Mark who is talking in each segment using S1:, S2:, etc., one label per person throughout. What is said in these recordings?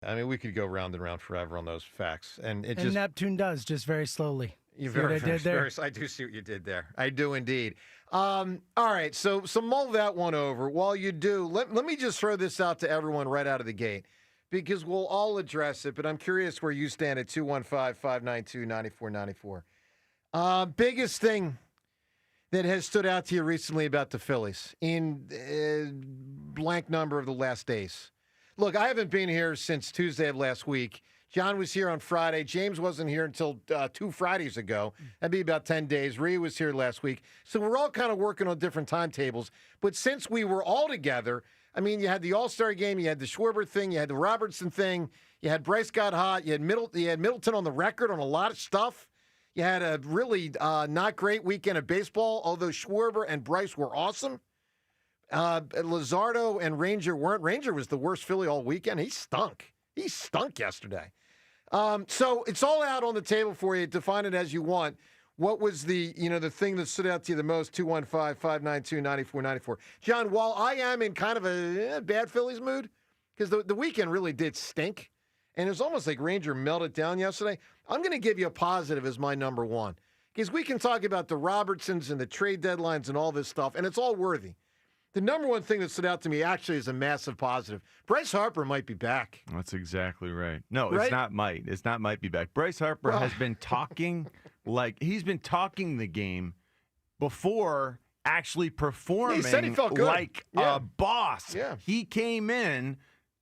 S1: I mean, we could go round and round forever on those facts. And
S2: Neptune does, just very slowly.
S1: You
S2: See what I did there?
S1: I do see what you did there. I do indeed. All right, so mull that one over. While you do, let me just throw this out to everyone right out of the gate, because we'll all address it, but I'm curious where you stand at 215-592-9494. Biggest thing that has stood out to you recently about the Phillies in blank number of the last days. Look, I haven't been here since Tuesday of last week. John was here on Friday. James wasn't here until 2 Fridays ago. That'd be about 10 days. Rhea was here last week. So we're all kind of working on different timetables. But since we were all together, I mean, you had the All-Star game, you had the Schwarber thing, you had the Robertson thing, you had Bryce got hot, you had Middleton on the record on a lot of stuff. You had a really not great weekend of baseball, although Schwarber and Bryce were awesome. Luzardo and Ranger weren't. Ranger was the worst Philly all weekend. He stunk. He stunk yesterday. So it's all out on the table for you. Define it as you want. What was the thing that stood out to you the most? 215-592-9494. John, while I am in kind of a bad Phillies mood, because the weekend really did stink, and it was almost like Ranger melted down yesterday, I'm going to give you a positive as my number one. Because we can talk about the Robertsons and the trade deadlines and all this stuff, and it's all worthy. The number one thing that stood out to me actually is a massive positive. Bryce Harper might be back.
S3: That's exactly right. No,
S1: Right?
S3: it's not might. It's not might be back. Bryce Harper has been talking he's been talking the game before actually performing
S1: He said he felt good.
S3: like
S1: Yeah.
S3: a boss.
S1: Yeah.
S3: He came in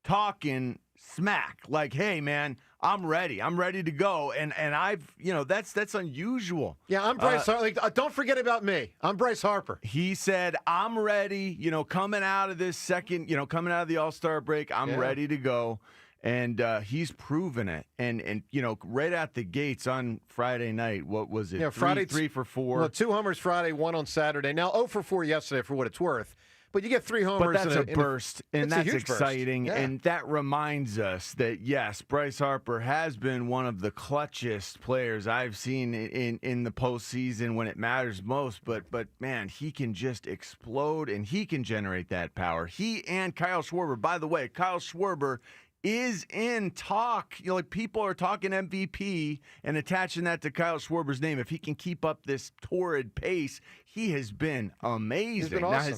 S3: talking smack like, hey, man, I'm ready. I'm ready to go. And I've, that's unusual.
S1: Yeah, I'm Bryce Harper. Don't forget about me. I'm Bryce Harper.
S3: He said, I'm ready, coming out of this second, coming out of the All-Star break, I'm ready to go. And he's proven it. And right at the gates on Friday night, what was it?
S1: Yeah, Friday,
S3: 3 for 4.
S1: Well, 2 homers Friday, 1 on Saturday. Now, 0 for 4 yesterday for what it's worth. But you get 3 homers.
S3: But that's a burst, and that's exciting.
S1: Yeah.
S3: And that reminds us that, yes, Bryce Harper has been one of the clutchest players I've seen in the postseason when it matters most. But man, he can just explode, and he can generate that power. He and Kyle Schwarber, by the way, Kyle Schwarber is in talk. People are talking MVP and attaching that to Kyle Schwarber's name. If he can keep up this torrid pace, he has been amazing.
S1: He's been
S3: Now
S1: awesome.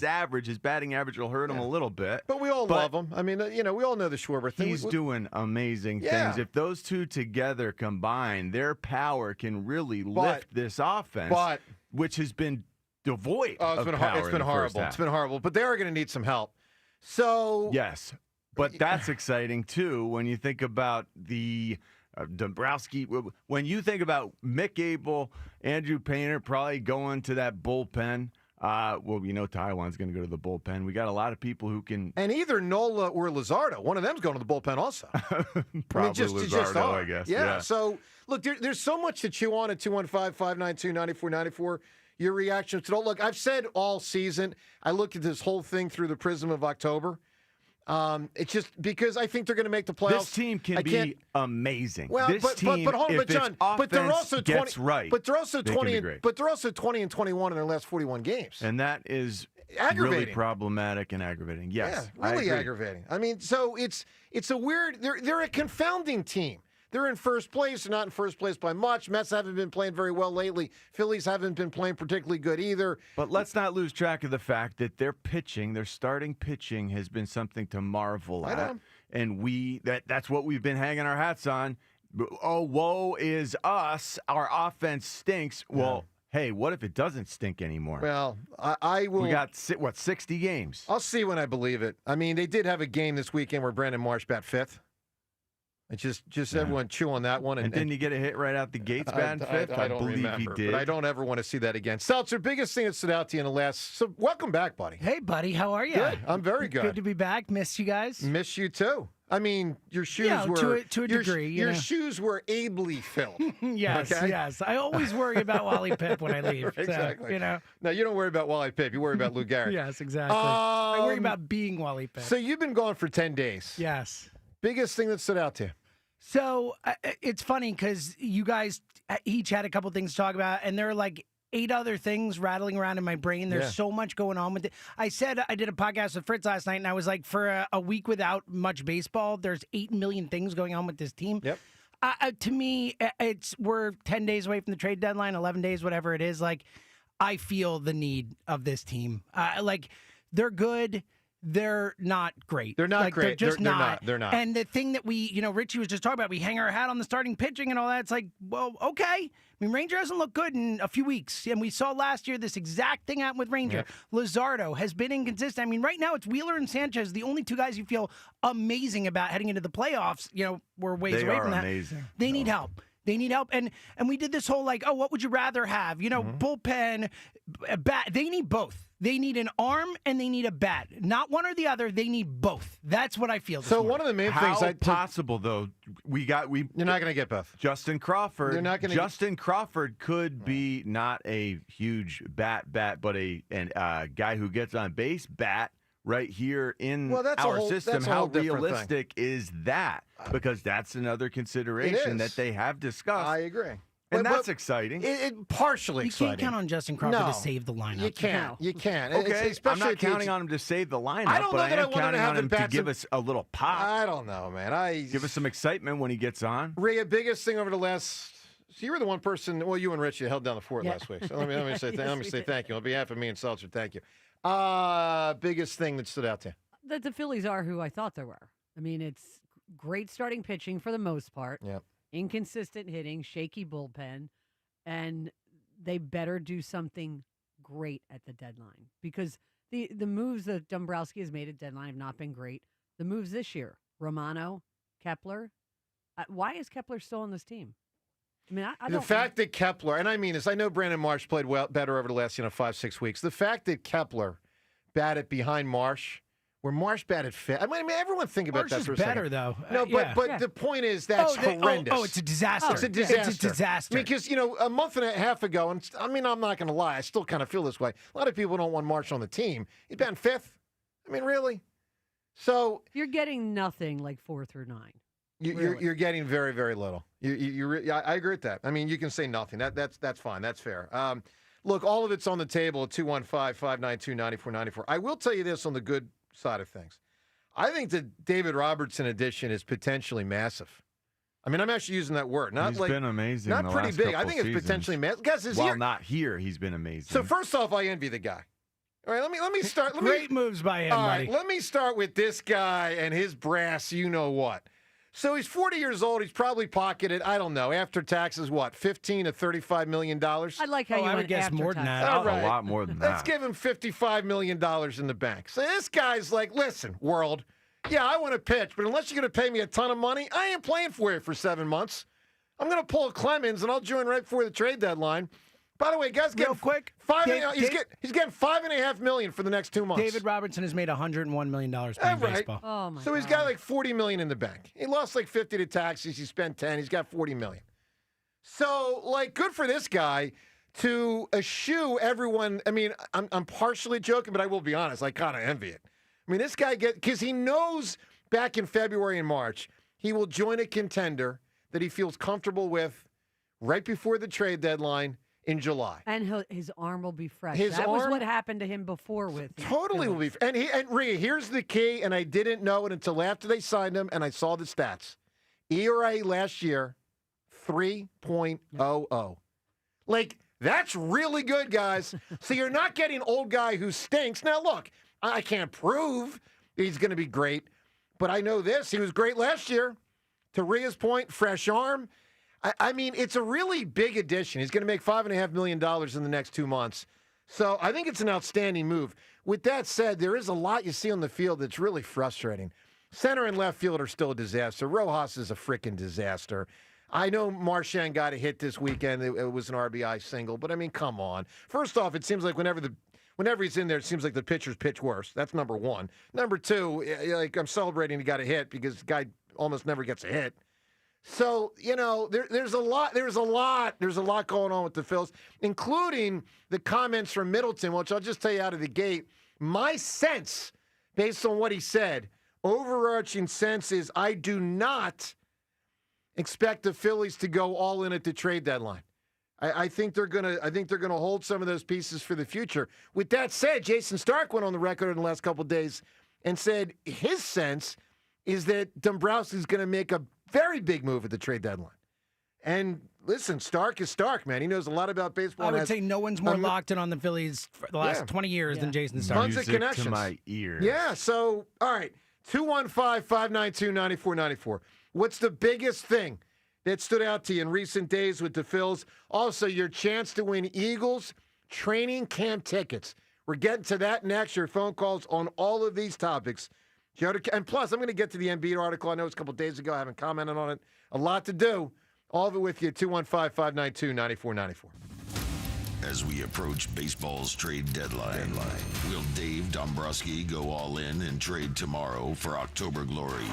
S3: his batting average will hurt him a little bit.
S1: But we all love him. I mean, we all know the Schwarber thing.
S3: He's doing amazing things. If those two together combine, their power can really lift this offense, which has been devoid of power.
S1: It's been horrible. It's been horrible. But they are going to need some help. So
S3: yes. But that's exciting, too, when you think about the Dombrowski. When you think about Mick Abel, Andrew Painter probably going to that bullpen. Taiwan's going to go to the bullpen. We got a lot of people who can.
S1: And either Nola or Luzardo. One of them's going to the bullpen also.
S3: Probably Luzardo, I guess.
S1: Yeah. So, look, there's so much to chew on at 215-592-9494. Your reaction to it. Look, I've said all season, I looked at this whole thing through the prism of October. It's just because I think they're going to make the playoffs.
S3: This team can be amazing.
S1: Well, John, but they're also 20.
S3: Right,
S1: but they're also 20. But they're also 20 and 21 in their last 41 games.
S3: And that is really problematic and aggravating. Yes,
S1: yeah, really aggravating. I mean, so it's a weird. They're a confounding team. They're in first place. They're not in first place by much. Mets haven't been playing very well lately. Phillies haven't been playing particularly good either.
S3: But let's not lose track of the fact that their starting pitching has been something to marvel at. And that's what we've been hanging our hats on. Oh, woe is us. Our offense stinks. Well, hey, what if it doesn't stink anymore?
S1: Well, I will.
S3: We got, 60 games?
S1: I'll see when I believe it. I mean, they did have a game this weekend where Brandon Marsh bat 5th. It's just everyone chew on that one.
S3: And didn't he get a hit right out the gates, batting 5th?
S1: I don't
S3: believe
S1: remember,
S3: he did.
S1: But I don't ever want to see that again. Seltzer, biggest thing that stood out to you in the last. So welcome back, buddy.
S2: Hey, buddy, how are you?
S1: Good. I'm very good.
S2: Good to be back. Miss you guys.
S1: Miss you too. I mean, your shoes were
S2: to a degree.
S1: Your shoes were ably filled.
S2: Yes, yes. I always worry about Wally Pipp when I leave.
S1: Exactly.
S2: So,
S1: No, you don't worry about Wally Pipp. You worry about Lou Gehrig.
S2: Yes, exactly. I worry about being Wally Pipp.
S1: So you've been gone for 10 days.
S2: Yes.
S1: Biggest thing that stood out to you?
S2: So it's funny because you guys each had a couple things to talk about, and they're like 8 other things rattling around in my brain. There's so much going on with it. I said I did a podcast with Fritz last night, and I was like, for a week without much baseball, there's 8 million things going on with this team.
S1: Yep.
S2: To me, we're 10 days away from the trade deadline, 11 days, whatever it is. Like, I feel the need of this team. They're good. They're not great.
S1: They're not great.
S2: They're just not.
S1: They're not.
S2: And the thing that Richie was just talking about, we hang our hat on the starting pitching and all that. It's like, well, okay. I mean, Ranger hasn't looked good in a few weeks. And we saw last year this exact thing happen with Ranger.
S1: Yep.
S2: Luzardo has been inconsistent. I mean, right now it's Wheeler and Sanchez, the only 2 guys you feel amazing about heading into the playoffs. We're ways away from that.
S3: Amazing.
S2: They need help. They need help. And we did this whole what would you rather have? Bullpen, a bat. They need both. They need an arm and they need a bat. Not one or the other. They need both. That's what I feel.
S1: So one of the main things
S3: possible though, you're not going to
S1: get both.
S3: Justin Crawford.
S1: You're not going to.
S3: Justin Crawford could be not a huge bat, but a guy who gets on base bat. Right here in our system, how realistic is that? Because that's another consideration that they have discussed.
S1: I agree.
S3: And that's exciting.
S1: Partially exciting.
S2: You can't count on Justin Crawford to save the lineup.
S1: You can't. You can't.
S3: Okay, I'm not counting on him to save the lineup,
S1: I don't know
S3: but I
S1: that
S3: am counting on him to give us a little pop.
S1: I don't know, man.
S3: Give us some excitement when he gets on.
S1: Rhea, biggest thing over the last... So you were the one person... Well, you and Richie held down the fort last week. So let me say thank you. On behalf of me and Seltzer, thank you. Biggest thing that stood out to you?
S4: That the Phillies are who I thought they were. I mean, it's great starting pitching for the most part.
S1: Yep.
S4: Inconsistent hitting, shaky bullpen, and they better do something great at the deadline because the moves that Dombrowski has made at deadline have not been great. The moves this year, Romano, Kepler. Why is Kepler still on this team? I mean, I don't.
S1: The fact that Kepler, and I mean this, I know Brandon Marsh played better over the last 5-6 weeks. The fact that Kepler batted behind Marsh, where Marsh batted fifth. I mean, everyone think about
S2: Marsh
S1: that
S2: is
S1: for a
S2: better,
S1: second.
S2: though.
S1: No, but the point is that's horrendous.
S2: It's a disaster.
S1: It's a disaster.
S2: It's a disaster.
S1: Because, a month and a half ago, and I mean, I'm not going to lie, I still kind of feel this way. A lot of people don't want Marsh on the team. He's batting fifth. I mean, really? So
S4: you're getting nothing like 4 through 9.
S1: You're getting very, very little. I agree with that. I mean, you can say nothing. That's fine. That's fair. Look, all of it's on the table at 215-592-9494. I will tell you this on the good side of things. I think the David Robertson addition is potentially massive. I mean, I'm actually using that word.
S3: He's been amazing.
S1: Not pretty big. I think it's potentially massive. Guys,
S3: not here. He's been amazing.
S1: So first off, I envy the guy. All right, let me start.
S2: Great moves by him, buddy.
S1: Let me start with this guy and his brass. You know what? So he's 40 years old. He's probably pocketed, I don't know, after taxes, what, $15 to $35 million?
S4: I like how you
S2: I would
S4: went
S2: guess
S4: after
S2: more than
S4: taxes.
S2: that.
S1: All right.
S3: A lot more than that.
S1: Let's give him $55 million in the bank. So this guy's like, listen, world, yeah, I want to pitch, but unless you're going to pay me a ton of money, I ain't playing for you for 7 months. I'm going to pull Clemens, and I'll join right before the trade deadline. By the way, guys,
S2: real quick,
S1: he's getting $5.5 million for the next 2 months.
S2: David Robertson has made $101 million playing baseball.
S4: Oh my
S1: so he's got like $40 million in the bank. He lost like 50 to taxes. He spent 10. He's got $40 million. So, good for this guy to eschew everyone. I mean, I'm partially joking, but I will be honest. I kind of envy it. I mean, this guy because he knows back in February and March he will join a contender that he feels comfortable with right before the trade deadline. In July.
S4: And his arm will be fresh.
S1: That
S4: was what happened to him before with
S1: Totally will be. And Rhea, here's the key, and I didn't know it until after they signed him, and I saw the stats. ERA last year, 3.00. That's really good, guys. So you're not getting old guy who stinks. Now, look, I can't prove he's going to be great, but I know this. He was great last year. To Rhea's point, fresh arm. I mean, it's a really big addition. He's going to make $5.5 million in the next 2 months. So I think it's an outstanding move. With that said, there is a lot you see on the field that's really frustrating. Center and left field are still a disaster. Rojas is a freaking disaster. I know Marchand got a hit this weekend. It was an RBI single. But, I mean, come on. First off, it seems like whenever he's in there, it seems like the pitchers pitch worse. That's number one. Number two, I'm celebrating he got a hit because the guy almost never gets a hit. So, there's a lot going on with the Phils, including the comments from Middleton, which I'll just tell you out of the gate. My sense, based on what he said, overarching sense is I do not expect the Phillies to go all in at the trade deadline. I think they're gonna hold some of those pieces for the future. With that said, Jason Stark went on the record in the last couple of days and said his sense is that Dombrowski's going to make a very big move at the trade deadline. And listen, Stark is Stark, man. He knows a lot about baseball.
S2: I would say no one's more locked in on the Phillies for the last 20 years than Jason Stark.
S1: Tons of connections.
S3: To my ears.
S1: Yeah, so, all right, 215-592-9494. What's the biggest thing that stood out to you in recent days with the Phils? Also, your chance to win Eagles training camp tickets. We're getting to that next. Your phone calls on all of these topics. And plus, I'm going to get to the Embiid article. I know it's a couple days ago. I haven't commented on it. A lot to do. All of it with you, 215-592-9494.
S5: As we approach baseball's trade deadline, will Dave Dombrowski go all in and trade tomorrow for October glory?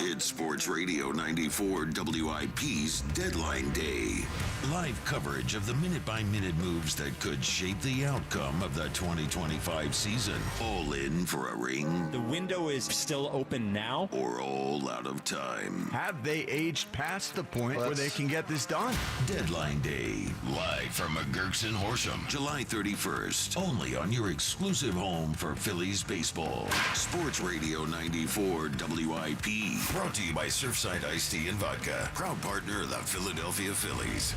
S5: It's Sports Radio 94 WIP's Deadline Day. Live coverage of the minute-by-minute moves that could shape the outcome of the 2025 season. All in for a ring?
S6: The window is still open now?
S5: Or all out of time?
S3: Have they aged past the point where they can get this done?
S5: Deadline Day, live from McGurk's in Horsham, July 31st. Only on your exclusive home for Phillies baseball. Sports Radio 94 WIP. Brought to you by Surfside Iced Tea and Vodka. Proud partner of the Philadelphia Phillies.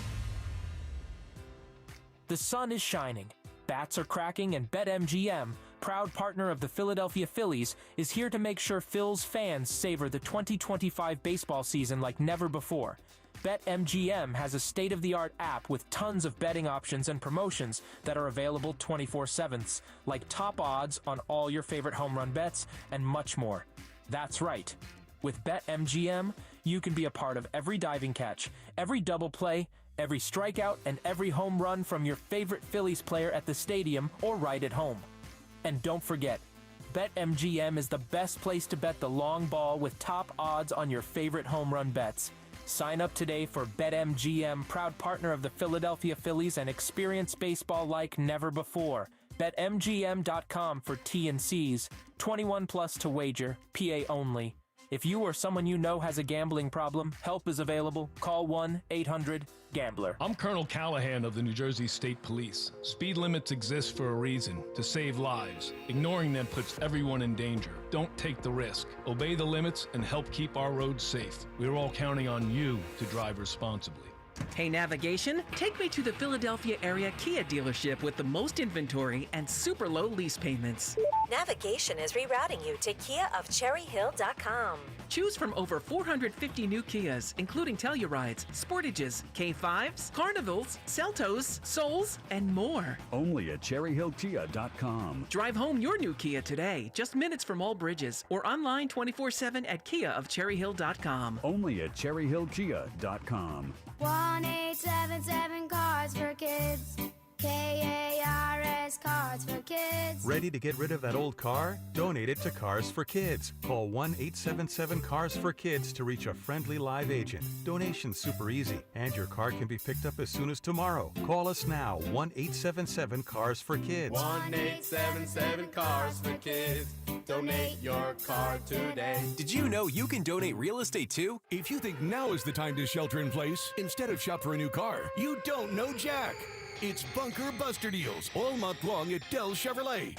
S7: The sun is shining, bats are cracking, and BetMGM, proud partner of the Philadelphia Phillies, is here to make sure Phils fans savor the 2025 baseball season like never before. BetMGM has a state-of-the-art app with tons of betting options and promotions that are available 24/7, like top odds on all your favorite home run bets and much more. That's right. With BetMGM, you can be a part of every diving catch, every double play, every strikeout, and every home run from your favorite Phillies player at the stadium or right at home. And don't forget, BetMGM is the best place to bet the long ball with top odds on your favorite home run bets. Sign up today for BetMGM, proud partner of the Philadelphia Phillies, and experience baseball like never before. BetMGM.com for T&Cs. 21 plus to wager. PA only. If you or someone you know has a gambling problem, help is available. Call 1-800-GAMBLER.
S8: I'm Colonel Callahan of the New Jersey State Police. Speed limits exist for a reason, to save lives. Ignoring them puts everyone in danger. Don't take the risk. Obey the limits and help keep our roads safe. We're all counting on you to drive responsibly.
S9: Hey, navigation, take me to the Philadelphia area Kia dealership with the most inventory and super low lease payments.
S10: Navigation is rerouting you to KiaofCherryHill.com.
S9: Choose from over 450 new Kias, including Tellurides, Sportages, K5s, Carnivals, Seltos, Souls, and more.
S11: Only at CherryHillKia.com.
S9: Drive home your new Kia today, just minutes from all bridges, or online 24/7 at KiaofCherryHill.com.
S11: Only at CherryHillKia.com.
S12: 1-877 Cars for Kids. KARS Cars for Kids.
S13: Ready to get rid of that old car? Donate it to Cars for Kids. Call 1-877 Cars for Kids to reach a friendly live agent. Donation's super easy, and your car can be picked up as soon as tomorrow. Call us now, 1-877 Cars for Kids.
S14: 1-877 Cars for Kids. Donate your car today.
S15: Did you know you can donate real estate too?
S16: If you think now is the time to shelter in place instead of shop for a new car, you don't know Jack. It's Bunker Buster Deals all month long at Dell Chevrolet.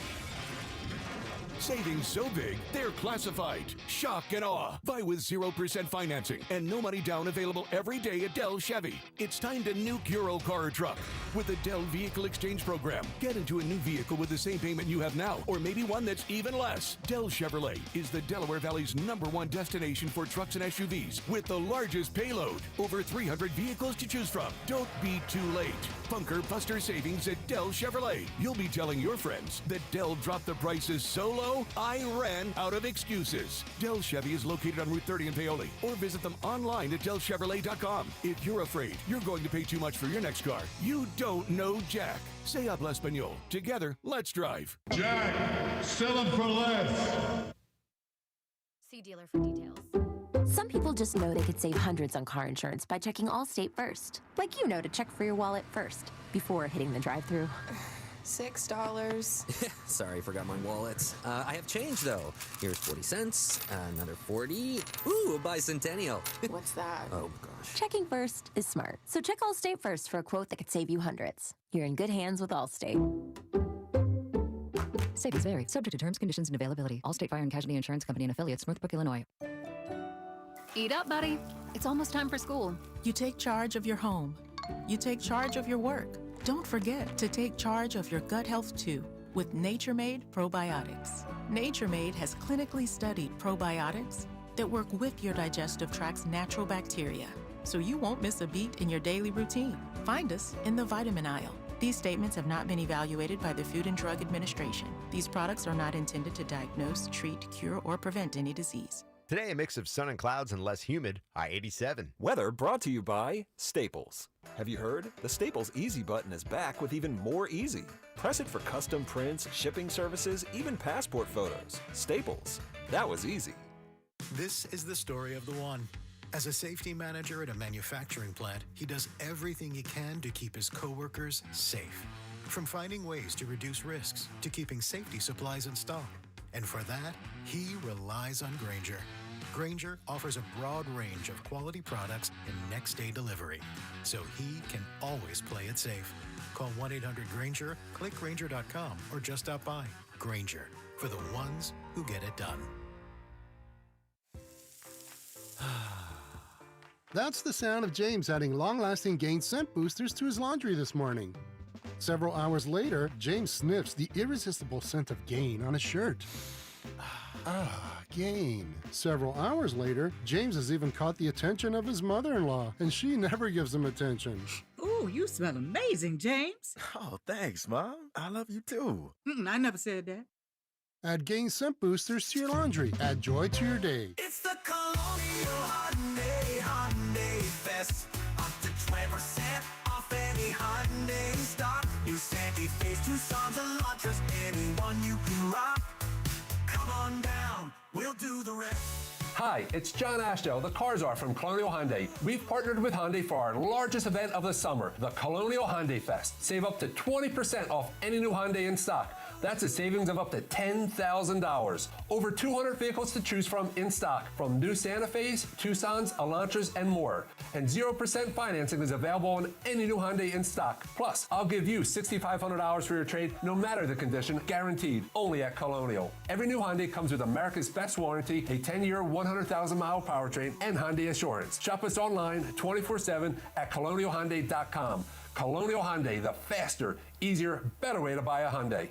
S16: Savings so big, they're classified. Shock and awe. Buy with 0% financing and no money down available every day at Dell Chevy. It's time to nuke your old car or truck with the Dell Vehicle Exchange Program. Get into a new vehicle with the same payment you have now, or maybe one that's even less. Dell Chevrolet is the Delaware Valley's #1 destination for trucks and SUVs with the largest payload. Over 300 vehicles to choose from. Don't be too late. Bunker Buster savings at Dell Chevrolet. You'll be telling your friends that Dell dropped the prices so low, I ran out of excuses. Dell Chevy is located on Route 30 in Paoli, or visit them online at DellChevrolet.com. If you're afraid you're going to pay too much for your next car, you don't know Jack. Say habla español. Together, let's drive.
S17: Jack, sell them for less.
S18: See dealer for details. Some people just know they could save hundreds on car insurance by checking Allstate first. Like to check for your wallet first, before hitting the drive-thru.
S19: $6.
S20: Sorry, forgot my wallet. I have change, though. Here's 40 cents, another 40. Ooh, a bicentennial.
S19: What's that?
S20: Oh, gosh.
S18: Checking first is smart. So check Allstate first for a quote that could save you hundreds. You're in good hands with Allstate.
S21: Savings vary. Subject to terms, conditions, and availability. Allstate Fire and Casualty Insurance Company and affiliates, Northbrook, Illinois.
S22: Eat up, buddy. It's almost time for school.
S23: You take charge of your home. You take charge of your work. Don't forget to take charge of your gut health, too, with Nature Made Probiotics. Nature Made has clinically studied probiotics that work with your digestive tract's natural bacteria, so you won't miss a beat in your daily routine. Find us in the vitamin aisle. These statements have not been evaluated by the Food and Drug Administration. These products are not intended to diagnose, treat, cure, or prevent any disease.
S24: Today, a mix of sun and clouds and less humid, high 87.
S15: Weather brought to you by Staples. Have you heard? The Staples Easy button is back with even more easy. Press it for custom prints, shipping services, even passport photos. Staples. That was easy.
S25: This is the story of the one. As a safety manager at a manufacturing plant, he does everything he can to keep his coworkers safe. From finding ways to reduce risks to keeping safety supplies in stock. And for that, he relies on Grainger. Grainger offers a broad range of quality products and next-day delivery, so he can always play it safe. Call 1-800-GRAINGER, click Grainger.com, or just stop by. Grainger, for the ones who get it done.
S26: That's the sound of James adding long-lasting Gain scent boosters to his laundry this morning. Several hours later, James sniffs the irresistible scent of Gain on his shirt. Gain. Several hours later, James has even caught the attention of his mother-in-law, and she never gives him attention.
S27: Ooh, you smell amazing, James.
S28: Oh, thanks, Mom. I love you too.
S27: I never said that.
S26: Add Gain scent boosters to your laundry. Add joy to your day.
S29: It's the Colonial Hyundai Fest. Up to 20% off any Hyundai stock. New Santa Fe's, Tucson's, and Elantras. Anyone you can rock. Come on down, we'll do the rest.
S30: Hi, it's John Ashdale, the Car Czar from Colonial Hyundai. We've partnered with Hyundai for our largest event of the summer, the Colonial Hyundai Fest. Save up to 20% off any new Hyundai in stock. That's a savings of up to $10,000. Over 200 vehicles to choose from in stock, from new Santa Fe's, Tucson's, Elantras, and more. And 0% financing is available on any new Hyundai in stock. Plus, I'll give you $6,500 for your trade, no matter the condition, guaranteed, only at Colonial. Every new Hyundai comes with America's best warranty, a 10-year, 100,000-mile powertrain, and Hyundai Assurance. Shop us online 24/7 at colonialhyundai.com. Colonial Hyundai, the faster, easier, better way to buy a Hyundai.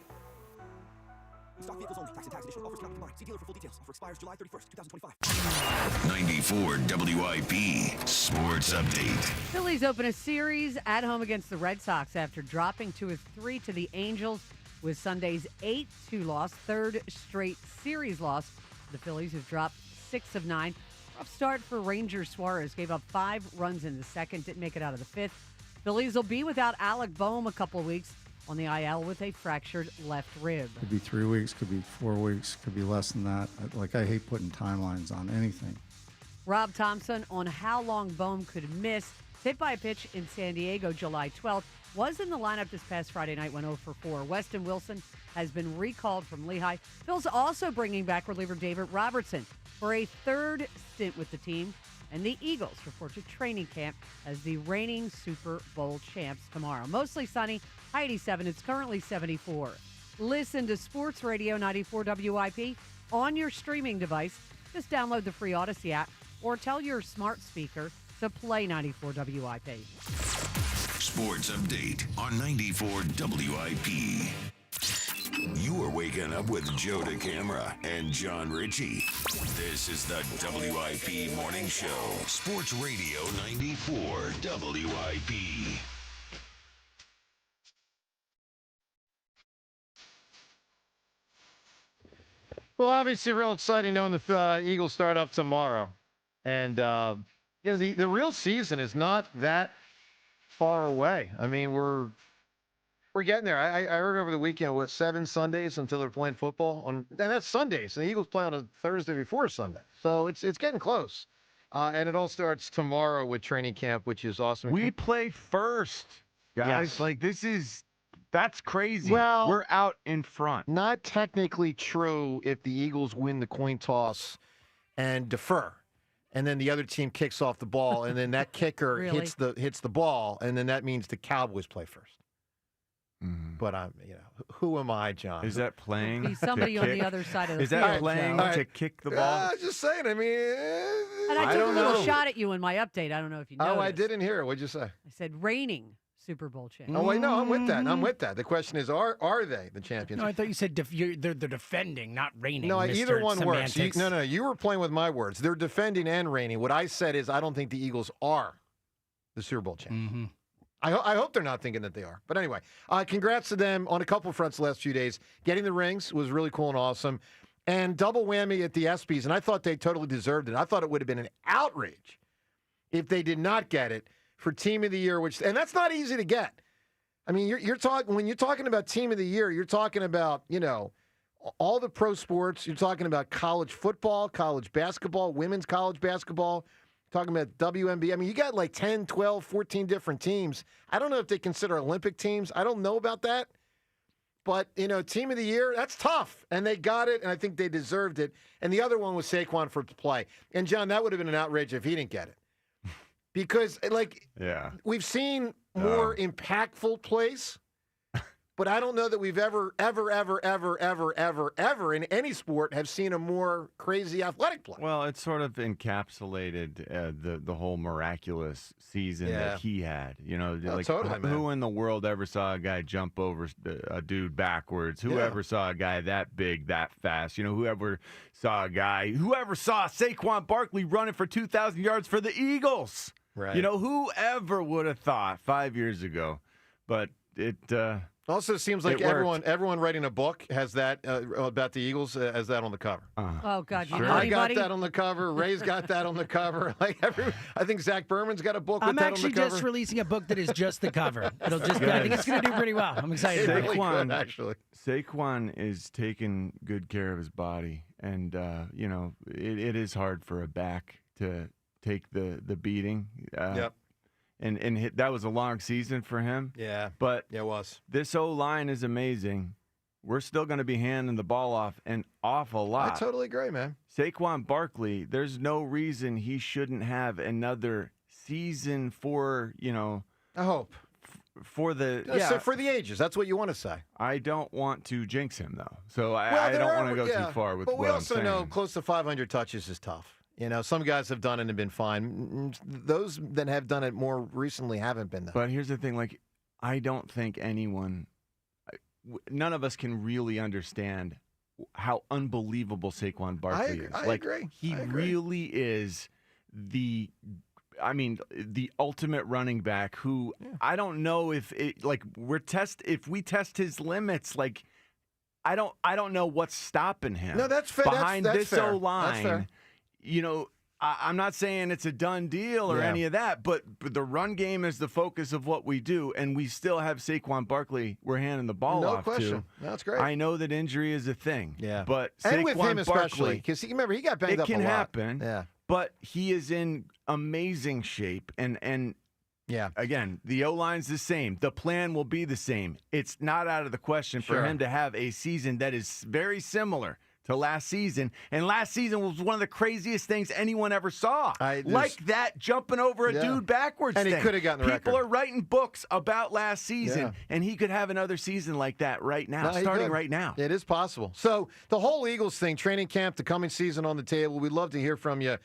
S31: Stock vehicles only. Tax and tax additional offers cannot be combined. See dealer for full details. Offer expires July 31st, 2025.
S5: 94 WIP Sports Update.
S4: Phillies open a series at home against the Red Sox after dropping 2-3 to the Angels with Sunday's 8-2 loss, third straight series loss. The Phillies have dropped 6 of 9. Rough start for Ranger Suarez. Gave up 5 runs in the second. Didn't make it out of the fifth. Phillies will be without Alec Bohm a couple of weeks on the IL with a fractured left rib.
S32: Could be 3 weeks, could be 4 weeks, could be less than that. I hate putting timelines on anything.
S4: Rob Thompson on how long Bohm could miss. Hit by a pitch in San Diego July 12th. Was in the lineup this past Friday night, went 0 for 4. Weston Wilson has been recalled from Lehigh. Phil's also bringing back reliever David Robertson for a third stint with the team. And the Eagles report to training camp as the reigning Super Bowl champs tomorrow. Mostly sunny, high 87. It's currently 74. Listen to Sports Radio 94 WIP on your streaming device. Just download the free Odyssey app or tell your smart speaker to play 94 WIP.
S5: Sports Update on 94 WIP. You are waking up with Joe DeCamera and John Ritchie. This is the WIP Morning Show. Sports Radio 94 WIP.
S1: Well, obviously, real exciting knowing the Eagles start up tomorrow. And, the real season is not that far away. I mean, we're getting there. I heard over the weekend, 7 Sundays until they're playing football. And that's Sundays. And the Eagles play on a Thursday before Sunday. So it's getting close. And it all starts tomorrow with training camp, which is awesome.
S3: We play first, guys.
S1: Yes.
S3: This is That's crazy.
S1: Well,
S3: we're out in front.
S1: Not technically true if the Eagles win the coin toss and defer, and then the other team kicks off the ball, and then that kicker
S4: Really?
S1: hits the ball, and then that means the Cowboys play first. But who am I, John?
S3: Is that playing?
S4: Be somebody
S3: to
S4: on
S3: kick?
S4: the other side of the
S3: Is
S4: field.
S3: that playing
S4: Joe.
S3: to kick the ball?
S1: Just saying. I mean,
S4: And I took
S1: don't
S4: a little
S1: know.
S4: shot at you in my update. I don't know if you know.
S1: Oh, I didn't hear it. What'd you say?
S4: I said reigning Super Bowl champ.
S1: Oh, wait, no, I'm with that. The question is, are they the champions?
S2: No, I thought you said they're defending, not reigning.
S1: No,
S2: Mr.
S1: either one works.
S2: Semantics.
S1: You were playing with my words. They're defending and reigning. What I said is I don't think the Eagles are the Super Bowl champions.
S2: Mm-hmm.
S1: I hope they're not thinking that they are. But anyway, congrats to them on a couple fronts the last few days. Getting the rings was really cool and awesome. And double whammy at the ESPYs, and I thought they totally deserved it. I thought it would have been an outrage if they did not get it for Team of the Year, and that's not easy to get. I mean, you're talking when you're talking about Team of the Year, you're talking about, all the pro sports. You're talking about college football, college basketball, women's college basketball. Talking about WNBA. I mean, you got like 10, 12, 14 different teams. I don't know if they consider Olympic teams. I don't know about that. But, Team of the Year, that's tough. And they got it, and I think they deserved it. And the other one was Saquon for play. And, John, that would have been an outrage if he didn't get it. Because, we've seen more impactful plays. But I don't know that we've ever in any sport have seen a more crazy athletic play.
S3: Well, it sort of encapsulated the whole miraculous season that he had.
S1: Totally, man.
S3: Who in the world ever saw a guy jump over a dude backwards? Who ever saw a guy that big, that fast? Whoever saw Saquon Barkley running for 2,000 yards for the Eagles?
S1: Right.
S3: Whoever would have thought 5 years ago? But it...
S1: Also seems like everyone writing a book has that about the Eagles has that on the cover.
S4: Oh God, you
S1: Sure.
S4: know
S1: I
S4: anybody?
S1: got that on the cover. Ray's got that on the cover. I think Zach Berman's got a book with
S2: I'm
S1: that on the
S2: actually
S1: cover.
S2: just releasing a book that is just the cover. I think it's going to do pretty well. I'm excited about it.
S1: Good, actually.
S3: Saquon is taking good care of his body, and it is hard for a back to take the beating.
S1: Yep.
S3: And that was a long season for him.
S1: Yeah.
S3: But
S1: it was.
S3: This O-line is amazing. We're still going to be handing the ball off an awful lot.
S1: I totally agree, man.
S3: Saquon Barkley, there's no reason he shouldn't have another season for,
S1: I hope.
S3: For the
S1: for the ages. That's what you want to say.
S3: I don't want to jinx him, though. So I don't want to go too far with
S1: but
S3: what I'm saying.
S1: But we also know close to 500 touches is tough. Some guys have done it and been fine. Those that have done it more recently haven't been, though.
S3: But here's the thing, I don't think none of us can really understand how unbelievable Saquon Barkley is.
S1: I agree.
S3: He really is the ultimate running back who I don't know if we test his limits, I don't know what's stopping him.
S1: No, that's fair.
S3: Behind
S1: that's
S3: this
S1: fair.
S3: O-line. I'm not saying it's a done deal or any of that, but the run game is the focus of what we do, and we still have Saquon Barkley we're handing the ball off to.
S1: No question. That's great.
S3: I know that injury is a thing.
S1: Yeah.
S3: But
S1: and
S3: Saquon
S1: with him especially,
S3: Barkley,
S1: because remember, he got banged up a lot.
S3: It can happen.
S1: Yeah.
S3: But he is in amazing shape, and again, the O-line's the same. The plan will be the same. It's not out of the question for him to have a season that is very similar to last season. And last season was one of the craziest things anyone ever saw. Like that jumping over a dude backwards
S1: and
S3: thing.
S1: He could have gotten the
S3: People
S1: record.
S3: are writing books about last season, and he could have another season like that right now, starting right now.
S1: It is possible. So the whole Eagles thing, training camp, the coming season on the table, we'd love to hear from you,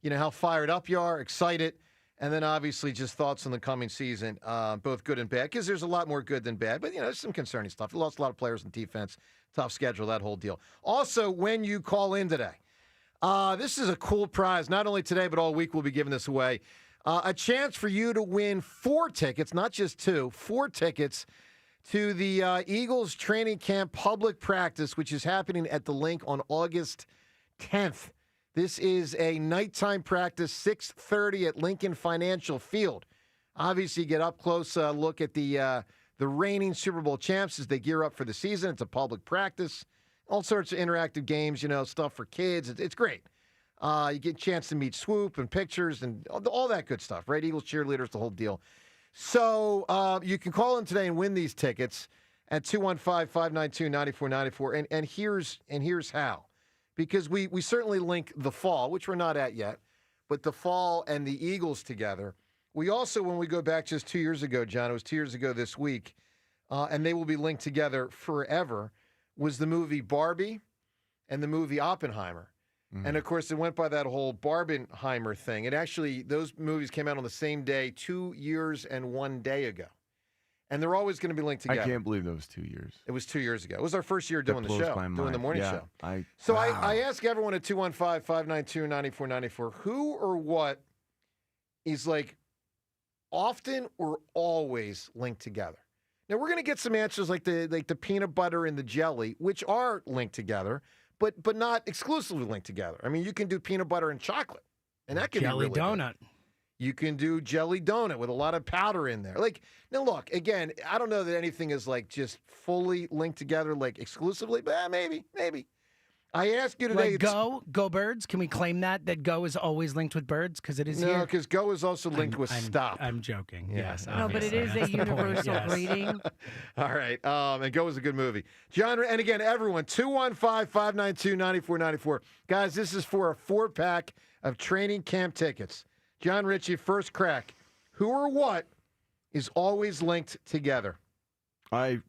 S1: how fired up you are, excited, and then obviously just thoughts on the coming season, both good and bad, because there's a lot more good than bad. But, there's some concerning stuff. We lost a lot of players in defense. Tough schedule, that whole deal. Also, when you call in today, this is a cool prize. Not only today, but all week we'll be giving this away. A chance for you to win 4 tickets, not just 2, 4 tickets to the Eagles training camp public practice, which is happening at the Link on August 10th. This is a nighttime practice, 6:30 at Lincoln Financial Field. Obviously, get up close look at the reigning Super Bowl champs as they gear up for the season. It's a public practice. All sorts of interactive games, stuff for kids. It's great. You get a chance to meet Swoop and pictures and all that good stuff, right? Eagles cheerleaders, the whole deal. So you can call in today and win these tickets. at 215-592-9494. And here's how. Because we certainly link the fall, which we're not at yet, but the fall and the Eagles together. We also, when we go back just 2 years ago, John, it was 2 years ago this week, and they will be linked together forever, was the movie Barbie and the movie Oppenheimer. And, of course, it went by that whole Barbenheimer thing. It actually, those movies came out on the same day 2 years and 1 day ago. And they're always going to be linked together.
S3: I can't believe that was 2 years.
S1: It was 2 years ago. It was our first year doing the show, doing the morning show. I ask everyone at 215-592-9494, who or what is like often or always linked together? Now, we're going to get some answers like the peanut butter and the jelly, which are linked together, but not exclusively linked together. I mean, you can do peanut butter and chocolate, and that can
S2: jelly
S1: be really
S2: donut.
S1: Good. You can do jelly donut with a lot of powder in there. Like, now look, again, I don't know that anything is like just fully linked together, like exclusively, but maybe. I ask you today.
S2: Like Go Birds. Can we claim that Go is always linked with birds? Because it is here.
S1: No, because Go is also linked with stop.
S2: I'm joking.
S1: Yeah.
S2: Yes.
S4: No, but it is a universal greeting.
S1: All right. And Go is a good movie. John, and again, everyone, 215-592-9494. Guys, this is for a 4-pack of training camp tickets. John Ritchie, first crack. Who or what is always linked together?
S3: I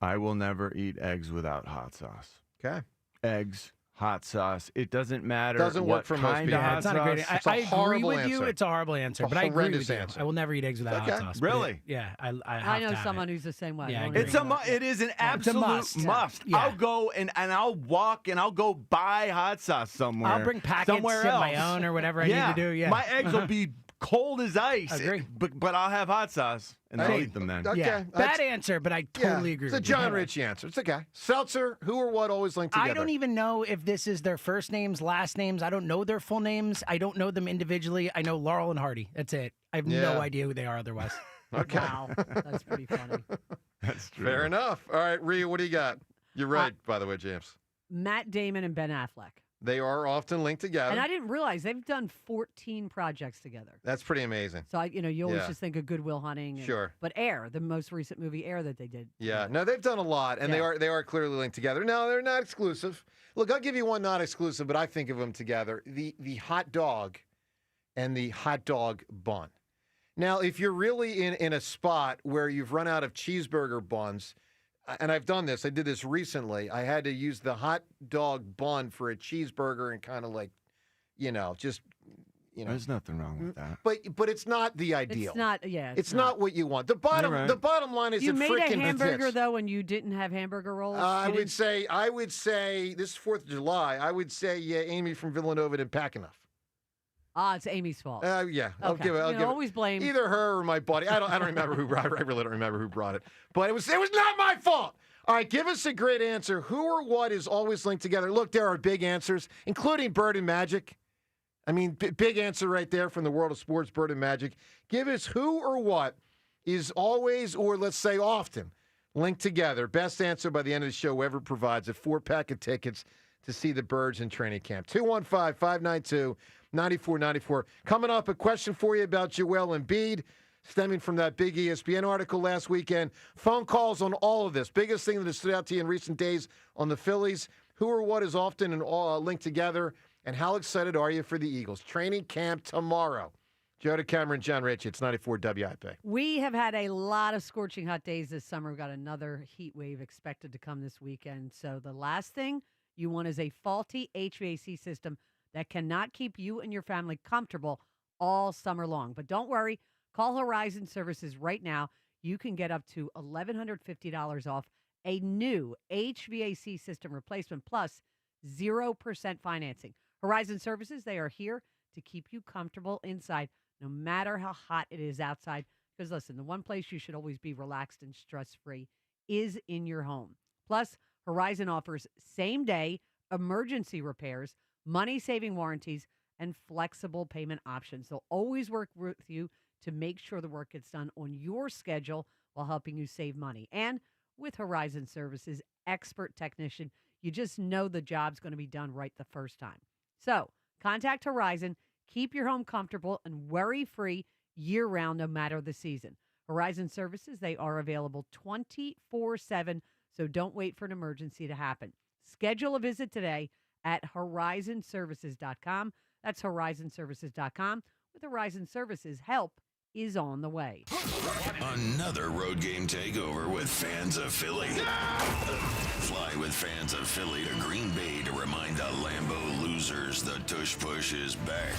S3: will never eat eggs without hot sauce.
S1: Okay.
S3: Eggs, hot sauce. It doesn't matter.
S1: Doesn't work for most
S3: kind
S1: people.
S3: of hot
S2: It's not a great.
S3: sauce.
S2: I agree
S1: horrible
S2: with you.
S1: answer.
S2: It's a horrible answer,
S1: It's a
S2: but I agree with
S1: horrendous
S2: you.
S1: answer.
S2: I will never eat eggs without hot sauce. but
S3: Really?
S2: I
S4: I know someone who's the same way.
S2: Yeah, I
S4: I
S2: agree.
S3: It is an absolute must.
S2: Yeah.
S3: I'll go and I'll walk and I'll go buy hot sauce somewhere.
S2: I'll bring packets
S3: somewhere
S2: of
S3: else.
S2: my own or whatever I need to do. Yeah.
S3: My eggs will be cold as ice.
S2: Agree.
S3: But I'll have hot sauce and I'll eat them then.
S1: Okay.
S2: Yeah. Bad answer, but I totally agree
S1: It's a
S2: with you.
S1: John Ritchie answer. It's okay. Seltzer, who or what always linked together?
S2: I don't even know if this is their first names, last names. I don't know their full names. I don't know them individually. I know Laurel and Hardy. That's it. I have no idea who they are otherwise.
S1: Okay.
S4: Wow, that's pretty funny.
S3: That's true.
S1: Fair enough. All right, Rhea, what do you got? You're right, by the way, James.
S4: Matt Damon and Ben Affleck.
S1: They are often linked together.
S4: And I didn't realize they've done 14 projects together.
S1: That's pretty amazing.
S4: So, you always just think of Good Will Hunting.
S1: Sure.
S4: But Air, the most recent movie Air that they did.
S1: Yeah. No, they've done a lot, and they are clearly linked together. No, they're not exclusive. Look, I'll give you one not exclusive, but I think of them together. The hot dog and the hot dog bun. Now, if you're really in a spot where you've run out of cheeseburger buns, and I've done this. I did this recently. I had to use the hot dog bun for a cheeseburger and kind of like, just.
S3: There's nothing wrong with that.
S1: But it's not the ideal.
S4: It's not, yeah.
S1: It's not what you want. The bottom line is
S4: you
S1: it
S4: made
S1: freaking
S4: a hamburger
S1: fits.
S4: though, and you didn't have hamburger rolls.
S1: I would say this is 4th of July. I would say Amy from Villanova didn't pack enough.
S4: It's Amy's fault.
S1: Yeah, I'll
S4: Okay.
S1: give it. I'll give it.
S4: Always blame
S1: either her or my buddy. I don't remember who brought it. I really don't remember who brought it. But it was not my fault. All right, give us a great answer. Who or what is always linked together? Look, there are big answers, including Bird and Magic. I mean, big answer right there from the world of sports, Bird and Magic. Give us who or what is always, or let's say often, linked together. Best answer by the end of the show, whoever provides a 4-pack of tickets to see the Birds in training camp. 215-592-9494. Coming up, a question for you about Joel Embiid, stemming from that big ESPN article last weekend. Phone calls on all of this. Biggest thing that has stood out to you in recent days on the Phillies. Who or what is often linked together, and how excited are you for the Eagles? Training camp tomorrow. Joe DeCamera, John Ritchie. It's 94 WIP.
S4: We have had a lot of scorching hot days this summer. We've got another heat wave expected to come this weekend. So the last thing you want is a faulty HVAC system that cannot keep you and your family comfortable all summer long. But don't worry. Call Horizon Services right now. You can get up to $1,150 off a new HVAC system replacement plus 0% financing. Horizon Services, they are here to keep you comfortable inside no matter how hot it is outside. Because listen, the one place you should always be relaxed and stress-free is in your home. Plus, Horizon offers same-day emergency repairs, money-saving warranties, and flexible payment options. They'll always work with you to make sure the work gets done on your schedule while helping you save money. And with Horizon Services, expert technician, you just know the job's going to be done right the first time. So contact Horizon, keep your home comfortable and worry-free year-round no matter the season. Horizon Services, they are available 24/7, so don't wait for an emergency to happen. Schedule a visit today at horizonservices.com. That's horizonservices.com. With Horizon Services, help is on the way.
S5: Another road game takeover with fans of Philly. Fly with fans of Philly to Green Bay to remind the Lambeau losers the tush push is back.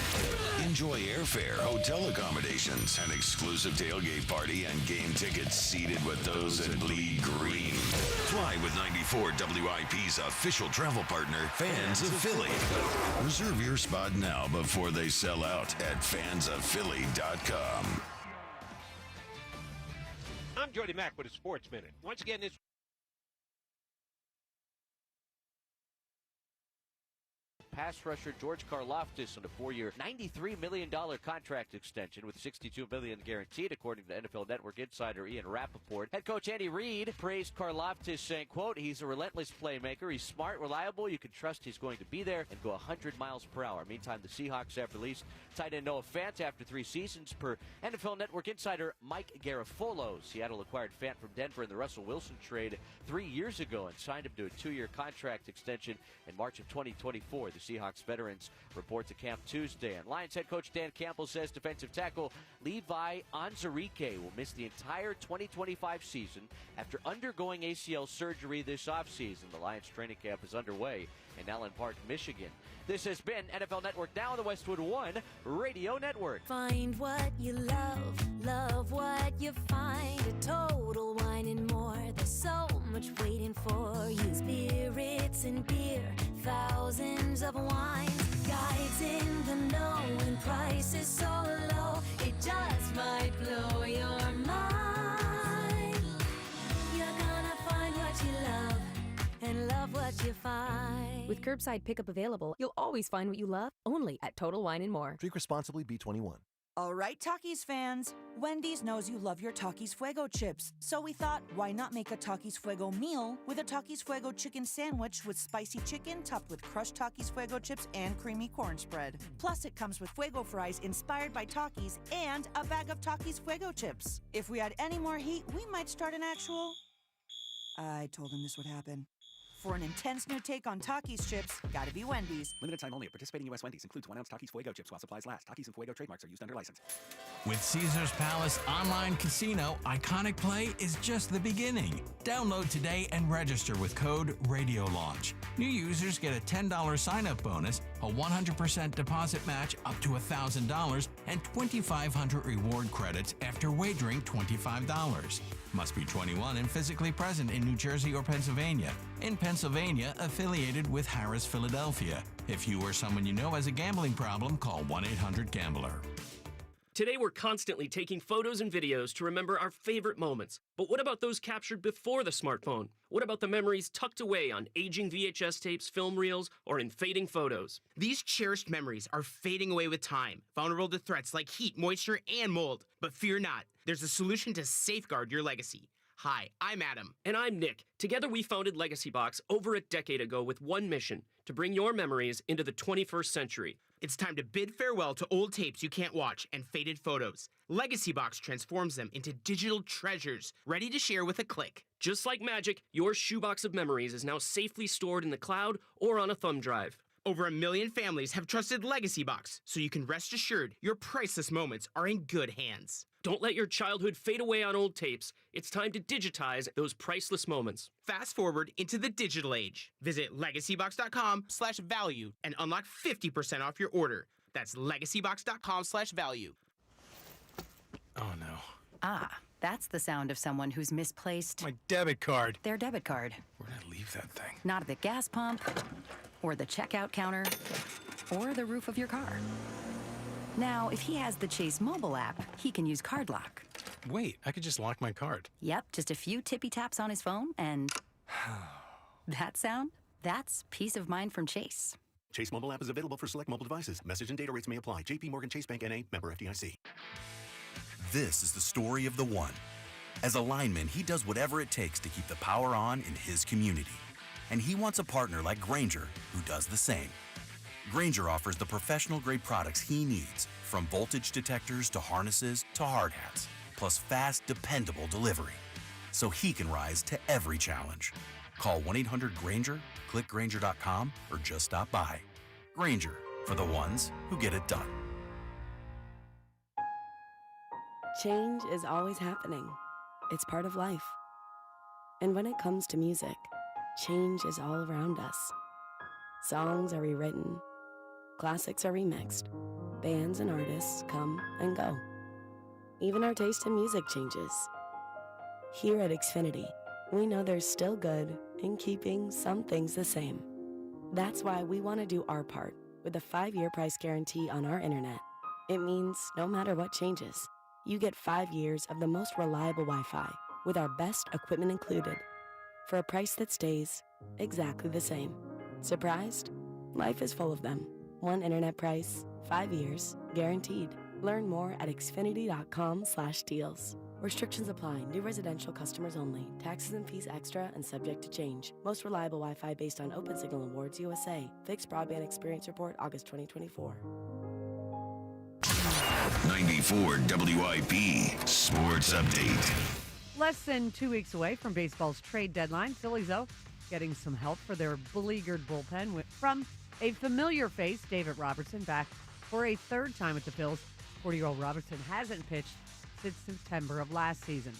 S5: Enjoy airfare, hotel accommodations, an exclusive tailgate party, and game tickets seated with those that bleed green. Fly with 94 WIP's official travel partner, Fans of Philly. Reserve your spot now before they sell out at fansofphilly.com.
S6: I'm Jody Mack with a Sports Minute. Once again, this
S7: pass rusher George Karlaftis on a 4-year, $93 million contract extension with $62 million guaranteed, according to NFL Network insider Ian Rappaport. Head coach Andy Reid praised Karlaftis, saying, quote, "He's a relentless playmaker. He's smart, reliable. You can trust he's going to be there and go 100 miles per hour." Meantime, the Seahawks have released tight end Noah Fant after 3 seasons, per NFL Network insider Mike Garafolo. Seattle acquired Fant from Denver in the Russell Wilson trade 3 years ago and signed him to a 2-year contract extension in March of 2024. The Seahawks veterans report to camp Tuesday. And Lions head coach Dan Campbell says defensive tackle Levi Onwuzurike will miss the entire 2025 season after undergoing ACL surgery this offseason. The Lions training camp is underway in Allen Park, Michigan. This has been NFL Network Now on the Westwood One Radio Network.
S8: Find what you love what you find. A Total Wine and More. There's so much waiting for you. Spirits and beer, thousands of wines. Guides in the know and prices so low. It just might blow your mind. You're gonna find what you love and love what you find.
S21: With curbside pickup available, you'll always find what you love, only at Total Wine and More.
S31: Drink responsibly, B21.
S9: All right, Takis fans. Wendy's knows you love your Takis Fuego chips. So we thought, why not make a Takis Fuego meal with a Takis Fuego chicken sandwich with spicy chicken topped with crushed Takis Fuego chips and creamy corn spread. Plus, it comes with Fuego fries inspired by Takis and a bag of Takis Fuego chips. If we had any more heat, we might start an actual... I told him this would happen. For an intense new take on Takis chips, gotta be Wendy's.
S31: Limited time only at participating U.S. Wendy's. Includes 1 ounce Takis Fuego chips while supplies last. Takis and Fuego trademarks are used under license.
S10: With Caesars Palace Online Casino, Iconic Play is just the beginning. Download today and register with code RADIOLAUNCH. New users get a $10 sign-up bonus, a 100% deposit match up to $1,000, and 2,500 reward credits after wagering $25. Must be 21 and physically present in New Jersey or Pennsylvania. In Pennsylvania, affiliated with Harris Philadelphia. If you or someone you know has a gambling problem, call 1-800-GAMBLER.
S11: Today, we're constantly taking photos and videos to remember our favorite moments. But what about those captured before the smartphone? What about the memories tucked away on aging VHS tapes, film reels, or in fading photos?
S12: These cherished memories are fading away with time, vulnerable to threats like heat, moisture, and mold. But fear not, there's a solution to safeguard your legacy. Hi, I'm Adam.
S11: And I'm Nick. Together we founded Legacy Box over a decade ago with one mission, to bring your memories into the 21st century.
S12: It's time to bid farewell to old tapes you can't watch and faded photos. Legacy Box transforms them into digital treasures, ready to share with a click.
S11: Just like magic, your shoebox of memories is now safely stored in the cloud or on a thumb drive.
S12: Over 1 million families have trusted Legacy Box, so you can rest assured your priceless moments are in good hands.
S11: Don't let your childhood fade away on old tapes. It's time to digitize those priceless moments.
S12: Fast forward into the digital age. Visit legacybox.com/value and unlock 50% off your order. That's legacybox.com/value.
S13: Oh no.
S21: Ah, that's the sound of someone who's misplaced
S13: My debit card.
S21: their debit card.
S13: Where'd I leave that thing?
S21: Not at the gas pump, or the checkout counter, or the roof of your car. Now, if he has the Chase mobile app, he can use Card Lock.
S13: Wait, I could just lock my card.
S21: Yep, just a few tippy taps on his phone, and that sound, that's peace of mind from Chase.
S31: Chase mobile app is available for select mobile devices. Message and data rates may apply. JP Morgan Chase Bank N.A. member FDIC.
S14: This is the story of the one. As a lineman, he does whatever it takes to keep the power on in his community. And he wants a partner like Grainger who does the same. Grainger offers the professional-grade products he needs, from voltage detectors to harnesses to hard hats. plus fast, dependable delivery. So he can rise to every challenge. Call 1-800-GRANGER, click Grainger.com, or just stop by. Grainger, for the ones who get it done.
S15: Change is always happening. It's part of life. And when it comes to music, change is all around us. Songs are rewritten. Classics are remixed. Bands and artists come and go. Even our taste in music changes. Here at Xfinity, we know there's still good in keeping some things the same. That's why we want to do our part with a 5-year price guarantee on our internet. It means no matter what changes, you get 5 years of the most reliable Wi-Fi with our best equipment included for a price that stays exactly the same. Surprised? Life is full of them. One internet price, 5 years, guaranteed. Learn more at xfinity.com/deals. Restrictions apply. New residential customers only. Taxes and fees extra and subject to change. Most reliable Wi-Fi based on Open Signal Awards USA. Fixed Broadband Experience Report, August 2024.
S5: 94 WIP Sports Update.
S4: Less than 2 weeks away from baseball's trade deadline, Phillies, though, getting some help for their beleaguered bullpen from a familiar face, David Robertson, back for a third time with the Phils. 40-year-old Robertson hasn't pitched since September of last season.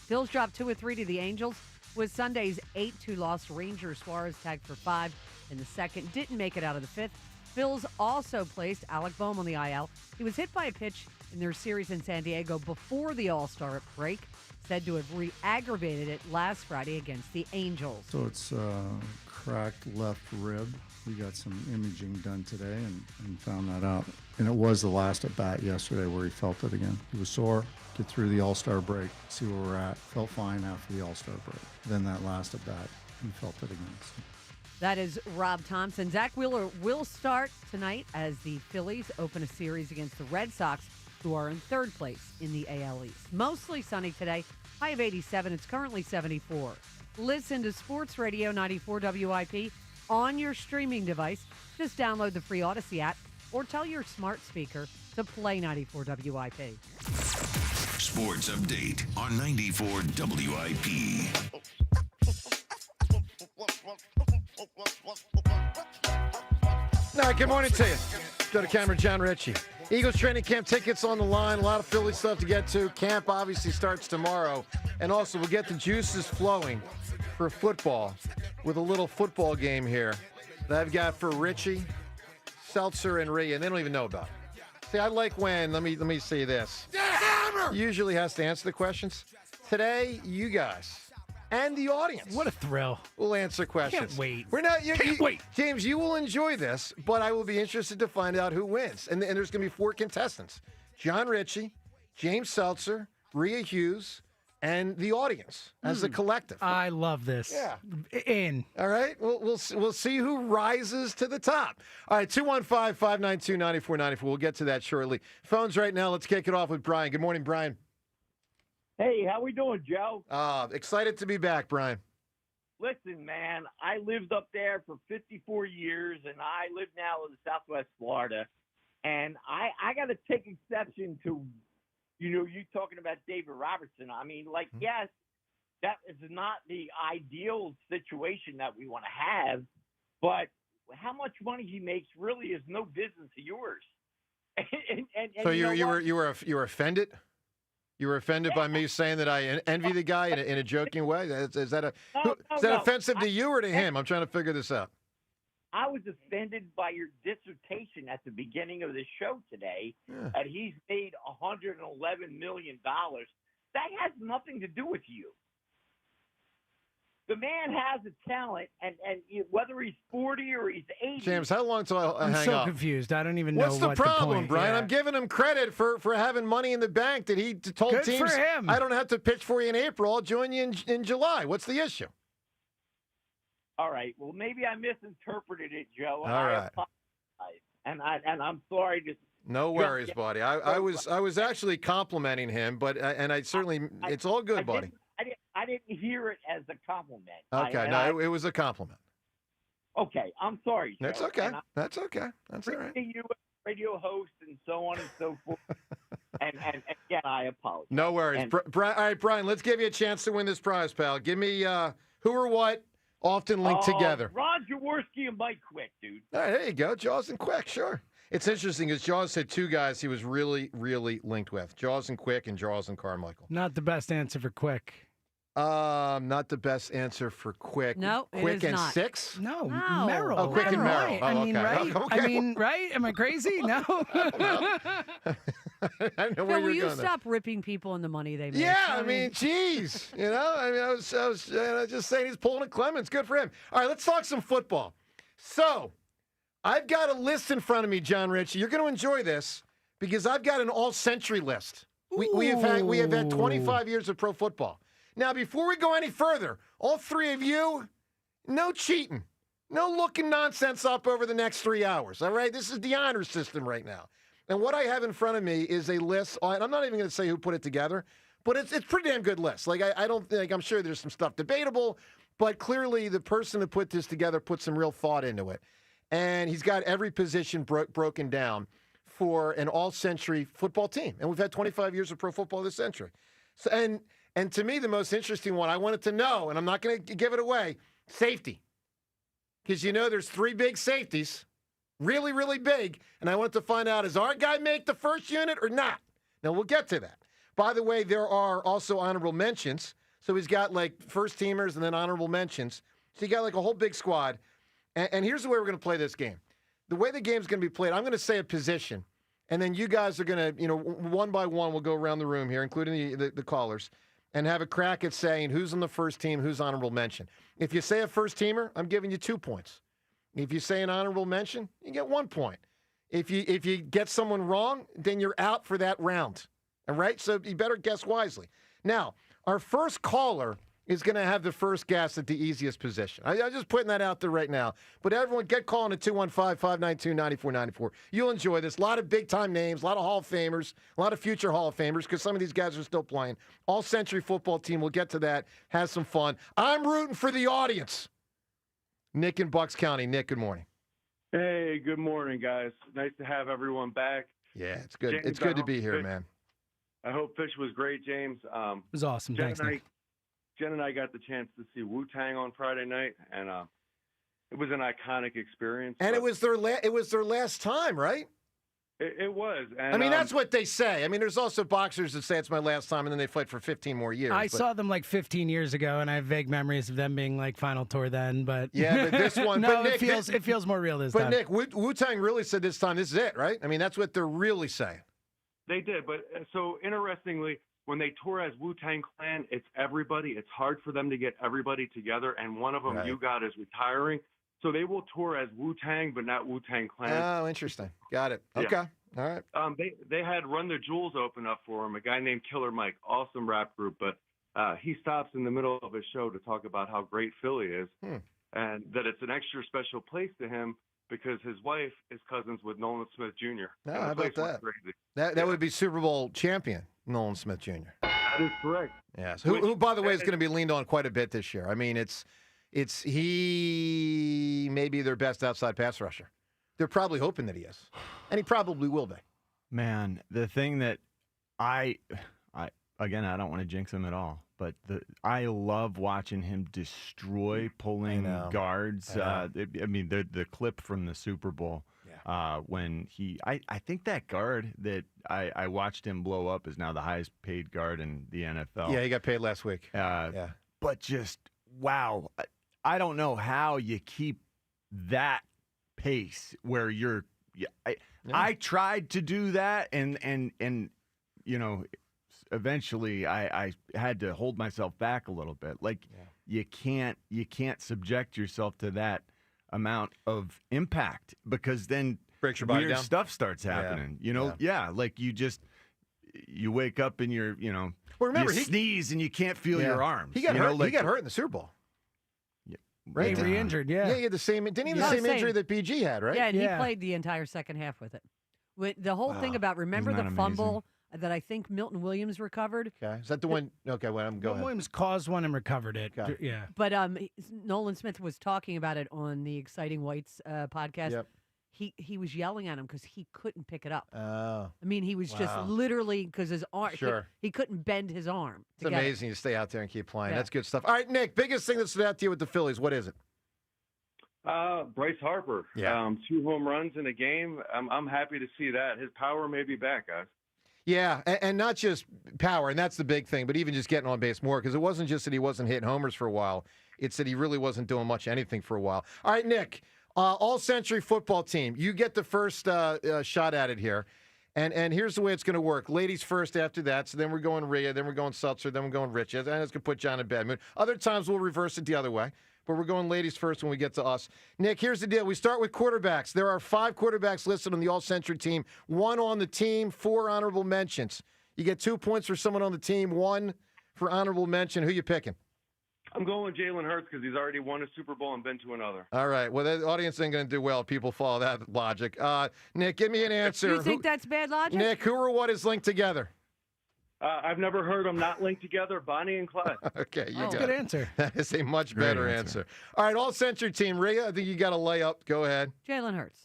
S4: Phils dropped 2-3 to the Angels with Sunday's 8-2 loss to Rangers. Suarez tagged for 5 in the second, didn't make it out of the fifth. Phils also placed Alec Bohm on the IL. He was hit by a pitch in their series in San Diego before the All-Star break, said to have re-aggravated it last Friday against the Angels.
S32: So it's cracked left rib. We got some imaging done today and found that out. And it was the last at bat yesterday where he felt it again. He was sore, get through the All-Star break, see where we're at. Felt fine after the All-Star break. Then that last at bat, he felt it again. So.
S4: That is Rob Thompson. Zach Wheeler will start tonight as the Phillies open a series against the Red Sox, who are in third place in the AL East. Mostly sunny today, high of 87. It's currently 74. Listen to Sports Radio 94 WIP on your streaming device. Just download the free Odyssey app or tell your smart speaker to play 94 WIP.
S5: Sports Update on 94 WIP.
S1: All right, good morning to you. Go to camera, John Ritchie. Eagles training camp tickets on the line. A lot of Philly stuff to get to. Camp obviously starts tomorrow. And also, we'll get the juices flowing for football with a little football game here that I've got for Richie, Seltzer, and Rhea, and they don't even know about it. See, I like when, let me say this. Usually has to answer the questions. Today, you guys and the audience.
S2: What a thrill.
S1: We'll answer questions.
S2: Can't wait.
S1: Can't wait. James, you will enjoy this, but I will be interested to find out who wins. And there's going to be 4 contestants. John Ritchie, James Seltzer, Rhea Hughes, and the audience as a collective.
S2: I love this.
S1: Yeah.
S2: In.
S1: All right. We'll see who rises to the top. All right, 215-592-9494. We'll get to that shortly. Phones right now. Let's kick it off with Brian. Good morning, Brian.
S16: Hey, how we doing, Joe?
S1: Excited to be back, Brian.
S16: Listen, man, I lived up there for 54 years, and I live now in Southwest Florida. And I got to take exception to, you talking about David Robertson. I mean, yes, that is not the ideal situation that we want to have, but how much money he makes really is no business of yours.
S1: So you were offended? You were offended by me saying that I envy the guy in a joking way? Is that offensive to you or to him? I'm trying to figure this out.
S16: I was offended by your dissertation at the beginning of the show today that he's made $111 million. That has nothing to do with you. The man has a talent, and whether he's 40 or he's 80.
S1: James, how long till I hang up?
S2: I'm so confused. I don't even know
S1: what's the problem,
S2: point.
S1: Brian.
S2: Yeah.
S1: I'm giving him credit for having money in the bank that he told
S2: Good
S1: teams,
S2: for him.
S1: I don't have to pitch for you in April. I'll join you in July. What's the issue?
S16: All right. Well, maybe I misinterpreted it, Joe.
S1: All right.
S16: I apologize. And I'm sorry to.
S1: No worries, buddy. I was actually complimenting him, but I certainly it's all good, buddy.
S16: I didn't hear it as a compliment.
S1: Okay, it was a compliment.
S16: Okay, I'm sorry, Joe.
S1: That's okay. That's okay. That's all right.
S16: You, radio host, and so on and so forth. and again, I apologize.
S1: No worries.
S16: And-
S1: All right, Brian, let's give you a chance to win this prize, pal. Give me who or what often linked together.
S16: Ron Jaworski and Mike Quick, dude.
S1: All right, there you go. Jaws and Quick, sure. It's interesting because Jaws had two guys he was really, really linked with. Jaws and Quick and Jaws and Carmichael.
S2: Not the best answer for Quick.
S1: Not the best answer for Quick.
S4: No, it
S1: Quick
S4: is
S1: and
S4: not.
S1: 6?
S2: No,
S4: No.
S2: Merrill.
S1: Oh, Quick and Merrill.
S2: Right.
S1: Oh,
S2: I mean,
S1: okay.
S2: right?
S1: Okay.
S2: I mean, right? Am I crazy? No.
S1: I don't know where
S4: Phil, will
S1: you're
S4: you
S1: going there.
S4: stop ripping people in the money they make?
S1: Yeah, I mean, geez. You know, I was just saying he's pulling a Clemens. Good for him. All right, let's talk some football. So, I've got a list in front of me, John Ritchie. You're going to enjoy this because I've got an all-century list. We have had 25 years of pro football. Now, before we go any further, all three of you, no cheating. No looking nonsense up over the next 3 hours, all right? This is the honor system right now. And what I have in front of me is a list, and I'm not even going to say who put it together, but it's a pretty damn good list. Like, I don't think, I'm sure there's some stuff debatable, but clearly the person who put this together put some real thought into it. And he's got every position broken down for an all-century football team. And we've had 25 years of pro football this century. So, and to me, the most interesting one, I wanted to know, and I'm not going to give it away, safety. Because you know there's three big safeties, really, really big, and I wanted to find out, does our guy make the first unit or not? Now, we'll get to that. By the way, there are also honorable mentions. So he's got, like, first-teamers and then honorable mentions. So you got, like, a whole big squad. And here's the way we're going to play this game. The way the game's going to be played, I'm going to say a position, and then you guys are going to, one by one, we'll go around the room here, including the callers, and have a crack at saying who's on the first team, who's honorable mention. If you say a first-teamer, I'm giving you 2 points. If you say an honorable mention, you get 1 point. If you get someone wrong, then you're out for that round. All right? So you better guess wisely. Now, our first caller is going to have the first guess at the easiest position. I'm just putting that out there right now. But everyone, get calling at 215-592-9494. You'll enjoy this. A lot of big-time names, a lot of Hall of Famers, a lot of future Hall of Famers, because some of these guys are still playing. All-century football team. We'll get to that. Have some fun. I'm rooting for the audience. Nick in Bucks County. Nick, good morning.
S17: Hey, good morning, guys. Nice to have everyone back.
S1: Yeah, it's good.
S17: James,
S1: It's good to be here,
S17: Fish,
S1: man.
S17: I hope Fish was great, James.
S2: It was awesome. Thanks, Nick.
S17: Jen and I got the chance to see Wu-Tang on Friday night, and it was an iconic experience.
S1: And it was their last time, right?
S17: It was. And,
S1: I mean, that's what they say. I mean, there's also boxers that say it's my last time, and then they fight for 15 more years.
S2: I saw them like 15 years ago, and I have vague memories of them being like final tour then. But
S1: yeah, but this one,
S2: no,
S1: but Nick,
S2: it feels more real this time.
S1: But Nick, Wu-Tang really said this time, this is it, right? I mean, that's what they're really saying.
S17: They did, but so interestingly, when they tour as Wu-Tang Clan, it's everybody. It's hard for them to get everybody together, and one of them,
S1: Right.
S17: you got, is retiring. So they will tour as Wu-Tang, but not Wu-Tang Clan.
S1: Oh, interesting. Got it.
S17: Yeah.
S1: Okay. All right.
S17: They had Run the Jewels open up for him, a guy named Killer Mike, awesome rap group, but he stops in the middle of his show to talk about how great Philly is, and that it's an extra special place to him because his wife is cousins with Nolan Smith Jr.
S1: No,
S17: And the
S1: how about
S17: place went
S1: that?
S17: crazy.
S1: That would be Super Bowl champion Nolan Smith Jr.
S17: That is correct.
S1: Yes. Who, by the way, is going to be leaned on quite a bit this year. I mean, he may be their best outside pass rusher. They're probably hoping that he is, and he probably will be.
S3: Man, the thing that I don't want to jinx him at all, but I love watching him destroy pulling guards. I mean, the clip from the Super Bowl when I think that guard that I watched him blow up is now the highest paid guard in the NFL.
S1: Yeah, he got paid last week.
S3: But just, wow. I don't know how you keep that pace where you're I tried to do that and eventually I had to hold myself back a little bit. Like you can't subject yourself to that amount of impact because then
S1: breaks your body
S3: weird
S1: down.
S3: stuff starts happening. Like you wake up and you're
S1: well, remember,
S3: you sneeze and you can't feel your arms.
S1: He got hurt. He got hurt in the Super Bowl. Right?
S2: He re-injured,
S1: Yeah, he had the same. Didn't he have the same injury that BG had, right?
S4: Yeah, and he played the entire second half with it. The whole thing about remember
S3: Isn't
S4: the
S3: that
S4: fumble that I think Milton Williams recovered.
S1: Okay, is that the one? Okay, well, go ahead.
S2: Williams caused one and recovered it.
S1: Okay.
S2: Yeah,
S4: But Nolan Smith was talking about it on the Exciting Whites podcast.
S1: Yep.
S4: he was yelling at him because he couldn't pick it up.
S1: Oh.
S4: I mean, he was just
S1: Wow.
S4: literally because his arm.
S1: Sure.
S4: He couldn't bend his arm.
S1: It's amazing you stay out there and keep playing.
S4: Yeah.
S1: That's good stuff. All right, Nick, biggest thing that stood out to you with the Phillies, what is it?
S17: Bryce Harper.
S1: Yeah.
S17: 2 home runs in a game. I'm happy to see that. His power may be back, guys.
S1: Yeah, and not just power, and that's the big thing, but even just getting on base more, because it wasn't just that he wasn't hitting homers for a while. It's that he really wasn't doing much anything for a while. All right, Nick, all-century football team. You get the first shot at it here. And here's the way it's going to work. Ladies first after that, so then we're going Rhea, then we're going Seltzer, then we're going Rich. And it's going to put John in bad mood. Other times we'll reverse it the other way. But we're going ladies first when we get to us. Nick, here's the deal. We start with quarterbacks. There are 5 quarterbacks listed on the all-century team. 1 on the team, 4 honorable mentions. You get 2 points for someone on the team, 1 for honorable mention. Who you picking?
S17: I'm going with Jalen Hurts because he's already won a Super Bowl and been to another.
S1: All right. Well, the audience ain't going to do well if people follow that logic. Nick, give me an answer.
S4: You think that's bad logic?
S1: Nick, who or what is linked together?
S17: I've never heard them not linked together. Bonnie and Clyde.
S1: Okay, you
S2: That's a
S1: got
S2: good
S1: it.
S2: answer.
S1: That is a much
S3: Great
S1: better
S3: answer.
S1: answer. All right, all-century team. Rhea, I think you got a layup. Go ahead.
S4: Jalen Hurts.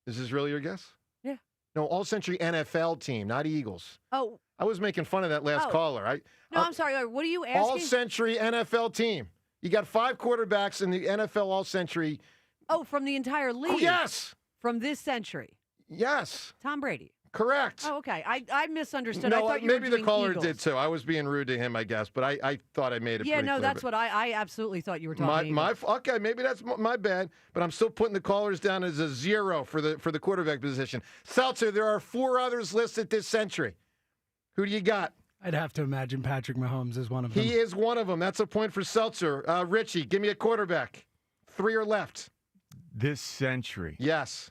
S1: Is this really your guess?
S4: Yeah.
S1: No, all-century NFL team, not Eagles.
S4: Oh,
S1: I was making fun of that last
S4: Oh.
S1: caller.
S4: no, I'm sorry. What are you asking?
S1: All-century NFL team. You got 5 quarterbacks in the NFL all-century.
S4: Oh, from the entire league.
S1: Yes.
S4: From this century.
S1: Yes.
S4: Tom Brady.
S1: Correct.
S4: Oh, okay. I misunderstood. I
S1: No,
S4: thought you were
S1: maybe the
S4: doing
S1: caller
S4: Eagles.
S1: did too. I was being rude to him, I guess, but I thought I made it
S4: Yeah,
S1: pretty
S4: no,
S1: clear,
S4: that's
S1: but-
S4: what I absolutely thought you were talking.
S1: Okay, maybe that's my bad, but I'm still putting the callers down as a 0 for the quarterback position. Seltzer, there are 4 others listed this century. Who do you got?
S2: I'd have to imagine Patrick Mahomes is one of them.
S1: He is one of them. That's a point for Seltzer. Richie, give me a quarterback. 3 are left.
S3: This century.
S1: Yes.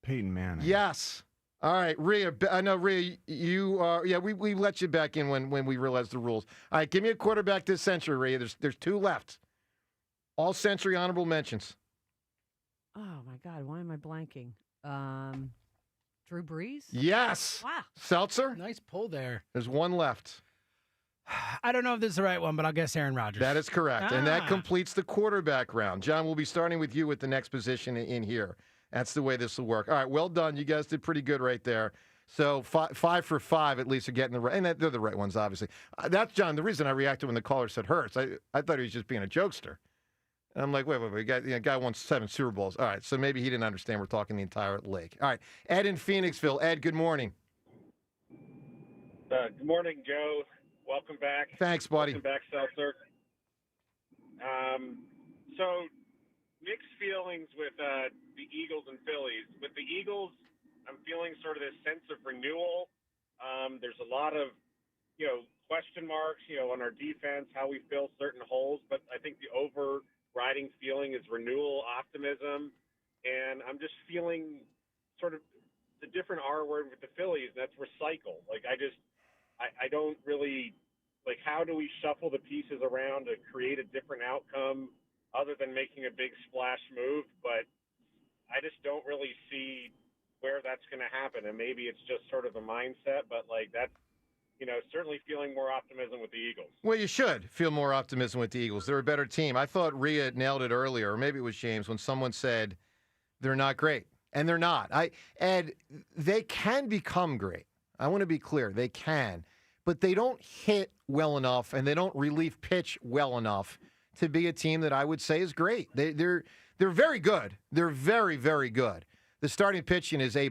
S3: Peyton Manning.
S1: Yes. All right, Rhea. I know, Rhea, you are. Yeah, we let you back in when we realized the rules. All right, give me a quarterback this century, Rhea. There's 2 left. All century honorable mentions.
S4: Oh my God, why am I blanking? Drew Brees.
S1: Yes.
S4: Wow.
S1: Seltzer.
S2: Nice pull there.
S1: There's 1 left.
S2: I don't know if this is the right one, but I'll guess Aaron Rodgers.
S1: That is correct, and that
S2: Ah.
S1: completes the quarterback round. John, we'll be starting with you with the next position in here. That's the way this will work. All right, well done. You guys did pretty good right there. So 5 for 5 at least are getting the right, and they're the right ones, obviously. That's, John, the reason I reacted when the caller said Hurts. I thought he was just being a jokester. And I'm like, wait. Guy won 7 Super Bowls. All right, so maybe he didn't understand we're talking the entire league. All right, Ed in Phoenixville. Ed, good morning.
S18: Good morning, Joe. Welcome back.
S1: Thanks, buddy.
S18: Welcome back, Seltzer. So, mixed feelings with the Eagles and Phillies. With the Eagles, I'm feeling sort of this sense of renewal. There's a lot of, question marks, on our defense, how we fill certain holes. But I think the overriding feeling is renewal, optimism. And I'm just feeling sort of the different R word with the Phillies, and that's recycle. I don't really, how do we shuffle the pieces around to create a different outcome other than making a big splash move? But I just don't really see where that's going to happen. And maybe it's just sort of a mindset, but that's, certainly feeling more optimism with the Eagles.
S1: Well, you should feel more optimism with the Eagles. They're a better team. I thought Rhea nailed it earlier, or maybe it was James, when someone said they're not great. And they're not. Ed, they can become great. I want to be clear. They can. But they don't hit well enough, and they don't relief pitch well enough to be a team that I would say is great. They're very good. They're very, very good. The starting pitching is A+.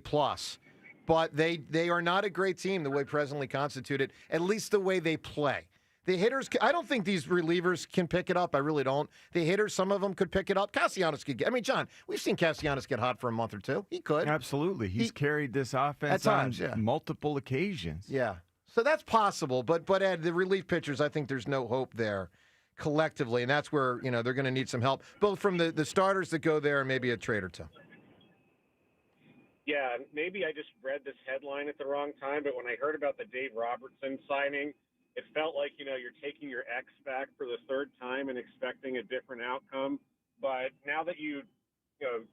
S1: But they are not a great team the way presently constituted, at least the way they play. The hitters, I don't think these relievers can pick it up. I really don't. The hitters, some of them could pick it up. Castellanos could get. I mean, John, we've seen Castellanos get hot for a month or 2. He could.
S3: Absolutely. He's carried this offense
S1: at times,
S3: on multiple occasions.
S1: Yeah. So that's possible. But Ed, the relief pitchers, I think there's no hope there collectively. And that's where, they're going to need some help, both from the starters that go there and maybe a trade or 2.
S18: Yeah, maybe I just read this headline at the wrong time, but when I heard about the Dave Robertson signing, it felt like, you're taking your ex back for the 3rd time and expecting a different outcome. But now that you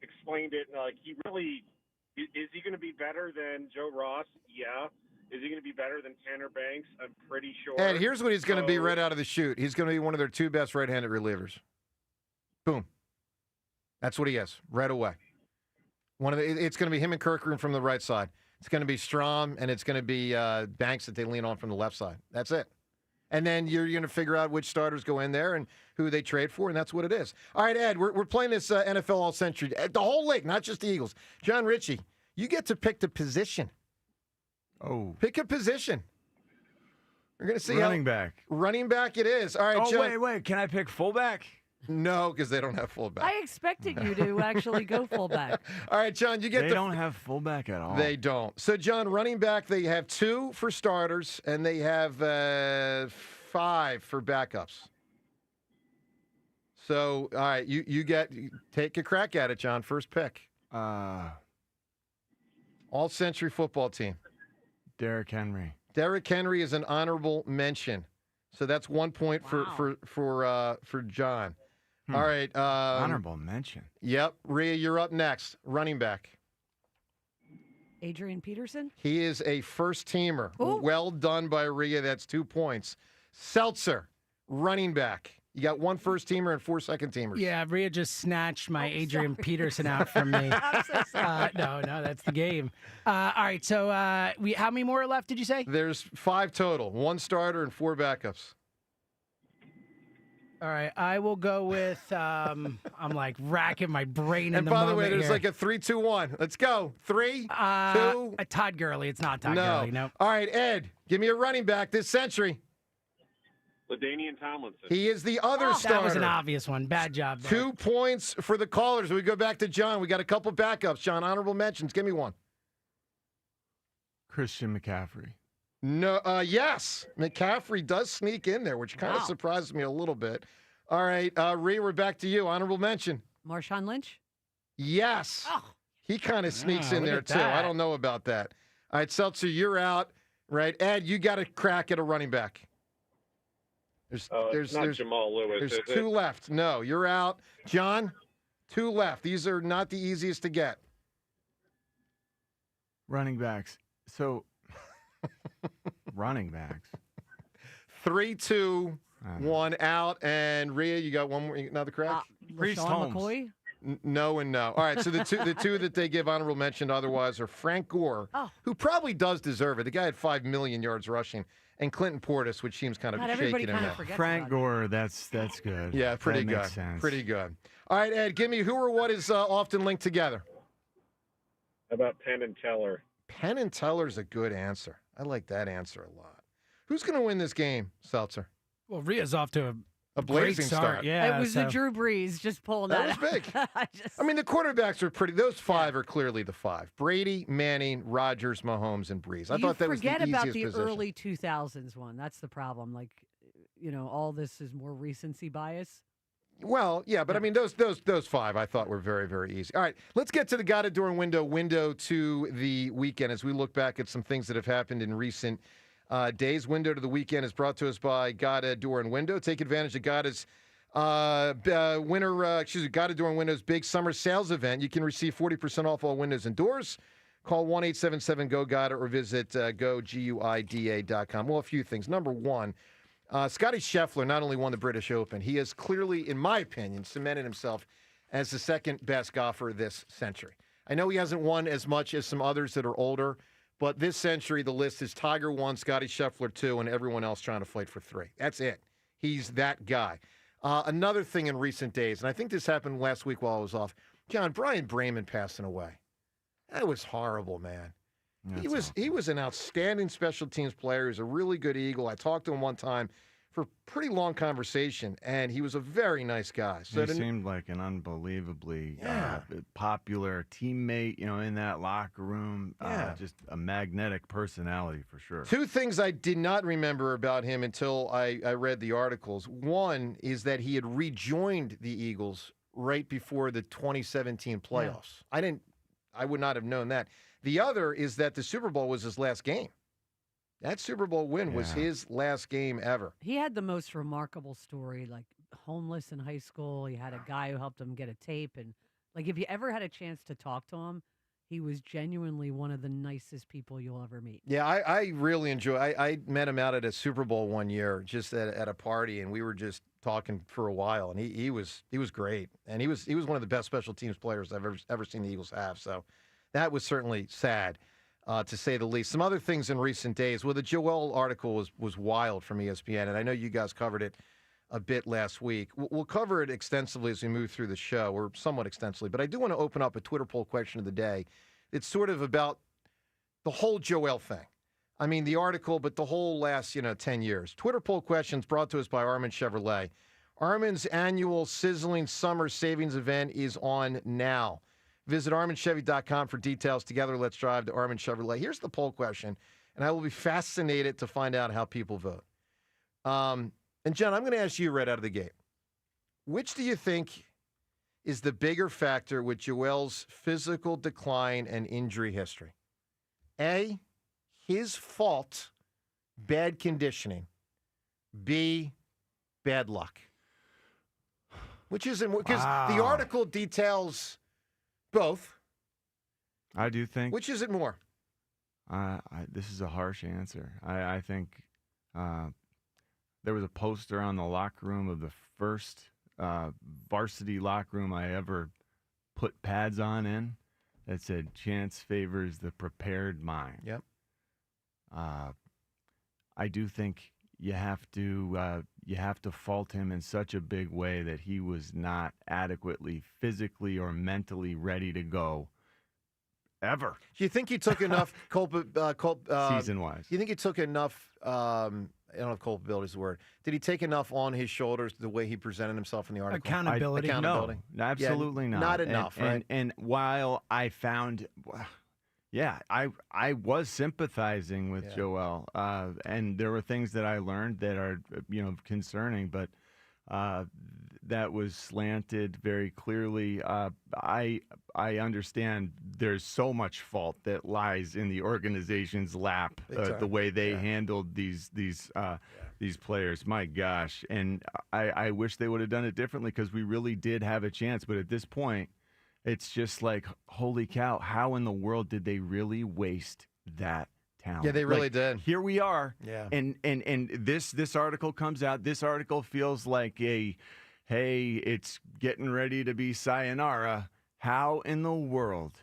S18: explained it, he really – is he going to be better than Joe Ross? Yeah. Is he going to be better than Tanner Banks? I'm pretty sure.
S1: Ed, here's what he's going to be right out of the chute. He's going to be one of their 2 best right-handed relievers. Boom. That's what he is, right away. It's going to be him and Kirkland from the right side. It's going to be Strom, and it's going to be Banks that they lean on from the left side. That's it. And then you're going to figure out which starters go in there and who they trade for, and that's what it is. All right, Ed, we're playing this NFL All-Century. The whole league, not just the Eagles. John Ritchie, you get to pick the position.
S3: Oh.
S1: Pick a position. We're going to see
S3: running back.
S1: Running back it is. All right,
S3: oh,
S1: John.
S3: wait. Can I pick fullback?
S1: No, because they don't have fullback.
S4: I expected you to actually go fullback.
S1: All right, John, you get
S3: They don't have fullback at all.
S1: They don't. So, John, running back, they have 2 for starters, and they have 5 for backups. So, all right, you take a crack at it, John. First pick. All-Century football team.
S3: Derrick Henry.
S1: Derrick Henry is an honorable mention. So that's 1 point for John. All right.
S3: Honorable mention.
S1: Yep. Rhea, you're up next. Running back.
S4: Adrian Peterson?
S1: He is a first-teamer.
S4: Ooh.
S1: Well done by Rhea. That's 2 points. Seltzer, running back. You got 1 first-teamer and 4 second-teamers.
S2: Yeah, Rhea just snatched my Adrian Peterson out from me.
S4: I'm so sorry.
S2: No, that's the game. All right, so how many more are left, did you say?
S1: There's 5 total. 1 starter and 4 backups.
S2: All right, I will go with, I'm like racking my brain
S1: And
S2: in the
S1: by the
S2: moment
S1: way, there's
S2: here.
S1: like a 3-2-1. Let's go. 3, 2.
S2: Todd Gurley. It's not Todd
S1: No.
S2: Gurley, no.
S1: All right, Ed, give me a running back this century.
S18: LaDainian Tomlinson.
S1: He is the other starter.
S2: That was an obvious one. Bad job there.
S1: 2 points for the callers. We go back to John. We got a couple backups. John, honorable mentions. Give me one.
S3: Christian McCaffrey.
S1: No, yes. McCaffrey does sneak in there, which kind of surprises me a little bit. All right, Rhea, we're back to you. Honorable mention.
S4: Marshawn Lynch?
S1: Yes. He kind of sneaks in
S2: look
S1: there,
S2: at
S1: too.
S2: that.
S1: I don't know about that. All right, Seltzer, you're out. Right. Ed, you got a crack at a running back.
S18: It's not Jamal Lewis,
S1: There's
S18: is
S1: 2
S18: it?
S1: left. No, you're out. John, 2 left. These are not the easiest to get.
S3: Running backs. So, running backs.
S1: 3, 2, 1 out. And Rhea, you got one more, another crack?
S3: Priest
S4: LaShawn
S3: Holmes.
S4: McCoy?
S1: No and no. All right, so the two that they give honorable mention otherwise are Frank Gore, who probably does deserve it. The guy had 5 million yards rushing, and Clinton Portis, which seems kind of
S4: God, everybody
S1: shaky to
S4: kind
S1: me.
S4: of forgets
S3: Frank
S4: about
S3: Gore, that's good.
S1: Yeah, pretty
S3: That
S1: good.
S3: makes sense.
S1: Pretty good. All right, Ed, give me who or what is often linked together.
S18: How about Penn and Teller?
S1: Penn and Teller's a good answer. I like that answer a lot. Who's going to win this game, Seltzer?
S2: Well, Rhea's off to
S1: A blazing
S2: great
S1: start.
S2: Yeah,
S4: It was
S2: so.
S4: the Drew Brees just pulling that
S1: That was big.
S4: out.
S1: I mean, the quarterbacks are pretty. Those 5 are clearly the 5. Brady, Manning, Rodgers, Mahomes, and Breeze. I
S4: You
S1: thought that was the
S4: forget
S1: easiest
S4: about the
S1: position.
S4: early 2000s one. That's the problem. Like, all this is more recency bias.
S1: Well, yeah, but I mean, those 5 I thought were very, very easy. All right, let's get to the Got It During window to the weekend as we look back at some things that have happened in recent days. Window to the weekend is brought to us by Got It During Window. Take advantage of Gotta's Got It During Windows big summer sales event. You can receive 40% off all windows and doors. Call 1-877-GO-GOTA or visit GoGuida.com. Well, a few things. Number one, Scotty Scheffler not only won the British Open, he has clearly, in my opinion, cemented himself as the second best golfer this century. I know he hasn't won as much as some others that are older, but this century the list is Tiger 1, Scotty Scheffler 2, and everyone else trying to fight for 3. That's it. He's that guy. Another thing in recent days, and I think this happened last week while I was off, John, Brian Brayman passing away. That was horrible, man. He was an outstanding special teams player. He was a really good Eagle. I talked to him one time for a pretty long conversation, and he was a very nice guy. So
S3: he seemed like an unbelievably popular teammate, in that locker room. Just a magnetic personality for sure.
S1: 2 things I did not remember about him until I read the articles. One is that he had rejoined the Eagles right before the 2017 playoffs. I would not have known that. The other is that the Super Bowl was his last game. That Super Bowl win was his last game ever.
S4: He had the most remarkable story, like homeless in high school. He had a guy who helped him get a tape. And like, if you ever had a chance to talk to him, he was genuinely one of the nicest people you'll ever meet.
S1: Yeah, I really enjoy. I met him out at a Super Bowl one year, just at a party, and we were just talking for a while. And he was great, and he was one of the best special teams players I've ever seen the Eagles have. So that was certainly sad, to say the least. Some other things in recent days. Well, the Joel article was wild from ESPN, and I know you guys covered it a bit last week. We'll cover it extensively as we move through the show, or somewhat extensively. But I do want to open up a Twitter poll question of the day. It's sort of about the whole Joel thing. I mean, the article, but the whole last, 10 years. Twitter poll questions brought to us by Armin Chevrolet. Armin's annual sizzling summer savings event is on now. Visit ArminChevy.com for details. Together, let's drive to Armin Chevrolet. Here's the poll question, and I will be fascinated to find out how people vote. And, John, I'm going to ask you right out of the gate. Which do you think is the bigger factor with Joel's physical decline and injury history? A, his fault, bad conditioning. B, bad luck. Which isn't, because the article details both.
S3: I do think.
S1: Which is it more?
S3: This is a harsh answer. I think there was a poster on the locker room of the first varsity locker room I ever put pads on in that said, "Chance favors the prepared mind."
S1: Yep.
S3: I do think you have to fault him in such a big way that he was not adequately physically or mentally ready to go ever.
S1: Do you think he took enough
S3: season-wise?
S1: Do you think he took enough? I don't know if culpability is the word. Did he take enough on his shoulders the way he presented himself in the article?
S2: Accountability.
S3: No, absolutely not.
S1: Not enough, right?
S3: And while I found, I was sympathizing with Joel, and there were things that I learned that are, concerning, but that was slanted very clearly. I understand there's so much fault that lies in the organization's lap, the way they handled these players. My gosh, and I wish they would have done it differently because we really did have a chance. But at this point, it's just like, holy cow! How in the world did they really waste that talent?
S1: Yeah, they really did.
S3: Here we are.
S1: Yeah.
S3: And this article comes out. This article feels like hey, it's getting ready to be sayonara. How in the world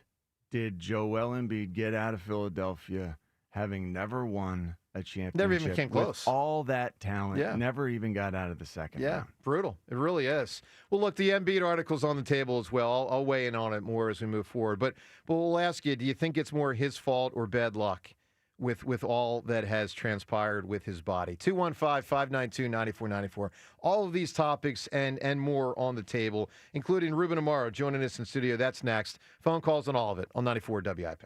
S3: did Joel Embiid get out of Philadelphia having never won a championship?
S1: Never even came close.
S3: With all that talent, never even got out of the second round.
S1: Brutal. It really is. Well, look, the Embiid article's on the table as well. I'll weigh in on it more as we move forward. But we'll ask you, do you think it's more his fault or bad luck with all that has transpired with his body? 215-592-9494. All of these topics and more on the table, including Ruben Amaro joining us in studio. That's next. Phone calls on all of it on 94 WIP.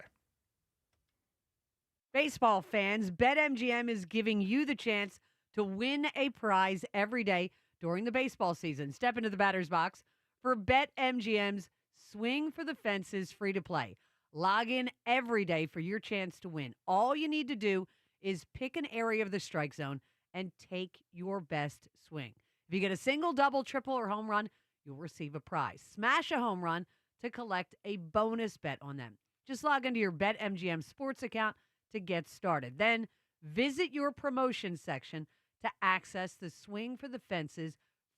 S4: Baseball fans, BetMGM is giving you the chance to win a prize every day during the baseball season. Step into the batter's box for BetMGM's Swing for the Fences free to play. Log in every day for your chance to win. All you need to do is pick an area of the strike zone and take your best swing. If you get a single, double, triple, or home run, you'll receive a prize. Smash a home run to collect a bonus bet on them. Just log into your BetMGM sports account to get started. Then visit your promotion section to access the Swing for the Fences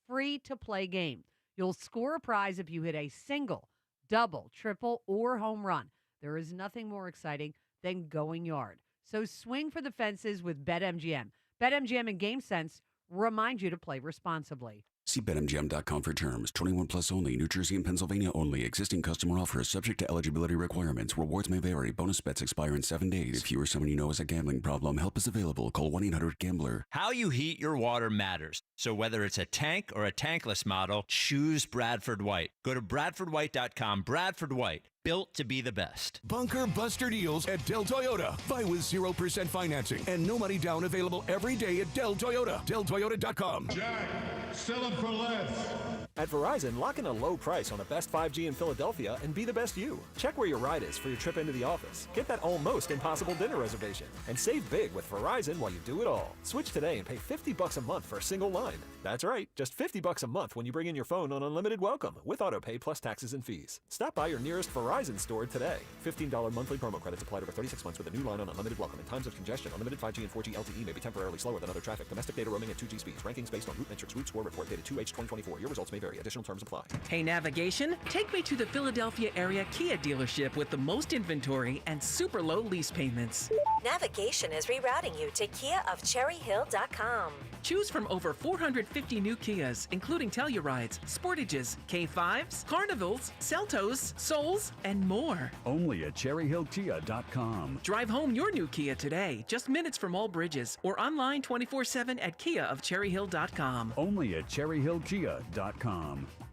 S4: free-to-play game. You'll score a prize if you hit a single, double, triple, or home run. There is nothing more exciting than going yard. So swing for the fences with BetMGM. BetMGM and GameSense remind you to play responsibly.
S6: See BetMGM.com for terms. 21 plus only. New Jersey and Pennsylvania only. Existing customer offers subject to eligibility requirements. Rewards may vary. Bonus bets expire in 7 days. If you or someone you know has a gambling problem, help is available. Call 1-800-GAMBLER.
S19: How you heat your water matters. So whether it's a tank or a tankless model, choose Bradford White. Go to BradfordWhite.com. Bradford White. Built to be the best.
S20: Bunker Buster deals at Del Toyota. Buy with 0% financing and no money down available every day at Del Toyota. DelToyota.com.
S22: Jack, sell it for less.
S31: At Verizon, lock in a low price on the best 5G in Philadelphia and be the best you. Check where your ride is for your trip into the office. Get that almost impossible dinner reservation. And save big with Verizon while you do it all. Switch today and pay $50 a month for a single line. That's right, just $50 a month when you bring in your phone on Unlimited Welcome with autopay plus taxes and fees. Stop by your nearest Verizon store today. $15 monthly promo credits applied over 36 months with a new line on Unlimited Welcome. In times of congestion, unlimited 5G and 4G LTE may be temporarily slower than other traffic. Domestic data roaming at 2G speeds. Rankings based on root metrics. Root score report dated 2H2024. Your results may vary. Additional terms apply.
S7: Hey, navigation, take me to the Philadelphia area Kia dealership with the most inventory and super low lease payments.
S8: Navigation is rerouting you to KiaofCherryHill.com.
S7: Choose from over 450 new Kias, including Tellurides, Sportages, K5s, Carnivals, Seltos, Souls, and more.
S9: Only at CherryHillKia.com.
S7: Drive home your new Kia today, just minutes from all bridges, or online 24/7 at KiaofCherryHill.com.
S9: Only at CherryHillKia.com.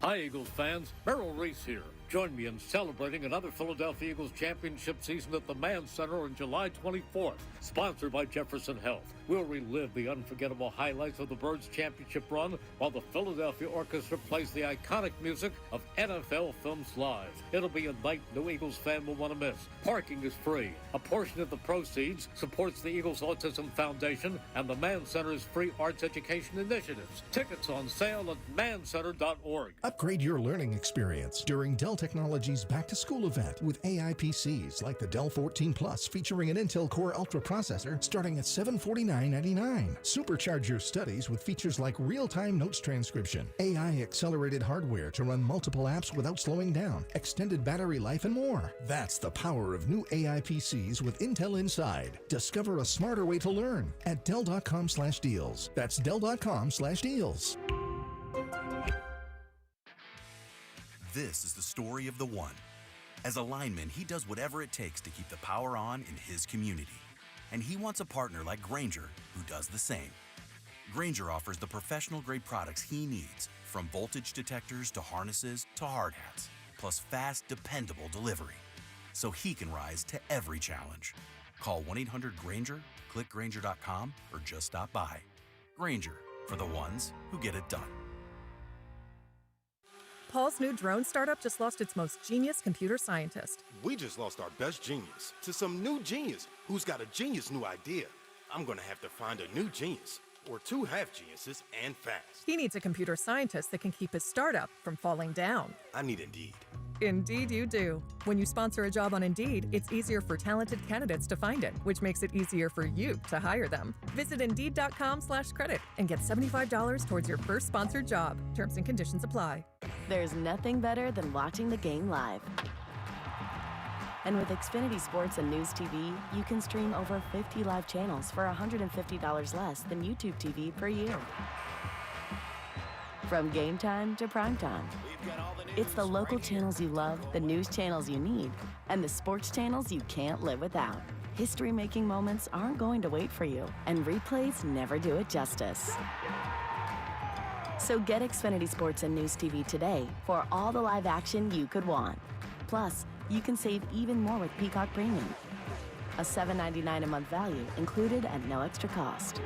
S22: Hi, Eagles fans. Merrill Reese here. Join me in celebrating another Philadelphia Eagles championship season at the Mann Center on July 24th. Sponsored by Jefferson Health. We'll relive the unforgettable highlights of the Birds championship run while the Philadelphia Orchestra plays the iconic music of NFL Films Live. It'll be a night no Eagles fan will want to miss. Parking is free. A portion of the proceeds supports the Eagles Autism Foundation and the Mann Center's free arts education initiatives. Tickets on sale at mancenter.org.
S20: Upgrade your learning experience during Dell Technologies Back to School event with AI PCs like the Dell 14 Plus featuring an Intel Core Ultra processor starting at $749.99. Supercharge your studies with features like real-time notes transcription, AI accelerated hardware to run multiple apps without slowing down, extended battery life, and more. That's the power of new AI PCs with Intel inside. Discover a smarter way to learn at Dell.com/deals. That's Dell.com/deals.
S14: This is the story of the one. As a lineman, he does whatever it takes to keep the power on in his community. And he wants a partner like Grainger who does the same. Grainger offers the professional-grade products he needs, from voltage detectors to harnesses to hard hats, plus fast, dependable delivery, so he can rise to every challenge. Call 1-800-GRAINGER, click Grainger.com, or just stop by. Grainger, for the ones who get it done.
S23: Paul's new drone startup just lost its most genius computer scientist.
S24: We just lost our best genius to some new genius who's got a genius new idea. I'm gonna have to find a new genius, or two half geniuses, and fast.
S23: He needs a computer scientist that can keep his startup from falling down.
S24: I need Indeed.
S23: Indeed you do. When you sponsor a job on Indeed, it's easier for talented candidates to find it, which makes it easier for you to hire them. Visit Indeed.com/credit and get $75 towards your first sponsored job. Terms and conditions apply.
S15: There's nothing better than watching the game live. And with Xfinity Sports and News TV, you can stream over 50 live channels for $150 less than YouTube TV per year. From game time to prime time. It's the local channels you love, the news channels you need, and the sports channels you can't live without. History-making moments aren't going to wait for you, and replays never do it justice. So get Xfinity Sports and News TV today for all the live action you could want. Plus, you can save even more with Peacock Premium. A $7.99 a month value included at no extra cost.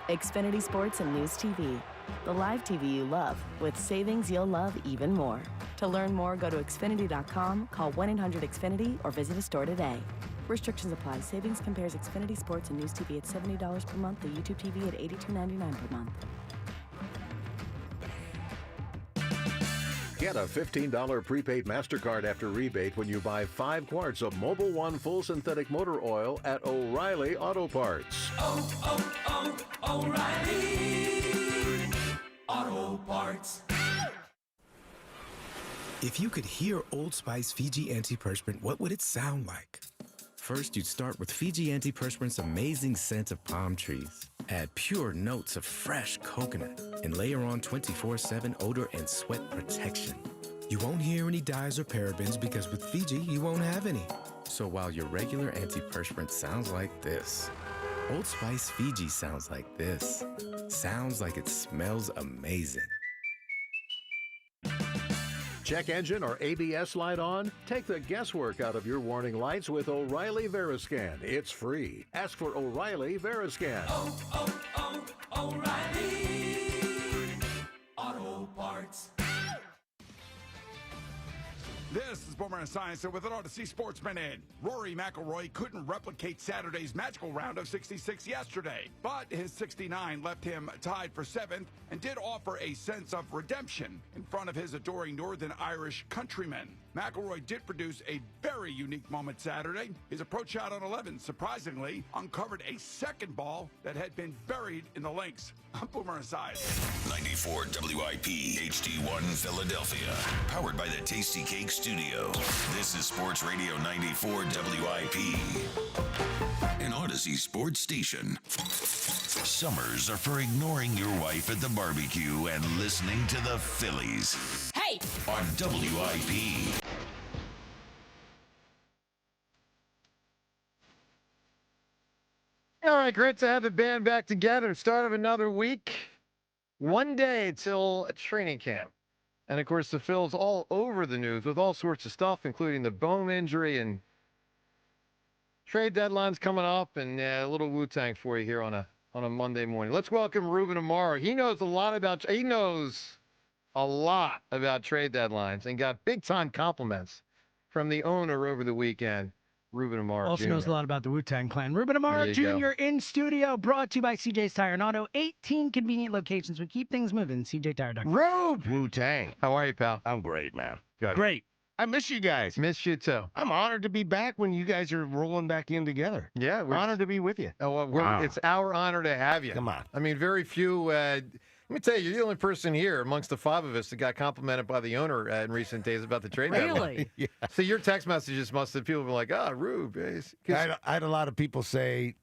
S15: Xfinity Sports and News TV. The live TV you love with savings you'll love even more. To learn more, go to Xfinity.com, call 1-800-XFINITY, or visit a store today. Restrictions apply. Savings compares Xfinity Sports and News TV at $70 per month, the YouTube TV at $82.99 per month.
S25: Get a $15 prepaid MasterCard after rebate when you buy 5 quarts of Mobil 1 full synthetic motor oil at O'Reilly Auto Parts.
S26: O'Reilly Auto Parts.
S27: If you could hear Old Spice Fiji Antiperspirant, what would it sound like? First, you'd start with Fiji Antiperspirant's amazing scent of palm trees. Add pure notes of fresh coconut and layer on 24/7 odor and sweat protection. You won't hear any dyes or parabens because with Fiji, you won't have any. So while your regular antiperspirant sounds like this, Old Spice Fiji sounds like this. Sounds like it smells amazing.
S25: Check engine or ABS light on? Take the guesswork out of your warning lights with O'Reilly Veriscan. It's free. Ask for O'Reilly Veriscan.
S26: O'Reilly Auto Parts.
S5: This is Boomer and Science with an Odyssey Sports Minute. Rory McIlroy couldn't replicate Saturday's magical round of 66 yesterday, but his 69 left him tied for 7th and did offer a sense of redemption in front of his adoring Northern Irish countrymen. McIlroy did produce a very unique moment Saturday. His approach shot on 11, surprisingly, uncovered a second ball that had been buried in the links. I'm Boomer and Science.
S10: 94 WIP HD1 Philadelphia. Powered by the Tasty Cake Studio. This is Sports Radio 94 WIP. An Odyssey sports station. Summers are for ignoring your wife at the barbecue and listening to the Phillies.
S11: Hey!
S10: On WIP.
S1: All right, great to have the band back together. Start of another week. One day till training camp. And, of course, the Phil's all over the news with all sorts of stuff, including the Bohm injury and trade deadlines coming up, and a little Wu-Tang for you here on a Monday morning. Let's welcome Ruben Amaro. He knows a lot about trade deadlines and got big-time compliments from the owner over the weekend. Ruben Amaro
S2: Also
S1: Jr.
S2: knows a lot about the Wu-Tang Clan. Ruben Amaro Jr. in studio, brought to you by CJ's Tire and Auto. 18 convenient locations. We keep things moving. CJTire.com.
S1: Rube!
S12: Wu-Tang.
S1: How are you, pal?
S12: I'm great, man.
S1: Good.
S12: Great. I miss you guys.
S1: Miss you, too.
S12: I'm honored to be back when you guys are rolling back in together.
S1: Yeah.
S12: We're honored to be with you.
S1: Oh, well, It's our honor to have you.
S12: Come on.
S1: I mean, very few... let me tell you, you're the only person here amongst the 5 of us that got complimented by the owner in recent days about the trade deadline.
S4: Really?
S12: Yeah.
S1: So your text messages must have people been like, Rube.
S12: I had a lot of people say,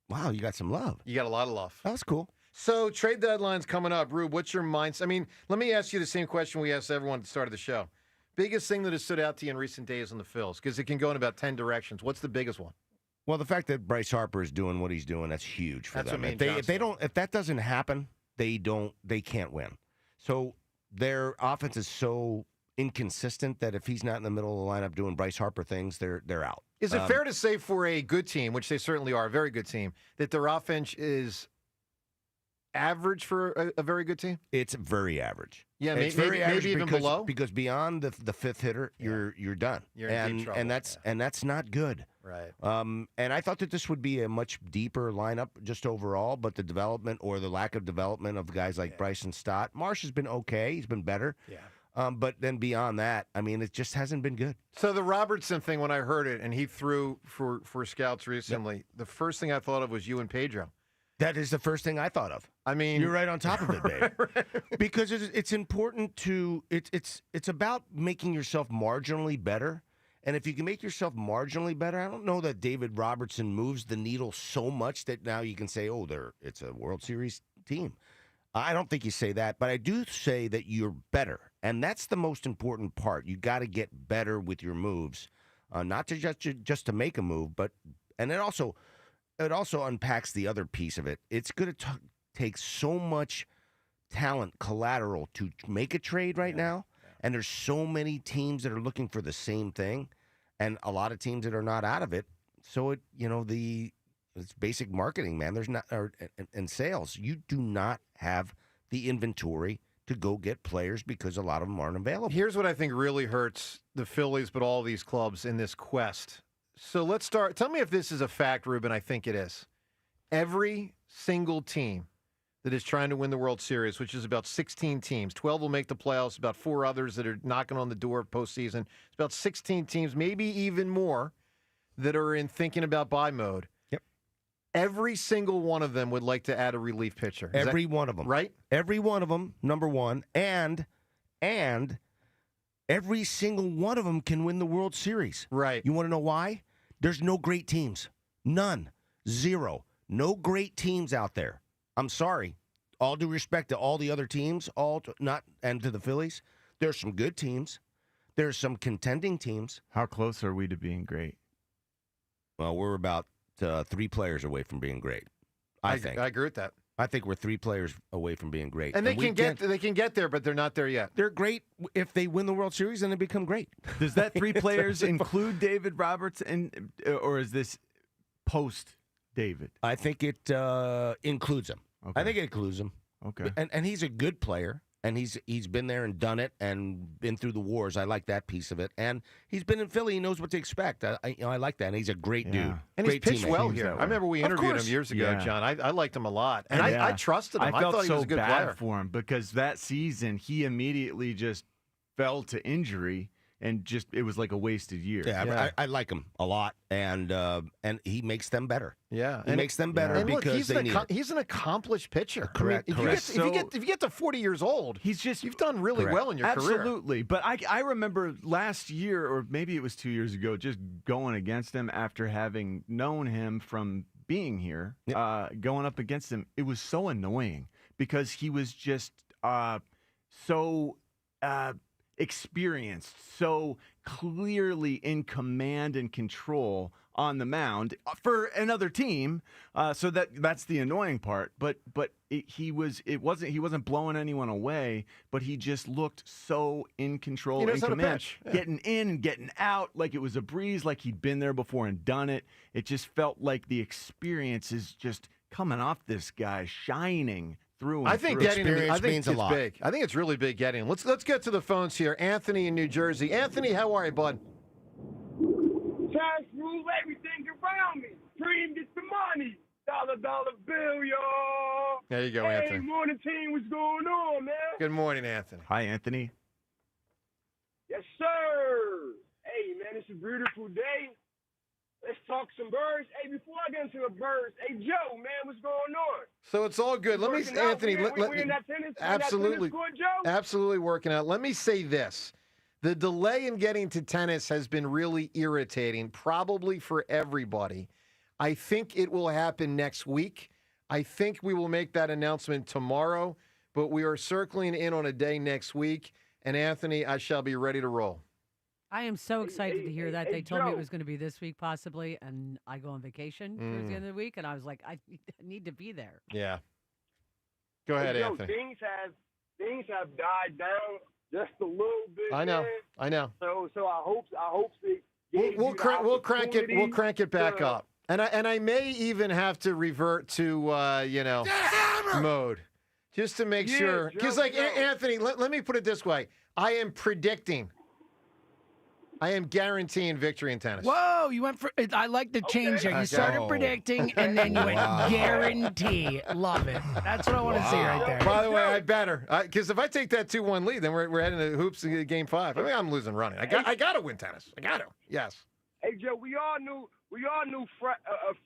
S12: wow, you got some love.
S1: You got a lot of love.
S12: That was cool.
S1: So trade deadline's coming up. Rube, what's your mindset? I mean, let me ask you the same question we asked everyone at the start of the show. Biggest thing that has stood out to you in recent days on the Phils, because it can go in about 10 directions. What's the biggest one?
S12: Well, the fact that Bryce Harper is doing what he's doing, that's huge for them.
S1: What
S12: If that doesn't happen, they can't win. So their offense is so inconsistent that if he's not in the middle of the lineup doing Bryce Harper things, they're out.
S1: Is it fair to say for a good team, which they certainly are, a very good team, that their offense is average for a very good team?
S12: It's very average.
S1: Yeah,
S12: it's
S1: maybe even below.
S12: Because beyond the fifth hitter, you're done.
S1: You're in deep trouble.
S12: And that's not good.
S1: Right.
S12: And I thought that this would be a much deeper lineup just overall, but the development or the lack of development of guys like Bryce and Stott. Marsh has been okay. He's been better.
S1: Yeah.
S12: But then beyond that, I mean, it just hasn't been good.
S1: So the Robertson thing, when I heard it, and he threw for scouts recently, the first thing I thought of was you and Pedro.
S12: That is the first thing I thought of.
S1: I mean,
S12: you're right on top of it, babe. Because it's important to it's about making yourself marginally better. And if you can make yourself marginally better, I don't know that David Robertson moves the needle so much that now you can say, oh, it's a World Series team. I don't think you say that, but I do say that you're better. And that's the most important part. You got to get better with your moves, not to just to make a move, and it also unpacks the other piece of it. It's going to take so much talent collateral to make a trade right now. And there's so many teams that are looking for the same thing, and a lot of teams that are not out of it. So it's basic marketing, man. There's not and sales. You do not have the inventory to go get players because a lot of them aren't available.
S1: Here's what I think really hurts the Phillies, but all these clubs in this quest. So let's start. Tell me if this is a fact, Ruben. I think it is. Every single team that is trying to win the World Series, which is about 16 teams. 12 will make the playoffs, about 4 others that are knocking on the door postseason. It's about 16 teams, maybe even more, that are in thinking about buy mode.
S12: Yep.
S1: Every single one of them would like to add a relief pitcher.
S12: Every one of them.
S1: Right?
S12: Every one of them, number one. And every single one of them can win the World Series.
S1: Right.
S12: You want to know why? There's no great teams. None. Zero. No great teams out there. I'm sorry. All due respect to all the other teams, and to the Phillies, there's some good teams. There's some contending teams.
S3: How close are we to being great?
S12: Well, we're about 3 players away from being great. I think.
S1: I agree with that.
S12: I think we're 3 players away from being great.
S1: And they can get there, but they're not there yet.
S12: They're great if they win the World Series, then they become great.
S3: Does that 3 players include David Robertson, or is this post David?
S12: I think it includes him.
S3: Okay.
S12: I think it includes him.
S3: Okay.
S12: And he's a good player. And he's been there and done it and been through the wars. I like that piece of it. And he's been in Philly. He knows what to expect. I like that. And he's a great dude.
S1: And
S12: great
S1: he's pitched
S12: teammate.
S1: well here. I remember we interviewed him years ago,
S3: Yeah.
S1: John. I liked him a lot. And I trusted him. I
S3: felt
S1: thought he
S3: so
S1: was a good
S3: bad
S1: player.
S3: for him because that season he immediately just fell to injury and just it was like a wasted year.
S12: Yeah. I like him a lot, and he makes them better.
S1: Yeah,
S12: he makes them better
S1: and look,
S12: because they need it.
S1: he's an accomplished pitcher.
S12: Correct.
S1: I mean, if you get to 40 years old, you've done really well in your career.
S3: Absolutely. But I remember last year, or maybe it was 2 years ago, just going against him after having known him from being here, going up against him. It was so annoying because he was just so experienced, so clearly in command and control on the mound for another team. So that's the annoying part. But he wasn't blowing anyone away, but he just looked so in control, in command, getting in and getting out like it was a breeze, like he'd been there before and done it. It just felt like the experience is just coming off this guy, shining through.
S1: I think getting him, I think it's big. I think it's really big getting him. Let's get to the phones here. Anthony in New Jersey. Anthony, how are you, bud?
S6: Cash rule everything around me. Dream gets the money. Dollar bill, y'all.
S1: There you go,
S6: hey,
S1: Anthony.
S6: Morning team, what's going on, man?
S1: Good morning, Anthony.
S3: Hi, Anthony.
S6: Yes, sir. Hey, man, it's a beautiful day. Let's talk some birds. Hey, before I get into the birds, hey, Joe, man, what's going on?
S1: So it's all good. Let me, Anthony.
S6: We're in that tennis,
S1: absolutely,
S6: in that tennis court, Joe?
S1: absolutely working out. Let me say this: the delay in getting to tennis has been really irritating, probably for everybody. I think it will happen next week. I think we will make that announcement tomorrow, but we are circling in on a day next week. And Anthony, I shall be ready to roll.
S4: I am so excited to hear that. They told me
S6: Joe.
S4: it was going to be this week, possibly, and I go on vacation towards the end of the week, and I was like, I need to be there.
S1: Yeah. Go ahead,
S6: Joe,
S1: Anthony.
S6: Things have died down just a little bit.
S1: I know.
S6: Man.
S1: I know.
S6: So I hope they
S1: We'll crank it back up. And I may even have to revert to mode just to make sure. Because Anthony, let me put it this way: I am guaranteeing victory in tennis.
S2: Whoa, you went for. I like the change there. You started predicting, and then you went guarantee. Love it. That's what I want to see right there.
S1: By the way, I better because if I take that 2-1 lead, then we're heading to hoops in Game 5. I mean, I'm losing running. I got to win tennis. I got to. Yes.
S6: Hey Joe, we all knew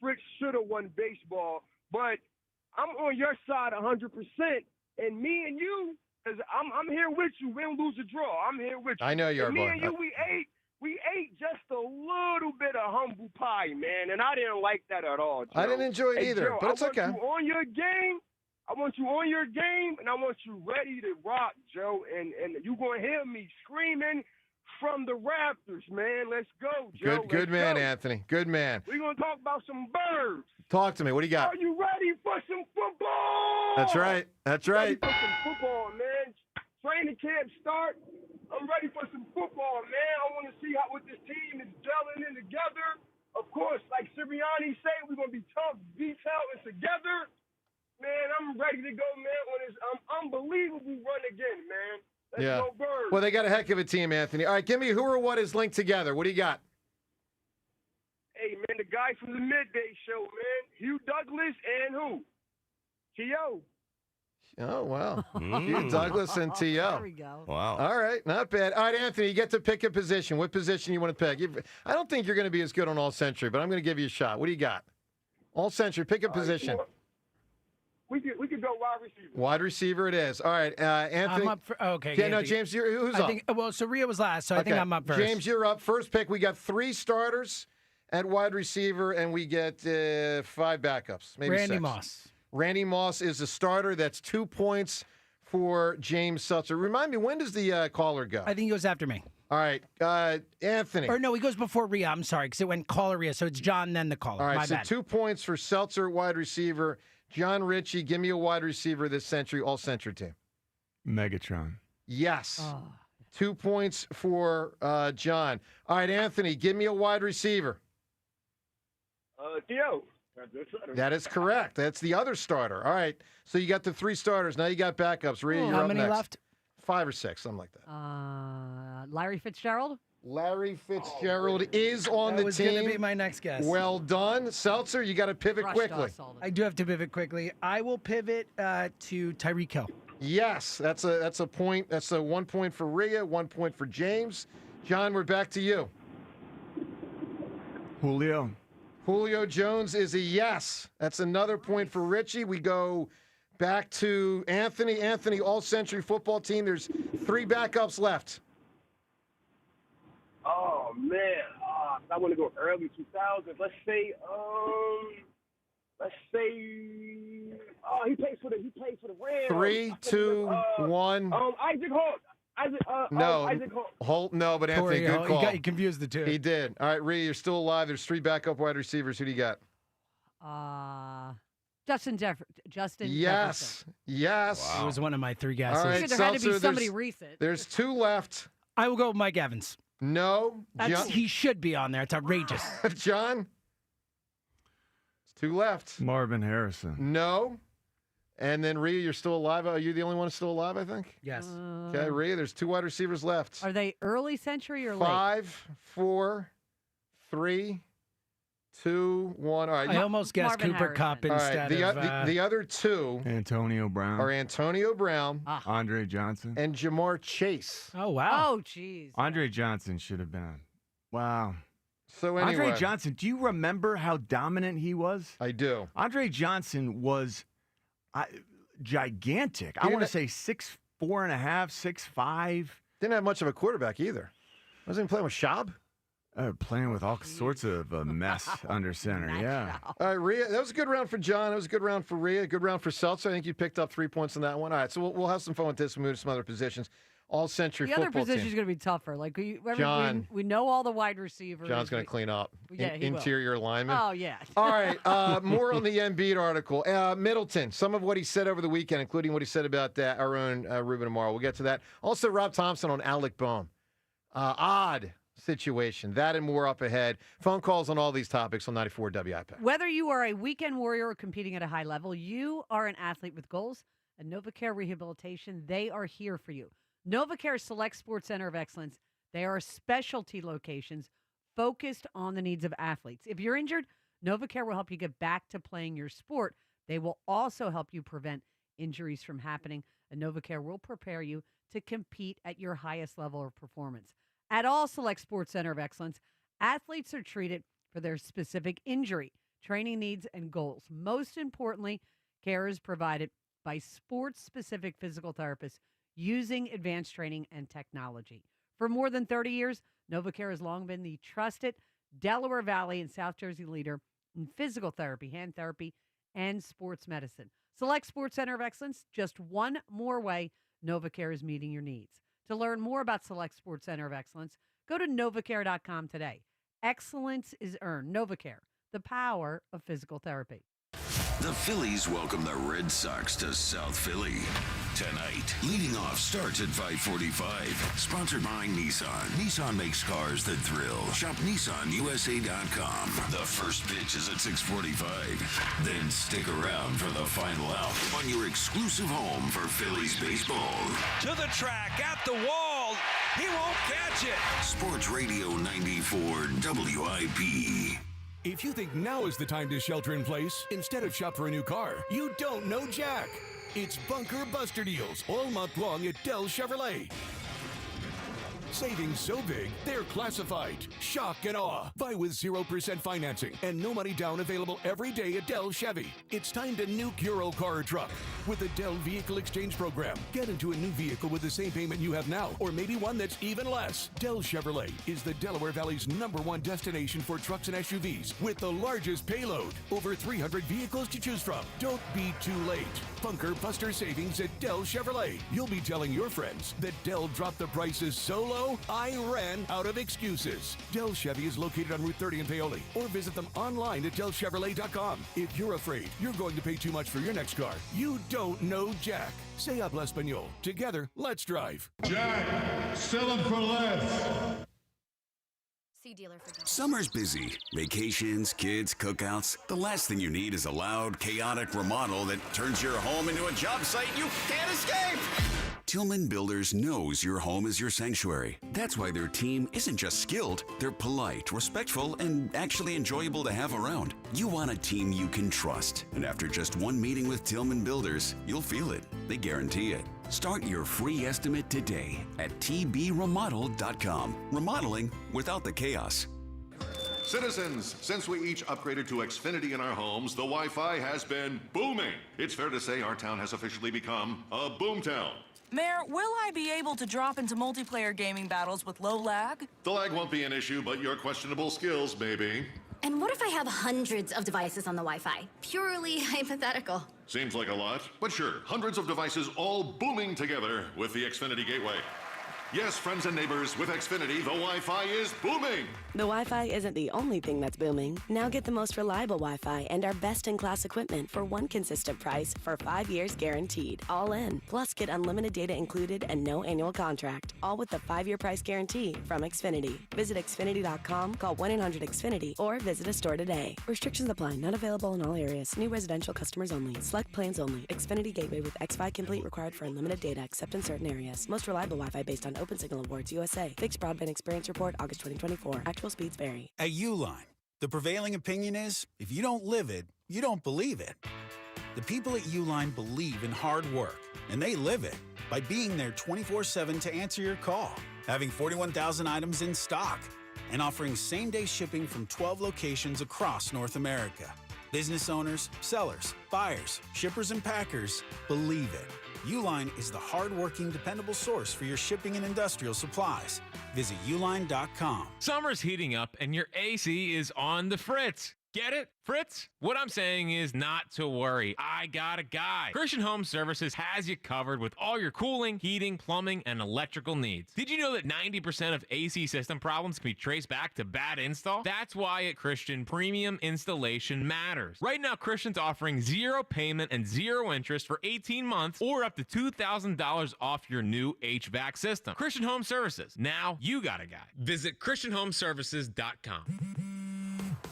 S6: Fritz should have won baseball, but I'm on your side 100%, and me and you, cause I'm here with you. Win, lose, or draw. I'm here with you.
S1: I know you are,
S6: Me
S1: boy.
S6: and you, we ate just a little bit of humble pie, man, and I didn't like that at all, Joe.
S1: I didn't enjoy it either,
S6: Joe,
S1: but it's okay.
S6: I want you on your game. I want you on your game, and I want you ready to rock, Joe. And you're going to hear me screaming from the rafters, man. Let's go, Joe.
S1: Good man,
S6: go.
S1: Anthony. Good man.
S6: We're going to talk about some birds.
S1: Talk to me. What do you got?
S6: Are you ready for some football?
S1: That's right. That's right.
S6: Ready for some football, man. Training camp start. I'm ready for some football, man. I want to see what this team is gelling in together. Of course, like Sirianni said, we're going to be tough, detailed, and together. Man, I'm ready to go, man, on this unbelievable run again, man. Let's go Birds.
S1: Well, they got a heck of a team, Anthony. All right, give me who or what is linked together. What do you got?
S6: Hey, man, the guy from the Midday show, man. Hugh Douglas and who? T.O.
S1: Oh, wow. Hugh Douglas and T.O.
S4: There we go.
S12: Wow.
S1: All right, not bad. All right, Anthony, you get to pick a position. What position you want to pick? I don't think you're going to be as good on All Century, but I'm going to give you a shot. What do you got? All Century, pick a position.
S6: We could go wide receiver.
S1: Wide receiver it is. All right, Anthony.
S2: I'm up for. Okay.
S1: Yeah, no, James, who's up?
S2: So Rhea was last, so I think I'm up first.
S1: James, you're up. First pick. We got 3 starters at wide receiver, and we get 5 backups. Maybe
S2: Randy
S1: 6.
S2: Moss.
S1: Randy Moss is a starter. That's 2 points for James Seltzer. Remind me, when does the caller go?
S2: I think he goes after me.
S1: All right, Anthony.
S2: Or no, he goes before Rhea. I'm sorry, because it went caller Rhea, so it's John then the caller.
S1: All right,
S2: My
S1: so
S2: bad.
S1: 2 points for Seltzer, wide receiver. John Ritchie, give me a wide receiver this century, all century team.
S3: Megatron.
S1: Yes. 2 points for John. All right, Anthony, give me a wide receiver.
S6: Theo.
S1: That is correct. That's the other starter. All right. So you got the 3 starters. Now you got backups. Rhea, you're
S2: How
S1: up
S2: many
S1: next.
S2: left?
S1: 5 or 6, something like that.
S4: Larry Fitzgerald.
S1: Larry Fitzgerald is on
S2: That
S1: the
S2: was
S1: team.
S2: going to be my next guess.
S1: Well done. Seltzer, you got to pivot quickly.
S2: I do have to pivot quickly. I will pivot to Tyreek Hill.
S1: Yes, that's a point. That's a 1 point for Rhea, 1 point for James. John, we're back to you.
S3: Julio.
S1: Julio Jones is a yes. That's another point for Richie. We go back to Anthony. Anthony, all-century football team. There's 3 backups left.
S6: Oh man, I want to go early 2000s. Let's say, he plays for the Rams.
S1: 3, 2, 1.
S6: Isaac Holt. Isaac Holt.
S1: No, but Anthony,
S2: Corey,
S1: good call.
S2: You confused the two.
S1: He did. All right, Rhea, you're still alive. There's 3 backup wide receivers. Who do you got?
S4: Justin Jefferson.
S1: Yes.
S2: It was one of my 3 guesses.
S1: All right,
S4: there had to be
S1: Seltzer,
S4: somebody recent.
S1: There's 2 left.
S2: I will go with Mike Evans.
S1: No.
S2: He should be on there. It's outrageous.
S1: John? It's 2 left.
S3: Marvin Harrison.
S1: No. And then Rhea, you're still alive. Are you the only one still alive, I think?
S2: Yes.
S1: Okay, Rhea, there's 2 wide receivers left.
S4: Are they early century or late?
S1: 5, 4, 3, 2, 1. All right.
S2: I almost guessed
S4: Marvin
S2: Cooper
S4: Harrison.
S2: Kupp
S1: All right,
S2: instead
S1: the other 2
S3: Antonio Brown.
S1: are Antonio Brown
S3: Andre Johnson.
S1: and Jamar Chase.
S2: Oh, wow.
S4: Oh, jeez.
S3: Andre Johnson should have been. Wow.
S1: So anyway,
S3: Andre Johnson, do you remember how dominant he was?
S1: I do.
S3: Andre Johnson was gigantic. I want to say 6'4.5", 6'5".
S1: Didn't have much of a quarterback either. Wasn't he playing with Schaub?
S3: Playing with all sorts of mess under center, yeah.
S1: All right, Rhea, that was a good round for John. That was a good round for Rhea. Good round for Seltzer. I think you picked up 3 points on that one. All right, so we'll have some fun with this. We'll move to some other positions. All-century
S4: The
S1: football
S4: other position is
S1: team.
S4: going to be tougher. Like we know all the wide receivers.
S1: John's going to clean up.
S4: Yeah, he will.
S1: Interior alignment.
S4: Oh, yeah.
S1: All right, more on the Embiid article. Middleton, some of what he said over the weekend, including what he said about our own Ruben Amaro. We'll get to that. Also, Rob Thompson on Alec Bohm. Odd situation. That and more up ahead. Phone calls on all these topics on 94 WIP.
S4: Whether you are a weekend warrior or competing at a high level, you are an athlete with goals. At NovaCare Rehabilitation, they are here for you. NovaCare Select Sports Center of Excellence. They are specialty locations focused on the needs of athletes. If you're injured, NovaCare will help you get back to playing your sport. They will also help you prevent injuries from happening. And NovaCare will prepare you to compete at your highest level of performance. At all Select Sports Center of Excellence, athletes are treated for their specific injury, training needs, and goals. Most importantly, care is provided by sports-specific physical therapists using advanced training and technology. For more than 30 years, NovaCare has long been the trusted Delaware Valley and South Jersey leader in physical therapy, hand therapy, and sports medicine. Select Sports Center of Excellence, just one more way NovaCare is meeting your needs. To learn more about Select Sports Center of Excellence, go to novacare.com today. Excellence is earned. NovaCare, the power of physical therapy.
S10: The Phillies welcome the Red Sox to South Philly. Tonight, leading off starts at 5:45. Sponsored by Nissan. Nissan makes cars that thrill. Shop NissanUSA.com. The first pitch is at 6:45. Then stick around for the final out on your exclusive home for Phillies baseball.
S11: To the track, at the wall. He won't catch it.
S10: Sports Radio 94 WIP.
S13: If you think now is the time to shelter in place instead of shop for a new car, you don't know Jack. It's Bunker Buster Deals all month long at Dell Chevrolet. Savings so big, they're classified. Shock and awe. Buy with 0% financing and no money down available every day at Dell Chevy. It's time to nuke your old car or truck with the Dell Vehicle Exchange Program. Get into a new vehicle with the same payment you have now, or maybe one that's even less. Dell Chevrolet is the Delaware Valley's #1 destination for trucks and SUVs with the largest payload. Over 300 vehicles to choose from. Don't be too late. Bunker Buster Savings at Dell Chevrolet. You'll be telling your friends that Dell dropped the prices so low, I ran out of excuses. Dell Chevy is located on Route 30 in Paoli, or visit them online at DellChevrolet.com. If you're afraid you're going to pay too much for your next car, you don't know Jack. Say habla español. Together, let's drive.
S16: Jack, sell them for less.
S7: See dealer for details.
S10: Summer's busy. Vacations, kids, cookouts. The last thing you need is a loud, chaotic remodel that turns your home into a job site you can't escape. Tillman Builders knows your home is your sanctuary. That's why their team isn't just skilled, they're polite, respectful, and actually enjoyable to have around. You want a team you can trust. And after just one meeting with Tillman Builders, you'll feel it. They guarantee it. Start your free estimate today at tbremodel.com. Remodeling without the chaos.
S8: Citizens, since we each upgraded to Xfinity in our homes, the Wi-Fi has been booming. It's fair to say our town has officially become a boomtown.
S16: Mayor, will I be able to drop into multiplayer gaming battles with low lag?
S8: The lag won't be an issue, but your questionable skills may be.
S7: And what if I have hundreds of devices on the Wi-Fi? Purely hypothetical.
S8: Seems like a lot, but sure, hundreds of devices all booming together with the Xfinity Gateway. Yes, friends and neighbors, with Xfinity, the Wi-Fi is booming.
S15: The Wi-Fi isn't the only thing that's booming. Now get the most reliable Wi-Fi and our best-in-class equipment for one consistent price for 5 years guaranteed. All in. Plus, get unlimited data included and no annual contract. All with the 5-year price guarantee from Xfinity. Visit Xfinity.com, call 1-800-XFINITY, or visit a store today. Restrictions apply. Not available in all areas. New residential customers only. Select plans only. Xfinity Gateway with X-Fi Complete required for unlimited data except in certain areas. Most reliable Wi-Fi based on Open Signal Awards USA. Fixed Broadband Experience Report, August 2024. Actual speeds vary.
S17: At Uline, the prevailing opinion is, if you don't live it, you don't believe it. The people at Uline believe in hard work, and they live it by being there 24/7 to answer your call, having 41,000 items in stock, and offering same-day shipping from 12 locations across North America. Business owners, sellers, buyers, shippers, and packers believe it. Uline is the hard-working, dependable source for your shipping and industrial supplies. Visit uline.com.
S18: Summer's heating up and your AC is on the fritz. Get it, Fritz? What I'm saying is not to worry. I got a guy. Christian Home Services has you covered with all your cooling, heating, plumbing, and electrical needs. Did you know that 90% of AC system problems can be traced back to bad install? That's why at Christian, premium installation matters. Right now, Christian's offering 0 payment and 0 interest for 18 months or up to $2,000 off your new HVAC system. Christian Home Services. Now you got a guy. Visit ChristianHomeservices.com.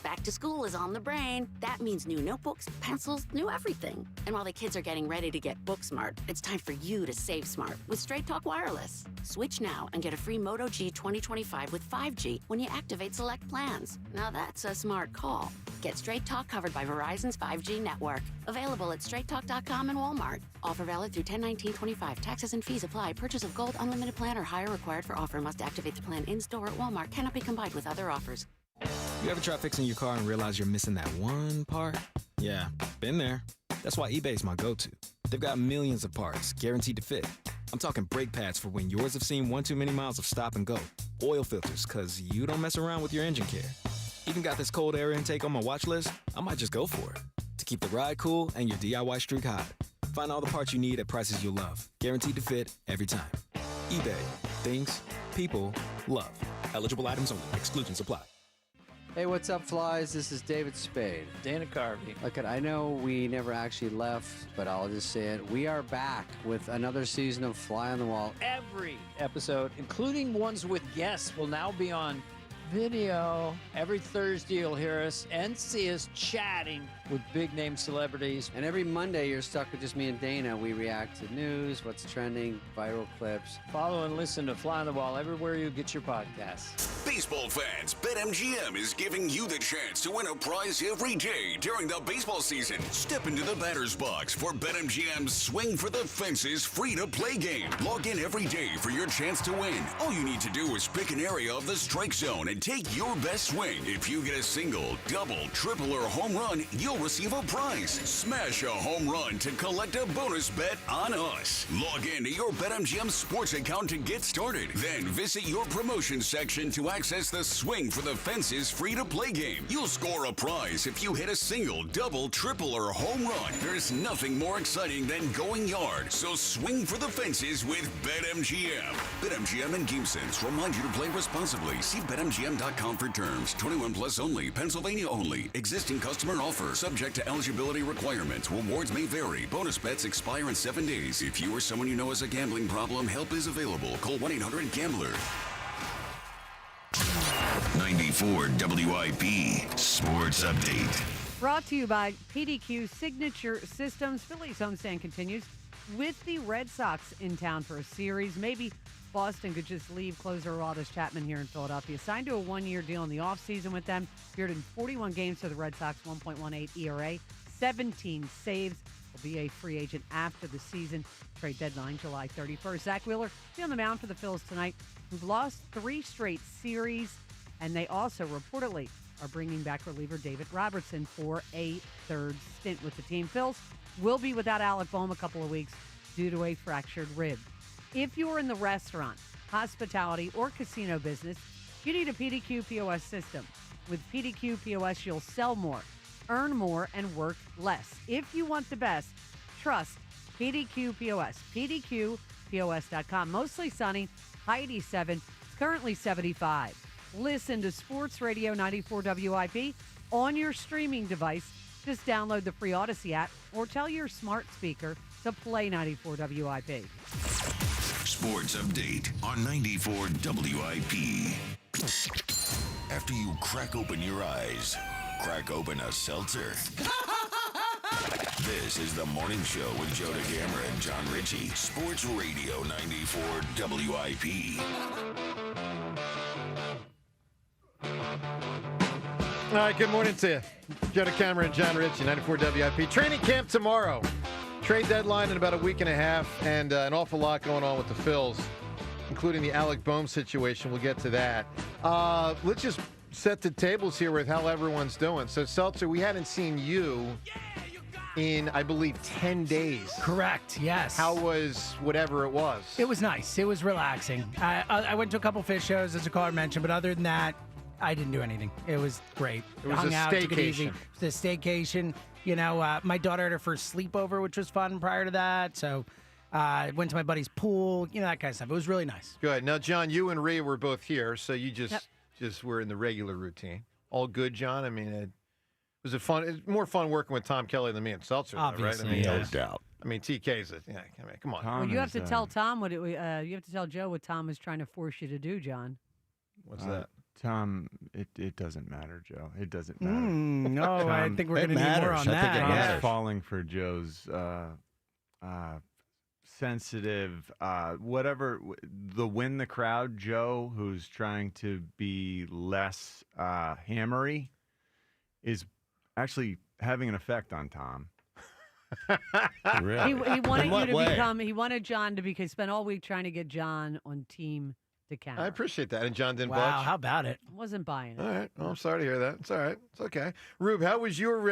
S19: Back to school is on the brain. That means new notebooks, pencils, new everything. And while the kids are getting ready to get book smart, it's time for you to save smart with Straight Talk Wireless. Switch now and get a free Moto G 2025 with 5G when you activate select plans. Now that's a smart call. Get Straight Talk covered by Verizon's 5G network. Available at straighttalk.com and Walmart. Offer valid through 10/19/25. Taxes and fees apply. Purchase of gold unlimited plan or higher required for offer. Must activate the plan in-store at Walmart. Cannot be combined with other offers.
S21: You ever try fixing your car and realize you're missing that one part? Yeah, been there. That's why eBay's my go-to. They've got millions of parts, guaranteed to fit. I'm talking brake pads for when yours have seen one too many miles of stop and go. Oil filters, because you don't mess around with your engine care. Even got this cold air intake on my watch list. I might just go for it. To keep the ride cool and your DIY streak hot. Find all the parts you need at prices you'll love. Guaranteed to fit every time. eBay. Things people love. Eligible items only. Exclusions apply.
S28: Hey, what's up, flies? This is David Spade.
S29: Dana Carvey.
S28: Look, I know we never actually left, but I'll just say it. We are back with another season of Fly on the Wall.
S29: Every episode, including ones with guests, will now be on video. Every Thursday, you'll hear us and see us chatting with big-name celebrities.
S28: And every Monday, you're stuck with just me and Dana. We react to news, what's trending, viral clips.
S29: Follow and listen to Fly on the Wall everywhere you get your podcasts.
S10: Baseball fans, BetMGM is giving you the chance to win a prize every day during the baseball season. Step into the batter's box for BetMGM's Swing for the Fences free-to-play game. Log in every day for your chance to win. All you need to do is pick an area of the strike zone and take your best swing. If you get a single, double, triple, or home run, you'll receive a prize. Smash a home run to collect a bonus bet on us. Log in to your BetMGM sports account to get started. Then visit your promotion section to access the Swing for the Fences free-to-play game. You'll score a prize if you hit a single, double, triple, or home run. There's nothing more exciting than going yard, so swing for the fences with BetMGM. BetMGM and GameSense remind you to play responsibly. See BetMGM.com for terms. 21 plus only. Pennsylvania only. Existing customer offer. Subject to eligibility requirements. Rewards may vary. Bonus bets expire in 7 days. If you or someone you know has a gambling problem, help is available. Call 1-800-GAMBLER. 94 WIP Sports Update.
S4: Brought to you by PDQ Signature Systems. Phillies homestand continues with the Red Sox in town for a series. Maybe Boston could just leave closer Aroldis Chapman here in Philadelphia. Signed to a one-year deal in the offseason with them. Appeared in 41 games for the Red Sox, 1.18 ERA, 17 saves. Will be a free agent after the season. Trade deadline July 31st. Zach Wheeler be on the mound for the Phils tonight, who've lost 3 straight series, and they also reportedly are bringing back reliever David Robertson for a 3rd stint with the team. Phils will be without Alec Bohm a couple of weeks due to a fractured rib. If you're in the restaurant, hospitality, or casino business, you need a PDQ POS system. With PDQ POS, you'll sell more, earn more, and work less. If you want the best, trust PDQ POS. PDQPOS.com. Mostly sunny, high 87, currently 75. Listen to Sports Radio 94 WIP on your streaming device. Just download the free Odyssey app or tell your smart speaker to play 94 WIP.
S10: Sports Update on 94 WIP. After you crack open your eyes, crack open a seltzer. This is the morning show with Joe DeGamera and John Ritchie. Sports Radio 94 WIP.
S1: All right, good morning to you. Joe DeGamera and John Ritchie, 94 WIP. Training camp tomorrow. Trade deadline in about a week and a half, and an awful lot going on with the Phils, including the Alec Bohm situation. We'll get to that. Let's just set the tables here with how everyone's doing. So, Seltzer, we hadn't seen you in, I believe, 10 days.
S2: Correct, yes.
S1: How was whatever it was?
S2: It was nice. It was relaxing. I went to a couple fish shows, as a caller mentioned, but other than that, I didn't do anything. It was great.
S1: It was
S2: Hung
S1: a
S2: out, took it easy.
S1: staycation.
S2: It was a staycation. You know, my daughter had her first sleepover, which was fun prior to that. So I went to my buddy's pool, you know, that kind of stuff. It was really nice.
S1: Good. Now, John, you and Rhea were both here, so you just were in the regular routine. All good, John? I mean, was it fun? It's more fun working with Tom Kelly than me and Seltzer, though, right?
S2: Obviously,
S1: I mean,
S12: no doubt.
S1: I mean, TK's it. Yeah, I mean, come on.
S4: Well, you have to tell Tom what you have to tell Joe what Tom is trying to force you to do, John.
S1: What's that?
S3: Tom, it doesn't matter, Joe. It doesn't matter.
S2: No,
S3: Tom,
S2: I think we're going to need more on that.
S3: Tom's falling for Joe's sensitive, whatever, the win the crowd Joe, who's trying to be less hammery, is actually having an effect on Tom.
S12: Really?
S4: He wanted you to become. He wanted John to spend all week trying to get John on Team DeCamera.
S1: I appreciate that. And John didn't budge?
S2: Wow, how about it?
S4: I wasn't buying it.
S1: All right. Well, I'm sorry to hear that. It's all right. It's okay. Rube, how was your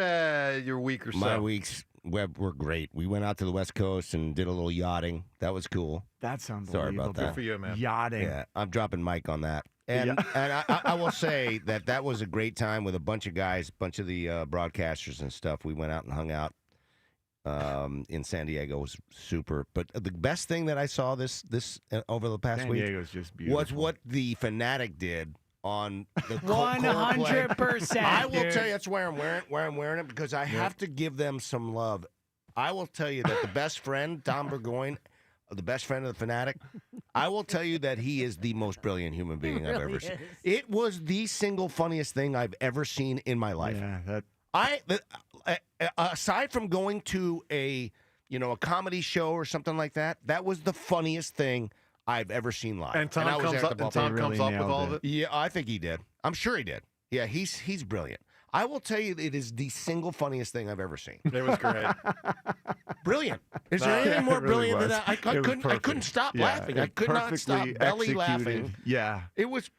S1: week or so?
S12: My weeks were great. We went out to the West Coast and did a little yachting. That was cool.
S3: That sounds
S12: Sorry about that.
S1: Good for you, man.
S3: Yachting.
S12: Yeah, I'm dropping Mike on that. And I will say that was a great time with a bunch of guys, a bunch of the broadcasters and stuff. We went out and hung out in San Diego. It was super. But the best thing that I saw this over the past week
S3: San Diego's just beautiful.
S12: was what the Fanatic did on the
S2: 100%.
S12: I will tell you that's why I'm wearing it because I have to give them some love. I will tell you that the best friend, Tom Burgoyne, the best friend of the Fanatic, I will tell you that he is the most brilliant human being I've ever seen. It was the single funniest thing I've ever seen in my life.
S3: Yeah,
S12: aside from going to a comedy show or something like that, that was the funniest thing I've ever seen live.
S1: And Tom comes up with all of it?
S12: Yeah, I think he did. I'm sure he did. Yeah, he's brilliant. I will tell you, it is the single funniest thing I've ever seen.
S1: It was great.
S12: Brilliant. Is there anything more
S3: really
S12: brilliant than that? I couldn't stop laughing. I could not stop belly laughing.
S3: Yeah.
S12: It was.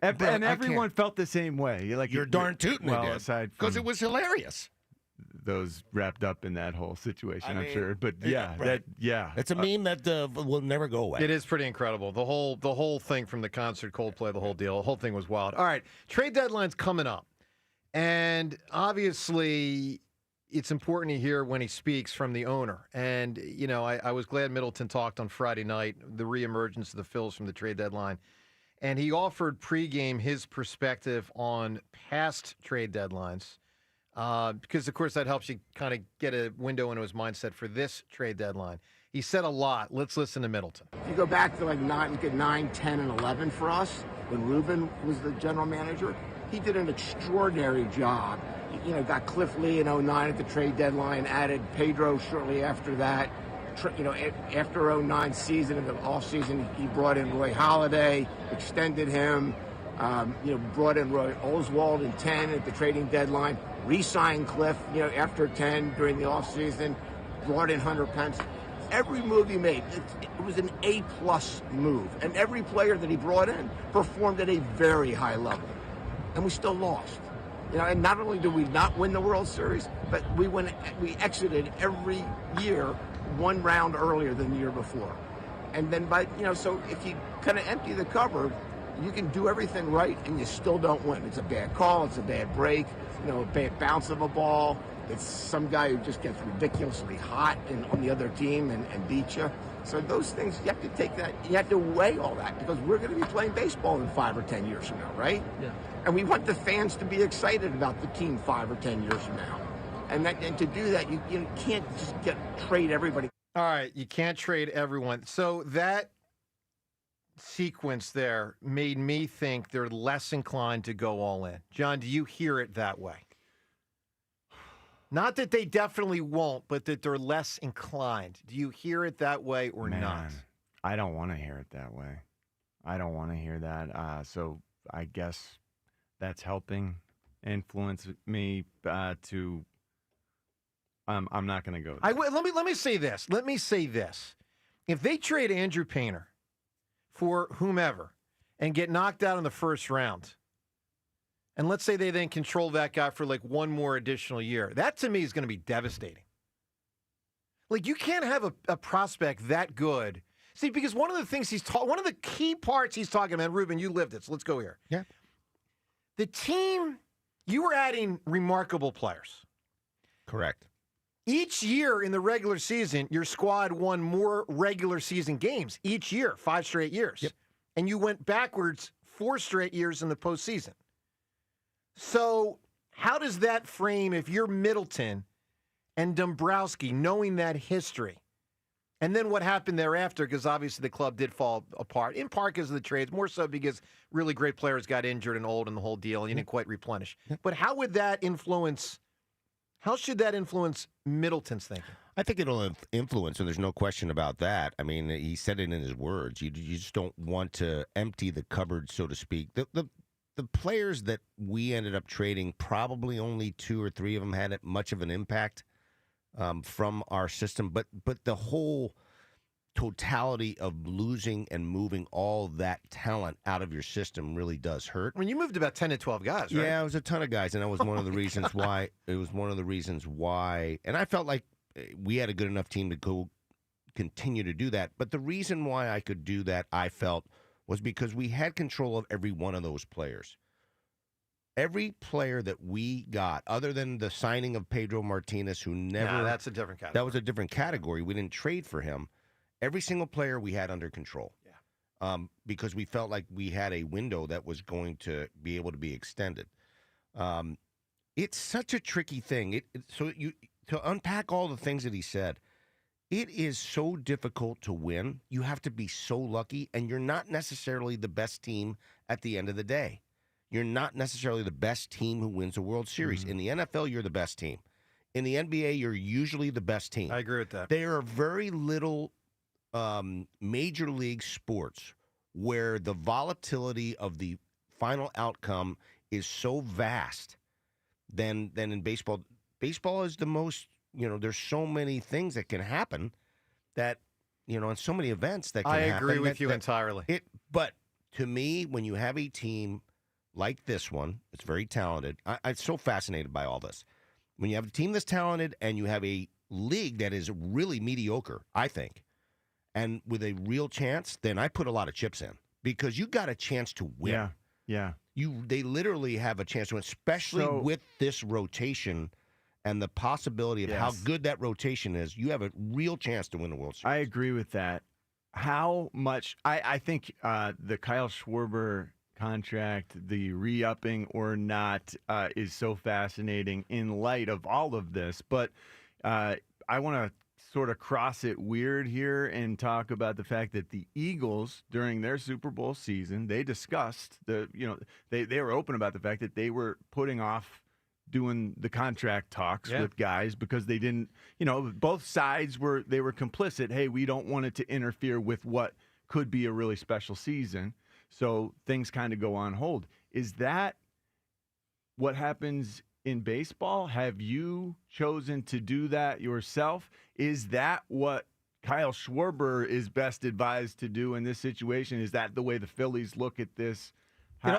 S3: And everyone felt the same way.
S12: You're darn tootin'
S3: well,
S12: they did.
S3: aside from
S12: because it was hilarious.
S3: Those wrapped up in that whole situation, I'm
S12: mean,
S3: sure. But
S12: it's a meme that will never go away.
S1: It is pretty incredible. The whole thing from the concert, Coldplay, the whole deal, the whole thing was wild. All right, trade deadline's coming up, and obviously it's important to hear when he speaks from the owner. And I was glad Middleton talked on Friday night, the reemergence of the Phils from the trade deadline, and he offered pregame his perspective on past trade deadlines. because, of course, that helps you kind of get a window into his mindset for this trade deadline. He said a lot. Let's listen to Middleton.
S9: If you go back to like 9, 10, and 11 for us, when Ruben was the general manager, he did an extraordinary job. Got Cliff Lee in 09 at the trade deadline, added Pedro shortly after that. After 09 season, in the offseason, he brought in Roy Halladay, extended him, brought in Roy Oswald in 10 at the trading deadline, re-signed Cliff, after 10 during the offseason, brought in Hunter Pence. Every move he made, it was an A-plus move. And every player that he brought in performed at a very high level. And we still lost. And not only did we not win the World Series, but we exited every year one round earlier than the year before. And then so if you kind of empty the cupboard, you can do everything right and you still don't win. It's a bad call, it's a bad break, a bad bounce of a ball. It's some guy who just gets ridiculously hot on the other team and beat you. So those things, you have to take that, you have to weigh all that, because we're going to be playing baseball in 5 or 10 years from now, right?
S14: Yeah.
S9: And we want the fans to be excited about the team 5 or 10 years from now. And to do that, you can't just trade everybody.
S1: All right, you can't trade everyone. So that sequence there made me think they're less inclined to go all in. John, do you hear it that way? Not that they definitely won't, but that they're less inclined. Do you hear it that way or not?
S3: I don't want to hear it that way. I don't want to hear that. So I guess that's helping influence me to. I'm not going to go.
S1: Let me say this. Let me say this. If they trade Andrew Painter for whomever and get knocked out in the first round, and let's say they then control that guy for like one more additional year, that to me is going to be devastating. Like, you can't have a prospect that good. See, because one of the things one of the key parts he's talking about, Ruben, you lived it, so let's go here.
S12: Yeah.
S1: The team, you were adding remarkable players.
S12: Correct.
S1: Each year in the regular season, your squad won more regular season games each year, 5 straight years.
S12: Yep.
S1: And you went backwards 4 straight years in the postseason. So how does that frame, if you're Middleton and Dombrowski, knowing that history, and then what happened thereafter, because obviously the club did fall apart, in part because of the trades, more so because really great players got injured and old and the whole deal, and you didn't quite replenish. But how should that influence Middleton's thinking?
S12: I think it'll influence, and there's no question about that. I mean, he said it in his words. You just don't want to empty the cupboard, so to speak. The players that we ended up trading, probably only 2 or 3 of them had much of an impact from our system. But the whole totality of losing and moving all that talent out of your system really does hurt.
S1: I mean, you moved about 10 to 12 guys, right?
S12: Yeah, it was a ton of guys, and that was one of the reasons why. It was one of the reasons why. And I felt like we had a good enough team to go continue to do that. But the reason why I could do that, I felt, was because we had control of every one of those players. Every player that we got, other than the signing of Pedro Martinez, who never...
S1: Nah, that's a different category.
S12: That was a different category. We didn't trade for him. Every single player we had under control. Yeah. Because we felt like we had a window that was going to be able to be extended. It's such a tricky thing. To unpack all the things that he said, it is so difficult to win. You have to be so lucky, and you're not necessarily the best team at the end of the day. You're not necessarily the best team who wins a World Series. Mm-hmm. In the NFL, you're the best team. In the NBA, you're usually the best team.
S1: I agree with that.
S12: There are very little major league sports where the volatility of the final outcome is so vast than in baseball. Baseball is the most, there's so many things that can happen that, and so many events that can happen.
S1: I agree with you entirely.
S12: But to me, when you have a team like this one, it's very talented. I'm so fascinated by all this. When you have a team that's talented and you have a league that is really mediocre, I think, and with a real chance, then I put a lot of chips in because you got a chance to win.
S3: Yeah.
S12: They literally have a chance to win, especially with this rotation and the possibility of how good that rotation is. You have a real chance to win the World Series.
S3: I agree with that. How much? I think the Kyle Schwarber contract, the re-upping or not, is so fascinating in light of all of this. But I want to sort of cross it weird here and talk about the fact that the Eagles, during their Super Bowl season, they discussed they were open about the fact that they were putting off doing the contract talks with guys because they didn't, both sides were complicit. Hey, we don't want it to interfere with what could be a really special season. So things kind of go on hold. Is that what happens in baseball? Have you chosen to do that yourself? Is that what Kyle Schwarber is best advised to do in this situation? Is that the way the Phillies look at this?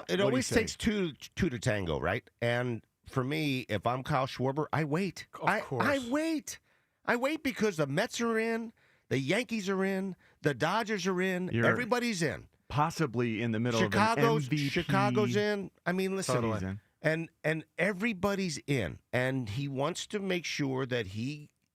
S12: It always takes two to tango, right? And for me, if I'm Kyle Schwarber, I wait. Of course. I wait. I wait because the Mets are in, the Yankees are in, the Dodgers are in, everybody's in.
S3: Possibly in the middle of an MVP.
S12: Chicago's in. I mean, listen.
S3: Totally.
S12: And everybody's in. And he wants to make sure that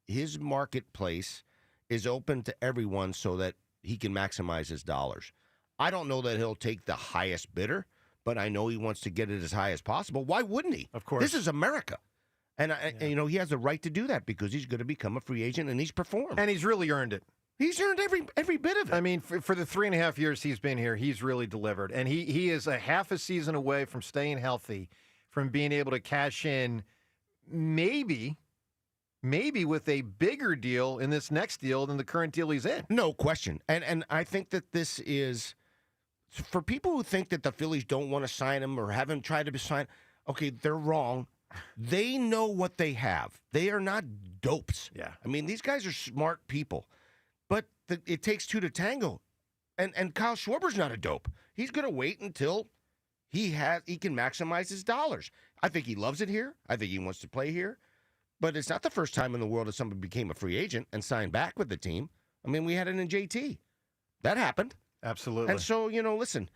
S12: his marketplace is open to everyone so that he can maximize his dollars. I don't know that he'll take the highest bidder, but I know he wants to get it as high as possible. Why wouldn't he?
S1: Of course.
S12: This is America. And, he has the right to do that because he's going to become a free agent and he's performed.
S1: And he's really earned it.
S12: He's earned every bit of it.
S1: I mean, for the 3.5 years he's been here, he's really delivered. And he is a half a season away from staying healthy, from being able to cash in maybe with a bigger deal in this next deal than the current deal he's in.
S12: No question. And I think that this is, for people who think that the Phillies don't want to sign him or haven't tried to sign, okay, they're wrong. They know what they have. They are not dopes.
S1: Yeah.
S12: I mean, these guys are smart people. But it takes two to tango. And Kyle Schwarber's not a dope. He's going to wait until he can maximize his dollars. I think he loves it here. I think he wants to play here. But it's not the first time in the world that somebody became a free agent and signed back with the team. I mean, we had it in JT. That happened.
S1: Absolutely.
S12: And so, listen,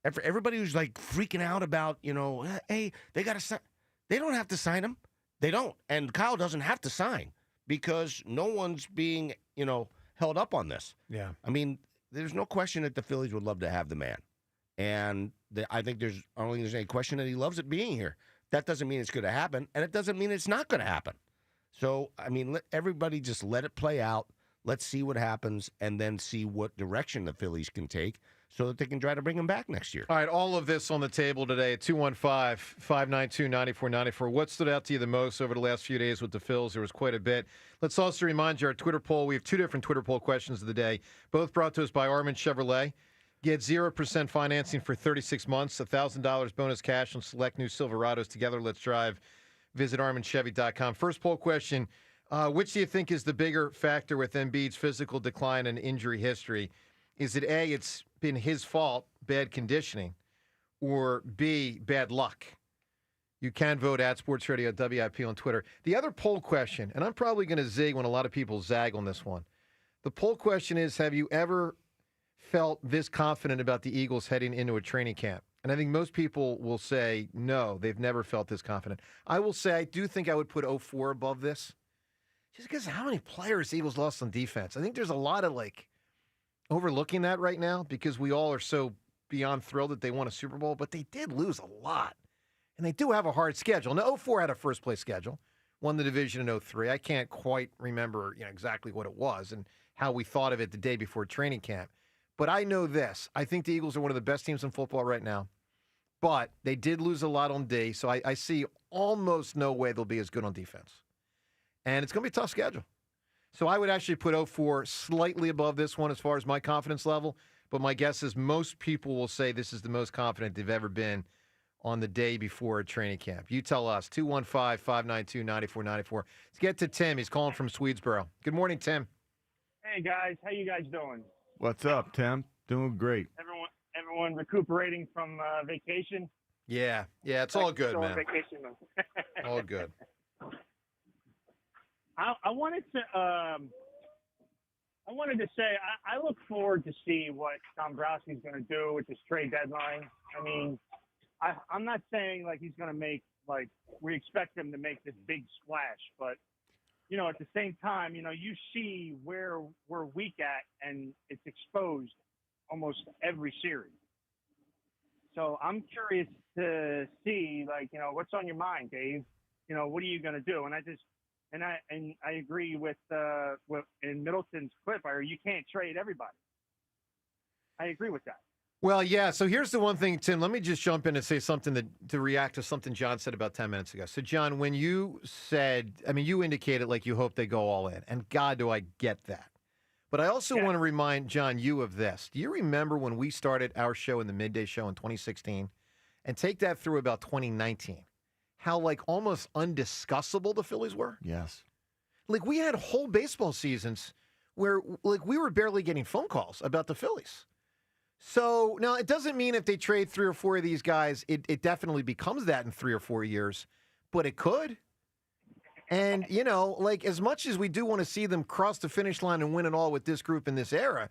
S12: everybody who's like freaking out about, hey, they got to sign. They don't have to sign him. They don't. And Kyle doesn't have to sign because no one's being, held up on this.
S1: Yeah.
S12: I mean, there's no question that the Phillies would love to have the man. And I don't think there's any question that he loves it being here. That doesn't mean it's going to happen, and it doesn't mean it's not going to happen. So, I mean, everybody just let it play out. Let's see what happens, and then see what direction the Phillies can take so that they can try to bring him back next year.
S1: All right, all of this on the table today at 215-592-9494. What stood out to you the most over the last few days with the Phils? There was quite a bit. Let's also remind you our Twitter poll. We have two different Twitter poll questions of the day, both brought to us by Armin Chevrolet. Get 0% financing for 36 months, $1,000 bonus cash on select new Silverados. Together, let's drive. Visit ArminChevy.com. First poll question, which do you think is the bigger factor with Embiid's physical decline and injury history? Is it A, it's been his fault, bad conditioning, or B, bad luck? You can vote at Sports Radio WIP on Twitter. The other poll question, and I'm probably going to zig when a lot of people zag on this one. The poll question is, have you ever felt this confident about the Eagles heading into a training camp? And I think most people will say, no, they've never felt this confident. I will say I do think I would put 04 above this. Just because of how many players the Eagles lost on defense. I think there's a lot of, overlooking that right now because we all are so beyond thrilled that they won a Super Bowl, but they did lose a lot. And they do have a hard schedule. Now, 04 had a first-place schedule, won the division in 03. I can't quite remember exactly what it was and how we thought of it the day before training camp. But I know this. I think the Eagles are one of the best teams in football right now. But they did lose a lot on D, so I see almost no way they'll be as good on defense. And it's going to be a tough schedule. So I would actually put 04 slightly above this one as far as my confidence level. But my guess is most people will say this is the most confident they've ever been on the day before a training camp. You tell us, 215-592-9494. Let's get to Tim. He's calling from Swedesboro. Good morning, Tim.
S5: Hey, guys. How you guys doing?
S3: What's up, Tim? Doing great.
S5: Everyone recuperating from vacation?
S1: Yeah, it's all good, man.
S5: Vacation.
S1: All good.
S5: I wanted to say I look forward to see what Dombrowski's going to do with this trade deadline. I mean, I'm not saying he's going to make we expect him to make this big splash, but at the same time, you see where we're weak at, and it's exposed almost every series. So I'm curious to see, like, what's on your mind, Dave? What are you going to do? And I agree with in Middleton's clip, you can't trade everybody. I agree with that.
S1: Well, yeah. So here's the one thing, Tim. Let me just jump in and say something to react to something John said about 10 minutes ago. So, John, when you said, you indicated like you hope they go all in, and God, do I get that. But I also want to remind, John, you of this. Do you remember when we started our show in the Midday Show in 2016 and take that through about 2019, how like almost undiscussable the Phillies were?
S3: Yes.
S1: Like we had whole baseball seasons where like we were barely getting phone calls about the Phillies. So now it doesn't mean if they trade 3 or 4 of these guys, it definitely becomes that in 3 or 4 years, but it could. And, like as much as we do want to see them cross the finish line and win it all with this group in this era,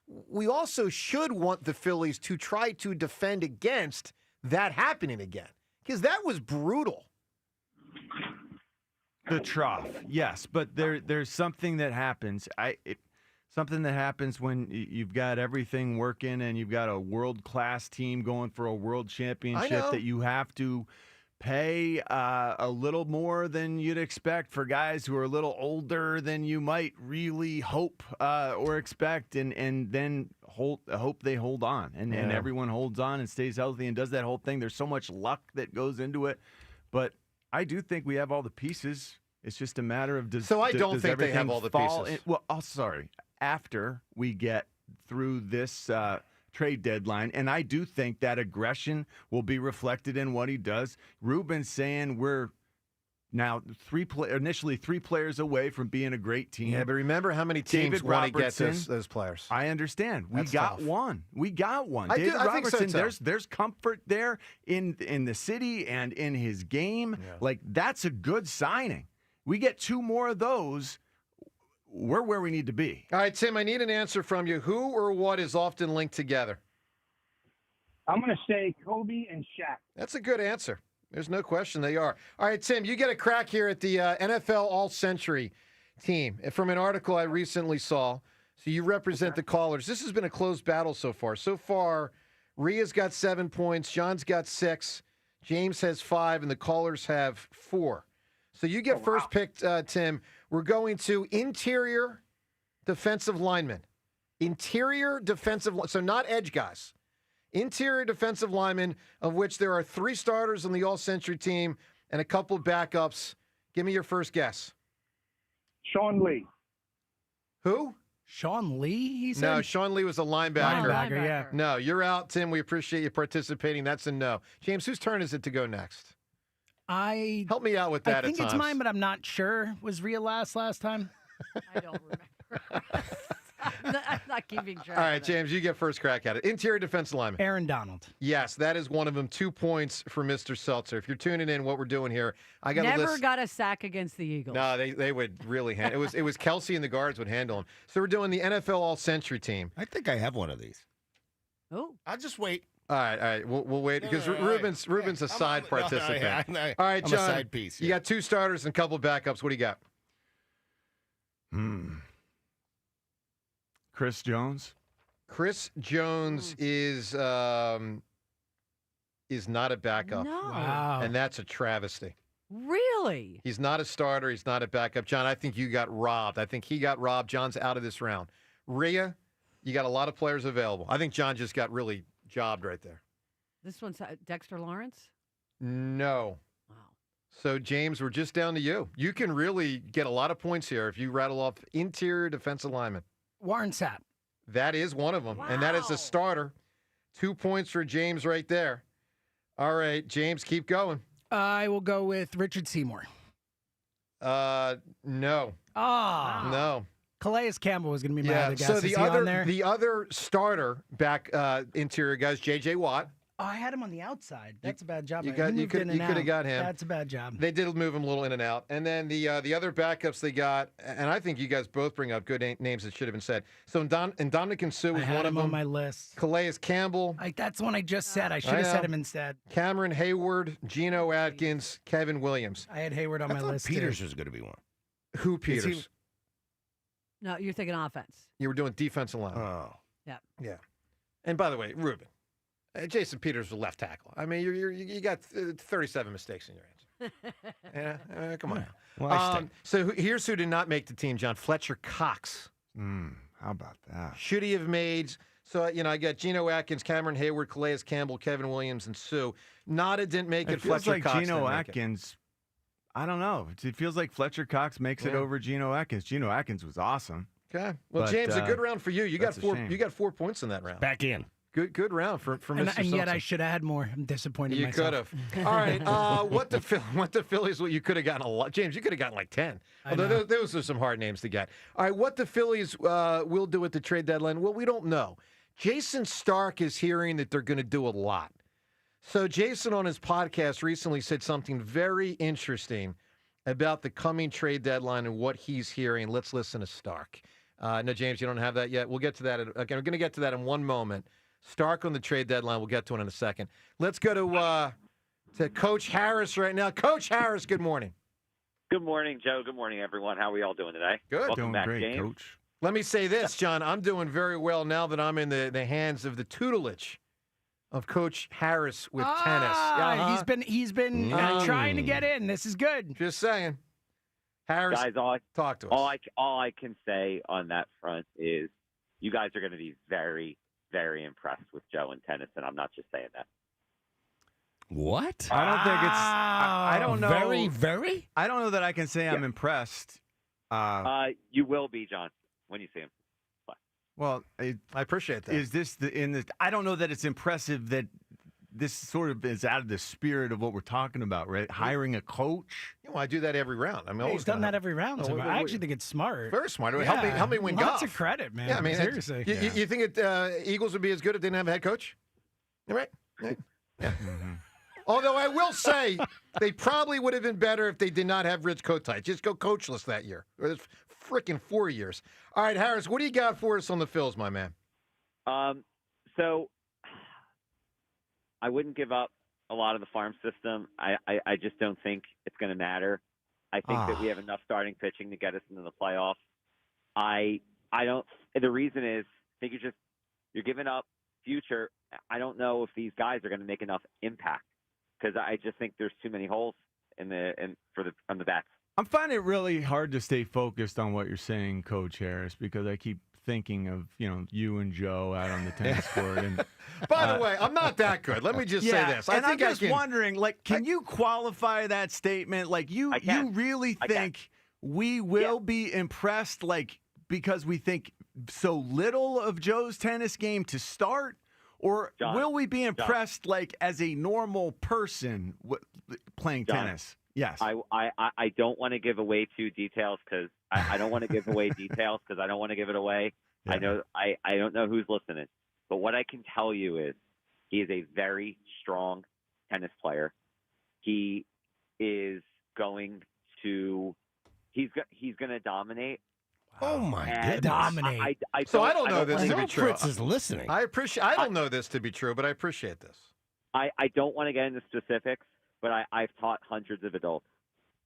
S1: we also should want the Phillies to try to defend against that happening again, because that was brutal.
S3: The trough, yes, but there's something that happens. Something that happens when you've got everything working and you've got a world-class team going for a world championship that you have to pay a little more than you'd expect for guys who are a little older than you might really hope or expect, and then hope they hold on, and everyone holds on and stays healthy and does that whole thing. There's so much luck that goes into it, but I do think we have all the pieces. It's just a matter of does.
S1: So I don't
S3: does
S1: think they have
S3: everything
S1: all the
S3: fall
S1: pieces.
S3: Sorry. After we get through this trade deadline, and I do think that aggression will be reflected in what he does. Ruben's saying we're now initially 3 players away from being a great team.
S1: Yeah, but remember how many teams want to get those players.
S3: I understand. We
S1: That's
S3: got
S1: tough.
S3: one. We got one.
S1: I
S3: David
S1: think so,
S3: Robertson,
S1: too.
S3: there's comfort there in the city and in his game.
S1: Yeah.
S3: Like, that's a good signing. We get 2 more of those, we're where we need to be.
S1: All right, Tim, I need an answer from you. Who or what is often linked together?
S5: I'm going to say Kobe and Shaq.
S1: That's a good answer. There's no question they are. All right, Tim, you get a crack here at the NFL All-Century team from an article I recently saw. So you represent the callers. This has been a close battle so far. So far, Rhea's got 7 points, John's got 6, James has 5, and the callers have 4. So you get first pick, Tim. We're going to interior defensive linemen. Interior defensive, so not edge guys. Interior defensive linemen, of which there are 3 starters on the All-Century team and a couple of backups. Give me your first guess.
S5: Sean Lee.
S1: Who?
S2: Sean Lee, he said?
S1: No, Sean Lee was a linebacker.
S2: Linebacker, yeah.
S1: No, you're out, Tim. We appreciate you participating. That's a no. James, whose turn is it to go next? Help me out with that.
S2: I think
S1: at
S2: it's
S1: times.
S2: mine, but I'm not sure. Was Rhea last time?
S4: I don't remember. I'm not keeping track.
S1: All right, James, you get first crack at it. Interior defensive lineman.
S2: Aaron Donald.
S1: Yes, that is one of them. 2 points for Mr. Seltzer. If you're tuning in, what we're doing here, I got
S4: Never
S1: a list.
S4: got a sack against the Eagles.
S1: No, they would really handle it. Was Kelsey and the guards would handle him. So we're doing the NFL All-Century team.
S12: I think I have one of these.
S4: Oh,
S12: I'll just wait.
S1: All right. We'll wait because Ruben's a side participant. All right,
S12: I'm
S1: John.
S12: a side piece.
S1: You got 2 starters and a couple of backups. What do you got?
S3: Chris Jones.
S1: Chris Jones is not a backup.
S4: No.
S2: Wow.
S1: And that's a travesty.
S4: Really?
S1: He's not a starter. He's not a backup. John, I think you got robbed. I think he got robbed. John's out of this round. Rhea, you got a lot of players available. I think John just got really jobbed right there.
S4: This one's Dexter Lawrence?
S1: No.
S4: Wow.
S1: So, James, we're just down to you. You can really get a lot of points here if you rattle off interior defensive lineman.
S2: Warren Sapp.
S1: That is one of them, and that is a starter. 2 points for James right there. All right, James, keep going.
S2: I will go with Richard Seymour.
S1: No.
S2: Ah.
S1: No.
S2: Calais Campbell was going to be my other guess.
S1: So
S2: Is
S1: the
S2: he on
S1: other
S2: there?
S1: the other starter back interior guys, J.J. Watt.
S2: Oh, I had him on the outside. That's a bad job.
S1: You
S2: He
S1: could
S2: moved in and
S1: have
S2: out.
S1: got him.
S2: That's a bad job.
S1: They did move him a little in and out. And then the other backups they got, and I think you guys both bring up good names that should have been said. So Ndamukong Suh was
S2: I had
S1: one of
S2: him
S1: them.
S2: on my list.
S1: Calais Campbell.
S2: That's the one I just said. I should have said him instead.
S1: Cameron Hayward, Geno Atkins, Kevin Williams.
S2: I had Hayward on
S12: I
S2: my
S12: thought
S2: list.
S12: Peters
S2: too.
S12: was going to be one.
S1: Who Peters?
S4: No, you're thinking offense.
S1: You were doing defensive line.
S12: Oh.
S4: Yeah.
S1: Yeah. And by the way, Ruben, Jason Peters was left tackle. I mean, you got 37 mistakes in your answer. Yeah, come on.
S12: Well,
S1: so here's who did not make the team, John. Fletcher Cox.
S3: How about that?
S1: Should he have made? So, I got Geno Atkins, Cameron Hayward, Calais Campbell, Kevin Williams, and Sue. Nada didn't make it.
S3: It feels
S1: Fletcher
S3: like
S1: Cox
S3: Geno
S1: didn't make it.
S3: Atkins. I don't know. It feels like Fletcher Cox makes it over Geno Atkins. Geno Atkins was awesome.
S1: Okay. Well,
S3: But,
S1: James, a good round for you. You got
S3: that's a
S1: 4.
S3: shame.
S1: You got 4 points in that round.
S12: Back in.
S1: Good round for Mr.
S2: And yet I
S1: Simpson.
S2: should have had more. I'm disappointed in
S1: You
S2: myself.
S1: could have. All right. What the Phillies? Well, you could have gotten a lot. James, you could have gotten like 10. Although those are some hard names to get. All right. What the Phillies will do at the trade deadline? Well, we don't know. Jason Stark is hearing that they're going to do a lot. So Jason on his podcast recently said something very interesting about the coming trade deadline and what he's hearing. Let's listen to Stark. No, James, you don't have that yet. We'll get to that. Okay, we're going to get to that in one moment. Stark on the trade deadline. We'll get to it in a second. Let's go to Coach Harris right now. Coach Harris, good morning.
S6: Good morning, Joe. Good morning, everyone. How are we all doing today?
S1: Good.
S6: Welcome
S3: Doing
S6: back,
S3: great,
S6: James.
S3: Coach.
S1: Let me say this, John. I'm doing very well now that I'm in the hands of the tutelage of Coach Harris with tennis.
S2: He's been trying to get in. This is good.
S1: Just saying. Harris,
S6: Guys,
S1: talk to us.
S6: all I can say on that front is you guys are going to be very, very impressed with Joe in tennis, and I'm not just saying that.
S12: What?
S3: I don't think it's. I don't know.
S12: Very, very?
S3: I don't know that I can say I'm impressed.
S6: You will be, John, when you see him.
S3: Well,
S1: I appreciate that.
S3: Is this I don't know that it's impressive that this sort of is out of the spirit of what we're talking about, right? Hiring a coach.
S1: Well, I do that every round. I mean,
S2: He's done that every round. So I actually think it's smart.
S1: Very smart. Help me win golf.
S2: Lots of credit, man.
S1: Yeah, I mean,
S2: seriously.
S1: You think Eagles would be as good if they didn't have a head coach? You right? Yeah.
S3: Mm-hmm.
S1: Although I will say they probably would have been better if they did not have Rich Kotite. Just go coachless that year. Or freaking 4 years. All right, Harris, what do you got for us on the Phils, my man?
S6: So I wouldn't give up a lot of the farm system. I just don't think it's going to matter. I think that we have enough starting pitching to get us into the playoffs. I don't. The reason is I think you're giving up future. I don't know if these guys are going to make enough impact because I just think there's too many holes on the bats.
S3: I'm finding it really hard to stay focused on what you're saying, Coach Harris, because I keep thinking of you and Joe out on the tennis court. And
S1: by the way, I'm not that good. Let me just say this.
S3: I'm just wondering, can you qualify that statement? Like you really think we will be impressed, because we think so little of Joe's tennis game to start, or
S6: John,
S3: will we be impressed as a normal person playing tennis? Yes.
S6: I don't want to give away details because I don't want to give away details because I don't want to give it away. Yeah. I don't know who's listening, but what I can tell you is he is a very strong tennis player. He is going to he's going to dominate.
S12: Oh my goodness!
S2: Dominate.
S1: I don't know this to be true.
S12: Fritz is listening.
S1: I don't know this to be true, but I appreciate this.
S6: I don't want to get into specifics, but I've taught hundreds of adults,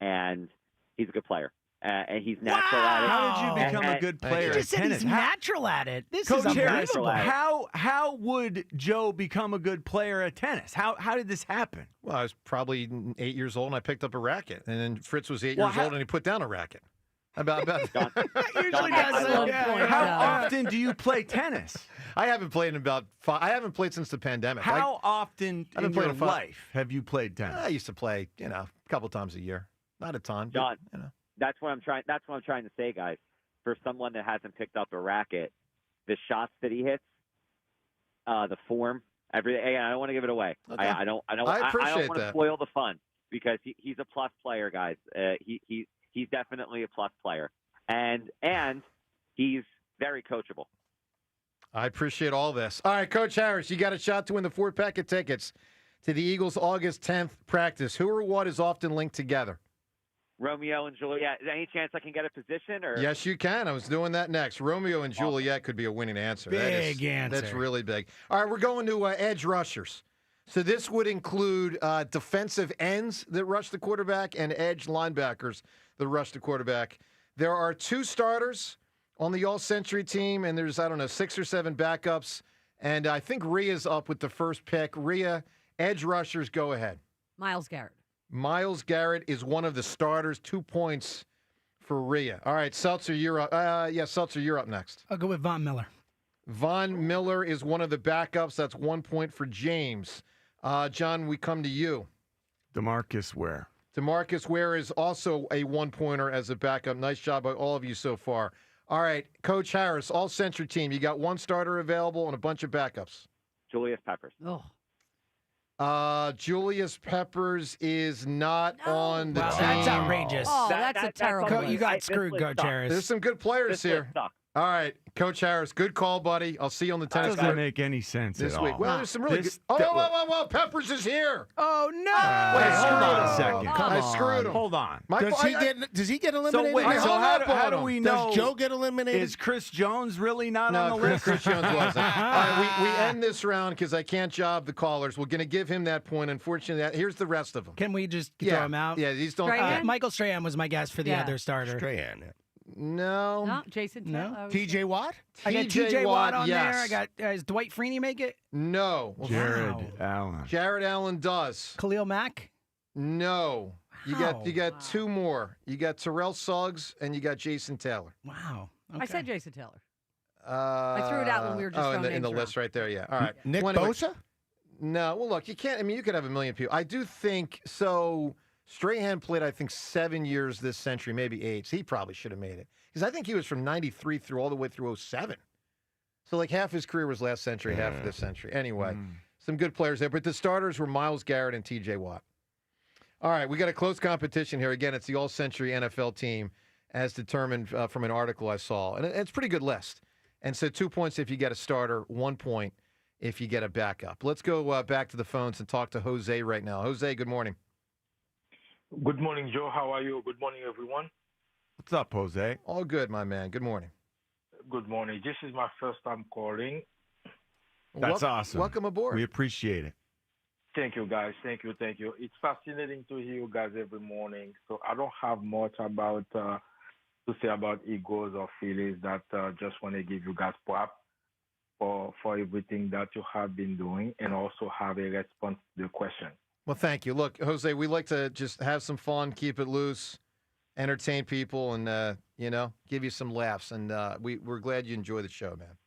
S6: and he's a good player. And he's natural at it.
S3: How did you become a good player
S2: You just
S3: at
S2: said
S3: tennis?
S2: he's natural at it. This
S3: Coach
S2: is
S3: Harris,
S2: unbelievable.
S3: how would Joe become a good player at tennis? How did this happen?
S1: Well, I was probably 8 years old, and I picked up a racket. And then Fritz was 8 years old, and he put down a racket. About
S2: usually does.
S3: How often do you play tennis?
S1: I haven't played in about 5. I haven't played since the pandemic.
S3: How often in your
S1: in
S3: life have you played tennis?
S1: I used to play, a couple times a year, not a ton.
S6: John,
S1: but,
S6: that's what I'm trying. That's what I'm trying to say, guys. For someone that hasn't picked up a racket, the shots that he hits, the form, everything. I don't want to give it away.
S1: Okay.
S6: I don't
S1: appreciate
S6: want to
S1: that.
S6: spoil the fun because he's a plus player, guys. He's definitely a plus player, and he's very coachable.
S1: I appreciate all this. All right, Coach Harris, you got a shot to win the 4-pack of tickets to the Eagles' August 10th practice. Who or what is often linked together?
S6: Romeo and Juliet. Is there any chance I can get a position? Or
S1: Yes, you can. I was doing that next. Romeo and Juliet could be a winning answer.
S2: Big answer.
S1: That's really big. All right, we're going to edge rushers. So this would include defensive ends that rush the quarterback and edge linebackers that rush the quarterback. There are 2 starters on the All-Century team, and there's, 6 or 7 backups. And I think Rhea's up with the first pick. Rhea, edge rushers, go ahead.
S4: Miles Garrett.
S1: Miles Garrett is one of the starters. 2 points for Rhea. All right, Seltzer, you're up. Seltzer, you're up next.
S2: I'll go with Von Miller.
S1: Von Miller is one of the backups. That's 1 point for James. John, we come to you.
S3: DeMarcus Ware.
S1: DeMarcus Ware is also a one-pointer as a backup. Nice job by all of you so far. All right, Coach Harris, all-century team. You got one starter available and a bunch of backups.
S6: Julius Peppers.
S4: Oh.
S1: Julius Peppers is not on the team.
S2: That's outrageous.
S4: Oh, that's a terrible.
S2: You got screwed, Coach Harris.
S1: There's some good players here. All right, Coach Harris, good call, buddy. I'll see you on the tennis
S3: That doesn't make any sense
S1: this
S3: at
S1: week.
S3: all.
S1: Well, there's some really good. Oh, whoa, Peppers is here.
S2: Oh no!
S1: Wait,
S3: hold on a
S1: him.
S3: second.
S1: I screwed him.
S3: Hold on.
S12: Does he get eliminated?
S3: So wait, how do we know?
S12: Does Joe get eliminated?
S3: Is Chris Jones really not on the list?
S1: Chris Jones wasn't. All right, we end this round because I can't job the callers. We're going to give him that point. Unfortunately, here's the rest of them.
S2: Can we just throw him out?
S1: Yeah, these don't.
S2: Michael Strahan was my guess for the other starter.
S12: Strahan.
S1: No.
S4: No, Jason.
S2: No.
S12: TJ Watt?
S2: I got TJ Watt on
S1: yes.
S2: there. I got does Dwight Freeney make it?
S1: No.
S3: Jared Allen.
S1: Jared Allen does.
S2: Khalil Mack?
S1: No. You got two more. You got Terrell Suggs and you got Jason Taylor.
S2: Wow.
S4: I said Jason Taylor. I threw it out when we were just throwing
S1: in the
S4: names
S1: list right there. Yeah. All right.
S12: Nick
S1: Well, anyway,
S12: Bosa?
S1: No. Well, look, you can't. I mean, you could have a million people. I do think so. Strahan played, I think, 7 years this century, maybe 8. So he probably should have made it because I think he was from '93 through all the way through '07. So like half his career was last century, half of this century. Anyway, some good players there, but the starters were Miles Garrett and T.J. Watt. All right, we got a close competition here. Again, it's the all-century NFL team as determined from an article I saw, and it's a pretty good list. And so 2 points if you get a starter, 1 point if you get a backup. Let's go back to the phones and talk to Jose right now. Jose, good morning.
S11: Good morning, Joe. How are you? Good morning, everyone.
S3: What's up, Jose?
S1: All good, my man. Good morning.
S11: Good morning. This is my first time calling.
S3: That's awesome.
S1: Welcome aboard.
S3: We appreciate it.
S11: Thank you, guys. Thank you. It's fascinating to hear you guys every morning. So I don't have much about to say about Eagles or Phillies. That just want to give you guys props for everything that you have been doing, and also have a response to the question.
S1: Well, thank you. Look, Jose, we like to just have some fun, keep it loose, entertain people, and give you some laughs. And we're glad you enjoy the show, man.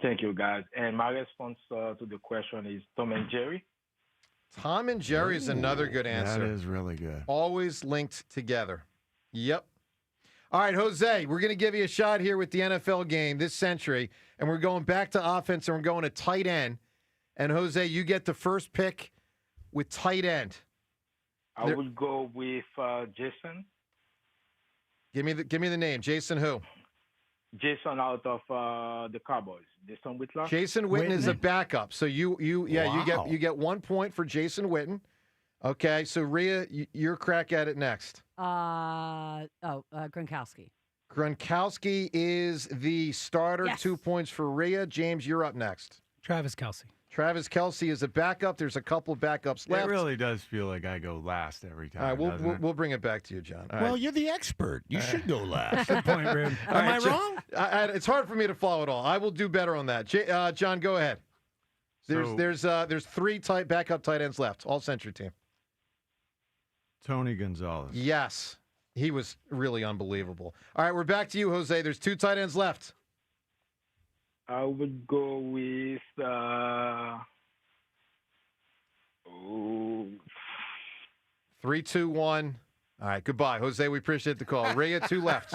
S11: Thank you, guys. And my response to the question is Tom and Jerry.
S1: Tom and Jerry is another good answer.
S3: That is really good.
S1: Always linked together. Yep. All right, Jose, we're going to give you a shot here with the NFL game this century, and we're going back to offense, and we're going to tight end. And, Jose, you get the first pick with tight end.
S11: I would go with Jason.
S1: Give me the name. Jason who?
S11: Jason out of the Cowboys. Jason Whitlock.
S1: Jason Witten is a backup. So you
S11: Wow.
S1: get 1 point for Jason Witten. Okay, so Rhea, your crack at it next.
S4: Gronkowski.
S1: Gronkowski is the starter.
S4: Yes.
S1: 2 points for Rhea. James, you're up next.
S2: Travis Kelce.
S1: Travis Kelce is a backup. There's a couple backups left.
S3: It really does feel like I go last every time.
S1: All right,
S3: doesn't it?
S1: we'll bring it back to you, John. All
S12: Well,
S1: right.
S12: you're the expert. You should go last.
S2: Good point, Ruben.
S1: Am
S12: I wrong?
S1: It's hard for me to follow it all. I will do better on that. John, go ahead. There's three backup tight ends left. All century team.
S3: Tony Gonzalez.
S1: Yes, he was really unbelievable. All right, we're back to you, Jose. There's two tight ends left.
S11: I would go with
S1: 3, 2, 1. All right, goodbye, Jose. We appreciate the call. Rhea, 2 left.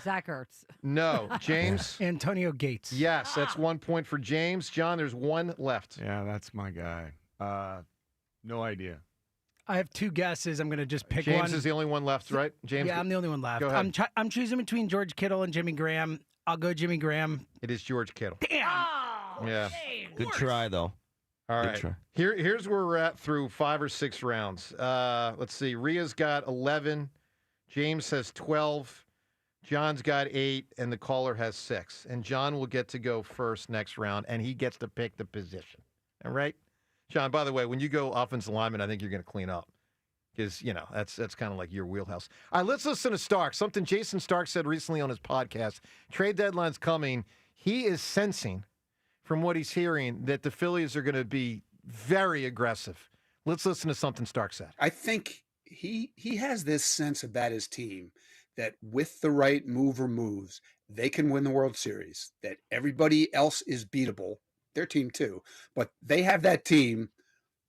S4: Zach Ertz.
S1: No, James.
S2: Antonio Gates.
S1: Yes, that's 1 point for James. John, there's 1 left.
S3: Yeah, that's my guy. No idea.
S2: I have 2 guesses. I'm going to just pick one.
S1: James is the only one left, right? James.
S2: Yeah, I'm the only one left.
S1: Go ahead.
S2: I'm choosing between George Kittle and Jimmy Graham. I'll go Jimmy Graham.
S1: It is George Kittle.
S2: Damn.
S1: Yeah.
S12: Good try, though.
S1: All
S12: Good
S1: right.
S12: try.
S1: Here's where we're at through 5 or 6 rounds. Let's see. Rhea's got 11. James has 12. John's got 8, and the caller has 6. And John will get to go first next round, and he gets to pick the position. All right? John, by the way, when you go offensive lineman, I think you're going to clean up. Because, that's kind of like your wheelhouse. All right, let's listen to Stark. Something Jason Stark said recently on his podcast. Trade deadline's coming. He is sensing, from what he's hearing, that the Phillies are going to be very aggressive. Let's listen to something Stark said.
S13: I think he has this sense about his team that with the right move or moves, they can win the World Series, that everybody else is beatable, their team too, but they have that team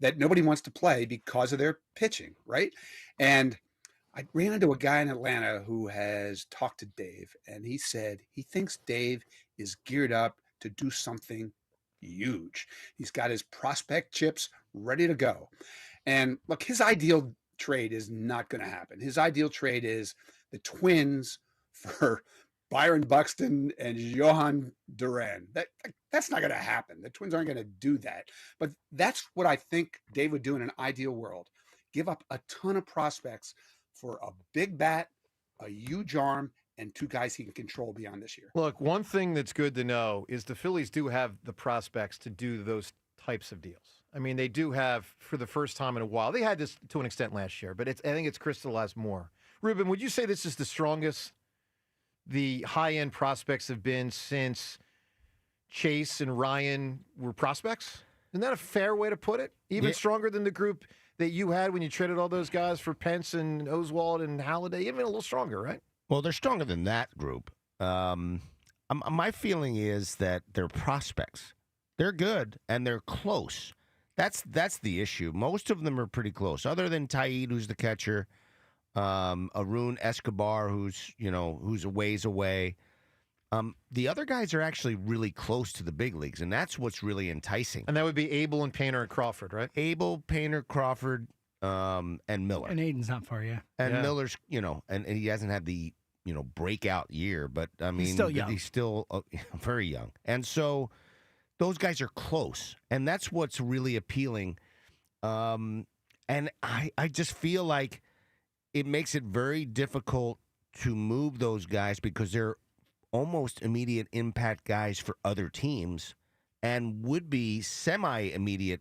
S13: that nobody wants to play because of their pitching, right? And I ran into a guy in Atlanta who has talked to Dave, and he said he thinks Dave is geared up to do something huge. He's got his prospect chips ready to go. And look, his ideal trade is not going to happen. His ideal trade is the Twins for Byron Buxton and Johan Duran. That's not going to happen. The Twins aren't going to do that. But that's what I think Dave would do in an ideal world. Give up a ton of prospects for a big bat, a huge arm, and two guys he can control beyond this year.
S1: Look, one thing that's good to know is the Phillies do have the prospects to do those types of deals. I mean, they do have, for the first time in a while. They had this to an extent last year, but I think it's crystallized more. Ruben, would you say this is the strongest the high-end prospects have been since Chase and Ryan were prospects? Isn't that a fair way to put it? Even stronger than the group that you had when you traded all those guys for Pence and Oswald and Halladay? Even a little stronger, right?
S12: Well, they're stronger than that group. My feeling is that they're prospects. They're good, and they're close. That's the issue. Most of them are pretty close, other than Taid, who's the catcher, Arun Escobar, who's a ways away. The other guys are actually really close to the big leagues, and that's what's really enticing.
S1: And that would be Abel and Painter and Crawford, right?
S12: Abel, Painter, Crawford, and Miller.
S2: And Aiden's not far, yeah.
S12: And Miller's, and he hasn't had the, breakout year, but I mean,
S2: he's still young.
S12: He's still very young. And so those guys are close, and that's what's really appealing. And I just feel like it makes it very difficult to move those guys because they're almost immediate impact guys for other teams and would be semi-immediate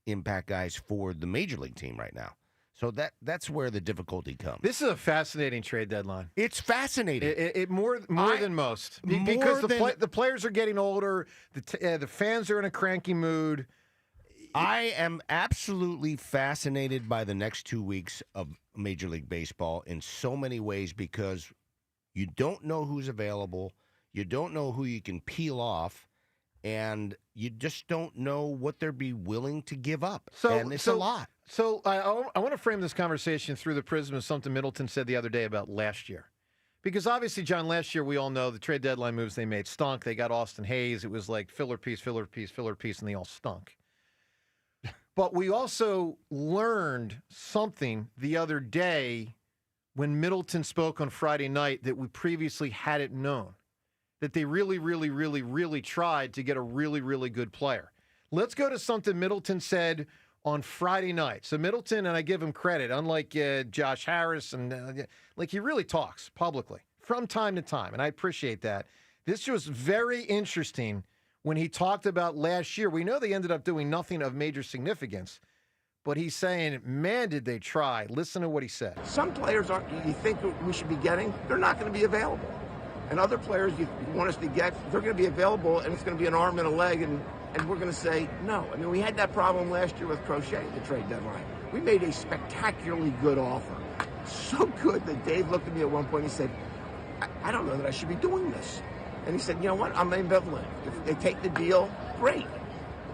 S12: impact guys for the major league team right now. So that's where the difficulty comes.
S1: This is a fascinating trade deadline.
S12: It's fascinating.
S1: It more than most because the players are getting older. The fans are in a cranky mood.
S12: I am absolutely fascinated by the next 2 weeks of Major League Baseball in so many ways because you don't know who's available, you don't know who you can peel off, and you just don't know what they'll be willing to give up. And it's a lot.
S1: So I want to frame this conversation through the prism of something Middleton said the other day about last year. Because obviously, John, last year we all know the trade deadline moves they made stunk. They got Austin Hayes. It was like filler piece, filler piece, filler piece, and they all stunk. But we also learned something the other day when Middleton spoke on Friday night that we previously hadn't known, that they really, really, really, really tried to get a really, really good player. Let's go to something Middleton said on Friday night. So Middleton, and I give him credit, unlike Josh Harris, and he really talks publicly from time to time, and I appreciate that. This was very interesting when he talked about last year. We know they ended up doing nothing of major significance, but he's saying, man, did they try. Listen to what he said.
S9: Some players you think we should be getting, they're not going to be available. And other players you want us to get, they're going to be available, and it's going to be an arm and a leg, and we're going to say no. I mean, we had that problem last year with Crochet at the trade deadline. We made a spectacularly good offer. So good that Dave looked at me at one point and he said, I don't know that I should be doing this. And he said, you know what, I'm ambivalent. If they take the deal, great.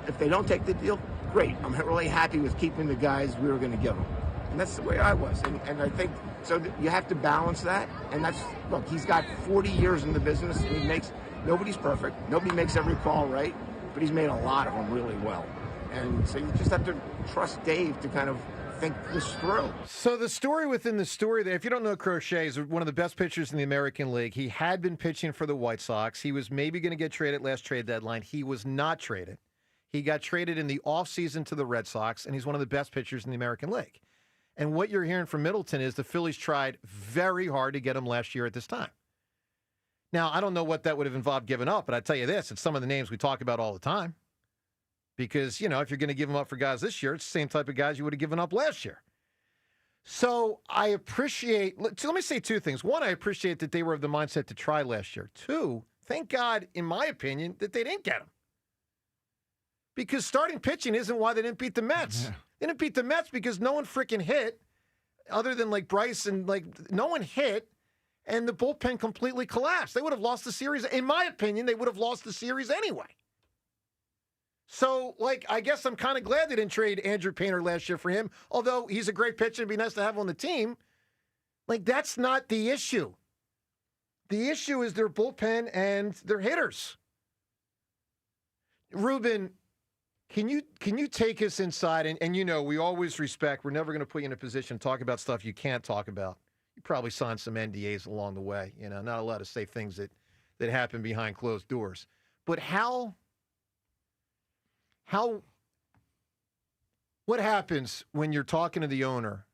S9: If they don't take the deal, great. I'm really happy with keeping the guys we were going to give them. And that's the way I was. And I think, so you have to balance that. And that's, look, he's got 40 years in the business. And nobody's perfect. Nobody makes every call right. But he's made a lot of them really well. And so you just have to trust Dave to kind of think this through.
S1: So the story within the story there, if you don't know, Crochet is one of the best pitchers in the American League. He had been pitching for the White Sox. He was maybe going to get traded last trade deadline. He was not traded. He got traded in the offseason to the Red Sox, and he's one of the best pitchers in the American League. And what you're hearing from Middleton is the Phillies tried very hard to get him last year at this time. Now, I don't know what that would have involved giving up, but I tell you this, it's some of the names we talk about all the time. Because, if you're going to give them up for guys this year, it's the same type of guys you would have given up last year. So I appreciate, let me say two things. One, I appreciate that they were of the mindset to try last year. Two, thank God, in my opinion, that they didn't get him. Because starting pitching isn't why they didn't beat the Mets.
S3: Yeah.
S1: They didn't beat the Mets because no one freaking hit, other than like Bryce and no one hit, and the bullpen completely collapsed. They would have lost the series. In my opinion, they would have lost the series anyway. So, I guess I'm kind of glad they didn't trade Andrew Painter last year for him, although he's a great pitcher. It'd be nice to have him on the team. That's not the issue. The issue is their bullpen and their hitters. Ruben, can you take us inside? And we always respect. We're never going to put you in a position to talk about stuff you can't talk about. You probably signed some NDAs along the way. Not allowed to say things that happen behind closed doors. But what happens when you're talking to the owner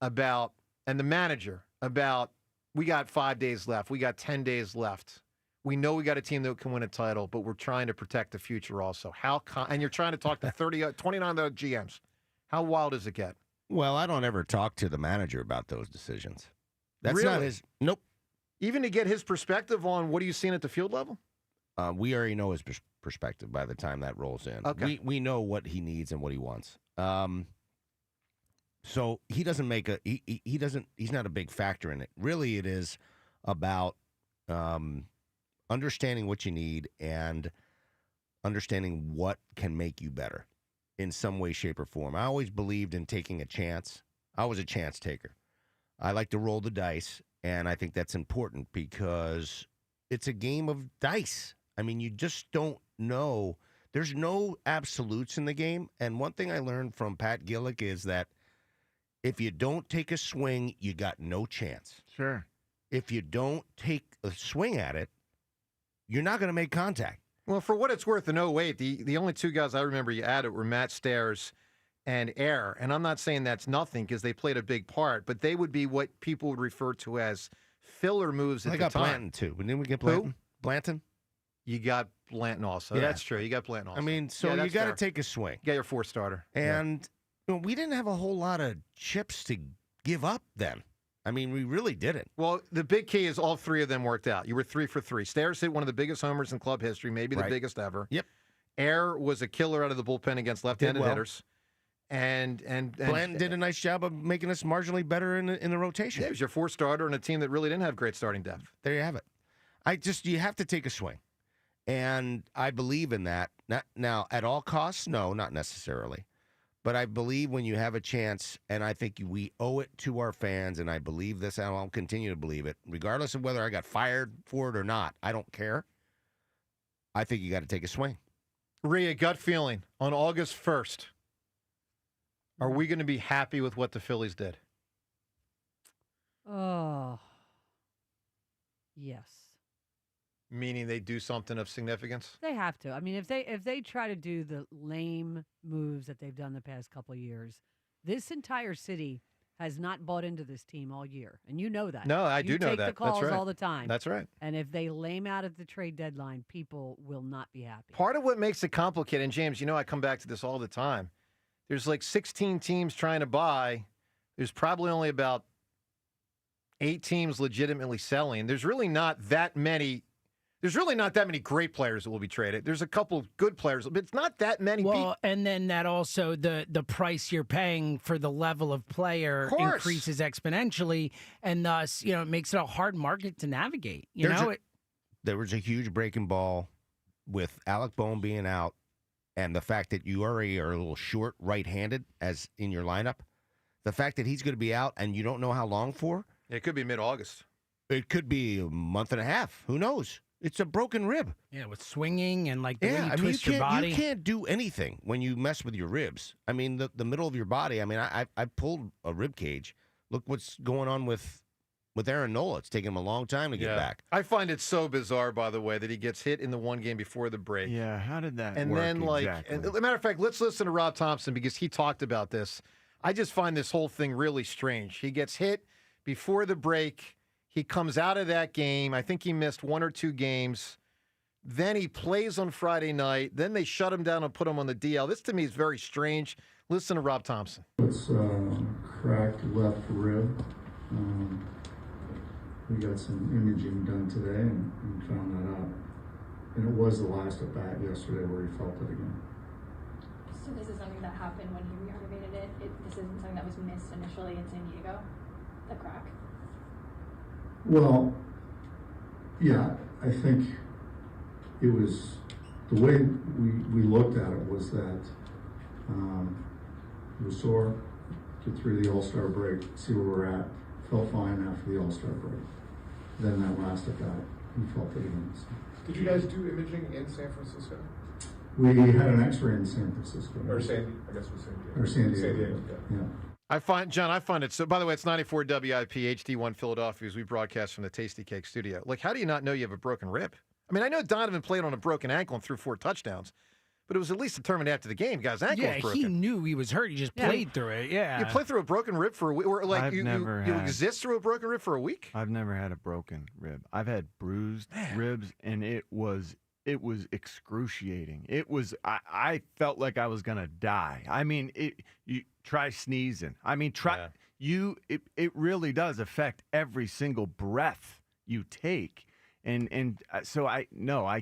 S1: and the manager about, we got 5 days left, we got 10 days left, we know we got a team that can win a title, but we're trying to protect the future also. And you're trying to talk to 29 other GMs. How wild does it get?
S12: Well, I don't ever talk to the manager about those decisions. That's
S1: really?
S12: not his. Nope.
S1: Even to get his perspective on what are you seeing at the field level?
S12: We already know his perspective by the time that rolls in.
S1: Okay.
S12: We know what he needs and what he wants. So he doesn't make he's not a big factor in it. Really, it is about understanding what you need and understanding what can make you better in some way, shape, or form. I always believed in taking a chance. I was a chance taker. I like to roll the dice, and I think that's important because it's a game of dice. I mean, you just don't know. There's no absolutes in the game. And one thing I learned from Pat Gillick is that if you don't take a swing, you got no chance.
S3: Sure.
S12: If you don't take a swing at it, you're not going to make contact.
S1: Well, for what it's worth, in 08, the only two guys I remember you added were Matt Stairs and Air. And I'm not saying that's nothing because they played a big part, but they would be what people would refer to as filler moves at the time.
S12: I got Blanton, too. Didn't we get Blanton?
S1: Who?
S12: Blanton?
S1: You got Blanton also.
S12: Yeah.
S1: That's true. You got Blanton also.
S12: I mean, so you got to take a swing.
S1: You got your four starter.
S12: And we didn't have a whole lot of chips to give up then. I mean, we really didn't.
S1: Well, the big key is all three of them worked out. You were 3 for 3. Stairs hit one of the biggest homers in club history, maybe the biggest ever.
S12: Yep.
S1: Air was a killer out of the bullpen against left-handed hitters. And
S12: Blanton did a nice job of making us marginally better in the rotation.
S1: Yeah, he was your four starter on a team that really didn't have great starting depth.
S12: There you have it. You have to take a swing. And I believe in that. Now, at all costs, no, not necessarily. But I believe when you have a chance, and I think we owe it to our fans, and I believe this, and I'll continue to believe it, regardless of whether I got fired for it or not. I don't care. I think you got to take a swing.
S1: Rhea, gut feeling, on August 1st, are we going to be happy with what the Phillies did?
S4: Oh, yes.
S1: Meaning they do something of significance?
S4: They have to. I mean, if they try to do the lame moves that they've done the past couple of years, this entire city has not bought into this team all year, and you know that.
S1: No, I do know that.
S4: You take the calls
S1: That's right.
S4: all the time.
S1: That's right.
S4: And if they lame out at the trade deadline, people will not be happy.
S1: Part of what makes it complicated, and James, I come back to this all the time. There's like 16 teams trying to buy. There's probably only about 8 teams legitimately selling. There's really not that many great players that will be traded. There's a couple of good players, but it's not that many people.
S2: Well, and then that also, the price you're paying for the level of player increases exponentially, and thus, it makes it a hard market to navigate.
S12: There was a huge breaking ball with Alec Bohm being out, and the fact that you already are a little short right-handed as in your lineup. The fact that he's going to be out and you don't know how long for.
S1: It could be mid-August.
S12: It could be a month and a half. Who knows? It's a broken rib.
S2: Yeah, with swinging and the way you twist
S12: you
S2: your body.
S12: You can't do anything when you mess with your ribs. I mean, the middle of your body. I mean, I pulled a rib cage. Look what's going on with Aaron Nola. It's taken him a long time to get back.
S1: I find it so bizarre, by the way, that he gets hit in the one game before the break.
S3: Yeah, how did that
S1: and
S3: work
S1: then,
S3: exactly?
S1: As a matter of fact, let's listen to Rob Thompson because he talked about this. I just find this whole thing really strange. He gets hit before the break. He comes out of that game. I think he missed 1 or 2 games. Then he plays on Friday night. Then they shut him down and put him on the DL. This, to me, is very strange. Listen to Rob Thompson.
S14: It's cracked left rib. We got some imaging done today and found that out. And it was the last at bat yesterday where he felt it again.
S7: So this is something that happened when he reactivated it. This isn't something that was missed initially in San Diego, the crack.
S14: Well, yeah, I think it was the way we looked at it was that it was sore, get through the All-Star break, see where we're at. Felt fine after the All-Star break. Then that last at bat, we felt it again. So.
S16: Did you guys do imaging in San Francisco?
S14: We had an X-ray in San Francisco.
S16: Or I guess it was San Diego.
S14: Or San Diego.
S16: San Diego, yeah.
S1: I find it so. By the way, it's 94 WIP HD1 Philadelphia as we broadcast from the Tasty Cake studio. Like, how do you not know you have a broken rib? I mean, I know Donovan played on a broken ankle and threw 4 touchdowns, but it was at least determined after the game. Guy's ankle was broken.
S2: He knew he was hurt. He just played through it. Yeah,
S1: you play through a broken rib for a week, or like you
S3: had-
S1: exist through a broken rib for a week.
S3: I've never had a broken rib. I've had bruised ribs, and it was excruciating. It was I felt like I was gonna die. I mean, you try sneezing. I mean, it really does affect every single breath you take. And so I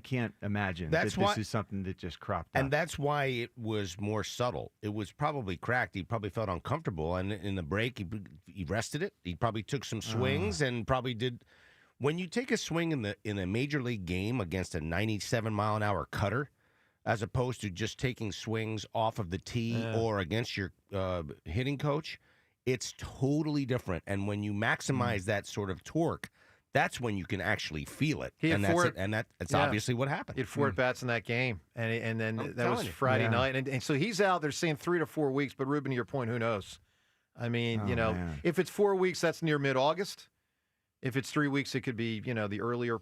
S3: can't imagine
S12: That's
S3: that
S12: why,
S3: this is something that just cropped up.
S12: And that's why it was more subtle. It was probably cracked. He probably felt uncomfortable. And in the break, he rested it. He probably took some swings and probably did. When you take a swing in a major league game against a 97-mile-an-hour cutter, as opposed to just taking swings off of the tee or against your hitting coach, it's totally different. And when you maximize that sort of torque, that's when you can actually feel it. That's obviously what happened.
S1: He had 4 at-bats in that game, and then that was Friday night. And so he's out. They're saying 3 to 4 weeks, but Ruben, to your point, who knows? I mean, if it's 4 weeks, that's near mid-August. If it's 3 weeks, it could be, the earlier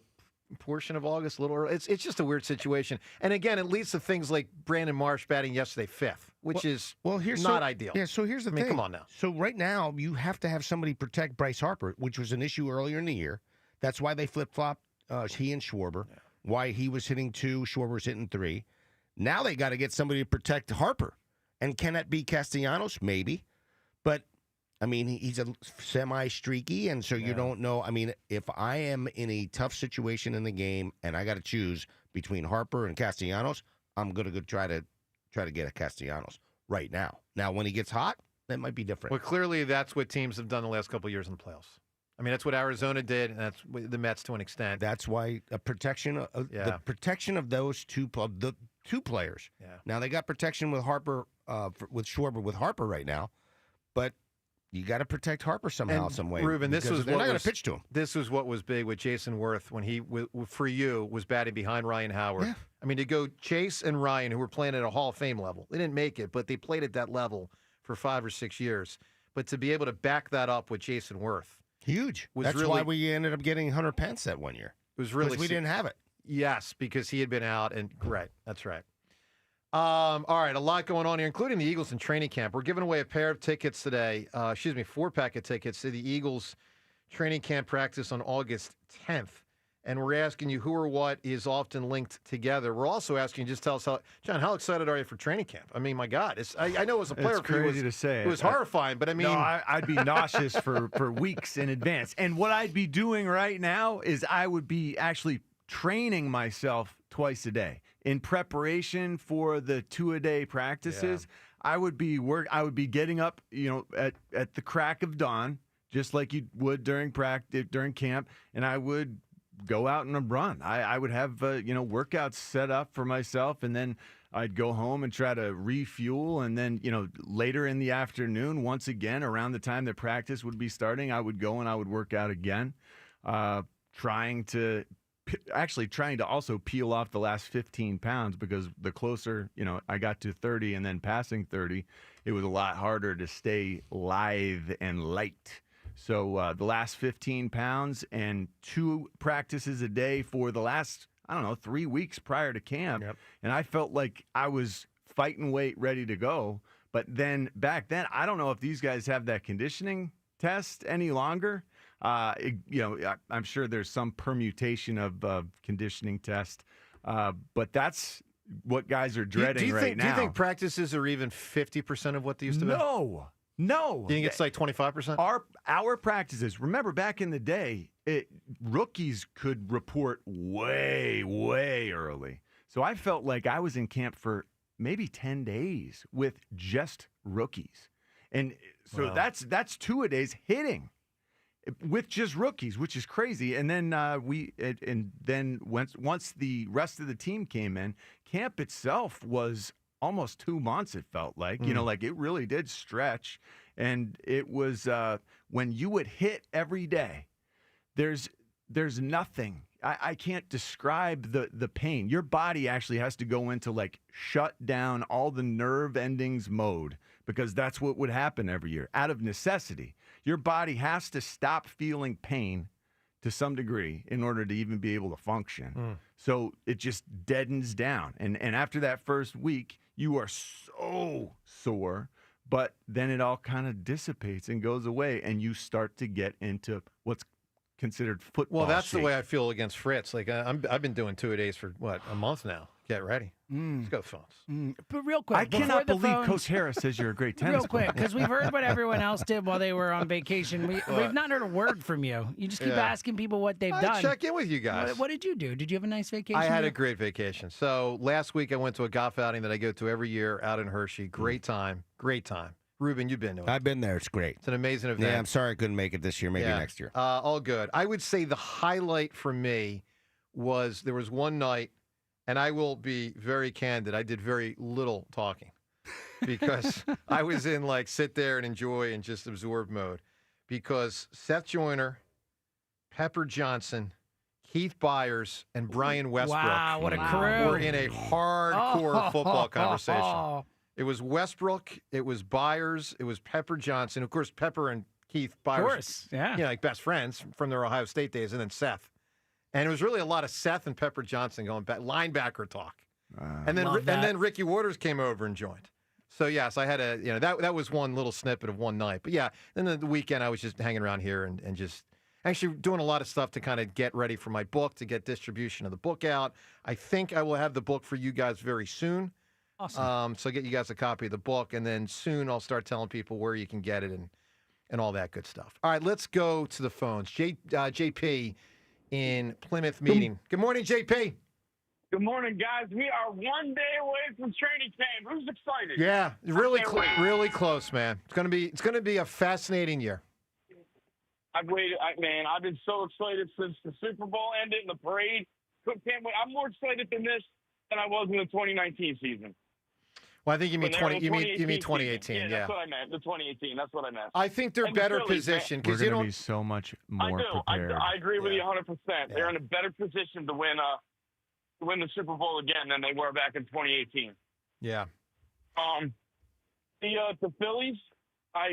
S1: portion of August, a little early. It's just a weird situation. And again, it leads to things like Brandon Marsh batting yesterday 5th, which is not ideal.
S12: Yeah, so here's the thing.
S1: Come on now.
S12: So right now, you have to have somebody protect Bryce Harper, which was an issue earlier in the year. That's why they flip-flopped he and Schwarber, why he was hitting 2, Schwarber was hitting 3. Now they got to get somebody to protect Harper. And can that be Castellanos? Maybe. But, I mean, he's a semi-streaky, and so you don't know. I mean, if I am in a tough situation in the game and I got to choose between Harper and Castellanos, I'm going to go try to get a Castellanos right now. Now, when he gets hot, that might be different.
S1: Well, clearly that's what teams have done the last couple of years in the playoffs. I mean, that's what Arizona did, and that's the Mets to an extent.
S12: That's why the protection of those two players.
S1: Yeah.
S12: Now they got protection with Harper, with Schwarber, with Harper right now, but you got to protect Harper somehow, some way.
S1: Ruben,
S12: they're not going to pitch to him.
S1: This was what was big with Jason Worth when he, for you, was batting behind Ryan Howard.
S12: Yeah.
S1: I mean, to go Chase and Ryan, who were playing at a Hall of Fame level, they didn't make it, but they played at that level for 5 or 6 years. But to be able to back that up with Jason Worth.
S12: Huge. That's why we ended up getting Hunter Pence that one year.
S1: It was really
S12: we didn't have it.
S1: Yes, because he had been out, and that's right. All right, a lot going on here, including the Eagles in training camp. We're giving away a pair of tickets today. 4-pack of tickets to the Eagles training camp practice on August 10th. And we're asking you who or what is often linked together. We're also asking you, just tell us how excited are you for training camp? I mean, my God, I know as a player,
S3: it's crazy to say.
S1: It was horrifying, but I mean,
S3: I'd be nauseous for weeks in advance. And what I'd be doing right now is I would be actually training myself twice a day in preparation for the 2-a-day practices. Yeah. I would be getting up, at the crack of dawn, just like you would during camp, and I would go out and run. I would have workouts set up for myself, and then I'd go home and try to refuel, and then later in the afternoon, once again around the time that practice would be starting, I would go and I would work out again, trying to also peel off the last 15 pounds, because the closer I got to 30 and then passing 30, it was a lot harder to stay lithe and light. So the last 15 pounds and 2 practices a day for the last, 3 weeks prior to camp.
S1: Yep.
S3: And I felt like I was fighting weight, ready to go. But then back then, I don't know if these guys have that conditioning test any longer. I'm sure there's some permutation of conditioning test. But that's what guys are dreading right now.
S1: Do you think practices are even 50% of what they used to be?
S3: No.
S1: Do you think it's like 25%?
S3: Our practices, remember back in the day, rookies could report way, way early. So I felt like I was in camp for maybe 10 days with just rookies. And so
S1: Wow.
S3: that's 2-a-days hitting with just rookies, which is crazy. And then once the rest of the team came in, camp itself was almost 2 months, it felt like. Like it really did stretch. And it was when you would hit every day, there's nothing. I can't describe the pain. Your body actually has to go into like shut down all the nerve endings mode, because that's what would happen every year out of necessity. Your body has to stop feeling pain to some degree in order to even be able to function. So it just deadens down. And after that first week, you are so sore, but then it all kind of dissipates and goes away, and you start to get into what's considered football.
S1: Well, that's
S3: shape.
S1: the way I feel against Fritz. Like I've been doing 2-a-days for a month now. Get ready. Let's go phones.
S2: But real quick,
S3: I
S2: before
S3: cannot
S2: the
S3: believe
S2: phones-
S3: Coach Harris says you're a great tennis
S2: Real quick, because we've heard what everyone else did while they were on vacation. We've not heard a word from you. You just keep
S1: Yeah.
S2: asking people what they've
S1: I
S2: done.
S1: check in with you guys.
S2: What did you do? Did you have a nice vacation?
S1: I had a great vacation. So last week I went to a golf outing that I go to every year out in Hershey. Great time. Great time. Ruben, you've been to it.
S12: I've been there. It's great.
S1: It's an amazing event.
S12: Yeah, I'm sorry I couldn't make it this year. Maybe
S1: Yeah.
S12: next year.
S1: All good. I would say the highlight for me was there was one night, and I will be very candid, I did very little talking because I was in like sit there and enjoy and just absorb mode, because Seth Joyner, Pepper Johnson, Keith Byers, and Brian Westbrook
S2: Wow, what a crew.
S1: were in a hardcore football conversation.
S2: Oh.
S1: It was Westbrook, it was Byers, it was Pepper Johnson. Of course, Pepper and Keith Byers,
S2: course, yeah.
S1: like best friends from their Ohio State days, and then Seth. And it was really a lot of Seth and Pepper Johnson going back, linebacker talk. And then Ricky Waters came over and joined. So yes, I had that was one little snippet of one night. But yeah, then the weekend I was just hanging around here and just actually doing a lot of stuff to kind of get ready for my book, to get distribution of the book out. I think I will have the book for you guys very soon.
S2: Awesome.
S1: So get you guys a copy of the book, and then soon I'll start telling people where you can get it and all that good stuff. All right, let's go to the phones. JP in Plymouth meeting. Good morning, JP.
S8: Good morning, guys. We are 1 day away from training camp. Who's excited?
S1: Yeah, really,
S8: I can't wait.
S1: really close, man. It's gonna be a fascinating year.
S8: I've waited, man. I've been so excited since the Super Bowl ended and the parade. Can't wait. I'm more excited than this than I was in the 2019 season.
S1: Well, I think you mean
S8: When they were
S1: 20.
S8: the
S1: You mean
S8: 2018
S1: 2018.
S8: season.
S1: Yeah.
S8: That's what I meant. The 2018. That's what I meant.
S1: I think they're
S8: And the
S1: better
S8: Phillies, man.
S1: positioned
S3: We're
S1: because you
S3: going to
S1: don't.
S3: be so much
S8: I
S3: more
S8: do.
S3: prepared.
S8: I agree with you 100%. They're in a better position to win the Super Bowl again than they were back in 2018.
S1: Yeah.
S8: The Phillies, I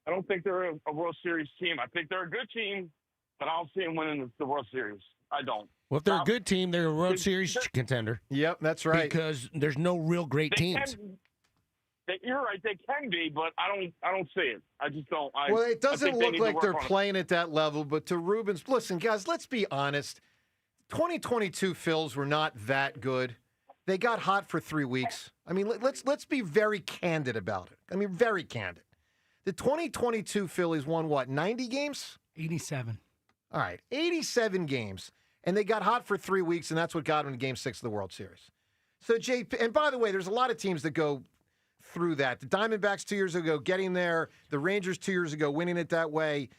S8: don't think they're a World Series team. I think they're a good team, but I don't see them winning the World Series. I don't.
S12: Well, if they're a good team, they're a World Series contender.
S1: Yep, that's right.
S12: Because there's no real great
S8: They
S12: teams.
S8: you're right. They can be, but I don't see it. I just don't.
S1: Well, it
S8: I
S1: doesn't
S8: think they
S1: look
S8: need to
S1: like
S8: work
S1: they're
S8: on it.
S1: playing at that level. But to Ruben's, listen, guys, let's be honest. 2022 Phils were not that good. They got hot for 3 weeks. I mean, let's be very candid about it. I mean, very candid. The 2022 Phillies won what, 90 games?
S2: 87.
S1: All right, 87 games, and they got hot for 3 weeks, and that's what got them to Game 6 of the World Series. So, JP, and by the way, there's a lot of teams that go through that. The Diamondbacks 2 years ago getting there, the Rangers 2 years ago winning it that way.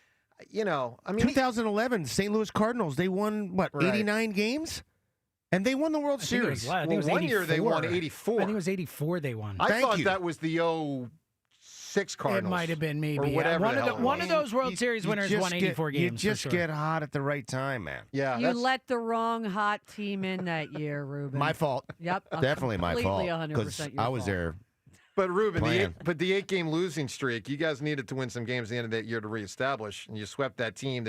S1: You know, I mean,
S12: 2011, St. Louis Cardinals, they won, what,
S1: Right.
S12: 89 games? And they won the World
S2: I think it
S12: Series.
S2: was less. I think it was
S1: one year they
S2: 84.
S1: won 84.
S2: I think it was 84 they won.
S1: I thought that was the 06 Cardinals.
S2: It might have been maybe.
S1: Or
S2: yeah.
S1: whatever
S2: One
S1: the
S2: of
S1: hell it
S2: one
S1: was.
S2: of those World Series winners won 84 games.
S12: You just
S2: for sure.
S12: get hot at the right time, man.
S1: Yeah,
S4: You let the wrong hot team in that year, Ruben.
S12: My fault.
S4: Yep.
S12: Definitely my fault.
S4: Completely 100% your
S12: I was
S4: fault.
S12: there.
S1: But Ruben,
S12: Plan.
S1: the 8-game losing streak, you guys needed to win some games at the end of that year to reestablish, and you swept that team.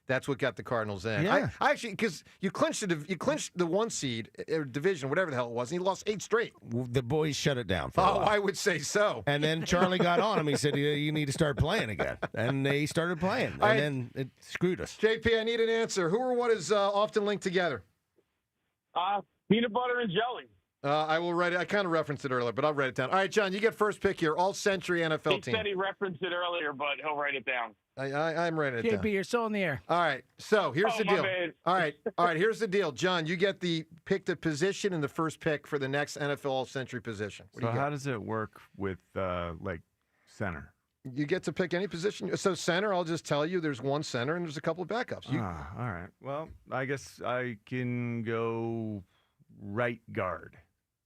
S1: That's what got the Cardinals in.
S12: Yeah.
S1: I actually, because you clinched the 1 seed division, whatever the hell it was, and you lost 8 straight.
S12: The boys shut it down for a
S1: Oh,
S12: while.
S1: I would say so.
S12: And then Charlie got on him. He said, you need to start playing again. And they started playing. And then it screwed us.
S1: JP, I need an answer. Who or what is often linked together?
S8: Peanut butter and jelly.
S1: I will write it. I kind of referenced it earlier, but I'll write it down. All right, John, you get first pick here. All-century NFL
S8: He
S1: team.
S8: said he referenced it earlier, but he'll write it down.
S1: I'm writing it down.
S2: JP, you're still in the air.
S1: All right, so here's the
S8: my
S1: deal.
S8: bad.
S1: All right, here's the deal. John, you get the position and the first pick for the next NFL All-Century position. What do
S3: So
S1: you got?
S3: how does it work with like center?
S1: You get to pick any position. So center, I'll just tell you, there's one center and there's a couple of backups.
S3: All right. Well, I guess I can go right guard.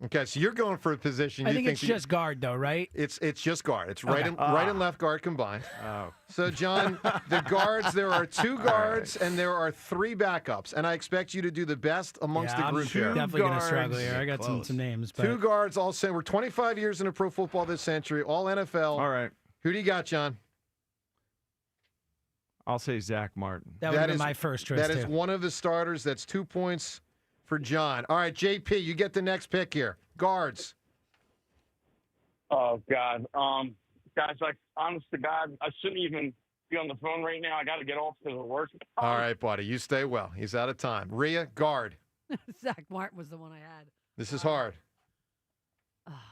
S1: Okay, so you're going for a position.
S2: I think it's just guard, though, right?
S1: It's just guard. It's right
S2: Okay.
S1: right and left guard combined.
S3: Oh.
S1: So, John, the guards, there are 2 guards and there are 3 backups. And I expect you to do the best amongst the
S2: I'm
S1: group here.
S2: definitely going to struggle here. I got some names. But
S1: 2 guards, all center. We're 25 years into pro football this century, all NFL.
S3: All right.
S1: Who do you got, John?
S3: I'll say Zach Martin.
S2: That would have been my first choice,
S1: That is
S2: too.
S1: one of the starters. That's 2 points for John. All right, JP, you get the next pick here. Guards.
S8: Oh, God. Guys, like, honest to God, I shouldn't even be on the phone right now. I got to get off because of work.
S1: All right, buddy. You stay well. He's out of time. Rhea, guard.
S4: Zach Martin was the one I had.
S1: This is hard.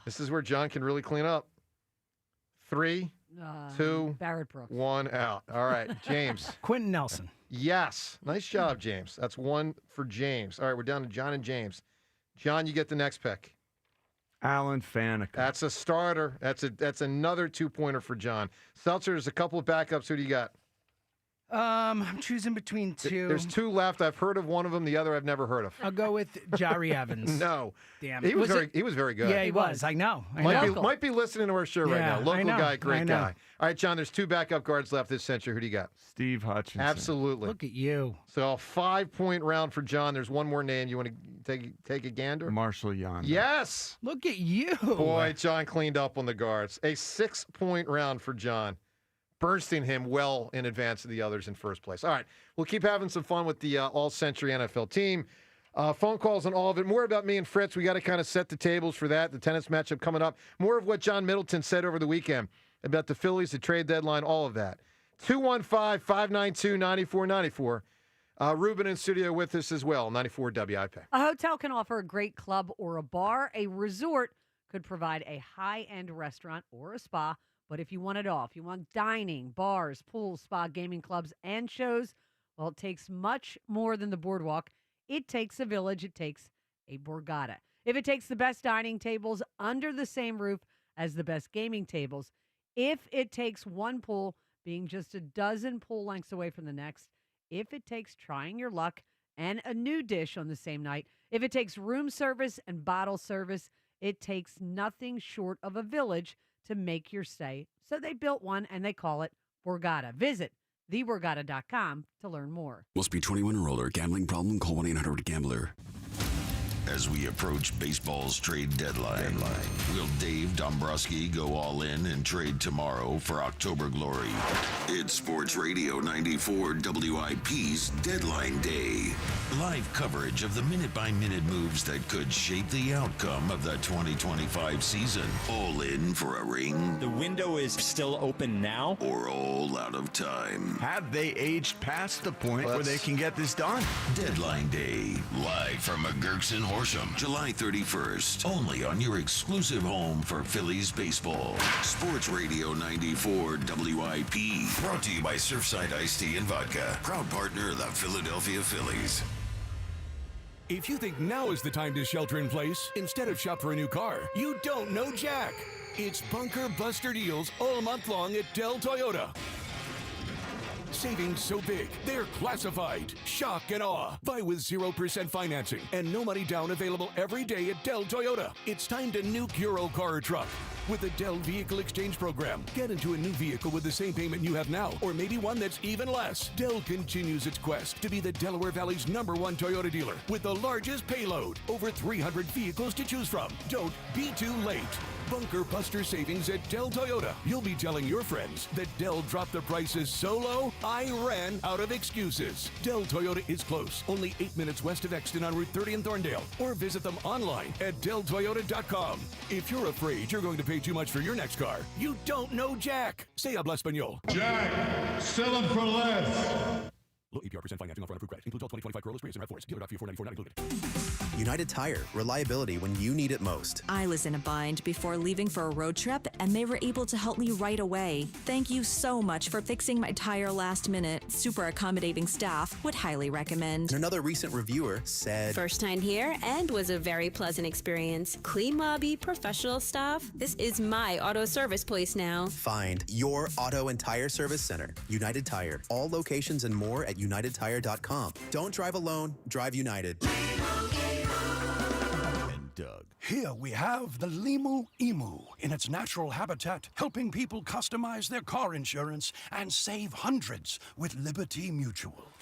S1: This is where John can really clean up. 3, 2,
S4: Barrett Brooks.
S1: 1 out. All right, James.
S2: Quentin Nelson.
S1: Yes. Nice job, James. That's 1 for James. All right, we're down to John and James. John, you get the next pick.
S3: Alan Faneca.
S1: That's a starter. That's another 2-pointer for John. Seltzer, there's a couple of backups. Who do you got?
S2: I'm choosing between 2.
S1: There's 2 left. I've heard of one of them. The other I've never heard of.
S2: I'll go with Jari Evans.
S1: No.
S2: Damn.
S1: He was
S2: Was
S1: very good.
S2: Yeah, he was. I know.
S1: Might be listening to our show right
S2: Yeah,
S1: now. Local
S2: I know.
S1: guy, great
S2: I know.
S1: guy. All right, John, there's 2 backup guards left this century. Who do you got?
S3: Steve Hutchinson.
S1: Absolutely.
S2: Look at you.
S1: So a 5-point round for John. There's one more name. You want to take a gander?
S3: Marshall Yonder.
S1: Yes.
S2: Look at you.
S1: Boy, John cleaned up on the guards. A 6-point round for John. Bursting him well in advance of the others in first place. All right, we'll keep having some fun with the all-century NFL team. Phone calls on all of it. More about me and Fritz. We got to kind of set the tables for that. The tennis matchup coming up. More of what John Middleton said over the weekend about the Phillies, the trade deadline, all of that. 215-592-9494. Ruben in studio with us as well, 94 WIP.
S4: A hotel can offer a great club or a bar. A resort could provide a high-end restaurant or a spa. But if you want it all, if you want dining, bars, pools, spa, gaming clubs, and shows, well, it takes much more than the boardwalk. It takes a village. It takes a Borgata. If it takes the best dining tables under the same roof as the best gaming tables, if it takes one pool being just a dozen pool lengths away from the next, if it takes trying your luck and a new dish on the same night, if it takes room service and bottle service, it takes nothing short of a village to make your stay. So they built one and they call it Borgata. Visit theborgata.com to learn more.
S10: Must be 21 or older. Gambling problem? Call 1-800-GAMBLER. As we approach baseball's trade deadline, will Dave Dombrowski go all in and trade tomorrow for October glory? It's Sports Radio 94 WIP's Deadline Day. Live coverage of the minute-by-minute moves that could shape the outcome of the 2025 season. All in for a ring?
S15: The window is still open now?
S10: Or all out of time?
S3: Have they aged past the point where they can get this done?
S10: Deadline Day, live from McGurk's in Horsham, July 31st. Only on your exclusive home for Phillies baseball. Sports Radio 94 WIP. Brought to you by Surfside Iced Tea and Vodka. Proud partner of the Philadelphia Phillies.
S17: If you think now is the time to shelter in place instead of shop for a new car, you don't know Jack. It's Bunker Buster deals all month long at Dell Toyota. Savings so big, they're classified. Shock and awe. Buy with 0% financing and no money down available every day at Dell Toyota. It's time to nuke your old car or truck. With the Dell Vehicle Exchange Program, get into a new vehicle with the same payment you have now, or maybe one that's even less. Dell continues its quest to be the Delaware Valley's #1 Toyota dealer with the largest payload. Over 300 vehicles to choose from. Don't be too late. Bunker Buster savings at Dell Toyota. You'll be telling your friends that Dell dropped the prices so low, I ran out of excuses. Dell Toyota is close, only 8 minutes west of Exton on Route 30 in Thorndale, or visit them online at DellToyota.com. If you're afraid you're going to pay too much for your next car, you don't know Jack. Se habla español.
S14: Jack, sell them for less.
S17: Low APR % financing offer on approved credit. Includes all 2025 Corollas, Prius, and RAV4s. Dealer.494 not included.
S18: United Tire. Reliability when you need it most.
S19: I was in a bind before leaving for a road trip, and they were able to help me right away. Thank you so much for fixing my tire last minute. Super accommodating staff. Would highly recommend.
S18: And another recent reviewer said,
S20: "First time here and was a very pleasant experience. Clean lobby, professional staff. This is my auto service place now."
S18: Find your auto and tire service center. United Tire. All locations and more at UnitedTire.com. Don't drive alone. Drive United.
S17: Doug.
S22: Here we have the Limu Emu in its natural habitat, helping people customize their car insurance and save hundreds with Liberty Mutual.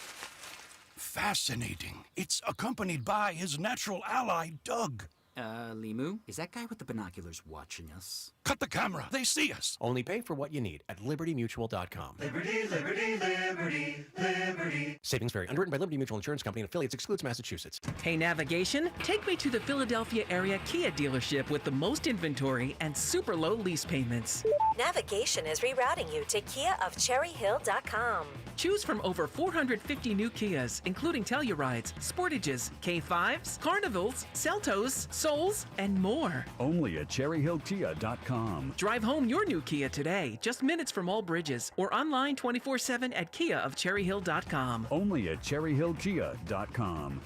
S22: Fascinating. It's accompanied by his natural ally, Doug.
S23: Limu, is that guy with the binoculars watching us?
S22: Cut the camera. They see us.
S24: Only pay for what you need at LibertyMutual.com.
S25: Liberty, liberty, liberty, liberty.
S24: Savings vary. Underwritten by Liberty Mutual Insurance Company and affiliates. Excludes Massachusetts.
S26: Hey, navigation, take me to the Philadelphia area Kia dealership with the most inventory and super low lease payments.
S27: Navigation is rerouting you to KiaofCherryHill.com.
S26: Choose from over 450 new Kias, including Tellurides, Sportages, K5s, Carnivals, Seltos, Souls, and more.
S28: Only at CherryHillKia.com.
S26: Drive home your new Kia today, just minutes from all bridges, or online 24/7 at KiaofCherryHill.com.
S28: Only at CherryHillKia.com.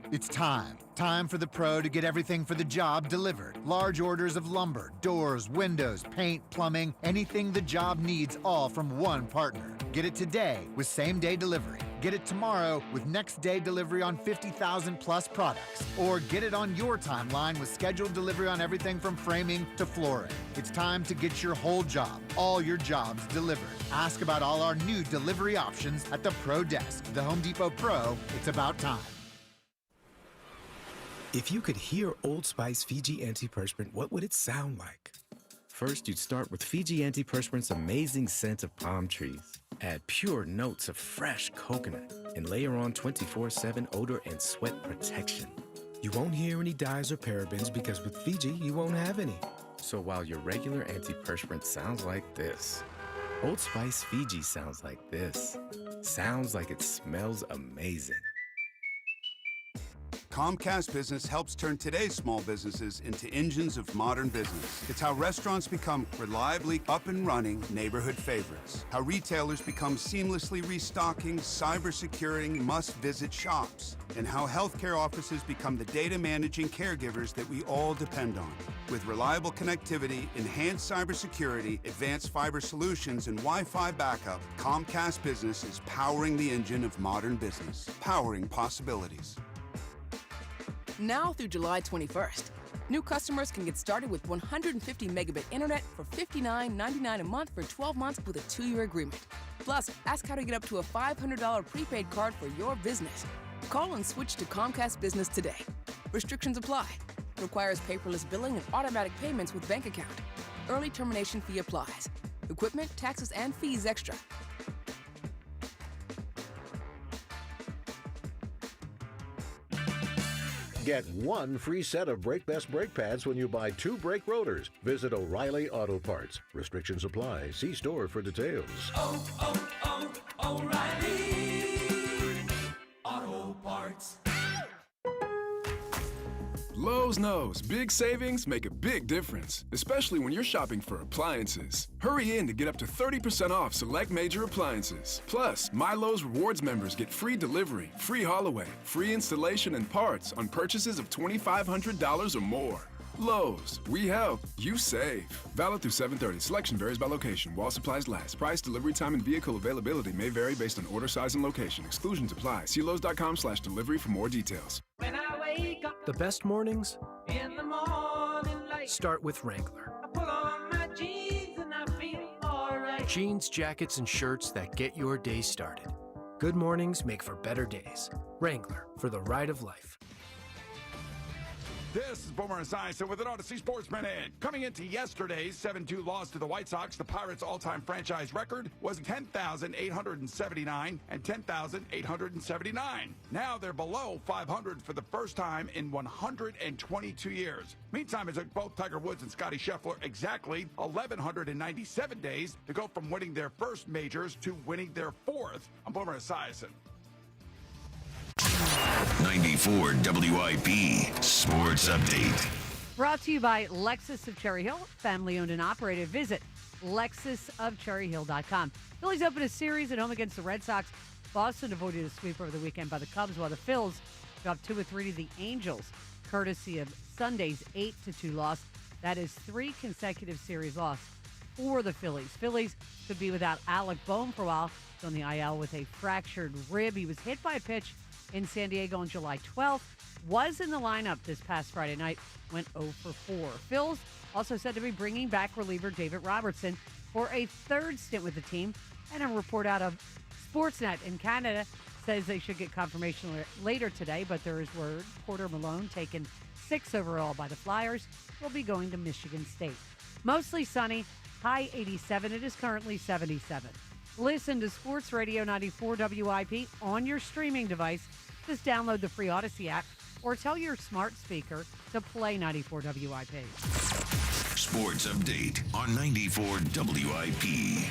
S29: It's time. Time for the pro to get everything for the job delivered. Large orders of lumber, doors, windows, paint, plumbing, anything the job needs, all from one partner. Get it today with same-day delivery. Get it tomorrow with next-day delivery on 50,000 plus products. Or get it on your timeline with scheduled delivery on everything from framing to flooring. It's time to get your whole job, all your jobs delivered. Ask about all our new delivery options at the Pro Desk. The Home Depot Pro, it's about time.
S30: If you could hear Old Spice Fiji Antiperspirant, what would it sound like? First, you'd start with Fiji Antiperspirant's amazing scent of palm trees. Add pure notes of fresh coconut and layer on 24/7 odor and sweat protection. You won't hear any dyes or parabens because with Fiji, you won't have any. So while your regular antiperspirant sounds like this, Old Spice Fiji sounds like this. Sounds like it smells amazing.
S31: Comcast Business helps turn today's small businesses into engines of modern business. It's how restaurants become reliably up and running neighborhood favorites. How retailers become seamlessly restocking, cyber-securing, must-visit shops. And how healthcare offices become the data managing caregivers that we all depend on. With reliable connectivity, enhanced cybersecurity, advanced fiber solutions, and Wi-Fi backup, Comcast Business is powering the engine of modern business. Powering possibilities.
S32: Now through July 21st, new customers can get started with 150 megabit internet for $59.99 a month for 12 months with a 2-year agreement. Plus, ask how to get up to a $500 prepaid card for your business. Call and switch to Comcast Business today. Restrictions apply. Requires paperless billing and automatic payments with bank account. Early termination fee applies. Equipment, taxes, and fees extra.
S33: Get one free set of Brake Best brake pads when you buy 2 brake rotors. Visit O'Reilly Auto Parts. Restrictions apply. See store for details.
S25: O'Reilly Auto Parts.
S34: Lowe's knows big savings make a big difference, especially when you're shopping for appliances. Hurry in to get up to 30% off select major appliances. Plus, My Lowe's Rewards members get free delivery, free haul away, free installation and parts on purchases of $2,500 or more. Lowe's, we help, you save. Valid through 7/30. Selection varies by location. While supplies last. Price, delivery time, and vehicle availability may vary based on order size and location. Exclusions apply. See Lowes.com/delivery for more details.
S35: When I wake up
S36: The best mornings
S35: in the morning light,
S36: start with Wrangler.
S35: I pull on my jeans and I feel alright.
S36: Jeans, jackets, and shirts that get your day started. Good mornings make for better days. Wrangler, for the ride of life.
S37: This is Boomer Esiason with an Odyssey Sports Minute. Coming into yesterday's 7-2 loss to the White Sox, the Pirates' all-time franchise record was 10,879 and 10,879. Now they're below 500 for the first time in 122 years. Meantime, it took both Tiger Woods and Scottie Scheffler exactly 1,197 days to go from winning their first majors to winning their fourth. I'm Boomer Esiason.
S1: 94 WIP Sports Update.
S2: Brought to you by Lexus of Cherry Hill, family owned and operated. Visit lexusofcherryhill.com. Phillies open a series at home against the Red Sox. Boston avoided a sweep over the weekend by the Cubs, while the Phils dropped 2 of 3 to the Angels, courtesy of Sunday's 8-2 loss. That is 3 consecutive series loss for the Phillies. Phillies could be without Alec Bohm for a while. He's on the IL with a fractured rib. He was hit by a pitch in San Diego on July 12th. Was in the lineup this past Friday night. Went 0 for 4. Phil's also said to be bringing back reliever David Robertson for a 3rd stint with the team. And a report out of Sportsnet in Canada says they should get confirmation later today, but there is word Porter Malone, taken 6th overall by the Flyers, will be going to Michigan State. Mostly sunny, high 87. It is currently 77. Listen to Sports Radio 94 WIP on your streaming device. Just download the free Odyssey app or tell your smart speaker to play 94 WIP.
S1: Sports Update on 94 WIP.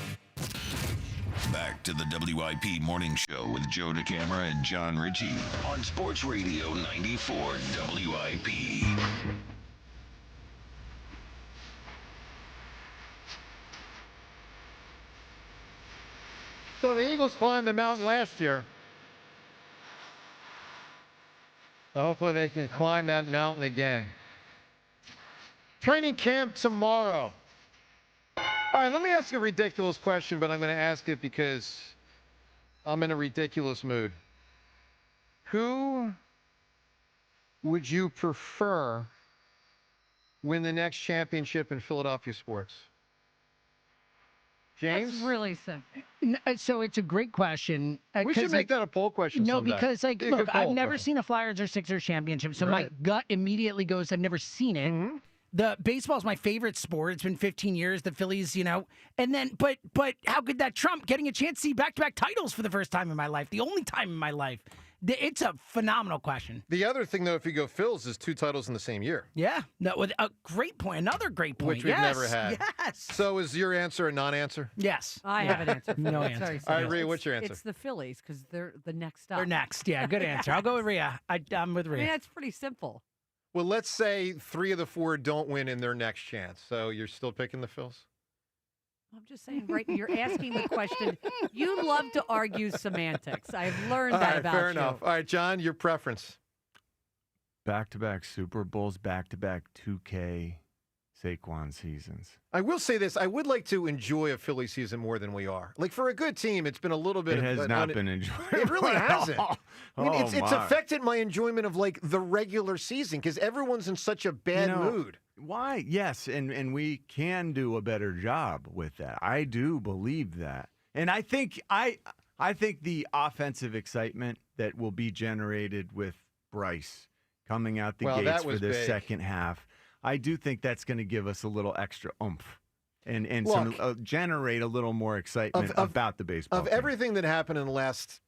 S1: Back to the WIP Morning Show with Joe DeCamara and John Ritchie on Sports Radio 94 WIP.
S3: So the Eagles climbed the mountain last year. So hopefully they can climb that mountain again. Training camp tomorrow. All right, let me ask you a ridiculous question, but I'm going to ask it because I'm in a ridiculous mood. Who would you prefer win the next championship in Philadelphia sports? James?
S4: That's really simple. So it's a great question.
S3: We should make that a poll question someday.
S4: Because, look, I've never seen a Flyers or Sixers championship, so my gut immediately goes, I've never seen it.
S3: Mm-hmm.
S4: The baseball is my favorite sport. It's been 15 years. The Phillies, and then, but how could that trump getting a chance to see back-to-back titles for the first time in my life, the only time in my life? It's a phenomenal question.
S3: The other thing, though, if you go Phils, is 2 titles in the same year.
S4: Yeah, with a great point. Another great point.
S3: Which we've never had.
S4: Yes.
S3: So is your answer a non-answer?
S4: Yes.
S2: I have an answer.
S4: No answer.
S3: All right, Rhea, what's your answer?
S2: It's the Phillies because they're the next up.
S4: They're next. Yeah, good answer. I'll go with Rhea. I'm with Rhea.
S2: I mean, that's pretty simple.
S3: Well, let's say 3 of the 4 don't win in their next chance. So you're still picking the Phils?
S2: I'm just saying, right? You're asking the question. You love to argue semantics. I've learned that about you.
S3: Fair enough. All right, John, your preference.
S5: Back-to-back Super Bowls, back-to-back 2K Saquon seasons.
S3: I will say this. I would like to enjoy a Philly season more than we are. Like, for a good team, it's been a little bit...
S5: It has not been enjoyable.
S3: It really hasn't. I mean, it's
S5: my.
S3: affected my enjoyment of, like, the regular season because everyone's in such a bad mood.
S5: Why? Yes, and we can do a better job with that. I do believe that. And I think the offensive excitement that will be generated with Bryce coming out the gates for the second half, I do think that's going to give us a little extra oomph and generate a little more excitement about the baseball
S3: Of
S5: team.
S3: everything that happened in the last,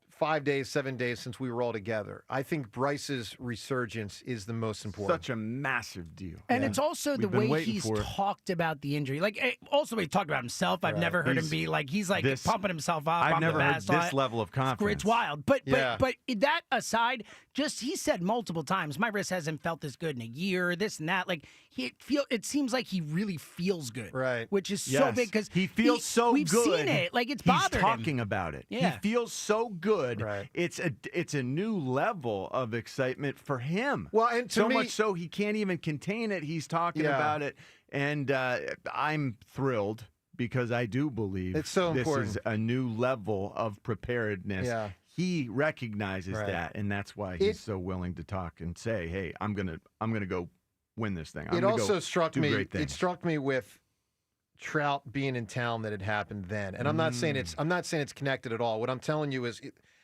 S3: 5 days, 7 days since we were all together, I think Bryce's resurgence is the most important.
S5: Such a massive deal.
S4: And it's also the way he's talked about the injury. Like, also he talked about himself. I've never heard him be like, he's like pumping himself up.
S5: I've never heard this level of confidence.
S4: It's wild. But that aside, he said multiple times, my wrist hasn't felt this good in a year, this and that. Like, it seems like he really feels good.
S3: Right.
S4: Which is so big because
S5: he feels so
S4: we've
S5: good.
S4: We've seen it. Like, it's bothered him.
S5: He's talking about it.
S4: Yeah.
S5: He feels so good.
S3: Right.
S5: It's a new level of excitement for him.
S3: Well, and
S5: so much so he can't even contain it. He's talking about it, and I'm thrilled because I do believe
S3: it's so important.
S5: This is a new level of preparedness.
S3: Yeah.
S5: He recognizes that, and that's why he's so willing to talk and say, "Hey, I'm gonna go win this thing."
S3: It also struck me. It struck me with Trout being in town that had happened then, and I'm not saying it's connected at all. What I'm telling you is.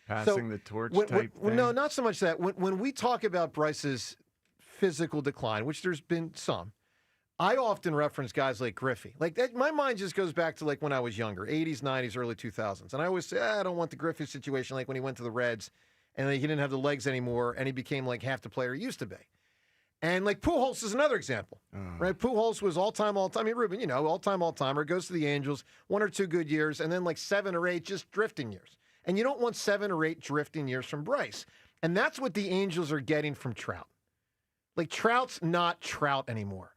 S5: Passing the torch type thing?
S3: No, not so much that. When we talk about Bryce's physical decline, which there's been some, I often reference guys like Griffey. Like that, my mind just goes back to like when I was younger, 80s, 90s, early 2000s. And I always say, I don't want the Griffey situation like when he went to the Reds and he didn't have the legs anymore and he became like half the player he used to be. And like Pujols is another example, right? Pujols was all-time. I mean, Ruben, all-timer, goes to the Angels, 1 or 2 good years, and then like 7 or 8 just drifting years. And you don't want 7 or 8 drifting years from Bryce. And that's what the Angels are getting from Trout. Like, Trout's not Trout anymore.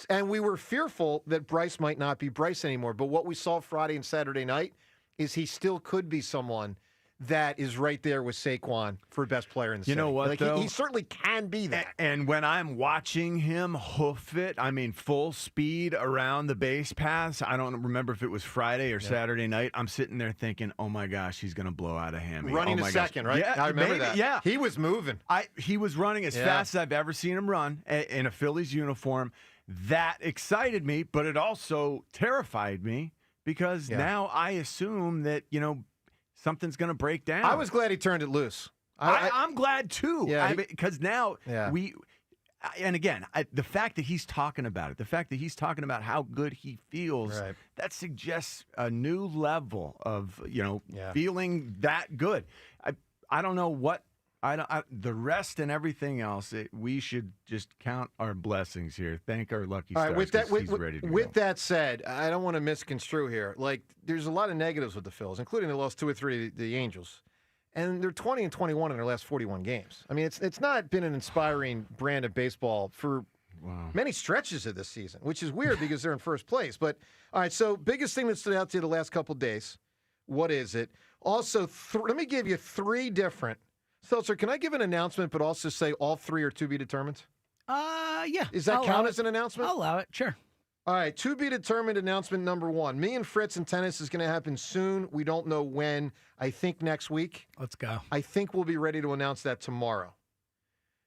S3: And we were fearful that Bryce might not be Bryce anymore. But what we saw Friday and Saturday night is he still could be someone that is right there with Saquon for best player in the city.
S5: You know what,
S3: like,
S5: though?
S3: He certainly can be that.
S5: And when I'm watching him hoof it, I mean, full speed around the base paths, I don't remember if it was Friday or Saturday night, I'm sitting there thinking, oh, my gosh, he's going to blow out a hammy.
S3: Running a second, right?
S5: Yeah,
S3: I remember that.
S5: Yeah.
S3: He was moving.
S5: He was running as fast as I've ever seen him run in a Phillies uniform. That excited me, but it also terrified me because now I assume that, something's going to break down.
S3: I was glad he turned it loose.
S5: I'm glad too.
S3: Yeah,
S5: because now and again, the fact that he's talking about it, the fact that he's talking about how good he feels, that suggests a new level of feeling that good. I don't know what. The rest and everything else, we should just count our blessings here. Thank our lucky stars.
S3: All right,
S5: He's ready to
S3: with
S5: go.
S3: that said, I don't want to misconstrue here. Like, there's a lot of negatives with the Phils, including they lost 2 or 3 of the Angels, and they're 20-21 in their last 41 games. I mean, it's not been an inspiring brand of baseball for many stretches of this season, which is weird because they're in first place. But all right, so biggest thing that stood out to you the last couple of days, what is it? Also, let me give you 3 different. Seltzer, can I give an announcement, but also say all 3 are to be determined?
S4: Yeah.
S3: Does that count as an announcement?
S4: I'll allow it, sure.
S3: All right, to be determined announcement number 1. Me and Fritz in tennis is going to happen soon. We don't know when. I think next week.
S4: Let's go.
S3: I think we'll be ready to announce that tomorrow.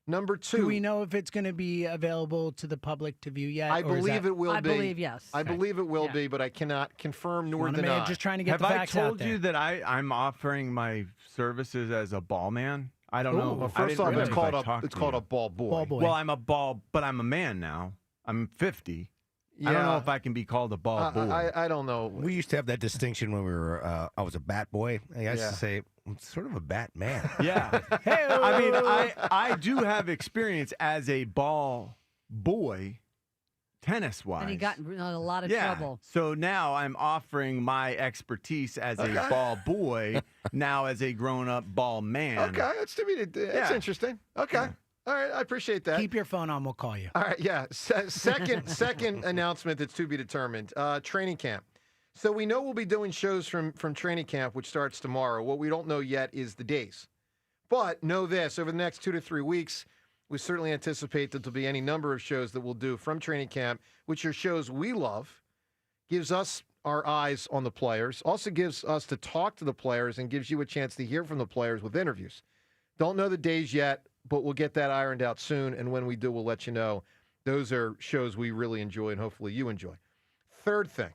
S3: Number 2.
S4: Do we know if it's going to be available to the public to view yet?
S3: I believe it will be.
S2: I believe yes.
S3: I believe it will be, but I cannot confirm nor deny.
S4: Just trying to get
S5: Have
S4: the
S5: I
S4: facts out
S5: told
S4: there.
S5: you that I'm offering my services as a ball man? I don't know.
S3: Well, first off, it's called a ball boy.
S4: Ball boy.
S5: Well, I'm a ball, but I'm a man now. I'm 50. I don't know if I can be called a ball boy.
S3: I don't know.
S6: We used to have that distinction when we were. I was a bat boy. I used to say I'm sort of a bat man.
S5: Yeah. I mean, I do have experience as a ball boy, tennis-wise.
S2: And he got in a lot of trouble.
S5: So now I'm offering my expertise as a ball boy, now as a grown-up ball man.
S3: Okay, that's interesting. Okay. Yeah. All right, I appreciate that.
S4: Keep your phone on. We'll call you.
S3: All right, yeah. Second announcement that's to be determined. Training camp. So we know we'll be doing shows from training camp, which starts tomorrow. What we don't know yet is the days. But know this, over the next 2 to 3 weeks, we certainly anticipate that there'll be any number of shows that we'll do from training camp, which are shows we love, gives us our eyes on the players, also gives us to talk to the players and gives you a chance to hear from the players with interviews. Don't know the days yet, but we'll get that ironed out soon, and when we do, we'll let you know. Those are shows we really enjoy, and hopefully you enjoy. Third thing,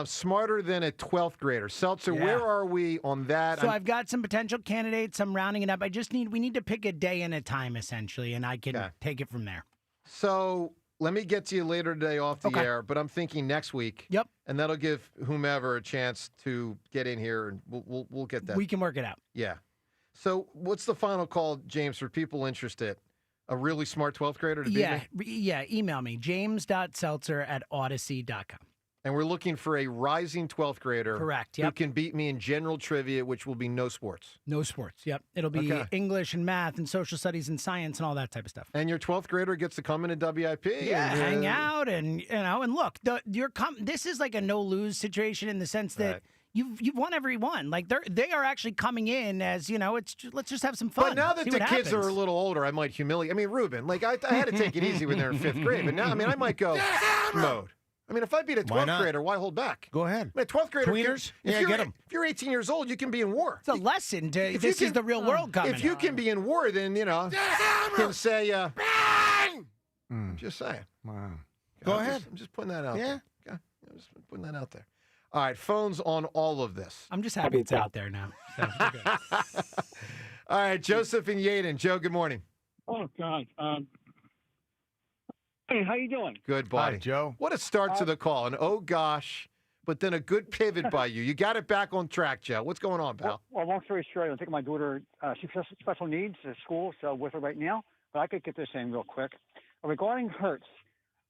S3: smarter than a 12th grader. Seltzer, where are we on that?
S4: So I've got some potential candidates. I'm rounding it up. We need to pick a day and a time, essentially, and I can take it from there.
S3: So let me get to you later today off the air, but I'm thinking next week.
S4: Yep.
S3: And that'll give whomever a chance to get in here, and we'll get that.
S4: We can work it out.
S3: Yeah. So what's the final call, James, for people interested? A really smart 12th grader to beat me?
S4: Yeah, email me, james.seltzer@odyssey.com.
S3: And we're looking for a rising 12th grader.
S4: Correct,
S3: who can beat me in general trivia, which will be no sports.
S4: No sports, yep. It'll be English and math and social studies and science and all that type of stuff.
S3: And your 12th grader gets to come into WIP.
S4: Yeah, hang out and look, this is like a no-lose situation in the sense that you've won every one. Like they are actually coming in as, let's just have some fun.
S3: But now that the kids are a little older, I might humiliate. I mean, Ruben, like I had to take it easy when they're in 5th grade, but now, I mean, I might go mode. I mean, if I beat a 12th grader, why hold back?
S6: Go ahead.
S3: I mean, a 12th grader.
S6: Tweeners?
S3: Get
S6: them.
S3: If you're 18 years old, you can be in war.
S4: It's a lesson. This is the real world coming.
S3: If you can be in war, then, you can say, just saying.
S6: Wow. Go ahead.
S3: I'm just putting that out there. Okay? I'm just putting that out there. All right, phones on all of this.
S4: I'm just happy it's out there now. So we're good.
S3: All right, Joseph and Yaden. Joe, good morning.
S7: Oh, God. Hey, how you doing?
S3: Good, buddy.
S5: Hi, Joe.
S3: What a start to the call. And oh, gosh, but then a good pivot by you. You got it back on track, Joe. What's going on, pal?
S7: Well, long story short, I'm taking my daughter. She has special needs at school, so with her right now. But I could get this in real quick. Regarding Hurts,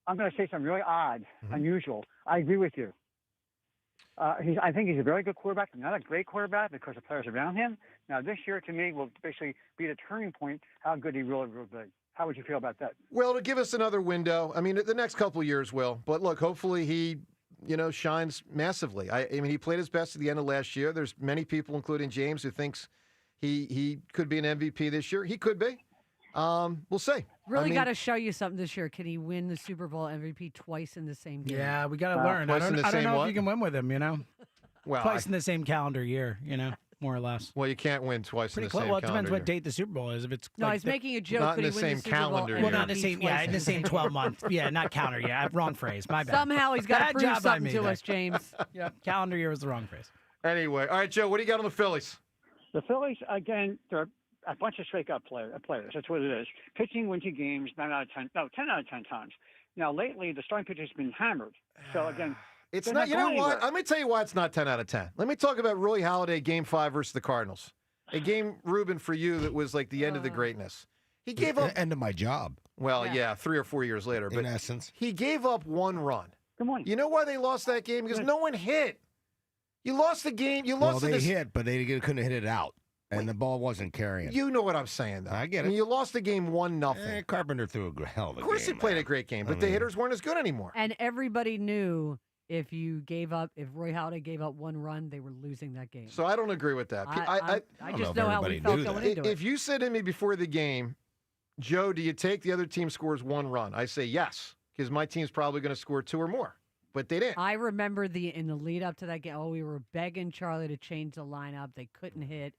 S7: I'm going to say something really odd, unusual. I agree with you. I think he's a very good quarterback, not a great quarterback because of players around him. Now, this year, to me, will basically be the turning point how good he really will be. How would you feel about that?
S3: Well, to give us another window. I mean, the next couple of years will. But look, hopefully he, shines massively. I mean, he played his best at the end of last year. There's many people, including James, who thinks he could be an MVP this year. He could be. We'll see.
S2: Really got to show you something this year. Can he win the Super Bowl MVP twice in the same game?
S4: Yeah, we got to learn. I don't know if you can win with him,
S3: Well,
S4: twice in the same calendar year, more or less.
S3: Well, you can't win twice in the same calendar
S4: Well, it depends
S3: year.
S4: what date the Super Bowl is. If it's
S2: he's making a joke.
S3: Not
S2: Could
S3: in the
S2: he win
S3: same
S2: the Super Bowl
S3: calendar
S2: and
S3: year.
S4: Well, not in the
S2: MVP
S4: same,
S2: twice
S4: in the same 12 month. Yeah, not calendar year. Wrong phrase. My bad.
S2: Somehow he's got to
S4: Bad
S2: prove
S4: job by
S2: something
S4: me
S2: to
S4: there.
S2: us, James.
S4: Yeah, calendar year was the wrong phrase.
S3: Anyway, all right, Joe, what do you got on the Phillies?
S7: The Phillies, again, they're a bunch of strikeout players. That's what it is. Pitching wins you games 10 out of 10 times. Now, lately, the starting pitcher's been hammered. So, again,
S3: It's
S7: they're
S3: not. You know
S7: going
S3: what?
S7: anywhere.
S3: Let me tell you why it's not 10 out of 10. Let me talk about Roy Halladay Game 5 versus the Cardinals. A game, Ruben, for you that was like the end of the greatness. He gave up.
S6: End of my job.
S3: Well, yeah, 3 or 4 years later. But
S6: In essence.
S3: he gave up one run.
S7: Good morning.
S3: You know why they lost that game? Because no one hit. You lost the game. You lost
S6: Well, they
S3: in this.
S6: hit, but they couldn't hit it out. And the ball wasn't carrying.
S3: You know what I'm saying, though.
S6: I get it.
S3: I mean, you lost the game 1-0.
S6: Carpenter threw a hell of a game.
S3: Of course, he played a great game, but the hitters weren't as good anymore.
S2: And everybody knew if Roy Halladay gave up one run, they were losing that game.
S3: So I don't agree with that.
S2: I just know how we felt going into it.
S3: If you said to me before the game, Joe, do you take the other team scores one run? I say yes, because my team's probably going to score 2 or more. But they didn't.
S2: I remember in the lead up to that game, we were begging Charlie to change the lineup. They couldn't hit.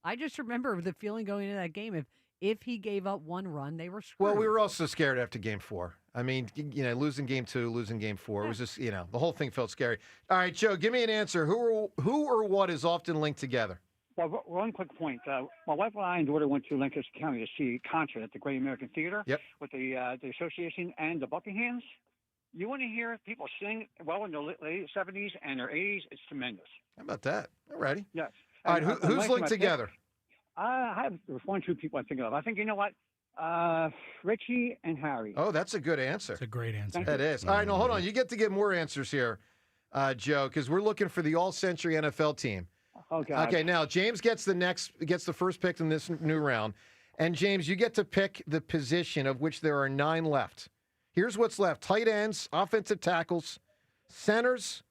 S2: I just remember the feeling going into that game. If he gave up one run, they were screwed.
S3: Well, we were also scared after game 4. I mean, losing game 2, losing game 4. It was just, the whole thing felt scary. All right, Joe, give me an answer. Who or what is often linked together?
S7: Well, one quick point. My wife and I and daughter went to Lancaster County to see a concert at the Great American Theater with the association and the Buckinghams. You want to hear people sing well in their late 70s and their 80s? It's tremendous.
S3: How about that? All righty.
S7: Yes.
S3: All right, who's linked together?
S7: There's 1 or 2 people I think of. I think, you know what? Richie and Harry.
S3: Oh, that's a good answer.
S4: It's a great answer.
S3: That is. All right, no, hold on. You get to get more answers here, Joe, because we're looking for the all-century NFL team.
S7: Oh, God.
S3: Okay, now James gets the first pick in this new round. And, James, you get to pick the position of which there are 9 left. Here's what's left. Tight ends, offensive tackles, centers,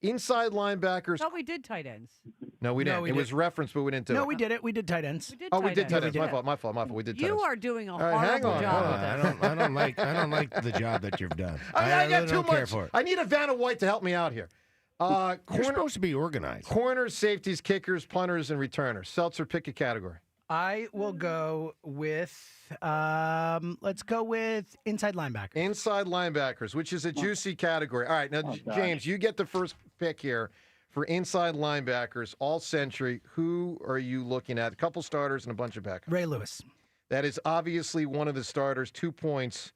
S3: inside linebackers.
S2: I thought we did tight ends.
S3: No, we didn't. It was referenced, but we didn't do it.
S4: No, we did it. We did tight ends.
S3: We did tight ends. My fault. We did tight ends.
S2: You are doing a
S3: All right, hang
S2: horrible
S3: on,
S2: job
S3: hold
S2: with
S3: on.
S2: this.
S6: I don't like the job that you've done.
S3: I got
S6: really
S3: too
S6: don't care
S3: much.
S6: for it.
S3: I need a Vanna White to help me out here.
S6: You're supposed to be organized.
S3: Corners, safeties, kickers, punters, and returners. Seltzer, pick a category.
S4: I will go with, let's go with inside linebacker.
S3: Inside linebackers, which is a juicy category. All right, now, James, you get the first pick here for inside linebackers, all century. Who are you looking at? A couple starters and a bunch of backups.
S4: Ray Lewis.
S3: That is obviously one of the starters. 2 points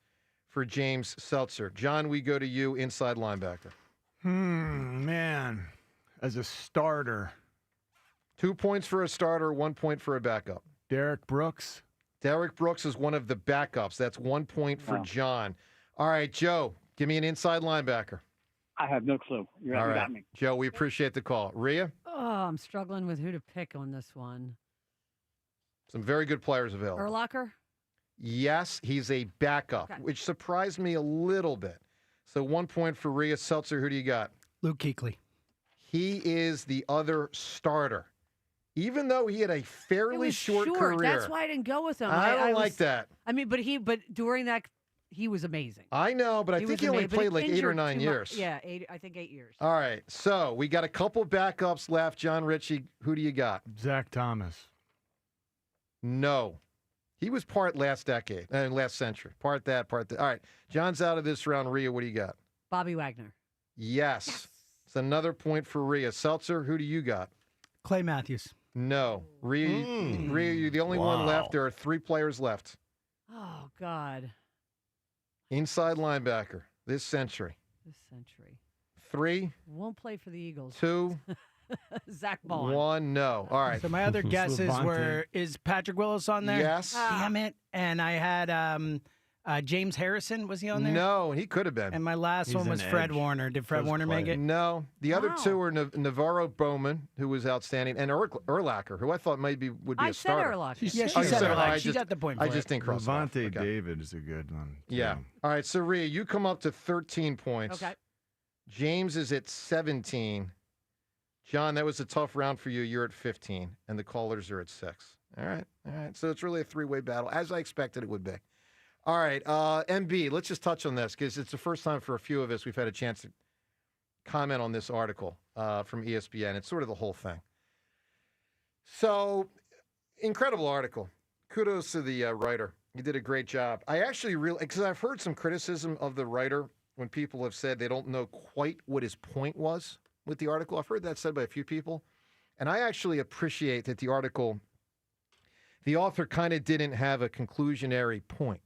S3: for James Seltzer. John, we go to you, inside linebacker.
S5: Man, as a starter.
S3: 2 points for a starter, 1 point for a backup.
S5: Derek Brooks.
S3: Derek Brooks is one of the backups. That's 1 point for John. All right, Joe, give me an inside linebacker.
S7: I have no clue. You got me.
S3: Joe, we appreciate the call. Rhea?
S2: Oh, I'm struggling with who to pick on this one.
S3: Some very good players available.
S2: Urlacher?
S3: Yes, he's a backup, which surprised me a little bit. So 1 point for Rhea. Seltzer, who do you got?
S4: Luke Kuechly.
S3: He is the other starter. Even though he had a fairly short career.
S2: That's why I didn't go with him.
S3: I don't like that.
S2: I mean, but during that, he was amazing.
S3: I know, but I think he only played like 8 or 9 years.
S2: Yeah, I think 8 years.
S3: All right, so we got a couple backups left. John Ritchie, who do you got?
S5: Zach Thomas.
S3: No. He was part last century. Part that. All right, John's out of this round. Rhea, what do you got?
S2: Bobby Wagner.
S3: Yes. It's another point for Rhea. Seltzer, who do you got?
S4: Clay Matthews.
S3: No. Rhea, you're the only one left. There are 3 players left.
S2: Oh, God.
S3: Inside linebacker this century. 3.
S2: Won't play for the Eagles.
S3: 2.
S2: Zach Bohm.
S3: 1. No. All right.
S4: So my other guesses is Patrick Willis on there?
S3: Yes.
S4: Damn it. And I had James Harrison, was he on there?
S3: No, he could have been.
S4: And my last one was Fred Warner. Did Fred Warner make it?
S3: No. The other two were Navarro Bowman, who was outstanding, and Urlacher, who I thought maybe would be a starter.
S2: I said Urlacher.
S4: Yeah, she said Urlacher. She's at the point for
S3: I just didn't cross it off.
S5: Levante David is a good one.
S3: Yeah. All right, so Rhea, you come up to 13 points.
S2: Okay.
S3: James is at 17. John, that was a tough round for you. You're at 15, and the callers are at 6. All right. So it's really a three-way battle, as I expected it would be. All right, Embiid, let's just touch on this because it's the first time for a few of us we've had a chance to comment on this article from ESPN. It's sort of the whole thing. So, incredible article. Kudos to the writer. You did a great job. I actually because I've heard some criticism of the writer when people have said they don't know quite what his point was with the article. I've heard that said by a few people. And I actually appreciate that the author kind of didn't have a conclusionary point.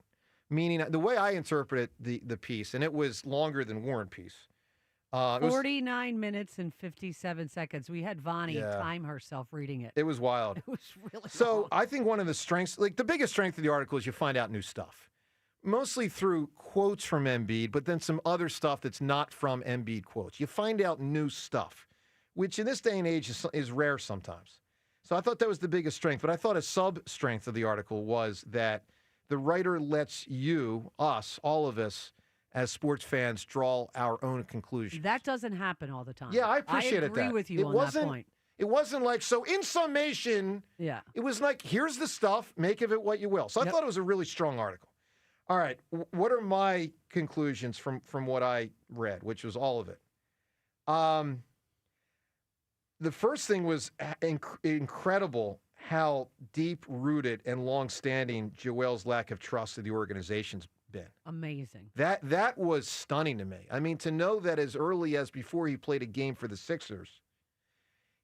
S3: Meaning, the way I interpreted the piece, and it was longer than War and Peace.
S2: 49 minutes and 57 seconds. We had Vonnie time herself reading it.
S3: It was wild.
S2: It was really
S3: So
S2: long.
S3: I think one of the strengths, like the biggest strength of the article is you find out new stuff. Mostly through quotes from Embiid, but then some other stuff that's not from Embiid quotes. You find out new stuff, which in this day and age is rare sometimes. So I thought that was the biggest strength. But I thought a sub-strength of the article was that the writer lets us, all of us, as sports fans, draw our own conclusions.
S2: That doesn't happen all the time.
S3: Yeah, I appreciated that.
S2: I agree with you on that point.
S3: It wasn't like, so in summation, it was like, here's the stuff, make of it what you will. So I thought it was a really strong article. All right, what are my conclusions from what I read, which was all of it? The first thing was incredible how deep-rooted and long-standing Joel's lack of trust of the organization's been.
S2: Amazing.
S3: That was stunning to me. I mean, to know that as early as before he played a game for the Sixers,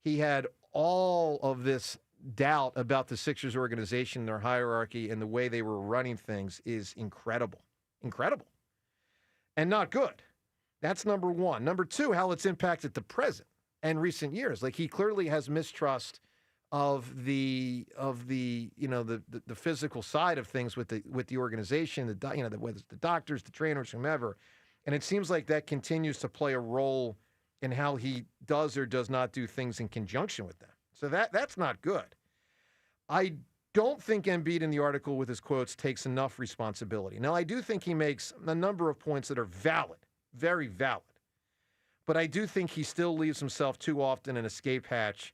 S3: he had all of this doubt about the Sixers organization, their hierarchy, and the way they were running things is incredible. Incredible. And not good. That's number one. Number two, how it's impacted the present and recent years. Like, he clearly has mistrust of the physical side of things with the organization, whether it's the doctors, the trainers, whomever, and it seems like that continues to play a role in how he does or does not do things in conjunction with them. So that's not good. I don't think Embiid in the article with his quotes takes enough responsibility. Now, I do think he makes a number of points that are valid, very valid, but I do think he still leaves himself too often an escape hatch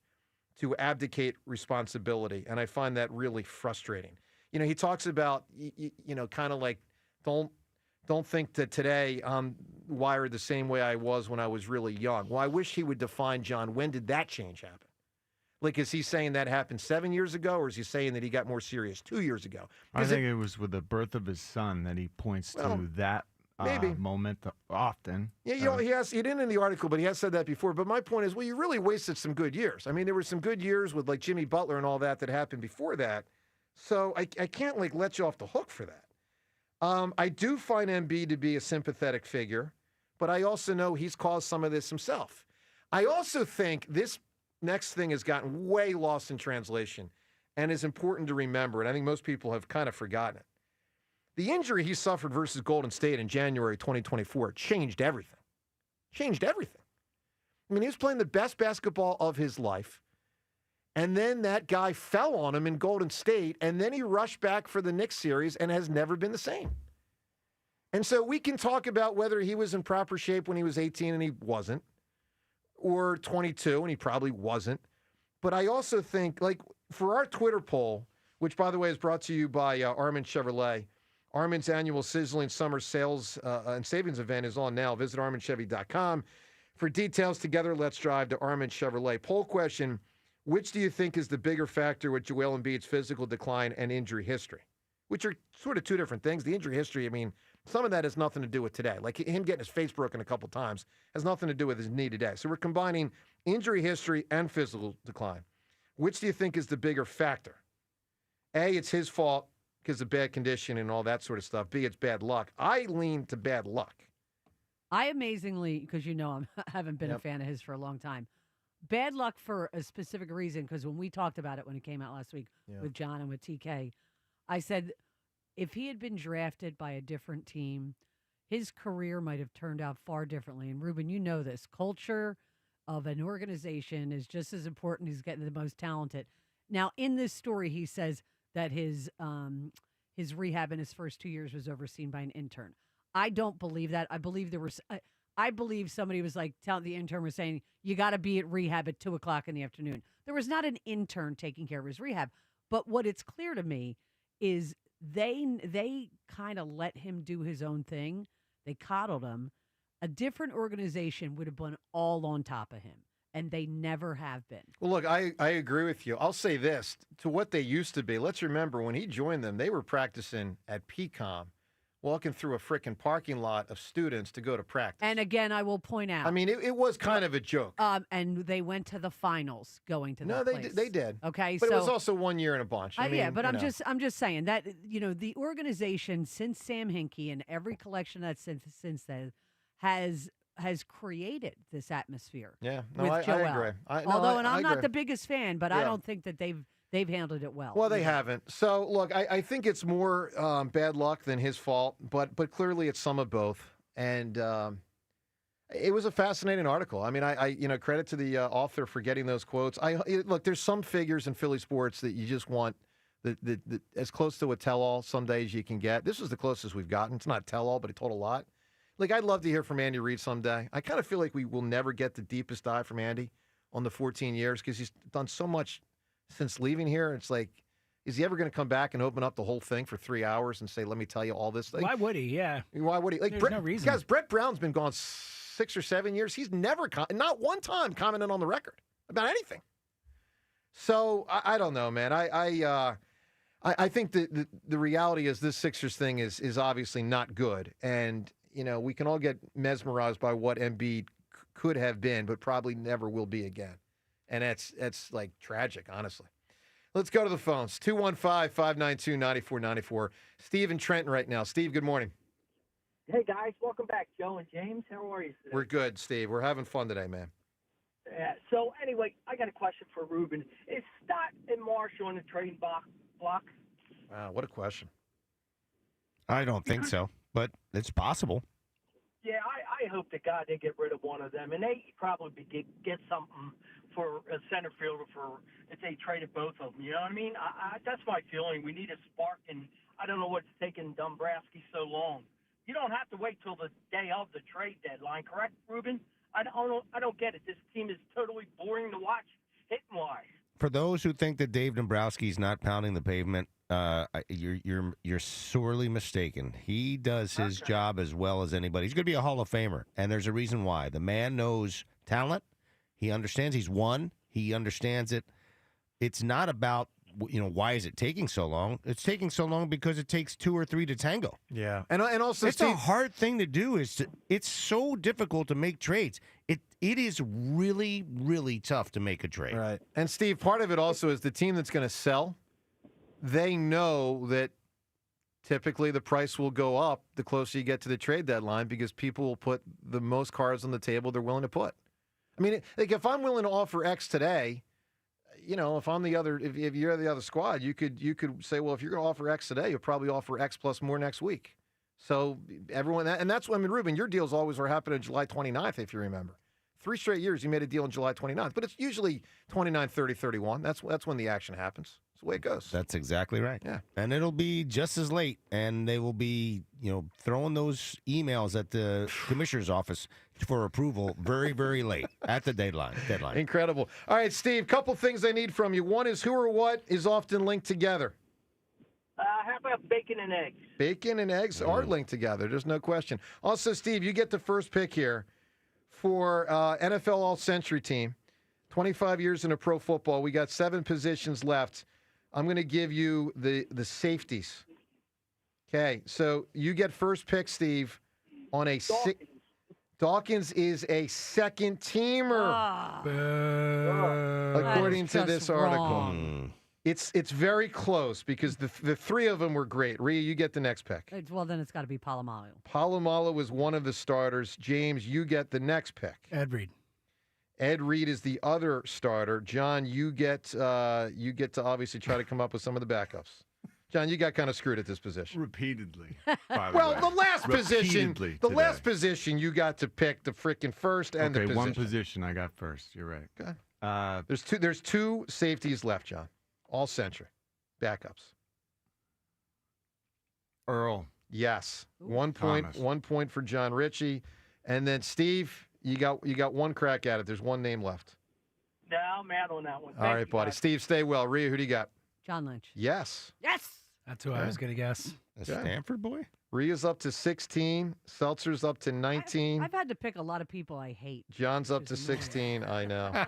S3: to abdicate responsibility, and I find that really frustrating. He talks about, kind of like, don't think that today I'm wired the same way I was when I was really young. Well, I wish he would define, John, when did that change happen? Like, is he saying that happened 7 years ago, or is he saying that he got more serious 2 years ago?
S5: I think it was with the birth of his son that he points to that moment often.
S3: Yeah, he didn't in the article, but he has said that before. But my point is, well, you really wasted some good years. I mean, there were some good years with, like, Jimmy Butler and all that happened before that. So I can't, like, let you off the hook for that. I do find Embiid to be a sympathetic figure, but I also know he's caused some of this himself. I also think this next thing has gotten way lost in translation and is important to remember, and I think most people have kind of forgotten it. The injury he suffered versus Golden State in January 2024 changed everything. Changed everything. I mean, he was playing the best basketball of his life, and then that guy fell on him in Golden State, and then he rushed back for the Knicks series and has never been the same. And so we can talk about whether he was in proper shape when he was 18 and he wasn't, or 22 and he probably wasn't. But I also think, like, for our Twitter poll, which, by the way, is brought to you by Armin Chevrolet, Armin's annual Sizzling Summer Sales and Savings event is on now. Visit ArminChevy.com for details. Together, let's drive to Armin Chevrolet. Poll question, which do you think is the bigger factor with Joel Embiid's physical decline and injury history? Which are sort of two different things. The injury history, I mean, some of that has nothing to do with today. Like him getting his face broken a couple times has nothing to do with his knee today. So we're combining injury history and physical decline. Which do you think is the bigger factor? A, it's his fault because of bad condition and all that sort of stuff. B, it's bad luck. I lean to bad luck.
S2: I amazingly, because I haven't been a fan of his for a long time, bad luck for a specific reason, because when we talked about it when it came out last week with John and with TK, I said if he had been drafted by a different team, his career might have turned out far differently. And Ruben, you know this. Culture of an organization is just as important as getting the most talented. Now, in this story, he says that his rehab in his first 2 years was overseen by an intern. I don't believe that. I believe there was. I believe somebody was like, the intern was saying, you got to be at rehab at 2:00 in the afternoon. There was not an intern taking care of his rehab. But what it's clear to me is they kind of let him do his own thing. They coddled him. A different organization would have been all on top of him, and they never have been.
S3: Well, look, I agree with you. I'll say this, to what they used to be. Let's remember, when he joined them, they were practicing at PCOM, walking through a frickin' parking lot of students to go to practice.
S2: And again, I will point out.
S3: I mean, it was kind of a joke.
S2: And they went to the finals going to that place.
S3: They did.
S2: Okay,
S3: but it was also 1 year in a bunch. I mean,
S2: yeah, but I'm just saying that, the organization since Sam Hinkie and every collection that's since then has created this atmosphere.
S3: Yeah,
S2: with Joel.
S3: I agree.
S2: I'm not the biggest fan, but I don't think that they've handled it well.
S3: Well, they haven't. So, look, I think it's more bad luck than his fault, but clearly it's some of both. And it was a fascinating article. I mean, I credit to the author for getting those quotes. Look, there's some figures in Philly sports that you just want the as close to a tell-all some days you can get. This was the closest we've gotten. It's not tell-all, but it told a lot. Like, I'd love to hear from Andy Reid someday. I kind of feel like we will never get the deepest dive from Andy on the 14 years because he's done so much since leaving here. It's like, is he ever going to come back and open up the whole thing for 3 hours and say, let me tell you all this thing?
S4: Why would he? Yeah.
S3: Why would he? Like,
S4: There's no reason.
S3: Guys, Brett Brown's been gone 6 or 7 years. He's never, not one time, commented on the record about anything. So, I don't know, man. I think the reality is this Sixers thing is obviously not good. And, we can all get mesmerized by what Embiid could have been, but probably never will be again. And that's like tragic, honestly. Let's go to the phones. 215-592-9494. Steve in Trenton right now. Steve, good morning.
S8: Hey, guys. Welcome back, Joe and James. How are you today?
S3: We're good, Steve. We're having fun today, man.
S8: Yeah. So, anyway, I got a question for Ruben. Is Stott and Marshall on the trading block?
S3: Wow, what a question.
S6: I don't think so, but it's possible.
S8: Yeah, I hope to God they get rid of one of them, and they probably get something for a center fielder for if they traded both of them. You know what I mean? That's my feeling. We need a spark, and I don't know what's taking Dombrowski so long. You don't have to wait till the day of the trade deadline, correct, Ruben? I don't get it. This team is totally boring to watch hitting-wise.
S6: For those who think that Dave Dombrowski's not pounding the pavement, you're sorely mistaken. He does his job as well as anybody. He's going to be a Hall of Famer, and there's a reason why. The man knows talent. He understands. He's won. He understands it. It's not about, why is it taking so long? It's taking so long because it takes 2 or 3 to tango.
S3: Yeah. And also,
S6: it's a hard thing to do. It's so difficult to make trades. It is really, really tough to make a trade.
S3: Right. And, Steve, part of it also is the team that's going to sell. They know that typically the price will go up the closer you get to the trade deadline because people will put the most cards on the table they're willing to put. I mean, like if I'm willing to offer X today, if I'm if you're the other squad, you could say, well, if you're going to offer X today, you'll probably offer X plus more next week. So everyone, and that's what, Ruben, your deals always were happening July 29th, if you remember. 3 straight years you made a deal on July 29th, but it's usually 29, 30, 31. That's when the action happens. That's the way it goes.
S6: That's exactly right.
S3: Yeah.
S6: And it'll be just as late, and they will be, throwing those emails at the commissioner's office for approval very, very late at the deadline.
S3: Incredible. All right, Steve, couple things I need from you. One is who or what is often linked together?
S8: How about bacon and eggs?
S3: Bacon and eggs are linked together. There's no question. Also, Steve, you get the first pick here for NFL All-Century team. 25 years in a pro football. We got 7 positions left. I'm going to give you the safeties. Okay, so you get first pick, Steve, on a Dawkins is a second teamer, according to this article. It's very close because the 3 of them were great. Rhea, you get the next pick.
S2: Well, then it's got to be Palomalu.
S3: Palomalu was one of the starters. James, you get the next pick.
S4: Ed Reed.
S3: Ed Reed is the other starter. John, you get to obviously try to come up with some of the backups. John, you got kind of screwed at this position.
S5: Repeatedly. By the
S3: Well,
S5: way.
S3: the last position,
S5: Repeatedly
S3: the
S5: today.
S3: last position, you got to pick the freaking first and the
S5: Okay,
S3: position.
S5: one position I got first. You're right.
S3: Okay. There's two safeties left, John. All century. Backups.
S5: Earl.
S3: Yes.
S5: Ooh.
S3: 1 point.
S5: Thomas.
S3: 1 point for John Ritchie, and then Steve, you got one crack at it. There's one name left.
S8: No, I'm out on that one.
S3: All right, buddy. Steve, stay well. Rhea, who do you got?
S2: John Lynch.
S3: Yes.
S2: Yes.
S4: That's who I was going to guess.
S6: A Stanford boy?
S3: Rhea's up to 16. Seltzer's up to 19.
S2: I've had to pick a lot of people I hate.
S3: John's up to 16. I know.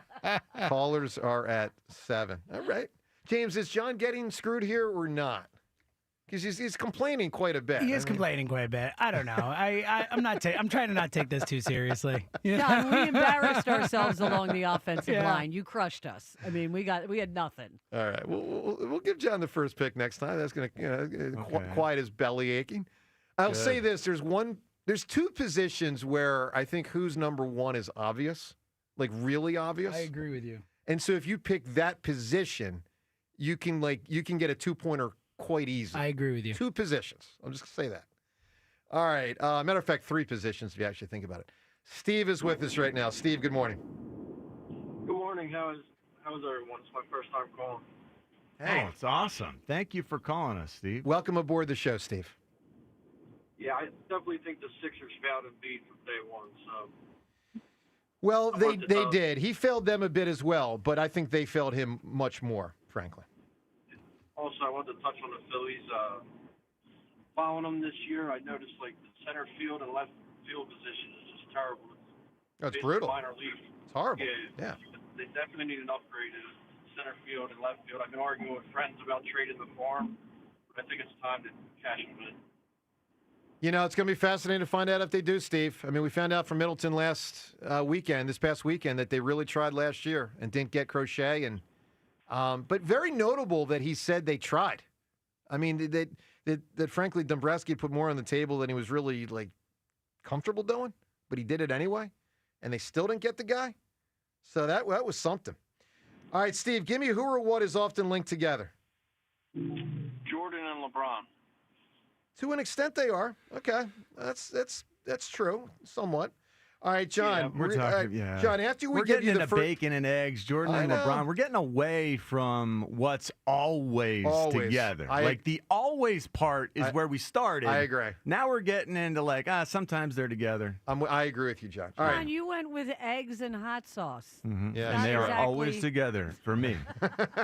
S3: Callers are at 7. All right. James, is John getting screwed here or not? Because he's complaining quite a bit.
S4: He is complaining quite a bit. I don't know. I'm not. I'm trying to not take this too seriously. You know?
S2: John, we embarrassed ourselves along the offensive line. You crushed us. I mean, we had nothing.
S3: All right. We'll give John the first pick next time. That's going to quiet his belly aching. I'll say this. There's two positions where I think who's number one is obvious, like really obvious.
S4: I agree with you.
S3: And so if you pick that position, you can get a 2-pointer quite easy.
S4: I agree with you.
S3: Two positions. I'm just going to say that. All right. Matter of fact, 3 positions if you actually think about it. Steve is with us right now. Steve, good morning.
S9: Good morning. How's everyone? It's my first time calling.
S5: Hey, it's awesome. Thank you for calling us, Steve.
S3: Welcome aboard the show, Steve.
S9: Yeah, I definitely think the Sixers failed Embiid from day one. So.
S3: Well, they did. He failed them a bit as well, but I think they failed him much more, frankly.
S9: Also, I wanted to touch on the Phillies. Following them this year, I noticed like the center field and left field position is just terrible.
S3: That's
S9: basically
S3: brutal.
S9: Minor league.
S3: It's horrible.
S9: Yeah. They definitely need an upgrade in center field and left field. I've been arguing with friends about trading the farm, but I think it's time to cash them in.
S3: You know, it's going to be fascinating to find out if they do, Steve. I mean, we found out from Middleton this past weekend, that they really tried last year and didn't get Crochet. But very notable that he said they tried. I mean, that frankly, Dombrowski put more on the table than he was really, comfortable doing. But he did it anyway, and they still didn't get the guy. So that was something. All right, Steve, give me who or what is often linked together.
S9: Jordan and LeBron.
S3: To an extent, they are. Okay, that's true, somewhat. All right, John.
S5: We're talking.
S3: John, after we
S5: we're
S3: give
S5: getting
S3: you the
S5: into bacon and eggs, Jordan and LeBron. We're getting away from what's always together. The always part is where we started.
S3: I agree.
S5: Now we're getting into sometimes they're together.
S3: I agree with you, John. All
S2: John,
S3: right.
S2: you went with eggs and hot sauce.
S5: Mm-hmm.
S3: Yeah,
S5: and they are always together for me.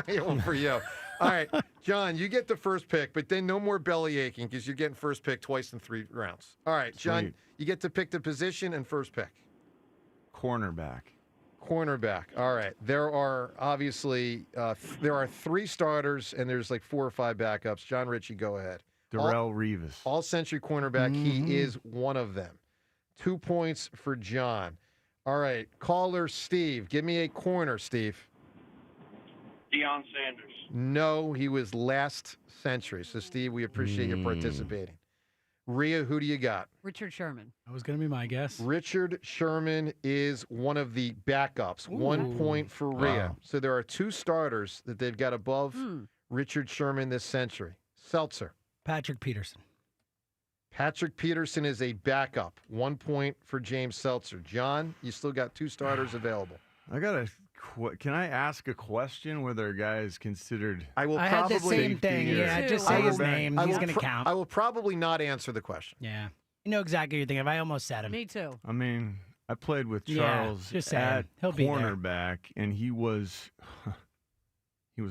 S3: Yeah, well, for you. All right, John, you get the first pick, but then no more belly aching because you're getting first pick twice in 3 rounds. All right, John,
S5: Sweet.
S3: you get to pick the position and first pick.
S5: Cornerback.
S3: All right. There are obviously 3 starters, and there's 4 or 5 backups. John Ritchie, go ahead.
S5: Darrell Revis.
S3: All-century cornerback.
S5: Mm-hmm.
S3: He is one of them. 2 points for John. All right. Caller Steve. Give me a corner, Steve.
S9: Deion Sanders.
S3: No, he was last century. So, Steve, we appreciate you participating. Rhea, who do you got?
S2: Richard Sherman.
S4: That was going to be my guess.
S3: Richard Sherman is one of the backups. 1 point for Rhea.
S6: Wow.
S3: So there are 2 starters that they've got above Richard Sherman this century. Seltzer.
S4: Patrick Peterson.
S3: Patrick Peterson is a backup. 1 point for James Seltzer. John, you still got 2 starters available.
S5: Can I ask a question whether a guy is considered?
S3: I
S4: had the same thing. Yeah, just say his name. He's going to count.
S3: I will probably not answer the question.
S4: Yeah. You know exactly what you're thinking of. I almost said him.
S2: Me too.
S5: I mean, I played with Charles
S4: just saying.
S5: at
S4: He'll be there.
S5: cornerback, and he was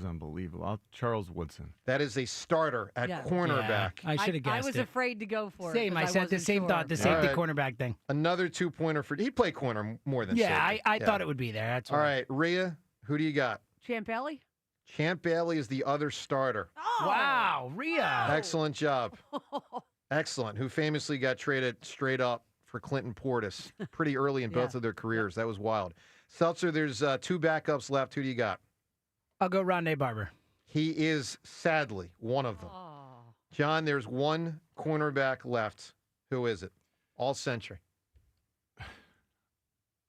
S5: unbelievable. Charles Woodson.
S3: That is a starter at cornerback.
S4: Yeah, I should have guessed
S2: I was
S4: it.
S2: afraid to go for
S4: Same.
S2: it.
S4: I said the same thought. The safety cornerback thing.
S3: Another 2-pointer for. He played corner more than
S4: Yeah,
S3: safety.
S4: I thought it would be there. That's
S3: all right. Rhea, who do you got?
S2: Champ Bailey?
S3: Champ Bailey is the other starter.
S2: Oh.
S4: Wow, Rhea.
S3: Excellent job. Excellent. Who famously got traded straight up for Clinton Portis pretty early in both of their careers. That was wild. Seltzer, there's 2 backups left. Who do you got?
S4: I'll go Rondé Barber.
S3: He is sadly one of them. John, there's 1 cornerback left. Who is it? All century.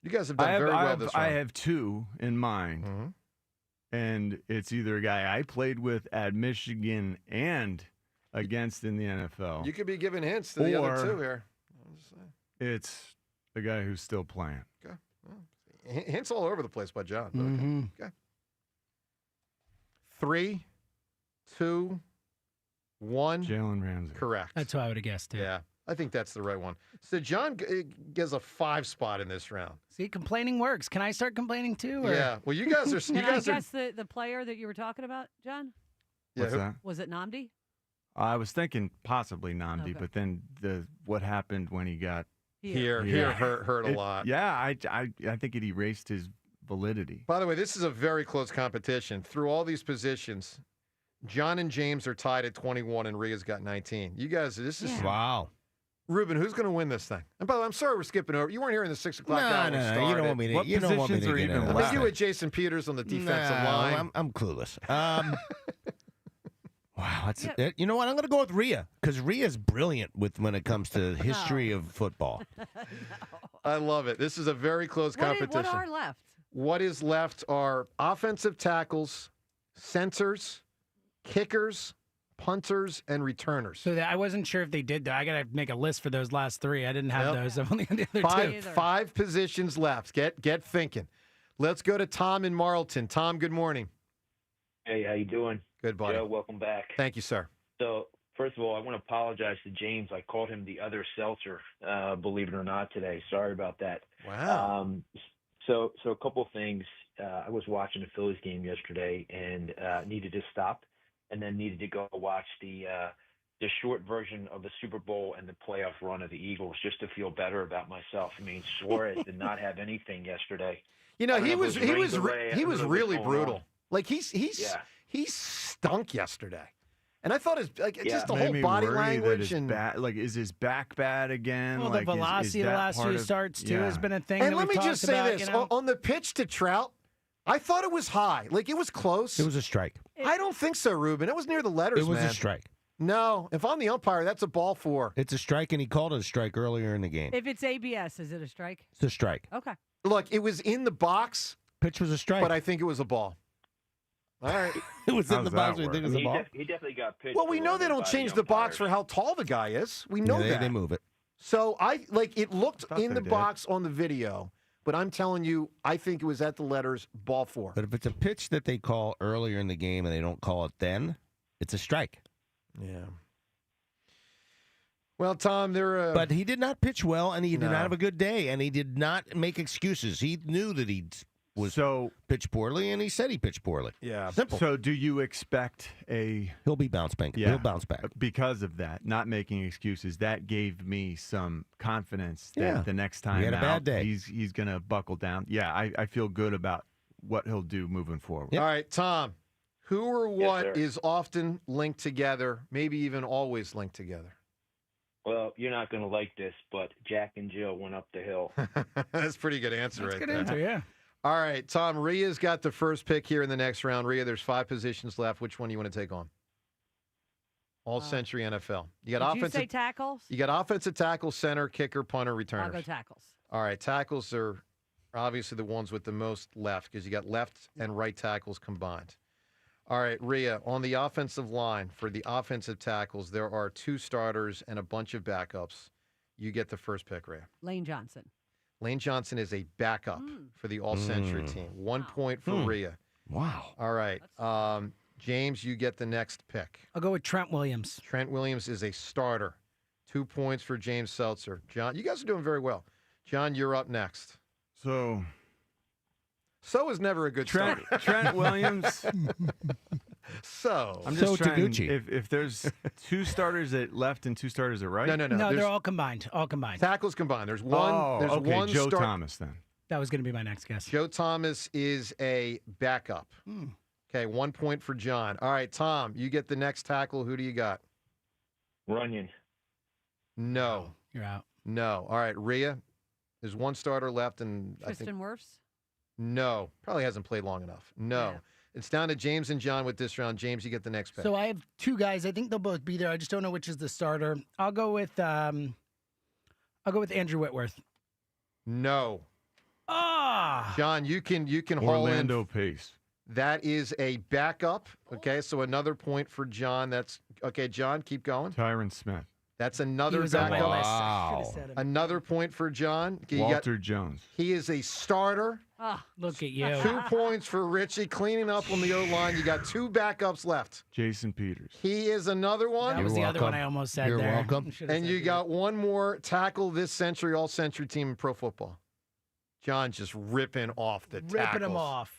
S3: You guys have done very well this round.
S5: I have 2 in mind, and it's either a guy I played with at Michigan and against in the NFL.
S3: You could be giving hints to the other two here. I'm just saying.
S5: It's the guy who's still playing.
S3: Okay. Well, hints all over the place by John. But okay. 3, 2, 1.
S5: Jalen Ramsey.
S3: Correct.
S4: That's who I would have guessed, too.
S3: Yeah, I think that's the right one. So John gets a 5 spot in this round.
S4: See, complaining works. Can I start complaining, too? Or?
S3: Yeah. Well, you guys are...
S2: Can I guess the player that you were talking about, John?
S5: What's that?
S2: Was it Namdi?
S5: I was thinking possibly Namdi,
S2: Okay.
S5: but then what happened when he got
S3: Here hurt a lot.
S5: Yeah, I think it erased his validity.
S3: By the way, this is a very close competition. Through all these positions, John and James are tied at 21, and Rhea's got 19. You guys, this is...
S6: Wow.
S3: Ruben, who's going to win this thing? And by the way, I'm sorry we're skipping over. You weren't here in the 6 o'clock hour.
S6: No, you don't want me to.
S5: What
S6: You don't want me
S5: positions
S6: to
S5: are
S6: get
S5: even
S6: into
S5: left?
S3: Like you with Jason Peters on the defensive
S6: No,
S3: line.
S6: I'm clueless. Wow, that's it. You know what? I'm going to go with Rhea because Rhea's brilliant when it comes to history of football.
S3: I love it. This is a very close competition.
S2: What are left?
S3: What is left are offensive tackles, centers, kickers, punters, and returners.
S4: So I wasn't sure if they did that. I got to make a list for those last 3. I didn't have those. I've only had the other 2.
S3: Five positions left. Get thinking. Let's go to Tom in Marlton. Tom, good morning.
S10: Hey, how you doing?
S3: Good, buddy.
S10: Joe, welcome back.
S3: Thank you, sir.
S10: So, first of all, I want to apologize to James. I called him the other seltzer, believe it or not, today. Sorry about that.
S3: Wow.
S10: So a couple of things. I was watching the Phillies game yesterday and needed to stop, and then needed to go watch the short version of the Super Bowl and the playoff run of the Eagles just to feel better about myself. I mean, Suarez did not have anything yesterday.
S3: You know, he was
S10: really
S3: really brutal. Like he stunk yesterday, and I thought just the whole body language and
S5: is his back bad again?
S4: Well,
S5: like,
S4: the velocity
S5: is
S4: of the
S5: that
S4: last
S5: part
S4: few
S5: of-
S4: starts too
S5: yeah.
S4: has been a thing.
S3: And
S4: that
S3: let
S4: we've
S3: me just
S4: talked
S3: say
S4: about,
S3: this:
S4: you know?
S3: on the pitch to Trout, I thought it was high. Like it was close.
S6: It was a strike.
S3: I don't think so, Ruben. It was near the letters.
S6: It was
S3: man.
S6: a strike.
S3: No, if I'm the umpire, that's a ball 4.
S6: It's a strike, and he called it a strike earlier in the game.
S2: If it's ABS, is it a strike?
S6: It's a strike.
S2: Okay.
S3: Look, it was in the box.
S6: Pitch was a strike.
S3: But I think it was a ball. All right.
S6: It was in
S5: How's
S6: the
S5: that
S6: box. We
S5: work?
S6: think it was a ball.
S10: He definitely got pitched.
S3: Well, we
S10: a
S3: know
S10: little
S3: they
S10: bit
S3: don't
S10: by
S3: change
S10: the
S3: the box
S10: umpires.
S3: for how tall the guy is. We know that.
S6: They move it.
S3: So it looked
S5: thought
S3: in
S5: they
S3: the
S5: did.
S3: box on the video, but I'm telling you, I think it was at the letters ball 4.
S6: But if it's a pitch that they call earlier in the game and they don't call it then, it's a strike.
S3: Yeah. Well, Tom,
S6: But he did not pitch well, and he did
S3: No.
S6: not have a good day, and he did not make excuses. He knew that he was pitched poorly, and he said he pitched poorly.
S3: Yeah.
S6: Simple.
S5: So do you expect
S6: He'll be bounce back.
S5: Yeah.
S6: He'll bounce back.
S5: Because of that, not making excuses, that gave me some confidence that
S6: Yeah.
S5: the next time
S6: He had a
S5: out,
S6: bad day.
S5: he's going to buckle down. Yeah, I feel good about what he'll do moving forward.
S3: All right, Tom, who or what
S10: sir.
S3: is often linked together, maybe even always linked together?
S10: Well, you're not going to like this, but Jack and Jill went up the hill.
S3: That's a pretty good answer
S4: That's
S3: right
S4: a good
S3: there.
S4: answer, yeah.
S3: All right, Tom, Rhea's got the first pick here in the next round. Rhea, there's 5 positions left. Which one do you want to take on? All Century NFL. You got
S2: Did you say tackles?
S3: You got offensive tackle, center, kicker, punter,
S2: I'll
S3: returner.
S2: go tackles.
S3: All right, tackles are obviously the ones with the most left because you got left and right tackles combined. All right, Rhea, on the offensive line for the offensive tackles, there are 2 starters and a bunch of backups. You get the first pick, Rhea.
S2: Lane Johnson.
S3: Lane Johnson is a backup for the All-Century team. 1 point for Rhea.
S6: Wow.
S3: All right. James, you get the next pick.
S4: I'll go with Trent Williams.
S3: Trent Williams is a starter. 2 points for James Seltzer. John, you guys are doing very well. John, you're up next.
S5: So
S3: is never a good
S5: Trent
S3: start.
S5: Trent Williams.
S3: I'm
S5: just
S6: So
S5: trying.
S6: Taguchi.
S5: If there's 2 starters at left and 2 starters at right.
S3: No.
S4: No,
S3: There's
S4: they're all combined. All combined.
S3: tackles combined. There's one.
S5: Oh,
S3: there's
S5: okay.
S3: one
S5: Joe
S3: start.
S5: Thomas then.
S4: That was going to be my next guess.
S3: Joe Thomas is a backup. Okay, 1 point for John. All right, Tom, you get the next tackle. Who do you got?
S10: Runyon.
S3: No.
S4: You're out.
S3: No. All right, Rhea. There's 1 starter left, and I
S2: Tristan
S3: think
S2: Wirfs?
S3: no. Probably hasn't played long enough. No.
S2: Yeah.
S3: It's down to James and John with this round. James, you get the next pick.
S4: So I have 2 guys. I think they'll both be there. I just don't know which is the starter. I'll go with Andrew Whitworth.
S3: No.
S4: Ah.
S3: John, you can haul in.
S5: Orlando Pace.
S3: That is a backup. Okay, so another point for John. That's okay. John, keep going.
S5: Tyron Smith.
S3: That's another
S4: was on my
S3: backup.
S4: list. I should've said him.
S3: Another point for John. You got-
S5: Walter Jones.
S3: he is a starter.
S2: Ah,
S4: Look at you.
S3: 2 points for Richie, cleaning up on the O-line. You got 2 backups left.
S5: Jason Peters.
S3: He is another one.
S4: That was the other one I almost said
S6: You're
S4: there.
S6: welcome.
S4: Should've
S3: And
S4: said
S3: you
S4: you.
S3: got one more tackle this century, all-century team in pro football. John just ripping off the tackles.
S4: Ripping them off.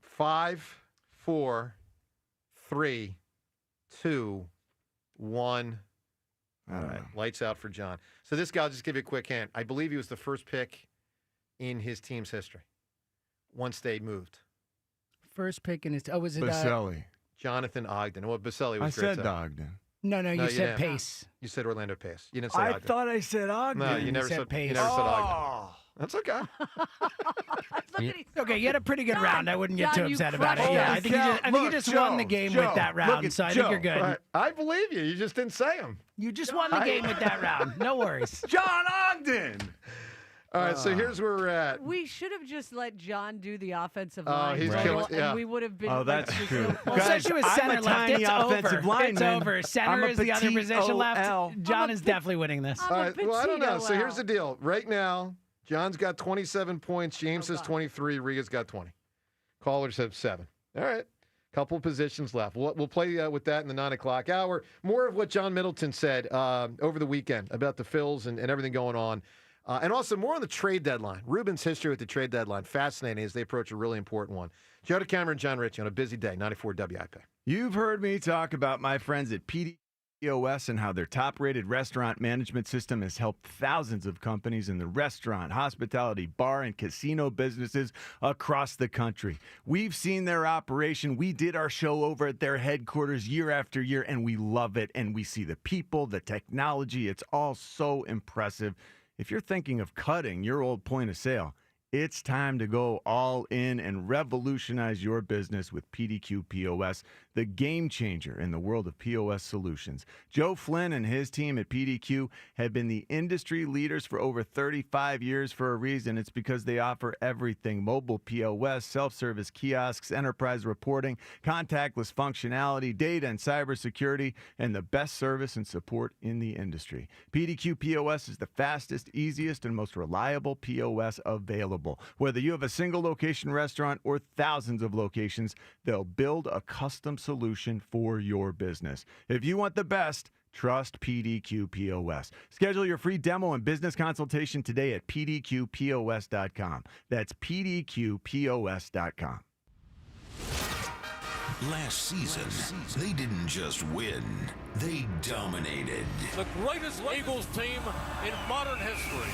S3: 5, 4, 3, 2, 1. All right, lights out for John. So this guy, I'll just give you a quick hint. I believe he was the first pick in his team's history once they moved.
S4: First pick in his. Oh, was it?
S5: Baselli.
S3: Jonathan Ogden. Well, Baselli was
S5: I
S3: great.
S5: said
S3: too.
S5: Ogden.
S4: No, you
S3: you
S4: said
S3: didn't.
S4: Pace.
S3: You said Orlando Pace. You didn't say
S5: I
S3: Ogden.
S5: thought I said Ogden.
S3: No, you never
S4: said
S3: said
S4: Pace.
S3: You never said Ogden.
S5: Oh.
S3: That's okay.
S4: Okay, you had a pretty good round. I wouldn't get
S2: John,
S4: too
S2: you
S4: upset about it.
S2: crushed
S4: Yeah,
S2: it.
S4: I think you just won the game with that round, so I think you're good.
S3: All right, I believe you. You just didn't say him.
S4: You just won the game with that round. No worries.
S5: John Ogden.
S3: All right, so here's where we're at.
S2: We should have just let John do the offensive
S3: Oh,
S2: line
S3: he's
S2: total,
S3: killing- yeah.
S2: and we would have been.
S5: Oh,
S2: like,
S5: that's
S2: just
S5: true.
S2: so
S4: Well,
S2: close.
S4: especially with
S5: I'm
S4: center
S5: a
S4: left,
S5: tiny
S4: it's
S5: offensive
S4: over. It's
S5: lineman.
S4: over. Center
S5: I'm a
S4: is the other
S5: petite
S4: position left.
S5: OL.
S4: John is definitely winning this.
S3: All right, well, I don't know. So
S2: petite
S3: here's the deal. Right now, John's got 27 points. James has 23. Ria's got 20. Callers have 7. All right. Couple positions left. We'll play with that in the 9 o'clock hour. More of what John Middleton said over the weekend about the Phils and everything going on. And also more on the trade deadline. Ruben's history with the trade deadline. Fascinating as they approach a really important one. Joe DeCamera and John Ritchie on a busy day, 94 WIP.
S5: You've heard me talk about my friends at PDOS and how their top-rated restaurant management system has helped thousands of companies in the restaurant, hospitality, bar, and casino businesses across the country. We've seen their operation. We did our show over at their headquarters year after year, and we love it. And we see the people, the technology. It's all so impressive. If you're thinking of cutting your old point of sale, it's time to go all in and revolutionize your business with PDQ POS, the game changer in the world of POS solutions. Joe Flynn and his team at PDQ have been the industry leaders for over 35 years for a reason. It's because they offer everything: mobile POS, self-service kiosks, enterprise reporting, contactless functionality, data and cybersecurity, and the best service and support in the industry. PDQ POS is the fastest, easiest, and most reliable POS available. Whether you have a single location restaurant or thousands of locations, they'll build a custom solution for your business. If you want the best, trust PDQ POS. Schedule your free demo and business consultation today at pdqpos.com. That's pdqpos.com.
S1: Last season, they didn't just win, they dominated.
S11: The greatest Eagles team in modern history.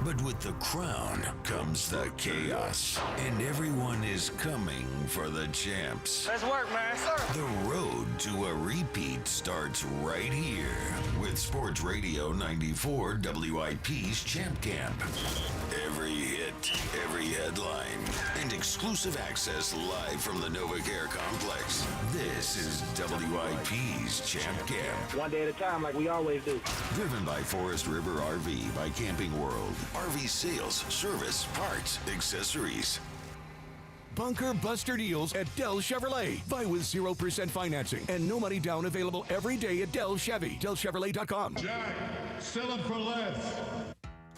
S1: But with the crown comes the chaos, and everyone is coming for the champs.
S11: Let's work, man.
S1: The road to a repeat starts right here with Sports Radio 94 WIP's Champ Camp. Every hit, every headline, and exclusive access live from the NovaCare Complex. This is WIP's Champ Camp.
S8: One day at a time, like we always do.
S1: Driven by Forest River RV by Camping World. RV sales, service, parts, accessories.
S12: Bunker Buster deals at Dell Chevrolet. Buy with 0% financing and no money down available every day at Dell Chevy. DellChevrolet.com.
S13: Jack, sell them for less.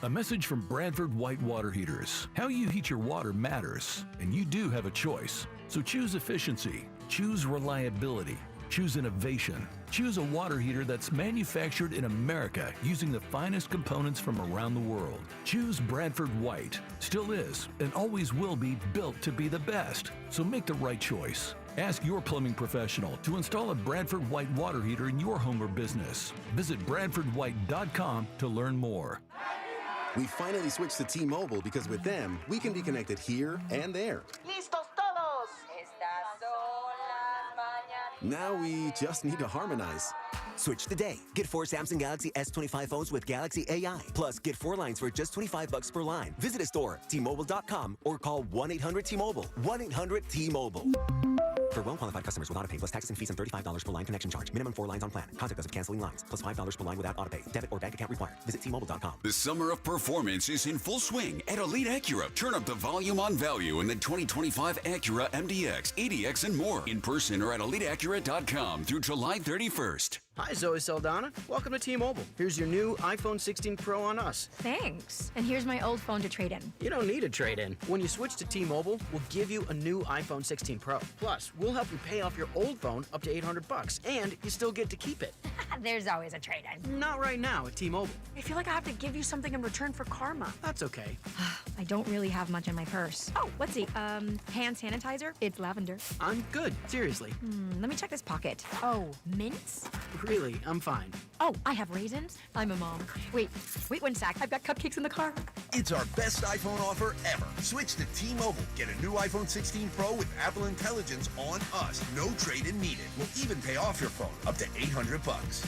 S14: A message from Bradford White Water Heaters. How you heat your water matters, and you do have a choice. So choose efficiency, choose reliability, choose innovation. Choose a water heater that's manufactured in America using the finest components from around the world. Choose Bradford White. Still is and always will be built to be the best. So make the right choice. Ask your plumbing professional to install a Bradford White water heater in your home or business. Visit BradfordWhite.com to learn more.
S15: We finally switched to T-Mobile because with them, we can be connected here and there.
S35: ¡Listos todos! Estas son las mañanas.
S15: Now we just need to harmonize.
S16: Switch today. Get 4 Samsung Galaxy S25 phones with Galaxy AI. Plus, get 4 lines for just $25 per line. Visit a store, T-Mobile.com, or call 1-800-T-Mobile. 1-800-T-Mobile. For well-qualified customers with autopay plus taxes and fees and $35 per line connection charge. Minimum 4 lines on plan. Contact us if canceling lines. Plus $5 per line without autopay. Debit or bank account required. Visit T-Mobile.com.
S1: The summer of performance is in full swing at Elite Acura. Turn up the volume on value in the 2025 Acura MDX, ADX, and more. In person or at EliteAcura.com through July 31st.
S17: Hi, Zoe Saldana. Welcome to T-Mobile. Here's your new iPhone 16 Pro on us.
S18: Thanks. And here's my old phone to trade in.
S17: You don't need a trade-in. When you switch to T-Mobile, we'll give you a new iPhone 16 Pro. Plus, we'll help you pay off your old phone up to $800, and you still get to keep it.
S18: There's always a trade-in.
S17: Not right now at T-Mobile.
S18: I feel like I have to give you something in return for karma.
S17: That's okay.
S18: I don't really have much in my purse. Oh, let's see. Hand sanitizer. It's lavender.
S17: I'm good. Seriously.
S18: Let me check this pocket. Oh, mints?
S17: Really, I'm fine.
S18: Oh, I have raisins. I'm a mom. Wait one sec. I've got cupcakes in the car.
S19: It's our best iPhone offer ever. Switch to T-Mobile. Get a new iPhone 16 Pro with Apple Intelligence on us. No trade-in needed. We'll even pay off your phone up to $800.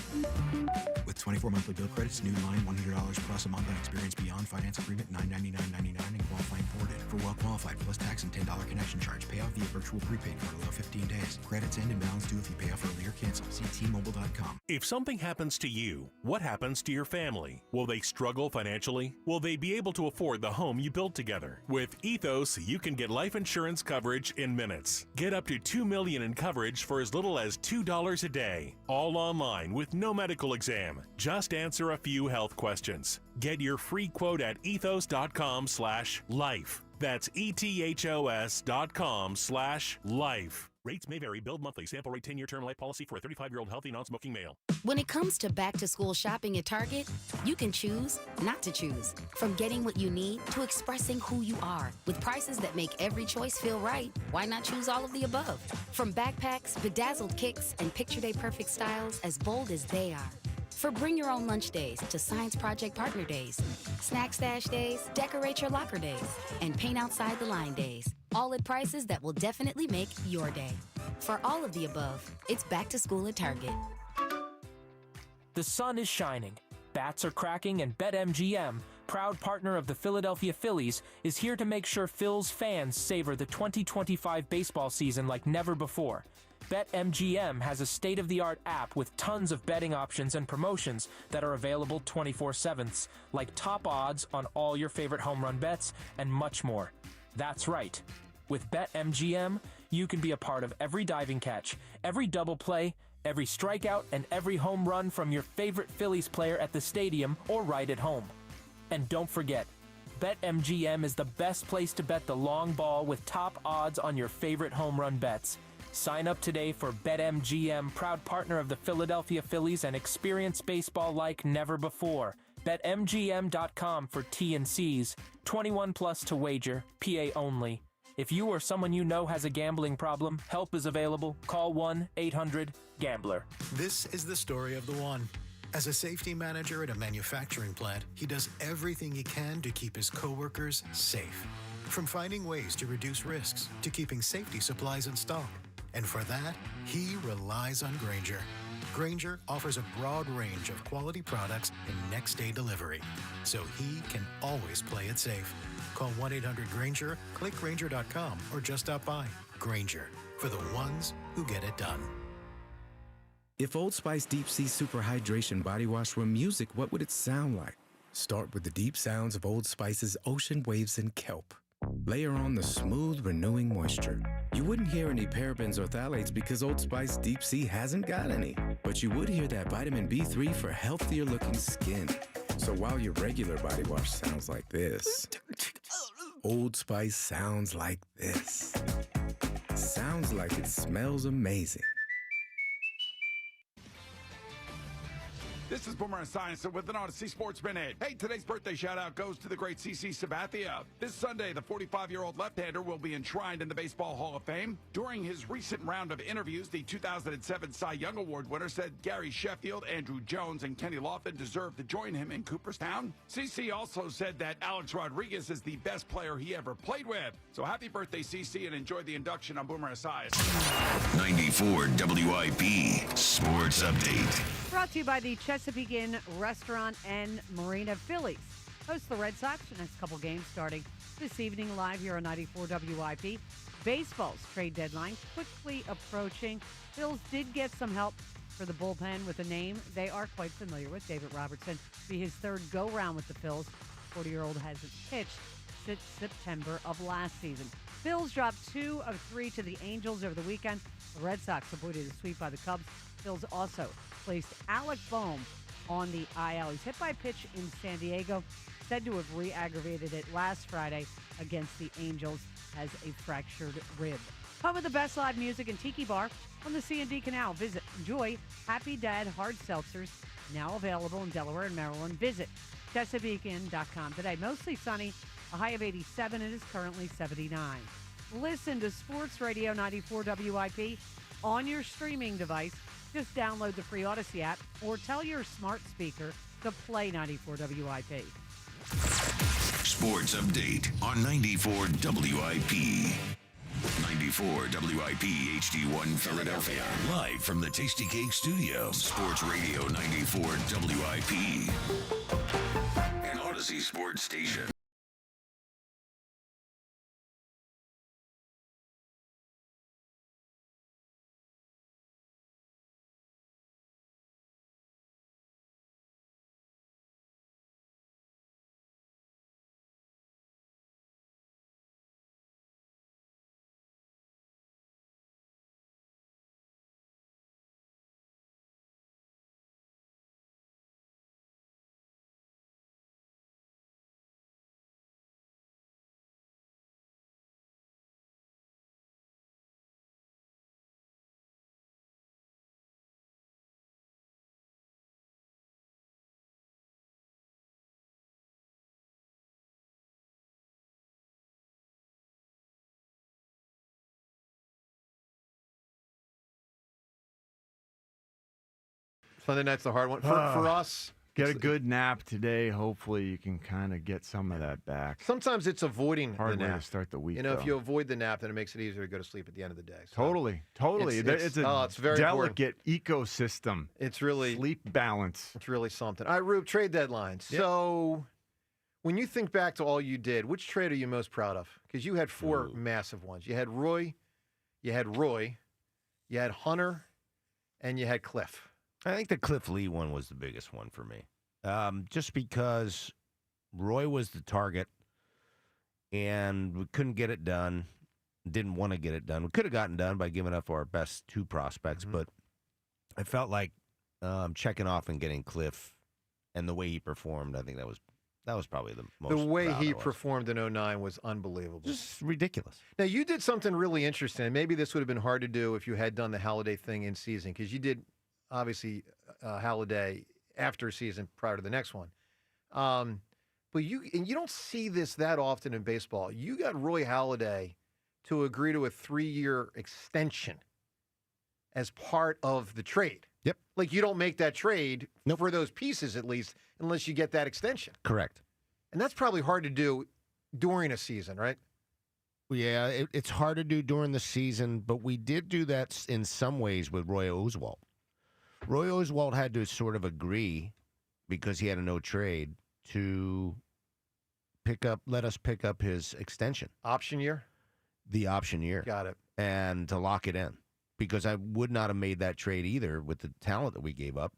S20: With 24 monthly bill credits, new line $100 plus a month on experience beyond finance agreement $999.99 and qualifying ported. For well qualified plus tax and $10 connection charge. Pay off via virtual prepaid card. Allow 15 days. Credits end and balance due if you pay off early or cancel. See T-Mobile.com.
S21: If something happens to you, what happens to your family? Will they struggle financially? Will they be able to afford the home you built together? With Ethos, you can get life insurance coverage in minutes. Get up to $2 million in coverage for as little as $2 a day. All online with no medical exam. Just answer a few health questions. Get your free quote at ethos.com/life. That's ethos.com/life. Rates may vary. Billed monthly. Sample rate 10-year term life policy for a 35-year-old healthy non-smoking male.
S22: When it comes to back-to-school shopping at Target, you can choose not to choose. From getting what you need to expressing who you are. With prices that make every choice feel right, why not choose all of the above? From backpacks, bedazzled kicks, and picture day perfect styles as bold as they are. For bring your own lunch days to science project partner days, snack stash days, decorate your locker days, and paint outside the line days. All at prices that will definitely make your day. For all of the above, it's back to school at Target. The sun is shining, bats are cracking, and BetMGM, proud partner of the Philadelphia Phillies, is here to make sure Phil's fans savor the 2025 baseball season like never before. BetMGM has a state-of-the-art app with tons of betting options and promotions that are available 24/7, like top odds on all your favorite home run bets and much more. That's right. With BetMGM, you can be a part of every diving catch, every double play, every strikeout, and every home run from your favorite Phillies player at the stadium or right at home. And don't forget, BetMGM is the best place to bet the long ball with top odds on your favorite home run bets. Sign up today for BetMGM, proud partner of the Philadelphia Phillies, and experience baseball like never before. BetMGM.com for T&Cs. 21 plus to wager. PA only. If you or someone you know has a gambling problem, help is available. Call 1-800-GAMBLER.
S23: This is the story of the one. As a safety manager at a manufacturing plant, he does everything he can to keep his coworkers safe. From finding ways to reduce risks to keeping safety supplies in stock. And for that, he relies on Grainger. Grainger offers a broad range of quality products and next-day delivery, so he can always play it safe. Call 1-800-GRAINGER, click Grainger.com, or just stop by. Grainger, for the ones who get it done.
S24: If Old Spice Deep Sea Super Hydration Body Wash were music, what would it sound like? Start with the deep sounds of Old Spice's Ocean Waves and Kelp. Layer on the smooth, renewing moisture. You wouldn't hear any parabens or phthalates because Old Spice Deep Sea hasn't got any. But you would hear that vitamin B3 for healthier looking skin. So while your regular body wash sounds like this, Old Spice sounds like this. Sounds like it smells amazing.
S37: This is Boomer Esiason with an Odyssey Sports Minute. Hey, today's birthday shout-out goes to the great CC Sabathia. This Sunday, the 45-year-old left-hander will be enshrined in the Baseball Hall of Fame. During his recent round of interviews, the 2007 Cy Young Award winner said Gary Sheffield, Andrew Jones, and Kenny Lofton deserve to join him in Cooperstown. CC also said that Alex Rodriguez is the best player he ever played with. So happy birthday, CC, and enjoy the induction on Boomer Esiason.
S1: 94 WIP Sports Update.
S2: Brought to you by the Chesapeake Inn Restaurant and Marina Phillies. Host the Red Sox. The next couple games starting this evening live here on 94 WIP. Baseball's trade deadline quickly approaching. Phils did get some help for the bullpen with a name they are quite familiar with. David Robertson be his third go-round with the Phils. 40-year-old hasn't pitched since September of last season. Phils dropped 2 of 3 to the Angels over the weekend. The Red Sox avoided a sweep by the Cubs. Phils also placed Alec Bohm on the IL. He's hit by a pitch in San Diego, said to have re-aggravated it last Friday against the Angels, has a fractured rib. Home of the best live music and Tiki Bar on the C&D Canal. Enjoy Happy Dad Hard Seltzers, now available in Delaware and Maryland. Visit ChesapeakeIn.com today. Mostly sunny, a high of 87. It is currently 79. Listen to Sports Radio 94 WIP on your streaming device. Just download the free Odyssey app or tell your smart speaker to play 94 WIP.
S1: Sports update on 94 WIP. 94 WIP HD1 Philadelphia. Live from the Tasty Cake Studio. Sports Radio 94 WIP. An Odyssey Sports Station.
S3: Sunday night's the hard one. For us,
S5: get a good nap today. Hopefully you can kind of get some of that back.
S3: Sometimes it's avoiding
S5: Hard
S3: the
S5: way
S3: nap.
S5: to start the week.
S3: You know, if you avoid the nap, then it makes it easier to go to sleep at the end of the day. So
S5: Totally. It's a
S3: very
S5: delicate ecosystem.
S3: It's really
S5: sleep balance.
S3: It's really something. All right, Rube, trade deadlines.
S4: Yep.
S3: So when you think back to all you did, which trade are you most proud of? Because you had 4 massive ones. You had Roy, you had Hunter, and you had Cliff.
S4: I think the Cliff Lee one was the biggest one for me. Just because Roy was the target and we couldn't get it done, didn't want to get it done. We could have gotten done by giving up our best 2 prospects, but I felt like checking off and getting Cliff and the way he performed, I think that was probably the most.
S3: The way he performed in 2009 was unbelievable.
S4: Just ridiculous.
S3: Now, you did something really interesting, and maybe this would have been hard to do if you had done the Halliday thing in season, because you did, obviously, Halliday after season prior to the next one. But you don't see this that often in baseball. You got Roy Halladay to agree to a 3-year extension as part of the trade.
S4: Yep.
S3: Like, you don't make that trade for those pieces, at least, unless you get that extension.
S4: Correct.
S3: And that's probably hard to do during a season, right?
S4: Yeah, it's hard to do during the season, but we did do that in some ways with Roy Oswalt. Roy Oswalt had to sort of agree, because he had a no trade, to let us pick up his extension.
S3: Option year?
S4: The option year.
S3: Got it.
S4: And to lock it in. Because I would not have made that trade either with the talent that we gave up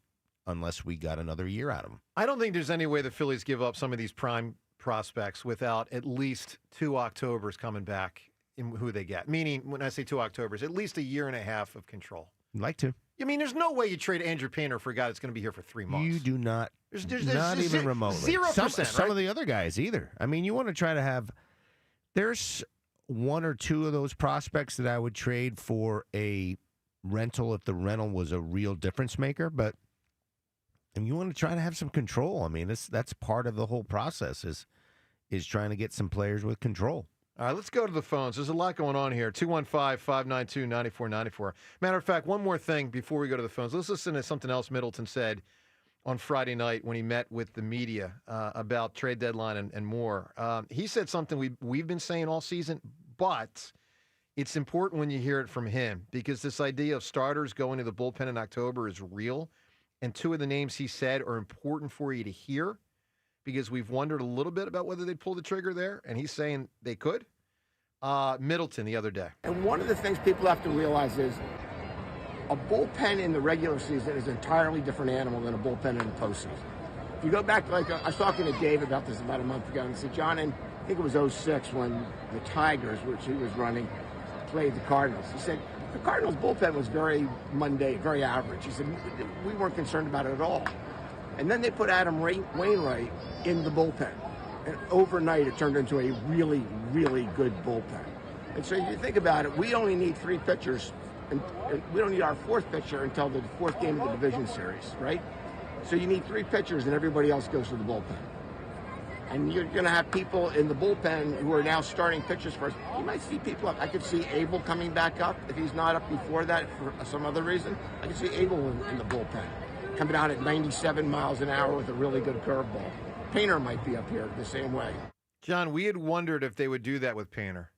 S4: unless we got another year out of him.
S3: I don't think there's any way the Phillies give up some of these prime prospects without at least 2 Octobers coming back in who they get. Meaning, when I say 2 Octobers, at least a year and a half of control.
S4: I'd like to.
S3: I mean, there's no way you trade Andrew Painter for a guy that's going to be here for 3 months.
S4: You do not.
S3: There's
S4: not even remotely.
S3: 0%.
S4: Some of the other guys either. I mean, you want to try to have. There's 1 or 2 of those prospects that I would trade for a rental if the rental was a real difference maker. But and you want to try to have some control. I mean, that's part of the whole process is trying to get some players with control.
S3: All right, let's go to the phones. There's a lot going on here. 215-592-9494. Matter of fact, one more thing before we go to the phones. Let's listen to something else Middleton said on Friday night when he met with the media about trade deadline and more. He said something we've been saying all season, but it's important when you hear it from him because this idea of starters going to the bullpen in October is real, and 2 of the names he said are important for you to hear because we've wondered a little bit about whether they'd pull the trigger there, and he's saying they could. Middleton the other day.
S6: And one of the things people have to realize is a bullpen in the regular season is an entirely different animal than a bullpen in the postseason. If you go back, I was talking to Dave about this about a month ago, and he said, John, and I think it was 06 when the Tigers, which he was running, played the Cardinals. He said, the Cardinals' bullpen was very mundane, very average. He said, we weren't concerned about it at all. And then they put Adam Wainwright in the bullpen. And overnight, it turned into a really, really good bullpen. And so if you think about it, we only need 3 pitchers, and we don't need our 4th pitcher until the 4th game of the division series, right? So you need 3 pitchers, and everybody else goes to the bullpen. And you're going to have people in the bullpen who are now starting pitchers first. You might see people up. I could see Abel coming back up if he's not up before that for some other reason. I could see Abel in the bullpen, coming out at 97 miles an hour with a really good curveball. Painter might be up here the same way.
S3: John, we had wondered if they would do that with Painter.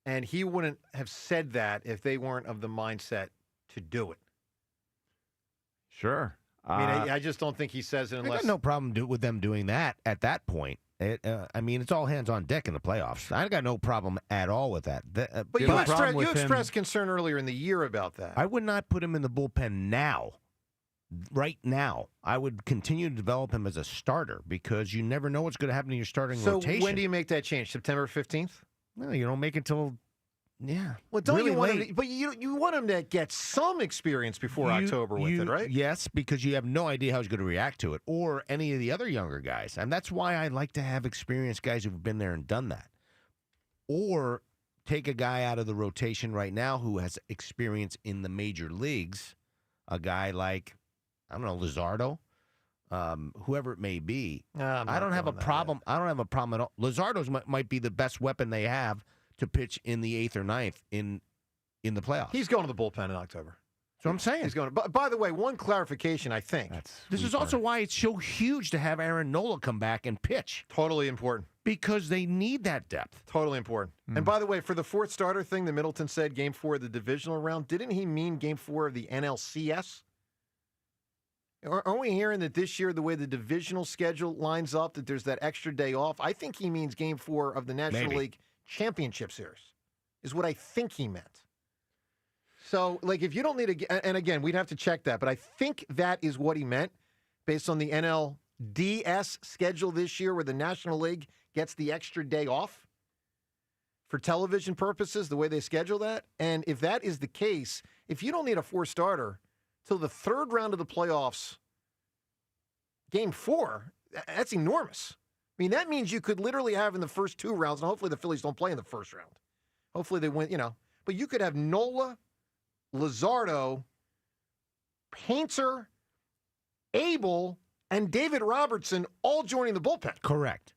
S3: And he wouldn't have said that if they weren't of the mindset to do it.
S5: Sure.
S3: I mean, I just don't think he says it unless...
S4: I got no problem with them doing that at that point. I mean, it's all hands on deck in the playoffs. I got no problem at all with that.
S3: But you expressed concern earlier in the year about that.
S4: I would not put him in the bullpen now. Right now, I would continue to develop him as a starter because you never know what's going to happen in your starting rotation.
S3: So when do you make that change? September 15th?
S4: No, you don't make it till... Yeah.
S3: Well, don't
S4: really
S3: you want
S4: late.
S3: him? But you want him to get some experience before October with it, right?
S4: Yes, because you have no idea how he's going to react to it, or any of the other younger guys, and that's why I like to have experienced guys who've been there and done that, or take a guy out of the rotation right now who has experience in the major leagues, a guy like Luzardo, whoever it may be. I don't have a problem. I don't have a problem at all. Luzardo's might be the best weapon they have to pitch in the 8th or 9th in the playoffs.
S3: He's going to the bullpen in October.
S4: So I'm saying.
S3: He's going to. By the way, one clarification, I think.
S4: This is also why it's so huge to have Aaron Nola come back and pitch.
S3: Totally important.
S4: Because they need that depth.
S3: Totally important. And by the way, for the 4th starter thing that Middleton said, Game 4 of the divisional round, didn't he mean Game 4 of the NLCS? Aren't we hearing that this year, the way the divisional schedule lines up, that there's that extra day off? I think he means Game 4 of the National League Championship Series is what I think he meant. So, if you don't need and again, we'd have to check that, but I think that is what he meant based on the NLDS schedule this year where the National League gets the extra day off for television purposes, the way they schedule that. And if that is the case, if you don't need a 4-starter till the 3rd round of the playoffs, Game 4, that's enormous. I mean, that means you could literally have in the first 2 rounds, and hopefully the Phillies don't play in the first round. Hopefully they win, But you could have Nola, Luzardo, Painter, Abel, and David Robertson all joining the bullpen.
S4: Correct.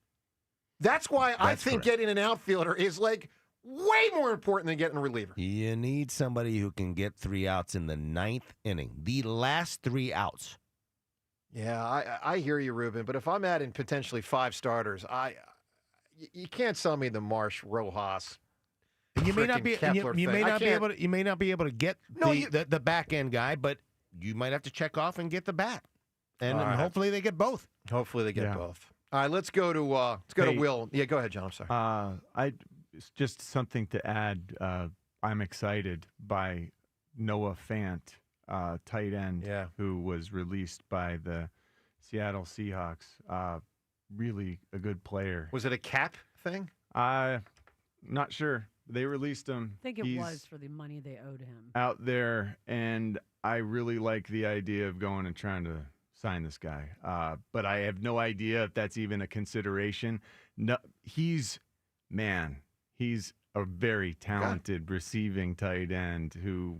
S3: That's why I think getting an outfielder is, way more important than getting a reliever.
S4: You need somebody who can get 3 outs in the 9th inning. The last 3 outs.
S3: Yeah, I hear you, Ruben. But if I'm adding potentially 5 starters, you can't sell me the Marsh, Rojas.
S4: And you may not be able to get the back end guy, but you might have to check off and get the bat, and hopefully they get both.
S3: Hopefully they get both. All right, let's go to Will. Yeah, go ahead, John. I'm sorry.
S5: It's just something to add. I'm excited by Noah Fant, tight end, who was released by the Seattle Seahawks. Really a good player.
S3: Was it a cap thing?
S5: Not sure. They released him.
S2: I think it was for the money they owed him.
S5: Out there, and I really like the idea of going and trying to sign this guy. But I have no idea if that's even a consideration. No, he's a very talented receiving tight end who,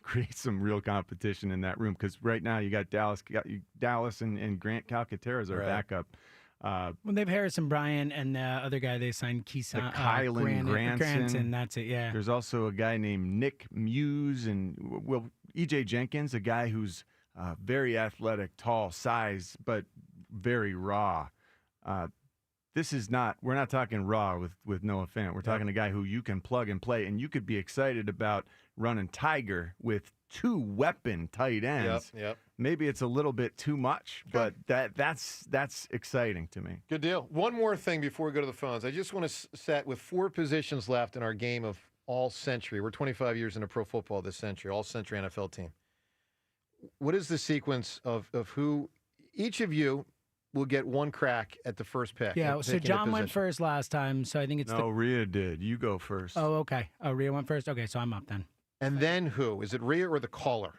S5: creates some real competition in that room. Because right now you got Dallas and Grant Calcaterra as our backup.
S7: Well, they have Harrison Bryant and the other guy they signed,
S5: Kylan Granson.
S7: That's it, yeah.
S5: There's also a guy named Nick Muse and, E.J. Jenkins, a guy who's very athletic, tall, size, but very raw. this is not. We're not talking raw with Noah Fant. We're talking a guy who you can plug and play, and you could be excited about running Tiger with 2 weapon tight ends.
S3: Yep.
S5: Maybe it's a little bit too much, but that's exciting to me.
S3: Good deal. One more thing before we go to the phones. I just want to set with 4 positions left in our game of all century. We're 25 years into pro football this century, all century NFL team. What is the sequence of who each of you will get one crack at the first pick?
S7: Yeah, so John went first last time, so I think it's
S5: Rhea did. You go first.
S7: Oh, okay. Oh, Rhea went first? Okay, so I'm up then.
S3: And then who? Is it Rhea or the caller?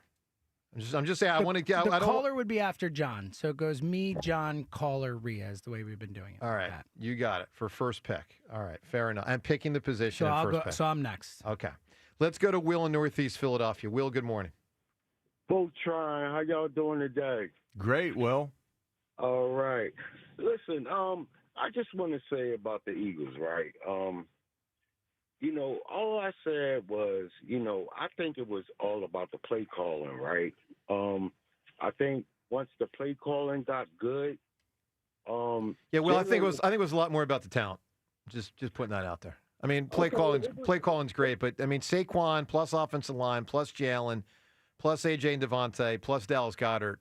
S3: I'm just saying, I want to get...
S7: The caller would be after John, so it goes me, John, caller, Rhea is the way we've been doing it.
S3: All right, you got it for first pick. All right, fair enough. I'm picking the position pick.
S7: So I'm next.
S3: Okay. Let's go to Will in Northeast Philadelphia. Will, good morning.
S8: Both trying. How y'all doing today?
S5: Great, Will.
S8: All right. Listen, I just want to say about the Eagles, right? All I said was, I think it was all about the play calling, right? I think once the play calling got good,
S3: yeah, well, I think it was a lot more about the talent. Just putting that out there. I mean, play calling's great, but I mean, Saquon plus offensive line plus Jalen plus AJ and Devontae plus Dallas Goedert,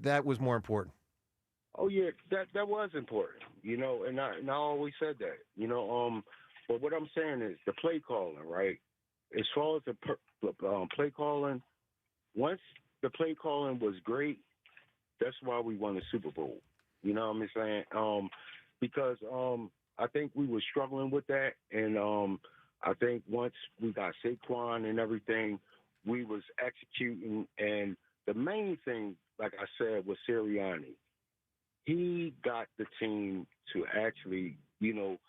S3: that was more important.
S8: Oh yeah, that was important, and I always said that, but what I'm saying is the play calling, right? As far as the play calling, once the play calling was great, that's why we won the Super Bowl. You know what I'm saying? Because I think we were struggling with that, and I think once we got Saquon and everything, we was executing, and the main thing, like I said, was Sirianni. He got the team to actually, get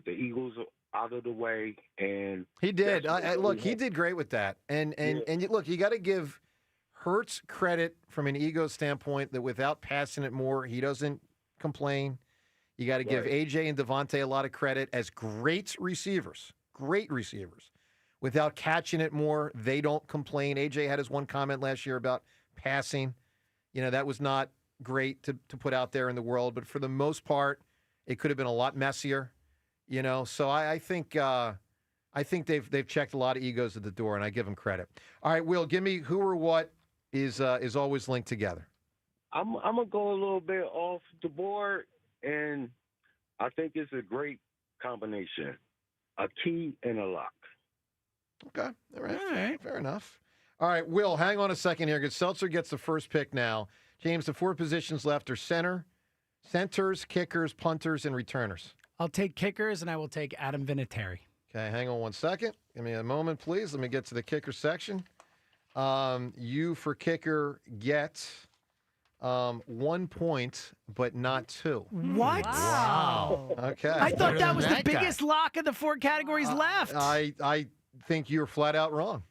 S8: the Eagles out of the way, and
S3: he did. Look, he did great with that, and look, you got to give Hurts credit from an ego standpoint that without passing it more, he doesn't complain. You got to give AJ and Devontae a lot of credit as great receivers. Without catching it more, they don't complain. AJ had his one comment last year about passing. That was not great to put out there in the world, but for the most part, it could have been a lot messier. So I think they've checked a lot of egos at the door, and I give them credit. All right, Will, give me who or what is always linked together.
S8: I'm gonna go a little bit off the board, and I think it's a great combination: a key and a lock.
S3: Okay, all right. Fair enough. All right, Will, hang on a second here because Seltzer gets the first pick now. James, the 4 positions left are centers, kickers, punters, and returners.
S7: I'll take kickers, and I will take Adam Vinatieri.
S3: Okay, hang on one second. Give me a moment, please. Let me get to the kicker section. You, for kicker, get 1 point, but not 2.
S7: What?
S2: Wow.
S3: Okay.
S7: I thought that was the biggest lock of the 4 categories left.
S3: I think you're flat out wrong.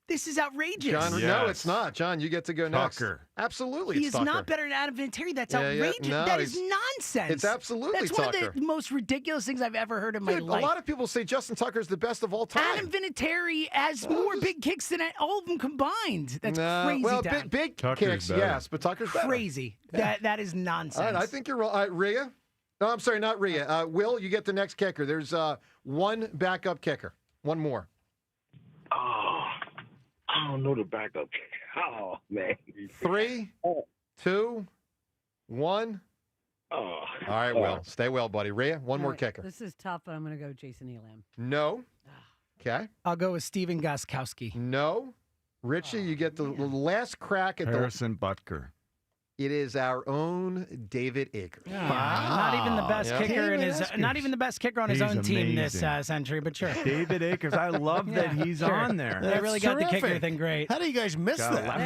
S7: This is outrageous.
S3: John, no, it's not. John, you get to go next. Absolutely,
S7: He
S3: it's
S7: is
S3: Tucker.
S7: not better than Adam Vinatieri. That's outrageous.
S3: No,
S7: that is nonsense.
S3: It's absolutely
S7: That's
S3: Tucker.
S7: one of the most ridiculous things I've ever heard in my life.
S3: A lot of people say Justin Tucker is the best of all time.
S7: Adam Vinatieri has more big kicks than all of them combined. That's crazy.
S3: Well,
S7: Dan.
S3: big kicks, yes, but Tucker's better.
S7: Crazy.
S3: Yeah.
S7: That is nonsense.
S3: All right, I think you're wrong. All right, Rhea? No, I'm sorry, not Rhea. Will, you get the next kicker. There's one backup kicker. One more.
S8: I don't know the backup. Oh, man.
S3: 3, 2, 1. All right, Will. Stay well, buddy. Rhea, one more kicker.
S2: This is tough, but I'm going to go Jason Elam.
S3: No. Okay.
S7: I'll go with Steven Gostkowski.
S3: No. Richie, you get the last crack at
S5: Harrison Butker.
S3: It is our own David Akers.
S7: Not even the best kicker in his. Not even the best kicker on his own team this century, but sure.
S5: David Akers, I love that he's on there.
S7: They really got the kicker thing great.
S4: How do you guys miss that?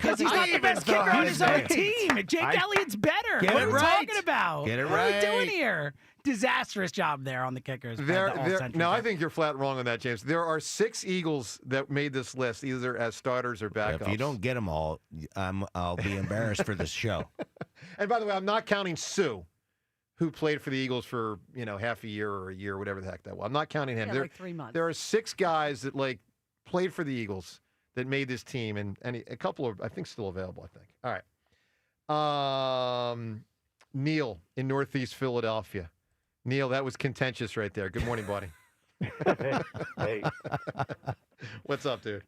S7: Because he's not the best kicker on his own team. Jake Elliott's better. What are we talking about?
S4: Get it
S7: What are we doing here? Disastrous job there on the kickers.
S3: No, I think you're flat wrong on that, James. There are 6 Eagles that made this list, either as starters or backups.
S4: If you don't get them all, I'll be embarrassed for this show.
S3: And by the way, I'm not counting Sue, who played for the Eagles for half a year or a year, whatever the heck that was. I'm not counting him.
S2: Yeah, like 3 months.
S3: There are 6 guys that played for the Eagles that made this team, and a couple are I think still available. I think. All right. Neil in Northeast Philadelphia. Neil, that was contentious right there. Good morning, buddy.
S9: Hey.
S3: What's up, dude?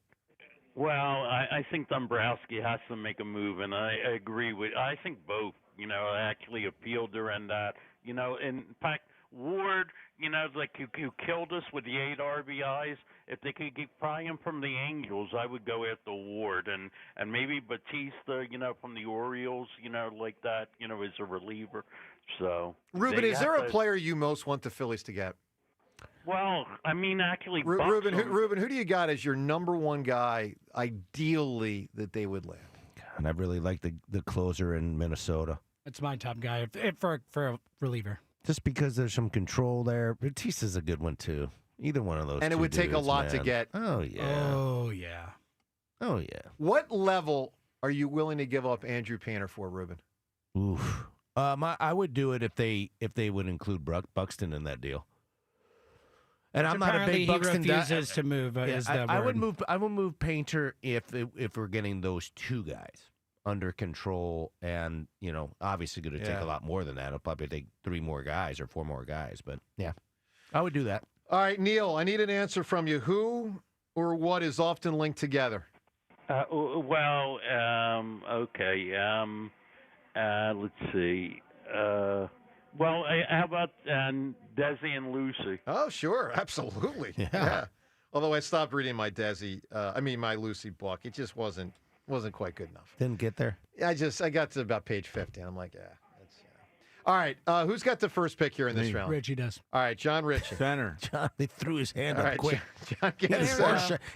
S9: Well, I think Dombrowski has to make a move, and I agree with. I think both, actually a fielder and that, in fact, Ward, like you killed us with the 8 RBIs. If they could get him from the Angels, I would go after Ward and maybe Batista, from the Orioles, like that, as a reliever. So,
S3: Ruben, is there a player you most want the Phillies to get?
S9: Well, I mean, actually,
S3: Ruben, who do you got as your number one guy, ideally, that they would land?
S4: And I really like the closer in Minnesota.
S7: That's my top guy for a reliever.
S4: Just because there's some control there. Batista's a good one, too. Either one of those.
S3: And it would take a lot to
S4: man.
S3: get.
S4: Oh, yeah.
S7: Oh, yeah.
S4: Oh, yeah.
S3: What level are you willing to give up Andrew Painter for, Ruben?
S4: Oof. I would do it if they would include Buxton in that deal. And I'm not a big Buxton guy.
S7: He refuses to move. Is the
S4: I would
S7: word.
S4: move Painter if we're getting those two guys under control, and obviously going to take a lot more than that. It'll probably take 3 more guys or 4 more guys, but yeah, I would do that.
S3: All right, Neil, I need an answer from you. Who or what is often linked together?
S9: Okay. Let's see. Well, how about Desi and Lucy?
S3: Oh, sure, absolutely. Yeah. Although I stopped reading my my Lucy book. It just wasn't quite good enough.
S4: Didn't get there.
S3: I got to about page 50, and I'm like, that's. All right, who's got the first pick here in this round?
S7: Richie does.
S3: All right, John Ritchie.
S5: Center.
S4: John, he threw his hand
S3: All
S4: up
S3: right,
S4: quick.
S3: John gets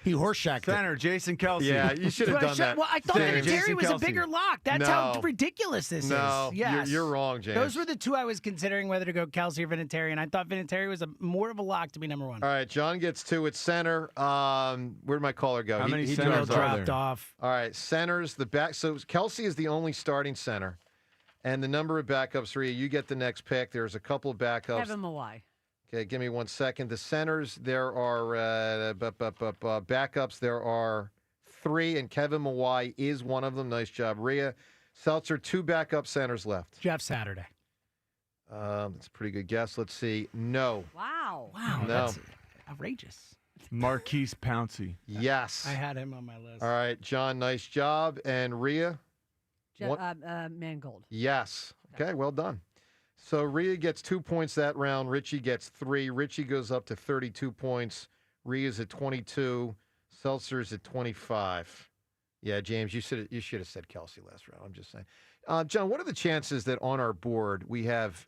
S4: He horseshacked
S5: Center, Jason Kelsey.
S3: Yeah, you should have done that.
S7: Well, I thought
S3: James.
S7: Vinatieri was
S5: Kelsey.
S7: a bigger lock. That's how ridiculous this is. Yes.
S3: You're wrong, James.
S7: Those were the 2 I was considering whether to go Kelsey or Vinatieri, and I thought Vinatieri was more of a lock to be number 1.
S3: All right, John gets 2 at center. Where'd my caller go?
S5: How many
S3: he
S5: centers
S7: dropped off.
S3: All right, centers, the back. So Kelsey is the only starting center. And the number of backups, Rhea, you get the next pick. There's a couple of backups.
S2: Kevin Mawai.
S3: Okay, give me 1 second. The centers, there are backups. There are 3, and Kevin Mawai is one of them. Nice job, Rhea. Seltzer, 2 backup centers left.
S7: Jeff Saturday.
S3: That's a pretty good guess. Let's see. No.
S2: Wow.
S3: No.
S7: That's outrageous.
S5: Marquise Pouncey.
S3: Yes.
S7: I had him on my list.
S3: All right, John, nice job. And Rhea?
S2: Mangold.
S3: Yes. Okay, well done. So Rhea gets 2 points that round. Richie gets 3. Richie goes up to 32 points. Rhea's at 22. Seltzer's at 25. Yeah, James, you should have said Kelsey last round. I'm just saying. John, what are the chances that on our board we have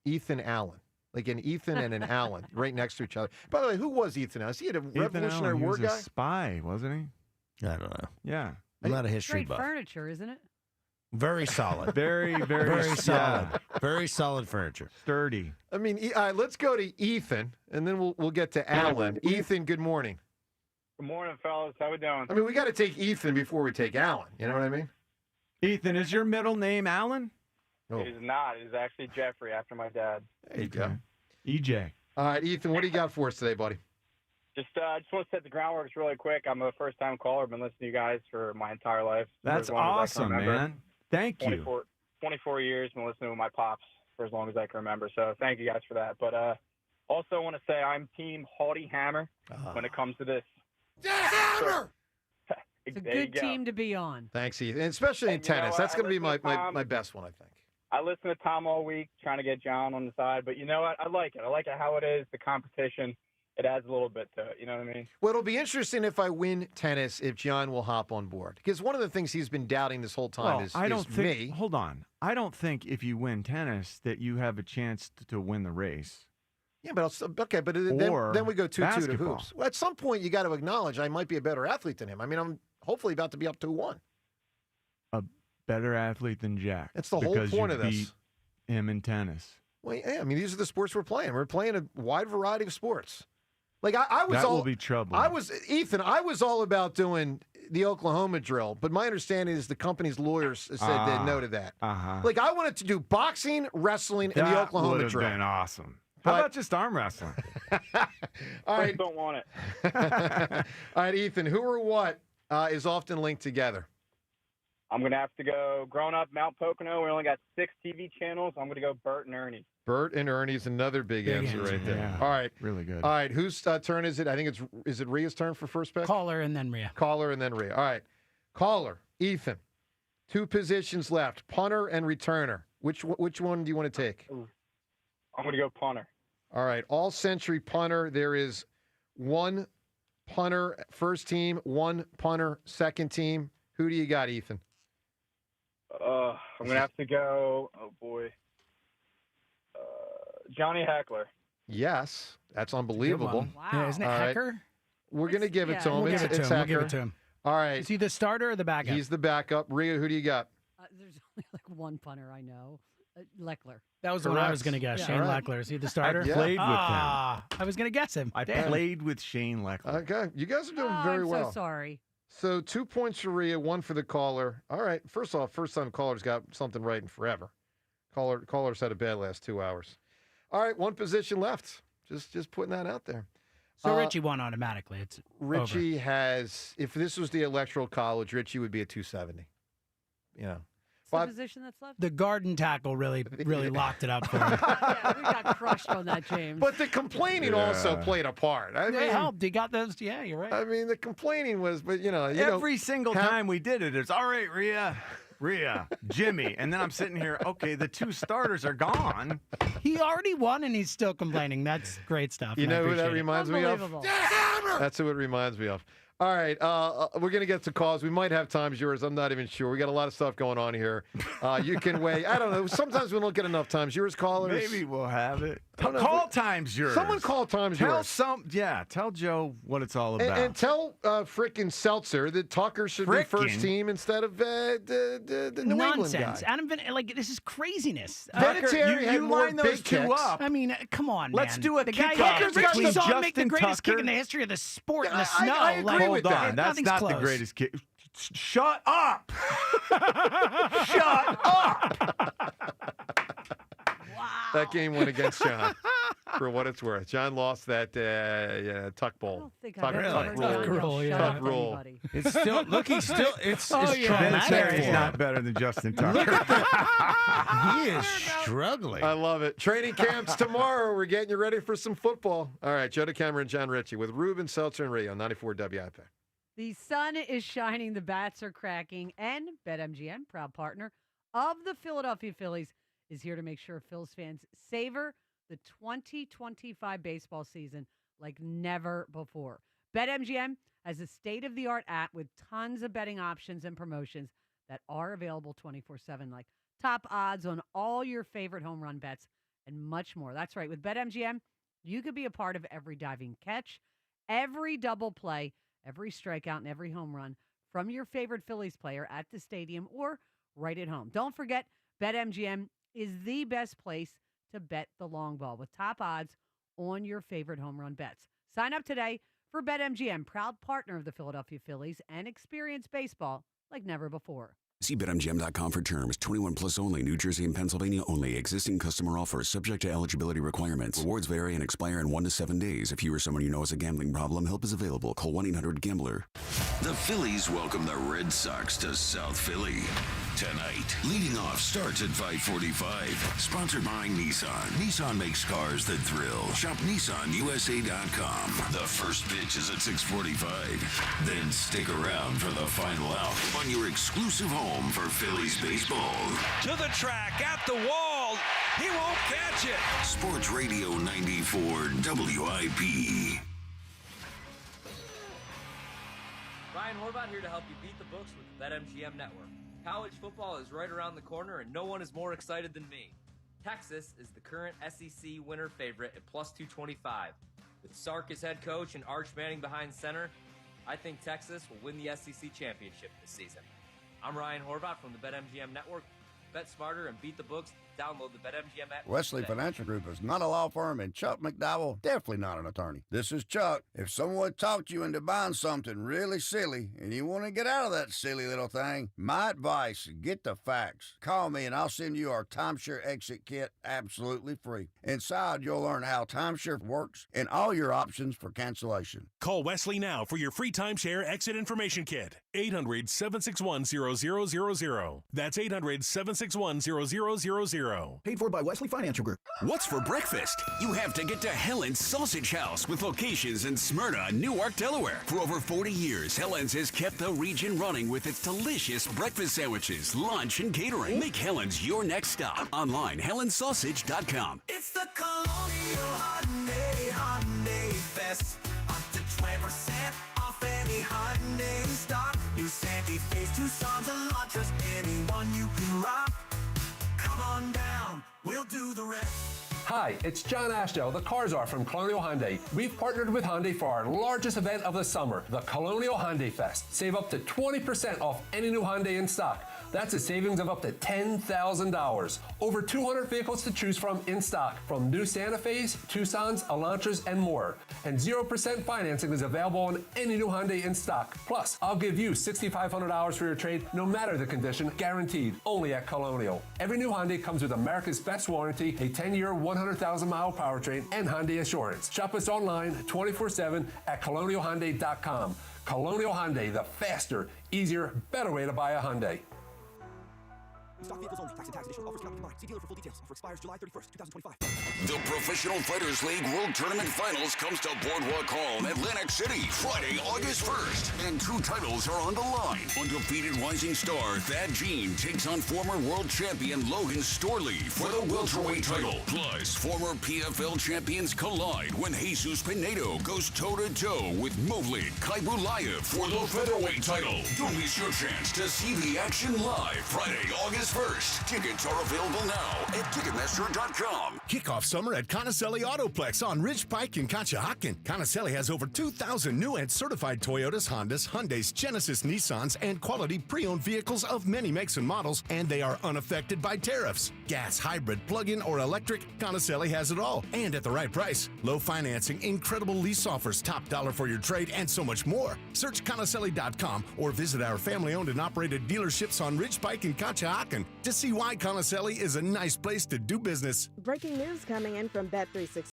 S3: Ethan Allen? Like an Ethan and an Allen right next to each other. By the way, who was Ethan Allen? Is he a Revolutionary War guy?
S5: He was a spy, wasn't he?
S4: I don't know.
S5: Yeah.
S4: I'm not a history
S2: Great
S4: buff.
S2: furniture, isn't it?
S4: Very solid.
S5: Very
S4: solid. Very solid furniture.
S5: Sturdy.
S3: I mean, let's go to Ethan, and then we'll get to Allen. Ethan, good morning.
S10: Good morning, fellas. How we doing?
S3: I mean, we got to take Ethan before we take Allen. You know what I mean?
S5: Ethan, is your middle name Allen?
S10: It is not. It is actually Jeffrey after my dad.
S3: There you go.
S5: EJ.
S3: All right, Ethan, what do you got for us today, buddy?
S10: I just want to set the groundwork really quick. I'm a first-time caller. I've been listening to you guys for my entire life.
S5: That's awesome, man. Thank you.
S10: 24 years. Been listening with my pops for as long as I can remember. So thank you guys for that. But also want to say I'm Team Haughty Hammer when it comes to this.
S3: Yeah, Hammer!
S2: It's a good team to be on.
S3: Thanks, Ethan. And especially in tennis. That's going to be my best one, I think.
S10: I listen to Tom all week trying to get John on the side. But you know what? I like it. I like it how it is, the competition. It adds a little bit to it. You know what I mean?
S3: Well, it'll be interesting if I win tennis, if John will hop on board. Because one of the things he's been doubting this whole time is me.
S5: Hold on. I don't think if you win tennis that you have a chance to win the race.
S3: Yeah, but then we go 2-2 to hoops. Well, at some point, you got to acknowledge I might be a better athlete than him. I mean, I'm hopefully about to be up 2-1.
S5: A better athlete than Jack.
S3: That's the whole point of this.
S5: Beat him in tennis.
S3: Well, yeah, I mean, these are the sports we're playing. We're playing a wide variety of sports. Like I was
S5: that will be trouble.
S3: I was all about doing the Oklahoma drill, but my understanding is the company's lawyers said they no to that. Like I wanted to do boxing, wrestling, and the Oklahoma
S5: drill. That would have been awesome. How about just arm wrestling?
S10: All right, don't want it.
S3: All right, Ethan. Who or what is often linked together?
S10: I'm going to have to go, growing up Mount Pocono, we only got 6 TV channels. I'm going to go Bert and Ernie.
S3: Bert and Ernie's another big answer right there.
S5: Yeah.
S3: All right.
S5: Really good.
S3: All right. Whose turn is it? I think is it Rhea's turn for first pick?
S7: Caller and then Rhea.
S3: Caller and then Rhea. All right. Caller, Ethan. 2 positions left, punter and returner. Which one do you want to take?
S10: I'm going to go punter.
S3: All right. All-century punter. There is 1 punter first team, 1 punter second team. Who do you got, Ethan?
S10: I'm going to have to go, Johnny Heckler.
S3: Yes. That's unbelievable.
S7: Wow. Yeah, isn't it
S3: All right.
S7: Hecker?
S3: We're going to give it to him.
S7: We'll give it to him. We'll give it to him.
S3: All right.
S7: Is he the starter or the backup?
S3: He's the backup. Rhea, who do you got?
S2: There's only like 1 punter I know. Leckler.
S7: That was the one I was going to guess.
S2: Yeah.
S7: Shane
S3: Right.
S7: Leckler. Is he the starter?
S5: I played with him.
S7: I was going to guess him.
S5: I
S7: Damn.
S5: played with Shane Leckler.
S3: Okay. You guys are doing very
S2: I'm
S3: well.
S2: so sorry.
S3: So 2 points for Rhea, 1 for the caller. All right. First off, first time caller's got something right in forever. Caller's had a bad last 2 hours. All right, 1 position left. Just putting that out there.
S7: So Richie won automatically. It's
S3: Richie
S7: over.
S3: has, if this was the Electoral College, Richie would be at 270. You know.
S2: What's the position that's left?
S7: The garden tackle really locked it up for him.
S2: Yeah, we got crushed on that, James.
S3: But the complaining also played a part. I mean,
S7: it helped. He got those. Yeah, you're right.
S3: I mean, the complaining was, but
S5: Every single time we did it, it's all right, Rhea, Jimmy. And then I'm sitting here, okay, the 2 starters are gone.
S7: He already won and he's still complaining. That's great stuff.
S3: You
S7: and I
S3: know who that
S7: appreciate it.
S3: reminds me of? That's who it reminds me of. All right, we're going to get to calls. We might have times yours. I'm not even sure. We got a lot of stuff going on here. You can weigh. I don't know. Sometimes we don't get enough times. Yours, callers.
S5: Maybe we'll have it.
S3: don't know.
S5: Call times yours.
S3: Someone call times
S5: Tell
S3: yours.
S5: Tell Joe what it's all about.
S3: And tell frickin' Seltzer that Tucker should be first team instead of the New England guy.
S7: Nonsense. Adam, this is craziness.
S3: Vinatieri had
S5: you
S3: more
S5: line those
S3: big
S5: 2
S3: kicks.
S5: up.
S7: I mean, come on,
S5: Let's
S7: man.
S5: do a
S7: the guy
S5: kickoff between
S7: saw him make the
S5: Justin
S7: greatest kick
S5: Tucker.
S7: in the history of the sport in the
S3: I
S7: snow.
S3: agree with that.
S5: That's
S7: nothing's
S5: not
S7: close.
S5: the greatest kick. Shut up! Shut up!
S3: That game went against John, for what it's worth. John lost that Tuck Bowl.
S2: I don't think
S3: Tuck,
S2: I've
S3: Tuck
S2: ever
S3: rule.
S2: done
S7: Rule, yeah.
S3: Tuck
S2: Tuck
S3: rule.
S2: anybody.
S4: It's still it's traumatic.
S5: Vinatieri's not better than Justin Tucker.
S4: He is struggling.
S3: I love it. Training camps tomorrow. We're getting you ready for some football. All right, Joe DeCamera and John Ritchie with Ruben, Seltzer, and Ray on 94 WIP.
S2: The sun is shining, the bats are cracking, and BetMGM, proud partner of the Philadelphia Phillies, is here to make sure Phils fans savor the 2025 baseball season like never before. BetMGM has a state-of-the-art app with tons of betting options and promotions that are available 24/7, like top odds on all your favorite home run bets and much more. That's right. With BetMGM, you could be a part of every diving catch, every double play, every strikeout, and every home run from your favorite Phillies player at the stadium or right at home. Don't forget, BetMGM is the best place to bet the long ball with top odds on your favorite home run bets. Sign up today for BetMGM, proud partner of the Philadelphia Phillies, and experience baseball like never before.
S11: See BetMGM.com for terms. 21 plus only. New Jersey and Pennsylvania only. Existing customer offer subject to eligibility requirements. Rewards vary and expire in 1 to 7 days. If you or someone you know has a gambling problem, help is available. Call 1-800-GAMBLER.
S1: The Phillies welcome the Red Sox to South Philly. Tonight, leading off starts at 5:45. Sponsored by Nissan. Nissan makes cars that thrill. Shop NissanUSA.com. The first pitch is at 6:45. Then stick around for the final out on your exclusive home for Phillies baseball.
S12: To the track, at the wall. He won't catch it.
S1: Sports Radio 94 WIP.
S13: Ryan Horvath here to help you beat the books with the BetMGM Network. College football is right around the corner, and no one is more excited than me. Texas is the current SEC winner favorite at plus 225. With Sark as head coach and Arch Manning behind center, I think Texas will win the SEC championship this season. I'm Ryan Horvath from the BetMGM Network. Bet smarter and beat the books Download the BetMGM app.
S14: Wesley
S13: today.
S14: Financial Group is not a law firm, and Chuck McDowell definitely not an attorney. This is Chuck. If someone talked you into buying something really silly and you want to get out of that silly little thing, my advice, get the facts. Call me and I'll send you our timeshare exit kit absolutely free. Inside, you'll learn how timeshare works and all your options for cancellation.
S21: Call Wesley now for your free timeshare exit information kit. 800-761-0000. That's 800-761-0000.
S20: Paid for by Wesley Financial Group.
S15: What's for breakfast? You have to get to Helen's Sausage House with locations in Smyrna, Newark, Delaware. For over 40 years, Helen's has kept the region running with its delicious breakfast sandwiches, lunch, and catering. Make Helen's your next stop. Online, helensausage.com.
S12: It's the Colonial Hyundai Fest. Up to 20% off any Hyundai stock. New Santa Fe's, Tucson's, and Elantras. Anyone you can rock. Come on down, we'll do the rest.
S16: Hi, it's John Ashdale, the Car Czar from Colonial Hyundai. We've partnered with Hyundai for our largest event of the summer, the Colonial Hyundai Fest. Save up to 20% off any new Hyundai in stock. That's a savings of up to $10,000. Over 200 vehicles to choose from in stock, from new Santa Fe's, Tucson's, Elantras, and more. And 0% financing is available on any new Hyundai in stock. Plus, I'll give you $6,500 for your trade, no matter the condition, guaranteed, only at Colonial. Every new Hyundai comes with America's best warranty, a 10-year, 100,000-mile powertrain, and Hyundai Assurance. Shop us online 24/7 at colonialhyundai.com. Colonial Hyundai, the faster, easier, better way to buy a Hyundai.
S20: Stock vehicles only. Tax and tax additional offers cannot be combined. See dealer for full details. Offer expires July 31st, 2025.
S1: The Professional Fighters League World Tournament Finals comes to Boardwalk Hall in Atlantic City, Friday, August 1st. And 2 titles are on the line. Undefeated rising star Thad Jean takes on former world champion Logan Storley for the welterweight title. Plus, former PFL champions collide when Jesus Pinedo goes toe-to-toe with Movlid Kaibulayev for the featherweight title. Don't miss your chance to see the action live Friday, August 1st. Tickets are available now at Ticketmaster.com.
S17: Kick off summer at Conacelli Autoplex on Ridge Pike in Conshohocken. Conacelli has over 2,000 new and certified Toyotas, Hondas, Hyundais, Genesis, Nissans, and quality pre-owned vehicles of many makes and models, and they are unaffected by tariffs. Gas, hybrid, plug-in, or electric, Conacelli has it all, and at the right price. Low financing, incredible lease offers, top dollar for your trade, and so much more. Search Conacelli.com or visit our family-owned and operated dealerships on Ridge Pike in Conshohocken to see why Conacelli is a nice place to do business.
S18: Breaking news coming in from Bet365.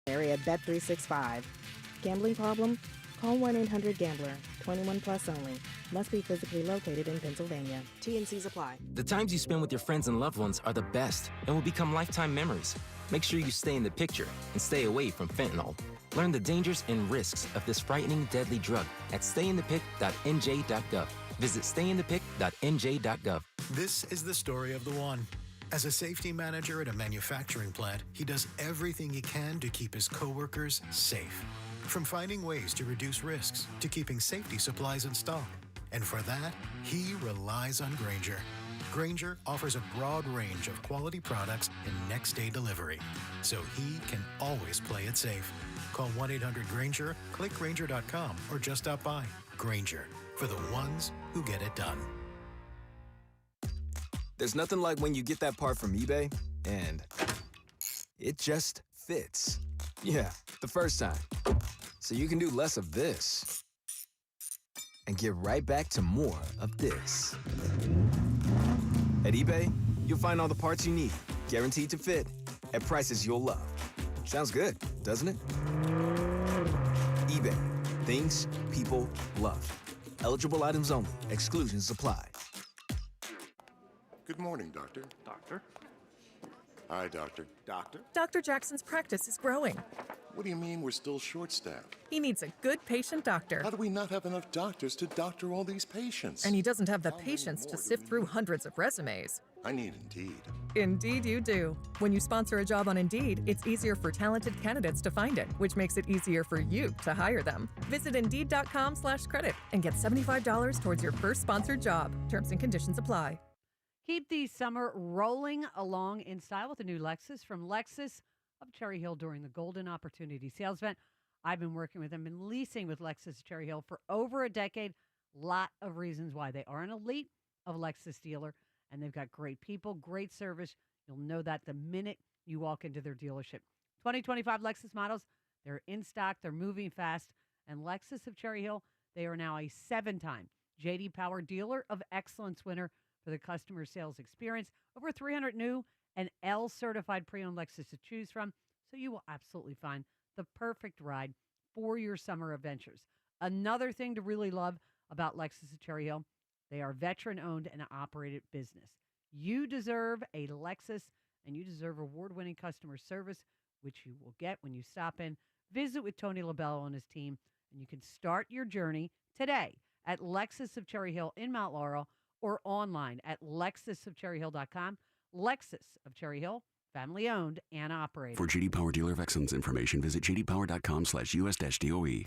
S18: Area Bet365. Gambling problem? Call 1-800-GAMBLER. 21 plus only. Must be physically located in Pennsylvania. T&Cs apply.
S25: The times you spend with your friends and loved ones are the best and will become lifetime memories. Make sure you stay in the picture and stay away from fentanyl. Learn the dangers and risks of this frightening, deadly drug at stayinthepic.nj.gov. Visit stayinthepic.nj.gov.
S23: This is the story of the one. As a safety manager at a manufacturing plant, he does everything he can to keep his coworkers safe. From finding ways to reduce risks to keeping safety supplies in stock. And for that, he relies on Grainger. Grainger offers a broad range of quality products and next-day delivery, so he can always play it safe. Call 1-800-GRAINGER, click Grainger.com, or just stop by. Grainger, for the ones who get it done.
S26: There's nothing like when you get that part from eBay, and it just fits. Yeah, the first time. So you can do less of this and get right back to more of this. At eBay, you'll find all the parts you need, guaranteed to fit, at prices you'll love. Sounds good, doesn't it? eBay. Things people love. Eligible items only. Exclusions apply.
S27: Good morning, Doctor.
S28: Doctor?
S27: Hi, Doctor.
S28: Doctor?
S29: Dr. Jackson's practice is growing.
S27: What do you mean we're still short-staffed?
S29: He needs a good patient doctor.
S27: How do we not have enough doctors to doctor all these patients?
S29: And he doesn't have the patience to sift through hundreds of resumes.
S27: I need Indeed.
S6: Indeed you do. When you sponsor a job on Indeed, it's easier for talented candidates to find it, which makes it easier for you to hire them. Visit Indeed.com/credit and get $75 towards your first sponsored job. Terms and conditions apply.
S2: Keep the summer rolling along in style with a new Lexus from Lexus of Cherry Hill during the Golden Opportunity Sales Event. I've been working with them and leasing with Lexus Cherry Hill for over a decade. Lot of reasons why. They are an elite of Lexus dealer, and they've got great people, great service. You'll know that the minute you walk into their dealership. 2025 Lexus models, they're in stock, they're moving fast, and Lexus of Cherry Hill, they are now a 7-time J.D. Power Dealer of Excellence winner for the customer sales experience. Over 300 new and L-certified pre-owned Lexus to choose from, so you will absolutely find the perfect ride for your summer adventures. Another thing to really love about Lexus of Cherry Hill, they are veteran-owned and operated business. You deserve a Lexus, and you deserve award-winning customer service, which you will get when you stop in. Visit with Tony LaBello and his team, and you can start your journey today at Lexus of Cherry Hill in Mount Laurel or online at lexusofcherryhill.com. Lexus of Cherry Hill, family-owned and operated.
S11: For J.D. Power Dealer of Excellence information, visit jdpower.com/US-DOE.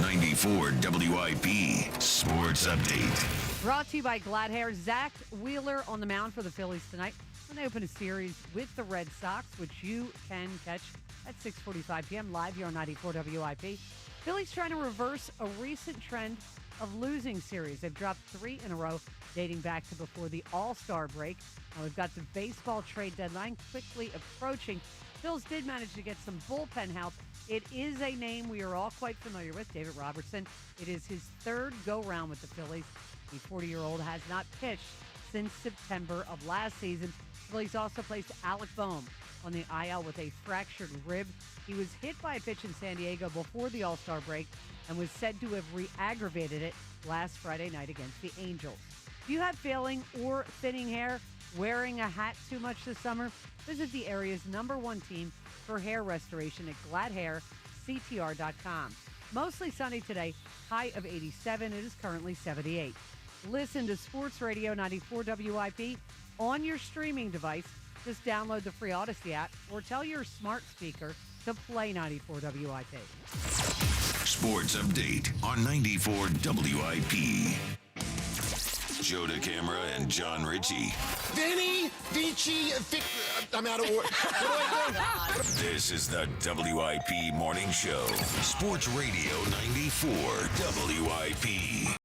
S1: 94 WIP Sports Update.
S2: Brought to you by Glad Hair. Zach Wheeler on the mound for the Phillies tonight when they open a series with the Red Sox, which you can catch at 6:45 p.m. live here on 94 WIP. Phillies trying to reverse a recent trend of losing series. They've dropped 3 in a row dating back to before the All-Star break. Now we've got the baseball trade deadline quickly approaching. Phillies did manage to get some bullpen help. It is a name we are all quite familiar with, David Robertson. It is his 3rd go-round with the Phillies. The 40-year-old has not pitched since September of last season. The Phillies also placed Alec Bohm on the IL with a fractured rib. He was hit by a pitch in San Diego before the All-Star break and was said to have re-aggravated it last Friday night against the Angels. If you have failing or thinning hair, wearing a hat too much this summer, visit the area's #1 team for hair restoration at gladhairctr.com. Mostly sunny today, high of 87. It is currently 78. Listen to Sports Radio 94 WIP on your streaming device. Just download the free Odyssey app or tell your smart speaker to play 94 WIP.
S1: Sports Update on 94 WIP. Joe DeCamera and John Ritchie.
S17: Vinny, Vici, I'm out of order. What do I do?
S1: This is the WIP Morning Show. Sports Radio 94 WIP.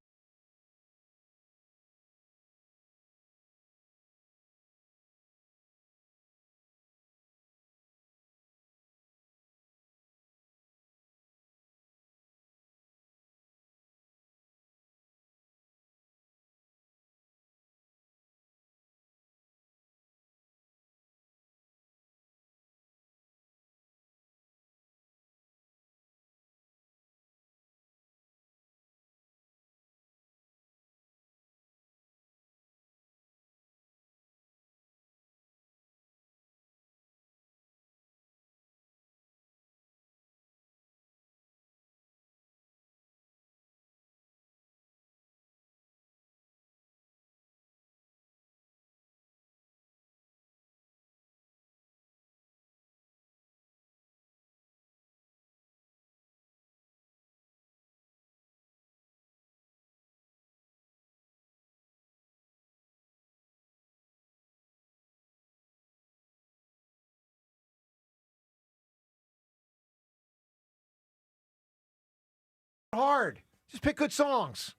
S3: Hard. Just pick good songs.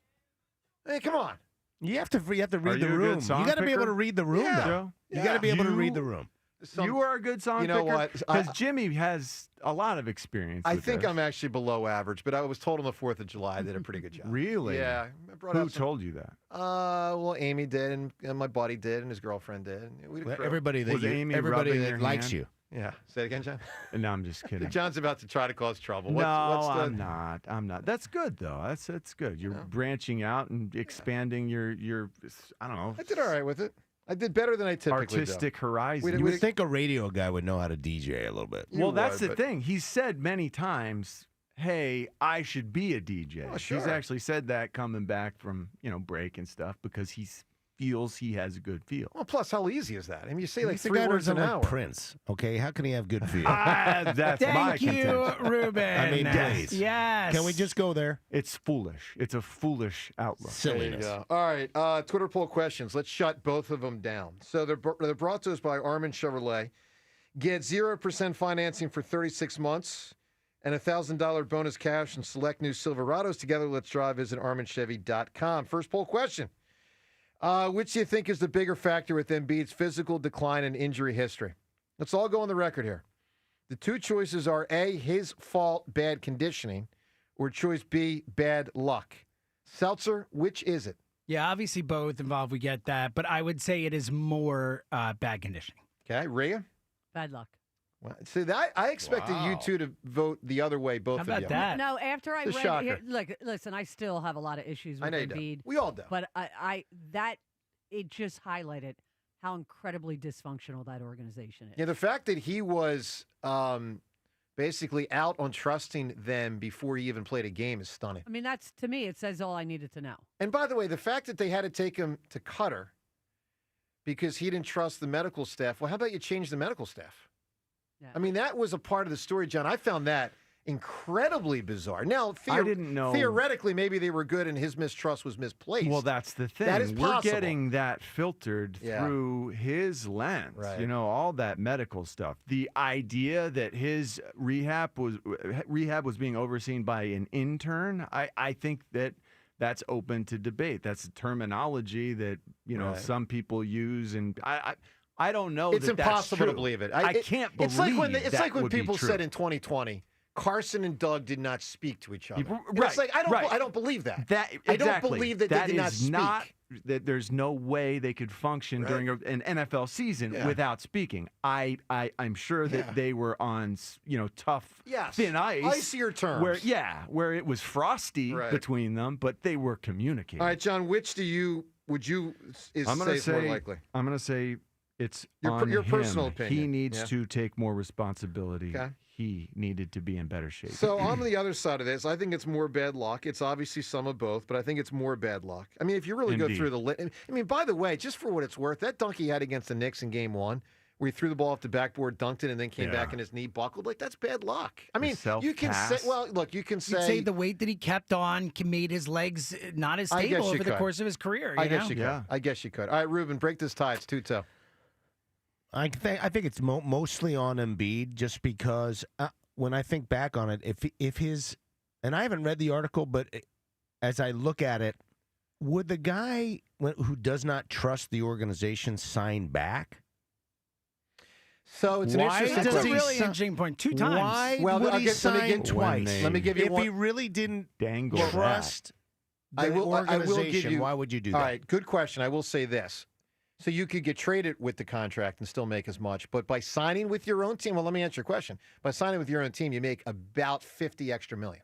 S3: Hey, come on.
S4: You have to read the
S5: Are you a
S4: room.
S5: good song
S4: You got to be able
S5: picker?
S4: to read the room,
S3: Yeah.
S4: though.
S3: Yeah.
S4: You got to be able to
S5: You-
S4: read the room.
S5: You are a good song
S3: You know
S5: picker?
S3: what?
S5: Because Jimmy has a lot of experience
S3: I
S5: with
S3: think
S5: this.
S3: I'm actually below average, but I was told on the 4th of July I did a pretty good job.
S5: Really?
S3: Yeah. I brought
S5: Who
S3: out some-
S5: told you that?
S3: Well, Amy did, and my buddy did, and his girlfriend did. And we did a crew.
S4: Everybody that
S5: Was Amy
S4: everybody
S5: rubbing
S4: that
S5: your
S4: likes
S5: hand?
S4: you.
S3: Yeah. Say it again, John.
S5: No, I'm just kidding.
S3: John's about to try to cause trouble.
S5: No,
S3: What's the...
S5: I'm not. I'm not. That's good though. That's good. You're branching out and expanding your I don't know.
S3: I did all right with it. I did better than I typically do.
S5: Artistic horizon.
S4: You would think a radio guy would know how to DJ a little bit.
S5: Well, that's the thing. He's said many times, "Hey, I should be a DJ."
S3: Oh, sure.
S5: He's actually said that coming back from break and stuff because he's feels he has a good feel.
S3: Well, plus, how easy is that? I mean, you say like
S4: He's the
S3: 3
S4: guy
S3: words
S4: doesn't
S3: an
S4: like
S3: hour.
S4: Prince. Okay, how can he have good feel?
S5: That's my
S7: Thank you,
S5: contention.
S7: Ruben.
S4: I mean, please.
S7: Yes.
S4: Can we just go there?
S5: It's foolish. It's a foolish outlook.
S3: There you
S4: Silliness.
S3: go. All right, Twitter poll questions. Let's shut both of them down. So they're brought to us by Armin Chevrolet. Get 0% financing for 36 months and $1,000 bonus cash and select new Silverados. Together, let's drive. Visit ArminChevy.com. First poll question. Which do you think is the bigger factor with Embiid's physical decline and injury history? Let's all go on the record here. The two choices are A, his fault, bad conditioning, or choice B, bad luck. Seltzer, which is it?
S7: Yeah, obviously both involved. We get that. But I would say it is more bad conditioning.
S3: Okay, Rhea?
S2: Bad luck.
S3: Well, see, I expected you two to vote the other way, both
S7: How
S3: of
S7: about
S3: you.
S7: that?
S2: No, after I
S3: It's a
S2: read
S3: shocker.
S2: here, look, listen, I still have a lot of issues with
S3: I know you do.
S2: Embiid.
S3: We all do.
S2: But it just highlighted how incredibly dysfunctional that organization is.
S3: Yeah, the fact that he was basically out on trusting them before he even played a game is stunning.
S2: I mean, that's, to me, it says all I needed to know.
S3: And by the way, the fact that they had to take him to Qatar because he didn't trust the medical staff. Well, how about you change the medical staff?
S2: Yeah.
S3: I mean, that was a part of the story, John. I found that incredibly bizarre. Now,
S5: I didn't know.
S3: Theoretically, maybe they were good and his mistrust was misplaced.
S5: Well, that's the thing.
S3: That is
S5: We're
S3: possible.
S5: getting that filtered
S3: Yeah.
S5: through his lens.
S3: Right.
S5: You know, all that medical stuff. The idea that his rehab was being overseen by an intern, I think that's open to debate. That's a terminology that, you know,
S3: Right.
S5: some people use, and I don't know.
S3: It's
S5: that that's
S3: impossible to
S5: true.
S3: believe it.
S5: I can't believe
S3: it's like when
S5: that would be
S3: people
S5: true.
S3: said in 2020, Carson and Doug did not speak to each other. And
S5: Right,
S3: It's like I don't believe that. I don't believe that they did not
S5: is
S3: speak.
S5: That there's no way they could function
S3: Right.
S5: during an NFL season
S3: Yeah.
S5: without speaking. I'm sure that
S3: Yeah.
S5: they were on tough
S3: Yes.
S5: thin ice,
S3: Icier terms.
S5: where it was frosty
S3: Right.
S5: between them, but they were communicating.
S3: All right, John, which would you
S5: I'm gonna
S3: say is more
S5: say
S3: likely?
S5: I'm going to say it's
S3: Your
S5: on
S3: your
S5: him.
S3: personal opinion.
S5: He needs
S3: Yeah.
S5: to take more responsibility.
S3: Okay.
S5: He needed to be in better shape.
S3: So on the other side of this, I think it's more bad luck. It's obviously some of both, but I think it's more bad luck. I mean, if you really go
S5: Indeed.
S3: through the list, I mean, by the way, just for what it's worth, that dunk he had against the Knicks in Game 1, where he threw the ball off the backboard, dunked it, and then came back and his knee buckled, like that's bad luck. I mean, you can say,
S5: self-pass.
S3: well, look, you can
S7: You'd
S3: say,
S7: say the weight that he kept on made his legs not as
S3: I guess
S7: stable
S3: you
S7: over the
S3: could.
S7: course of his career.
S3: I
S7: you
S3: guess
S7: know?
S3: you could.
S5: Yeah.
S3: I guess you could. All right, Ruben, break this tie. It's 2-2.
S4: I think it's mostly on Embiid, just because when I think back on it, if his, and I haven't read the article, but as I look at it, would the guy who does not trust the organization sign back?
S3: So it's an
S4: Why
S3: interesting
S4: does
S7: That's a
S4: he
S7: really
S4: si-
S7: interesting point. 2 times.
S4: Why
S3: Well,
S4: would
S3: I'll
S4: he
S3: let me
S4: sign
S3: get-
S4: twice?
S3: Let me give you
S4: if
S3: one.
S4: he really didn't
S5: Dangle
S4: trust
S3: I
S4: the
S3: will
S4: organization,
S3: give you.
S4: why would you do
S3: All
S4: that?
S3: right, good question. I will say this. So you could get traded with the contract and still make as much, but by signing with your own team, well, let me answer your question. By signing with your own team, you make about 50 extra million.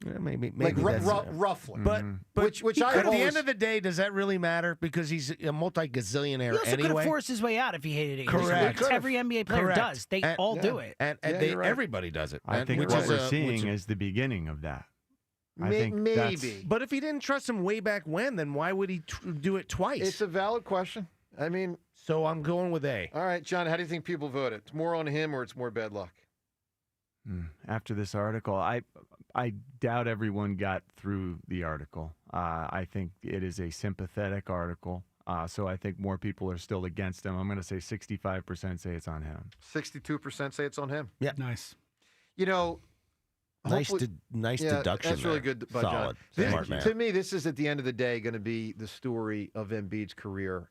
S4: Yeah, maybe
S3: Like
S4: that's,
S3: roughly.
S4: But
S3: which I
S4: at
S3: have
S4: the
S3: always,
S4: end of the day, does that really matter? Because he's a multi-gazillionaire
S7: He also could
S4: anyway.
S7: have forced his way out if he hated it.
S4: Correct.
S7: Which every NBA player
S4: Correct.
S7: does. They
S4: And-
S7: all
S3: yeah.
S7: do it.
S4: And
S3: Yeah, you're right.
S4: everybody does it.
S5: I think
S4: which
S5: what
S4: is
S5: we're
S4: a-
S5: seeing is the beginning of that. I think
S3: maybe.
S4: But if he didn't trust him way back when, then why would he do it twice?
S3: It's a valid question. I mean,
S4: so I'm going with A.
S3: all right, John, how do you think people voted? It's more on him or it's more bad luck?
S5: After this article, I doubt everyone got through the article. I think it is a sympathetic article, so I think more people are still against him. I'm going to say 65% say it's on him.
S3: 62% say it's on him.
S4: Yeah.
S7: Nice.
S3: You know,
S4: Nice,
S3: hopefully-
S4: nice
S3: yeah,
S4: deduction.
S3: That's really
S4: there.
S3: good by
S4: Solid.
S3: John.
S4: Smart man.
S3: To me, this is at the end of the day going to be the story of Embiid's career.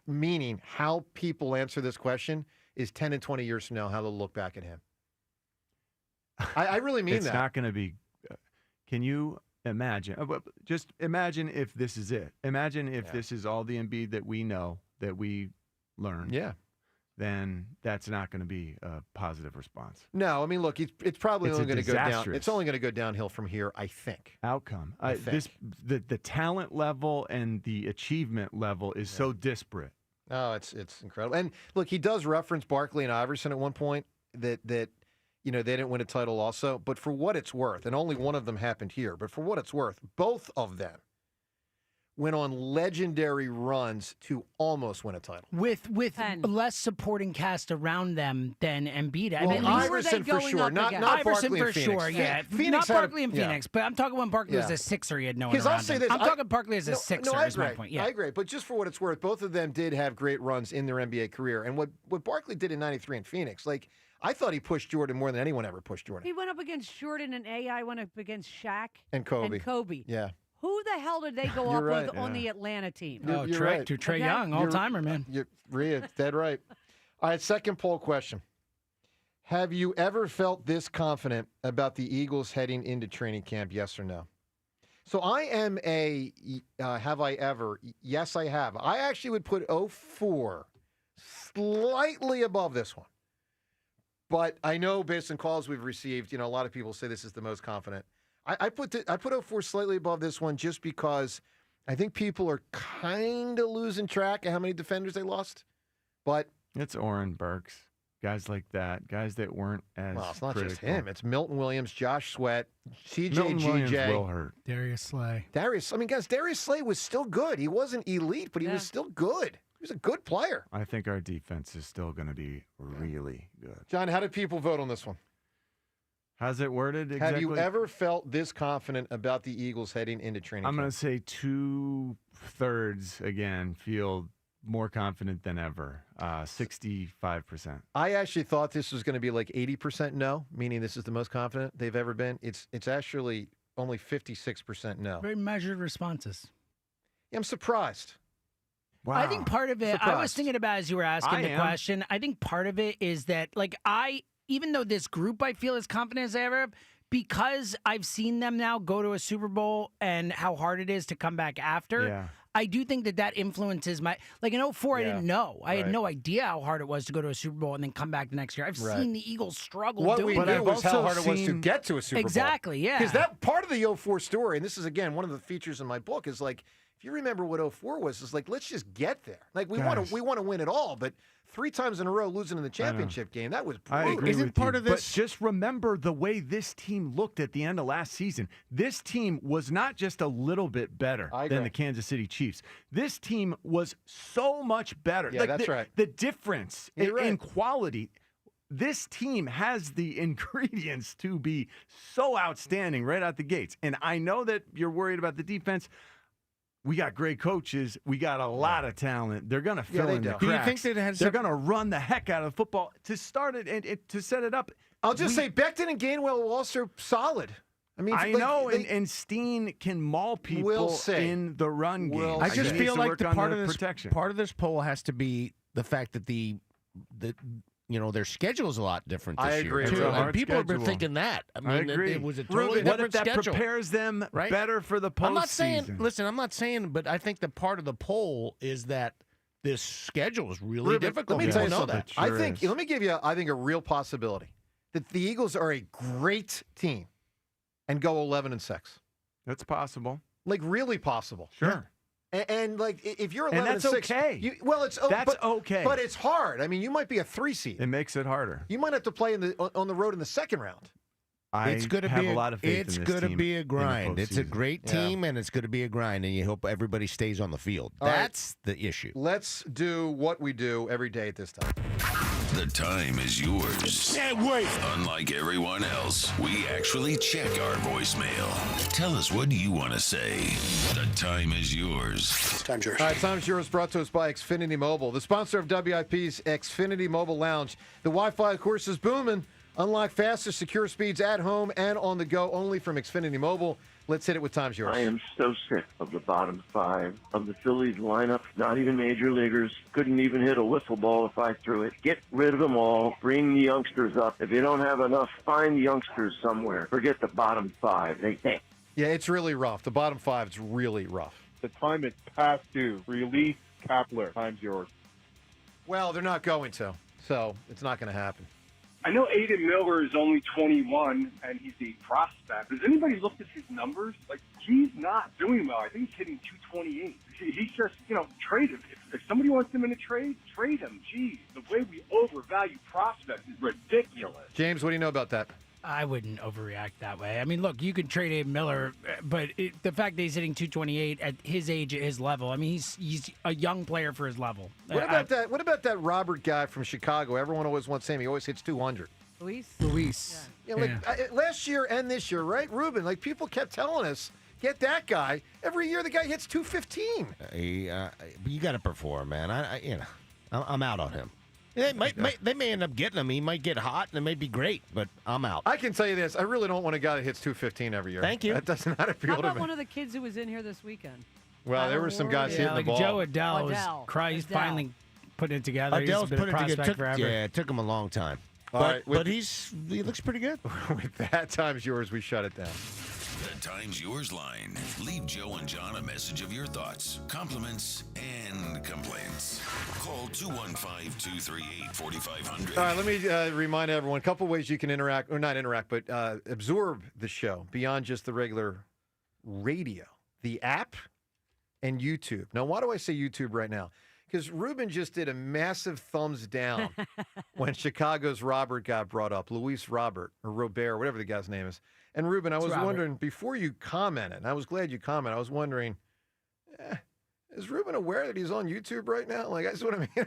S3: Meaning, how people answer this question is 10 and 20 years from now, how they'll look back at him. I really mean
S5: It's
S3: that.
S5: not going to be. Can you imagine? Just imagine if this is it. Imagine if this is all the Embiid that we know, that we learned.
S3: Yeah.
S5: Then that's not going to be a positive response.
S3: No, I mean, look, it's probably
S5: It's
S3: only
S5: a
S3: going to go down.
S5: disastrous
S3: It's only going to go downhill from here, I think.
S5: Outcome.
S3: I think.
S5: The talent level and the achievement level is so disparate.
S3: Oh, it's incredible. And look, he does reference Barkley and Iverson at one point that you know, they didn't win a title also. But for what it's worth, and only one of them happened here, but for what it's worth, both of them went on legendary runs to almost win a title.
S7: With less supporting cast around them than Embiid.
S3: Well,
S7: I mean,
S3: Iverson for sure, not
S7: Iverson
S3: Barkley
S7: for
S3: and Phoenix.
S7: sure, yeah.
S3: Phoenix
S7: not
S3: had
S7: Barkley and Phoenix, but I'm talking when Barkley was a sixer, he had no one around
S3: I'll say
S7: him.
S3: this,
S7: I'm talking Barkley as a sixer.
S3: No, I
S7: is my
S3: agree.
S7: point. Yeah.
S3: I agree. But just for what it's worth, both of them did have great runs in their NBA career. And what Barkley did in '93 in Phoenix, like I thought he pushed Jordan more than anyone ever pushed Jordan.
S2: He went up against Jordan, and AI went up against Shaq
S3: And Kobe. Yeah.
S2: Who the hell did they go up
S3: right.
S2: with on the Atlanta team?
S3: You're right.
S7: To Trae Young, all-timer, man.
S3: You're dead right. All right, second poll question. Have you ever felt this confident about the Eagles heading into training camp, yes or no? So I am have I ever? Yes, I have. I actually would put 04 slightly above this one. But I know based on calls we've received, a lot of people say this is the most confident. I put 04 slightly above this one just because I think people are kind of losing track of how many defenders they lost. But
S5: it's Oren Burks, guys like that, guys that weren't as
S3: well, it's not
S5: critical.
S3: just him. It's Milton Williams, Josh Sweat,
S5: Milton Williams
S3: CJ
S5: will hurt.
S7: Darius Slay.
S3: Darius Slay was still good. He wasn't elite, but he was still good. He was a good player.
S5: I think our defense is still going to be really good.
S3: John, how did people vote on this one?
S5: How's it worded exactly?
S3: Have you ever felt this confident about the Eagles heading into training
S5: I'm
S3: camp?
S5: going to say 2/3 again feel more confident than ever. 65%.
S3: I actually thought this was going to be like 80% no, meaning this is the most confident they've ever been. It's actually only 56% no.
S7: Very measured responses.
S3: Yeah, I'm surprised.
S5: Wow.
S7: I think part of it, I was thinking about as you were asking the question, I think part of it is that, even though this group I feel as confident as ever, because I've seen them now go to a Super Bowl and how hard it is to come back after, I do think that influences my, in 04, I didn't know. I had no idea how hard it was to go to a Super Bowl and then come back the next year. I've seen the Eagles struggle
S3: What
S7: doing
S3: we
S7: that.
S3: knew was how hard it was to get to a Super Bowl.
S7: Exactly, yeah.
S3: Because that part of the 04 story, and this is, again, one of the features in my book, is like, if you remember what 04 was, it's like, let's just get there. Like, we want to win it all, but 3 times in a row losing in the championship game, that was brutal.
S5: I agree
S3: Isn't
S5: with
S3: part
S5: you.
S3: of this?
S5: But just remember the way this team looked at the end of last season. This team was not just a little bit better than the Kansas City Chiefs. This team was so much better.
S3: Yeah, that's right.
S5: The difference in quality. This team has the ingredients to be so outstanding right out the gates. And I know that you're worried about the defense. We got great coaches. We got a lot of talent. They're going to fill in the cracks.
S4: Do you think that
S5: they're going to run the heck out of the football to start it and to set it up?
S3: I'll just say Becton and Gainwell are also solid. I mean,
S5: I know, and Steen can maul people in the run game.
S4: I just feel like the part of this
S5: protection.
S4: Part of this poll has to be the fact that their schedule is a lot different this
S3: I agree.
S4: year.
S3: It's
S4: Too.
S3: a
S4: And
S3: hard
S4: people have been
S5: schedule.
S4: thinking that. I mean,
S5: I agree.
S4: It was a totally
S5: What
S4: different
S5: if that
S4: schedule.
S5: prepares them better for the postseason?
S4: I'm not saying. Listen, I'm not saying, but I think the part of the poll is that this schedule is really difficult.
S3: Let me tell you
S4: People know
S3: something.
S4: that.
S3: I think. Let me give you. I think a real possibility that the Eagles are a great team and go 11-6.
S5: That's possible.
S3: Like really possible.
S5: Sure.
S3: And like if you're 11-6,
S5: And that's okay. That's okay.
S3: But it's hard. I mean, you might be a 3 seed.
S5: It makes it harder.
S3: You might have to play on the road in the second round.
S4: It's going to be
S5: a lot of faith
S4: It's
S5: in this
S4: going to
S5: team
S4: be a
S5: in the
S4: grind. It's a
S5: postseason.
S4: great team, and it's going to be a grind, and you hope everybody stays on the field.
S3: All right.
S4: That's the issue.
S3: Let's do what we do every day at this time.
S1: The time is yours.
S21: Can't wait.
S1: Unlike everyone else, we actually check our voicemail. Tell us what you want to say. The time is yours.
S3: Time's yours. All right, time's yours. Brought to us by Xfinity Mobile, the sponsor of WIP's Xfinity Mobile Lounge. The Wi-Fi, of course, is booming. Unlock faster, secure speeds at home and on the go, only from Xfinity Mobile. Let's hit it with time's yours.
S8: I am so sick of the bottom 5 of the Phillies lineup. Not even major leaguers. Couldn't even hit a wiffle ball if I threw it. Get rid of them all. Bring the youngsters up. If you don't have enough, find the youngsters somewhere. Forget the bottom 5. They think.
S3: Yeah, it's really rough. The bottom 5 is really rough.
S29: The time is past due. Release Kapler. Time's yours.
S3: Well, they're not going to, so it's not going to happen.
S29: I know Aiden Miller is only 21, and he's a prospect. Has anybody looked at his numbers? Like, he's not doing well. I think he's hitting 228. He's just, trade him. If somebody wants him in a trade, trade him. Geez, the way we overvalue prospects is ridiculous.
S3: James, what do you know about that?
S7: I wouldn't overreact that way. I mean, look, you could trade Abe Miller, but the fact that he's hitting 228 at his age, at his level, I mean, he's a young player for his level.
S3: What about that? What about that Robert guy from Chicago? Everyone always wants him. He always hits 200.
S2: Luis.
S3: Yeah, last year and this year, right, Ruben? Like people kept telling us, get that guy. Every year the guy hits 215.
S4: You got to perform, man. I'm out on him. They may end up getting him. He might get hot, and it may be great, but I'm out.
S3: I can tell you this. I really don't want a guy that hits 215 every year.
S4: Thank you.
S3: That does not appeal
S2: How
S3: to
S2: about
S3: me.
S2: one of the kids who was in here this weekend?
S3: Well, there were some guys hitting
S7: like
S3: the ball.
S7: Joe Adele was crying. He's finally putting it together.
S4: Adele's
S7: He's been a prospect forever.
S4: Yeah, it took him a long time.
S3: All
S4: But,
S3: right,
S4: but he looks pretty good.
S3: With that time's yours, we shut it down.
S1: The Time's Yours line. Leave Joe and John a message of your thoughts, compliments, and complaints. Call 215-238-4500.
S3: All right, let me remind everyone a couple ways you can interact, or not interact, but absorb the show beyond just the regular radio, the app, and YouTube. Now, why do I say YouTube right now? Because Ruben just did a massive thumbs down when Chicago's Robert got brought up, Luis Robert, or Robert, whatever the guy's name is. And Ruben, I was wondering, before you commented, and I was glad you commented, I was wondering, is Ruben aware that he's on YouTube right now? Like, I just want to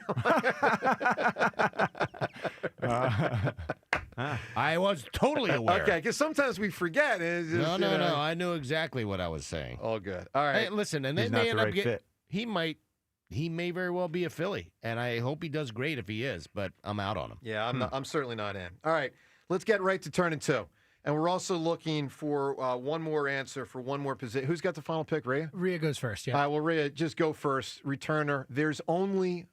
S4: I was totally aware.
S3: Okay, because sometimes we forget.
S4: No. I knew exactly what I was saying.
S3: All good. All right.
S4: Hey, listen, and
S5: He's
S4: they
S5: not
S4: may
S5: the
S4: end up
S5: right
S4: getting.
S5: fit.
S4: He may very well be a Philly, and I hope he does great if he is. But I'm out on him.
S3: Yeah, I'm certainly not in. All right, let's get right to turning two. And we're also looking for one more answer for one more position. Who's got the final pick, Rhea?
S7: Rhea goes first, yeah.
S3: All right, well, Rhea, just go first. Returner. There's only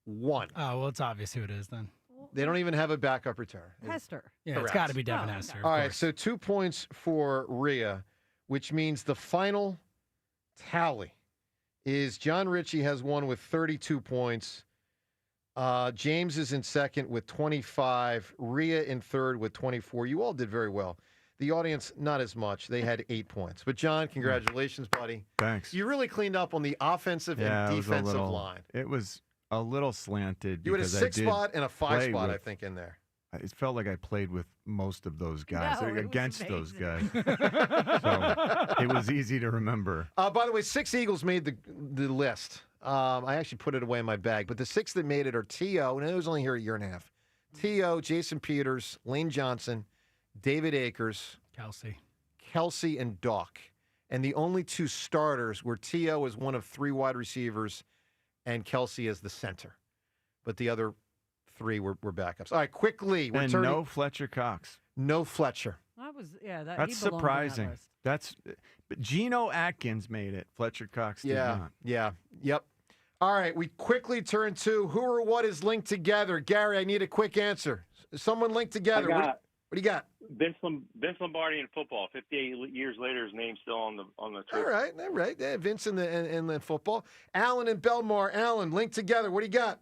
S3: one.
S7: Oh, well, it's obvious who it is then.
S3: They don't even have a backup returner.
S2: Hester.
S7: Yeah,
S3: Correct.
S7: it's got to be Devin Hester.
S3: All right, so 2 points for Rhea, which means the final tally is John Ritchie has won with 32 points. James is in second with 25. Rhea in third with 24. You all did very well. The audience, not as much. They had 8 points. But, John, congratulations, buddy.
S5: Thanks.
S3: You really cleaned up on the offensive and defensive line.
S5: It was a little slanted.
S3: You had a 6 spot and a 5 spot, I think, in there.
S5: It felt like I played with most of those guys,
S2: No, it was
S5: against those guys.
S2: amazing.
S5: So it was easy to remember.
S3: By the way, 6 Eagles made the list. I actually put it away in my bag. But the 6 that made it are T.O., and it was only here a year and a half. T.O., Jason Peters, Lane Johnson, David Akers, Kelsey, and Doc. And the only 2 starters were T.O. as one of 3 wide receivers and Kelsey as the center. But the other 3 were backups. All right, quickly.
S5: And no Fletcher Cox.
S3: No Fletcher.
S5: That's surprising. But Geno Atkins made it. Fletcher Cox did not.
S3: Yep. All right, we quickly turn to who or what is linked together. Gary, I need a quick answer. Is someone linked together? What do you got?
S9: Vince Lombardi in football. 58 years later, his name's still on the trip.
S3: All right. Yeah, Vince in the football. Alan and Belmar. Alan, linked together. What do you got?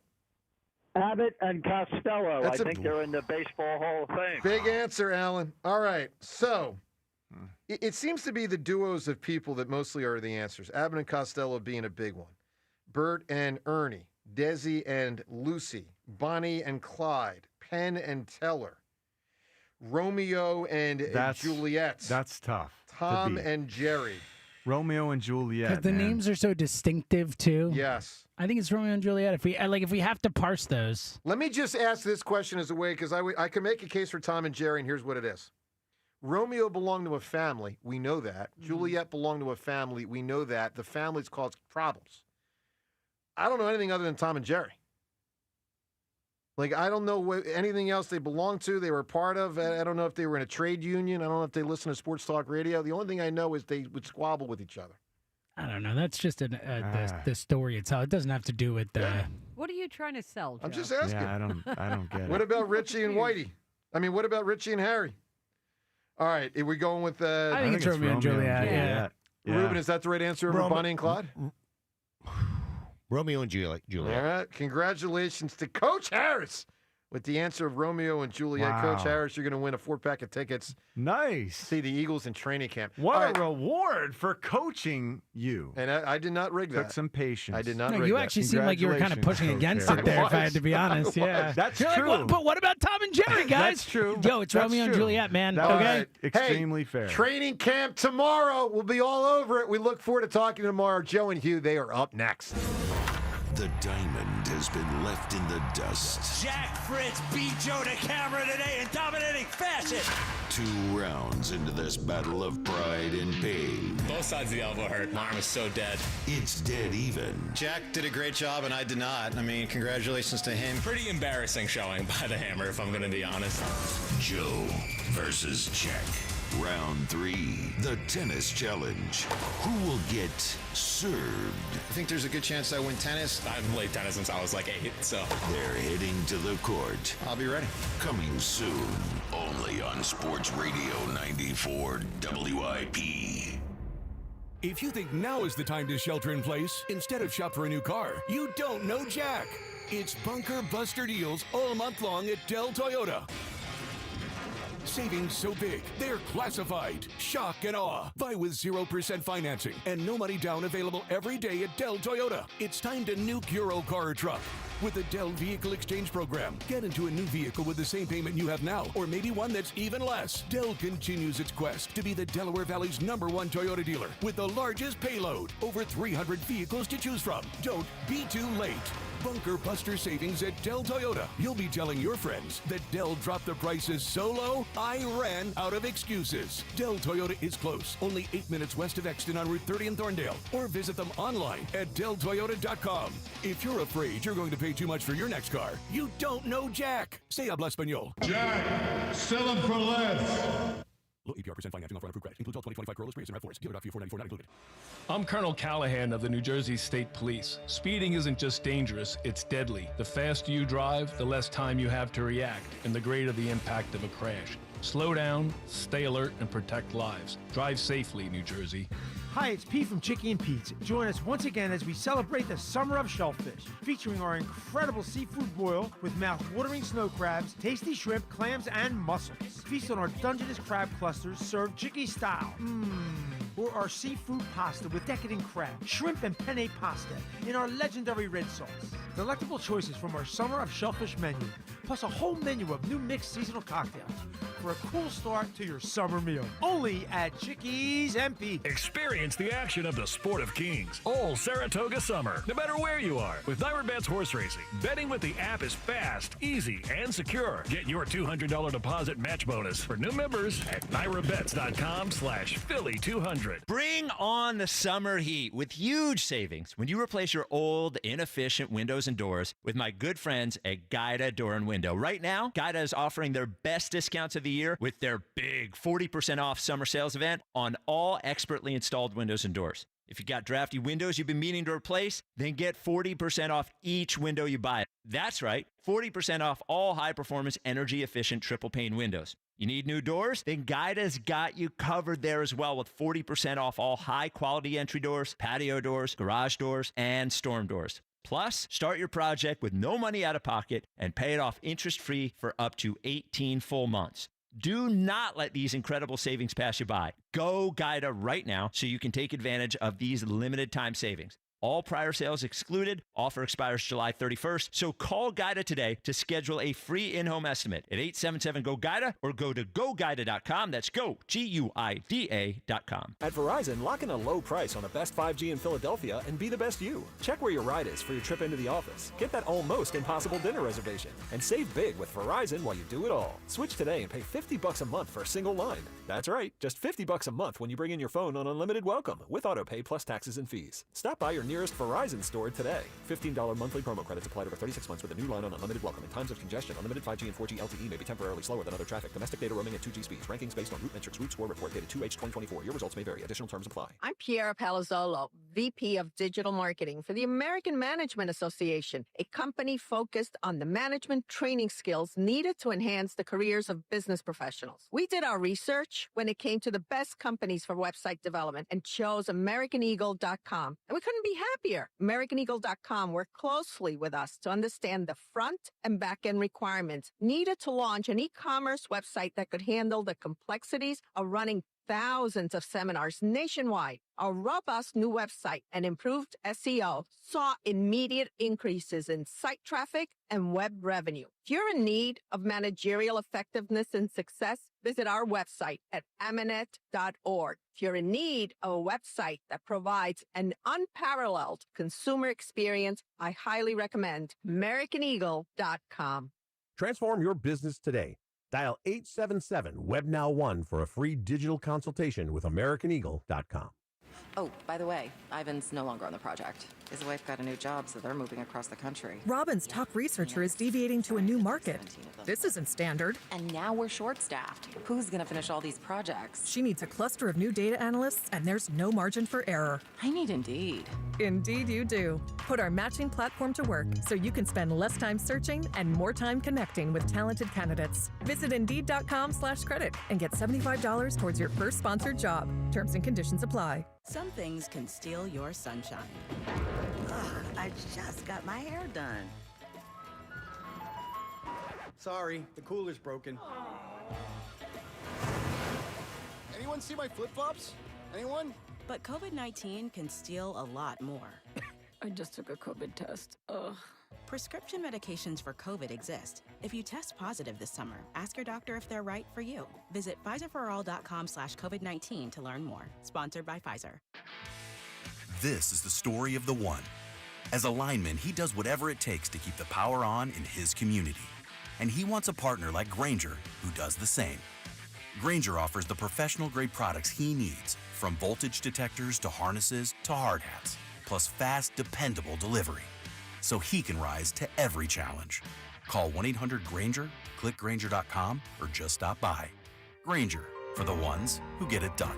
S10: Abbott and Costello.
S3: That's
S10: I think they're in the Baseball Hall of Fame.
S3: Big answer, Alan. All right. So it seems to be the duos of people that mostly are the answers. Abbott and Costello being a big one. Bert and Ernie. Desi and Lucy. Bonnie and Clyde. Penn and Teller. Romeo and Juliet.
S5: That's tough.
S3: Tom and Jerry.
S5: Romeo and Juliet.
S7: Because the names are so distinctive too.
S3: Yes.
S7: I think it's Romeo and Juliet. If we have to parse those.
S3: Let me just ask this question as a way, because I can make a case for Tom and Jerry, and here's what it is. Romeo belonged to a family. We know that. Juliet belonged to a family. We know that. The families caused problems. I don't know anything other than Tom and Jerry. Like, I don't know anything else they belonged to, they were part of. I don't know if they were in a trade union. I don't know if they listened to sports talk radio. The only thing I know is they would squabble with each other.
S7: I don't know. That's just the story itself. It doesn't have to do with the.
S2: What are you trying to sell, Joe?
S3: I'm just asking.
S5: Yeah, I don't get it.
S3: What about Richie and Whitey? I mean, what about Richie and Harry? All right, are we going with...
S7: I think it's Romeo and Juliet. Yeah.
S3: Ruben, is that the right answer over Bonnie and Clyde?
S4: Romeo and Juliet.
S3: All right, congratulations to Coach Harris with the answer of Romeo and Juliet.
S5: Wow.
S3: Coach Harris, you're going to win a 4-pack of tickets.
S5: Nice.
S3: See the Eagles in training camp.
S5: What a reward for coaching you.
S3: And I did not rig that.
S5: Took some patience.
S3: I did not
S7: No,
S3: rig
S7: you
S3: that.
S7: actually seemed like you were kind of pushing against it there, if I had to be honest. Yeah.
S5: That's
S7: You're
S5: true.
S7: Like, but what about Tom and Jerry, guys?
S5: That's true.
S7: Yo, it's
S5: That's
S7: Romeo and
S5: true.
S7: Juliet, man.
S5: That was
S7: Okay?
S5: extremely fair.
S3: Training camp tomorrow. We'll be all over it. We look forward to talking tomorrow. Joe and Hugh, they are up next.
S1: The diamond has been left in the dust.
S12: Jack Fritz beat Joe DeCamara today in dominating fashion.
S1: 2 rounds into this battle of pride and pain.
S13: Both sides of the elbow hurt. My arm is so dead.
S1: It's dead even.
S14: Jack did a great job, and I did not. I mean, congratulations to him.
S13: Pretty embarrassing showing by the Hammer, if I'm going to be honest.
S1: Joe versus Jack. Round 3, the tennis challenge. Who will get served?
S14: I think there's a good chance I win tennis.
S13: I've played tennis since I was like 8, so.
S1: They're heading to the court.
S14: I'll be ready.
S1: Coming soon, only on Sports Radio 94 WIP.
S17: If you think now is the time to shelter in place instead of shop for a new car, you don't know Jack. It's Bunker Buster deals all month long at Dell Toyota. Savings so big, they're classified. Shock and awe. Buy with 0% financing and no money down available every day at Dell Toyota. It's time to nuke your old car or truck. With the Dell Vehicle Exchange Program, get into a new vehicle with the same payment you have now, or maybe one that's even less. Dell continues its quest to be the Delaware Valley's #1 Toyota dealer with the largest payload. Over 300 vehicles to choose from. Don't be too late. Bunker Buster savings at Dell Toyota. You'll be telling your friends that Dell dropped the prices so low, I ran out of excuses. Dell Toyota is close, only 8 minutes west of Exton on Route 30 in Thorndale, or visit them online at DellToyota.com. If you're afraid you're going to pay too much for your next car, you don't know Jack. Say habla español.
S15: Jack, sell them for less.
S17: Low APR % financing offer on approved credit. Includes all 2025 Corollas, Prius, and RAV4s. Dealer fee $494 not included.
S16: I'm Colonel Callahan of the New Jersey State Police. Speeding isn't just dangerous, it's deadly. The faster you drive, the less time you have to react, and the greater the impact of a crash. Slow down, stay alert, and protect lives. Drive safely, New Jersey.
S19: Hi, it's Pete from Chicky and Pete's. Join us once again as we celebrate the summer of shellfish, featuring our incredible seafood boil with mouth-watering snow crabs, tasty shrimp, clams, and mussels. Feast on our Dungeness crab clusters served Chicky style. Or our seafood pasta with decadent crab, shrimp, and penne pasta in our legendary red sauce. Delectable choices from our summer of shellfish menu, plus a whole menu of new mixed seasonal cocktails for a cool start to your summer meal. Only at Chickies and Pete's.
S22: Experience the action of the Sport of Kings all Saratoga summer, no matter where you are. With Ira Betts Horse Racing, betting with the app is fast, easy, and secure. Get your $200 deposit match bonus for new members at IraBets.com/Philly200.
S24: Bring on the summer heat with huge savings when you replace your old, inefficient windows and doors with my good friends at Guida Door and Window. Right now, Guida is offering their best discounts of the year with their big 40% off summer sales event on all expertly installed windows and doors. If you got drafty windows you've been meaning to replace, then get 40% off each window you buy. That's right, 40% off all high-performance, energy-efficient triple-pane windows. You need new doors? Then Guida's got you covered there as well with 40% off all high-quality entry doors, patio doors, garage doors, and storm doors. Plus, start your project with no money out of pocket and pay it off interest-free for up to 18 full months. Do not let these incredible savings pass you by. Go Guida right now so you can take advantage of these limited time savings. All prior sales excluded. Offer expires July 31st. So call Guida today to schedule a free in-home estimate at 877-GO-GUIDA or go to GoGuida.com. That's go, GUIDA.com.
S29: At Verizon, lock in a low price on the best 5G in Philadelphia and be the best you. Check where your ride is for your trip into the office. Get that almost impossible dinner reservation. And save big with Verizon while you do it all. Switch today and pay $50 a month for a single line. That's right, just $50 a month when you bring in your phone on Unlimited Welcome with autopay plus taxes and fees. Stop by your nearest Verizon store today. $15 monthly promo credits applied over 36 months with a new line on Unlimited Welcome. In times of congestion, unlimited 5G and 4G LTE may be temporarily slower than other traffic. Domestic data roaming at 2G speeds. Rankings based on route metrics. Route score report dated 2H2024. Your results may vary. Additional terms apply.
S28: I'm Piera Palazzolo,
S6: VP of Digital Marketing for the American Management Association, a company focused on the management training skills needed to enhance the careers of business professionals. We did our research when it came to the best companies for website development and chose AmericanEagle.com. And we couldn't be happier. AmericanEagle.com worked closely with us to understand the front and back end requirements needed to launch an e-commerce website that could handle the complexities of running thousands of seminars nationwide. Our robust new website and improved SEO saw immediate increases in site traffic and web revenue. If you're in need of managerial effectiveness and success, visit our website at amanet.org. If you're in need of a website that provides an unparalleled consumer experience, I highly recommend AmericanEagle.com.
S11: Transform your business today. Dial 877-WEB-NOW-1 for a free digital consultation with AmericanEagle.com.
S18: Oh, by the way, Ivan's no longer on the project. His wife got a new job, so they're moving across the country.
S20: Robin's top researcher is deviating to a new market. This isn't standard.
S18: And now we're short-staffed. Who's going to finish all these projects?
S20: She needs a cluster of new data analysts, and there's no margin for error.
S18: I need Indeed.
S20: Indeed you do. Put our matching platform to work so you can spend less time searching and more time connecting with talented candidates. Visit Indeed.com/credit and get $75 towards your first sponsored job. Terms and conditions apply.
S23: Some things can steal your sunshine. Ugh, I just got my hair done.
S25: Sorry, the cooler's broken.
S26: Anyone see my flip-flops? Anyone?
S23: But COVID-19 can steal a lot more.
S27: I just took a COVID test. Ugh.
S23: Prescription medications for COVID exist. If you test positive this summer, ask your doctor if they're right for you. Visit PfizerForAll.com/COVID-19 to learn more. Sponsored by Pfizer.
S28: This is the story of the one. As a lineman, he does whatever it takes to keep the power on in his community. And he wants a partner like Grainger who does the same. Grainger offers the professional-grade products he needs, from voltage detectors to harnesses to hard hats, plus fast, dependable delivery, so he can rise to every challenge. Call 1-800-GRAINGER, click Grainger.com, or just stop by. Grainger, for the ones who get it done.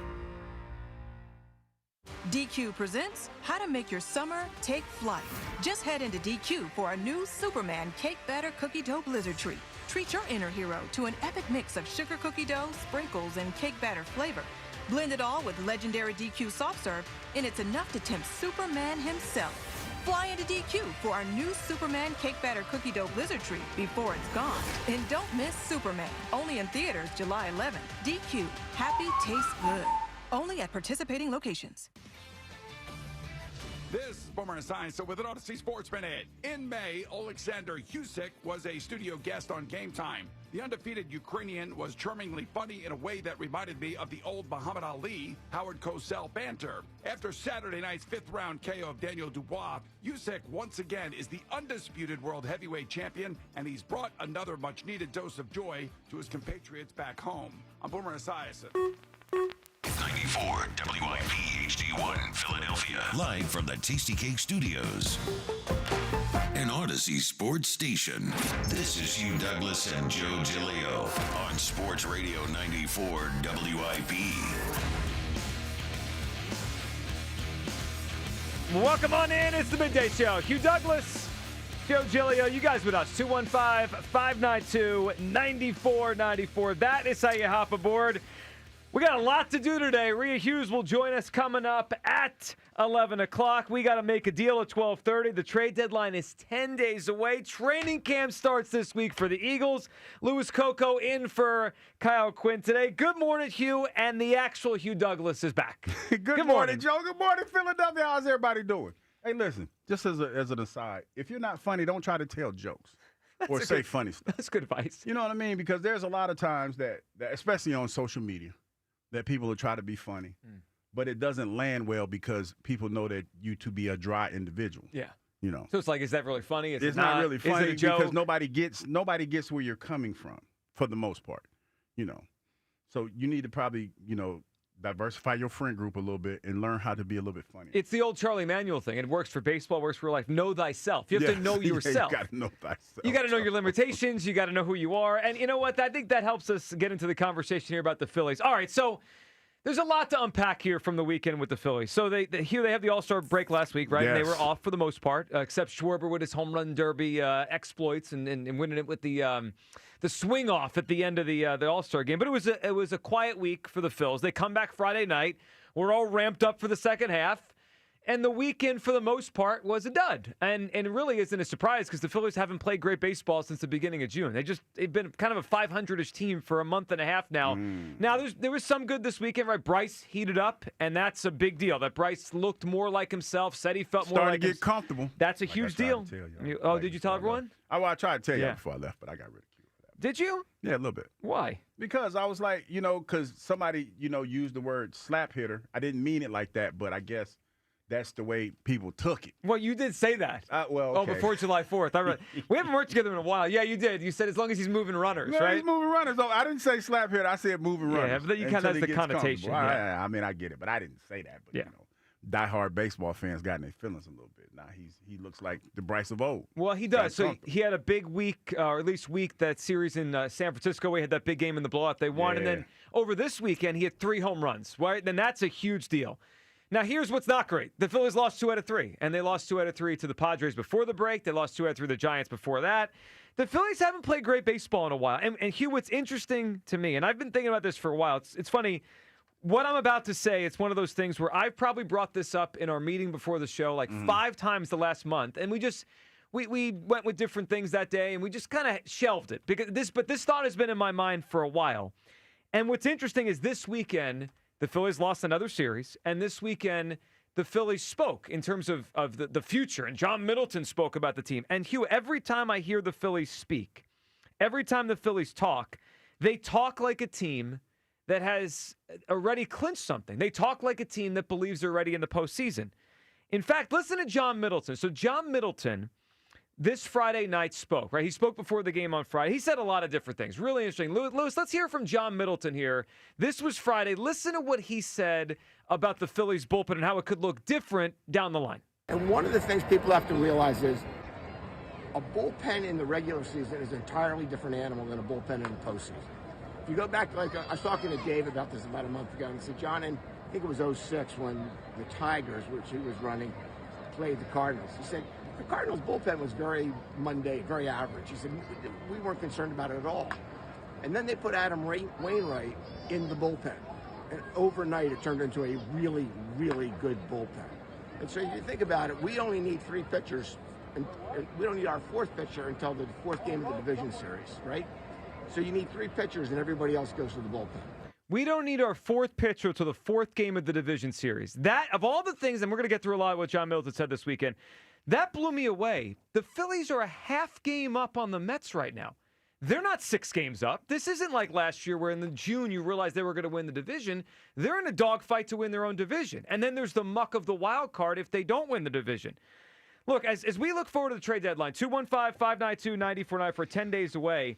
S30: DQ presents How to Make Your Summer Take Flight. Just head into DQ for our new Superman Cake Batter Cookie Dough Blizzard Treat. Treat your inner hero to an epic mix of sugar cookie dough, sprinkles, and cake batter flavor. Blend it all with legendary DQ soft serve, and it's enough to tempt Superman himself. Fly into DQ for our new Superman Cake Batter Cookie Dough Blizzard Treat before it's gone. And don't miss Superman, only in theaters July 11th. DQ, happy tastes good. Only at participating locations.
S31: This is Boomer and Science, so with an Odyssey Sports Minute. In May, Alexander Usyk was a studio guest on Game Time. The undefeated Ukrainian was charmingly funny in a way that reminded me of the old Muhammad Ali, Howard Cosell banter. After Saturday night's fifth-round KO of Daniel Dubois, Usyk once again is the undisputed world heavyweight champion, and he's brought another much-needed dose of joy to his compatriots back home. I'm Boomer Esiason.
S1: 94 WIP HD1 Philadelphia. Live from the Tasty Cake Studios. An Odyssey Sports Station. This is Hugh Douglas and Joe Giglio on Sports Radio 94 WIP.
S32: Welcome on in. It's the Midday Show. Hugh Douglas, Joe Giglio, you guys with us. 215-592-9494. That is how you hop aboard. We got a lot to do today. Rhea Hughes will join us coming up at 11 o'clock. We got to make a deal at 12:30. The trade deadline is 10 days away. Training camp starts this week for the Eagles. Louis Coco in for Kyle Quinn today. Good morning, Hugh, and the actual Hugh Douglas is back.
S33: Good morning, Joe. Good morning, Philadelphia. How's everybody doing? Hey, listen, just as an aside, if you're not funny, don't try to tell jokes. Or say funny stuff.
S32: That's good advice.
S33: You know what I mean? Because there's a lot of times that especially on social media, that people will try to be funny, but it doesn't land well because people know that you to be a dry individual.
S32: Yeah.
S33: You know.
S32: So it's like, is that really funny?
S33: It's not really funny because nobody gets where you're coming from for the most part. You know. So you need to probably, diversify your friend group a little bit and learn how to be a little bit funny.
S32: It's the old Charlie Manuel thing. It works for baseball, works for life. Know thyself. You have to know yourself.
S33: You got to know thyself.
S32: You got to know your limitations. You got to know who you are. And you know what? I think that helps us get into the conversation here about the Phillies. All right, so There's a lot to unpack here from the weekend with the Phillies. So they have the All-Star break last week, right?
S33: Yes.
S32: And they were off for the most part, except Schwarber with his home run derby exploits and winning it with the swing off at the end of the All-Star game. But it was a quiet week for the Phils. They come back Friday night. We're all ramped up for the second half. And the weekend, for the most part, was a dud. And it really isn't a surprise because the Phillies haven't played great baseball since the beginning of June. They've been kind of a 500-ish team for a month and a half now. Now, there was some good this weekend, right? Bryce heated up, and that's a big deal. That Bryce looked more like himself, said he felt more like
S33: Starting to get comfortable.
S32: That's a huge deal. Did you tell everyone?
S33: I tried to tell you before I left, but I got ridiculed for that.
S32: Did you?
S33: Yeah, a little bit.
S32: Why?
S33: Because I was like, because somebody, used the word slap hitter. I didn't mean it like that, but I guess that's the way people took it.
S32: Well, you did say that.
S33: Okay.
S32: Before July 4th. We haven't worked together in a while. Yeah, you did. You said as long as he's moving runners, right?
S33: He's moving runners. No, I didn't say slap hitter. I said moving runners.
S32: Yeah, but then you kind of has the connotation.
S33: Yeah. I mean, I get it, but I didn't say that. But, diehard baseball fans got in their feelings a little bit. Now he looks like the Bryce of old.
S32: Well, he does. So he had a big week, or at least week, that series in San Francisco. He had that big game in the blowout. They won. And then over this weekend, he had 3 home runs, right? Then that's a huge deal. Now, here's what's not great. The Phillies lost 2 out of 3, and they lost 2 out of 3 to the Padres before the break. They lost 2 out of 3 to the Giants before that. The Phillies haven't played great baseball in a while. And Hugh, what's interesting to me, and I've been thinking about this for a while, it's funny, what I'm about to say, it's one of those things where I've probably brought this up in our meeting before the show 5 times the last month, and we went with different things that day, and we just kind of shelved it. But this thought has been in my mind for a while. And what's interesting is this weekend, the Phillies lost another series, and this weekend the Phillies spoke in terms of the future, and John Middleton spoke about the team. And Hugh, every time I hear the Phillies speak, every time the Phillies talk, they talk like a team that has already clinched something. They talk like a team that believes they're ready in the postseason. In fact, listen to John Middleton. So John Middleton this Friday night spoke, right? He spoke before the game on Friday. He said a lot of different things. Really interesting. Lewis, let's hear from John Middleton here. This was Friday. Listen to what he said about the Phillies bullpen and how it could look different down the line.
S2: And one of the things people have to realize is a bullpen in the regular season is an entirely different animal than a bullpen in the postseason. If you go back, I was talking to Dave about this about a month ago, and he said, John, and I think it was 2006 when the Tigers, which he was running, played the Cardinals. He said, the Cardinals' bullpen was very mundane, very average. He said, we weren't concerned about it at all. And then they put Adam Wainwright in the bullpen. And overnight, it turned into a really, really good bullpen. And so if you think about it, we only need 3 pitchers, and we don't need our 4th pitcher until the 4th game of the division series, right? So you need 3 pitchers, and everybody else goes to the bullpen.
S32: We don't need our 4th pitcher to the 4th game of the division series. That, of all the things, and we're going to get through a lot of what John Middleton said this weekend, that blew me away. The Phillies are a half game up on the Mets right now. They're not 6 games up. This isn't like last year where in the June you realized they were going to win the division. They're in a dogfight to win their own division. And then there's the muck of the wild card if they don't win the division. Look, as we look forward to the trade deadline, 215-592-9494, 10 days away,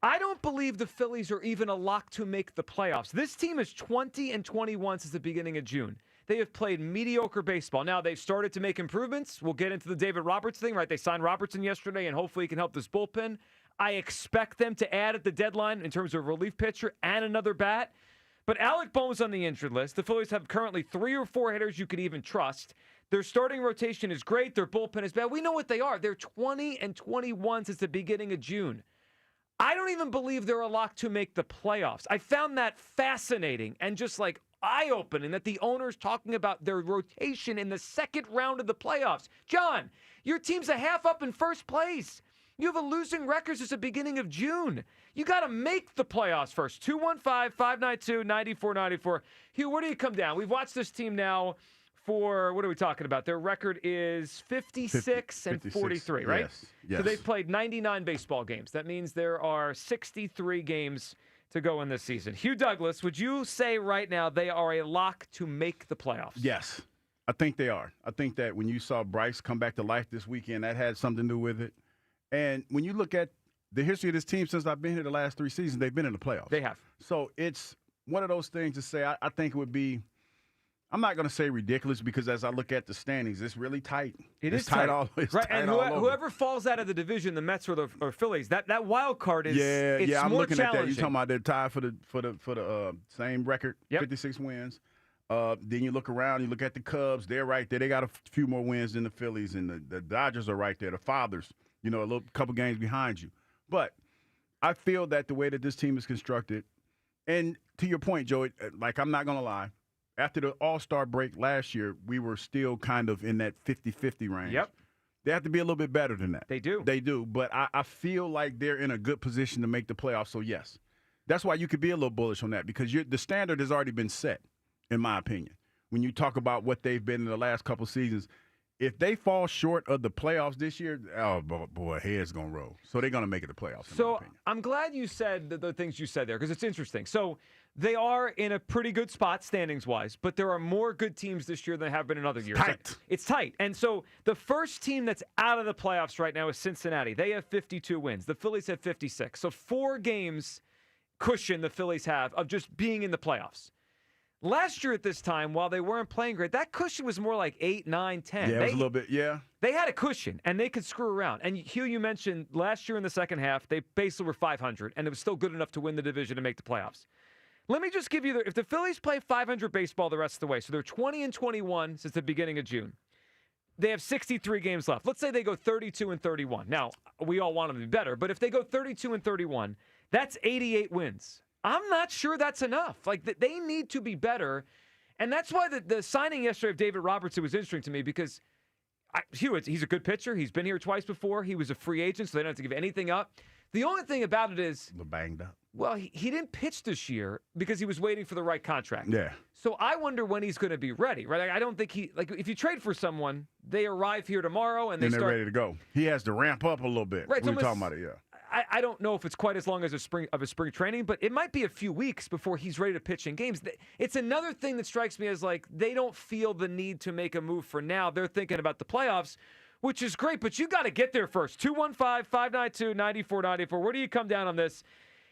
S32: I don't believe the Phillies are even a lock to make the playoffs. This team is 20-21 since the beginning of June. They have played mediocre baseball. Now, they've started to make improvements. We'll get into the David Robertson thing, right? They signed Robertson yesterday, and hopefully he can help this bullpen. I expect them to add at the deadline in terms of relief pitcher and another bat. But Alec Bohm's on the injured list. The Phillies have currently 3 or 4 hitters you could even trust. Their starting rotation is great. Their bullpen is bad. We know what they are. They're 20-21 since the beginning of June. I don't even believe they're a lock to make the playoffs. I found that fascinating and just like eye-opening that the owner's talking about their rotation in the second round of the playoffs. John, your team's a half up in first place. You have a losing record since the beginning of June. You got to make the playoffs first. 215-592-9494. Hugh, where do you come down? We've watched this team now for, what are we talking about? Their record is 56 and 43, right?
S33: Yes.
S32: So they've played 99 baseball games. That means there are 63 games to go in this season. Hugh Douglas, would you say right now they are a lock to make the playoffs?
S33: Yes, I think they are. I think that when you saw Bryce come back to life this weekend, that had something to do with it. And when you look at the history of this team since I've been here the last 3 seasons, they've been in the playoffs.
S32: They have.
S33: So it's one of those things to say, I think it would be, I'm not going to say ridiculous because as I look at the standings, it's really tight.
S32: It's
S33: tight.
S32: Right, and whoever falls out of the division, the Mets or Phillies, that wild card is
S33: I'm
S32: more
S33: looking
S32: challenging.
S33: at that. You're talking about they're tied for the same record, 56 wins. Then you look around, you look at the Cubs, they're right there. They got a few more wins than the Phillies, and the Dodgers are right there. The Fathers, a little couple games behind you. But I feel that the way that this team is constructed, and to your point, Joey, like I'm not going to lie, after the All-Star break last year, we were still kind of in that 50-50 range.
S32: Yep.
S33: They have to be a little bit better than that.
S32: They do.
S33: They do. But I feel like they're in a good position to make the playoffs. So, yes, that's why you could be a little bullish on that because the standard has already been set, in my opinion. When you talk about what they've been in the last couple seasons, if they fall short of the playoffs this year, oh, boy, head's going to roll. So they're going to make it the playoffs, in my opinion.
S32: I'm glad you said the things you said there because it's interesting. So they are in a pretty good spot standings-wise, but there are more good teams this year than have been in other years. It's tight. And so the first team that's out of the playoffs right now is Cincinnati. They have 52 wins. The Phillies have 56. So 4 games cushion the Phillies have of just being in the playoffs. Last year at this time, while they weren't playing great, that cushion was more like 8, 9, 10.
S33: Yeah, it was a little bit, yeah.
S32: They had a cushion, and they could screw around. And Hugh, you mentioned last year in the second half, they basically were 500, and it was still good enough to win the division and make the playoffs. Let me just give you if the Phillies play 500 baseball the rest of the way, so they're 20-21 since the beginning of June. They have 63 games left. Let's say they go 32-31. Now, we all want them to be better, but if they go 32-31, that's 88 wins. I'm not sure that's enough. Like, they need to be better. And that's why the signing yesterday of David Robertson was interesting to me because he's a good pitcher. He's been here twice before. He was a free agent, so they don't have to give anything up. The only thing about it is
S33: the banged up.
S32: Well, he didn't pitch this year because he was waiting for the right contract.
S33: Yeah.
S32: So I wonder when he's going to be ready, right? I don't think if you trade for someone, they arrive here tomorrow and they're
S33: ready to go. He has to ramp up a little bit.
S32: Right.
S33: We're talking about it, yeah.
S32: I don't know if it's quite as long as a spring training, but it might be a few weeks before he's ready to pitch in games. It's another thing that strikes me as like they don't feel the need to make a move for now. They're thinking about the playoffs, which is great, but you got to get there first. 215-592-9494. Where do you come down on this?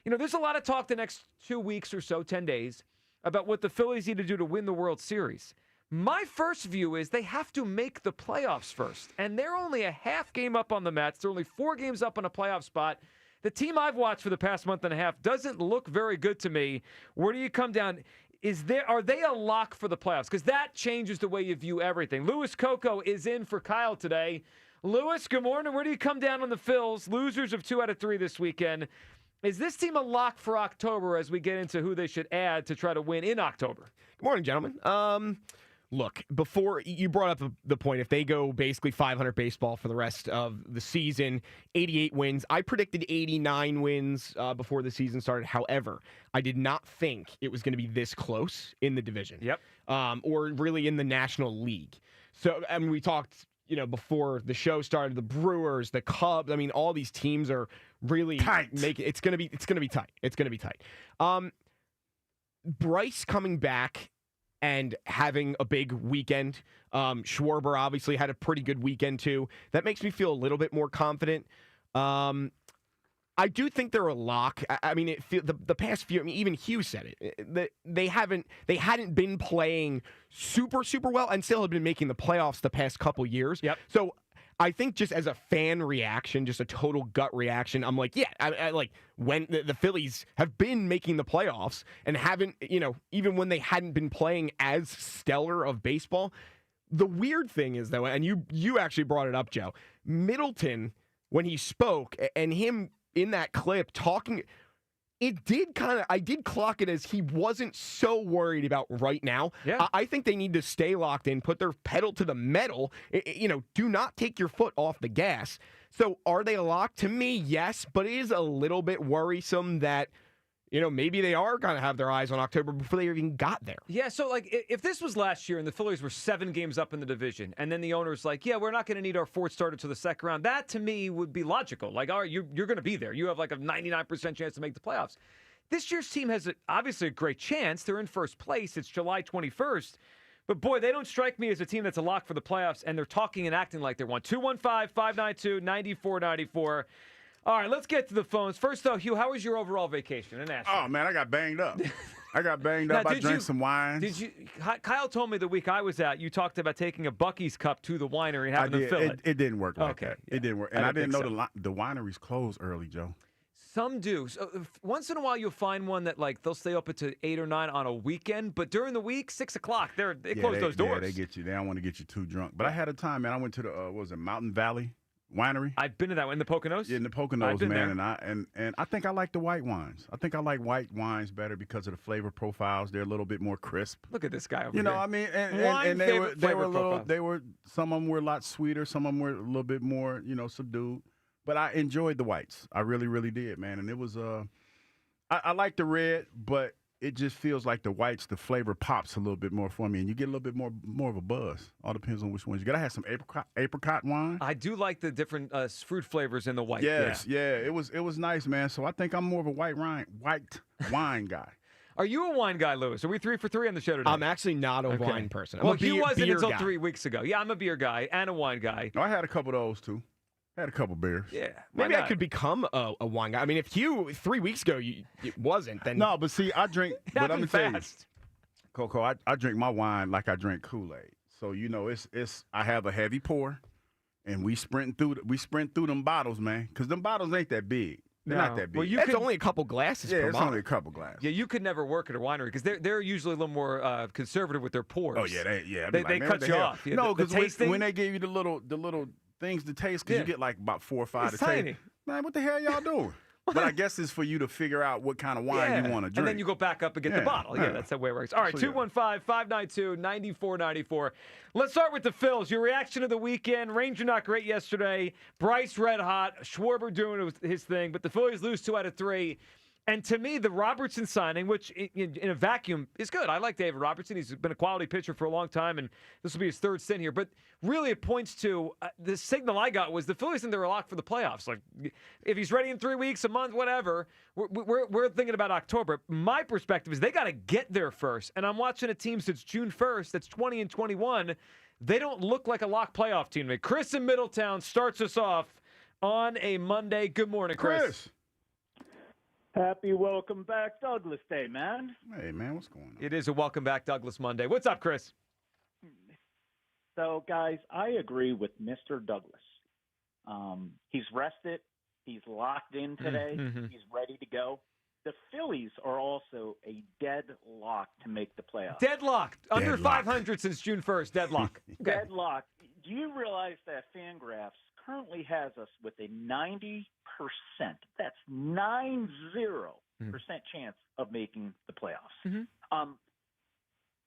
S32: There's a lot of talk the next 2 weeks or so, 10 days, about what the Phillies need to do to win the World Series. My first view is they have to make the playoffs first, and they're only a half game up on the Mets. They're only 4 games up on a playoff spot. The team I've watched for the past month and a half doesn't look very good to me. Where do you come down? Are they a lock for the playoffs? Because that changes the way you view everything. Louis Coco is in for Kyle today. Louis, good morning. Where do you come down on the Phils? Losers of 2 out of 3 this weekend. Is this team a lock for October as we get into who they should add to try to win in October?
S3: Good morning, gentlemen. Look, before you brought up the point, if they go basically 500 baseball for the rest of the season, 88 wins. I predicted 89 wins before the season started. However, I did not think it was going to be this close in the division.
S32: Yep.
S3: Or really in the National League. So, we talked, before the show started, the Brewers, the Cubs. All these teams are really
S33: tight.
S3: It's going to be tight. It's going to be tight. Bryce coming back and having a big weekend. Schwarber obviously had a pretty good weekend too. That makes me feel a little bit more confident. I do think they're a lock. The past few. Even Hugh said it. They hadn't been playing super well, and still have been making the playoffs the past couple years.
S32: Yep.
S3: So I think just as a fan reaction, just a total gut reaction, I'm like, yeah, I like when the Phillies have been making the playoffs and haven't, even when they hadn't been playing as stellar of baseball. The weird thing is, though, and you actually brought it up, Joe, Middleton, when he spoke, and him in that clip talking, I did clock it as he wasn't so worried about right now.
S32: Yeah.
S3: I think they need to stay locked in, put their pedal to the metal. Do not take your foot off the gas. So are they locked? To me, yes, but it is a little bit worrisome that, maybe they are going to have their eyes on October before they even got there.
S32: Yeah, so, if this was last year and the Phillies were 7 games up in the division, and then the owner's like, yeah, we're not going to need our 4th starter to the second round, that, to me, would be logical. Like, all right, you're going to be there. You have, a 99% chance to make the playoffs. This year's team has, obviously, a great chance. They're in first place. It's July 21st. But, boy, they don't strike me as a team that's a lock for the playoffs, and they're talking and acting like they're one. 215-592-9494. All right, let's get to the phones. First, though, Hugh, how was your overall vacation in Nashville?
S33: Oh, man, I got banged up. I got banged up. I drank some wines.
S32: Did you? Kyle told me the week I was out, you talked about taking a Buc-ee's cup to the winery and having them fill it.
S33: It didn't work like that.
S32: Yeah.
S33: It didn't work. And I didn't know the wineries close early, Joe.
S32: Some do. So, once in a while, you'll find one that they'll stay open to 8 or 9 on a weekend, but during the week, 6 o'clock, they close those doors.
S33: Yeah, they get you. They don't want to get you too drunk. But I had a time, man. I went to the Mountain Valley Winery.
S32: I've been to that one in the Poconos.
S33: Yeah, in the Poconos, man. And I think I like the white wines. I think I like white wines better because of the flavor profiles. They're a little bit more crisp.
S32: Look at this guy over here.
S33: You know, I mean, and they were some of them were a lot sweeter. Some of them were a little bit more, subdued. But I enjoyed the whites. I really, really did, man. And it was I like the red, but it just feels like the whites, the flavor pops a little bit more for me, and you get a little bit more of a buzz. All depends on which ones. You gotta have some apricot wine.
S32: I do like the different fruit flavors in the white.
S33: Yes, yeah. It was nice, man. So I think I'm more of a white wine guy.
S32: Are you a wine guy, Lewis? Are we 3 for 3 on the show today?
S3: I'm actually not a wine person. I'm
S32: well,
S3: a beer,
S32: he wasn't
S3: beer
S32: until
S3: guy.
S32: 3 weeks ago. Yeah, I'm a beer guy and a wine guy.
S33: No, I had a couple of those too. Had a couple beers.
S32: Yeah,
S3: maybe I could become a wine guy. I mean, if Hugh 3 weeks ago it wasn't, then
S33: no. But see, I drink. But I'm gonna tell you,
S32: fast.
S33: Coco, I drink my wine like I drink Kool-Aid. So it's I have a heavy pour, and we sprint through them bottles, man, because them bottles ain't that big. They're not that big.
S3: Well, it's only a couple glasses.
S33: Yeah,
S3: per
S33: it's
S3: bottle.
S33: only a couple glasses.
S32: Yeah, you could never work at a winery because they're usually a little more conservative with their pours.
S33: Oh yeah,
S32: they cut you off. Yeah,
S33: no,
S32: because
S33: when they gave you the little things to taste, because you get like about 4 or 5
S32: it's
S33: to
S32: tiny.
S33: taste. Man, what the hell y'all doing? But I guess it's for you to figure out what kind of wine you want to drink.
S32: And then you go back up and get the bottle. Yeah, that's the way it works. All right, 215-592-9494. Let's start with the Phils. Your reaction to the weekend. Ranger not great yesterday. Bryce red hot. Schwarber doing his thing. But the Phillies lose 2 out of 3. And to me, the Robertson signing, which in a vacuum is good. I like David Robertson. He's been a quality pitcher for a long time, and this will be his 3rd stint here. But really, it points to the signal I got was the Phillies think they're locked for the playoffs. Like, if he's ready in 3 weeks, a month, whatever, we're thinking about October. My perspective is they got to get there first. And I'm watching a team since June 1st that's 20-21. They don't look like a locked playoff team to me. Chris in Middletown starts us off on a Monday. Good morning, Chris.
S4: Happy Welcome Back Douglas Day, man.
S33: Hey, man, what's going on?
S32: It is a Welcome Back Douglas Monday. What's up, Chris?
S4: So, guys, I agree with Mr. Douglas. He's rested. He's locked in today.
S32: Mm-hmm.
S4: He's ready to go. The Phillies are also a deadlock to make the playoffs.
S32: Deadlocked. Under 500 since June 1st. Deadlock. Okay.
S4: Deadlock. Do you realize that Fangraphs currently has us with a 90%, that's 90% chance of making the playoffs?
S32: Mm-hmm.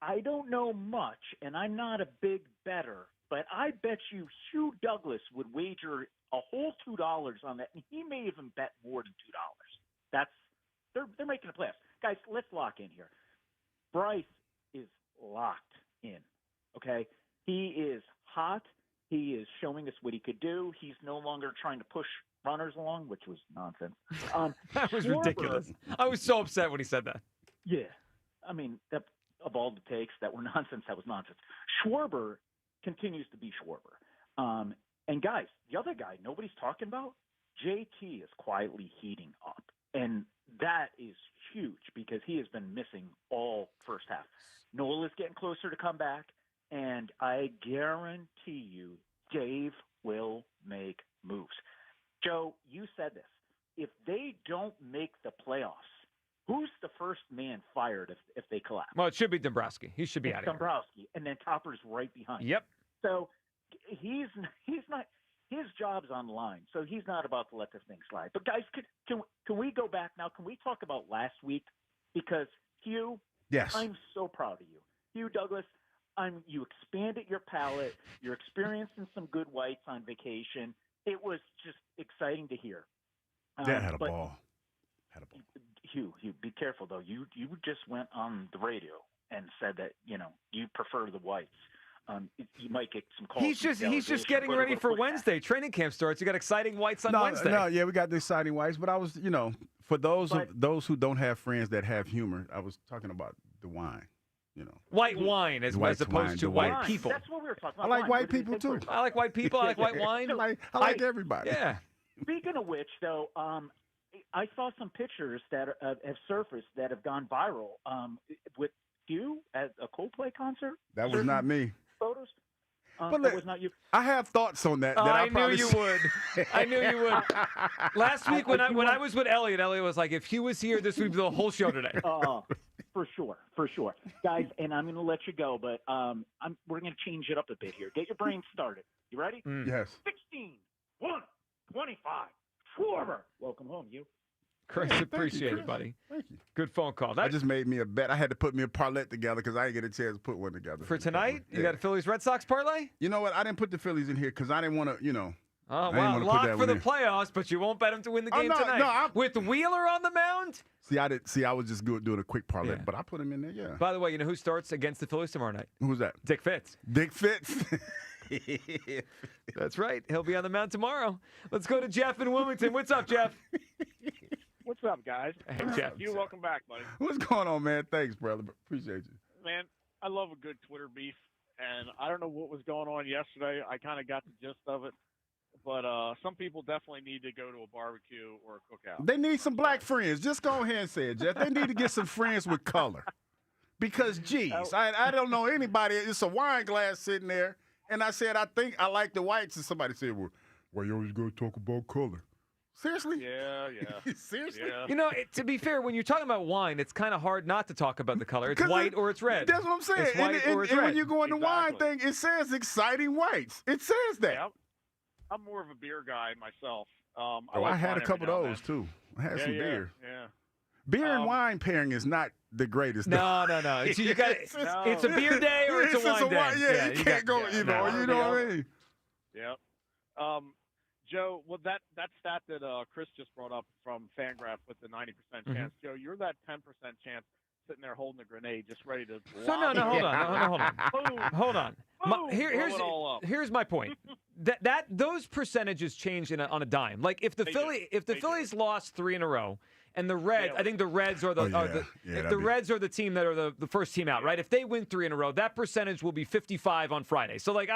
S4: I don't know much, and I'm not a big bettor, but I bet you Hugh Douglas would wager a whole $2 on that, and he may even bet more than $2. They're making the playoffs. Guys, let's lock in here. Bryce is locked in, okay? He is hot. He is showing us what he could do. He's no longer trying to push runners along, which was nonsense.
S32: That was
S4: Schwarber,
S32: ridiculous. I was so upset when he said that.
S4: Yeah. I mean, of all the takes that were nonsense, that was nonsense. Schwarber continues to be Schwarber. And, guys, the other guy nobody's talking about, JT is quietly heating up. And that is huge because he has been missing all first half. Noel is getting closer to come back. And I guarantee you Dave will make moves. Joe, you said this. If they don't make the playoffs, who's the first man fired if they collapse?
S32: Well, it should be Dombrowski. He should be out of here.
S4: Dombrowski, and then Topper's right behind.
S32: Yep.
S4: So he's not – his job's on the line, so he's not about to let this thing slide. But, guys, can we go back now? Can we talk about last week? Because, Hugh,
S33: yes,
S4: I'm so proud of you. Hugh Douglas, you expanded your palate. You're experiencing some good whites on vacation. It was just exciting to hear.
S33: Had a ball.
S4: Hugh, be careful, though. You just went on the radio and said that, you prefer the whites. You might get some calls.
S32: He's just getting ready for Wednesday. Training camp starts. You got exciting whites on Wednesday.
S33: No, yeah, we got the exciting whites. But I was, for those who don't have friends that have humor, I was talking about the wine.
S32: White wine as opposed to white people.
S4: That's what we were talking about.
S33: I like white people too.
S32: I like white people. I like white wine.
S33: I like everybody.
S32: Yeah.
S4: Speaking of which, though, I saw some pictures that have surfaced that have gone viral with you at a Coldplay concert.
S33: That was not me.
S4: Photos.
S33: But
S4: that was not you.
S33: I have thoughts on that.
S32: I knew you would. I knew you would. Last week when I was with Elliot was like, if he was here, this would be the whole show today.
S4: For sure, guys. And I'm going to let you go, but we're going to change it up a bit here. Get your brain started. You ready?
S33: Yes.
S4: 16, 1, 25. Schwarber. Welcome home, you.
S32: Chris, appreciate it, buddy.
S33: Thank you.
S32: Good phone call.
S33: I just made me a bet. I had to put me a parlay together because I didn't get a chance to put one together.
S32: For tonight? You got a Phillies-Red Sox parlay?
S33: You know what? I didn't put the Phillies in here because I didn't want to,
S32: Oh, wow. Lock for the playoffs, but you won't bet them to win the game tonight.
S33: No,
S32: with Wheeler on the mound?
S33: I was just doing a quick parlay, but I put him in there, yeah.
S32: By the way, you know who starts against the Phillies tomorrow night?
S33: Who's that?
S32: Dick Fitz.
S33: Dick Fitz?
S32: That's right. He'll be on the mound tomorrow. Let's go to Jeff in Wilmington. What's up, Jeff?
S5: What's up, guys?
S32: Hey, Jeff.
S5: Welcome back, buddy.
S33: What's going on, man? Thanks, brother. Appreciate you.
S5: Man, I love a good Twitter beef, and I don't know what was going on yesterday. I kind of got the gist of it, but some people definitely need to go to a barbecue or a cookout.
S33: They need some black friends. Just go ahead and say it, Jeff. They need to get some friends with color. Because, geez, I don't know anybody. It's a wine glass sitting there, and I said, I think I like the whites, and somebody said, well, you always go talk about color. Seriously?
S5: Yeah.
S33: Seriously?
S5: Yeah.
S32: To be fair, when you're talking about wine, it's kind of hard not to talk about the color. It's white or it's red.
S33: That's what I'm saying.
S32: It's white or it's
S33: and
S32: red.
S33: when you go in the wine thing, it says exciting whites. It says that.
S5: Yeah, I'm more of a beer guy myself.
S33: I had a couple of those, too. I had some beer.
S5: Yeah.
S33: Beer and wine pairing is not the greatest.
S32: No. It's a beer day or it's a wine day.
S33: Yeah, you can't go either. You know what I mean?
S5: Yeah. Joe, well, that stat that Chris just brought up from Fangraph with the 90% chance, Joe, you're that 10% chance sitting there holding a grenade, just ready to.
S32: Hold on. Here's my point. Those percentages change on a dime. Like if the Phillies lost 3 in a row, and the Reds, I think the Reds are the Reds are the team that are the first team out, right? If they win 3 in a row, that percentage will be 55 on Friday. So like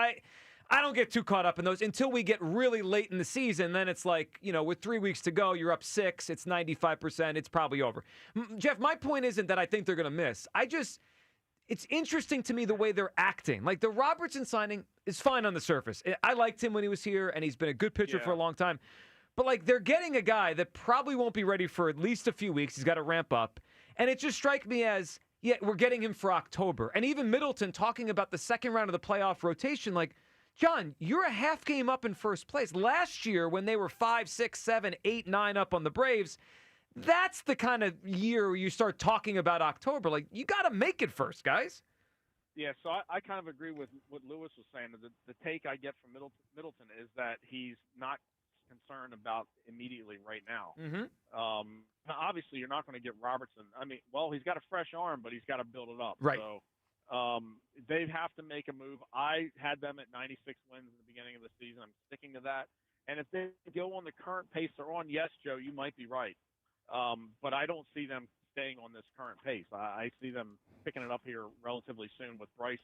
S32: I don't get too caught up in those until we get really late in the season. Then it's like, with 3 weeks to go, you're up 6. It's 95%. It's probably over. Jeff, my point isn't that I think they're going to miss. It's interesting to me the way they're acting. Like the Robertson signing is fine on the surface. I liked him when he was here, and he's been a good pitcher for a long time. But like they're getting a guy that probably won't be ready for at least a few weeks. He's got to ramp up. And it just strikes me as, we're getting him for October. And even Middleton talking about the second round of the playoff rotation, like, John, you're a half game up in first place. Last year, when they were 5, 6, 7, 8, 9 up on the Braves, that's the kind of year where you start talking about October. Like, you got to make it first, guys.
S5: Yeah, so I kind of agree with what Lewis was saying. The take I get from Middleton is that he's not concerned about immediately right now. Now, obviously, you're not going to get Robertson. I mean, he's got a fresh arm, but he's got to build it up.
S32: Right.
S5: So, they have to make a move. I had them at 96 wins in the beginning of the season. I'm sticking to that. And if they go on the current pace they're on, yes, Joe, you might be right. But I don't see them staying on this current pace. I see them picking it up here relatively soon with Bryce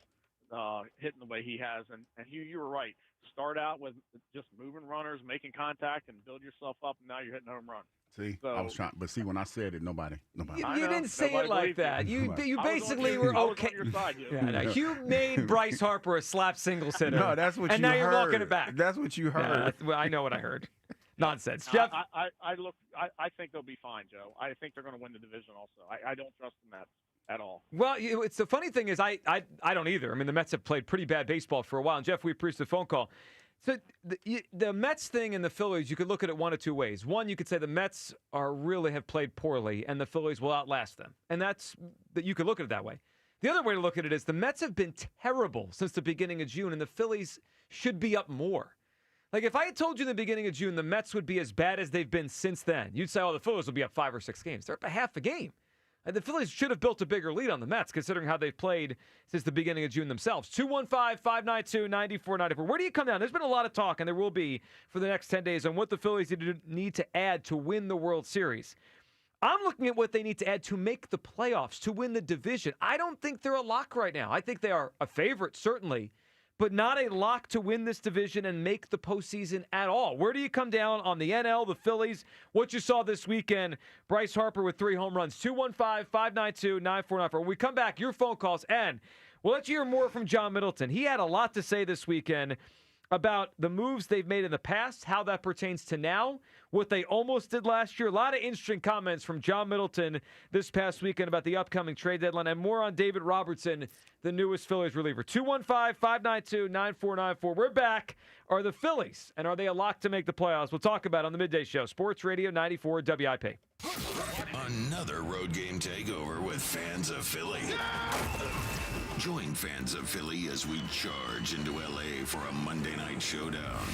S5: hitting the way he has. And you were right. Start out with just moving runners, making contact, and build yourself up, and now you're hitting home run.
S33: See, I was trying, but see, when I said it, nobody.
S32: You didn't say it like that. You basically were okay. You made Bryce Harper a slap singles hitter.
S33: No, that's what you heard.
S32: And now you're walking it back.
S33: That's what you heard.
S32: I know what I heard. Nonsense. Jeff?
S5: I think they'll be fine, Joe. I think they're going to win the division also. I don't trust the Mets at all.
S32: Well, it's the funny thing is I don't either. I mean, the Mets have played pretty bad baseball for a while. And, Jeff, we appreciate the phone call. So the Mets thing and the Phillies, you could look at it one of two ways. One, you could say the Mets really have played poorly, and the Phillies will outlast them. And you could look at it that way. The other way to look at it is the Mets have been terrible since the beginning of June, and the Phillies should be up more. Like, if I had told you in the beginning of June the Mets would be as bad as they've been since then, you'd say, the Phillies will be up 5 or 6 games. They're up a half a game. And the Phillies should have built a bigger lead on the Mets, considering how they've played since the beginning of June themselves. 215-592-9494. Where do you come down? There's been a lot of talk, and there will be for the next 10 days, on what the Phillies need to add to win the World Series. I'm looking at what they need to add to make the playoffs, to win the division. I don't think they're a lock right now. I think they are a favorite, certainly. but not a lock to win this division and make the postseason at all. Where do you come down on the NL, the Phillies, what you saw this weekend? Bryce Harper with 3 home runs, 215-592-9494. When we come back, your phone calls, and we'll let you hear more from John Middleton. He had a lot to say this weekend about the moves they've made in the past, how that pertains to now, what they almost did last year. A lot of interesting comments from John Middleton this past weekend about the upcoming trade deadline, and more on David Robertson, the newest Phillies reliever. 215-592-9494. We're back. Are the Phillies, and are they a lock to make the playoffs? We'll talk about it on the Midday Show. Sports Radio 94 WIP.
S1: Another road game takeover with fans of Philly. Join fans of Philly as we charge into LA for a Monday night showdown.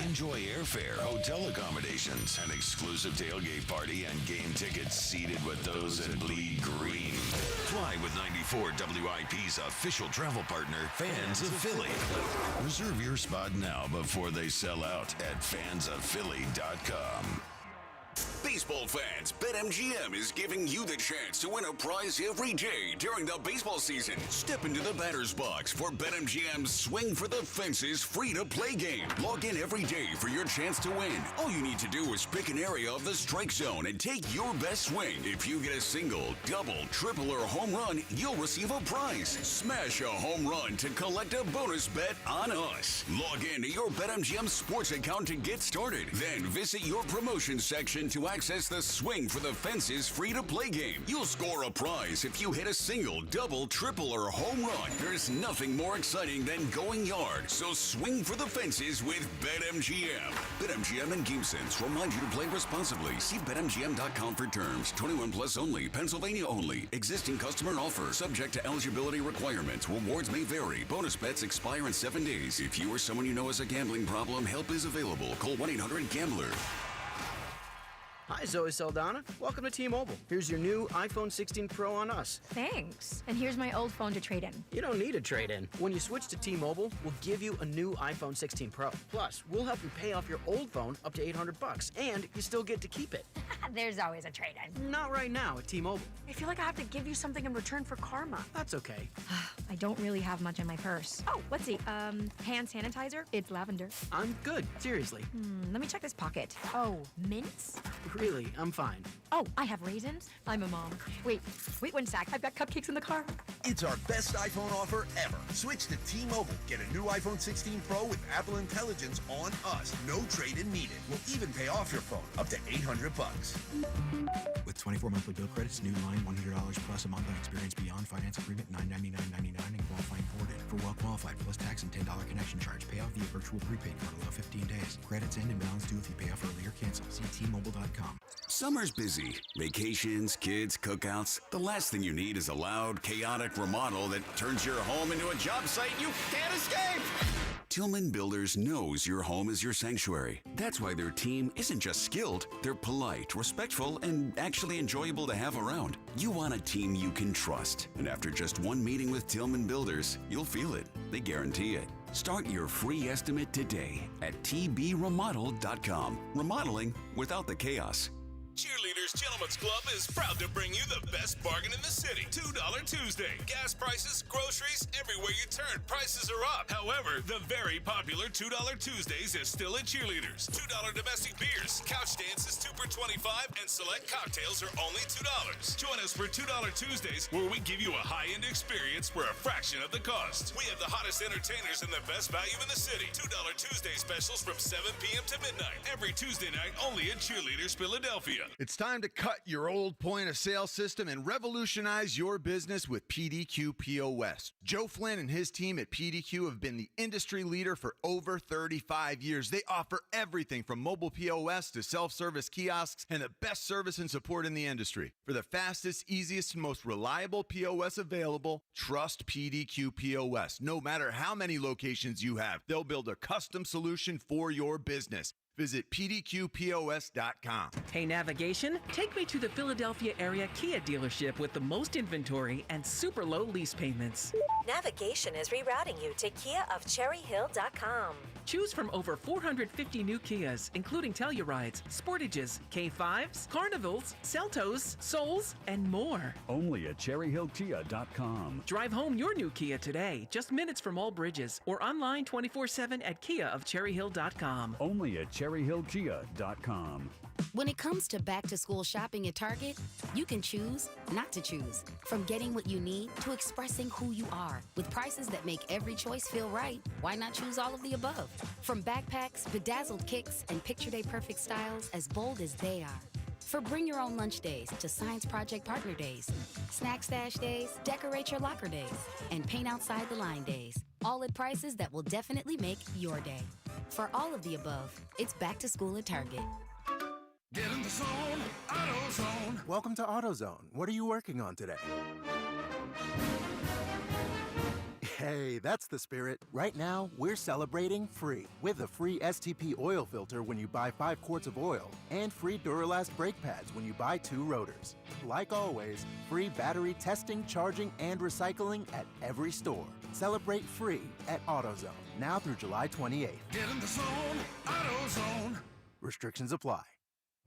S1: Enjoy airfare, hotel accommodations, an exclusive tailgate party, and game tickets seated with those that bleed green. Fly with 94 WIP's official travel partner, Fans of Philly. Reserve your spot now before they sell out at fansofphilly.com.
S7: Baseball fans, BetMGM is giving you the chance to win a prize every day during the baseball season. Step into the batter's box for BetMGM's Swing for the Fences free-to-play game. Log in every day for your chance to win. All you need to do is pick an area of the strike zone and take your best swing. If you get a single, double, triple, or home run, you'll receive a prize. Smash a home run to collect a bonus bet on us. Log in to your BetMGM sports account to get started. Then visit your promotion section to access the Swing for the Fences free-to-play game. You'll score a prize if you hit a single, double, triple, or home run. There's nothing more exciting than going yard, so swing for the fences with BetMGM. BetMGM and GameSense remind you to play responsibly. See BetMGM.com for terms. 21 plus only. Pennsylvania only. Existing customer offer. Subject to eligibility requirements. Rewards may vary. Bonus bets expire in 7 days. If you or someone you know has a gambling problem, help is available. Call 1-800-GAMBLER.
S25: Hi, Zoe Saldana. Welcome to T-Mobile. Here's your new iPhone 16 Pro on us.
S8: Thanks. And here's my old phone to trade in.
S25: You don't need a trade-in. When you switch to T-Mobile, we'll give you a new iPhone 16 Pro. Plus, we'll help you pay off your old phone up to $800, and you still get to keep it.
S8: There's always a trade-in.
S25: Not right now at T-Mobile.
S8: I feel like I have to give you something in return for karma.
S25: That's okay.
S8: I don't really have much in my purse. Oh, let's see. Hand sanitizer. It's lavender.
S25: I'm good. Seriously.
S8: Let me check this pocket. Oh, mints?
S25: Really, I'm fine.
S8: Oh, I have raisins. I'm a mom. Wait 1 sec. I've got cupcakes in the car.
S9: It's our best iPhone offer ever. Switch to T-Mobile. Get a new iPhone 16 Pro with Apple Intelligence on us. No trade-in needed. We'll even pay off your phone up to $800.
S10: With 24 monthly bill credits, new line $100 plus a month on experience beyond finance agreement $999.99 and qualifying forwarded. For well qualified plus tax and $10 connection charge. Pay off via virtual prepaid card. Allow 15 days. Credits end and balance due if you pay off early or cancel. See T-Mobile.com.
S7: Summer's busy. Vacations, kids, cookouts. The last thing you need is a loud, chaotic remodel that turns your home into a job site you can't escape. Tillman Builders knows your home is your sanctuary. That's why their team isn't just skilled, they're polite, respectful, and actually enjoyable to have around. You want a team you can trust. And after just one meeting with Tillman Builders, you'll feel it. They guarantee it. Start your free estimate today at tbremodel.com. Remodeling without the chaos.
S12: Cheerleaders Gentlemen's Club is proud to bring you the best bargain in the city. $2 Tuesday. Gas prices, groceries, everywhere you turn, prices are up. However, the very popular $2 Tuesdays is still at Cheerleaders. $2 domestic beers, couch dances 2 for $25, and select cocktails are only $2. Join us for $2 Tuesdays, where we give you a high-end experience for a fraction of the cost. We have the hottest entertainers and the best value in the city. $2 Tuesday specials from 7 p.m. to midnight. Every Tuesday night only at Cheerleaders Philadelphia.
S13: It's time to cut your old point-of-sale system and revolutionize your business with PDQ POS. Joe Flynn and his team at PDQ have been the industry leader for over 35 years. They offer everything from mobile POS to self-service kiosks and the best service and support in the industry. For the fastest, easiest, and most reliable POS available, trust PDQ POS. No matter how many locations you have, they'll build a custom solution for your business.
S9: Visit pdqpos.com.
S6: Hey, navigation, take me to the Philadelphia area Kia dealership with the most inventory and super low lease payments.
S11: Navigation is rerouting you to KiaofCherryHill.com.
S6: Choose from over 450 new Kias, including Tellurides, Sportages, K5s, Carnivals, Seltos, Souls, and more.
S14: Only at CherryHillKia.com.
S6: Drive home your new Kia today, just minutes from all bridges, or online 24/7 at KiaofCherryHill.com.
S14: Only at CherryHillKia.com.
S15: When it comes to back-to-school shopping at Target, you can choose not to choose. From getting what you need to expressing who you are. With prices that make every choice feel right, why not choose all of the above? From backpacks, bedazzled kicks, and picture day perfect styles as bold as they are. For bring your own lunch days to science project partner days, snack stash days, decorate your locker days, and paint outside the line days. All at prices that will definitely make your day. For all of the above, it's back to school at Target.
S9: Get in the zone, AutoZone.
S16: Welcome to AutoZone. What are you working on today? Hey, that's the spirit. Right now, we're celebrating free with a free STP oil filter when you buy 5 quarts of oil and free Duralast brake pads when you buy 2 rotors. Like always, free battery testing, charging, and recycling at every store. Celebrate free at AutoZone, now through July 28th.
S9: Get in the zone, AutoZone.
S16: Restrictions apply.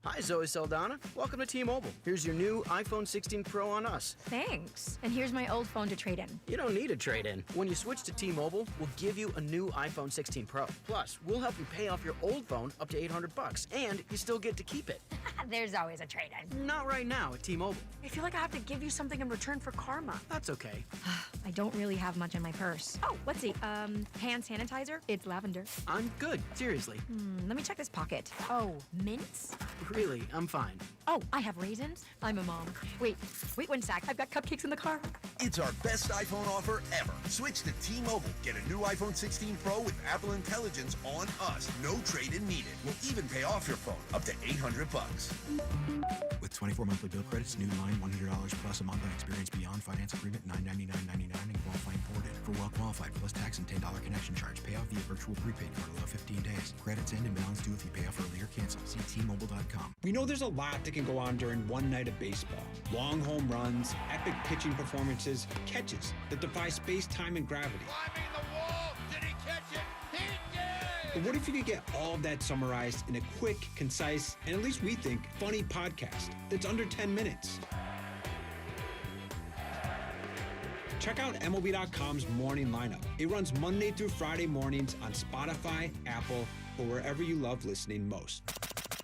S25: Hi, Zoe Saldana. Welcome to T-Mobile. Here's your new iPhone 16 Pro on us.
S8: Thanks. And here's my old phone to trade in.
S25: You don't need a trade-in. When you switch to T-Mobile, we'll give you a new iPhone 16 Pro. Plus, we'll help you pay off your old phone up to $800, and you still get to keep it.
S8: There's always a trade-in.
S25: Not right now at T-Mobile.
S8: I feel like I have to give you something in return for karma.
S25: That's okay.
S8: I don't really have much in my purse. Oh, let's see. Hand sanitizer? It's lavender.
S25: I'm good. Seriously.
S8: Let me check this pocket. Oh, mints?
S25: Really, I'm fine.
S8: Oh, I have raisins? I'm a mom. Wait 1 sec. I've got cupcakes in the car.
S9: It's our best iPhone offer ever. Switch to T-Mobile. Get a new iPhone 16 Pro with Apple Intelligence on us. No trade-in needed. We'll even pay off your phone up to $800.
S10: With 24 monthly bill credits, new line $100 plus a month on experience beyond finance agreement $999.99 and qualifying ported. For well qualified plus tax and $10 connection charge. Pay off via virtual prepaid card below 15 days. Credits end and balance due if you pay off early or cancel. See T-Mobile.com.
S17: We know there's a lot that can go on during one night of baseball. Long home runs, epic pitching performances, catches that defy space, time, and gravity.
S9: Climbing the wall. Did he catch it? He did!
S17: But what if you could get all of that summarized in a quick, concise, and at least we think, funny podcast that's under 10 minutes? Check out MLB.com's Morning Lineup. It runs Monday through Friday mornings on Spotify, Apple, or wherever you love listening most.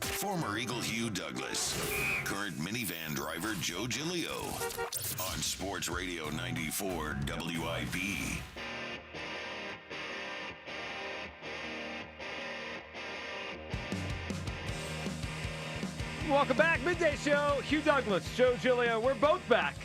S1: Former Eagle Hugh Douglas, current minivan driver Joe Giglio, on Sports Radio 94 WIP.
S32: Welcome back. Midday Show. Hugh Douglas, Joe Giglio. We're both back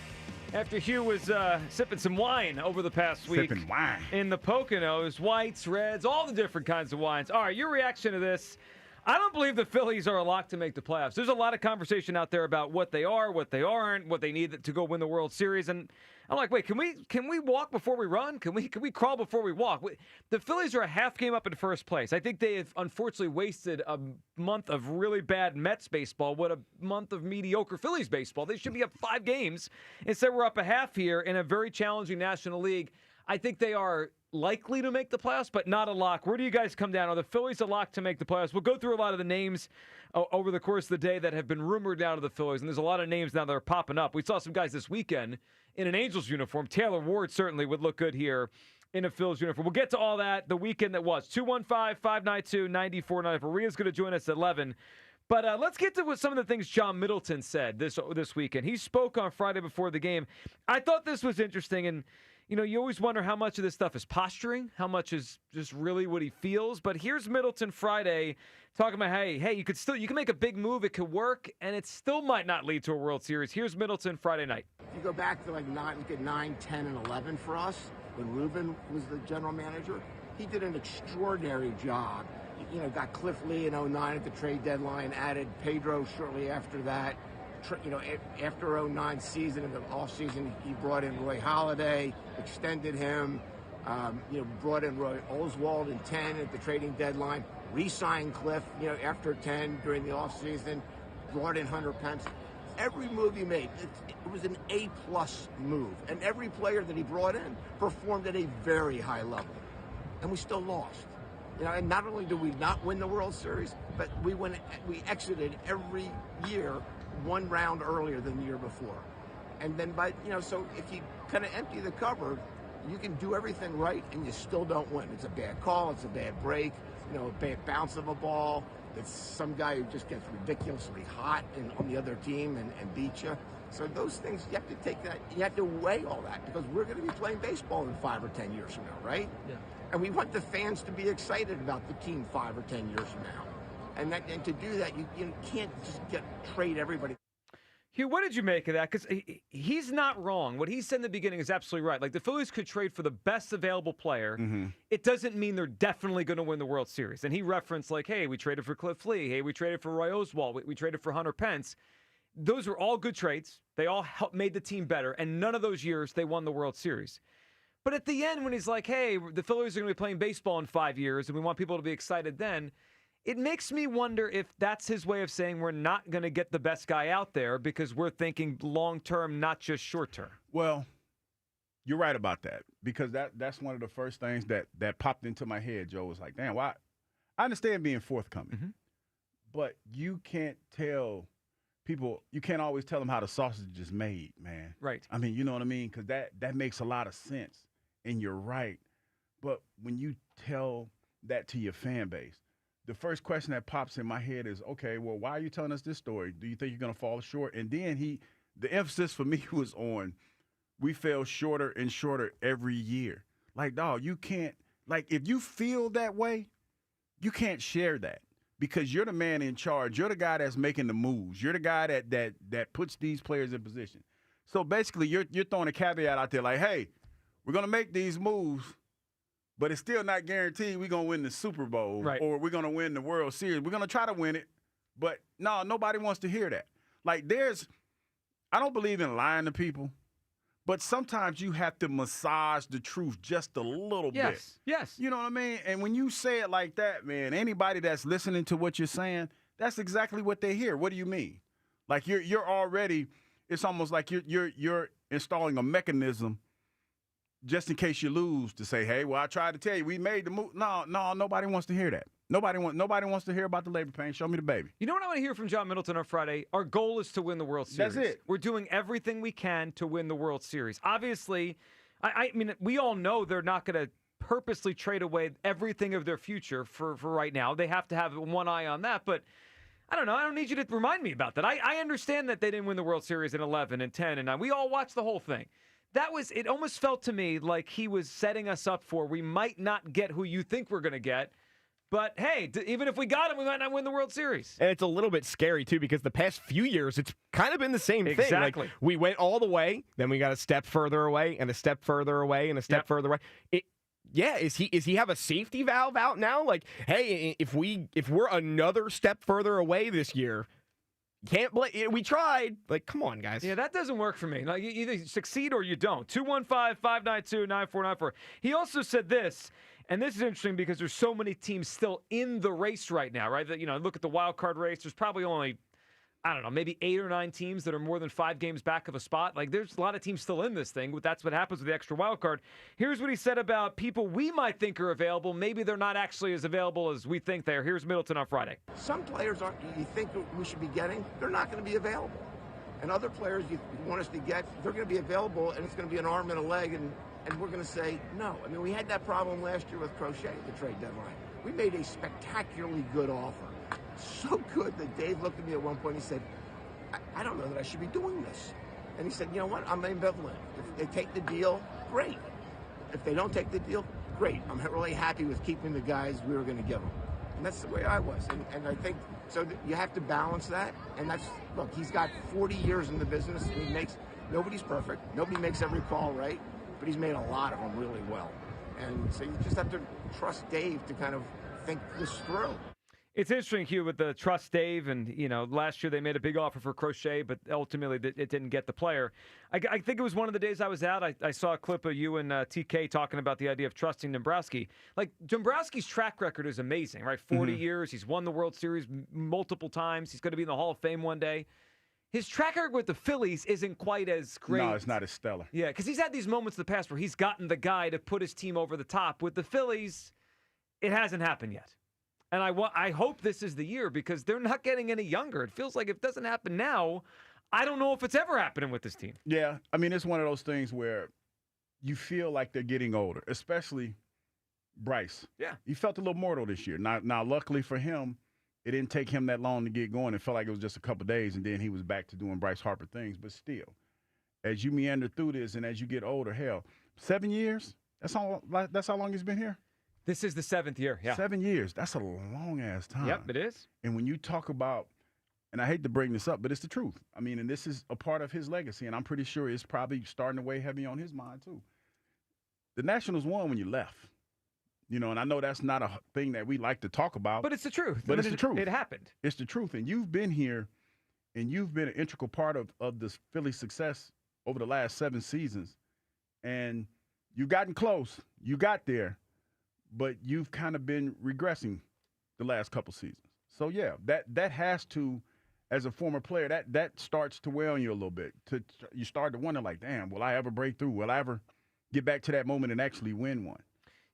S32: after Hugh was sipping some wine over the past week.
S33: Sipping wine.
S32: In the Poconos, whites, reds, all the different kinds of wines. All right, your reaction to this. I don't believe the Phillies are a lock to make the playoffs. There's a lot of conversation out there about what they are, what they aren't, what they need to go win the World Series. And I'm like, wait, can we walk before we run? Can we crawl before we walk? The Phillies are a half game up in first place. I think they have unfortunately wasted a month of really bad Mets baseball. What a month of mediocre Phillies baseball. They should be up 5 games. Instead, we're up a half here in a very challenging National League. I think they are likely to make the playoffs, but not a lock. Where do you guys come down? Are the Phillies a lock to make the playoffs? We'll go through a lot of the names over the course of the day that have been rumored now to the Phillies, and there's a lot of names now that are popping up. We saw some guys this weekend in an Angels uniform. Taylor Ward certainly would look good here in a Phillies uniform. We'll get to all that the weekend that was. 215-592-9494. Ria's going to join us at 11. But let's get to what some of the things John Middleton said this weekend. He spoke on Friday before the game. I thought this was interesting, and you always wonder how much of this stuff is posturing, how much is just really what he feels. But here's Middleton Friday talking about, hey, you can make a big move, it could work, and it still might not lead to a World Series. Here's Middleton Friday night.
S2: If you go back to look at 9, 10, and 11 for us, when Ruben was the general manager, he did an extraordinary job. Got Cliff Lee in 09 at the trade deadline, added Pedro shortly after that. After 09 season, in the offseason, he brought in Roy Halladay, extended him, Brought in Roy Oswald in 10 at the trading deadline, re-signed Cliff, after 10 during the offseason, brought in Hunter Pence. Every move he made, it was an A-plus move. And every player that he brought in performed at a very high level. And we still lost. And not only did we not win the World Series, but we exited every year one round earlier than the year before. And then so if you kind of empty the cupboard, you can do everything right and you still don't win. It's a bad call, it's a bad break, a bad bounce of a ball. It's some guy who just gets ridiculously hot on the other team and beat you. So those things, you have to take that, you have to weigh all that, because we're going to be playing baseball in 5 or 10 years from now, right?
S32: Yeah.
S2: And we want the fans to be excited about the team 5 or 10 years from now. And to do that, you can't just trade everybody.
S32: Hugh, what did you make of that? Because he's not wrong. What he said in the beginning is absolutely right. Like, the Phillies could trade for the best available player.
S33: Mm-hmm.
S32: It doesn't mean they're definitely going to win the World Series. And he referenced, like, hey, we traded for Cliff Lee. Hey, we traded for Roy Oswald. We traded for Hunter Pence. Those were all good trades. They all made the team better. And none of those years they won the World Series. But at the end, when he's like, hey, the Phillies are going to be playing baseball in 5 years, and we want people to be excited then, it makes me wonder if that's his way of saying we're not going to get the best guy out there because we're thinking long-term, not just short-term.
S33: Well, you're right about that, because that's one of the first things that popped into my head. Joe was like, damn, why? I understand being forthcoming, but you can't tell people, you can't always tell them how the sausage is made, man.
S32: Right.
S33: I mean, you know what I mean? Because that makes a lot of sense, and you're right. But when you tell that to your fan base, the first question that pops in my head is, okay, well, why are you telling us this story? Do you think you're going to fall short? And then the emphasis for me was on, we fell shorter and shorter every year. Like, dog, you can't, like, if you feel that way, you can't share that, because you're the man in charge. You're the guy that's making the moves. You're the guy that puts these players in position. So basically, you're throwing a caveat out there like, hey, we're going to make these moves, but it's still not guaranteed we're going to win the Super Bowl,
S32: right,
S33: or we're going to win the World Series. We're going to try to win it, but no, nobody wants to hear that. Like, I don't believe in lying to people, but sometimes you have to massage the truth just a little bit.
S32: Yes.
S33: You know what I mean? And when you say it like that, man, anybody that's listening to what you're saying, that's exactly what they hear. What do you mean? Like, you're already, it's almost like you're installing a mechanism just in case you lose, to say, hey, well, I tried to tell you, we made the move. No, nobody wants to hear that. Nobody wants to hear about the labor pain. Show me the baby.
S32: You know what I want to hear from John Middleton on Friday? Our goal is to win the World Series.
S33: That's it.
S32: We're doing everything we can to win the World Series. Obviously, I mean, we all know they're not going to purposely trade away everything of their future for right now. They have to have one eye on that, but I don't know. I don't need you to remind me about that. I understand that they didn't win the World Series in 11 and 10 and 9. We all watched the whole thing. It almost felt to me like he was setting us up for, we might not get who you think we're going to get, but hey, even if we got him, we might not win the World Series.
S3: And it's a little bit scary, too, because the past few years, it's kind of been the same thing.
S32: Exactly.
S3: Like, we went all the way, then we got a step further away, and a step further away, and a step further away. Is he have a safety valve out now? Like, hey, if we're another step further away this year, can't blame. We tried. Like, come on, guys.
S32: Yeah, that doesn't work for me. Like, you either succeed or you don't. 215-592-9494. He also said this, and this is interesting because there's so many teams still in the race right now, right? That, look at the wild card race. There's probably only, I don't know, maybe 8 or 9 teams that are more than 5 games back of a spot. Like, there's a lot of teams still in this thing. That's what happens with the extra wild card. Here's what he said about people we might think are available. Maybe they're not actually as available as we think they are. Here's Middleton on Friday.
S2: Some players you think we should be getting, they're not going to be available. And other players you want us to get, they're going to be available, and it's going to be an arm and a leg, and we're going to say no. I mean, we had that problem last year with Crochet at the trade deadline. We made a spectacularly good offer. So good that Dave looked at me at one point and he said, I don't know that I should be doing this. And he said, you know what? I'm ambivalent. If they take the deal, great. If they don't take the deal, great. I'm really happy with keeping the guys we were going to give them. And that's the way I was. And I think, so you have to balance that. And look, he's got 40 years in the business. And nobody's perfect. Nobody makes every call right. But he's made a lot of them really well. And so you just have to trust Dave to kind of think this through.
S32: It's interesting, Hugh, with the trust Dave, and last year they made a big offer for Crochet, but ultimately it didn't get the player. I think it was one of the days I was out. I saw a clip of you and TK talking about the idea of trusting Dombrowski. Like, Dombrowski's track record is amazing, right? 40 years, he's won the World Series multiple times. He's going to be in the Hall of Fame one day. His track record with the Phillies isn't quite as great.
S33: No, it's not as stellar.
S32: Yeah, because he's had these moments in the past where he's gotten the guy to put his team over the top. With the Phillies, it hasn't happened yet. And I hope this is the year because they're not getting any younger. It feels like if it doesn't happen now, I don't know if it's ever happening with this team.
S33: Yeah, I mean, it's one of those things where you feel like they're getting older, especially Bryce.
S32: Yeah.
S33: He felt a little mortal this year. Now, luckily for him, it didn't take him that long to get going. It felt like it was just a couple of days, and then he was back to doing Bryce Harper things. But still, as you meander through this and as you get older, hell, 7 years? That's how long he's been here?
S32: This is the 7th year, yeah.
S33: 7 years. That's a long-ass time.
S32: Yep, it is.
S33: And when you talk about, and I hate to bring this up, but it's the truth. I mean, and this is a part of his legacy, and I'm pretty sure it's probably starting to weigh heavy on his mind, too. The Nationals won when you left. And I know that's not a thing that we like to talk about.
S32: But it's the truth.
S33: But it's the truth.
S32: It happened.
S33: It's the truth. And you've been here, and you've been an integral part of this Philly success over the last 7 seasons. And you've gotten close. You got there. But you've kind of been regressing the last couple seasons. So, yeah, that has to, as a former player, that starts to weigh on you a little bit. You start to wonder, like, damn, will I ever break through? Will I ever get back to that moment and actually win one?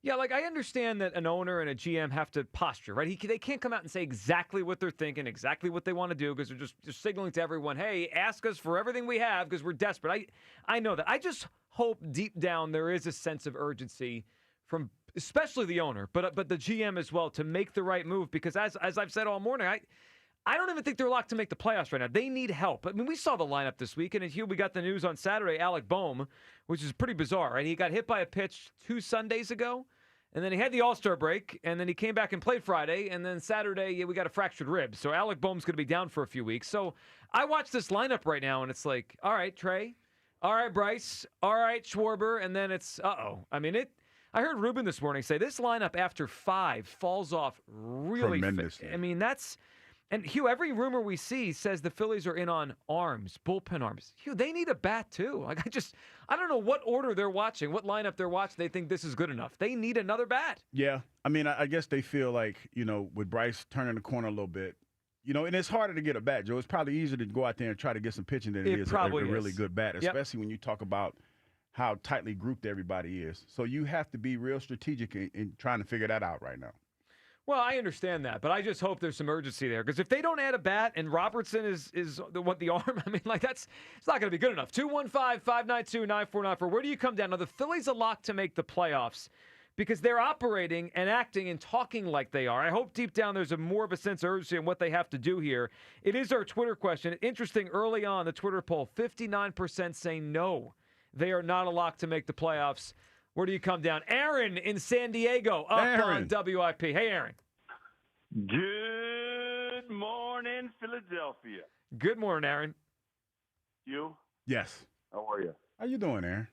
S32: Yeah, like I understand that an owner and a GM have to posture, right? They can't come out and say exactly what they're thinking, exactly what they want to do, because they're just signaling to everyone, hey, ask us for everything we have because we're desperate. I know that. I just hope deep down there is a sense of urgency from especially the owner, but the GM as well, to make the right move, because as I've said all morning, I don't even think they're locked to make the playoffs right now. They need help. I mean, we saw the lineup this week, and here we got the news on Saturday, Alec Bohm, which is pretty bizarre, right? He got hit by a pitch 2 Sundays ago, and then he had the All-Star break, and then he came back and played Friday, and then Saturday we got a fractured rib. So Alec Bohm's going to be down for a few weeks. So I watch this lineup right now, and it's like, all right, Trey, all right, Bryce, all right, Schwarber, and then it's, I mean, I heard Ruben this morning say this lineup after 5 falls off really fast. I mean, and Hugh, every rumor we see says the Phillies are in on arms, bullpen arms. Hugh, they need a bat too. Like I don't know what order they're watching, what lineup they're watching. They think this is good enough. They need another bat.
S33: Yeah, I mean, I guess they feel like, with Bryce turning the corner a little bit, and it's harder to get a bat, Joe. It's probably easier to go out there and try to get some pitching than it is a really good bat, especially when you talk about how tightly grouped everybody is. So you have to be real strategic in trying to figure that out right now.
S32: Well, I understand that, but I just hope there's some urgency there, because if they don't add a bat and Robertson is the arm, I mean, like it's not going to be good enough. 215-592-9494. Where do you come down? Now, the Phillies are locked to make the playoffs because they're operating and acting and talking like they are. I hope deep down there's more of a sense of urgency in what they have to do here. It is our Twitter question. Interesting, early on, the Twitter poll, 59% saying no. They are not a lock to make the playoffs. Where do you come down? Aaron in San Diego, up on WIP. Hey, Aaron.
S18: Good morning, Philadelphia.
S32: Good morning, Aaron.
S18: You?
S33: Yes.
S18: How are you?
S33: How you doing, Aaron?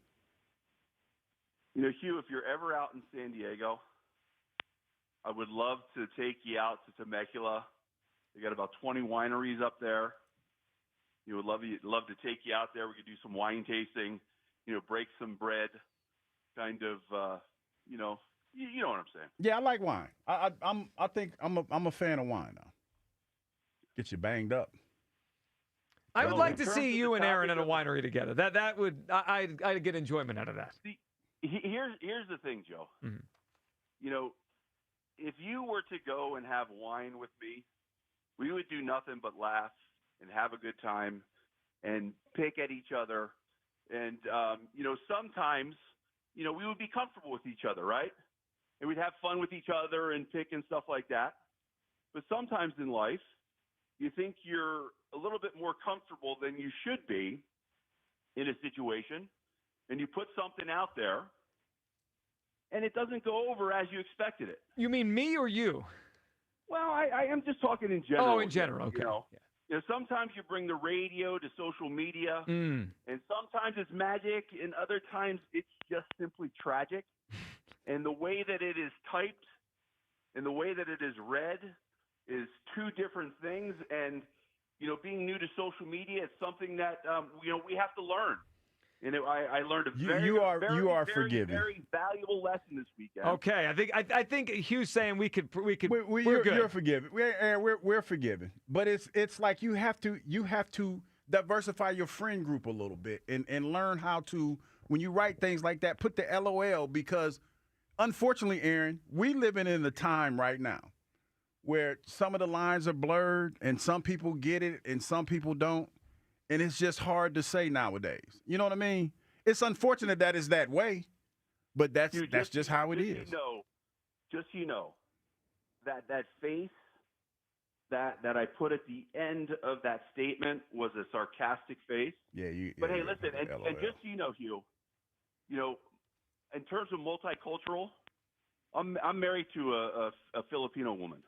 S18: Hugh, if you're ever out in San Diego, I would love to take you out to Temecula. They got about 20 wineries up there. You would love to take you out there. We could do some wine tasting. Break some bread, kind of, you know what I'm saying.
S33: Yeah, I like wine. I think I'm a fan of wine now. Get you banged up.
S32: I would like to see you and Aaron in a winery together. That would I'd get enjoyment out of that.
S18: See, here's the thing, Joe.
S32: Mm-hmm.
S18: If you were to go and have wine with me, we would do nothing but laugh and have a good time and pick at each other. And, sometimes, we would be comfortable with each other, right? And we'd have fun with each other and pick and stuff like that. But sometimes in life, you think you're a little bit more comfortable than you should be in a situation, and you put something out there, and it doesn't go over as you expected it.
S32: You mean me or you?
S18: Well, I am just talking in general.
S32: Oh, in general, okay.
S18: Sometimes you bring the radio to social media, and sometimes it's magic, and other times it's just simply tragic. And the way that it is typed and the way that it is read is two different things. And, being new to social media is something that, we have to learn. And I learned a very, very
S33: forgiven.
S18: very valuable lesson this weekend.
S32: Okay, I think Hugh's saying we're good.
S33: You're forgiven. We're forgiven. But it's like you have to diversify your friend group a little bit and learn how to, when you write things like that, put the LOL, because unfortunately, Aaron, we living in a time right now where some of the lines are blurred and some people get it and some people don't. And it's just hard to say nowadays. You know what I mean? It's unfortunate that it's that way, but that's just how it is.
S18: Just that face that I put at the end of that statement was a sarcastic face.
S33: Yeah,
S18: But hey, listen, and just so you know, Hugh, in terms of multicultural, I'm married to a Filipino woman.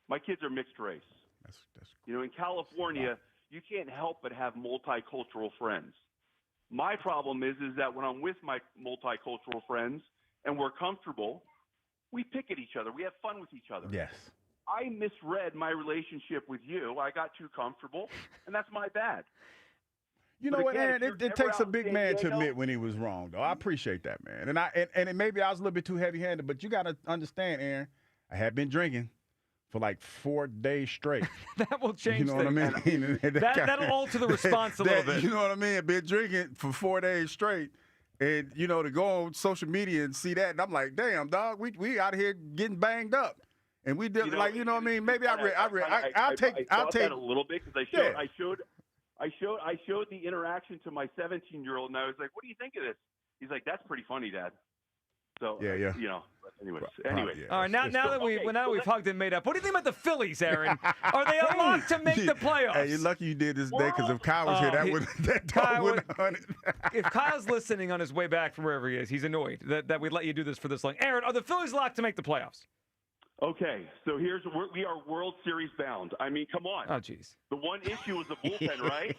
S18: My kids are mixed race.
S33: That's
S18: in California, you can't help but have multicultural friends. My problem is that when I'm with my multicultural friends and we're comfortable, we pick at each other. We have fun with each other.
S33: Yes.
S18: I misread my relationship with you. I got too comfortable, and that's my bad.
S33: You know what, Aaron? It takes a big man to admit when he was wrong, though. I appreciate that, man. And maybe I was a little bit too heavy-handed, but you got to understand, Aaron, I have been drinking for like 4 days straight.
S32: That will change
S33: things. You know what I mean?
S32: That'll alter the response a little bit.
S33: You know what I mean? I've been drinking for 4 days straight. And, to go on social media and see that, and I'm like, damn, dog, we out here getting banged up. And we did, you know what I mean? Maybe I'll take
S18: that a little bit because I showed the interaction to my 17-year-old, and I was like, what do you think of this? He's like, that's pretty funny, Dad. So,
S33: yeah.
S18: Anyway.
S32: All right, now that we've hugged and made up, what do you think about the Phillies, Aaron? Are they a lock to make the playoffs?
S33: Hey, you're lucky you did this day, because if Kyle was here, that wouldn't have done it.
S32: If Kyle's listening on his way back from wherever he is, he's annoyed that we let you do this for this long. Aaron, are the Phillies locked to make the playoffs?
S18: Okay, so we are World Series bound. I mean, come on.
S32: Oh, jeez.
S18: The one issue was the bullpen, right?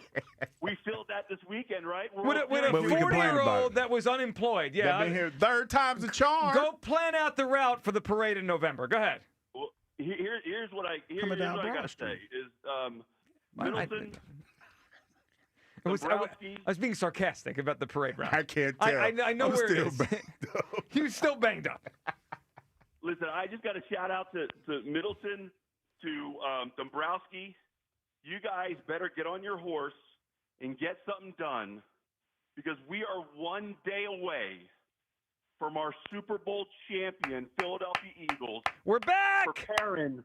S18: We filled that this weekend, right?
S32: With a 40-year-old that was unemployed. Yeah,
S33: been here third time's a charm.
S32: Go plan out the route for the parade in November. Go ahead.
S18: Well, here's what I got to say is Middleton.
S32: I was being sarcastic about the parade route.
S33: I can't tell.
S32: I know where it is. He was still banged up.
S18: Listen, I just got a shout out to Middleton, to Dombrowski. You guys better get on your horse and get something done, because we are 1 day away from our Super Bowl champion, Philadelphia Eagles.
S32: We're back!
S18: Preparing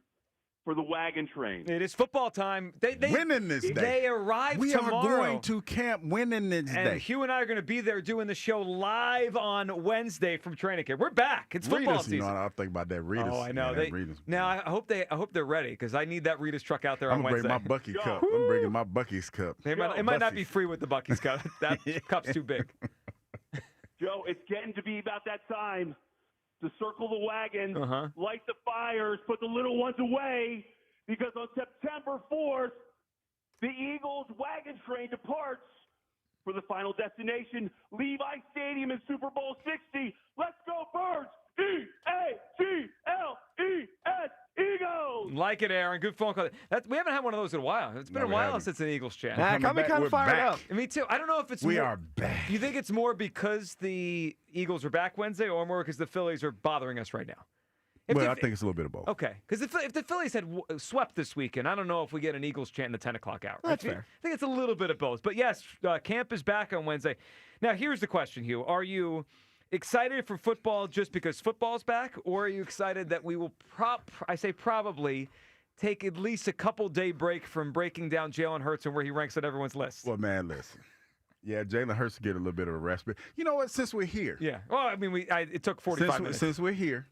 S18: for the wagon train.
S32: It is football time. They
S33: winning this day.
S32: They arrive tomorrow.
S33: We are going to camp winning this day.
S32: And Hugh and I are going to be there doing the show live on Wednesday from training camp. We're back. It's football season.
S33: I'll think about that Reedus.
S32: Oh, I know.
S33: Now
S32: I hope they're ready, because I need that Reedus truck out there on Wednesday.
S33: I'm bringing my Buc-ee's cup.
S32: It might not be free with the Buc-ee's cup. That cup's too big.
S18: Joe, it's getting to be about that time to circle the wagon, light the fires, put the little ones away, because on September 4th, the Eagles wagon train departs for the final destination, Levi Stadium in Super Bowl 60. Let's go, Birds! E-A-G-L-E-S, Eagles!
S32: Like it, Aaron. Good phone call. We haven't had one of those in a while. It's been a while since an Eagles chat.
S3: Got me kind of fired up.
S32: Me too. I don't know if it's
S33: We are back.
S32: Do you think it's more because the Eagles are back Wednesday, or more because the Phillies are bothering us right now?
S33: I think it's a little bit of both.
S32: Okay, because if the Phillies had swept this weekend, I don't know if we get an Eagles chant in the 10 o'clock hour.
S3: That's fair.
S32: I think it's a little bit of both. But yes, camp is back on Wednesday. Now, here's the question, Hugh. Are you excited for football just because football's back, or are you excited that we will probably take at least a couple-day break from breaking down Jalen Hurts and where he ranks on everyone's list?
S33: Well, man, listen. Yeah, Jalen Hurts get a little bit of a rest. But you know what? Since we're here.
S32: Yeah. Well, I mean, it took 45 minutes.
S33: Since we're here,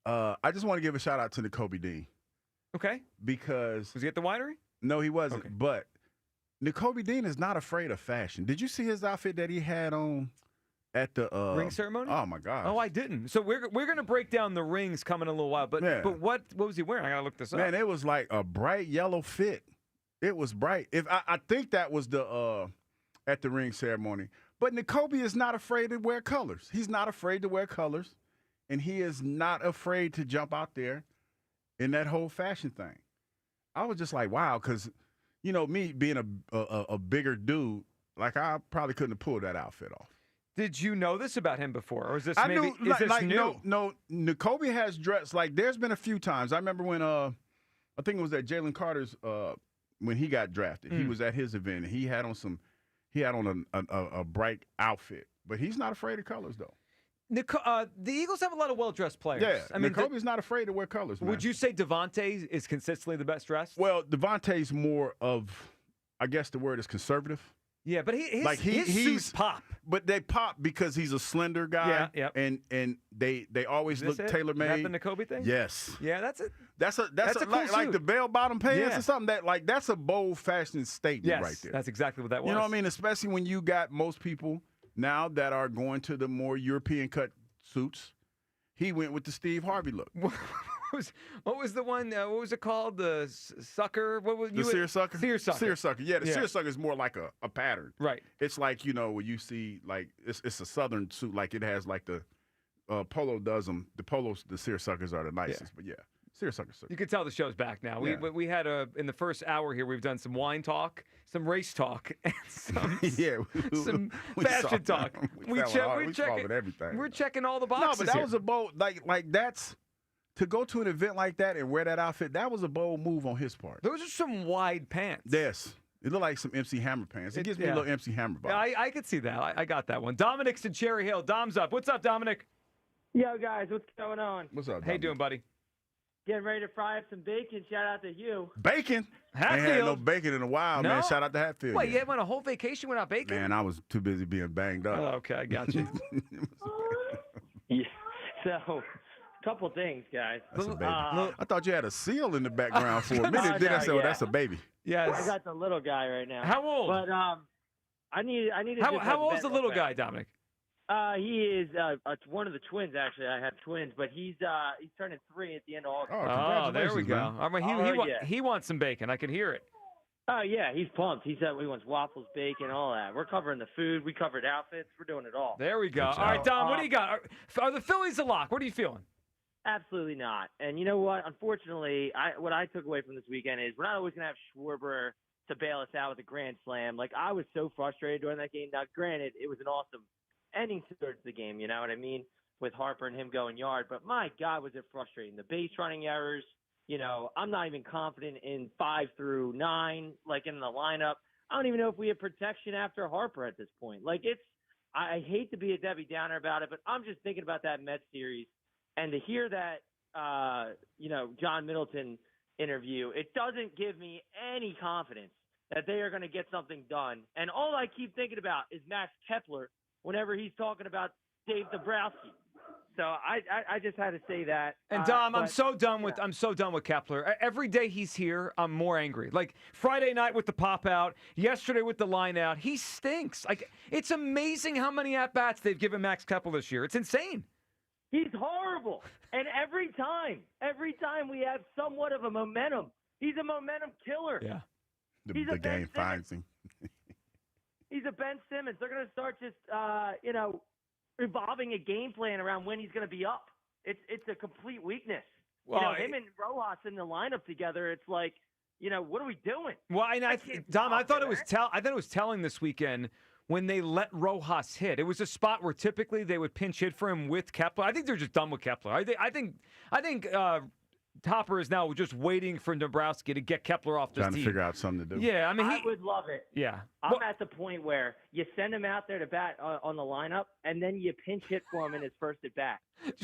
S33: I just want to give a shout-out to N'Kobe Dean.
S32: Okay.
S33: Because.
S32: Was he at the winery?
S33: No, he wasn't.
S32: Okay.
S33: But N'Kobe Dean is not afraid of fashion. Did you see his outfit that he had on at the
S32: ring ceremony?
S33: Oh my gosh!
S32: Oh, I didn't. So we're gonna break down the rings coming in a little while. But what was he wearing? I gotta look this up.
S33: Man, it was like a bright yellow fit. It was bright. I think that was the at the ring ceremony. But N'Kobe is not afraid to wear colors. He's not afraid to wear colors, and he is not afraid to jump out there in that whole fashion thing. I was just like, wow, because, you know, me being a bigger dude, like I probably couldn't have pulled that outfit off.
S32: Did you know this about him before, or is this
S33: I
S32: maybe
S33: knew,
S32: is this new?
S33: No, N'Kobe has dressed like there's been a few times. I remember when I think it was at Jalen Carter's when he got drafted. He was at his event and he had on a bright outfit, but he's not afraid of colors though.
S32: The Eagles have a lot of well-dressed players.
S33: Yeah,
S32: I mean,
S33: N'Kobe's not afraid to wear colors, man.
S32: Would you say Devontae is consistently the best dressed?
S33: Well, Devontae's more of, I guess the word is conservative.
S32: Yeah, but his suits pop.
S33: But they pop because he's a slender guy.
S32: Yeah,
S33: and they always look tailor-made.
S32: Is that the N'Kobe thing?
S33: Yes.
S32: Yeah, that's it.
S33: That's a
S32: cool
S33: like
S32: suit.
S33: the bell-bottom pants or something that's a bold fashion statement right there.
S32: That's exactly what that was.
S33: You know what I mean? Especially when you got most people now that are going to the more European cut suits. He went with the Steve Harvey look.
S32: What was the one? What was it called? The sucker? What was
S33: the seersucker?
S32: Seersucker.
S33: Yeah, the seersucker is more like a pattern.
S32: Right.
S33: It's like, you know, when you see like it's a southern suit, like it has like the polo does them. The seersuckers are the nicest, but yeah. Seersucker.
S32: You can tell the show's back now.
S33: Yeah.
S32: We had in the first hour here, we've done some wine talk, some race talk, and some fashion talk.
S33: We're everything.
S32: We're checking all the
S33: No,
S32: boxes.
S33: but that
S32: here.
S33: was a bold like that's to go to an event like that and wear that outfit. That was a bold move on his part.
S32: Those are some wide pants.
S33: Yes. It looked like some MC Hammer pants. It gives me a little MC Hammer vibe.
S32: Yeah, I could see that. I got that one. Dominic's in Cherry Hill. Dom's up. What's up, Dominic?
S4: Yo, guys, what's going on?
S33: What's up,
S32: How you doing, buddy?
S4: Getting ready to fry up some bacon. Shout out to Hugh.
S33: Bacon?
S32: Hatfield.
S33: Ain't had no bacon in a while, man. Shout out to Hatfield.
S32: Wait, you went a whole vacation without bacon?
S33: Man, I was too busy being banged up.
S32: Oh, okay, I got you.
S4: Yeah. So, couple things, guys.
S33: That's a baby. I thought you had a seal in the background for a minute. Then I said, "Oh, that's a baby."
S32: Yes.
S4: I got the little guy right now.
S32: How old?
S4: But I need.
S32: How old is the little guy, Dominic?
S4: He is one of the twins. Actually, I have twins, but he's turning 3 at the end of August.
S32: Oh, there we go. I mean, he wants some bacon. I can hear it.
S4: Oh yeah, he's pumped. He said he wants waffles, bacon, all that. We're covering the food. We covered outfits. We're doing it all.
S32: There we go. All right, Dom, what do you got? Are the Phillies a lock? What are you feeling?
S4: Absolutely not. And you know what? Unfortunately, what I took away from this weekend is we're not always going to have Schwarber to bail us out with a grand slam. Like, I was so frustrated during that game. Now, granted, it was an awesome ending to the game, you know what I mean, with Harper and him going yard. But, my God, was it frustrating. The base running errors, you know, I'm not even confident in 5 through 9, like, in the lineup. I don't even know if we have protection after Harper at this point. Like, I hate to be a Debbie Downer about it, but I'm just thinking about that Mets series. And to hear that, John Middleton interview, it doesn't give me any confidence that they are going to get something done. And all I keep thinking about is Max Kepler whenever he's talking about Dave Dabrowski. So I just had to say that.
S32: And Dom, I'm so done with Kepler. Every day he's here, I'm more angry. Like Friday night with the pop out, yesterday with the line out, he stinks. Like, it's amazing how many at bats they've given Max Kepler this year. It's insane.
S4: He's horrible. And every time we have somewhat of a momentum, he's a momentum killer.
S32: Yeah.
S33: The game finds him.
S4: He's a Ben Simmons. They're going to start just, evolving a game plan around when he's going to be up. It's a complete weakness.
S32: Well,
S4: him and Rojas in the lineup together, it's like, what are we doing?
S32: Well, Dom, I thought it was telling this weekend when they let Rojas hit. It was a spot where typically they would pinch hit for him with Kepler. I think they're just done with Kepler. I think Topper is now just waiting for Dabrowski to get Kepler off the team.
S33: Trying to figure out something to do.
S32: Yeah, I mean,
S4: I would love it.
S32: Yeah.
S4: I'm at the point where you send him out there to bat on the lineup, and then you pinch hit for him in his first at bat.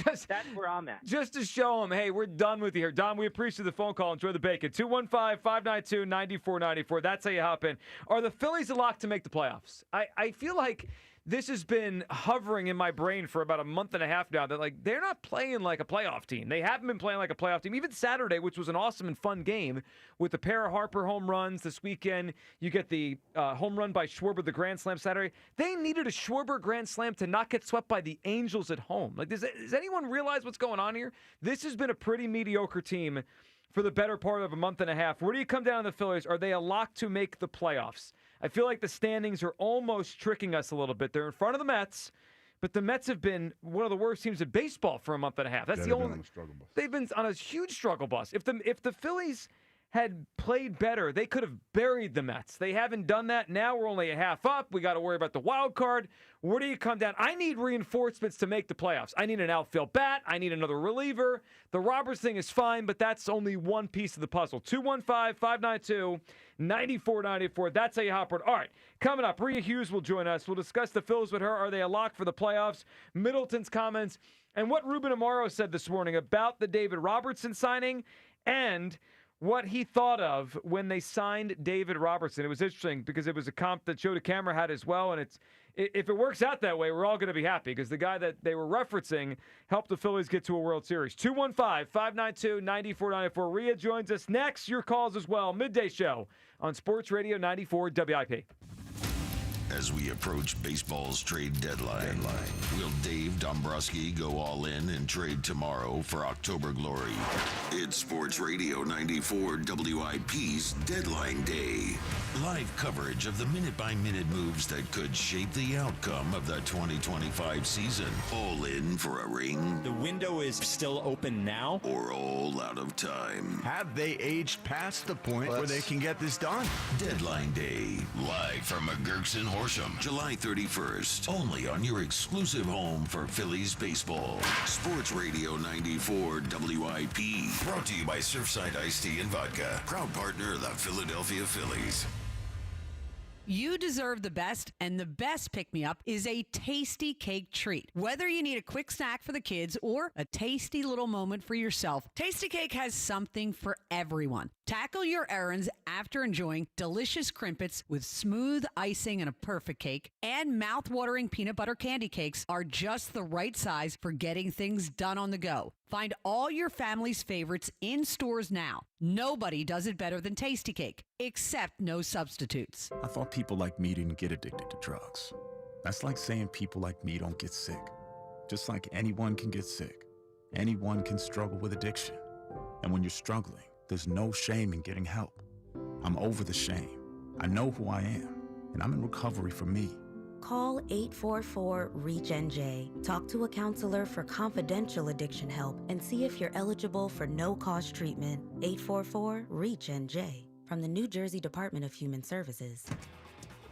S4: That's where I'm at.
S32: Just to show him, hey, we're done with you here. Don, we appreciate the phone call. Enjoy the bacon. 215-592-9494. That's how you hop in. Are the Phillies a lock to make the playoffs? I feel like this has been hovering in my brain for about a month and a half now that, like, they're not playing like a playoff team. They haven't been playing like a playoff team. Even Saturday, which was an awesome and fun game with a pair of Harper home runs this weekend. You get the home run by Schwarber, the grand slam Saturday. They needed a Schwarber grand slam to not get swept by the Angels at home. Like, does anyone realize what's going on here? This has been a pretty mediocre team for the better part of a month and a half. Where do you come down on the Phillies? Are they a lock to make the playoffs? I feel like the standings are almost tricking us a little bit. They're in front of the Mets, But the Mets have been one of the worst teams in baseball for a month and a half. That's the only. They've been on a huge struggle bus. If the Phillies had played better, they could have buried the Mets. They haven't done that. Now we're only a half up. We got to worry about the wild card. Where do you come down? I need reinforcements to make the playoffs. I need an outfield bat. I need another reliever. The Roberts thing is fine, but that's only one piece of the puzzle. 215-592-9494. That's how you hop on. All right, coming up, Rhea Hughes will join us. We'll discuss the Phils with her. Are they a lock for the playoffs? Middleton's comments, and what Ruben Amaro said this morning about the David Robertson signing, and what he thought of when they signed David Robertson. It was interesting because it was a comp that Joe DeCamara had as well, and if it works out that way, we're all going to be happy because the guy that they were referencing helped the Phillies get to a World Series. 215-592-9494. Rhea joins us next. Your calls as well. Midday Show on Sports Radio 94 WIP.
S1: As we approach baseball's trade deadline, will Dave Dombrowski go all in and trade tomorrow for October glory? It's Sports Radio 94 WIP's Deadline Day. Live coverage of the minute-by-minute moves that could shape the outcome of the 2025 season. All in for a ring?
S5: The window is still open now?
S1: Or all out of time?
S13: Have they aged past the point where they can get this done?
S1: Deadline Day, live from McGurk's in Horsham, July 31st. Only on your exclusive home for Phillies baseball. Sports Radio 94 WIP. Brought to you by Surfside Iced Tea and Vodka. Proud partner of the Philadelphia Phillies.
S19: You deserve the best, and the best pick-me-up is a tasty cake treat. Whether you need a quick snack for the kids or a tasty little moment for yourself, Tasty Cake has something for everyone. Tackle your errands after enjoying delicious crimpets with smooth icing and a perfect cake, and mouth-watering peanut butter candy cakes are just the right size for getting things done on the go. Find all your family's favorites in stores now. Nobody does it better than Tasty Cake, except no substitutes.
S20: I thought people like me didn't get addicted to drugs. That's like saying people like me don't get sick. Just like anyone can get sick, anyone can struggle with addiction. And when you're struggling, there's no shame in getting help. I'm over the shame. I know who I am, and I'm in recovery for me.
S21: Call 844-REACH-NJ. Talk to a counselor for confidential addiction help and see if you're eligible for no-cost treatment. 844-REACH-NJ from the New Jersey Department of Human Services.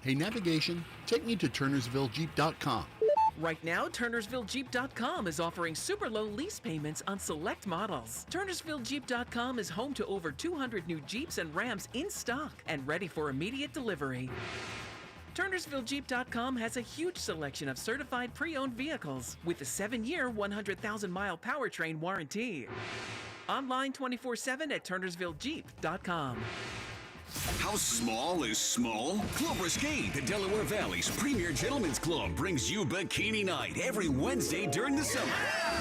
S22: Hey, navigation, take me to TurnersvilleJeep.com.
S6: Right now, TurnersvilleJeep.com is offering super low lease payments on select models. TurnersvilleJeep.com is home to over 200 new Jeeps and Rams in stock and ready for immediate delivery. TurnersvilleJeep.com has a huge selection of certified pre-owned vehicles with a 7-year, 100,000-mile powertrain warranty. Online 24/7 at TurnersvilleJeep.com.
S7: How small is small? Club Risque, the Delaware Valley's premier gentlemen's club, brings you bikini night every Wednesday during the summer.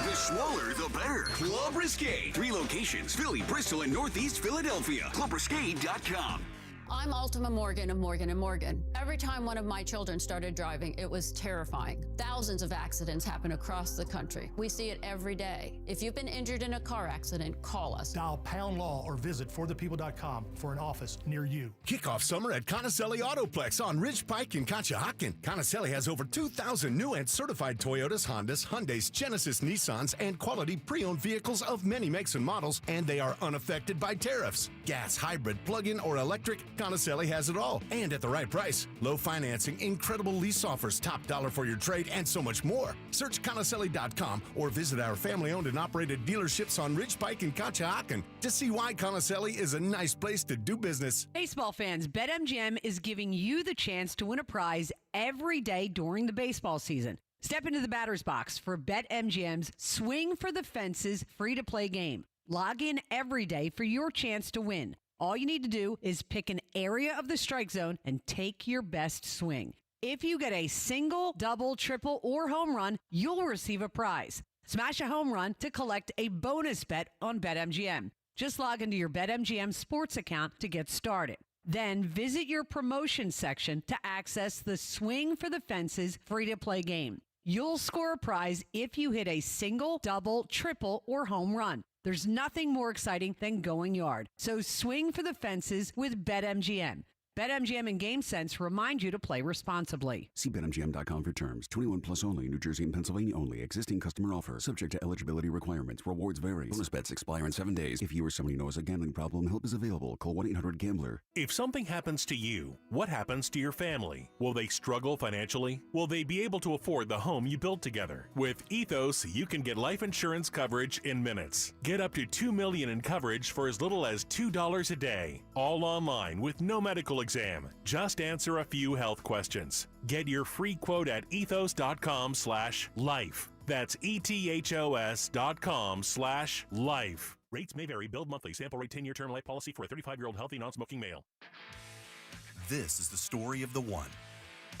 S7: The smaller, the better. Club Risque. 3 locations, Philly, Bristol, and Northeast Philadelphia. ClubRisque.com.
S23: I'm Ultima Morgan of Morgan & Morgan. Every time one of my children started driving, it was terrifying. Thousands of accidents happen across the country. We see it every day. If you've been injured in a car accident, call us.
S24: Dial Pound Law or visit forthepeople.com for an office near you.
S26: Kick off summer at Conacelli Autoplex on Ridge Pike in Conshohocken. Conacelli has over 2,000 new and certified Toyotas, Hondas, Hyundais, Genesis, Nissans, and quality pre-owned vehicles of many makes and models, and they are unaffected by tariffs. Gas, hybrid, plug-in, or electric, Conacelli has it all, and at the right price. Low financing, incredible lease offers, top dollar for your trade, and so much more. Search Conacelli.com or visit our family-owned and operated dealerships on Ridge Pike and Conshohocken to see why Conacelli is a nice place to do business.
S19: Baseball fans, BetMGM is giving you the chance to win a prize every day during the baseball season. Step into the batter's box for BetMGM's Swing for the Fences free-to-play game. Log in every day for your chance to win. All you need to do is pick an area of the strike zone and take your best swing. If you get a single, double, triple, or home run, you'll receive a prize. Smash a home run to collect a bonus bet on BetMGM. Just log into your BetMGM sports account to get started. Then visit your promotion section to access the Swing for the Fences free-to-play game. You'll score a prize if you hit a single, double, triple, or home run. There's nothing more exciting than going yard. So swing for the fences with BetMGM. BetMGM and GameSense remind you to play responsibly.
S8: See BetMGM.com for terms. 21 plus only. New Jersey and Pennsylvania only. Existing customer offer. Subject to eligibility requirements. Rewards vary. Bonus bets expire in 7 days. If you or someone you know has a gambling problem, help is available. Call 1-800-GAMBLER.
S10: If something happens to you, what happens to your family? Will they struggle financially? Will they be able to afford the home you built together? With Ethos, you can get life insurance coverage in minutes. Get up to $2 million in coverage for as little as $2 a day. All online with no medical exam. Just answer a few health questions. Get your free quote at ethos.com/life. That's ethos.com/life. Rates may vary. Billed monthly. Sample rate 10-year term life policy for a 35-year-old healthy non-smoking male.
S11: This is the story of the one.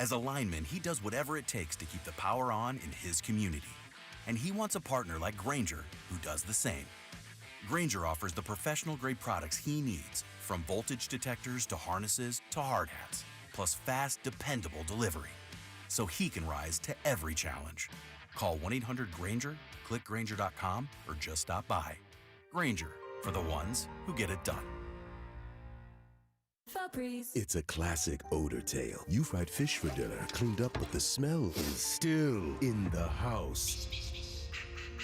S11: As a lineman, he does whatever it takes to keep the power on in his community. And he wants a partner like Grainger who does the same. Grainger offers the professional-grade products he needs, from voltage detectors to harnesses to hard hats, plus fast, dependable delivery, so he can rise to every challenge. Call 1-800-GRAINGER, click Grainger.com, or just stop by. Grainger, for the ones who get it done.
S12: It's a classic odor tale. You fried fish for dinner, cleaned up, but the smell is still in the house.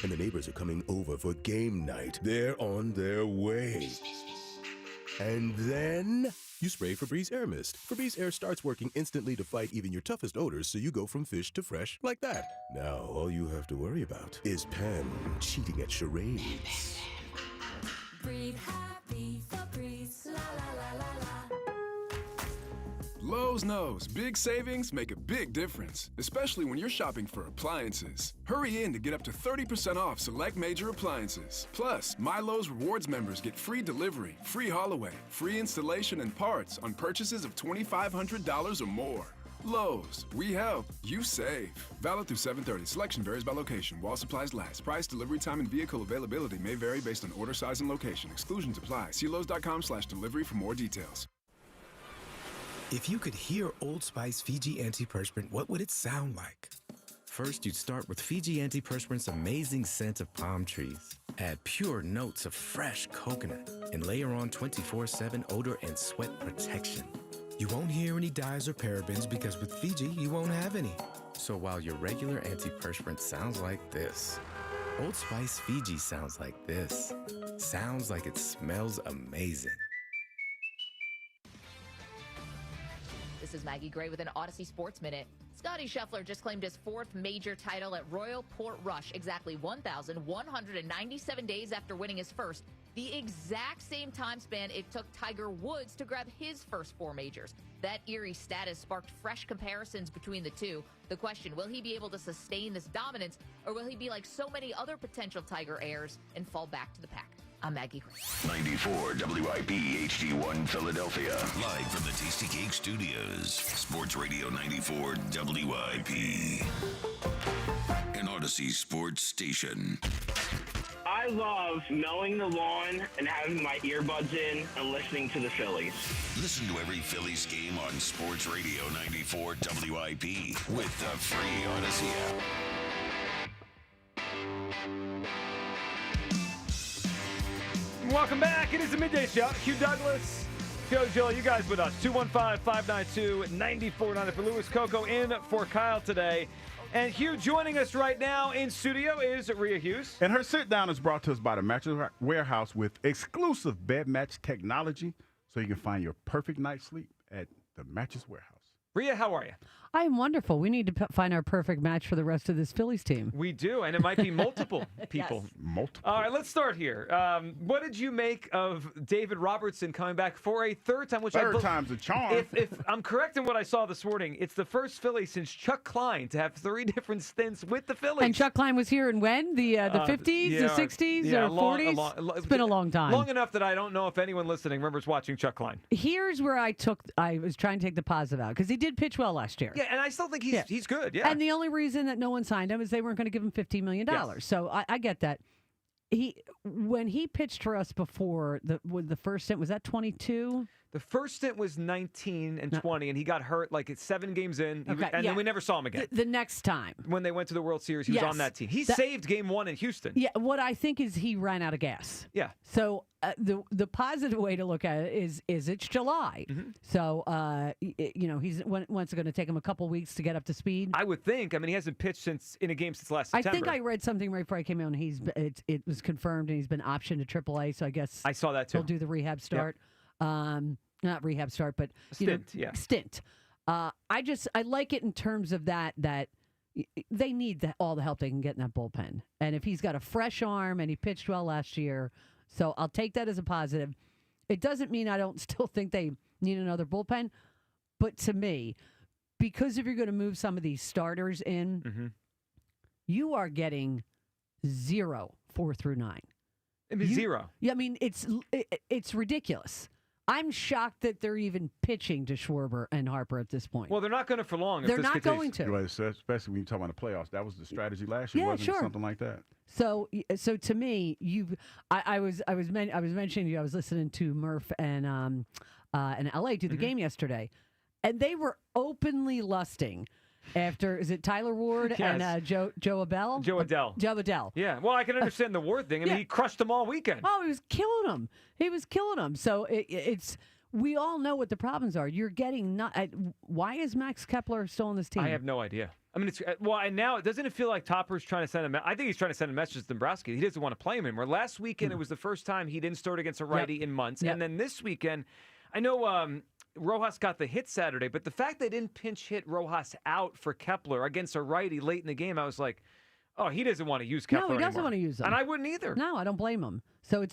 S12: And the neighbors are coming over for game night. They're on their way. And then you spray Febreze Air Mist. Febreze Air starts working instantly to fight even your toughest odors, so you go from fish to fresh like that. Now all you have to worry about is Pam cheating at charades.
S14: Breathe happy, Febreze, la la la la la.
S15: Lowe's knows big savings make a big difference, especially when you're shopping for appliances. Hurry in to get up to 30% off select major appliances. Plus, My Lowe's Rewards members get free delivery, free haul away, free installation and parts on purchases of $2,500 or more. Lowe's, we help, you save. Valid through 7/30. Selection varies by location. While supplies last. Price, delivery time, and vehicle availability may vary based on order size and location. Exclusions apply. See Lowes.com/delivery for more details.
S16: If you could hear Old Spice Fiji Antiperspirant, what would it sound like? First, you'd start with Fiji Antiperspirant's amazing scent of palm trees. Add pure notes of fresh coconut and layer on 24/7 odor and sweat protection. You won't hear any dyes or parabens because with Fiji, you won't have any. So while your regular antiperspirant sounds like this, Old Spice Fiji sounds like this. Sounds like it smells amazing.
S25: This is Maggie Gray with an Odyssey Sports Minute. Scotty Scheffler just claimed his 4th major title at Royal Portrush, exactly 1,197 days after winning his first, the exact same time span it took Tiger Woods to grab his first 4 majors. That eerie status sparked fresh comparisons between the two. The question, will he be able to sustain this dominance, or will he be like so many other potential Tiger heirs and fall back to the pack? I'm Maggie Gray.
S1: 94 WIP HD1 Philadelphia. Live from the Tasty Cake Studios. Sports Radio 94 WIP. An Odyssey sports station.
S27: I love mowing the lawn and having my earbuds in and listening to the Phillies.
S1: Listen to every Phillies game on Sports Radio 94 WIP with the free Odyssey app.
S32: Welcome back. It is the Midday Show. Hugh Douglas, Joe Gill, you guys with us. 215-592-9490 for Louis Coco in for Kyle today. And Hugh, joining us right now in studio is Rhea Hughes.
S33: And her sit-down is brought to us by the Mattress Warehouse with exclusive bed match technology, so you can find your perfect night's sleep at the Mattress Warehouse.
S32: Rhea, how are you?
S19: I am wonderful. We need to find our perfect match for the rest of this Phillies team.
S32: We do, and it might be multiple people.
S19: Yes.
S33: Multiple.
S32: All right, let's start here. What did you make of David Robertson coming back for a 3rd time?
S33: Third time's a charm.
S32: If I'm correct in what I saw this morning, it's the first Philly since Chuck Klein to have 3 different stints with the Phillies.
S19: And Chuck Klein was here in when? The 50s, the 60s, or 40s? It's been a long time.
S32: Long enough that I don't know if anyone listening remembers watching Chuck Klein.
S19: Here's where I was trying to take the positive out, because he did pitch well last year.
S32: Yeah, and I still think he's good, yeah.
S19: And the only reason that no one signed him is they weren't going to give him $15 million. Yes. So I get that. When he pitched for us before the first stint, was that 22?
S32: The first stint was 19 and 20, and he got hurt like it's 7 games in, then we never saw him again.
S19: The next time.
S32: When they went to the World Series, he was on that team. He saved Game 1 in Houston.
S19: Yeah, what I think is he ran out of gas.
S32: Yeah.
S19: So the positive way to look at it is it's July.
S32: Mm-hmm.
S19: So, he's once going to take him a couple weeks to get up to speed.
S32: I would think. I mean, he hasn't pitched in a game since last September.
S19: I think I read something right before I came on. It was confirmed, and he's been optioned to AAA, so I guess
S32: I saw that too.
S19: He'll do the rehab start. Yep. Not rehab start, but
S32: stint.
S19: Stint. I like it in terms of that they need all the help they can get in that bullpen. And if he's got a fresh arm and he pitched well last year, so I'll take that as a positive. It doesn't mean I don't still think they need another bullpen, but to me, because if you're going to move some of these starters in, you are getting 0 4 through 9.
S32: I mean, 0.
S19: Yeah, I mean it's ridiculous. I'm shocked that they're even pitching to Schwarber and Harper at this point.
S32: Well, they're not going to for long.
S19: They're not going to.
S33: Especially when you talk about the playoffs. That was the strategy last year, wasn't it? Something like that.
S19: So to me, I was mentioning to you, I was listening to Murph and LA do the game yesterday, and they were openly lusting. After, is it Tyler Ward and Joe Adell?
S32: Joe Adell. Yeah. Well, I can understand the Ward thing. I mean, he crushed them all weekend.
S19: Oh, he was killing them. So it's we all know what the problems are. You're getting why is Max Kepler still on this team?
S32: I have no idea. I mean, and now doesn't it feel like Topper's trying to send I think he's trying to send a message to Dombrowski. He doesn't want to play him anymore. Last weekend, it was the first time he didn't start against a righty in months. And then this weekend, I know Rojas got the hit Saturday, but the fact they didn't pinch hit Rojas out for Kepler against a righty late in the game, I was like, oh, he doesn't want to use Kepler anymore.
S19: No, he doesn't want to use him.
S32: And I wouldn't either.
S19: No, I don't blame him. So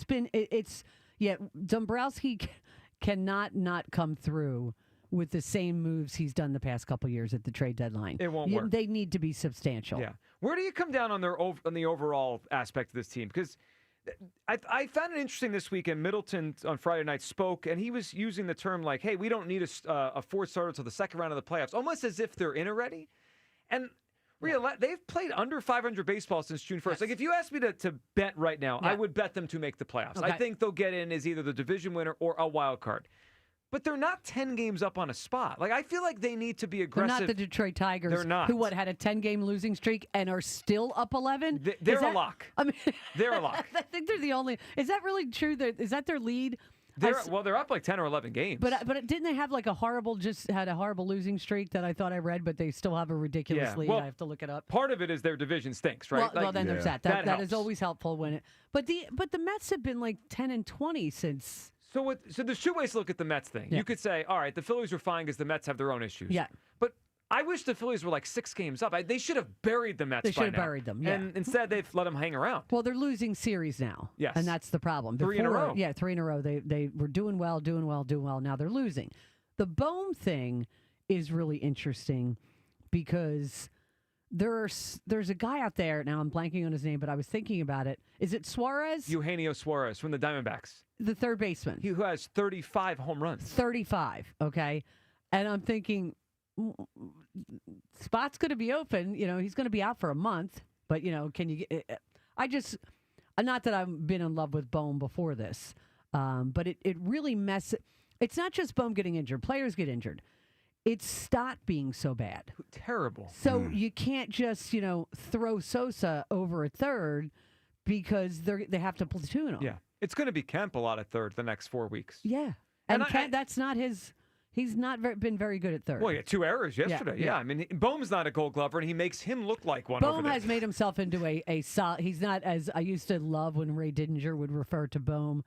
S19: Dombrowski cannot not come through with the same moves he's done the past couple years at the trade deadline.
S32: It won't work.
S19: They need to be substantial.
S32: Yeah. Where do you come down on the overall aspect of this team? Because I found it interesting this weekend. Middleton on Friday night spoke, and he was using the term like, hey, we don't need a fourth starter until the second round of the playoffs, almost as if they're in already. And they've played under 500 baseball since June 1st. Yes. Like, if you asked me to bet right now, I would bet them to make the playoffs. Okay. I think they'll get in as either the division winner or a wild card. But they're not 10 games up on a spot. Like, I feel like they need to be aggressive.
S19: They're not the Detroit Tigers.
S32: They're not.
S19: Who had a 10-game losing streak and are still up 11?
S32: They're a lock.
S19: I mean,
S32: they're a lock.
S19: I think they're the only. Is that really true? Is that their lead?
S32: They're up like 10 or 11 games.
S19: But didn't they have like had a horrible losing streak that I thought I read, but they still have a ridiculous lead.
S32: Well,
S19: I have to look it up.
S32: Part of it is their division stinks, right?
S19: Well, then there's that. That is
S32: helps.
S19: always helpful when it. But the Mets have been like 10 and 20 since.
S32: So there's two ways to look at the Mets thing. Yeah. You could say, all right, the Phillies are fine because the Mets have their own issues.
S19: Yeah.
S32: But I wish the Phillies were like 6 games up. They should have buried the Mets by now.
S19: They should have buried them, yeah.
S32: And instead, they've let them hang around.
S19: Well, they're losing series now.
S32: Yes.
S19: And that's the problem.
S32: 3 in a row.
S19: Yeah, 3 in a row. They were doing well. Now they're losing. The Bohm thing is really interesting because there's a guy out there, now I'm blanking on his name, but I was thinking about it. Is it Suarez?
S32: Eugenio Suarez from the Diamondbacks.
S19: The third baseman.
S32: Who has 35 home runs.
S19: 35, okay? And I'm thinking, spot's going to be open. He's going to be out for a month, but, can you get... not that I've been in love with Bohm before this, but it really messes... It's not just Bohm getting injured. Players get injured. It's Stott being so bad.
S32: Terrible.
S19: So you can't just, throw Sosa over a third because they have to platoon him.
S32: Yeah. It's going to be Kemp a lot at third the next 4 weeks.
S19: Yeah. And Kemp, that's not his... He's not been very good at third.
S32: Well, he had 2 errors yesterday. Yeah. I mean, Bohm's not a Gold Glover, and he makes him look like one.
S19: Bohm has made himself into a solid... He's not as... I used to love when Ray Didinger would refer to Bohm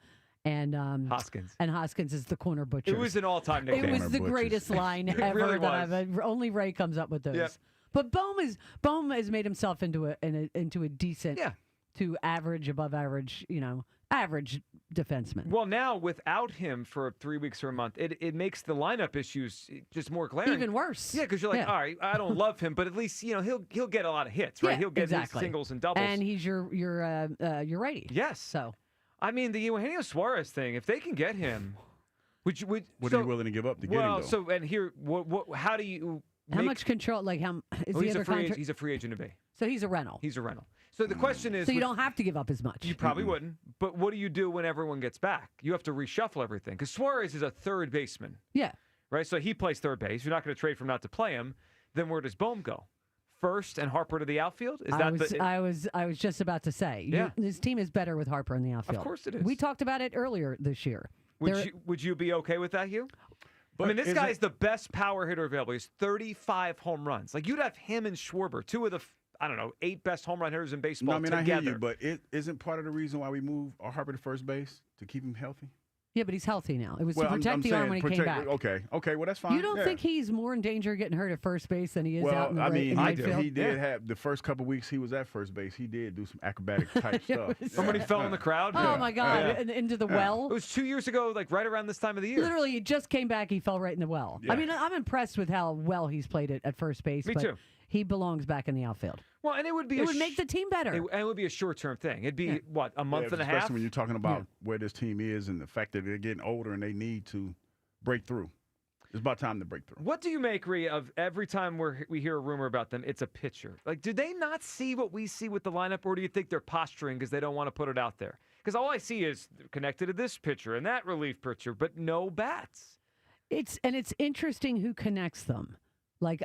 S19: and
S32: Hoskins.
S19: And Hoskins is the corner butcher.
S32: It was an all-time nickname.
S19: It was the greatest line ever
S32: really
S19: that I've... Only Ray comes up with those.
S32: Yep.
S19: But Bohm has made himself into a decent...
S32: Yeah.
S19: To average, above average, average defenseman.
S32: Well, now without him for 3 weeks or a month, it makes the lineup issues just more glaring.
S19: Even worse.
S32: Yeah, because you're like, all right, I don't love him, but at least he'll get a lot of hits, right?
S19: Yeah,
S32: he'll get
S19: exactly.
S32: his singles and doubles,
S19: and he's your righty.
S32: Yes.
S19: So,
S32: I mean, the Eugenio Suarez thing, if they can get him,
S33: what are you willing to give up to get him?
S32: Well, so and here, how do you?
S19: How much control? Like how is he
S32: he's a free agent to be.
S19: So he's a rental.
S32: He's a rental. So the question is...
S19: So you don't have to give up as much.
S32: You probably wouldn't. But what do you do when everyone gets back? You have to reshuffle everything. Because Suarez is a third baseman.
S19: Yeah.
S32: Right? So he plays third base. You're not going to trade for him not to play him. Then where does Bohm go? First and Harper to the outfield?
S19: I was just about to say.
S32: Yeah.
S19: His team is better with Harper in the outfield.
S32: Of course it is.
S19: We talked about it earlier this year.
S32: Would you be okay with that, Hugh? I mean, this guy's the best power hitter available. He's 35 home runs. Like, you'd have him and Schwarber, two of the, 8 best home run hitters in baseball together.
S33: I hear you, but isn't part of the reason why we moved Harper to first base to keep him healthy?
S19: Yeah, but he's healthy now. It was to protect the arm when he came back.
S33: Okay, well, that's fine.
S19: You don't think he's more in danger of getting hurt at first base than he is out in the right field?
S33: He did have the first couple weeks he was at first base. He did do some acrobatic type stuff.
S32: From when he fell in the crowd?
S19: Oh, my God, into the well?
S32: It was 2 years ago, like right around this time of the year.
S19: Literally, he just came back. He fell right in the well.
S33: Yeah.
S19: I mean, I'm impressed with how well he's played at first base.
S32: Me too.
S19: He belongs back in the outfield.
S32: Well, and it would be
S19: it would make the team better.
S32: And it would be a short-term thing. It'd be, a month and a half?
S33: Especially when you're talking about where this team is and the fact that they're getting older and they need to break through. It's about time to break through.
S32: What do you make, Rhea, of every time we hear a rumor about them, it's a pitcher? Like, do they not see what we see with the lineup, or do you think they're posturing because they don't want to put it out there? Because all I see is connected to this pitcher and that relief pitcher, but no bats.
S19: It's interesting who connects them. Like,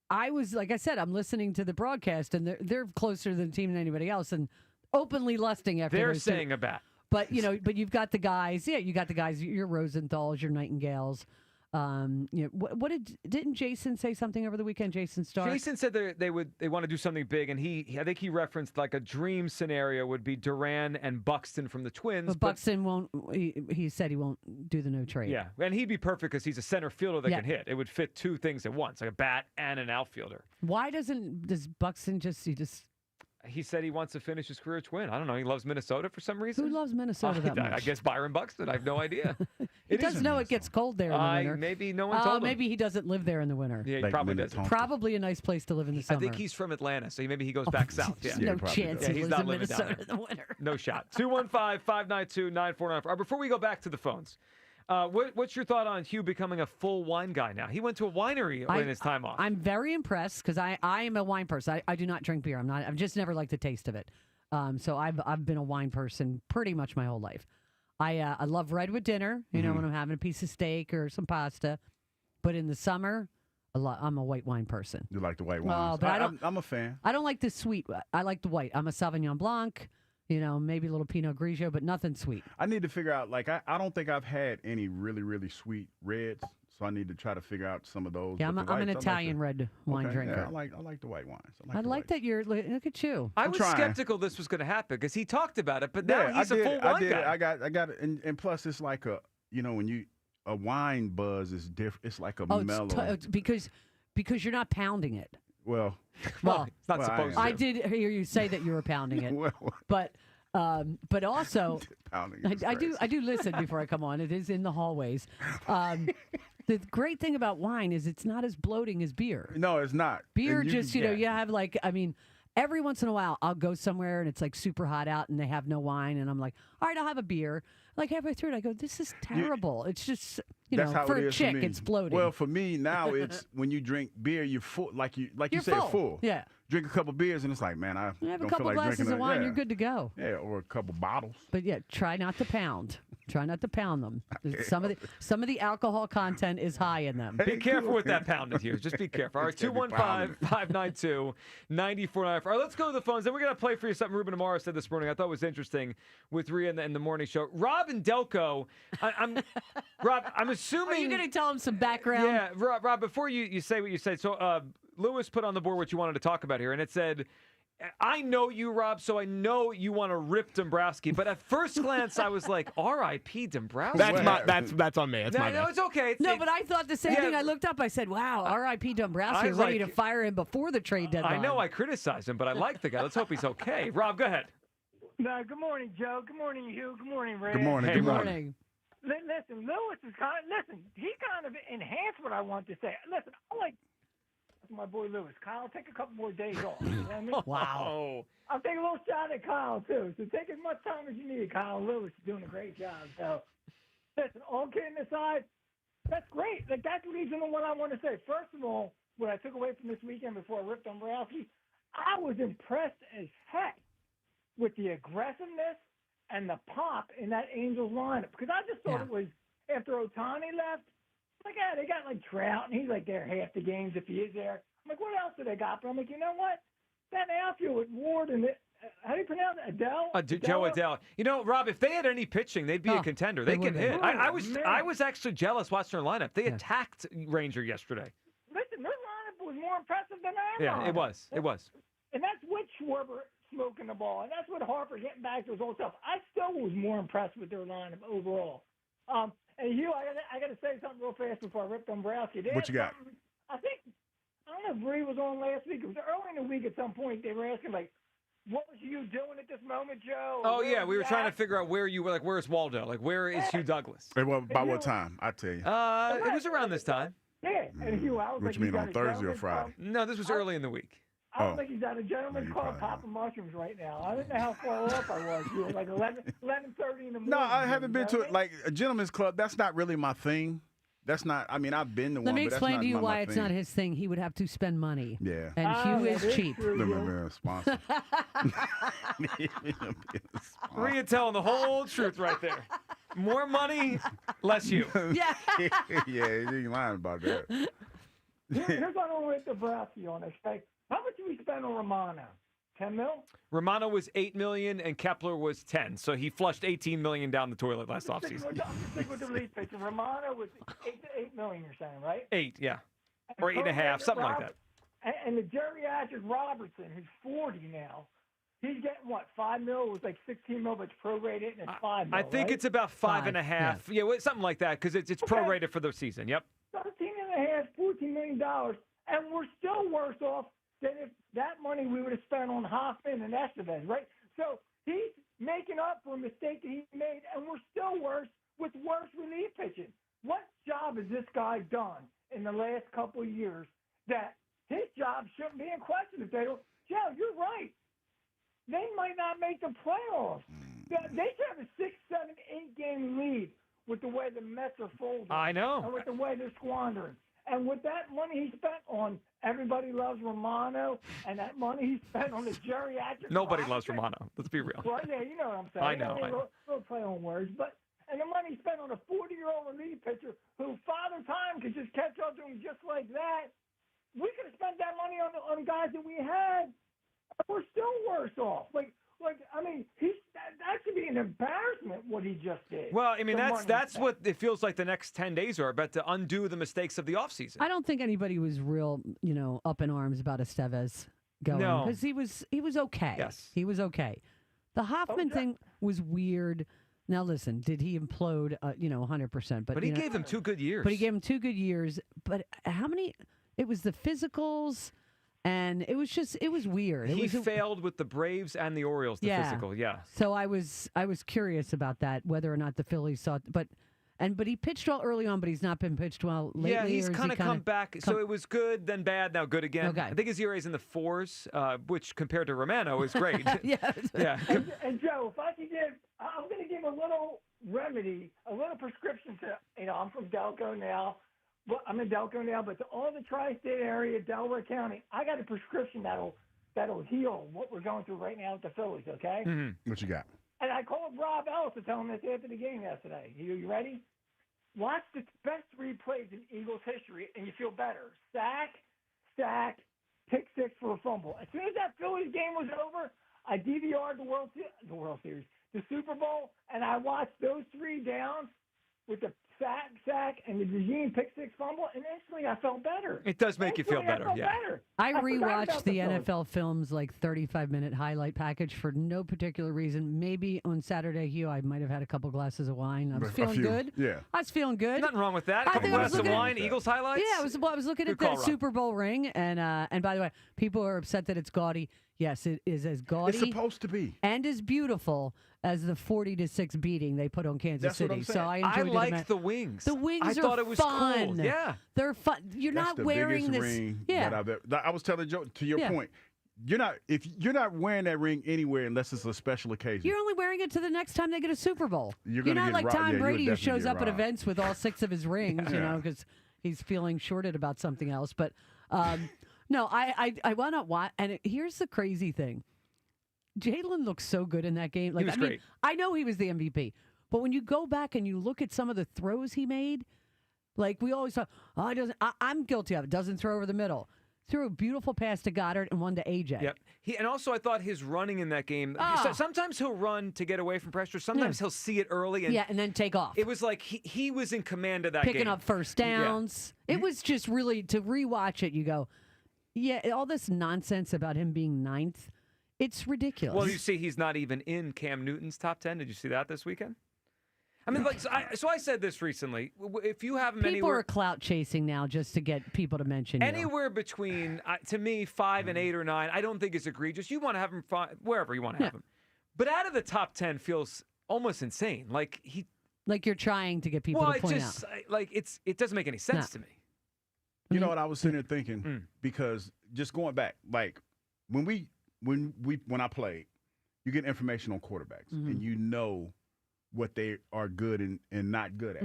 S19: I was, like I said, I'm listening to the broadcast, and they're closer to the team than anybody else, and openly lusting after
S32: they're
S19: those
S32: saying
S19: two.
S32: a bat.
S19: But, but you've got the guys, your Rosenthals, your Nightingales. Didn't Jason say something over the weekend? Jason Stark?
S32: Jason said they want to do something big, and I think he referenced like a dream scenario would be Duran and Buxton from the Twins.
S19: But Buxton won't. He said he won't do the no trade.
S32: Yeah, and he'd be perfect because he's a center fielder that can hit. It would fit two things at once, like a bat and an outfielder.
S19: Why does Buxton
S32: He said he wants to finish his career Twin. I don't know. He loves Minnesota for some reason.
S19: Who loves Minnesota that much?
S32: I guess Byron Buxton. I have no idea.
S19: He does know it gets cold there in the winter.
S32: Maybe no one told him.
S19: Maybe he doesn't live there in the winter.
S32: Yeah, he probably doesn't.
S19: Probably a nice place to live in the summer.
S32: I think he's from Atlanta, so maybe he goes back south. Yeah.
S19: No chance he
S32: he's
S19: lives
S32: not
S19: in
S32: living down
S19: Minnesota
S32: there.
S19: in the winter.
S32: No shot. 215-592-9494. Before we go back to the phones, what's your thought on Hugh becoming a full wine guy now? He went to a winery in his time off.
S19: I'm very impressed because I am a wine person. I do not drink beer. I've just never liked the taste of it. So I've been a wine person pretty much my whole life. I love red with dinner, when I'm having a piece of steak or some pasta. But in the summer, I'm a white wine person.
S33: You like the white wines?
S19: But
S33: I'm a fan.
S19: I don't like the sweet. I like the white. I'm a Sauvignon Blanc, maybe a little Pinot Grigio, but nothing sweet.
S33: I need to figure out, I don't think I've had any really, really sweet reds. So I need to try to figure out some of those.
S19: Yeah, I'm an Italian red wine drinker.
S33: Yeah, I like the white wines.
S19: I like that you're. Look at you.
S32: I was skeptical this was going to happen because he talked about it, but now he's a full wine guy.
S33: I got it, and plus it's like when a wine buzz is different. It's like a mellow.
S19: Because you're not pounding it.
S33: Well,
S32: it's not supposed to.
S19: I did hear you say that you were pounding it, but also I do listen before I come on. It is in the hallways. The great thing about wine is it's not as bloating as beer.
S33: No, it's not.
S19: Beer you have every once in a while I'll go somewhere and it's like super hot out and they have no wine and I'm like, all right, I'll have a beer. Like halfway through it, I go, this is terrible. It's just, for a chick, it's bloating.
S33: Well, for me now, it's when you drink beer, you're full, like you said, full.
S19: Yeah.
S33: Drink a couple beers and it's like, man, I
S19: have
S33: don't
S19: a couple
S33: feel like
S19: glasses
S33: drinking
S19: of wine, you're good to go.
S33: Yeah, or a couple bottles.
S19: But yeah, try not to pound. Try not to pound them. Some of the alcohol content is high in them.
S32: Be careful with that pounding, Hughes. Just be careful. All right, 215-592-9494. All right, let's go to the phones. Then we're going to play for you something Ruben Amaro said this morning I thought was interesting with Rhea in the morning show. Rob and Delco, Rob, I'm assuming...
S19: Are you going to tell him some background?
S32: Yeah, Rob, before you say what you said, so Lewis put on the board what you wanted to talk about here, and it said... I know you, Rob, so I know you want to rip Dombrowski. But at first glance, I was like, R.I.P. Dombrowski.
S2: That's on me. That's my
S32: no, it's okay.
S19: But I thought the same thing. I looked up. I said, wow, R.I.P. Dombrowski. Ready to fire him before the trade deadline.
S32: I know I criticized him, but I like the guy. Let's hope he's okay. Rob, go ahead.
S3: No, good morning, Joe. Good morning, Hugh. Good morning, Ray.
S33: Good morning.
S32: Hey,
S33: good
S32: morning.
S3: Listen, Lewis is he kind of enhanced what I want to say. Listen, I like my boy Lewis. Kyle, take a couple more days off. You know what I mean?
S32: Wow.
S3: I'll take a little shot at Kyle, too. So take as much time as you need. Kyle Lewis is doing a great job. So, listen, all kidding aside, that's great. That leads into what I want to say. First of all, what I took away from this weekend before I ripped Dombrowski, I was impressed as heck with the aggressiveness and the pop in that Angels lineup because I just thought it was after Ohtani left. Like, yeah, they got like Trout, and he's like there half the games if he is there. I'm like, what else do they got? But I'm like, you know what? That outfield with Ward and how do you pronounce it? Adele?
S32: Joe Adele. You know, Rob, if they had any pitching, they'd be a contender. They can hit. I was actually jealous watching their lineup. They attacked Ranger yesterday.
S3: Listen, their lineup was more impressive than our
S32: Yeah,
S3: lineup.
S32: it was. It was.
S3: And that's with Schwarber smoking the ball, and that's with Harper getting back to his old self. I still was more impressed with their lineup overall. And Hugh, I got to say something real fast before I rip Dombrowski.
S33: What you got?
S3: I don't know if Bree was on last week. It was early in the week at some point. They were asking, like, what was you doing at this moment, Joe?
S32: Oh, yeah. We were trying to figure out where you were. Like, where's Waldo? Like, where is Hugh Douglas?
S33: Hey, well, by what time? I tell you.
S32: It was around this time.
S3: Yeah. And Hugh, I was
S33: What
S3: like,
S33: you mean, on Thursday or Friday?
S32: No, this was early in the week.
S3: I don't think he's at a gentleman's club popping mushrooms right now. I don't know how far off I was. You were like 11:30 in the morning.
S33: No, I haven't been to it. Like a gentleman's club, that's not really my thing. That's not. I mean, I've been to one.
S19: Let me
S33: but that's
S19: explain
S33: not
S19: to you
S33: my
S19: why it's
S33: thing.
S19: not his thing. He would have to spend money.
S33: Yeah.
S19: And Hugh is cheap.
S33: Let me be a sponsor.
S32: Rhea telling the whole truth right there. More money, less you.
S19: Yeah.
S33: Yeah, you ain't lying about that.
S3: Here's what I'm with Dombrowski on this. Okay? How much did we spend on Romano? 10 mil?
S32: Romano was $8 million and Kepler was 10, so he flushed $18 million down the toilet last offseason.
S3: Stick with the lead pitcher. Romano was $8 million. You're saying, right?
S32: 8, yeah, or 8.5, something like that.
S3: And the geriatric Robertson, who's 40 now, he's getting what? 5 mil? It was like 16 mil, but it's prorated, and it's 5 mil.
S32: I think
S3: right?
S32: it's about 5.5. Yeah, something like that, because it's prorated for the season. Yep.
S3: 13.5, $14 million, and we're still worse off than if that money we would have spent on Hoffman and Estevez, right? So he's making up for a mistake that he made, and we're still worse with worse relief pitching. What job has this guy done in the last couple of years that his job shouldn't be in question? If they don't, Joe, you're right. They might not make the playoffs. They should have a 6, 7, 8 game lead with the way the Mets are folding.
S32: I know.
S3: And with the way they're squandering. And with that money he spent on Everybody Loves Romano and that money he spent on the geriatric.
S32: Nobody loves Romano. Let's be real.
S3: Well, yeah, you know what I'm saying.
S32: I know.
S3: We'll play on words. And the money he spent on a 40-year-old relief pitcher who Father Time could just catch up to him just like that. We could have spent that money on guys that we had. We're still worse off. I mean, that should be an embarrassment what he just did.
S32: Well, I mean, that's what it feels like the next 10 days are about to undo the mistakes of the offseason.
S19: I don't think anybody was real, up in arms about Estevez going.
S32: No.
S19: Because he was okay.
S32: Yes.
S19: He was okay. The Hoffman thing was weird. Now, listen, did he implode, 100%?
S32: But he gave them 2 good years.
S19: But he gave him 2 good years. But how many? It was the physicals. And it was weird.
S32: He failed with the Braves and the Orioles, the physical, yeah.
S19: So I was curious about that, whether or not the Phillies saw it. But he pitched well early on, but he's not been pitched well lately.
S32: Yeah, he's kind of come back. So it was good, then bad, now good again.
S19: Okay.
S32: I think his ERA is in the 4s, which compared to Romano is great.
S19: Yeah.
S3: And Joe, if I could I'm going to give a little remedy, a little prescription to, I'm from Delco now. Well, I'm in Delco now, but to all the tri-state area, Delaware County, I got a prescription that'll heal what we're going through right now with the Phillies, okay?
S33: Mm-hmm. What you got?
S3: And I called Rob Ellis to tell him this after the game yesterday. You ready? Watch the best replays in Eagles history, and you feel better. Sack, pick 6 for a fumble. As soon as that Phillies game was over, I DVR'd the World Series, the Super Bowl, and I watched those 3 downs with the sack, and the Regime pick 6 fumble, and instantly I felt better.
S32: It does make you feel better, yeah.
S19: I rewatched the NFL Films 35-minute highlight package for no particular reason. Maybe on Saturday, Hugh, I might have had a couple glasses of wine. I was feeling good.
S33: Yeah.
S19: I was feeling good.
S32: Nothing wrong with that. A couple glasses of wine, Eagles highlights.
S19: Yeah, I was looking at the Super Bowl ring, and by the way, people are upset that it's gaudy. Yes, it is as gaudy.
S33: It's supposed to be.
S19: And as beautiful as the 40-6 beating they put on Kansas City. So I enjoyed it.
S32: I like the wings.
S19: The wings
S32: I
S19: are
S32: thought it was
S19: fun.
S32: Cool. Yeah.
S19: They're fun. You're
S33: That's
S19: not
S33: the
S19: wearing
S33: biggest
S19: this.
S33: ring
S19: Yeah.
S33: that I was telling Joe, to your point, if you're not wearing that ring anywhere unless it's a special occasion.
S19: You're only wearing it to the next time they get a Super Bowl.
S33: You're
S19: not like Tom Brady who shows up at
S33: robbed.
S19: events with all 6 of his rings, because he's feeling shorted about something else. But No, I want to watch. And here's the crazy thing. Jalen looks so good in that game. Like,
S32: He was
S19: I mean,
S32: great.
S19: I know he was the MVP, but when you go back and you look at some of the throws he made, like we always thought, oh, he doesn't. I'm guilty of it. Doesn't throw over the middle. Threw a beautiful pass to Goddard and one to AJ.
S32: Yep. And also, I thought his running in that game. Sometimes he'll run to get away from pressure. Sometimes he'll see it early
S19: and then take off.
S32: It was like he was in command of that game.
S19: Picking up first downs. Yeah. It was just really, to rewatch it, you go, yeah, all this nonsense about him being ninth, it's ridiculous.
S32: Well, you see, he's not even in Cam Newton's top 10. Did you see that this weekend? I mean, like, so I said this recently. If you have him
S19: people
S32: anywhere,
S19: are clout chasing now just to get people to mention you.
S32: Anywhere between, to me, 5 and 8 or 9, I don't think is egregious. You want to have him wherever you want to have him, but out of the top 10 feels almost insane. Like
S19: you're trying to get people to point out.
S32: Like it doesn't make any sense to me.
S33: You know what I was sitting there thinking, because just going back, like when I played, you get information on quarterbacks, and you know what they are good and not good at.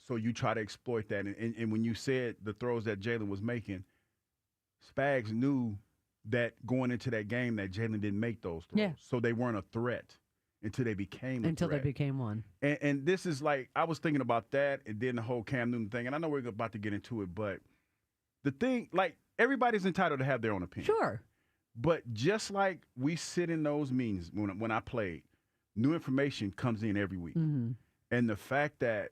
S33: So you try to exploit that. And when you said the throws that Jalen was making, Spags knew that going into that game that Jalen didn't make those throws.
S19: Yeah.
S33: So they weren't a threat until they became a
S19: Until
S33: threat.
S19: they became one.
S33: And this is like, I was thinking about that and then the whole Cam Newton thing. And I know we're about to get into it, but the thing, like, everybody's entitled to have their own opinion.
S19: Sure.
S33: But just like we sit in those meetings when I played, new information comes in every week. And the fact that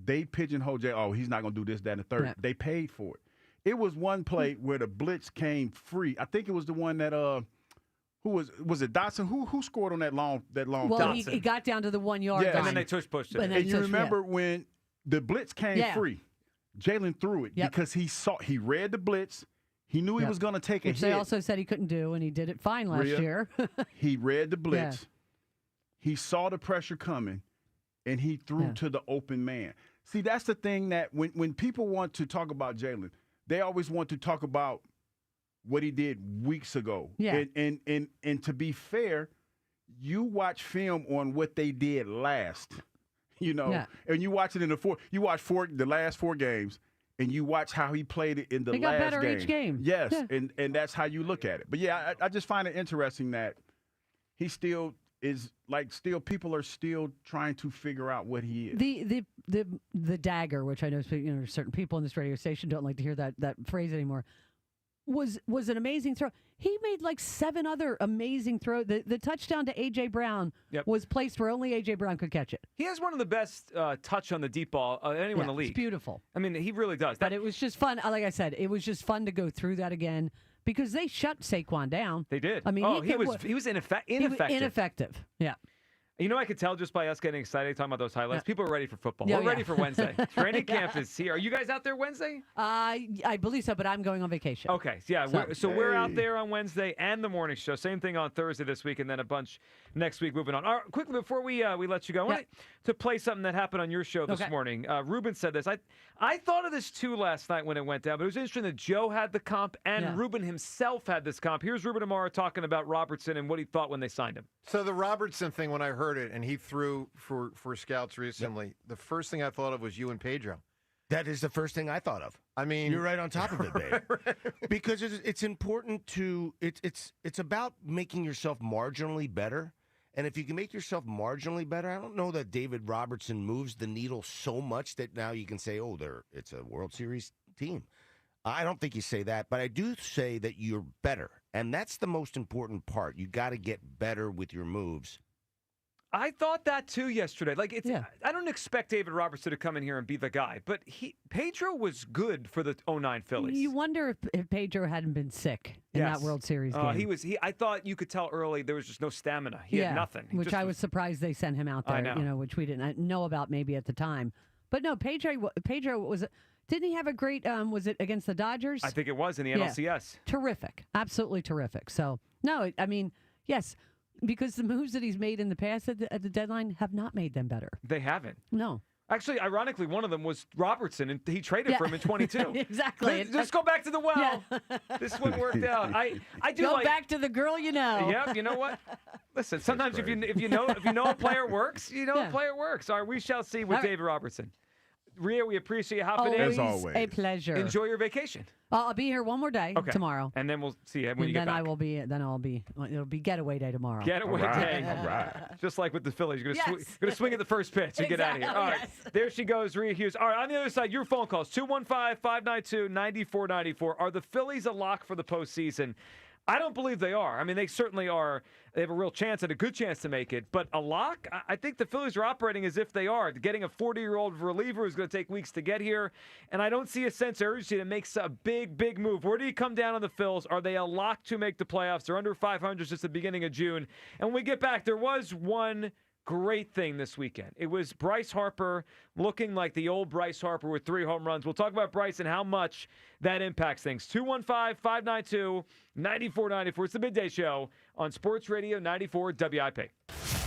S33: they pigeonhole Jay, oh, he's not going to do this, that, and the third.
S19: Yeah.
S33: They paid for it. It was one play where the blitz came free. I think it was the one that who was it Dotson? Who scored on that long
S19: Well, he got down to the 1 yard line.
S32: And then they pushed it.
S33: And you remember when the blitz came free, Jalen threw it because he read the blitz. He knew he was going to take a hit.
S19: Which they also said he couldn't do, and he did it fine last year.
S33: He read the blitz. Yeah. He saw the pressure coming, and he threw to the open man. See, that's the thing that when people want to talk about Jalen, they always want to talk about what he did weeks ago.
S19: Yeah.
S33: And to be fair, you watch film on what they did last, and you watch it in the last 4 games, and you watch how he played it in the last game.
S19: They got better each game.
S33: Yes, and that's how you look at it. But yeah, I just find it interesting that he still is people are still trying to figure out what he is.
S19: The dagger, which I know certain people in this radio station don't like to hear that phrase anymore, was an amazing throw. He made like 7 other amazing throws. The touchdown to A.J. Brown was placed where only A.J. Brown could catch it.
S32: He has one of the best touch on the deep ball anyone in the league.
S19: It's beautiful.
S32: I mean, he really does.
S19: But it was just fun. Like I said, it was just fun to go through that again because they shut Saquon down.
S32: They did.
S19: I mean,
S32: he was ineffective.
S19: Ineffective. Yeah.
S32: You know, I could tell just by us getting excited talking about those highlights. People are ready for football.
S19: Yeah,
S32: We're ready for Wednesday. Training camp is here. Are you guys out there Wednesday?
S19: I believe so, but I'm going on vacation.
S32: Okay, yeah. We're out there on Wednesday and the morning show. Same thing on Thursday this week, and then a bunch next week. Moving on. All right, quickly before we let you go, I wanted to play something that happened on your show this morning. Ruben said this. I thought of this too last night when it went down, but it was interesting that Joe had the comp and Ruben himself had this comp. Here's Ruben Amaro talking about Robertson and what he thought when they signed him.
S4: So the Robertson thing, when I heard it, and he threw for scouts recently, the first thing I thought of was you and Pedro.
S5: That is the first thing I thought of.
S4: I mean,
S5: you're right on top of it, babe. Because it's important to it's about making yourself marginally better. And if you can make yourself marginally better, I don't know that David Robertson moves the needle so much that now you can say, oh, it's a World Series team. I don't think you say that, but I do say that you're better. And that's the most important part. You got to get better with your moves.
S32: I thought that too yesterday. Like I don't expect David Robertson to come in here and be the guy, but Pedro was good for the 09 Phillies.
S19: You wonder if Pedro hadn't been sick in that World Series game.
S32: I thought you could tell early there was just no stamina. He had nothing.
S19: Which I was surprised they sent him out there. Which we didn't know about maybe at the time. But no, Pedro was. Didn't he have a great? Was it against the Dodgers?
S32: I think it was in the NLCS.
S19: Terrific, absolutely terrific. So no, I mean yes. Because the moves that he's made in the past at the deadline have not made them better.
S32: They haven't.
S19: No.
S32: Actually, ironically, one of them was Robertson, and he traded for him in 22.
S19: Exactly.
S32: Let's go back to the well. Yeah. This one worked out. I do
S19: go back to the girl you know.
S32: Yeah, you know what? Listen, sometimes if you know a player works, a player works. All right, we shall see with David Robertson. Rhea, we appreciate you hopping in.
S19: Always
S33: As always.
S19: a pleasure.
S32: Enjoy your vacation.
S19: I'll be here one more day tomorrow.
S32: And then we'll see you when
S19: And
S32: you get
S19: then
S32: back.
S19: I'll be. It'll be getaway day tomorrow.
S32: Getaway day.
S33: All right.
S32: Just like with the Phillies. You're going
S19: Yes.
S32: to swing at the first pitch and get out of here. All right.
S19: Yes.
S32: There she goes, Rhea Hughes. All right, on the other side, your phone calls, 215-592-9494. Are the Phillies a lock for the postseason? I don't believe they are. I mean, they certainly are. They have a real chance and a good chance to make it. But a lock? I think the Phillies are operating as if they are. Getting a 40-year-old reliever who's going to take weeks to get here. And I don't see a sense of urgency to make a big, big move. Where do you come down on the Phils? Are they a lock to make the playoffs? They're under 500 since the beginning of June. And when we get back, there was one great thing this weekend. It was Bryce Harper looking like the old Bryce Harper with 3 home runs. We'll talk about Bryce and how much that impacts things. 215-592-9494. It's the Midday Show on Sports Radio 94 WIP.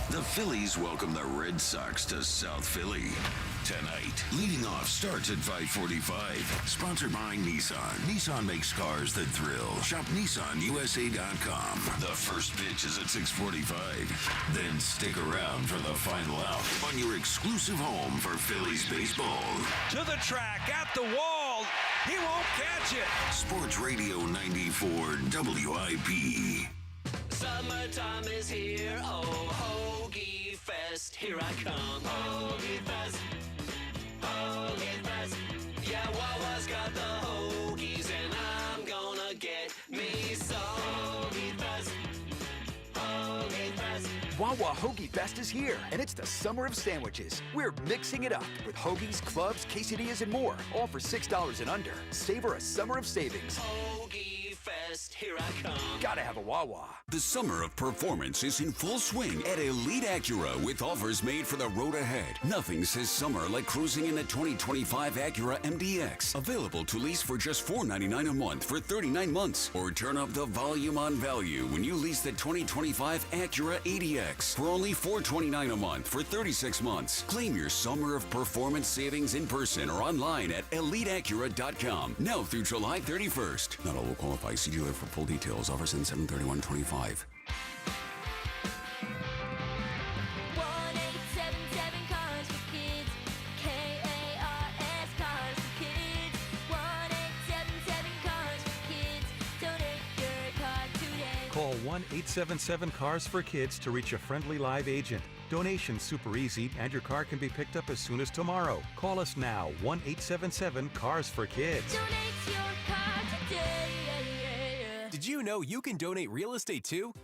S1: The Phillies welcome the Red Sox to South Philly. Tonight, leading off starts at 5:45. Sponsored by Nissan. Nissan makes cars that thrill. Shop NissanUSA.com. The first pitch is at 6:45. Then stick around for the final out on your exclusive home for Phillies baseball.
S6: To the track, at the wall. He won't catch it.
S1: Sports Radio 94 WIP.
S6: Summertime is here. Oh, Hoagie Fest. Here I come. Hoagie Fest. Hoagie Fest. Yeah, Wawa's got the hoagies, and I'm gonna get me some. Hoagie Fest. Hoagie Fest.
S7: Wawa Hoagie Fest is here, and it's the summer of sandwiches. We're mixing it up with hoagies, clubs, quesadillas, and more, all for $6 and under. Savor a summer of savings.
S6: Hoagie Fest. Here I come.
S7: Gotta have a Wawa.
S8: The summer of performance is in full swing at Elite Acura with offers made for the road ahead. Nothing says summer like cruising in a 2025 Acura MDX. Available to lease for just $499 a month for 39 months. Or turn up the volume on value when you lease the 2025 Acura ADX for only $429 a month for 36 months. Claim your summer of performance savings in person or online at EliteAcura.com. Now through July 31st. Not all will qualify. See dealer for full details. Offers in 7/31/25.
S14: 1877 Cars for Kids. KARS Cars for Kids. 1877 Cars for Kids. Donate your car today.
S9: Call 1-877-CARS for Kids to reach a friendly live agent. Donation's super easy, and your car can be picked up as soon as tomorrow. Call us now, 1-877-CARS for Kids.
S14: Donate your car today.
S13: Did you know you can donate real estate too?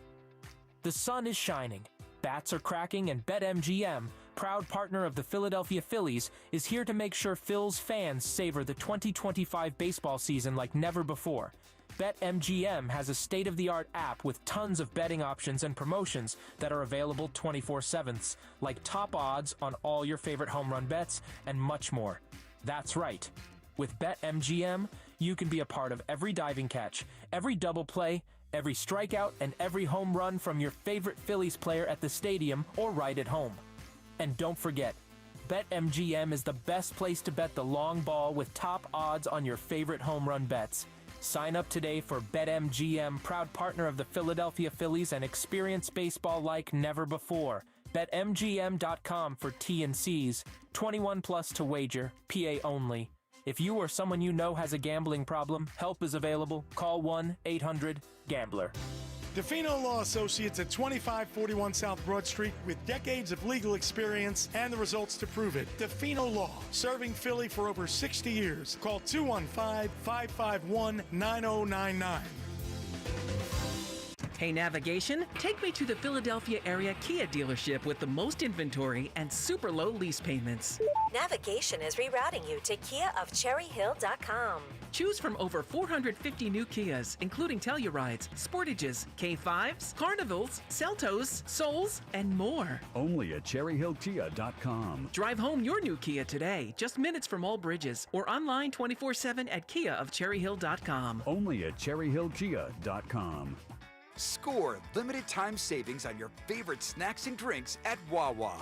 S13: The sun is shining, bats are cracking, and BetMGM, proud partner of the Philadelphia Phillies, is here to make sure Phil's fans savor the 2025 baseball season like never before. BetMGM has a state-of-the-art app with tons of betting options and promotions that are available 24/7, like top odds on all your favorite home run bets and much more. That's right. With BetMGM, you can be a part of every diving catch, every double play, every strikeout, and every home run from your favorite Phillies player at the stadium or right at home. And don't forget, BetMGM is the best place to bet the long ball with top odds on your favorite home run bets. Sign up today for BetMGM, proud partner of the Philadelphia Phillies, and experience baseball like never before. BetMGM.com for T&Cs. 21 plus to wager. PA only. If you or someone you know has a gambling problem, help is available. Call 1-800-GAMBLER.
S24: DeFino Law Associates at 2541 South Broad Street with decades of legal experience and the results to prove it. DeFino Law, serving Philly for over 60 years. Call 215-551-9099.
S17: Hey, navigation, take me to the Philadelphia area Kia dealership with the most inventory and super low lease payments.
S18: Navigation is rerouting you to KiaofCherryHill.com.
S17: Choose from over 450 new Kias, including Tellurides, Sportages, K5s, Carnivals, Seltos, Souls, and more.
S20: Only at CherryHillKia.com.
S17: Drive home your new Kia today, just minutes from all bridges, or online 24/7 at KiaofCherryHill.com.
S20: Only at CherryHillKia.com.
S7: Score limited time savings on your favorite snacks and drinks at Wawa.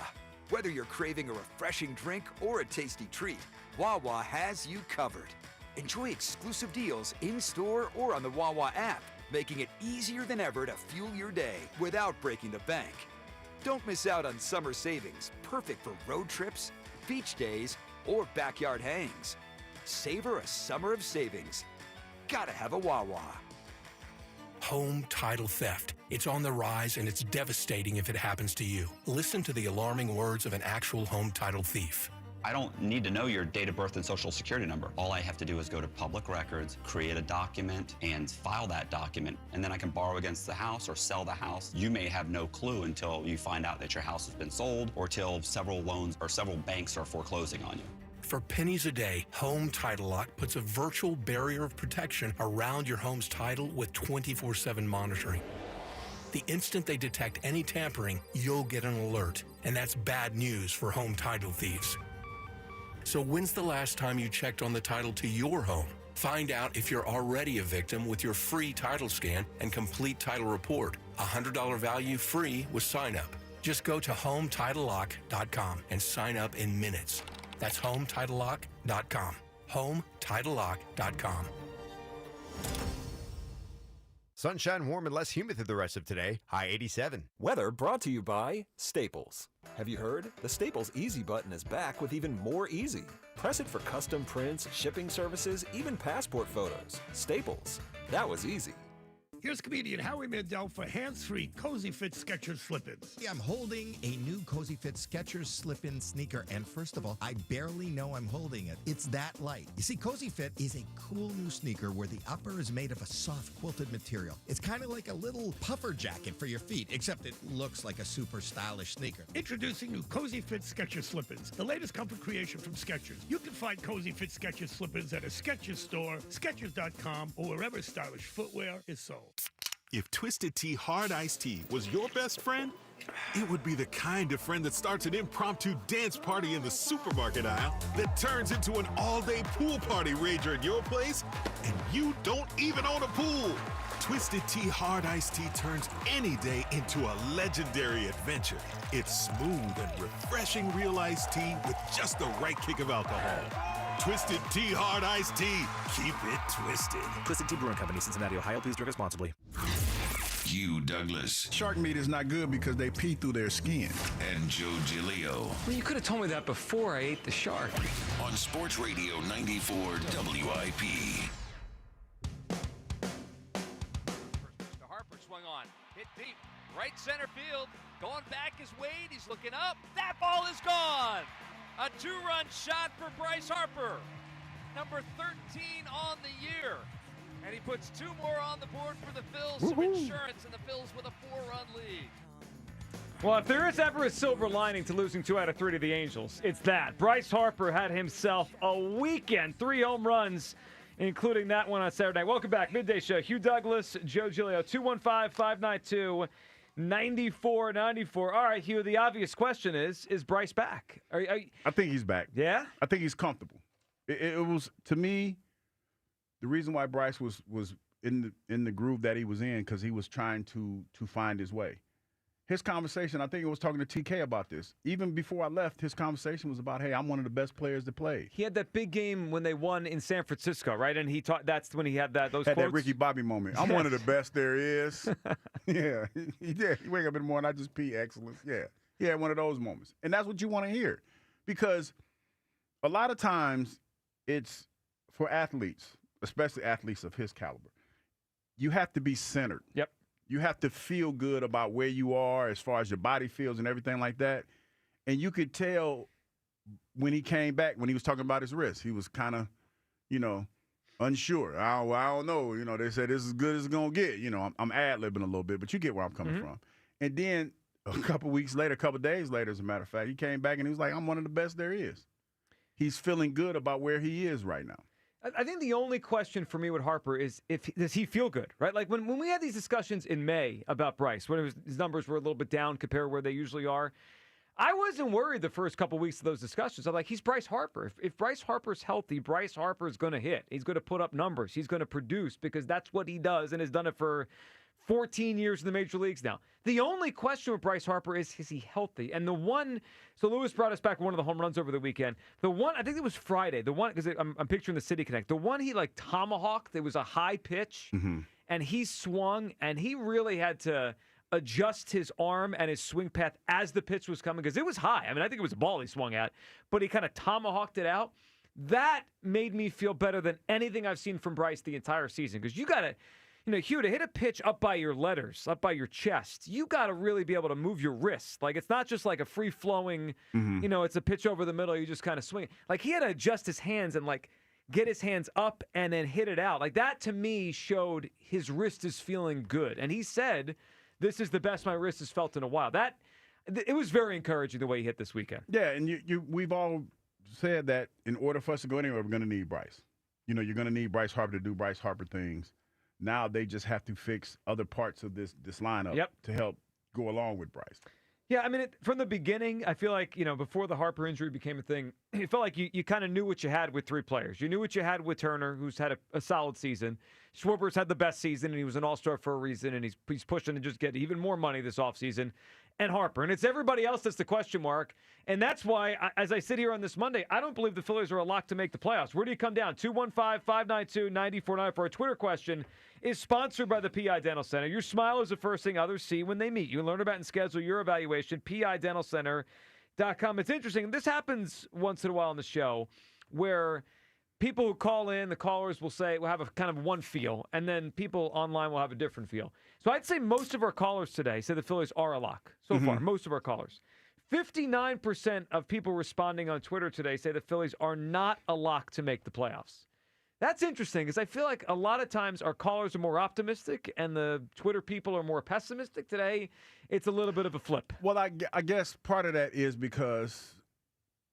S7: Whether you're craving a refreshing drink or a tasty treat, Wawa has you covered. Enjoy exclusive deals in-store or on the Wawa app, making it easier than ever to fuel your day without breaking the bank. Don't miss out on summer savings, perfect for road trips, beach days, or backyard hangs. Savor a summer of savings. Gotta have a Wawa.
S10: Home title theft. It's on the rise, and it's devastating if it happens to you. Listen to the alarming words of an actual home title thief.
S11: I don't need to know your date of birth and social security number. All I have to do is go to public records, create a document, and file that document. And then I can borrow against the house or sell the house. You may have no clue until you find out that your house has been sold or till several loans or several banks are foreclosing on you.
S10: For pennies a day, Home Title Lock puts a virtual barrier of protection around your home's title with 24/7 monitoring. The instant they detect any tampering, you'll get an alert. And that's bad news for home title thieves. So when's the last time you checked on the title to your home? Find out if you're already a victim with your free title scan and complete title report. $100 value free with sign up. Just go to HomeTitleLock.com and sign up in minutes. That's HomeTitleLock.com. HomeTitleLock.com.
S12: Sunshine, warm, and less humid through the rest of today. High 87.
S15: Weather brought to you by Staples. Have you heard? The Staples Easy button is back with even more easy. Press it for custom prints, shipping services, even passport photos. Staples. That was easy.
S16: Here's comedian Howie Mandel for hands-free Cozy Fit Skechers slip-ins.
S21: Yeah, I'm holding a new Cozy Fit Skechers slip-in sneaker, and first of all, I barely know I'm holding it. It's that light. You see, Cozy Fit is a cool new sneaker where the upper is made of a soft quilted material. It's kind of like a little puffer jacket for your feet, except it looks like a super stylish sneaker.
S16: Introducing new Cozy Fit Skechers slip-ins, the latest comfort creation from Skechers. You can find Cozy Fit Skechers slip-ins at a Skechers store, Skechers.com, or wherever stylish footwear is sold.
S22: If Twisted Tea Hard Iced Tea was your best friend, it would be the kind of friend that starts an impromptu dance party in the supermarket aisle that turns into an all-day pool party rager at your place, and you don't even own a pool. Twisted Tea Hard Iced Tea turns any day into a legendary adventure. It's smooth and refreshing real iced tea with just the right kick of alcohol. Twisted Tea Hard Iced Tea. Keep it twisted.
S23: Twisted Tea Brewing Company, Cincinnati, Ohio. Please drink responsibly.
S1: Hugh Douglas.
S33: Shark meat is not good because they pee through their skin.
S1: And Joe Giglio.
S26: Well, you could have told me that before I ate the shark.
S1: On Sports Radio 94 WIP.
S28: Mr. Harper swung on. Hit deep. Right center field. Going back is Wade. He's looking up. That ball is gone. A two-run shot for Bryce Harper. Number 13 on the year. And he puts two more on the board for the Phils. Some insurance, and the Phils with a 4-run lead.
S32: Well, if there is ever a silver lining to losing 2 out of 3 to the Angels, it's that. Bryce Harper had himself a weekend, 3 home runs, including that one on Saturday night. Welcome back. Midday Show. Hugh Douglas, Joe Giglio, 215-592-9494. All right, Hugh, the obvious question is Bryce back?
S33: I think he's back.
S32: Yeah?
S33: I think he's comfortable. It was, to me, the reason why Bryce was in the groove that he was in, because he was trying to find his way. His conversation, I think it was talking to TK about this. Even before I left, his conversation was about, hey, I'm one of the best players to play.
S32: He had that big game when they won in San Francisco, right? And he that's when he had those
S33: had
S32: quotes.
S33: That Ricky Bobby moment. I'm one of the best there is. Yeah, he did. You wake up in the morning, I just pee excellence. Yeah, he had one of those moments. And that's what you want to hear. Because a lot of times it's for athletes, especially athletes of his caliber, you have to be centered.
S32: Yep.
S33: You have to feel good about where you are as far as your body feels and everything like that. And you could tell when he came back, when he was talking about his wrist, he was kind of, unsure. I don't know. They said this is as good as it's going to get. I'm ad-libbing a little bit, but you get where I'm coming from. And then a couple days later, as a matter of fact, he came back and he was like, I'm one of the best there is. He's feeling good about where he is right now.
S32: I think the only question for me with Harper is does he feel good, right? Like when we had these discussions in May about Bryce, when his numbers were a little bit down compared to where they usually are, I wasn't worried the first couple weeks of those discussions. I'm like, he's Bryce Harper. If Bryce Harper's healthy, Bryce Harper is going to hit. He's going to put up numbers. He's going to produce because that's what he does and has done it for 14 years in the major leagues now. The only question with Bryce Harper is he healthy? And so Lewis brought us back one of the home runs over the weekend. The one, I think it was Friday, because I'm picturing the City Connect. The one he tomahawked, there was a high pitch, and he swung, and he really had to, adjust his arm and his swing path as the pitch was coming, because it was high. I mean, I think it was a ball he swung at, but he kind of tomahawked it out. That made me feel better than anything I've seen from Bryce the entire season, because you got to, Hugh, to hit a pitch up by your letters, up by your chest, you got to really be able to move your wrist. Like, it's not just like a free-flowing, it's a pitch over the middle, you just kind of swing. Like, he had to adjust his hands and, like, get his hands up and then hit it out. Like, that to me showed his wrist is feeling good. And he said, this is the best my wrist has felt in a while. It was very encouraging the way he hit this weekend.
S33: Yeah, and we've all said that in order for us to go anywhere, we're going to need Bryce. You're going to need Bryce Harper to do Bryce Harper things. Now they just have to fix other parts of this lineup to help go along with Bryce.
S32: Yeah, I mean, from the beginning, I feel like, before the Harper injury became a thing, it felt like you kind of knew what you had with three players. You knew what you had with Turner, who's had a solid season. Schwarber's had the best season, and he was an all-star for a reason, and he's pushing to just get even more money this offseason. And Harper. And it's everybody else that's the question mark. And that's why, as I sit here on this Monday, I don't believe the Phillies are a lock to make the playoffs. Where do you come down? 215-592-9494. Our Twitter question is sponsored by the PI Dental Center. Your smile is the first thing others see when they meet you. Learn about and schedule your evaluation, PIDentalCenter.com. It's interesting. This happens once in a while on the show where people who call in, the callers will say, we'll have a kind of one feel, and then people online will have a different feel. So I'd say most of our callers today say the Phillies are a lock so far, most of our callers. 59% of people responding on Twitter today say the Phillies are not a lock to make the playoffs. That's interesting, because I feel like a lot of times our callers are more optimistic and the Twitter people are more pessimistic. Today, it's a little bit of a flip.
S33: Well, I guess part of that is because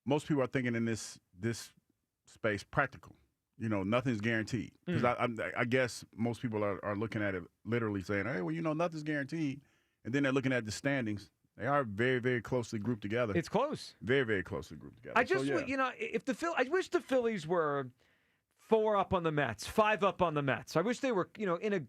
S33: most people are thinking in this space practical. Nothing's guaranteed. Because I guess most people are looking at it literally saying, hey, well, nothing's guaranteed. And then they're looking at the standings. They are very, very closely grouped together.
S32: It's close.
S33: Very, very closely grouped together.
S32: I just, I wish the Phillies were 4 up on the Mets, 5 up on the Mets. I wish they were, in a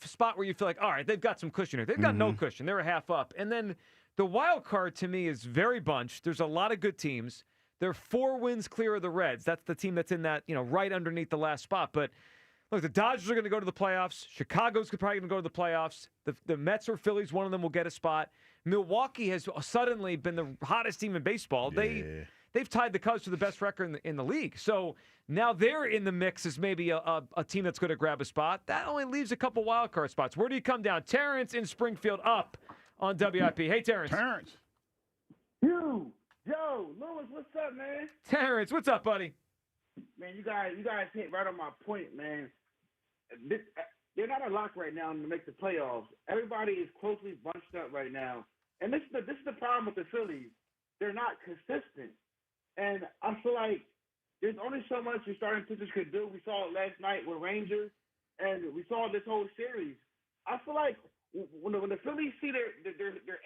S32: spot where you feel like, all right, they've got some cushion here. They've got no cushion. They're a half up. And then the wild card to me is very bunched. There's a lot of good teams. They're 4 wins clear of the Reds. That's the team that's in that, right underneath the last spot. But look, the Dodgers are going to go to the playoffs. Chicago's probably going to go to the playoffs. The Mets or Phillies, one of them will get a spot. Milwaukee has suddenly been the hottest team in baseball.
S33: Yeah.
S32: They've tied the Cubs for the best record in the league. So now they're in the mix as maybe a team that's going to grab a spot. That only leaves a couple wild card spots. Where do you come down? Terrence in Springfield up on WIP. Hey, Terrence.
S2: Hugh, Joe, Lewis, what's up, man?
S32: Terrence, what's up, buddy?
S2: Man, you guys hit right on my point, man. They're not a lock right now to make the playoffs. Everybody is closely bunched up right now. And this is the problem with the Phillies. They're not consistent. And I feel like there's only so much your starting pitchers could do. We saw it last night with Rangers, and we saw it this whole series. I feel like when the Phillies see their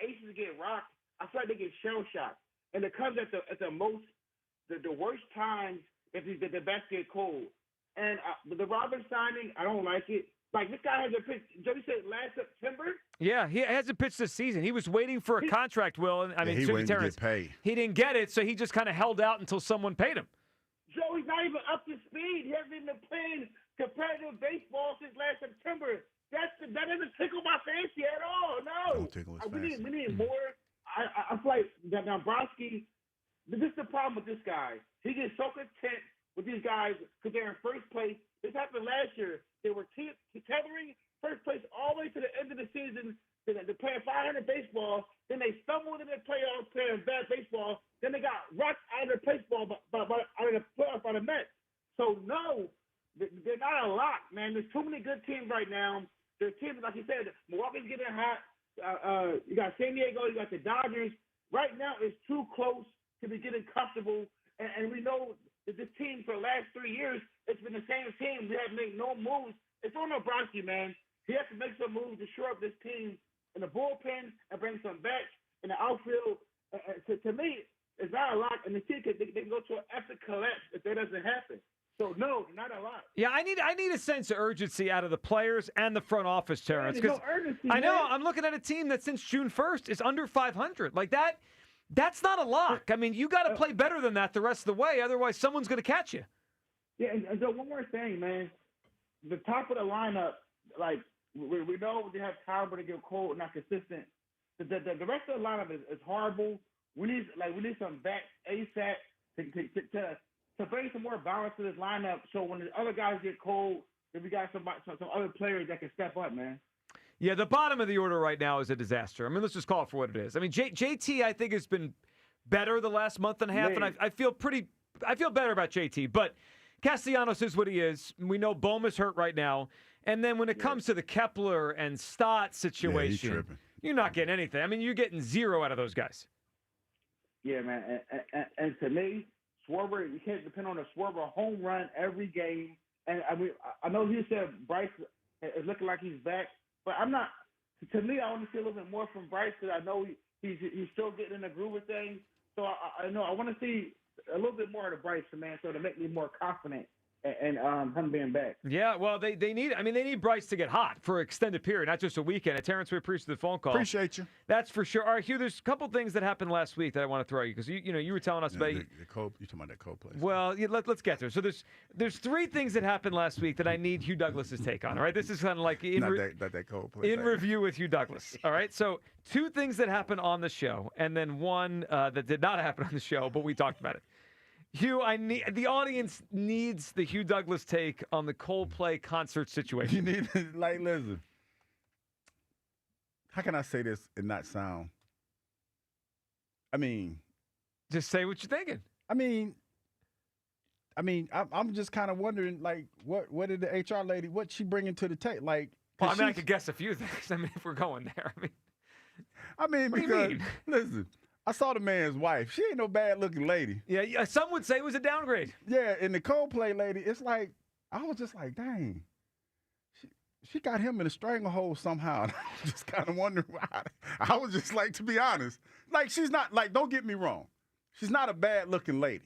S2: aces get rocked, I feel like they get shell-shocked. And it comes at the worst times if the bats get cold. And the Roberts signing, I don't like it. Like, this guy hasn't pitched, Jody said last September?
S32: Yeah, he hasn't pitched this season. He was waiting for a contract, Will. And
S33: he wouldn't get paid.
S32: He didn't get it, so he just kind of held out until someone paid him.
S2: Joe, he's not even up to speed. He hasn't been playing competitive baseball since last September. That doesn't tickle my fancy at all. No.
S33: Don't tickle his fancy.
S2: We need more. I feel like Dombrowski, this is the problem with this guy. He gets so content with these guys because they're in first place. This happened last year. They were tethering first place all the way to the end of the season. They're playing 500 baseball. Then they stumbled in the playoffs playing bad baseball. Then they got rocked out of the baseball out of the playoffs by the Mets. So, no, they're not a lock, man. There's too many good teams right now. There's teams, like you said, Milwaukee's getting hot. You got San Diego. You got the Dodgers. Right now, it's too close to be getting comfortable. And we know that this team for the last 3 years, it's been the same team. We haven't made no moves. It's on Dombrowski, man. He has to make some moves to shore up this team in the bullpen and bring some backs in the outfield. To me, it's not a lock, and the team they can go to an epic collapse if that doesn't happen. So, no, not a lot.
S32: Yeah, I need a sense of urgency out of the players and the front office, Terrence.
S2: There's no urgency,
S32: I know.
S2: man.
S32: I'm looking at a team that since June 1st is under 500. Like that. That's not a lock. I mean, you got to play better than that the rest of the way. Otherwise, someone's going to catch you.
S2: Yeah, and so one more thing, man. The top of the lineup, like We know they have time, but they get cold, not consistent. The rest of the lineup is horrible. We need some backs ASAP to bring some more balance to this lineup. So when the other guys get cold, then we got some other players that can step up, man.
S32: Yeah, the bottom of the order right now is a disaster. I mean, let's just call it for what it is. I mean, JT, I think, has been better the last month and a half, and I feel better about JT. But Castellanos is what he is. We know Bohm is hurt right now. And then when it comes to the Kepler and Stott situation, you're not getting anything. I mean, you're getting zero out of those guys.
S2: Yeah, man. And to me, Schwarber, you can't depend on a Schwarber home run every game. And I know he said Bryce is looking like he's back, but I'm not. To me, I want to see a little bit more from Bryce because I know he's still getting in the groove of things. So I know I want to see a little bit more of the Bryce, man, so to make me more confident and him being back.
S32: Yeah, well, they need Bryce to get hot for an extended period, not just a weekend. And Terrence, we appreciate the phone call.
S33: Appreciate you.
S32: That's for sure. All right, Hugh, there's a couple things that happened last week that I want to throw at you because you were telling us about
S33: the Cole. You talking about that Cole play?
S32: Well, let's get there. So there's three things that happened last week that I need Hugh Douglas's take on. All right, this is kind of like
S33: not that Cole play.
S32: In review with Hugh Douglas. All right, so two things that happened on the show, and then one that did not happen on the show, but we talked about it. Hugh, the audience needs the Hugh Douglas take on the Coldplay concert situation.
S33: You need listen. How can I say this and not sound? I mean,
S32: just say what you're thinking.
S33: I'm just kind of wondering, like, what did the HR lady, what she bringing to the table? Like,
S32: well, I could guess a few things. I mean, if we're going there,
S33: because listen. I saw the man's wife. She ain't no bad-looking lady.
S32: Yeah, some would say it was a downgrade.
S33: Yeah, and the Coldplay lady, it's like, I was just like, dang. She got him in a stranglehold somehow. And I was just kind of wondering why. I was just like, to be honest, like, she's not, like, don't get me wrong. She's not a bad-looking lady.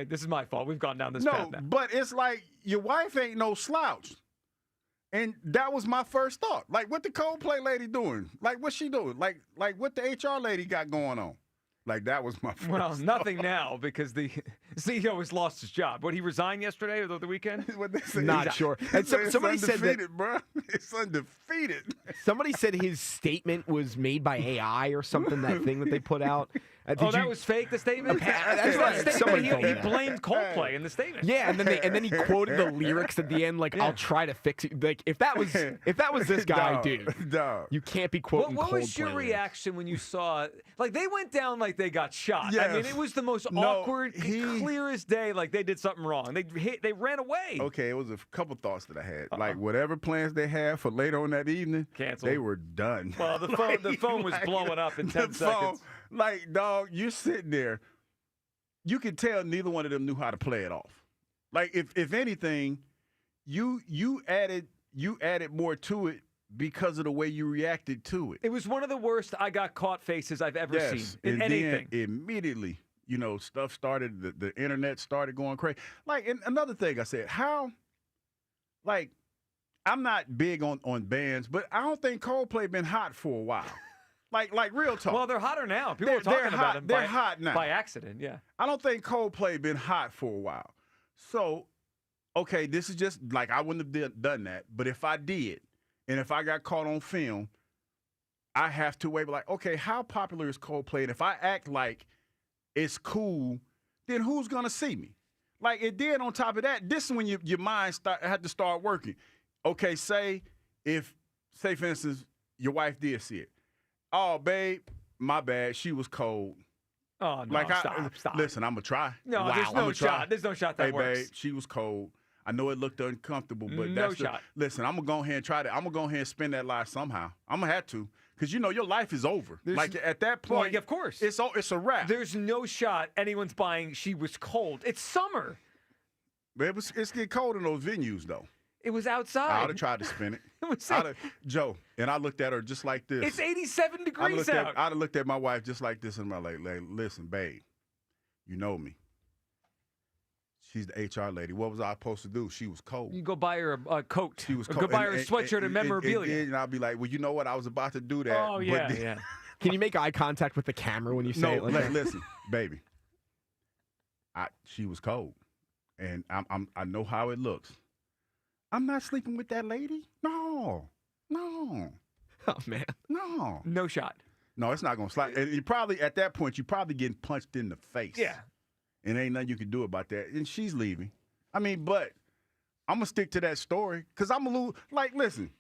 S32: This is my fault. We've gone down this path now.
S33: No, but it's like, your wife ain't no slouch. And that was my first thought. Like, what the Coldplay lady doing? Like, what's she doing? Like what the HR lady got going on? Like, that was my first thought.
S32: Nothing now because the CEO has lost his job. What, he resigned yesterday or the weekend?
S33: What they say?
S3: Not sure. And somebody said that,
S33: bro. It's undefeated.
S3: Somebody said his statement was made by AI or something, that thing that they put out.
S32: That was fake, the statement?
S3: That's right.
S32: Somebody he blamed Coldplay in the statement.
S3: Yeah, and then he quoted the lyrics at the end, like, I'll try to fix it. Like, if that was this guy, dude, you can't be quoting Coldplay.
S32: What was your reaction when you saw, like, they went down like they got shot?
S33: Yes.
S32: I mean, it was the most awkward, clear as day, like they did something wrong. They ran away.
S33: Okay, it was a couple thoughts that I had. Like, whatever plans they had for later on that evening,
S32: canceled.
S33: They were done.
S32: Well, the phone was blowing up in 10 seconds.
S33: Like, dog, you're sitting there. You could tell neither one of them knew how to play it off. Like, if anything, you added more to it because of the way you reacted to it.
S32: It was one of the worst I got caught faces I've ever seen in anything.
S33: Then immediately, stuff started, the internet started going crazy. Like, and another thing I said, like, I'm not big on bands, but I don't think Coldplay been hot for a while. Like real talk.
S32: Well, they're hotter now. People are talking about them.
S33: They're hot now.
S32: By accident, yeah.
S33: I don't think Coldplay been hot for a while. So, okay, this is just, like, I wouldn't have done that. But if I did, and if I got caught on film, I have to wait. Like, okay, how popular is Coldplay? And if I act like it's cool, then who's going to see me? Like, and then on top of that, this is when your mind had to start working. Okay, say, for instance, your wife did see it. Oh, babe, my bad. She was cold.
S32: Oh, no, stop.
S33: Listen, I'm going to try.
S32: No, there's no shot. There's no shot that works.
S33: Hey, babe, she was cold. I know it looked uncomfortable, but
S32: no shot.
S33: Listen, I'm going to go ahead and try that. I'm going to go ahead and spend that lie somehow. I'm going to have to. Because, your life is over. Like, at that point,
S32: well, of course.
S33: It's a wrap.
S32: There's no shot anyone's buying She Was Cold. It's summer.
S33: But it's getting cold in those venues, though.
S32: It was outside.
S33: I would have tried to spin it. Joe, and I looked at her just like this.
S32: It's 87 degrees out.
S33: I'd have looked at my wife just like this and I'm like, listen, babe, you know me. She's the HR lady. What was I supposed to do? She was cold.
S32: You go buy her a coat.
S33: She was cold.
S32: Go buy her a sweatshirt and memorabilia.
S33: And I'll be like, well, you know what? I was about to do that.
S32: Oh, yeah, yeah.
S3: Can you make eye contact with the camera when you say it like that?
S33: Listen, baby. She was cold. And I know how it looks. I'm not sleeping with that lady. No. No.
S3: Oh, man.
S33: No.
S3: No shot.
S33: No, it's not going to slide. And you probably, at that point, you're probably getting punched in the face.
S3: Yeah.
S33: And ain't nothing you can do about that. And she's leaving. I mean, but I'm going to stick to that story because I'm going to lose. Like, listen,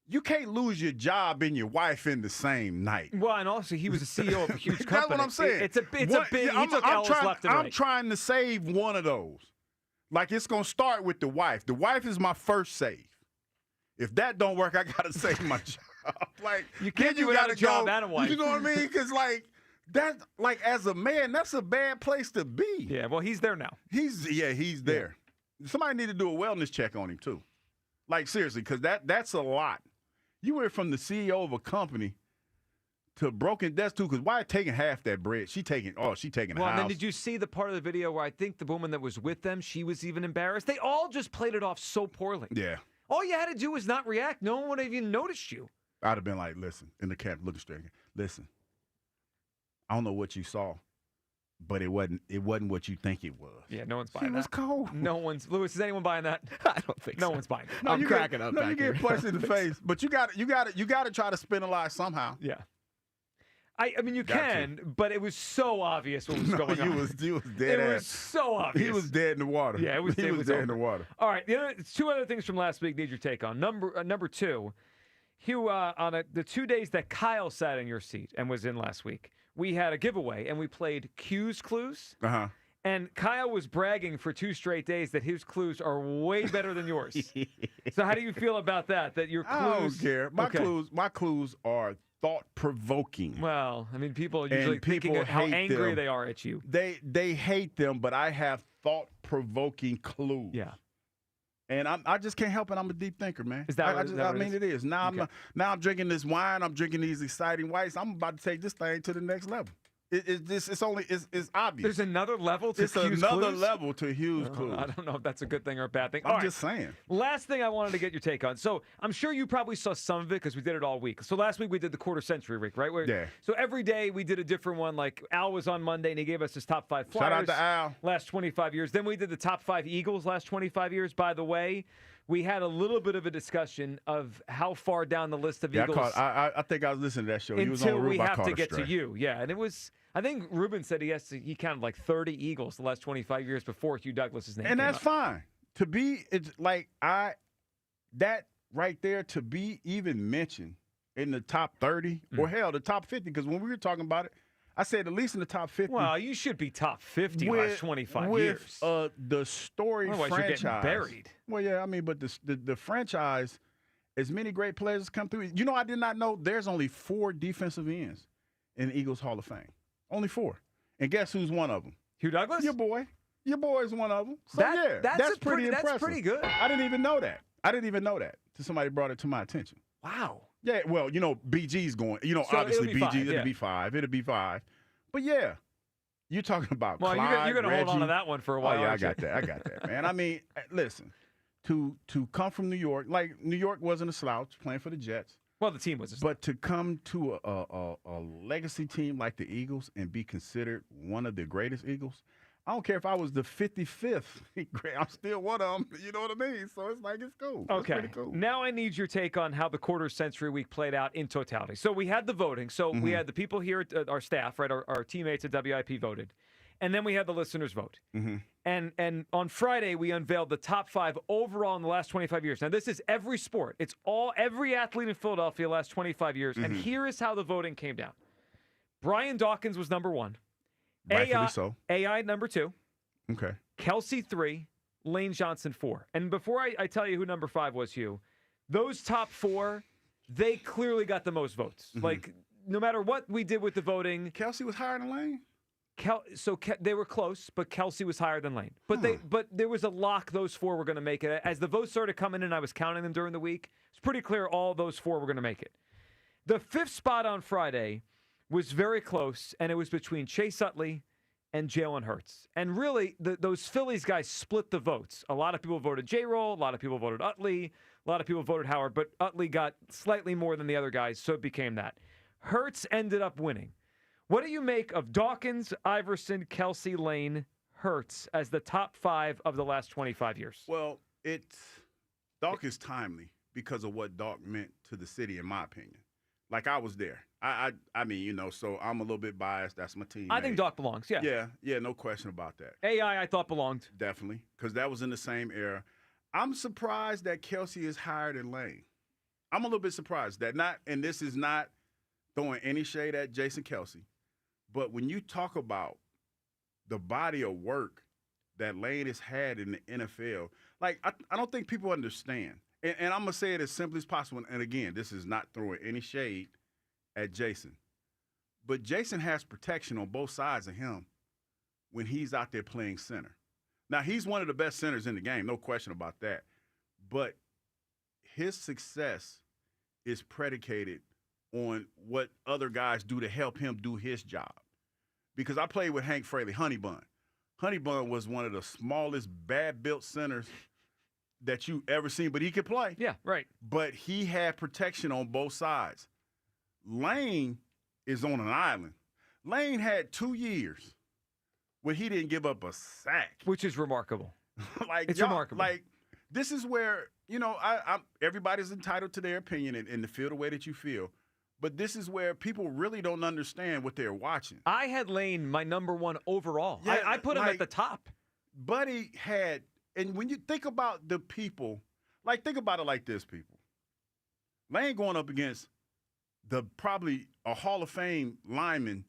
S33: you can't lose your job and your wife in the same night.
S3: Well, and also, he was a CEO of a huge company.
S33: That's what I'm saying.
S3: It's a big, he took L's left and right.
S33: I'm trying to save one of those. Like, it's going to start with the wife. The wife is my first save. If that don't work, I got to save my job. Like,
S3: you can't do without a job and a wife.
S33: You know what I mean? Because, like, that, like, as a man, that's a bad place to be.
S3: Yeah, well, he's there now.
S33: He's there. Yeah. Somebody need to do a wellness check on him, too. Like, seriously, because that's a lot. You went from the CEO of a company to broken destitute, because why taking half that bread? She taking a house.
S3: Well, and then did you see the part of the video where I think the woman that was with them, she was even embarrassed? They all just played it off so poorly.
S33: Yeah.
S3: All you had to do was not react. No one would have even noticed you.
S33: I'd have been like, listen, in the camp, looking straight. Listen, I don't know what you saw, but it wasn't what you think it was.
S3: Yeah, no one's buying that.
S33: It was cold.
S3: No one's. Lewis, is anyone buying that?
S33: I don't think
S3: no
S33: so.
S3: one's buying it.
S33: No,
S3: I'm cracking up.
S33: No, you get punched in the face, but you got to try to spin a lie somehow.
S3: Yeah. I mean, you can, but it was so obvious what was going on.
S33: He was dead.
S3: It was so obvious.
S33: He was dead in the water.
S3: Yeah, it was
S33: dead in the water.
S3: All right, it's two other things from last week. Need your take on number two. Hugh, on the 2 days that Kyle sat in your seat and was in last week, we had a giveaway and we played Q's Clues.
S33: Uh-huh.
S3: And Kyle was bragging for 2 straight days that his clues are way better than yours. So how do you feel about that? That your clues?
S33: I don't care. My clues are thought-provoking.
S3: Well, I mean, people are usually thinking of how angry they are at you.
S33: They hate them, but I have thought-provoking clues.
S3: Yeah.
S33: And I just can't help it. I'm a deep thinker, man.
S3: Is that
S33: it is. Now I'm drinking this wine. I'm drinking these exciting whites. I'm about to take this thing to the next level. It's obvious.
S3: There's another level to
S33: It's
S3: Hugh's
S33: another
S3: clues?
S33: level to Hugh's clues.
S3: I don't know if that's a good thing or a bad thing.
S33: I'm just saying.
S3: Last thing I wanted to get your take on. So I'm sure you probably saw some of it because we did it all week. So last week we did the quarter century week, right?
S33: Yeah.
S3: So every day we did a different one. Like Al was on Monday and he gave us his top 5 Flyers.
S33: Shout out to Al.
S3: Last 25 years. Then we did the top 5 Eagles last 25 years. By the way, we had a little bit of a discussion of how far down the list of Eagles.
S33: I think I was listening to that show.
S3: Until we have to get to you. Yeah, and it was. I think Ruben said he counted like 30 Eagles the last 25 years before Hugh Douglas's name.
S33: And
S3: came
S33: that's
S3: up.
S33: fine. To be, it's like that right there to be even mentioned in the top 30 or hell, the top 50. Because when we were talking about it, I said at least in the top 50.
S3: Well, you should be top 50 last 25 years.
S33: The story
S3: Otherwise
S33: franchise.
S3: you're getting buried.
S33: Well, yeah, I mean, but the franchise, as many great players come through. You know, I did not know there's only 4 defensive ends in the Eagles Hall of Fame. Only 4. And guess who's one of them?
S3: Hugh Douglas?
S33: Your boy. Your boy is one of them. So, that's pretty impressive.
S3: That's pretty good.
S33: I didn't even know that. Till somebody brought it to my attention.
S3: Wow.
S33: Yeah, well, you know, BG's going. You know,
S3: So
S33: obviously
S3: it'll be
S33: BG,
S3: 5,
S33: it'll be 5. It'll be 5. But, yeah, you're talking about
S3: Well,
S33: Clyde,
S3: you're going to hold on to
S33: Reggie.
S3: that one for a while.
S33: Oh, yeah, I
S3: aren't you?
S33: got that. I got that, man. I mean, listen, to come from New York, like New York wasn't a slouch playing for the Jets.
S3: Well, the team was a
S33: But to come to a legacy team like the Eagles and be considered one of the greatest Eagles, I don't care if I was the 55th. I'm still one of them. You know what I mean? So it's like, it's cool.
S3: Okay.
S33: It's pretty cool.
S3: Now I need your take on how the quarter century week played out in totality. So we had the voting. So we had the people here, at our staff, right? Our teammates at WIP voted. And then we had the listeners vote. And on Friday, we unveiled the top 5 overall in the last 25 years. Now, this is every sport. It's every athlete in Philadelphia last 25 years. And here is how the voting came down. Brian Dawkins was number 1.
S33: Rightfully so.
S3: AI number 2.
S33: Okay.
S3: Kelsey 3. Lane Johnson 4. And before I tell you who number 5 was, Hugh, those top 4, they clearly got the most votes. Like, no matter what we did with the voting.
S33: Kelsey was higher than Lane?
S3: They were close, but Kelsey was higher than Lane. But there was a lock those 4 were going to make it. As the votes started coming in, I was counting them during the week. It's pretty clear all those 4 were going to make it. The 5th spot on Friday was very close, and it was between Chase Utley and Jalen Hurts. And really, those Phillies guys split the votes. A lot of people voted J-Roll, a lot of people voted Utley, a lot of people voted Howard, but Utley got slightly more than the other guys, so it became that. Hurts ended up winning. What do you make of Dawkins, Iverson, Kelsey, Lane, Hurts as the top 5 of the last 25 years?
S33: Well, Dawkins timely because of what Doc meant to the city, in my opinion. Like, I was there. I mean, so I'm a little bit biased. That's my team.
S3: I think Doc belongs, yeah.
S33: Yeah, no question about that.
S3: AI, I thought belonged.
S33: Definitely, because that was in the same era. I'm surprised that Kelsey is higher than Lane. I'm a little bit surprised that and this is not throwing any shade at Jason Kelsey, but when you talk about the body of work that Lane has had in the NFL, like, I don't think people understand. And I'm going to say it as simply as possible. And again, this is not throwing any shade at Jason. But Jason has protection on both sides of him when he's out there playing center. Now, he's one of the best centers in the game, no question about that. But his success is predicated on what other guys do to help him do his job. Because I played with Hank Fraley, Honey Bun. Honey Bun was one of the smallest, bad-built centers that you ever seen, but he could play.
S3: Yeah, right.
S33: But he had protection on both sides. Lane is on an island. Lane had 2 years where he didn't give up a sack.
S3: Which is remarkable.
S33: It's remarkable. Like, this is where, everybody's entitled to their opinion and to feel the way that you feel. But this is where people really don't understand what they're watching.
S3: I had Lane my number one overall. Yeah, I put him at the top.
S33: Buddy had, and when you think about the people, think about it like this, people. Lane going up against probably a Hall of Fame lineman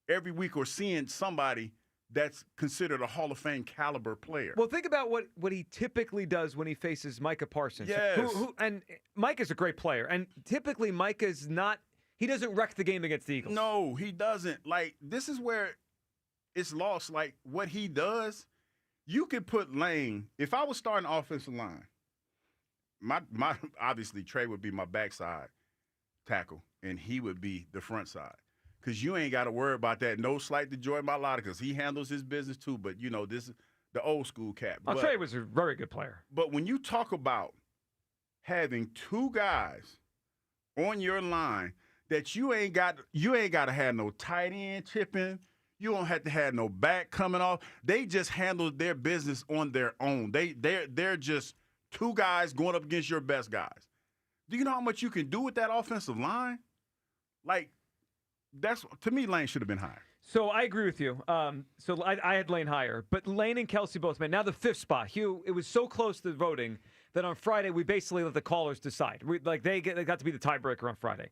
S33: every week, or seeing somebody that's considered a Hall of Fame caliber player.
S3: Well, think about what he typically does when he faces Micah Parsons.
S33: Yes.
S3: And Mike is a great player. And typically Micah is not, he doesn't wreck the game against the Eagles.
S33: No, he doesn't. This is where it's lost. What he does, you could put Lane, if I was starting offensive line, my obviously Trey would be my backside tackle, and he would be the front side. Because you ain't got to worry about that. No slight to Joy Mailata, because he handles his business too. But, this is the old school cat.
S3: Trey was a very good player.
S33: But when you talk about having two guys on your line that you ain't got to have no tight end chipping, you don't have to have no back coming off. They just handle their business on their own. They're just two guys going up against your best guys. Do you know how much you can do with that offensive line? That's, to me, Lane should have been higher.
S3: So I agree with you. So I had Lane higher, but Lane and Kelsey both made. Now the fifth spot, Hugh, it was so close to voting that on Friday we basically let the callers decide. They got to be the tiebreaker on Friday.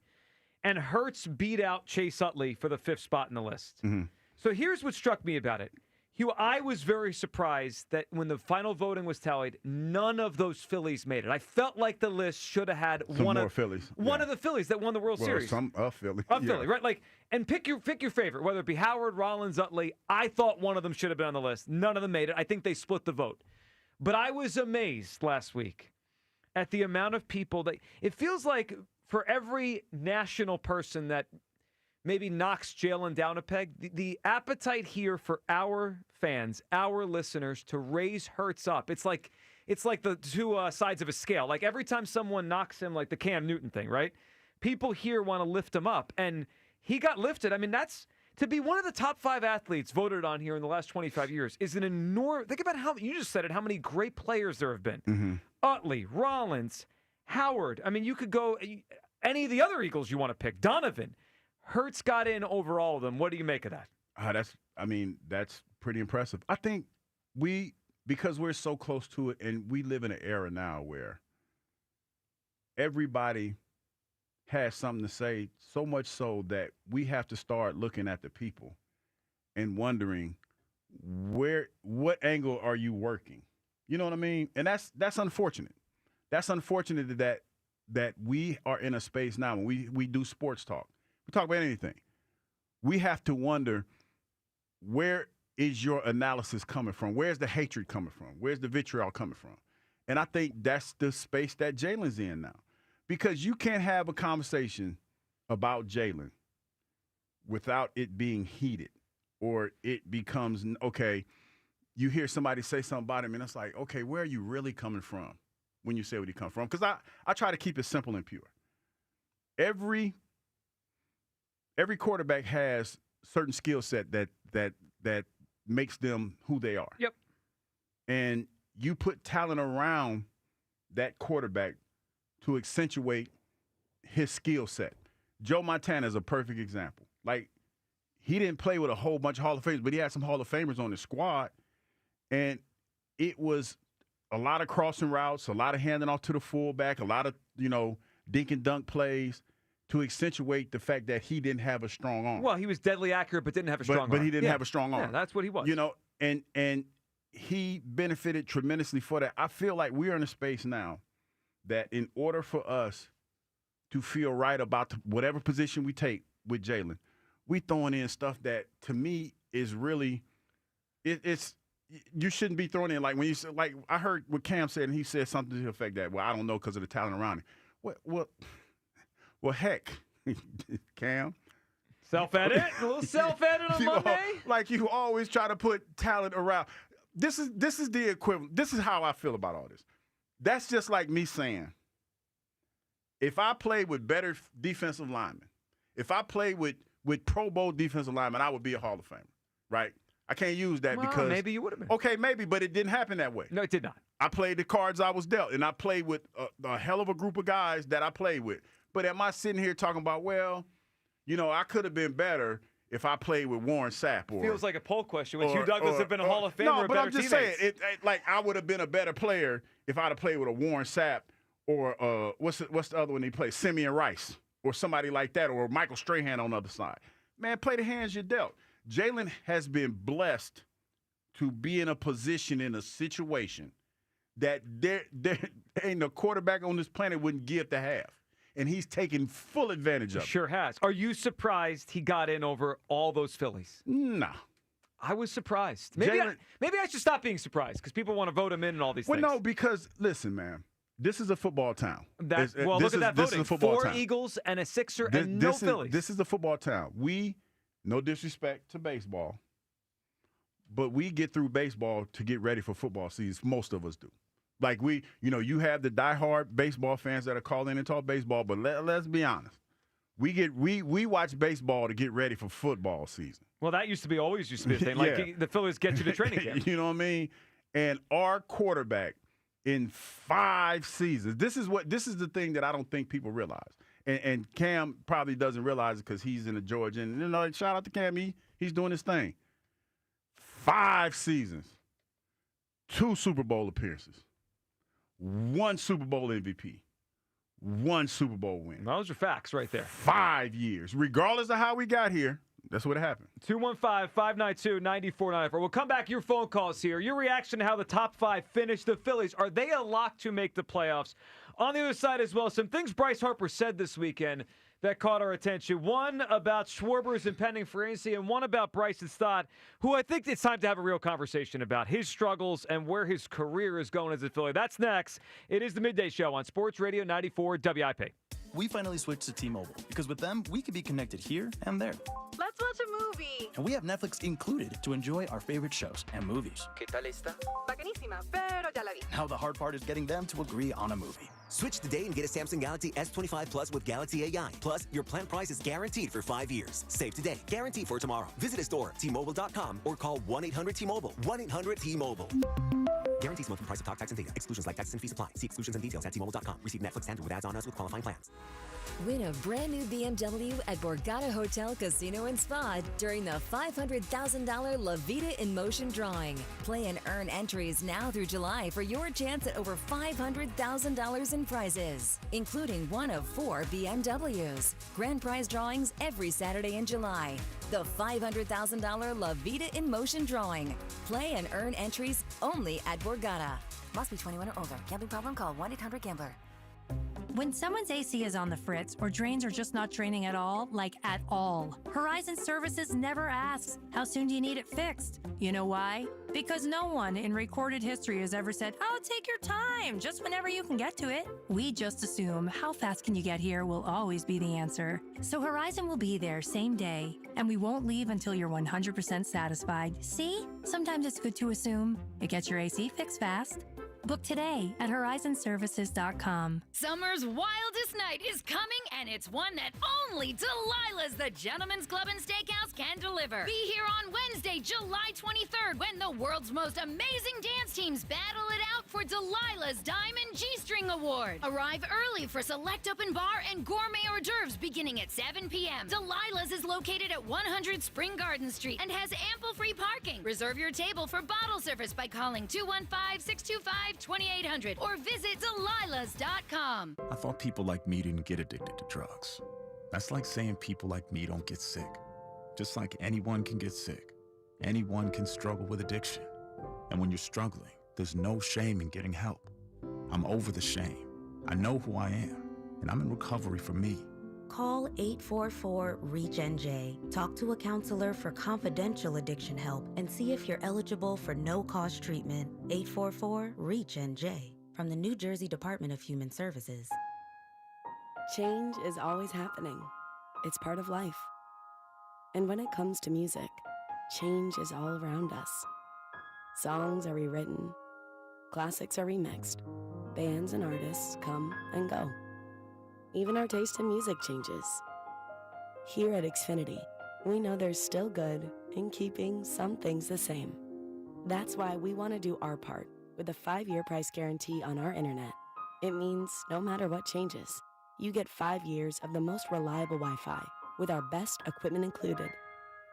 S3: And Hurts beat out Chase Utley for the fifth spot in the list.
S33: Mm-hmm.
S3: So here's what struck me about it. Hugh, I was very surprised that when the final voting was tallied, none of those Phillies made it. I felt like the list should have had one of the Phillies that won the World Series.
S33: A Philly.
S3: Philly, right? And pick your favorite, whether it be Howard, Rollins, Utley. I thought one of them should have been on the list. None of them made it. I think they split the vote. But I was amazed last week at the amount of people that it feels like for every national person that maybe knocks Jalen down a peg, the appetite here for our fans, our listeners, to raise Hurts up. It's like the two sides of a scale. Like every time someone knocks him, like the Cam Newton thing, right? People here want to lift him up, and he got lifted. I mean, that's to be one of the top 5 athletes voted on here in the last 25 years is an enormous. Think about how you just said it. How many great players there have been?
S33: Mm-hmm.
S3: Utley, Rollins, Howard. I mean, you could go any of the other Eagles you want to pick. Donovan. Hurts got in over all of them. What do you make of that?
S33: That's pretty impressive. I think because we're so close to it, and we live in an era now where everybody has something to say, so much so that we have to start looking at the people and wondering what angle are you working? You know what I mean? And that's unfortunate. That's unfortunate that we are in a space now when we do sports talk. We talk about anything. We have to wonder, where is your analysis coming from? Where's the hatred coming from? Where's the vitriol coming from? And I think that's the space that Jalen's in now. Because you can't have a conversation about Jalen without it being heated, or it becomes, okay, you hear somebody say something about him, and it's like, okay, where are you really coming from when you say where you come from? Because I try to keep it simple and pure. Every quarterback has certain skill set that makes them who they are.
S3: Yep.
S33: And you put talent around that quarterback to accentuate his skill set. Joe Montana is a perfect example. Like, he didn't play with a whole bunch of Hall of Famers, but he had some Hall of Famers on his squad, and it was a lot of crossing routes, a lot of handing off to the fullback, a lot of, dink and dunk plays to accentuate the fact that he didn't have a strong arm.
S3: Well, he was deadly accurate, but didn't have a strong arm.
S33: But he didn't have a strong arm.
S3: Yeah, that's what he was.
S33: And he benefited tremendously for that. I feel like we are in a space now that in order for us to feel right about whatever position we take with Jalen, we throwing in stuff that, to me, is really it's you shouldn't be throwing in, like, when you say, like, I heard what Cam said, and he said something to the effect that, well, I don't know because of the talent around him. Well, heck, Cam.
S3: Self-edit? A little self-edit on Monday?
S33: Like, you always try to put talent around. This is the equivalent. This is how I feel about all this. That's just like me saying, if I played with better defensive linemen, if I played with Pro Bowl defensive linemen, I would be a Hall of Famer, right? I can't use that because
S3: maybe you would have been.
S33: Okay, maybe, but it didn't happen that way.
S3: No, it did not.
S33: I played the cards I was dealt, and I played with a hell of a group of guys that I played with. But am I sitting here talking about, well, I could have been better if I played with Warren Sapp? Or
S3: feels like a poll question. Would Hugh Douglas have been a Hall of Famer?
S33: No, but I'm just saying, like, I would have been a better player if I'd have played with a Warren Sapp or what's the other one he played? Simeon Rice or somebody like that, or Michael Strahan on the other side. Man, play the hands you're dealt. Jalen has been blessed to be in a position, in a situation that there ain't no quarterback on this planet wouldn't give to have. And he's taken full advantage of it.
S3: Sure has. Are you surprised he got in over all those Phillies?
S33: No.
S3: I was surprised. Maybe I should stop being surprised because people want to vote him in and all these things.
S33: Well, no, because, listen, man, this is a football town.
S3: Look at that voting. This is a football 4 Eagles and a Sixer and no Phillies.
S33: This is a football town. No disrespect to baseball, but we get through baseball to get ready for football season. Most of us do. Like, you have the diehard baseball fans that are calling in and talk baseball, but let's be honest. We watch baseball to get ready for football season.
S3: Well, that always used to be a thing. Like, the Phillies get you to training camp.
S33: You know what I mean? And our quarterback in 5 seasons, this is the thing that I don't think people realize. And Cam probably doesn't realize it because he's in the Georgia. And, shout out to Cam. He's doing his thing. 5 seasons, 2 Super Bowl appearances, 1 Super Bowl MVP, 1 Super Bowl win.
S3: Those are facts right there.
S33: 5 years. Regardless of how we got here, that's what happened.
S3: 215-592-9494. We'll come back. Your phone calls here. Your reaction to how the top 5 finished. The Phillies, are they a lock to make the playoffs? On the other side as well, some things Bryce Harper said this weekend that caught our attention. One about Schwarber's impending free agency, and one about Bryce's thought, who I think it's time to have a real conversation about his struggles and where his career is going as a Philly. That's next. It is the Midday Show on Sports Radio 94 WIP.
S4: We finally switched to T-Mobile because with them, we can be connected here and there.
S5: Let's watch a movie.
S4: And we have Netflix included to enjoy our favorite shows and movies.
S5: ¿Qué tal esta? Bacanísima, pero ya la vi.
S4: Now the hard part is getting them to agree on a movie.
S6: Switch today and get a Samsung Galaxy S25 Plus with Galaxy AI. Plus, your plan price is guaranteed for 5 years. Save today, guarantee for tomorrow. Visit a store, T-Mobile.com, or call 1-800-T-Mobile. 1-800-T-Mobile. Guarantees monthly price of talk, text, and data. Exclusions like taxes and fees apply. See exclusions and details at T-Mobile.com. Receive Netflix standard with ads on us with qualifying plans.
S18: Win a brand new BMW at Borgata Hotel Casino and Spa during the $500,000 La Vida in Motion drawing. Play and earn entries now through July for your chance at over $500,000 in prizes, including one of 4 BMWs. Grand prize drawings every Saturday in July. The $500,000 La Vida in Motion drawing. Play and earn entries only at Borgata. Must be 21 or older. Gambling problem? Call 1-800-GAMBLER.
S8: When someone's AC is on the fritz or drains are just not draining at all, like at all, Horizon Services never asks, how soon do you need it fixed? You know why? Because no one in recorded history has ever said, oh, take your time, just whenever you can get to it. We just assume how fast can you get here will always be the answer. So Horizon will be there same day, and we won't leave until you're 100% satisfied. See? Sometimes it's good to assume. It gets your AC fixed fast. Book today at horizonservices.com.
S18: Summer's wildest night is coming, and it's one that only Delilah's The Gentleman's Club and Steakhouse can deliver. Be here on Wednesday, July 23rd, when the world's most amazing dance teams battle it out for Delilah's Diamond G-String Award. Arrive early for select open bar and gourmet hors d'oeuvres beginning at 7 p.m. Delilah's is located at 100 Spring Garden Street and has ample free parking. Reserve your table for bottle service by calling 215-625-2800 or visit delilahs.com.
S7: I thought people like me didn't get addicted to drugs. That's like saying people like me don't get sick. Just like anyone can get sick, anyone can struggle with addiction. And when you're struggling, there's no shame in getting help. I'm over the shame. I know who I am, and I'm in recovery for me.
S9: Call 844-REACH-NJ. Talk to a counselor for confidential addiction help and see if you're eligible for no-cost treatment. 844-REACH-NJ from the New Jersey Department of Human Services.
S13: Change is always happening. It's part of life. And when it comes to music, change is all around us. Songs are rewritten. Classics are remixed. Bands and artists come and go. Even our taste in music changes. Here at Xfinity, we know there's still good in keeping some things the same. That's why we want to do our part with a 5-year price guarantee on our internet. It means no matter what changes, you get 5 years of the most reliable Wi-Fi with our best equipment included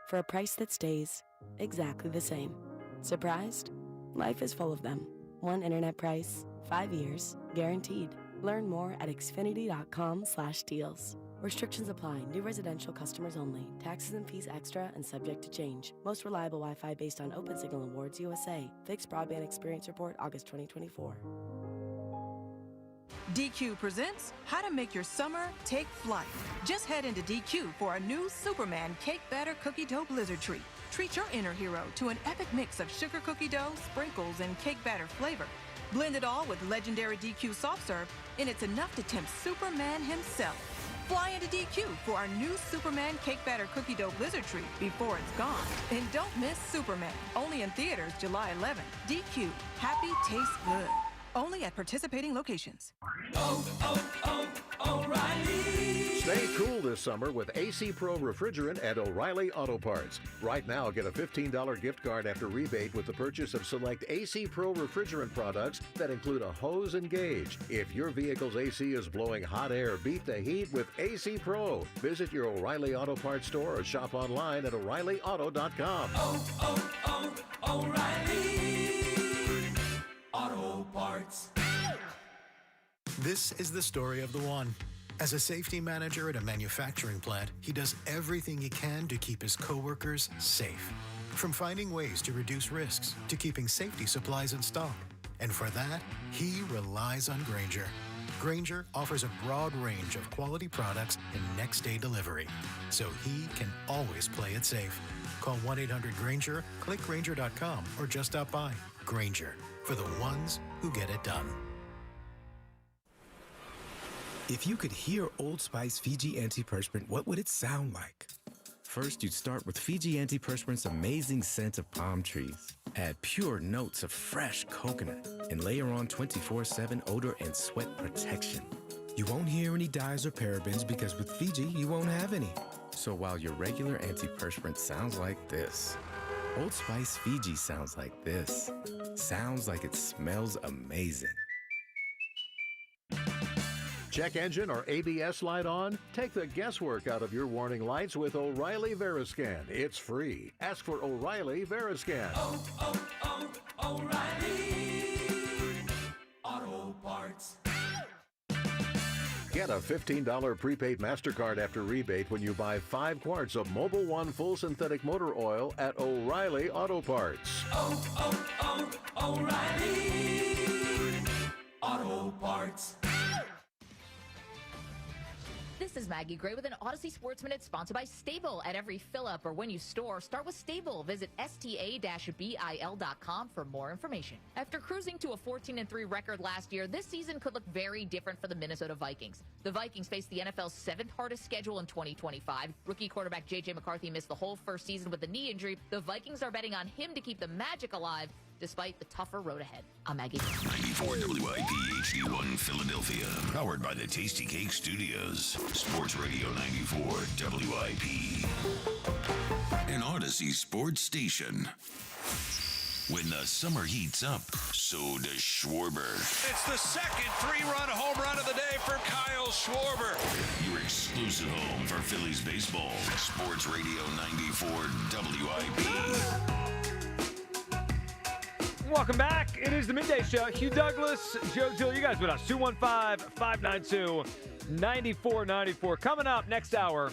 S13: for a price that stays exactly the same. Surprised? Life is full of them. One internet price, 5 years, guaranteed. Learn more at xfinity.com/deals. Restrictions apply. New residential customers only. Taxes and fees extra and subject to change. Most reliable Wi-Fi based on Open Signal Awards USA. Fixed Broadband Experience Report, August 2024.
S14: DQ presents How to Make Your Summer Take Flight. Just head into DQ for a new Superman Cake Batter Cookie Dough Blizzard treat. Treat your inner hero to an epic mix of sugar cookie dough, sprinkles, and cake batter flavor. Blend it all with legendary DQ soft serve, and it's enough to tempt Superman himself. Fly into DQ for our new Superman Cake Batter Cookie Dough Blizzard treat before it's gone. And don't miss Superman. Only in theaters July 11th. DQ. Happy tastes good. Only at participating locations.
S17: O'Reilly. Stay cool this summer with AC Pro refrigerant at O'Reilly Auto Parts. Right now, get a $15 gift card after rebate with the purchase of select AC Pro refrigerant products that include a hose and gauge. If your vehicle's AC is blowing hot air, beat the heat with AC Pro. Visit your O'Reilly Auto Parts store or shop online at O'ReillyAuto.com.
S19: O'Reilly Auto Parts.
S10: This is the story of the one. As a safety manager at a manufacturing plant, he does everything he can to keep his coworkers safe. From finding ways to reduce risks to keeping safety supplies in stock. And for that, he relies on Grainger. Grainger offers a broad range of quality products and next-day delivery, so he can always play it safe. Call 1-800-GRAINGER, click Grainger.com, or just stop by. Grainger, for the ones who get it done.
S20: If you could hear Old Spice Fiji Antiperspirant, what would it sound like? First, you'd start with Fiji Antiperspirant's amazing scent of palm trees. Add pure notes of fresh coconut and layer on 24/7 odor and sweat protection. You won't hear any dyes or parabens because with Fiji, you won't have any. So while your regular antiperspirant sounds like this, Old Spice Fiji sounds like this. Sounds like it smells amazing.
S17: Check engine or ABS light on? Take the guesswork out of your warning lights with O'Reilly Veriscan. It's free. Ask for O'Reilly Veriscan.
S19: O'Reilly Auto Parts.
S17: Get a $15 prepaid MasterCard after rebate when you buy 5 quarts of Mobil 1 full synthetic motor oil at O'Reilly Auto Parts.
S19: O'Reilly Auto Parts.
S24: This is Maggie Gray with an Odyssey Sports Minute sponsored by Stable. At every fill-up or when you store, start with Stable. Visit sta-bil.com for more information. After cruising to a 14-3 record last year, this season could look very different for the Minnesota Vikings. The Vikings face the NFL's 7th hardest schedule in 2025. Rookie quarterback J.J. McCarthy missed the whole first season with a knee injury. The Vikings are betting on him to keep the magic alive. despite the tougher road ahead. I'm Maggie.
S1: 94 WIP HD1 Philadelphia. Powered by the Tasty Cake Studios. Sports Radio 94 WIP. An Odyssey sports station. When the summer heats up, so does Schwarber.
S11: It's the second three-run home run of the day for Kyle Schwarber.
S1: Your exclusive home for Phillies baseball. Sports Radio 94 WIP.
S3: Welcome back. It is the Midday Show. Hugh Douglas, Joe Gill, you guys with us. 215-592-9494. Coming up next hour,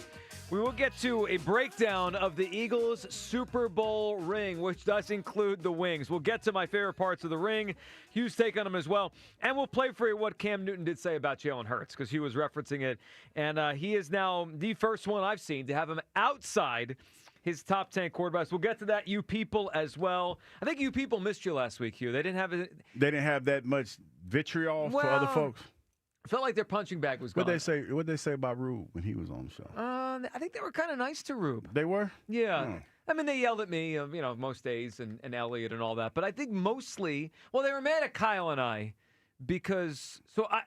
S3: we will get to a breakdown of the Eagles' Super Bowl ring, which does include the wings. We'll get to my favorite parts of the ring, Hugh's take on them as well, and we'll play for you what Cam Newton did say about Jalen Hurts, because he was referencing it, and he is now the first one I've seen to have him outside his top 10 quarterbacks. We'll get to that, you people, as well. I think you people missed you last week, Hugh. They didn't have
S33: that much vitriol for other folks.
S3: Felt like their punching bag was gone.
S33: What'd they say about Rube when he was on the show?
S3: I think they were kind of nice to Rube.
S33: They were?
S3: Yeah.
S33: Oh.
S3: I mean, they yelled at me, most days, and Elliot and all that. But I think mostly, they were mad at Kyle and I because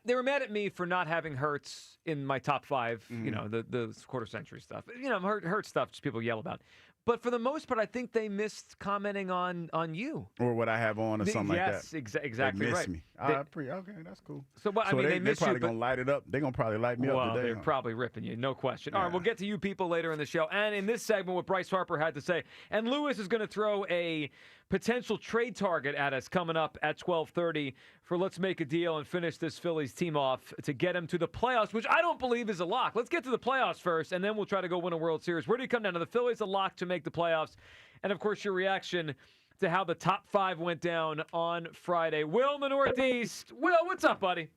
S3: they were mad at me for not having Hurts in my top 5, the quarter century stuff. Hurts stuff just people yell about. But for the most part, I think they missed commenting on you.
S33: Or what I have on or something like that.
S3: Yes, exactly
S33: they
S3: right.
S33: Me. Okay, that's cool.
S3: So they miss you.
S33: They're probably going to light it up. They're going to probably light me up today.
S3: They're probably ripping you, no question. Yeah. All right, we'll get to you people later in the show. And in this segment, what Bryce Harper had to say. And Lewis is going to throw a potential trade target at us coming up at 12:30 for let's make a deal and finish this Phillies team off to get him to the playoffs, which I don't believe is a lock. Let's get to the playoffs first, and then we'll try to go win a World Series. Where do you come down to? The Phillies a lock to make the playoffs, and of course your reaction to how the top 5 went down on Friday. Will in the Northeast. Will, what's up, buddy?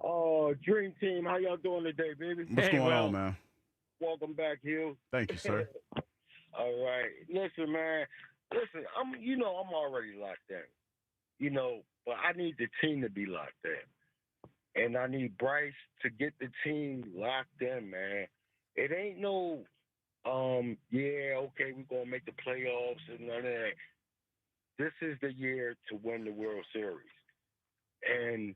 S12: Oh, Dream Team, how y'all doing today, baby?
S33: What's going on, man?
S12: Welcome back, Hugh.
S33: Thank you, sir.
S12: All right. Listen, man. I'm already locked in. But I need the team to be locked in. And I need Bryce to get the team locked in, man. It ain't no, we're going to make the playoffs and none of that. This is the year to win the World Series. And,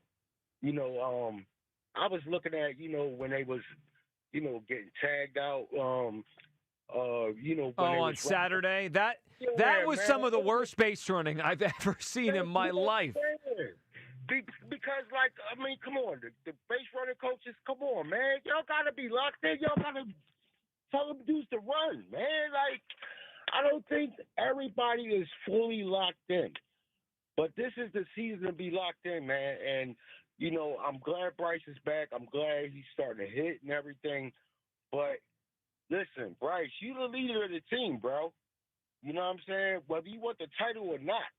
S12: I was looking at, when they was, getting tagged out,
S3: on Saturday? That was some of the worst base running I've ever seen in my life.
S12: Because, come on, the base running coaches, come on, man. Y'all got to be locked in. Y'all got to tell them dudes to run, man. I don't think everybody is fully locked in. But this is the season to be locked in, man. And, I'm glad Bryce is back. I'm glad he's starting to hit and everything. But, listen, Bryce, you the leader of the team, bro. You know what I'm saying? Whether you want the title or not,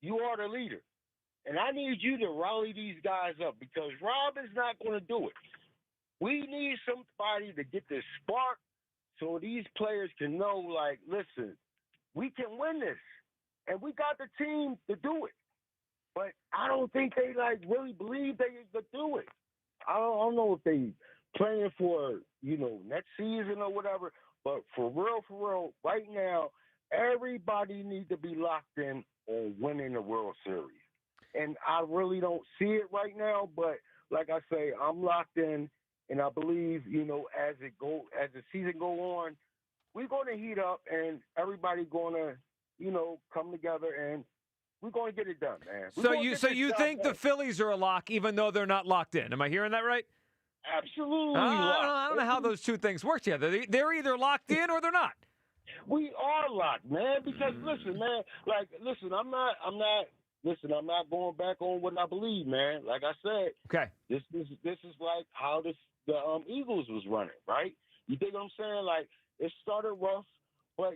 S12: you are the leader. And I need you to rally these guys up because Rob is not going to do it. We need somebody to get this spark so these players can know, listen, we can win this. And we got the team to do it. But I don't think they, really believe they could do it. I don't know if they playing for, next season or whatever. But for real, right now, everybody needs to be locked in on winning the World Series. And I really don't see it right now, but like I say, I'm locked in, and I believe, as the season go on, we're going to heat up, and everybody going to, come together, and we're going to get it done, man.
S3: So you think the Phillies are a lock, even though they're not locked in? Am I hearing that right?
S12: Absolutely.
S3: I don't know how those two things work together. They're either locked in or they're not.
S12: We are locked, man. Because listen, man. I'm not going back on what I believe, man. Like I said,
S3: okay.
S12: This is like how the Eagles was running, right? You think what I'm saying? It started rough, but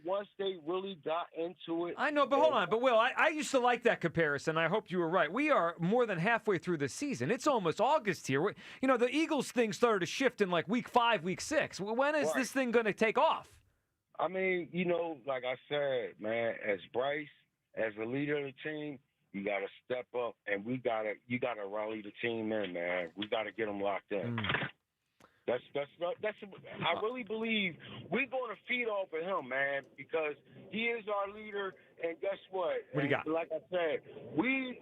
S12: once they really got into it.
S3: I know, but hold on. But Will, I used to like that comparison. I hope you were right. We are more than halfway through the season. It's almost August here. The Eagles thing started to shift in week 5, week 6. When is this thing going to take off?
S12: I mean, like I said, man, as Bryce, as the leader of the team, you got to step up, and you got to rally the team in, man. We got to get them locked in. That's. I really believe we're going to feed off of him, man, because he is our leader, And guess what?
S3: What do you got?
S12: Like I said, we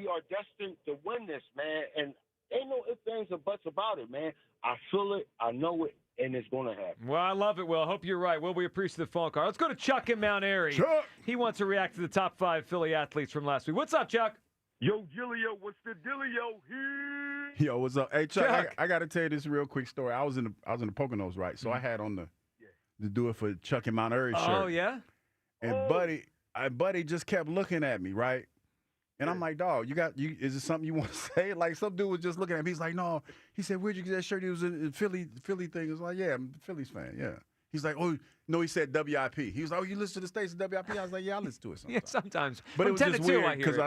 S12: are destined to win this, man. And ain't no ifs, ands, or buts about it, man. I feel it. I know it. And it's going to happen.
S3: Well, I love it, Will. I hope you're right. Will, we appreciate the phone call. Let's go to Chuck in Mount Airy.
S33: Chuck!
S3: He wants to react to the top 5 Philly athletes from last week. What's up, Chuck?
S2: Yo, Gillio, what's the dealio? Here.
S33: Yo, what's up? Hey, Chuck, I got to tell you this real quick story. I was in the Poconos, right? So I had on the Do It for Chuck in Mount Airy shirt.
S3: Oh, yeah?
S33: And Buddy just kept looking at me, right? And I'm like, dog, is it something you want to say? Like, some dude was just looking at me. He's like, no. He said, where'd you get that shirt? It was a Philly thing. I was like, yeah, I'm a Phillies fan, yeah. He's like, oh, no, he said WIP. He was like, oh, you listen to the States of WIP? I was like, yeah, I listen to it sometimes.
S3: Yeah, sometimes.
S33: But
S3: From
S33: it was
S3: 10
S33: just
S3: to 2,
S33: weird because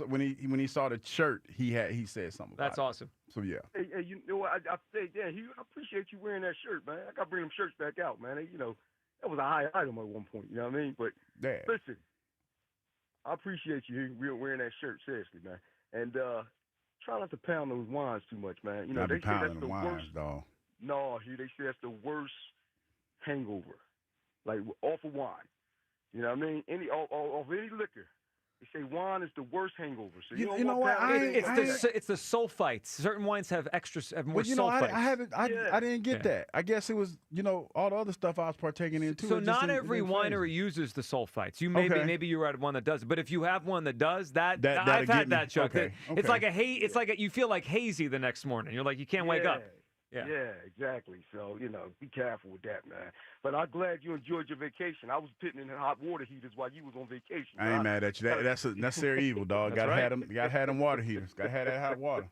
S33: when he saw the shirt, he said something about
S3: That's awesome.
S33: So, yeah.
S2: Hey, you know what? I say, yeah, I appreciate you wearing that shirt, man. I got to bring them shirts back out, man. That was a high item at one point, you know what I mean? But listen, I appreciate you wearing that shirt, seriously, man. And try not to pound those wines too much, man. You know, they say that's the worst.
S33: Dog.
S2: No, they say that's the worst hangover, like off of wine. You know what I mean? Off any liquor. They say wine is the worst hangover. So you know what?
S3: It's the sulfites. Certain wines have more sulfites.
S33: I didn't get that. I guess it was, all the other stuff I was partaking in too.
S3: So not every winery uses the sulfites. Maybe you're at one that does. But if you have one that does, I've had that, Chuck.
S33: Okay.
S3: It's like it's like you feel like hazy the next morning. You're like you can't wake up.
S2: Yeah, exactly. So, be careful with that, man. But I'm glad you enjoyed your vacation. I was putting in hot water heaters while you was on vacation.
S33: I ain't mad at you. That's a necessary evil, dog. Gotta have them water heaters. Gotta have that hot water.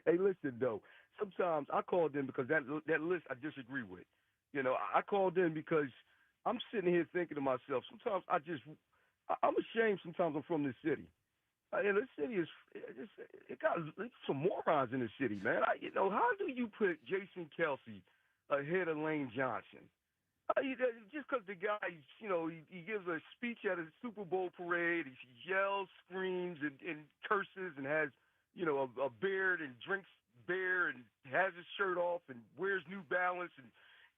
S2: Hey, listen, though. Sometimes I called in because that list I disagree with. I called in because I'm sitting here thinking to myself, sometimes I'm ashamed sometimes I'm from this city. This city it got some morons in the city, man. How do you put Jason Kelsey ahead of Lane Johnson? Just because the guy, he gives a speech at a Super Bowl parade, he yells, screams, and curses, and has, a beard and drinks beer and has his shirt off and wears New Balance and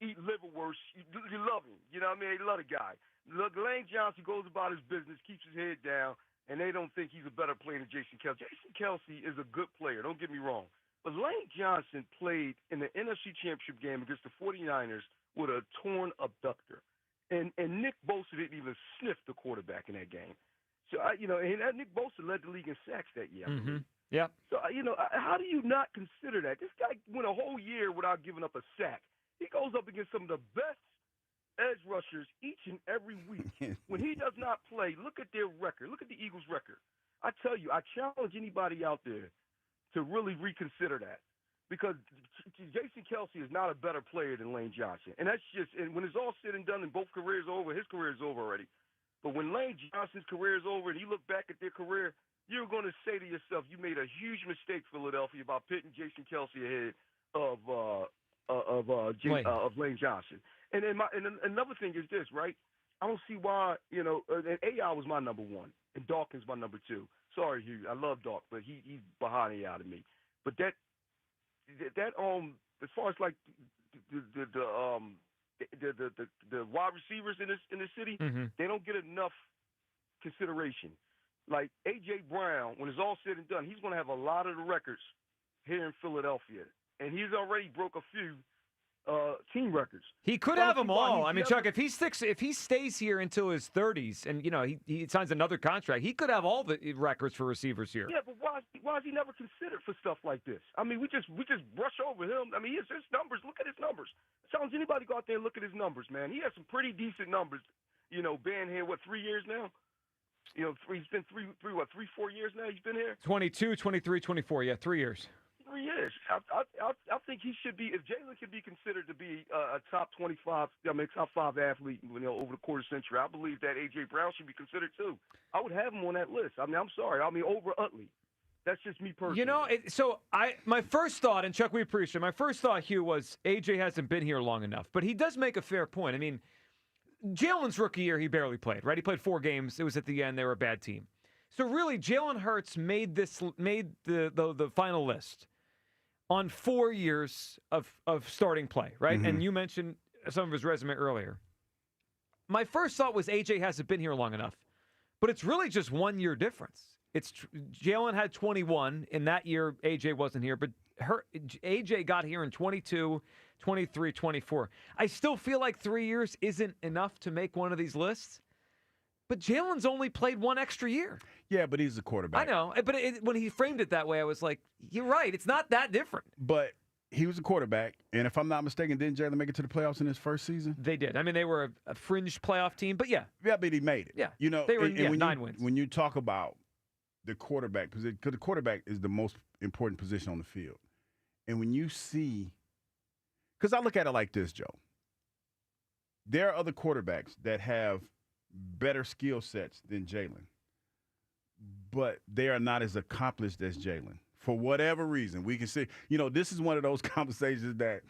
S2: eat liverwurst. You love him. You know what I mean? You love the guy. Lane Johnson goes about his business, keeps his head down, and they don't think he's a better player than Jason Kelsey. Jason Kelsey is a good player, don't get me wrong. But Lane Johnson played in the NFC Championship game against the 49ers with a torn abductor. And Nick Bosa didn't even sniff the quarterback in that game. So, and Nick Bosa led the league in sacks that year.
S3: Mm-hmm. Yeah.
S2: So, how do you not consider that? This guy went a whole year without giving up a sack. He goes up against some of the best edge rushers each and every week. When he does not play, look at their record. Look at the Eagles' record. I tell you, I challenge anybody out there to really reconsider that, because Jason Kelsey is not a better player than Lane Johnson. And when it's all said and done and both careers over, his career is over already. But when Lane Johnson's career is over and you look back at their career, you're going to say to yourself, you made a huge mistake, Philadelphia, by pitting Jason Kelsey ahead of Lane Johnson. And another thing is this, right? I don't see why, and AI was my number one, and Dawkins my number two. Sorry, Hugh, I love Dawk, but he's behind AI to me. But that as far as like the wide receivers in this city, they don't get enough consideration. Like A.J. Brown, when it's all said and done, he's going to have a lot of the records here in Philadelphia, and he's already broke a few team records.
S3: He could have them all. I mean, Chuck, if he stays here until his 30s and he signs another contract, he could have all the records for receivers here.
S2: Yeah, but why is he never considered for stuff like this? I mean, we just brush over him. I mean, his numbers. Look at his numbers. Challenge anybody go out there and look at his numbers, man. He has some pretty decent numbers. Being here 3 years now. He's been 4 years now. He's been here.
S3: 22, 23, 24. Yeah, 3 years.
S2: 3 years. I think he should be. If Jalen could be considered to be a top 25, top 5 athlete, over the quarter century, I believe that A.J. Brown should be considered too. I would have him on that list. I mean, I'm sorry. I mean, over Utley. That's just me personally.
S3: My first thought, and Chuck, we appreciate it. My first thought, Hugh, was A.J. hasn't been here long enough, but he does make a fair point. I mean, Jalen's rookie year, he barely played, right? He played 4 games. It was at the end. They were a bad team. So really, Jalen Hurts made the final list on 4 years of starting play, right? And you mentioned some of his resume earlier. my first thought was AJ hasn't been here long enough, but it's really just 1 year difference. Jalen had 21 in that year. AJ wasn't here, but AJ got here in 22, 23, 24. I still feel like 3 years isn't enough to make one of these lists. But Jalen's only played one extra year.
S33: Yeah, but he's a quarterback.
S3: I know, but when he framed it that way, I was like, you're right. It's not that different.
S33: But he was a quarterback, and if I'm not mistaken, didn't Jalen make it to the playoffs in his first season?
S3: They did. I mean, they were a fringe playoff team, but yeah.
S33: Yeah, but he made it.
S3: Yeah.
S33: You know,
S3: they were
S33: and
S3: 9 wins.
S33: When you talk about the quarterback, because the quarterback is the most important position on the field. And when you see, because I look at it like this, Joe. There are other quarterbacks that have better skill sets than Jalen, but they are not as accomplished as Jalen. For whatever reason, we can see, this is one of those conversations that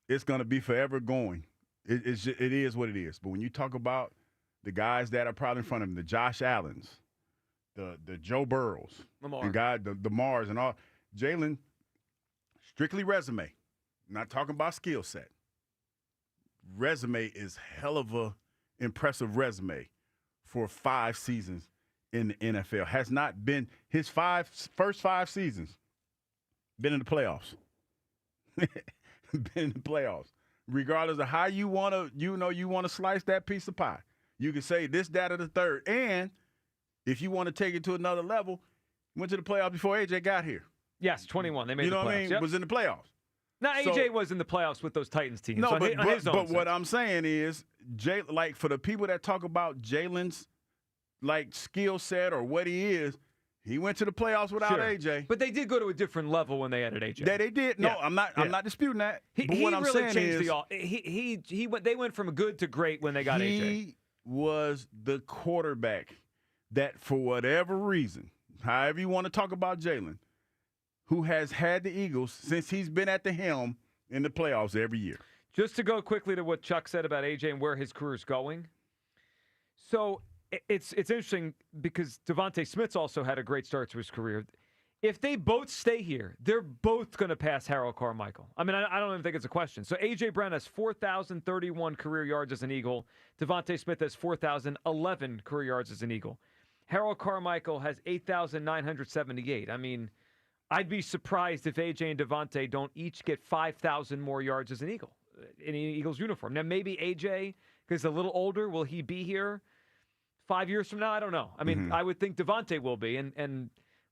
S33: it's going to be forever going. It is what it is. But when you talk about the guys that are probably in front of him, the Josh Allens, the Joe Burrows, the Mars and all, Jalen, strictly resume. Not talking about skill set. Resume is hell of a impressive resume for 5 seasons in the NFL. Has not been his first 5 seasons been in the playoffs. Been in the playoffs. Regardless of how you want to slice that piece of pie. You can say this, that, or the third. And if you want to take it to another level, went to the playoffs before AJ got here.
S3: Yes, 21. They made the playoffs.
S33: You know what I mean?
S3: Yep.
S33: Was in the playoffs.
S3: Now, AJ was in the playoffs with those Titans teams.
S33: No,
S3: but
S33: what I'm saying is, like for the people that talk about Jalen's skill set or what he is, he went to the playoffs without AJ.
S3: But they did go to a different level when they added AJ.
S33: That they did. No,
S3: Yeah.
S33: I'm not disputing that.
S3: He really changed he went. They went from good to great when they got AJ.
S33: He was the quarterback that, for whatever reason, however you want to talk about Jalen, who has had the Eagles since he's been at the helm in the playoffs every year.
S3: Just to go quickly to what Chuck said about AJ and where his career is going. So it's interesting because Devontae Smith's also had a great start to his career. If they both stay here, they're both going to pass Harold Carmichael. I mean, I don't even think it's a question. So A.J. Brown has 4,031 career yards as an Eagle. Devontae Smith has 4,011 career yards as an Eagle. Harold Carmichael has 8,978. I mean, I'd be surprised if A.J. and Devontae don't each get 5,000 more yards as an Eagle in an Eagles uniform. Now, maybe A.J., because he's a little older, will he be here 5 years from now? I don't know. I mean, I would think Devontae will be, and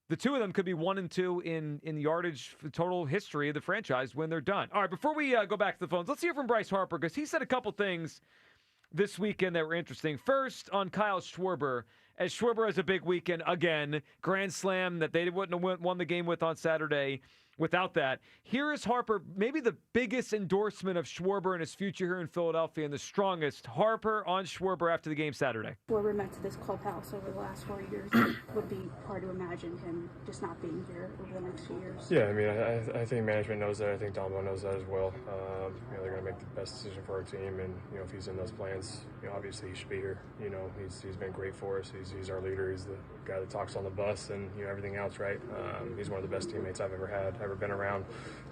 S3: the two of them could be 1 and 2 in yardage total history of the franchise when they're done. All right, before we go back to the phones, let's hear from Bryce Harper because he said a couple things this weekend that were interesting. First, on Kyle Schwarber, as Schwarber has a big weekend again, grand slam that they wouldn't have won the game with on Saturday without that. Here is Harper, maybe the biggest endorsement of Schwarber and his future here in Philadelphia and the strongest. Harper on Schwarber after the game Saturday.
S15: Schwarber met to this clubhouse over the last 4 years. It would be hard to imagine him just not being here over the next few years.
S16: Yeah, I mean, I think management knows that. I think Dombo knows that as well. They're going to make the best decision for our team, and if he's in those plans, obviously he should be here. He's been great for us. He's our leader. He's the guy that talks on the bus and everything else, right? He's one of the best teammates I've ever been around.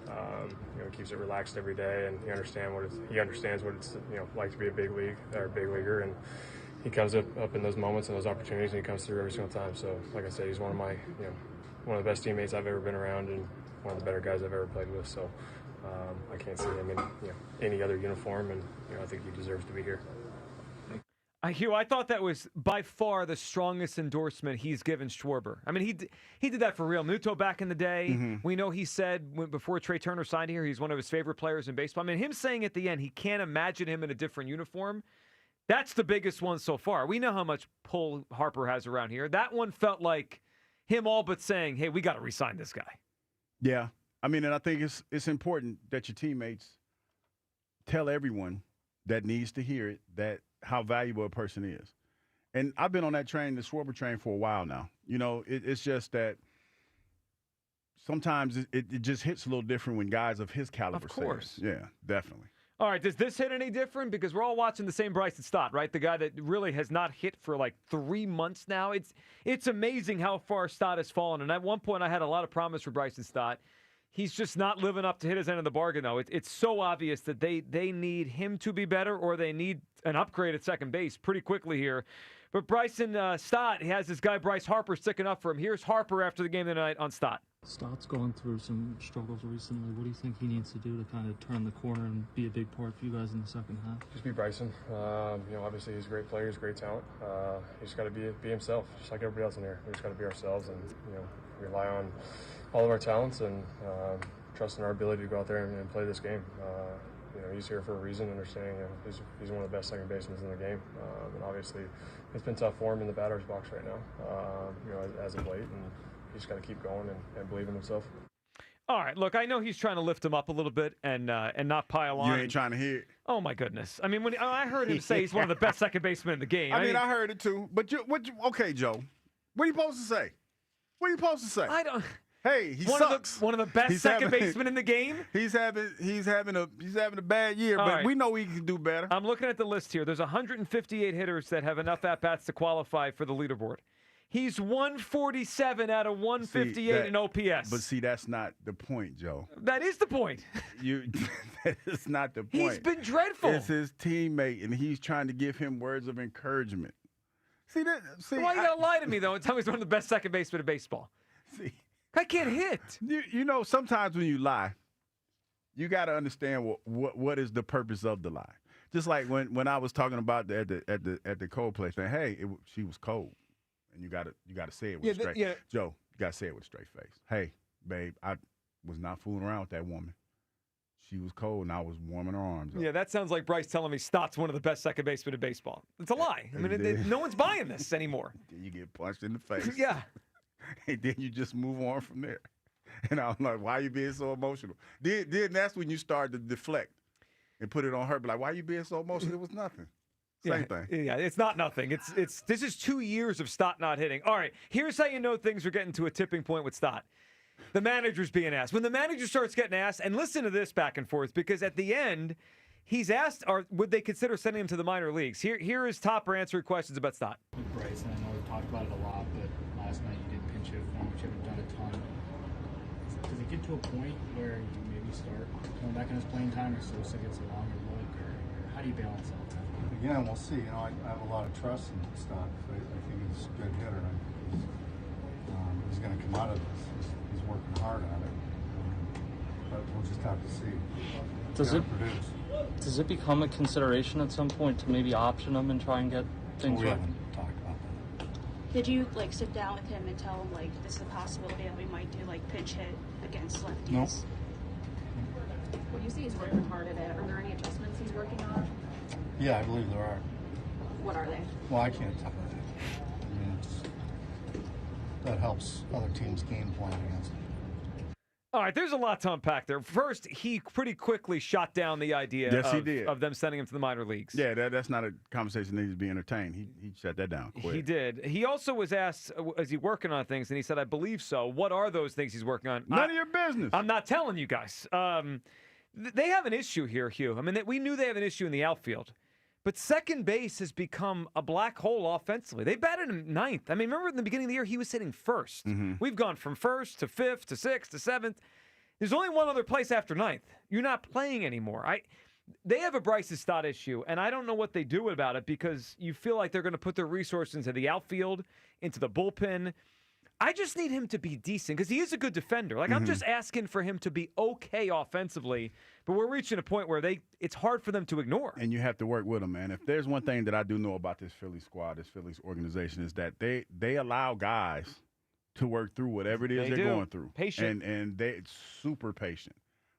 S16: He keeps it relaxed every day, and he understands what it's like to be a big leaguer, and he comes up in those moments and those opportunities, and he comes through every single time. So, like I said, he's one of the best teammates I've ever been around, and one of the better guys I've ever played with. So, I can't see him in any other uniform, and I think he deserves to be here.
S3: Hugh, I thought that was by far the strongest endorsement he's given Schwarber. I mean, he did that for real. Muto back in the day, we know he said before Trey Turner signed here, he's one of his favorite players in baseball. I mean, him saying at the end he can't imagine him in a different uniform, that's the biggest one so far. We know how much pull Harper has around here. That one felt like him all but saying, hey, we got to re-sign this guy.
S33: Yeah. I mean, and I think it's important that your teammates tell everyone that needs to hear it that how valuable a person is. And I've been on that train, the Schwarber train, for a while now. It's just that sometimes it just hits a little different when guys of his caliber say it.
S3: Of course.
S33: Yeah, definitely.
S3: All right, does this hit any different? Because we're all watching the same Bryson Stott, right? The guy that really has not hit for like 3 months now. It's amazing how far Stott has fallen. And at one point, I had a lot of promise for Bryson Stott. He's just not living up to his end of the bargain, though. It's so obvious that they need him to be better, or they need an upgrade at second base pretty quickly here. But Bryson Stott has this guy Bryce Harper sticking up for him. Here's Harper after the game tonight on Stott.
S4: Stott's going through some struggles recently. What do you think he needs to do to kind of turn the corner and be a big part for you guys in the second half?
S16: Just be Bryson. Obviously he's a great player, he's a great talent. He's got to be himself, just like everybody else in here. We just got to be ourselves and rely on all of our talents and trust in our ability to go out there and play this game. He's here for a reason, understanding he's one of the best second basemen in the game. And obviously it's been tough for him in the batter's box right now, as of late. And he's got to keep going and believe in himself.
S3: All right, look, I know he's trying to lift him up a little bit and not pile on.
S33: You ain't trying to hear it.
S3: Oh, my goodness. I mean, when I heard him say he's one of the best second basemen in the game.
S33: I heard it too. But okay, Joe. What are you supposed to say? What are you supposed to say?
S3: I don't.
S33: Hey, he
S3: sucks. One of the best second basemen in the game.
S33: He's having a bad year, but we know he can do better.
S3: I'm looking at the list here. There's 158 hitters that have enough at bats to qualify for the leaderboard. He's 147 out of 158 in OPS.
S33: But see, that's not the point, Joe.
S3: That is the point.
S33: That is not the point.
S3: He's been dreadful.
S33: It's his teammate, and he's trying to give him words of encouragement. See,
S3: why you gotta lie to me though and tell me he's one of the best second basemen in baseball?
S33: See,
S3: I can't hit.
S33: Sometimes when you lie, you got to understand what is the purpose of the lie. Just like when I was talking about at the Coldplay thing. Hey, she was cold, and you got to say it with a straight. Joe, you got to say it with a straight face. Hey, babe, I was not fooling around with that woman. She was cold, and I was warming her arms up.
S3: Yeah, that sounds like Bryce telling me Stott's one of the best second basemen in baseball. It's a lie. I mean, no one's buying this anymore.
S33: Then you get punched in the face.
S3: Yeah.
S33: And then you just move on from there. And I'm like, why are you being so emotional? Then that's when you start to deflect and put it on her. But like, why are you being so emotional? It was nothing. Same thing.
S3: Yeah, it's not nothing. This is 2 years of Stott not hitting. All right, here's how you know things are getting to a tipping point with Stott. The manager's being asked. When the manager starts getting asked, and listen to this back and forth, because at the end, he's asked, would they consider sending him to the minor leagues? Here is Topper answering questions about Stott.
S4: Bryce, and I know we've talked about it a lot, but last night you did pinch hit for him, which you haven't done a ton. Does it get to a point where you maybe start going back in his playing time, or Sosa gets a longer look, or how do you balance all that?
S5: Again, we'll see. I have a lot of trust in Stott. I think he's a good hitter. He's going to come out of this. He's working hard on it. But we'll just have to see.
S4: Does it become a consideration at some point to maybe option him and try and get things
S5: we
S4: right?
S5: haven't talked about that.
S15: Did you sit down with him and tell him this is a possibility that we might do pinch hit against lefties?
S5: No.
S15: When you say he's working hard at it, are there any adjustments he's working on?
S5: Yeah, I believe there are.
S15: What are they?
S5: Well, I can't tell you. That helps other teams game plan against him.
S3: All right, there's a lot to unpack there. First, he pretty quickly shot down the idea of them sending him to the minor leagues.
S33: Yeah, that's not a conversation that needs to be entertained. He shut that down quick.
S3: He did. He also was asked, is he working on things? And he said, I believe so. What are those things he's working on?
S33: None of your business.
S3: I'm not telling you guys. They have an issue here, Hugh. I mean, we knew they have an issue in the outfield. But second base has become a black hole offensively. They batted him ninth. I mean, remember in the beginning of the year, he was hitting first.
S33: Mm-hmm.
S3: We've gone from first to fifth to sixth to seventh. There's only one other place after ninth. You're not playing anymore. They have a Bryce Stott issue, and I don't know what they do about it because you feel like they're going to put their resources into the outfield, into the bullpen. I just need him to be decent because he is a good defender. I'm just asking for him to be okay offensively, but we're reaching a point where it's hard for them to ignore.
S33: And you have to work with them, man. If there's one thing that I do know about this Phillies squad, this Phillies organization, is that they allow guys to work through whatever it is they're going through.
S3: Patient.
S33: And they're super patient.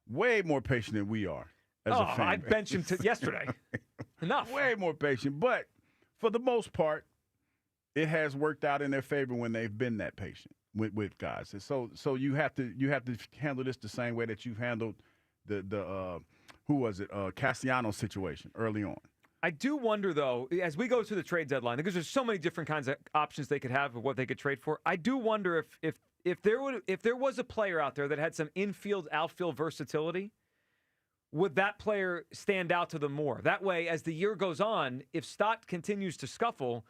S33: Way more patient than we are as a fan.
S3: I'd bench him yesterday. Enough.
S33: Way more patient. But for the most part, it has worked out in their favor when they've been that patient with guys. And so you have to handle this the same way that you've handled the Castellanos situation early on.
S3: I do wonder, though, as we go to the trade deadline, because there's so many different kinds of options they could have of what they could trade for. I do wonder if there was a player out there that had some infield, outfield versatility, would that player stand out to them more? That way, as the year goes on, if Stott continues to scuffle,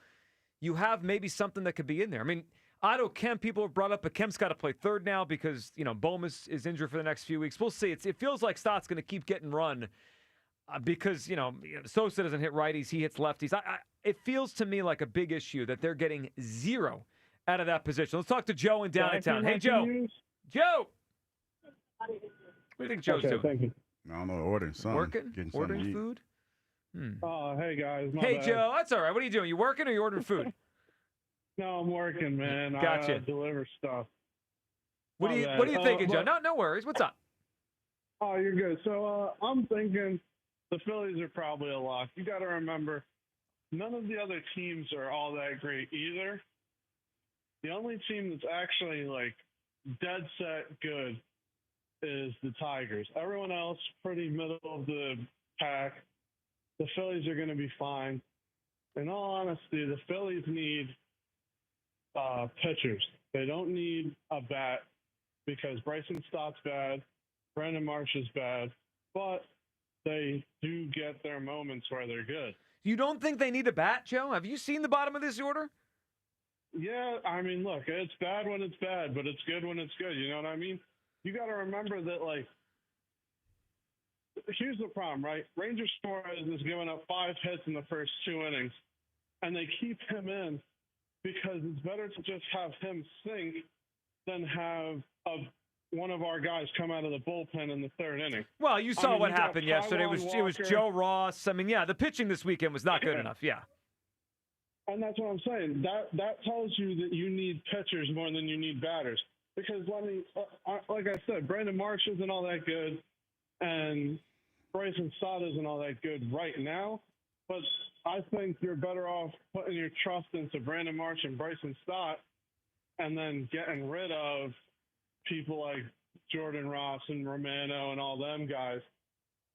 S3: you have maybe something that could be in there. I mean, Otto Kemp, people have brought up, but Kemp's got to play third now because, Bohm is injured for the next few weeks. We'll see. It feels like Stott's going to keep getting run because, Sosa doesn't hit righties. He hits lefties. It feels to me like a big issue that they're getting zero out of that position. Let's talk to Joe in downtown. Hey, Joe. Joe! What do you think Joe's doing?
S5: Thank you.
S33: I don't know. Ordering something.
S3: Working? Ordering food?
S5: Oh, hey, guys.
S3: Hey, Joe. That's all right. What are you doing? You working or you ordering food?
S5: No, I'm working, man.
S3: Gotcha.
S5: I deliver stuff.
S3: What are you thinking, Joe? No worries. What's up?
S5: Oh, you're good. So I'm thinking the Phillies are probably a lock. You got to remember, none of the other teams are all that great either. The only team that's actually dead set good is the Tigers. Everyone else pretty middle of the pack. The Phillies are going to be fine. In all honesty, the Phillies need pitchers. They don't need a bat because Bryson Stott's bad, Brandon Marsh is bad, but they do get their moments where they're good.
S3: You don't think they need a bat, Joe? Have you seen the bottom of this order?
S5: Yeah, I mean, look, it's bad when it's bad, but it's good when it's good. You know what I mean? You got to remember that, here's the problem, right? Ranger Suarez is giving up 5 hits in the first 2 innings, and they keep him in because it's better to just have him sink than have one of our guys come out of the bullpen in the 3rd inning.
S3: Well, you saw what happened yesterday. It was Joe Ross. I mean, yeah, the pitching this weekend was not good enough. Yeah.
S5: And that's what I'm saying. That tells you that you need pitchers more than you need batters. Because, like I said, Brandon Marsh isn't all that good, and Bryson Stott isn't all that good right now. But I think you're better off putting your trust into Brandon Marsh and Bryson Stott and then getting rid of people like Jordan Ross and Romano and all them guys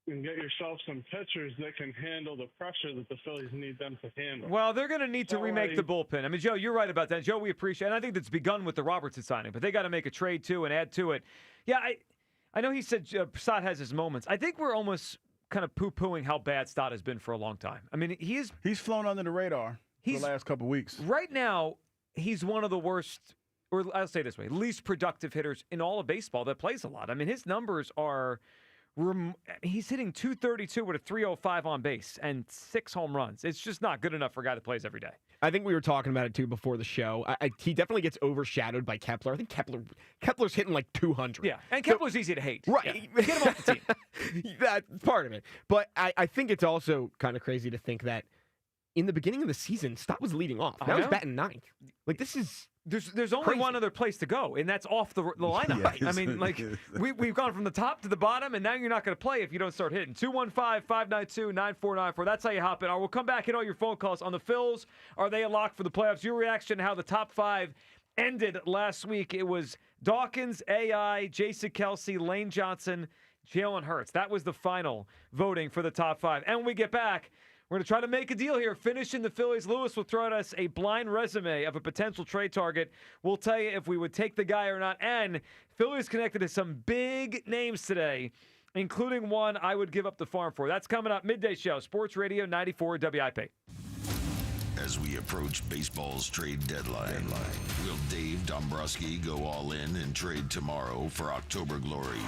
S5: and get yourself some pitchers that can handle the pressure that the Phillies need them to handle.
S3: Well, they're going to need to remake the bullpen. I mean, Joe, you're right about that. Joe, we appreciate it. And I think that's begun with the Robertson signing, but they got to make a trade, too, and add to it. Yeah, I know he said Stott has his moments. I think we're almost kind of poo-pooing how bad Stott has been for a long time. I mean, he's
S33: flown under the radar for the last couple of weeks.
S3: Right now, he's one of the worst, or I'll say it this way, least productive hitters in all of baseball that plays a lot. I mean, his numbers are... He's hitting .232 with a .305 on base and 6 home runs. It's just not good enough for a guy that plays every day.
S6: I think we were talking about it, too, before the show. He definitely gets overshadowed by Kepler. I think Kepler's hitting 200.
S3: Yeah, and Kepler's easy to hate.
S6: Right.
S3: Yeah. Get him off the team.
S6: That's part of it. But I think it's also kind of crazy to think that in the beginning of the season, Stott was leading off. Now he's batting 9th. This is...
S3: There's only
S6: crazy.
S3: one other place to go, and that's off the lineup.
S33: Yes.
S3: I mean, we've gone from the top to the bottom, and now you're not going to play if you don't start hitting. 215-592-9494. That's how you hop in. We'll come back, hit all your phone calls on the Phils. Are they a lock for the playoffs? Your reaction to how the top 5 ended last week. It was Dawkins, AI, Jason Kelsey, Lane Johnson, Jalen Hurts. That was the final voting for the top 5. And when we get back, we're going to try to make a deal here. Finishing the Phillies. Lewis will throw at us a blind resume of a potential trade target. We'll tell you if we would take the guy or not. And Phillies connected to some big names today, including one I would give up the farm for. That's coming up. Midday Show, Sports Radio 94 WIP.
S1: As we approach baseball's trade deadline, will Dave Dombrowski go all in and trade tomorrow for October glory?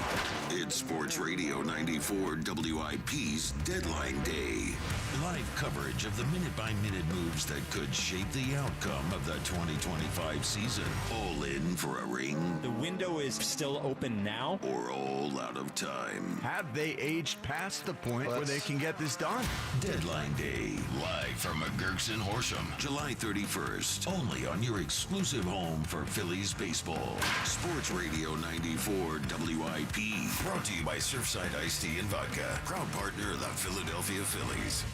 S1: It's Sports Radio 94 WIP's Deadline Day. Live coverage of the minute-by-minute moves that could shape the outcome of the 2025 season. All in for a ring?
S8: The window is still open now?
S1: Or all out of time?
S21: Have they aged past the point where they can get this done?
S1: Deadline Day, live from McGurk's in Horsham, July 31st. Only on your exclusive home for Phillies baseball. Sports Radio 94 WIP. Brought to you by Surfside Iced Tea and Vodka. Proud partner of the Philadelphia Phillies.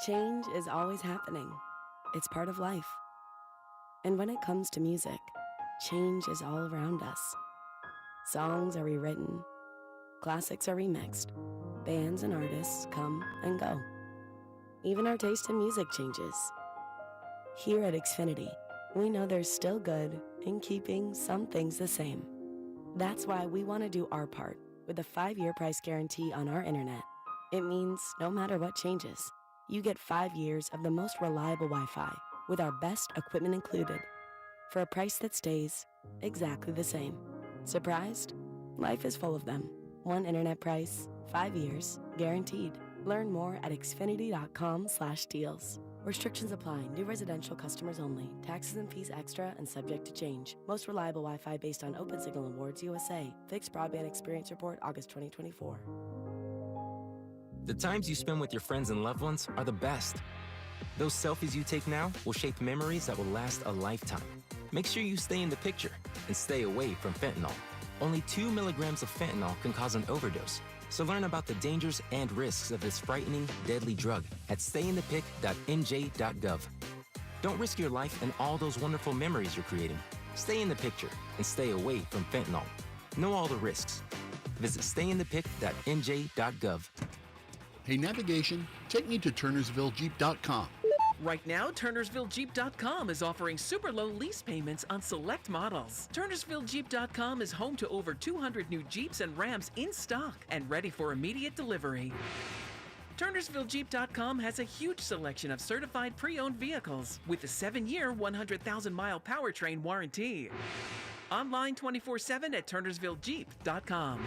S13: Change is always happening. It's part of life. And when it comes to music, change is all around us. Songs are rewritten. Classics are remixed. Bands and artists come and go. Even our taste in music changes. Here at Xfinity, we know there's still good in keeping some things the same. That's why we want to do our part with a 5-year price guarantee on our internet. It means no matter what changes, you get 5 years of the most reliable Wi-Fi with our best equipment included, for a price that stays exactly the same. Surprised? Life is full of them. One internet price, 5 years, guaranteed. Learn more at Xfinity.com/deals. Restrictions apply. New residential customers only. Taxes and fees extra and subject to change. Most reliable Wi-Fi based on Open Signal Awards USA. Fixed Broadband Experience Report, August 2024.
S7: The times you spend with your friends and loved ones are the best. Those selfies you take now will shape memories that will last a lifetime. Make sure you stay in the picture and stay away from fentanyl. Only 2 milligrams of fentanyl can cause an overdose. So learn about the dangers and risks of this frightening, deadly drug at stayinthepic.nj.gov. Don't risk your life and all those wonderful memories you're creating. Stay in the picture and stay away from fentanyl. Know all the risks. Visit stayinthepic.nj.gov.
S9: Hey, navigation, take me to turnersvillejeep.com.
S18: Right now, TurnersvilleJeep.com is offering super low lease payments on select models. TurnersvilleJeep.com is home to over 200 new Jeeps and Rams in stock and ready for immediate delivery. TurnersvilleJeep.com has a huge selection of certified pre-owned vehicles with a 7-year, 100,000-mile powertrain warranty. Online 24/7 at TurnersvilleJeep.com.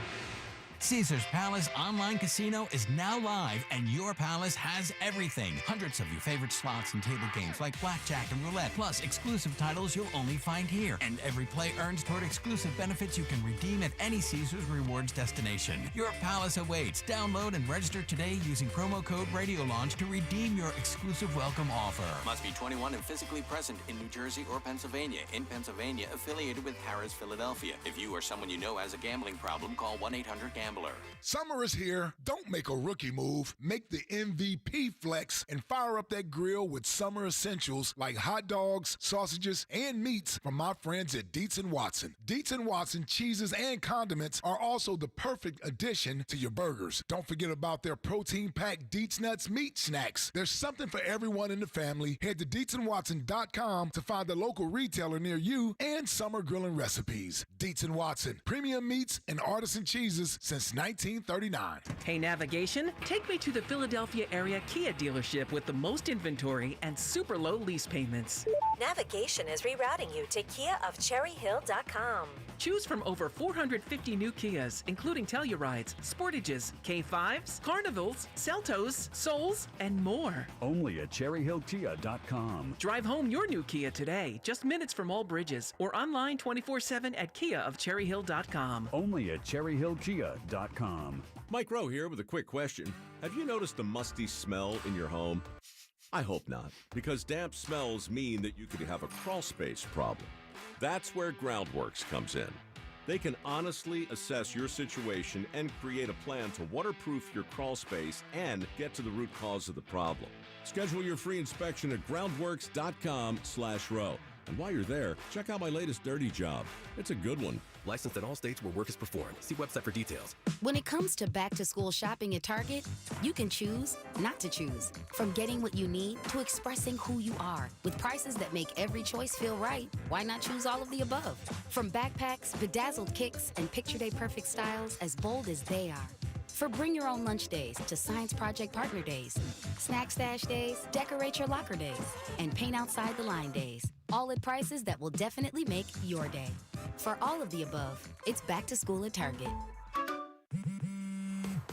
S22: Caesars Palace Online Casino is now live, and your palace has everything. Hundreds of your favorite slots and table games like blackjack and roulette, plus exclusive titles you'll only find here. And every play earns toward exclusive benefits you can redeem at any Caesars Rewards destination. Your palace awaits. Download and register today using promo code RadioLaunch to redeem your exclusive welcome offer.
S23: Must be 21 and physically present in New Jersey or Pennsylvania. In Pennsylvania, affiliated with Harrah's Philadelphia. If you or someone you know has a gambling problem, call 1-800-GAMBLER.
S25: Summer is here. Don't make a rookie move. Make the MVP flex and fire up that grill with summer essentials like hot dogs, sausages, and meats from my friends at Dietz & Watson. Dietz & Watson cheeses and condiments are also the perfect addition to your burgers. Don't forget about their protein-packed Dietz Nuts meat snacks. There's something for everyone in the family. Head to DietzandWatson.com to find the local retailer near you and summer grilling recipes. Dietz & Watson, premium meats and artisan cheeses since 1939.
S18: Hey, navigation, take me to the Philadelphia area Kia dealership with the most inventory and super low lease payments.
S26: Navigation is rerouting you to KiaofCherryHill.com.
S18: Choose from over 450 new Kias, including Tellurides, Sportages, K5s, Carnivals, Seltos, Souls, and more.
S27: Only at CherryHillKia.com.
S18: Drive home your new Kia today, just minutes from all bridges, or online 24/7 at KiaofCherryHill.com.
S27: Only at CherryHillKia.com.
S28: Mike Rowe here with a quick question. Have you noticed a musty smell in your home? I hope not, because damp smells mean that you could have a crawl space problem. That's where Groundworks comes in. They can honestly assess your situation and create a plan to waterproof your crawl space and get to the root cause of the problem. Schedule your free inspection at groundworks.com/row. And while you're there, check out my latest dirty job. It's a good one.
S29: Licensed in all states where work is performed. See website for details.
S30: When it comes to back-to-school shopping at Target, you can choose not to choose. From getting what you need to expressing who you are. With prices that make every choice feel right, why not choose all of the above? From backpacks, bedazzled kicks, and picture day perfect styles as bold as they are. For bring your own lunch days to science project partner days, snack stash days, decorate your locker days, and paint outside the line days. All at prices that will definitely make your day. For all of the above, it's back to school at Target.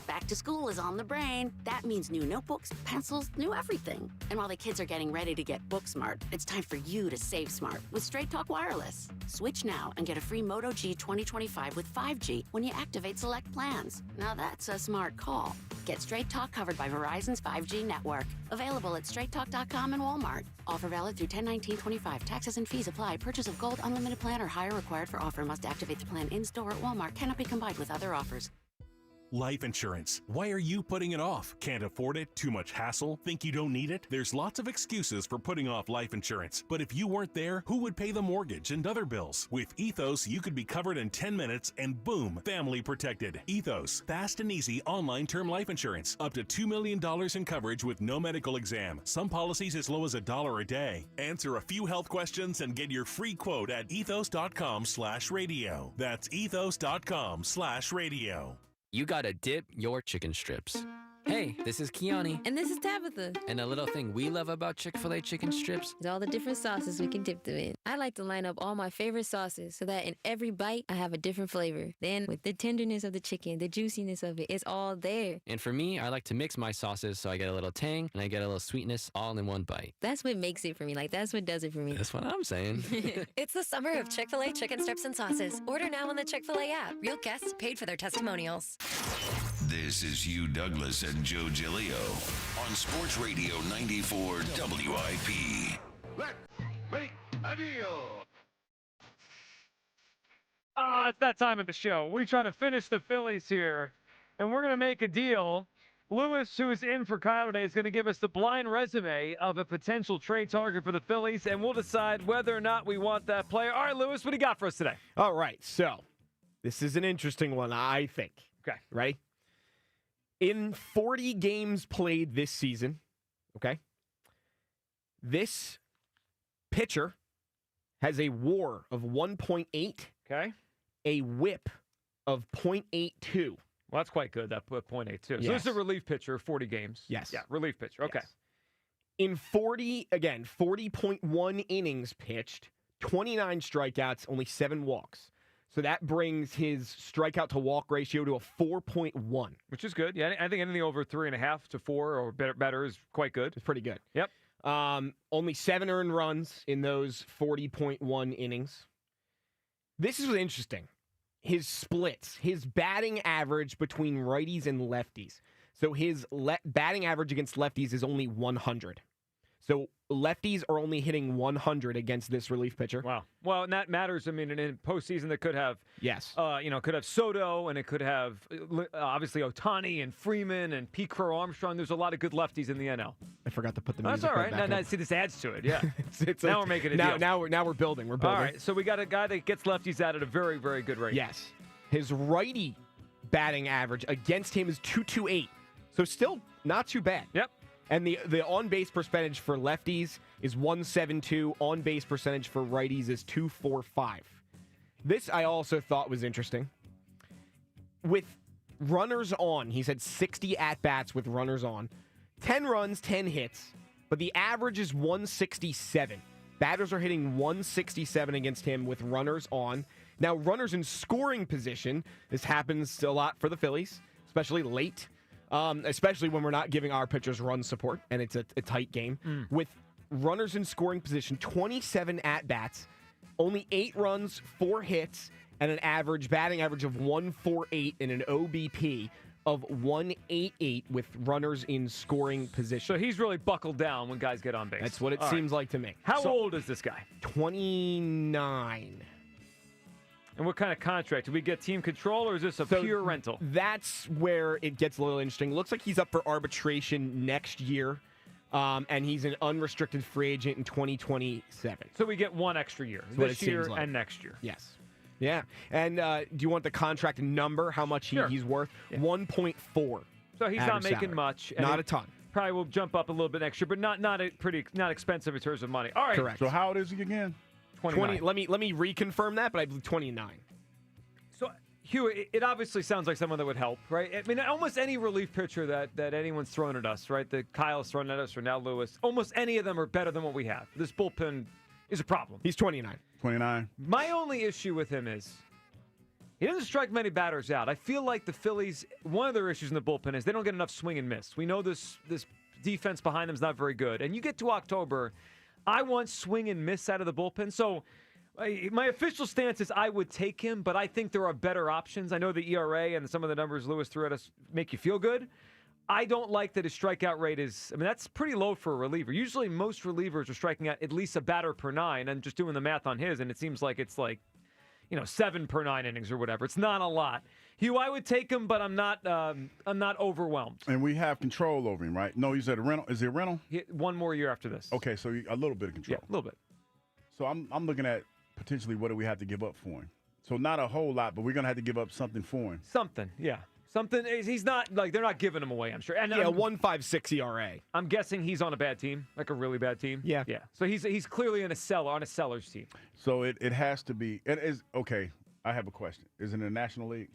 S31: Back to school is on the brain. That means new notebooks, pencils, new everything. And while the kids are getting ready to get book smart, it's time for you to save smart with Straight Talk Wireless. Switch now and get a free Moto G 2025 with 5G when you activate select plans. Now that's a smart call. Get Straight Talk covered by Verizon's 5G network. Available at straighttalk.com and Walmart. Offer valid through 10/19/25. Taxes and fees apply. Purchase of gold unlimited plan or higher required for offer. Must activate the plan in-store at Walmart. Cannot be combined with other offers.
S32: Life insurance. Why are you putting it off? Can't afford it? Too much hassle? Think you don't need it? There's lots of excuses for putting off life insurance. But if you weren't there, who would pay the mortgage and other bills? With Ethos, you could be covered in 10 minutes and boom, family protected. Ethos, fast and easy online term life insurance. Up to $2 million in coverage with no medical exam. Some policies as low as $1 a day. Answer a few health questions and get your free quote at ethos.com/radio. That's ethos.com/radio.
S34: You gotta dip your chicken strips.
S2: Hey, this is Kiani.
S4: And this is Tabitha.
S2: And a little thing we love about Chick-fil-A chicken strips
S4: is all the different sauces we can dip them in. I like to line up all my favorite sauces so that in every bite, I have a different flavor. Then, with the tenderness of the chicken, the juiciness of it, it's all there.
S2: And for me, I like to mix my sauces so I get a little tang and I get a little sweetness all in one bite.
S4: That's what makes it for me. Like, that's what does it for me.
S2: That's what I'm saying.
S26: It's the summer of Chick-fil-A chicken strips and sauces. Order now on the Chick-fil-A app. Real guests paid for their testimonials.
S1: This is Hugh Douglas and Joe Giglio on Sports Radio 94 WIP.
S5: Let's make a deal.
S3: It's that time of the show. We're trying to finish the Phillies here, and we're going to make a deal. Lewis, who is in for Kyle today, is going to give us the blind resume of a potential trade target for the Phillies, and we'll decide whether or not we want that player. All right, Lewis, what do you got for us today?
S6: All right, so this is an interesting one, I think.
S3: Okay.
S6: Right? In 40 games played this season, okay, this pitcher has a WAR of 1.8.
S3: Okay.
S6: A WHIP of 0.82.
S3: Well, that's quite good, that 0.82. So
S6: Yes.
S3: this is a relief pitcher, 40 games.
S6: Yes.
S3: Yeah, relief pitcher. Okay.
S6: Yes. In 40.1 innings pitched, 29 strikeouts, only 7 walks. So that brings his strikeout to walk ratio to a 4.1.
S3: Which is good. Yeah, I think anything over 3.5 to 4 or better is quite good.
S6: It's pretty good.
S3: Yep.
S6: Only 7 earned runs in those 40.1 innings. This is interesting. His splits, his batting average between righties and lefties. So his batting average against lefties is only 100. So lefties are only hitting 100 against this relief pitcher.
S3: Wow. Well, and that matters. I mean, in postseason, that could have,
S6: yes,
S3: could have Soto, and it could have obviously Ohtani and Freeman and Pete Crow-Armstrong. There's a lot of good lefties in the NL.
S6: I forgot to put the
S3: music.
S6: music.
S3: That's all right. Now, see, this adds to it. Yeah. Now we're making a deal.
S6: Now we're building. We're building.
S3: All right. So we got a guy that gets lefties out at a very, very good rate.
S6: Yes. His righty batting average against him is 228. So still not too bad.
S3: Yep.
S6: And the on-base percentage for lefties is 172. On-base percentage for righties is 245. This I also thought was interesting. With runners on, he's had 60 at-bats with runners on. 10 runs, 10 hits, but the average is 167. Batters are hitting 167 against him with runners on. Now, runners in scoring position, this happens a lot for the Phillies, especially late. Especially when we're not giving our pitchers run support and it's a tight game. With runners in scoring position, 27 at-bats, only 8 runs, 4 hits, and an batting average of 148 and an OBP of 188 with runners in scoring position.
S3: So he's really buckled down when guys get on base.
S6: That's what it seems like to me.
S3: How old is this guy?
S6: 29.
S3: And what kind of contract? Do we get team control, or is this a pure rental?
S6: That's where it gets a little interesting. Looks like he's up for arbitration next year, and he's an unrestricted free agent in 2027.
S3: So we get 1 extra year, this year and next year.
S6: Yes. Yeah. And do you want the contract number, how much he's worth? Yeah. 1.4.
S3: So he's not making much.
S6: Not a ton.
S3: Probably will jump up a little bit next year, but not expensive in terms of money. All right.
S6: Correct.
S33: So how old is he again?
S3: 29.
S6: Let me reconfirm that, but I believe 29.
S3: So, Hugh, it obviously sounds like someone that would help, right? I mean, almost any relief pitcher that anyone's thrown at us, right? That Kyle's thrown at us, or now Lewis, almost any of them are better than what we have. This bullpen is a problem.
S6: He's 29.
S33: 29.
S3: My only issue with him is he doesn't strike many batters out. I feel like the Phillies, one of their issues in the bullpen is they don't get enough swing and miss. We know this defense behind them is not very good. And you get to October, I want swing and miss out of the bullpen. So my official stance is I would take him, but I think there are better options. I know the ERA and some of the numbers Lewis threw at us make you feel good. I don't like that his strikeout rate is, that's pretty low for a reliever. Usually most relievers are striking out at least a batter per 9, and just doing the math on his, and it seems like it's 7 per 9 innings or whatever. It's not a lot. Hugh, I would take him, but I'm not overwhelmed.
S33: And we have control over him, right? No, he's at a rental. Is he a rental?
S3: 1 more year after this.
S33: Okay, so a little bit of control.
S3: Yeah, a little bit.
S33: So I'm looking at potentially what do we have to give up for him. So not a whole lot, but we're going to have to give up something for him.
S3: Something, yeah. Something. He's not, they're not giving him away, I'm sure. And
S6: 1.56 ERA.
S3: I'm guessing he's on a bad team, like a really bad team.
S6: Yeah.
S3: Yeah. So he's clearly on a seller's team.
S33: So it has to be. It is okay. I have a question. Is it in the National League?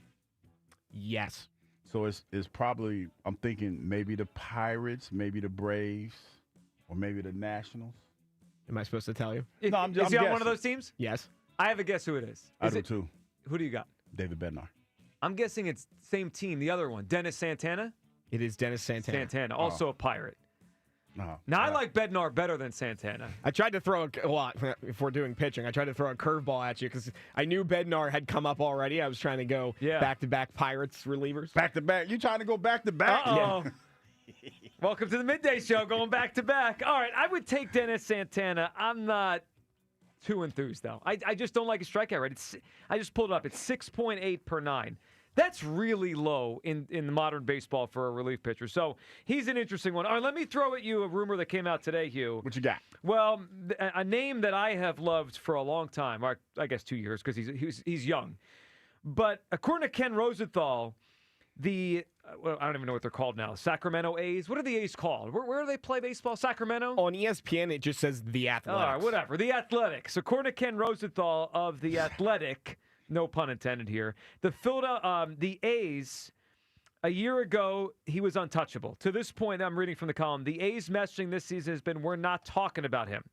S6: Yes.
S33: So it's probably, I'm thinking maybe the Pirates, maybe the Braves, or maybe the Nationals.
S6: Am I supposed to tell you?
S3: No, I'm just. Is he on one of those teams?
S6: Yes.
S3: I have a guess who it is.
S33: I do too.
S3: Who do you got?
S33: David Bednar.
S3: I'm guessing it's same team. The other one, Dennis Santana.
S6: It is Dennis Santana.
S3: Santana, also a Pirate.
S33: No.
S3: Now, I like Bednar better than Santana.
S6: I tried to throw a lot if we're doing pitching. I tried to throw a curveball at you because I knew Bednar had come up already. I was trying to go back-to-back Pirates relievers.
S33: Back-to-back? You trying to go back-to-back?
S3: Uh-oh. Yeah. Welcome to the Midday Show, going back-to-back. All right, I would take Dennis Santana. I'm not too enthused, though. I just don't like his strikeout rate. I just pulled it up. It's 6.8 per 9. That's really low in the modern baseball for a relief pitcher. So he's an interesting one. All right, let me throw at you a rumor that came out today, Hugh.
S33: What you got?
S3: Well, a name that I have loved for a long time, or I guess 2 years because he's young. But according to Ken Rosenthal, I don't even know what they're called now. Sacramento A's. What are the A's called? Where do they play baseball? Sacramento?
S6: On ESPN, it just says The Athletics.
S3: All right, whatever. The Athletics. According to Ken Rosenthal of The Athletic, no pun intended here, the A's, a year ago, he was untouchable. To this point, I'm reading from the column, the A's messaging this season has been, we're not talking about him.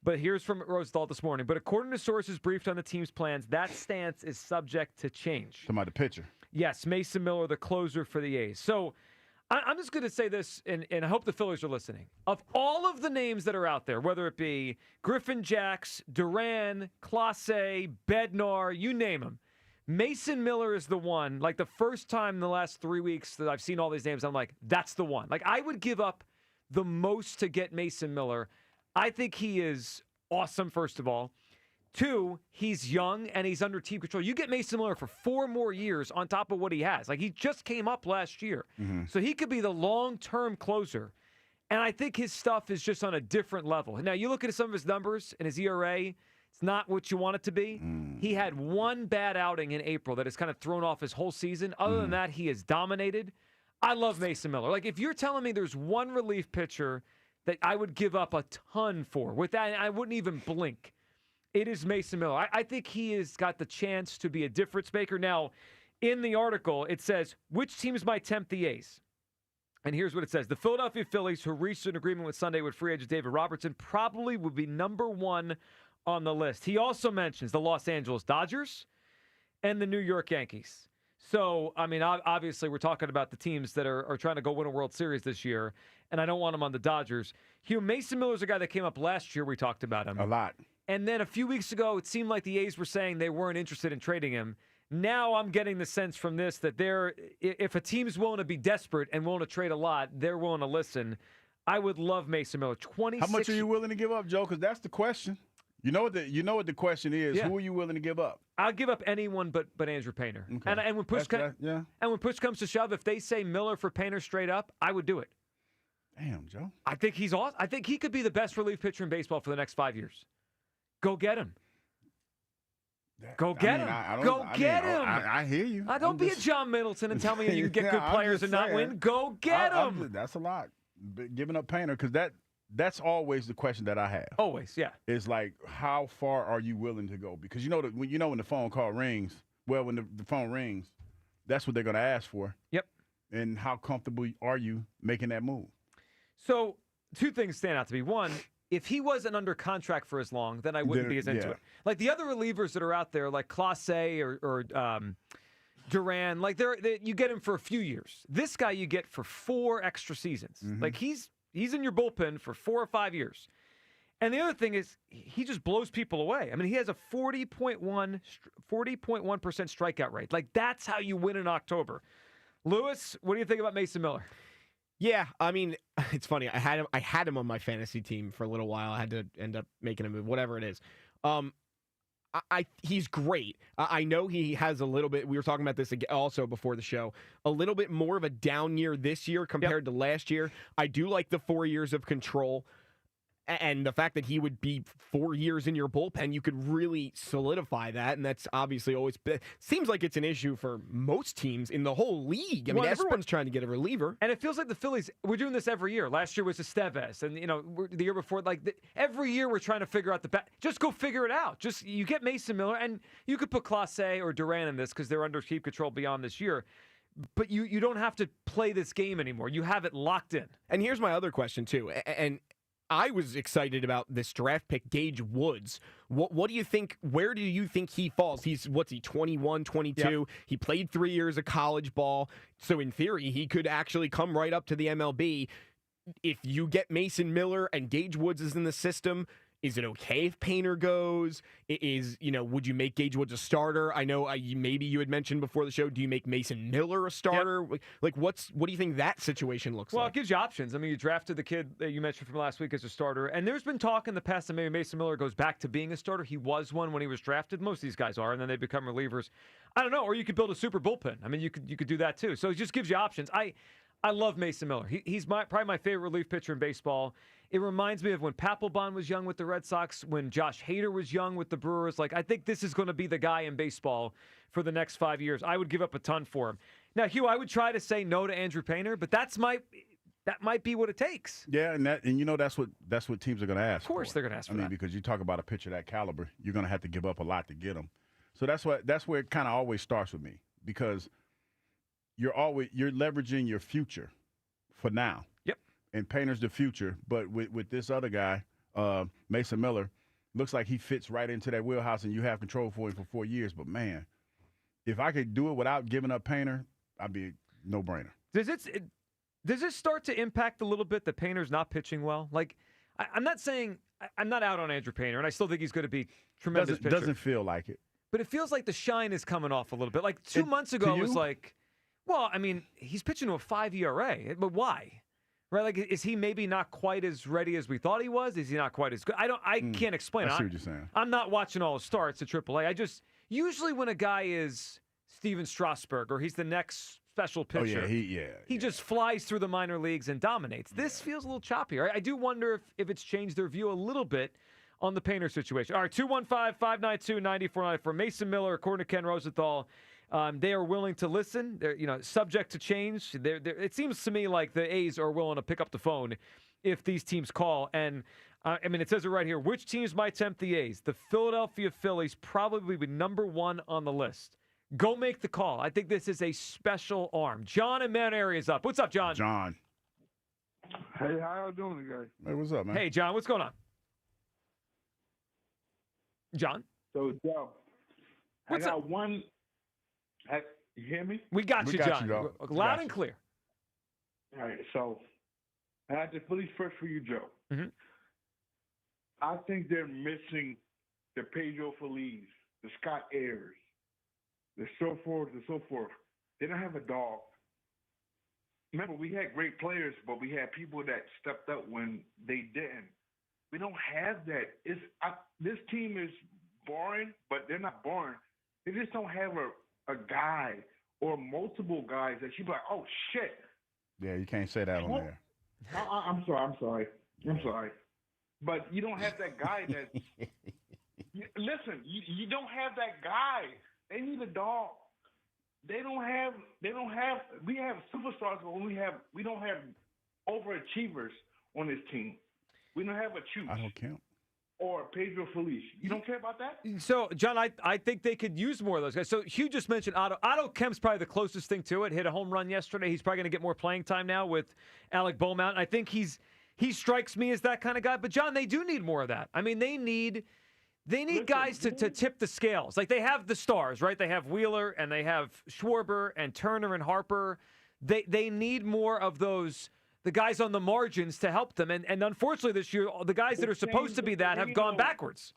S3: But here's from Rosenthal this morning. But according to sources briefed on the team's plans, that stance is subject to change.
S33: Talking about the pitcher.
S3: Yes, Mason Miller, the closer for the A's. So I'm just going to say this, and I hope the Phillies are listening. Of all of the names that are out there, whether it be Griffin Jacks, Duran, Clase, Bednar, you name them, Mason Miller is the one. Like the first time in the last 3 weeks that I've seen all these names, I'm like, that's the one. Like I would give up the most to get Mason Miller. I think he is awesome, first of all. 2, he's young and he's under team control. You get Mason Miller for 4 more years on top of what he has. Like he just came up last year.
S33: Mm-hmm.
S3: So he could be the long-term closer. And I think his stuff is just on a different level. Now, you look at some of his numbers and his ERA, it's not what you want it to be. He had one bad outing in April that has kind of thrown off his whole season. Other than that, he has dominated. I love Mason Miller. Like if you're telling me there's one relief pitcher that I would give up a ton for, with that, I wouldn't even blink. It is Mason Miller. I think he has got the chance to be a difference maker. Now, in the article, it says, which teams might tempt the A's? And here's what it says. The Philadelphia Phillies, who reached an agreement with Sunday with free agent David Robertson, probably would be number 1 on the list. He also mentions the Los Angeles Dodgers and the New York Yankees. So, I mean, obviously, we're talking about the teams that are trying to go win a World Series this year, and I don't want him on the Dodgers. Hugh, Mason Miller's a guy that came up last year. We talked about him.
S33: A lot.
S3: And then a few weeks ago, it seemed like the A's were saying they weren't interested in trading him. Now I'm getting the sense from this that if a team's willing to be desperate and willing to trade a lot, they're willing to listen. I would love Mason Miller. 26.
S33: How much are you willing to give up, Joe? Because that's the question. You know what the question is.
S3: Yeah.
S33: Who are you willing to give up?
S3: I'll give up anyone but Andrew Painter.
S33: Okay.
S3: And when push and when push comes to shove, if they say Miller for Painter straight up, I would do it.
S33: Damn, Joe.
S3: I think he's awesome. I think he could be the best relief pitcher in baseball for the next 5 years. Go get him. Go get him. Go get him.
S33: I hear you.
S3: Don't be a John Middleton and tell me you can get good players and not win. Go get him.
S33: That's a lot. Giving up Painter, because that's always the question that I have.
S3: Always, yeah.
S33: It's like, how far are you willing to go? Because when the phone call rings, when the phone rings, that's what they're going to ask for.
S3: Yep.
S33: And how comfortable are you making that move?
S3: So 2 things stand out to me. One, if he wasn't under contract for as long, then I wouldn't be as into it. Like the other relievers that are out there, like Clase or Duran, like you get him for a few years. This guy you get for 4 extra seasons.
S33: Mm-hmm.
S3: Like he's in your bullpen for 4 or 5 years. And the other thing is he just blows people away. I mean, he has a 40.1% strikeout rate. Like that's how you win in October. Lewis, what do you think about Mason Miller?
S6: Yeah, I mean, it's funny. I had him on my fantasy team for a little while. I had to end up making a move, whatever it is. He's great. I know he has a little bit. We were talking about this also before the show. A little bit more of a down year this year compared to last year. I do like the 4 years of control. And the fact that he would be 4 years in your bullpen, you could really solidify that. And that's obviously always seems like it's an issue for most teams in the whole league. I mean, everyone's trying to get a reliever.
S3: And it feels like the Phillies, we're doing this every year. Last year was Estevez. And, the year before, every year we're trying to figure out just go figure it out. Just you get Mason Miller, and you could put Clase or Duran in this because they're under team control beyond this year. but you don't have to play this game anymore. You have it locked in.
S6: And here's my other question, too. And I was excited about this draft pick, Gage Woods. What do you think? Where do you think he falls? What's he, 21, 22? Yep. He played 3 years of college ball. So in theory, he could actually come right up to the MLB. If you get Mason Miller and Gage Woods is in the system, is it okay if Painter goes? Would you make Gage Woods a starter? I know maybe you had mentioned before the show, do you make Mason Miller a starter? Yep. Like, what do you think that situation looks like?
S3: Well, it gives you options. I mean, you drafted the kid that you mentioned from last week as a starter, and there's been talk in the past that maybe Mason Miller goes back to being a starter. He was one when he was drafted. Most of these guys are, and then they become relievers. I don't know, or you could build a super bullpen. I mean, you could do that too. So it just gives you options. I love Mason Miller. He's probably my favorite relief pitcher in baseball. It reminds me of when Papelbon was young with the Red Sox, when Josh Hader was young with the Brewers. Like, I think this is going to be the guy in baseball for the next 5 years. I would give up a ton for him. Now, Hugh, I would try to say no to Andrew Painter, but that might be what it takes.
S33: Yeah, and that's what teams are going to ask.
S3: Of course, they're going to ask for that.
S33: Because you talk about a pitcher that caliber, you're going to have to give up a lot to get him. So that's where it kind of always starts with me, because you're leveraging your future for now.
S3: Yep.
S33: And Painter's the future, but with this other guy, Mason Miller, looks like he fits right into that wheelhouse, and you have control for him for 4 years. But man, if I could do it without giving up Painter, I'd be a no-brainer.
S3: Does it start to impact a little bit that Painter's not pitching well? Like, I'm not saying I'm not out on Andrew Painter, and I still think he's going to be tremendous pitcher.
S33: Doesn't feel like it.
S3: But it feels like the shine is coming off a little bit. Like 2 months ago, it was like, well, I mean, he's pitching to a 5 ERA, but why? Right? Like, is he maybe not quite as ready as we thought he was? Is he not quite as good? I can't explain it.
S33: I see what you're saying.
S3: I'm not watching all his starts at AAA. Usually when a guy is Steven Strasburg or he's the next special pitcher, he just flies through the minor leagues and dominates. This feels a little choppy. Right? I do wonder if it's changed their view a little bit on the Painter situation. All right, 215-592-9494. Mason Miller, according to Ken Rosenthal, they are willing to listen. They're, subject to change. It seems to me like the A's are willing to pick up the phone if these teams call. And, it says it right here. Which teams might tempt the A's? The Philadelphia Phillies probably be number one on the list. Go make the call. I think this is a special arm. John in Mount Airy is up. What's up, John?
S33: John.
S8: Hey, how y'all doing, guys?
S33: Hey, what's up, man?
S3: Hey, John, what's going on? John?
S8: So, Joe,
S3: what's
S8: I got one. You hear me?
S3: We got you, John. Loud and clear.
S8: All right, so I had the Phillies first for you, Joe.
S3: Mm-hmm.
S8: I think they're missing the Pedro Feliz, the Scott Ayers, the so forth and so forth. They don't have a dog. Remember, we had great players, but we had people that stepped up when they didn't. We don't have that. This team is boring, but they're not boring. They just don't have a guy or multiple guys that you be like, oh, shit.
S33: Yeah, you can't say that on there.
S8: I'm sorry. But you don't have that guy that – listen, you don't have that guy. They need a dog. We have superstars, but we don't have overachievers on this team. We don't have a Chooch.
S33: I don't count.
S8: Or Pedro Feliz. You don't care about that?
S3: So, John, I think they could use more of those guys. So, Hugh just mentioned Otto. Otto Kemp's probably the closest thing to it. Hit a home run yesterday. He's probably going to get more playing time now with Alec Bohm out. And I think he strikes me as that kind of guy. But, John, they do need more of that. I mean, they need guys to tip the scales. Like, they have the stars, right? They have Wheeler, and they have Schwarber, and Turner, and Harper. They need more of those – the guys on the margins to help them. And unfortunately this year, the guys that are supposed to be that have gone backwards.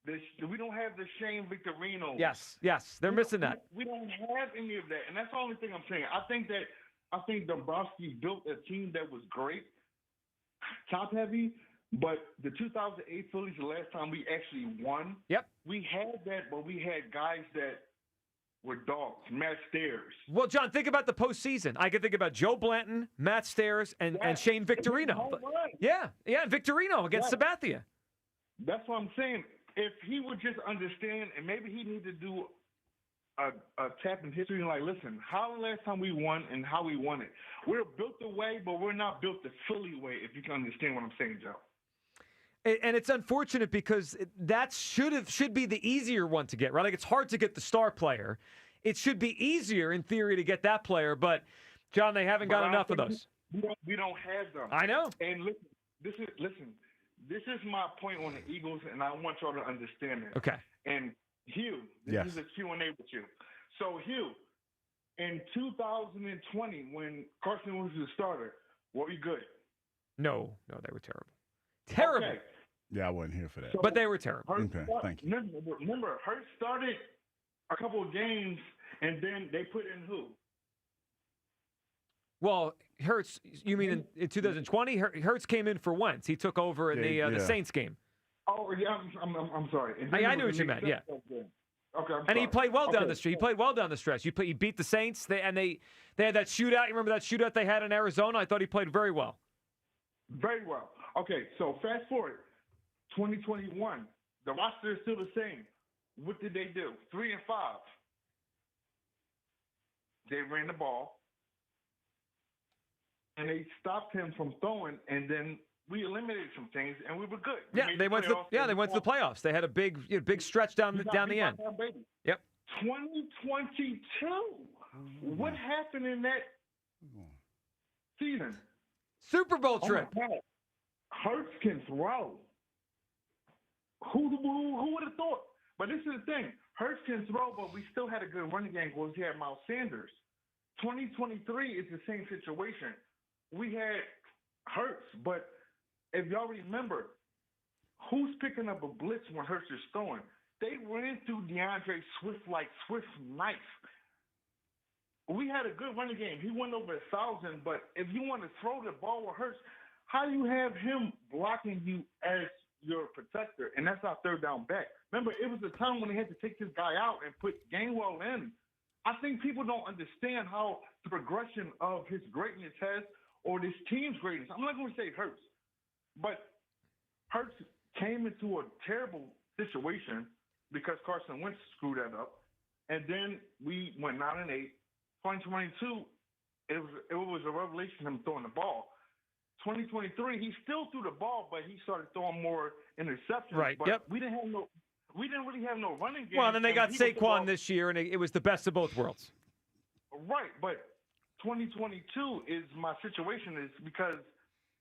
S8: We don't have the Shane Victorino.
S3: Yes, they're missing that.
S8: We don't have any of that. And that's the only thing I'm saying. I think Dombrowski built a team that was great, top heavy, but the 2008 Phillies, the last time we actually won, we had that, but we had guys that were dogs, Matt Stairs.
S3: Well, John, think about the postseason. I can think about Joe Blanton, Matt Stairs, and Shane Victorino. Yeah, Victorino against Sabathia.
S8: That's what I'm saying. If he would just understand, and maybe he need to do a tap in history and like, listen, how the last time we won and how we won it. We're built the way, but we're not built the Philly way, if you can understand what I'm saying, Joe.
S3: And it's unfortunate because that should be the easier one to get, right? Like, it's hard to get the star player. it should be easier in theory to get that player. But, John, they haven't got enough of those.
S8: We don't have them.
S3: I know.
S8: And listen, this is my point on the Eagles, and I want y'all to understand it.
S3: Okay.
S8: And Hugh, this is a Q&A with you. So, Hugh, in 2020, when Carson was the starter, were we good?
S3: No, they were terrible. Terrible.
S8: Okay.
S33: Yeah, I wasn't here for that.
S3: But they were terrible.
S33: Okay, thank you.
S8: Remember, Hurts started a couple of games, and then they put in who?
S3: Well, Hurts, you mean in 2020? Hurts came in for Wentz. He took over in the Saints game.
S8: Oh, yeah, I'm sorry.
S3: I knew what you meant, yeah.
S8: Okay,
S3: and he played well down the stretch. He played well down the stretch. He beat the Saints, they had that shootout. You remember that shootout they had in Arizona? I thought he played very well.
S8: Very well. Okay, so fast forward, 2021. The roster is still the same. What did they do? 3-5. They ran the ball, and they stopped him from throwing, and then we eliminated some things, and we were good.
S3: They went to the playoffs. They had a big stretch down the end. Yep.
S8: 2022. What happened in that season?
S3: Super Bowl trip.
S8: Oh my God. Hurts can throw. Who would have thought? But this is the thing. Hurts can throw, but we still had a good running game because we had Miles Sanders. 2023 is the same situation. We had Hurts, but if y'all remember, who's picking up a blitz when Hurts is throwing? They ran through DeAndre Swift like Swift knife. We had a good running game. He went over 1,000, but if you want to throw the ball with Hurts, how do you have him blocking you as your protector? And that's our third down back. Remember, it was a time when they had to take this guy out and put Gainwell in. I think people don't understand how the progression of his greatness has, or this team's greatness. I'm not going to say Hurts, but Hurts came into a terrible situation because Carson Wentz screwed that up. And then we went 9-8. 2022, it was a revelation him throwing the ball. 2023, he still threw the ball, but he started throwing more interceptions.
S3: Right.
S8: But we didn't really have no running game.
S3: Well, then they got Saquon this year, and it was the best of both worlds.
S8: Right, but 2022 is my situation is because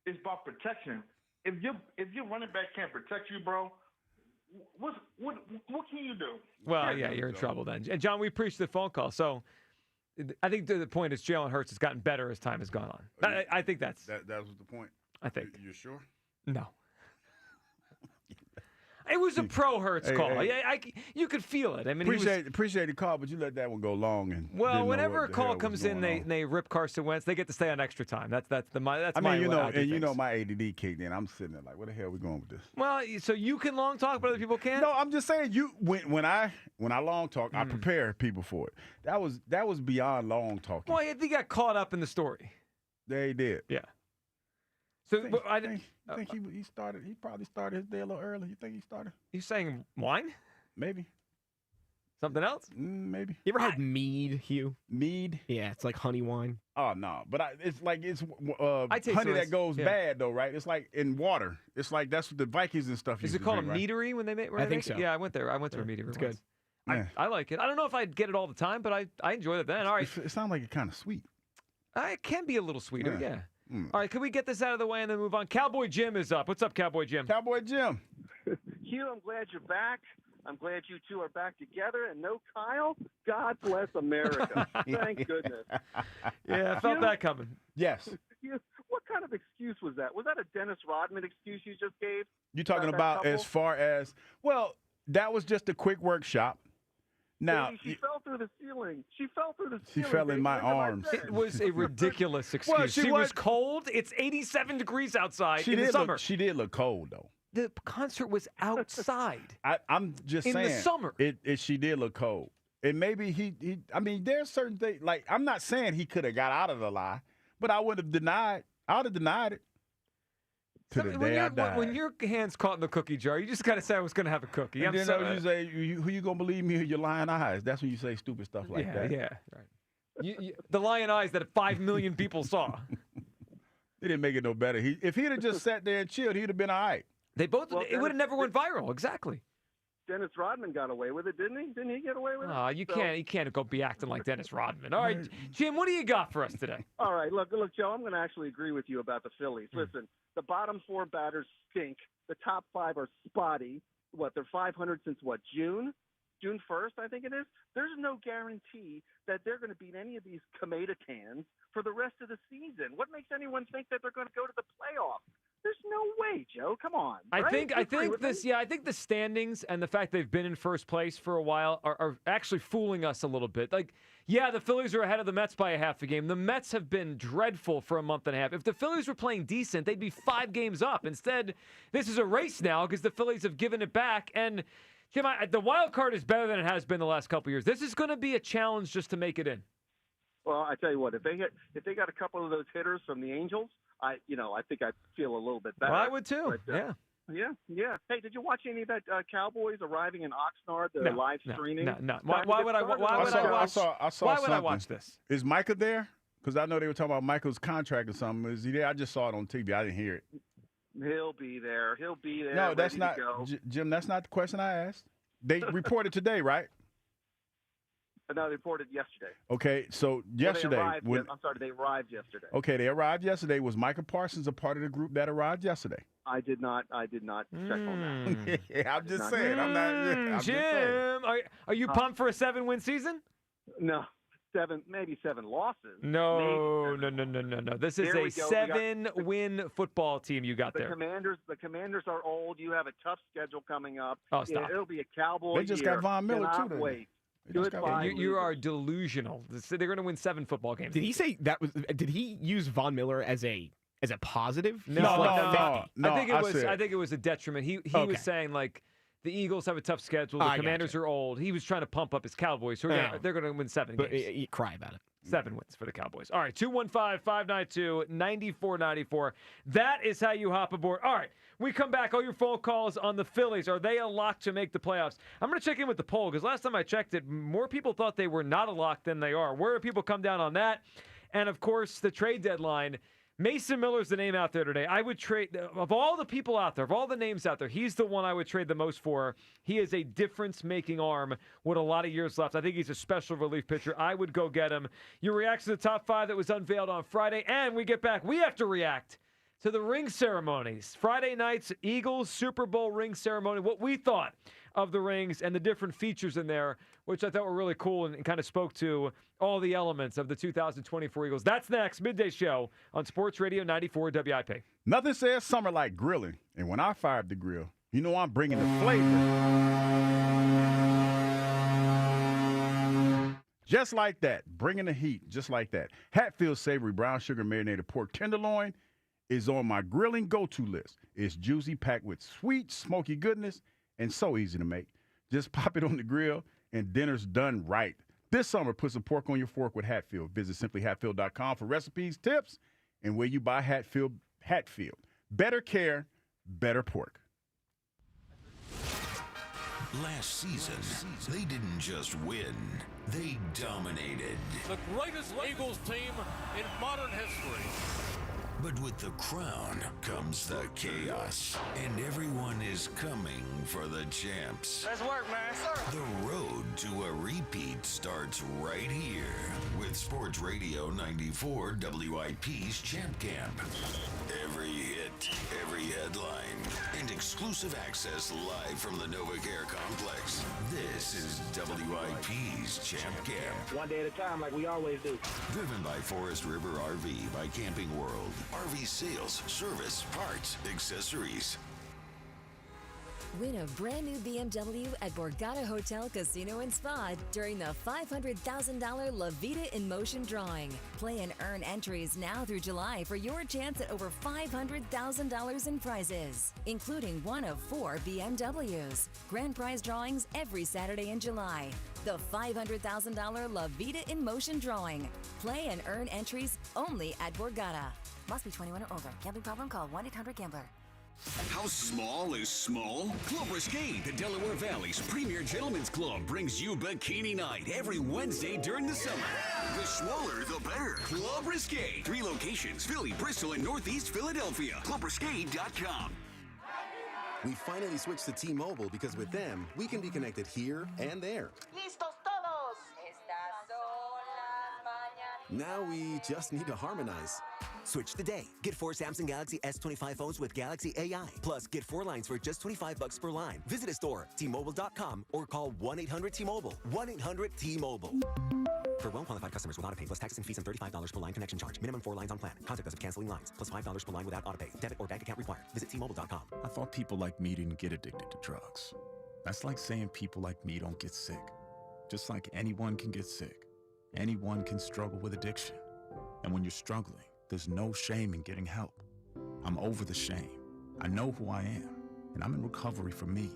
S8: it's about protection. If your running back can't protect you, bro, what can you do?
S3: Well, yeah, you're in trouble then. And John, we appreciate the phone call. So I think the point is Jalen Hurts has gotten better as time has gone on. I think that
S33: was the point.
S3: I think.
S33: You sure?
S3: No. It was a pro Hurts call.
S33: Hey.
S3: You could feel it. I mean,
S33: appreciate the call, but you let that one go long. And
S3: whenever a call comes in, they rip Carson Wentz. They get to stay on extra time. That's my
S33: my ADD kicked in. I'm sitting there like, where the hell are we going with this?
S3: Well, so you can long talk, but other people can't.
S33: No, I'm just saying when I long talk, I prepare people for it. That was beyond long talking.
S3: Well, he got caught up in the story.
S33: They did.
S3: Yeah.
S33: So I think he started. He probably started his day a little early. You think he started?
S3: You saying wine?
S33: Maybe.
S3: Something else?
S33: Maybe.
S6: You ever had mead, Hugh?
S33: Mead?
S6: Yeah, it's like honey wine.
S33: Oh no, but it's honey
S3: so
S33: that goes bad though, right? It's like in water. It's like that's what the Vikings and stuff.
S3: Is it called a meadery when they make?
S6: I think so.
S3: Yeah, I went there. I went to a meadery.
S6: It's good.
S3: I like it. I don't know if I'd get it all the time, but I enjoyed it then. All right.
S33: It sounds like it's kind of sweet.
S3: It can be a little sweeter. Yeah. All right, can we get this out of the way and then move on? Cowboy Jim is up. What's up, Cowboy Jim?
S33: Cowboy Jim.
S7: Hugh, I'm glad you're back. I'm glad you two are back together. And no Kyle, God bless America. Thank goodness.
S3: Yeah, I felt that coming.
S33: Yes.
S7: What kind of excuse was that? Was that a Dennis Rodman excuse you just gave?
S33: You talking about as far as, well, that was just a quick workshop. Now,
S7: she fell through the ceiling. She fell through the
S33: ceiling. She fell in my arms.
S3: It was a ridiculous excuse.
S33: Well,
S3: she was cold. It's 87 degrees outside in the summer.
S33: She did look cold, though.
S3: The concert was outside.
S33: I'm just saying.
S3: In the summer.
S33: She did look cold. And maybe I mean, there's certain things. Like, I'm not saying he could have got out of the lie, but I would have denied. I would have denied it.
S3: When your hand's caught in the cookie jar, you just got to say I was going to have a cookie.
S33: And then you say, who you going to believe me or your lying eyes? That's when you say stupid stuff like that.
S3: Yeah, right. The lion eyes that 5 million people saw.
S33: They didn't make it no better. If he'd have just sat there and chilled, he'd have been all right.
S3: It would have never went viral. Exactly.
S7: Dennis Rodman got away with it, didn't he? Didn't he get away with it?
S3: Oh, you can't go be acting like Dennis Rodman. All right, Jim, what do you got for us today?
S7: All right, look, Joe, I'm going to actually agree with you about the Phillies. Listen, the bottom 4 batters stink. The top 5 are spotty. They're 500 since June 1st, I think it is. There's no guarantee that they're going to beat any of these Comedatans for the rest of the season. What makes anyone think that they're going to go to the playoffs? There's no way, Joe. Come on.
S3: I
S7: right?
S3: think the standings and the fact they've been in first place for a while are actually fooling us a little bit. Like, yeah, the Phillies are ahead of the Mets by a half a game. The Mets have been dreadful for a month and a half. If the Phillies were playing decent, they'd be 5 games up. Instead, this is a race now because the Phillies have given it back. And Jim, the wild card is better than it has been the last couple of years. This is going to be a challenge just to make it in.
S7: Well, I tell you what, if they got a couple of those hitters from the Angels, I think I'd feel a little bit better.
S3: Well, I would too.
S7: But, yeah. Hey, did you watch any of that Cowboys arriving in Oxnard, the live streaming?
S3: No. Why would I watch this?
S33: Is Micah there? Because I know they were talking about Michael's contract or something. Is he there? I just saw it on TV. I didn't hear it.
S7: He'll be there.
S33: No, that's not, Jim, that's not the question I asked. They reported today, right?
S7: No, they reported yesterday.
S33: Okay, so yesterday.
S7: They arrived yesterday.
S33: Okay, they arrived yesterday. Was Micah Parsons a part of the group that arrived yesterday?
S7: I did not check on that.
S33: Yeah, I'm just saying. I'm
S3: Jim,
S33: just saying.
S3: are you pumped for a 7-win season?
S7: No. 7 losses.
S3: No. This is a 7-win football team you got there.
S7: The Commanders are old. You have a tough schedule coming up.
S3: Oh, stop.
S7: It'll be a Cowboy
S33: They just got Von Miller too.
S7: Wait.
S3: You are delusional. They're going to win 7 football games.
S6: Did he say that was? Did he use Von Miller as a positive?
S3: No. I think it was a detriment. He was saying like the Eagles have a tough schedule. The Commanders are old. He was trying to pump up his Cowboys. So they're going to win 7 games.
S6: But cry about it.
S3: 7 wins for the Cowboys. All right, 215-592-9494. That is how you hop aboard. All right, we come back. All your phone calls on the Phillies. Are they a lock to make the playoffs? I'm going to check in with the poll because last time I checked it, more people thought they were not a lock than they are. Where do people come down on that? And, of course, the trade deadline. Mason Miller's the name out there today. I would trade, of all the people out there, of all the names out there, he's the one I would trade the most for. He is a difference-making arm with a lot of years left. I think he's a special relief pitcher. I would go get him. Your reaction to the top 5 that was unveiled on Friday, and we get back. We have to react to the ring ceremonies. Friday night's Eagles Super Bowl ring ceremony, what we thought of the rings and the different features in there, which I thought were really cool and kind of spoke to all the elements of the 2024 Eagles. That's next, Midday Show on Sports Radio 94 WIP.
S33: Nothing says summer like grilling. And when I fire up the grill, you know I'm bringing the flavor. Just like that, bringing the heat, just like that. Hatfield's Savory Brown Sugar Marinated Pork Tenderloin is on my grilling go-to list. It's juicy, packed with sweet, smoky goodness, and so easy to make. Just pop it on the grill, and dinner's done right. This summer, put some pork on your fork with Hatfield. Visit simplyhatfield.com for recipes, tips, and where you buy Hatfield. Better care, better pork.
S1: Last season, they didn't just win, they dominated.
S5: The greatest Eagles team in modern history.
S1: But with the crown comes the chaos, and everyone is coming for the champs.
S5: Let's work, man.
S1: The road to a repeat starts right here with Sports Radio 94 WIP's Champ Camp. Every hit, every headline, and exclusive access live from the NovaCare complex. This is WIP's Champ Camp.
S9: One day at a time, like we always do.
S1: Driven by Forest River RV by Camping World. RV sales, service, parts, accessories.
S26: Win a brand new BMW at Borgata Hotel Casino and Spa during the $500,000 La Vida in Motion drawing. Play and earn entries now through July for your chance at over $500,000 in prizes, including one of 4 BMWs. Grand prize drawings every Saturday in July. The $500,000 La Vida in Motion drawing. Play and earn entries only at Borgata. Must be 21 or over. Gambling problem? Call 1-800-GAMBLER.
S10: How small is small? Club Risque, the Delaware Valley's premier gentlemen's club, brings you Bikini Night every Wednesday during the summer. The smaller, the better. Club Risque. 3 locations, Philly, Bristol, and Northeast Philadelphia. ClubRisque.com.
S29: We finally switched to T-Mobile because with them, we can be connected here and there.
S11: ¡Listos todos! Estas son las mañanas.
S29: Now we just need to harmonize.
S12: Switch today. Get 4 Samsung Galaxy S25 phones with Galaxy AI. Plus, get 4 lines for just $25 per line. Visit a store, T-Mobile.com, or call 1-800-T-Mobile. 1-800-T-Mobile. For well-qualified customers with autopay plus taxes and fees and $35 per line connection charge. Minimum 4 lines on plan. Contact us if canceling lines. Plus $5 per line without autopay. Debit or bank account required. Visit T-Mobile.com.
S32: I thought people like me didn't get addicted to drugs. That's like saying people like me don't get sick. Just like anyone can get sick. Anyone can struggle with addiction. And when you're struggling, there's no shame in getting help. I'm over the shame. I know who I am, and I'm in recovery for me.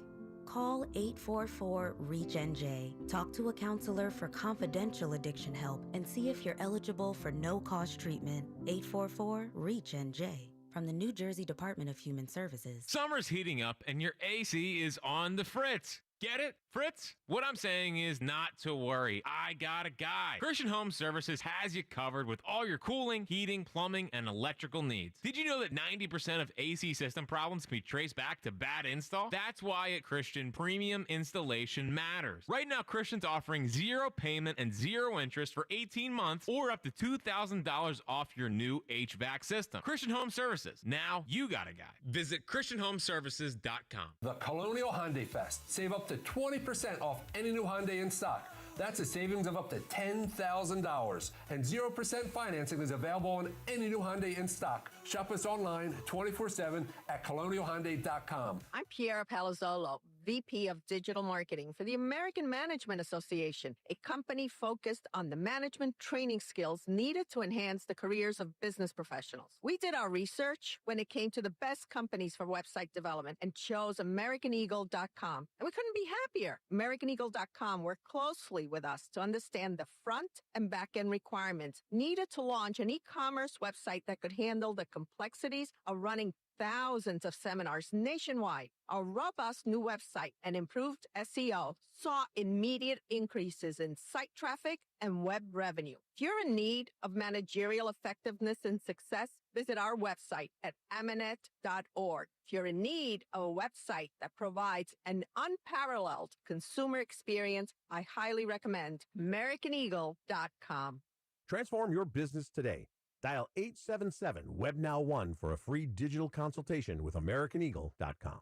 S13: Call 844-REACH-NJ. Talk to a counselor for confidential addiction help and see if you're eligible for no-cost treatment. 844-REACH-NJ. From the New Jersey Department of Human Services.
S14: Summer's heating up and your AC is on the fritz. Get it, Fritz? What I'm saying is not to worry. I got a guy. Christian Home Services has you covered with all your cooling, heating, plumbing, and electrical needs. Did you know that 90% of AC system problems can be traced back to bad install? That's why at Christian, premium installation matters. Right now, Christian's offering 0 payment and 0 interest for 18 months or up to $2,000 off your new HVAC system. Christian Home Services. Now you got a guy. Visit ChristianHomeservices.com.
S15: The Colonial Hyundai Fest. Save up to 20% off any new Hyundai in stock. That's a savings of up to $10,000. And 0% financing is available on any new Hyundai in stock. Shop us online 24/7 at colonialhyundai.com.
S16: I'm Piera Palazzolo, VP of Digital Marketing for the American Management Association, a company focused on the management training skills needed to enhance the careers of business professionals. We did our research when it came to the best companies for website development and chose AmericanEagle.com. And we couldn't be happier. AmericanEagle.com worked closely with us to understand the front and back end requirements needed to launch an e-commerce website that could handle the complexities of running thousands of seminars nationwide. Our robust new website and improved SEO saw immediate increases in site traffic and web revenue. If you're in need of managerial effectiveness and success, visit our website at amanet.org. If you're in need of a website that provides an unparalleled consumer experience, I highly recommend AmericanEagle.com.
S17: Transform your business today. Dial 877-WebNow1 for a free digital consultation with AmericanEagle.com.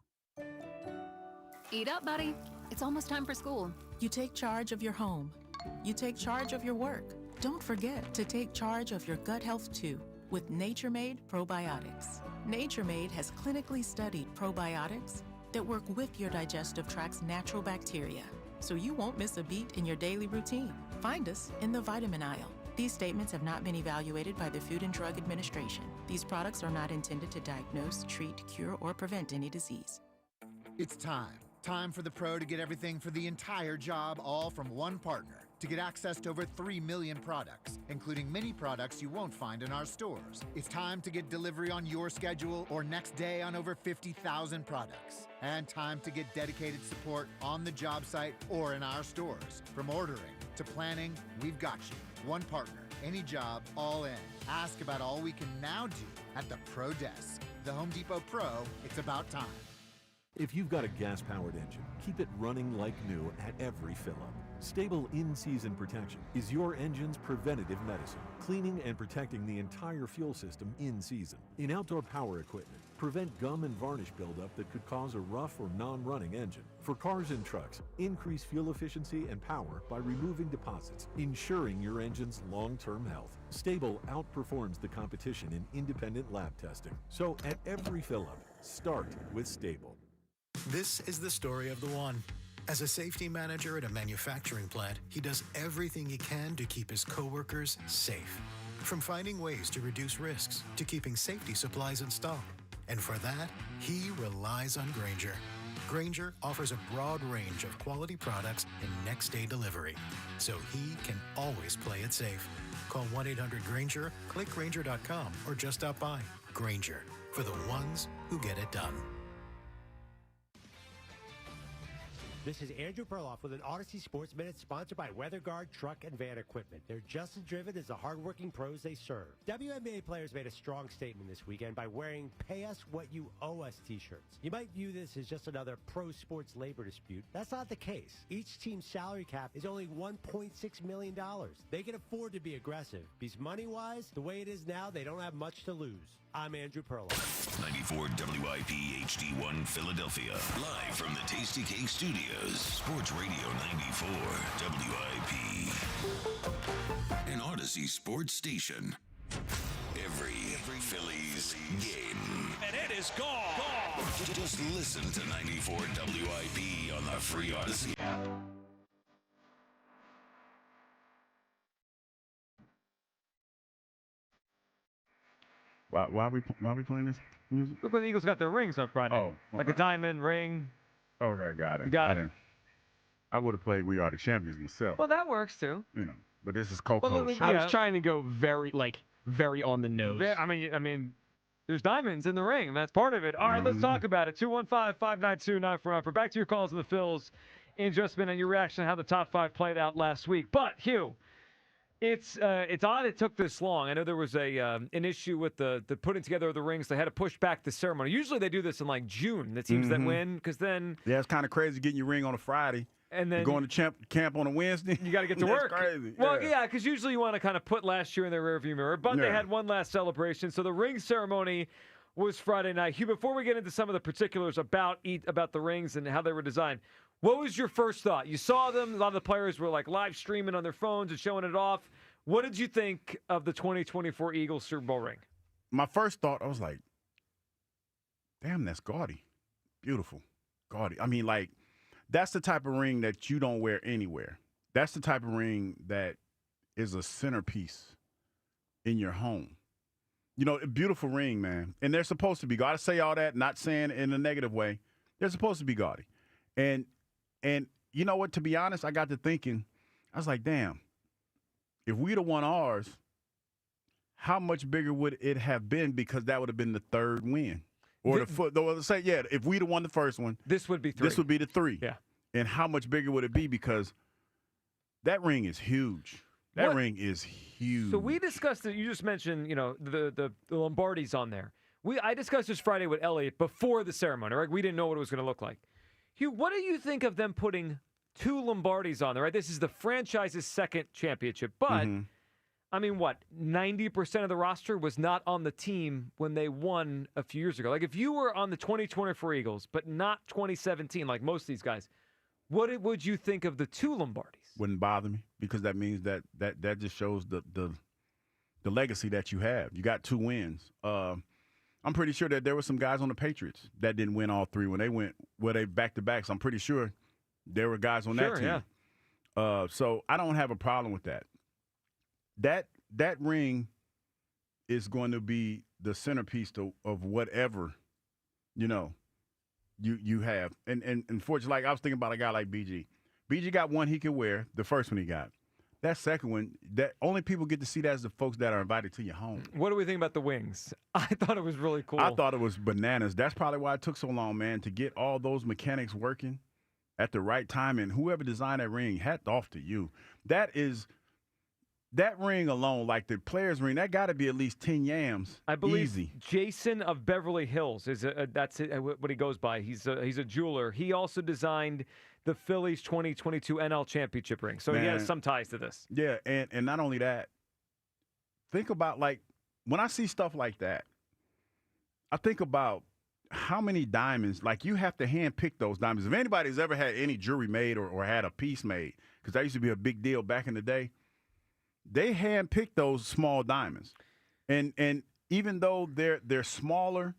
S19: Eat up, buddy. It's almost time for school.
S20: You take charge of your home. You take charge of your work. Don't forget to take charge of your gut health too with Nature Made Probiotics. Nature Made has clinically studied probiotics that work with your digestive tract's natural bacteria, so you won't miss a beat in your daily routine. Find us in the vitamin aisle. These statements have not been evaluated by the Food and Drug Administration. These products are not intended to diagnose, treat, cure, or prevent any disease.
S21: It's time. Time for the pro to get everything for the entire job, all from one partner. To get access to over 3 million products, including many products you won't find in our stores. It's time to get delivery on your schedule or next day on over 50,000 products. And time to get dedicated support on the job site or in our stores. From ordering to planning, we've got you. One partner, any job, all in. Ask about all we can now do at the Pro Desk. The Home Depot Pro, it's about time.
S22: If you've got a gas-powered engine, keep it running like new at every fill-up. Stable in-season protection is your engine's preventative medicine, cleaning and protecting the entire fuel system in season. In outdoor power equipment, prevent gum and varnish buildup that could cause a rough or non-running engine. For cars and trucks, increase fuel efficiency and power by removing deposits, ensuring your engine's long-term health. Stable outperforms the competition in independent lab testing. So at every fill-up, start with Stable.
S23: This is the story of the one. As a safety manager at a manufacturing plant, he does everything he can to keep his coworkers safe. From finding ways to reduce risks to keeping safety supplies in stock. And for that, he relies on Grainger. Grainger offers a broad range of quality products and next-day delivery, so he can always play it safe. Call 1-800-GRAINGER, click Grainger.com, or just stop by. Grainger, for the ones who get it done.
S2: This is Andrew Perloff with an Odyssey Sports Minute sponsored by WeatherGuard Truck and Van Equipment. They're just as driven as the hardworking pros they serve. WNBA players made a strong statement this weekend by wearing Pay Us What You Owe Us t-shirts. You might view this as just another pro sports labor dispute. That's not the case. Each team's salary cap is only $1.6 million. They can afford to be aggressive because money-wise, the way it is now, they don't have much to lose. I'm Andrew Perloff.
S1: 94 WIP HD1 Philadelphia. Live from the Tasty Cake Studios. Sports Radio 94 WIP. An Odyssey sports station. Every Phillies game.
S5: And it is gone.
S1: Just listen to 94 WIP on the free Odyssey app.
S33: Why are we playing this music?
S3: Look, when the Eagles got their rings on Friday.
S33: Oh,
S3: like a diamond ring.
S33: Okay, got it.
S3: You got it.
S33: I would have played "We Are the Champions" myself.
S3: Well, that works too.
S33: You know, but this is Coco.
S3: Well,
S4: I was trying to go very on the nose.
S3: I mean, there's diamonds in the ring, and that's part of it. All right, let's talk about it. 215-592-9494. Back to your calls of the Phils in just a minute. Your reaction to how the top 5 played out last week. But Hugh, it's odd it took this long. I know there was an issue with the putting together of the rings. They had to push back the ceremony. Usually they do this in like June. The teams that win, because then
S33: it's kind of crazy getting your ring on a Friday.
S3: And then
S33: going to camp on a Wednesday.
S3: You got to get to work.
S33: That's crazy.
S3: Well, yeah, because usually you want to kind of put last year in their rearview mirror. But they had one last celebration. So the ring ceremony was Friday night. Hugh, before we get into some of the particulars about the rings and how they were designed, what was your first thought? You saw them. A lot of the players were like live streaming on their phones and showing it off. What did you think of the 2024 Eagles Super Bowl ring?
S33: My first thought, I was like, damn, that's gaudy. Beautiful. Gaudy. I mean, like, that's the type of ring that you don't wear anywhere. That's the type of ring that is a centerpiece in your home. You know, a beautiful ring, man. And they're supposed to be. Got to say all that, not saying it in a negative way. They're supposed to be gaudy. And you know what? To be honest, I got to thinking, I was like, damn, if we'd have won ours, how much bigger would it have been? Because that would have been the third win. Or if we'd have won the first one,
S3: this would be 3.
S33: This would be the 3.
S3: Yeah.
S33: And how much bigger would it be? Because that ring is huge. That ring is huge.
S3: So we discussed it. You just mentioned, the Lombardis on there. I discussed this Friday with Elliot before the ceremony, right? We didn't know what it was going to look like. Hugh, what do you think of them putting 2 Lombardis on there, right? This is the franchise's second championship. But, I mean, 90% of the roster was not on the team when they won a few years ago. Like, if you were on the 2024 Eagles, but not 2017, like most of these guys, what would you think of the 2 Lombardis?
S33: Wouldn't bother me, because that means that just shows the legacy that you have. You got 2 wins. I'm pretty sure that there were some guys on the Patriots that didn't win all 3 when they went they back-to-backs. I'm pretty sure there were guys on that team. Yeah. So I don't have a problem with that. That ring is going to be the centerpiece of whatever, you have. And unfortunately, like I was thinking about a guy like BG. BG got one he could wear, the first one he got. That second one, that only people get to see that as the folks that are invited to your home.
S3: What do we think about the wings? I thought it was really cool.
S33: I thought it was bananas. That's probably why it took so long, man, to get all those mechanics working at the right time. And whoever designed that ring, hat off to you. That ring alone, like the player's ring, that got to be at least 10 yams.
S3: I believe
S33: easy.
S3: Jason of Beverly Hills that's what he goes by. He's a jeweler. He also designed the Phillies 2022 NL Championship ring. So he has some ties to this.
S33: Yeah, and not only that, think about, like, when I see stuff like that, I think about how many diamonds, like, you have to hand-pick those diamonds. If anybody's ever had any jewelry made or had a piece made, because that used to be a big deal back in the day, they hand-pick those small diamonds. And even though they're smaller,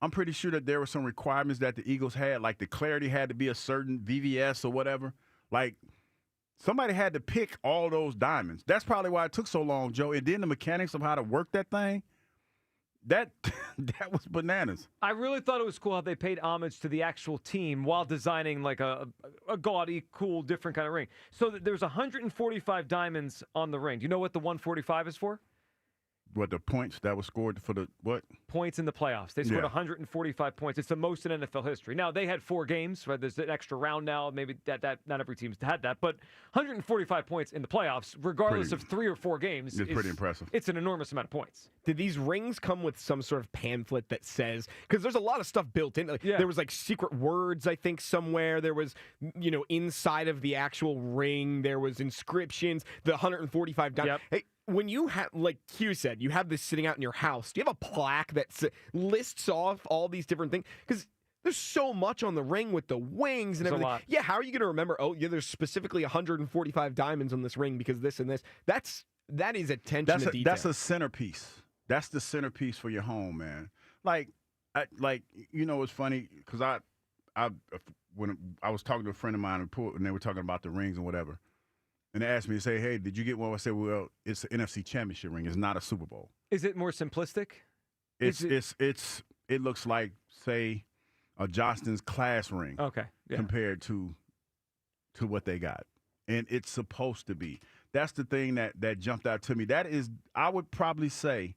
S33: I'm pretty sure that there were some requirements that the Eagles had, like the clarity had to be a certain VVS or whatever. Like, somebody had to pick all those diamonds. That's probably why it took so long, Joe. And then the mechanics of how to work that thing, that was bananas.
S3: I really thought it was cool how they paid homage to the actual team while designing like a gaudy, cool, different kind of ring. So there's 145 diamonds on the ring. Do you know what the 145 is for?
S33: the points that were scored for the what?
S3: Points in the playoffs. They scored 145 points. It's the most in NFL history. Now, they had 4 games. Right? There's an extra round now. Maybe that not every team's had that. But 145 points in the playoffs, regardless of 3 or 4 games,
S33: is pretty impressive.
S3: It's an enormous amount of points.
S4: Did these rings come with some sort of pamphlet that says, because there's a lot of stuff built in. There was like secret words, I think, somewhere. There was, inside of the actual ring, there was inscriptions, the 145 dimes. Hey, when you have, like Q said, you have this sitting out in your house, do you have a plaque that lists off all these different things? Because there's so much on the ring with the wings and everything. Yeah, how are you going to remember, there's specifically 145 diamonds on this ring because this and this? That is attention to detail.
S33: That's a centerpiece. That's the centerpiece for your home, man. It's funny because when I was talking to a friend of mine and they were talking about the rings and whatever. And they asked me to say, hey, did you get one? I said, well, it's an NFC championship ring. It's not a Super Bowl.
S3: Is it more simplistic?
S33: It looks like, say, a Johnston's class ring.
S3: Okay. Yeah.
S33: Compared to what they got. And it's supposed to be. That's the thing that jumped out to me. That is, I would probably say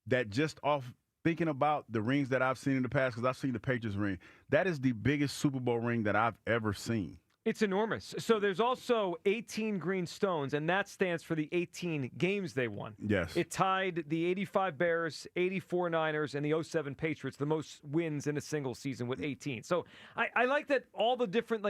S33: that just off thinking about the rings that I've seen in the past, because I've seen the Patriots ring, that is the biggest Super Bowl ring that I've ever seen.
S3: It's enormous. So there's also 18 green stones, and that stands for the 18 games they won.
S33: Yes.
S3: It tied the 85 Bears, 84 Niners, and the 07 Patriots, the most wins in a single season with 18. So I like that all the different,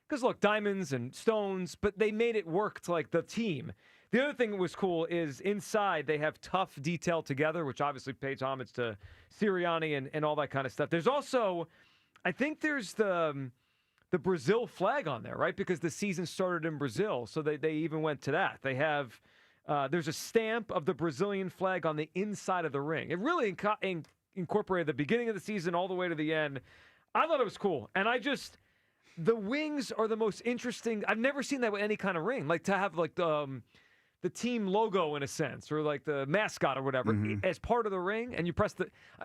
S3: because look, diamonds and stones, but they made it work to the team. The other thing that was cool is inside they have tough detail together, which obviously pays homage to Sirianni and all that kind of stuff. There's also, I think there's the Brazil flag on there, right? Because the season started in Brazil, so they even went to that. They have there's a stamp of the Brazilian flag on the inside of the ring. It really incorporated the beginning of the season all the way to the end. I thought it was cool, and the wings are the most interesting. I've never seen that with any kind of ring, to have the team logo in a sense, or the mascot or whatever as part of the ring, and you press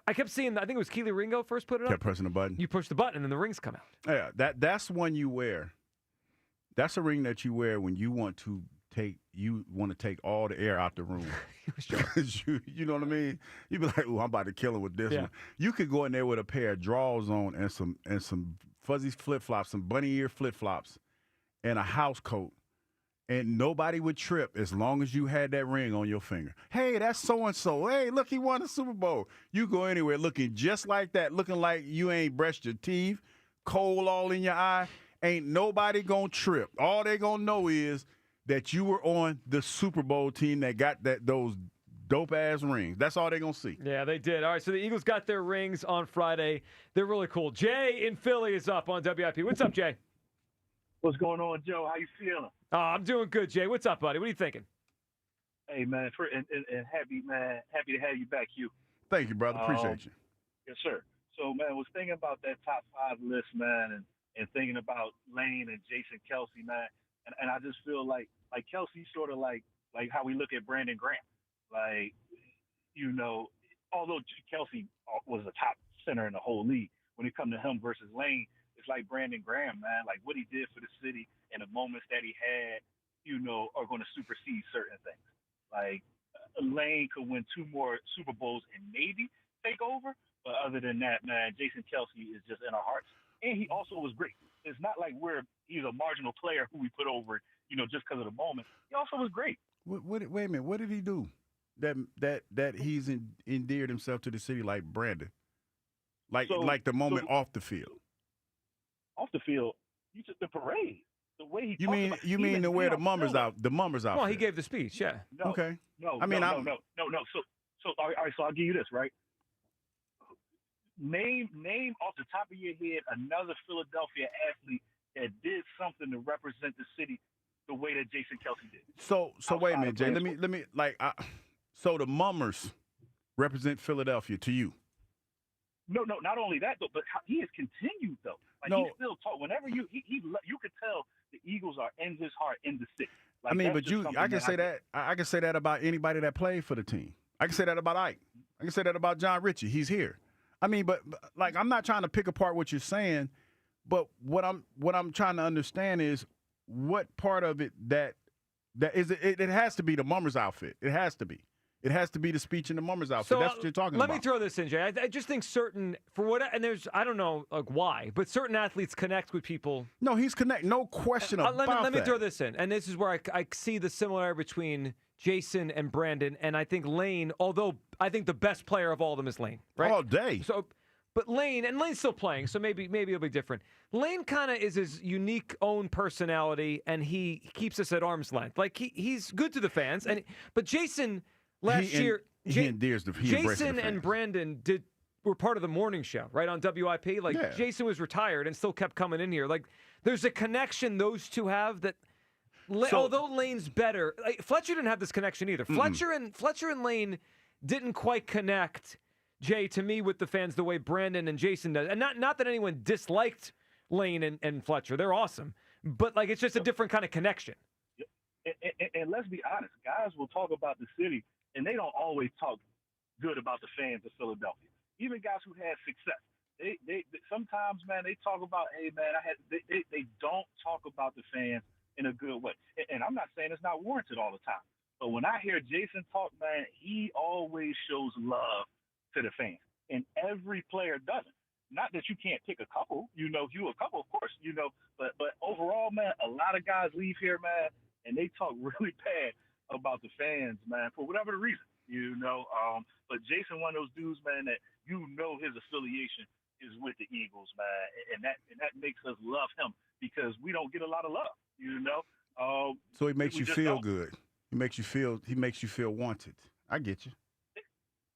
S3: I kept seeing, I think it was Keely Ringo first put it up.
S33: Kept pressing the button.
S3: You push the button and then the rings come out.
S33: Yeah, that's one you wear. That's a ring that you wear when you want to take all the air out the room. you know what I mean? You'd be like, "Ooh, I'm about to kill him with this one." You could go in there with a pair of drawers on and some fuzzy flip flops, some bunny ear flip flops, and a house coat. And nobody would trip as long as you had that ring on your finger. Hey, that's so-and-so. Hey, look, he won the Super Bowl. You go anywhere looking just like that, looking like you ain't brushed your teeth, coal all in your eye. Ain't nobody going to trip. All they going to know is that you were on the Super Bowl team that got those dope-ass rings. That's all they're going to see.
S3: Yeah, they did. All right, so the Eagles got their rings on Friday. They're really cool. Jay in Philly is up on WIP. What's up, Jay?
S6: What's going on, Joe? How you feeling?
S3: I'm doing good, Jay. What's up, buddy? What are you thinking?
S6: Hey, man, and happy to have you back, Hugh.
S33: Thank you, brother. Appreciate you.
S6: Yes, sir. So, man, I was thinking about that top 5 list, man, and thinking about Lane and Jason Kelsey, man, and I just feel like Kelsey sort of like how we look at Brandon Graham. Although Kelsey was the top center in the whole league, when it comes to him versus Lane, it's like Brandon Graham, man, like what he did for the city and the moments that he had, are going to supersede certain things. Lane could win 2 more Super Bowls and maybe take over. But other than that, man, Jason Kelsey is just in our hearts. And he also was great. It's not like he's a marginal player who we put over, just because of the moment. He also was great.
S33: Wait a minute. What did he do that he's endeared himself to the city like Brandon? Like the moment off the field.
S6: Off the field, you took the parade. The way he
S33: you mean to wear the mummers out? The mummers out.
S3: Well, he gave the speech. Yeah.
S6: No,
S33: okay.
S6: No. So all right. So I'll give you this, right? Name off the top of your head another Philadelphia athlete that did something to represent the city the way that Jason Kelsey did.
S33: So wait a minute, Jay. Let me so the mummers represent Philadelphia to you.
S6: No, not only that, though, but he has continued, though. He still talk. Whenever you could tell the Eagles are in his heart, in the city.
S33: I can say that. I can say that about anybody that played for the team. I can say that about Ike. I can say that about John Ritchie. He's here. But I'm not trying to pick apart what you're saying, but what I'm trying to understand is what part of it that is it has to be the mummers outfit. It has to be. It has to be the speech in the Mummers outfit.
S3: So,
S33: That's what you're talking about.
S3: Let me throw this in, Jay. I just think certain, I don't know why, but certain athletes connect with people.
S33: No, he's connect. No question about that.
S3: Let me throw this in, and this is where I see the similarity between Jason and Brandon, and I think Lane, although I think the best player of all of them is Lane, right?
S33: All day.
S3: So, but Lane's still playing, so maybe it'll be different. Lane kind of is his unique own personality, and he keeps us at arm's length. Like, he's good to the fans, but Jason... Last year, Jason and Brandon were part of the morning show, right, on WIP. Like, Jason was retired and still kept coming in here. Like, there's a connection those two have that, although Lane's better, like, Fletcher didn't have this connection either. Fletcher and Lane didn't quite connect, Jay, to me, with the fans the way Brandon and Jason does. And not that anyone disliked Lane and Fletcher. They're awesome. But, like, it's just a different kind of connection.
S6: And let's be honest, guys will talk about the city, and they don't always talk good about the fans of Philadelphia. Even guys who had success, they sometimes, man, they talk about, hey, man, they don't talk about the fans in a good way. And I'm not saying it's not warranted all the time, but when I hear Jason talk, man, he always shows love to the fans, and every player doesn't. Not that you can't pick a couple, a couple, of course, but overall, man, a lot of guys leave here, man, and they talk really bad about the fans, man, for whatever the reason, But Jason, one of those dudes, man, that his affiliation is with the Eagles, man, and that makes us love him because we don't get a lot of love,
S33: So he makes you feel good. He makes you feel wanted. I get you.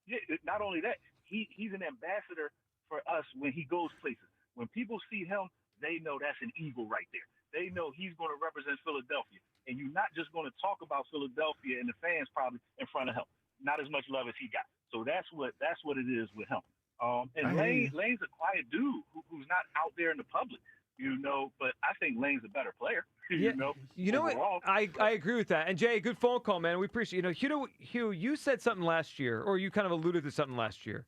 S6: Yeah, not only that, he's an ambassador for us when he goes places. When people see him, they know that's an Eagle right there. They know he's going to represent Philadelphia. And you're not just going to talk about Philadelphia and the fans probably in front of him. Not as much love as he got. So that's what it is with him. And Lane's a quiet dude who's not out there in the public, but I think Lane's a better player.
S3: What? I agree with that. And Jay, good phone call, man. We appreciate it. Hugh, you said something last year, or you kind of alluded to something last year.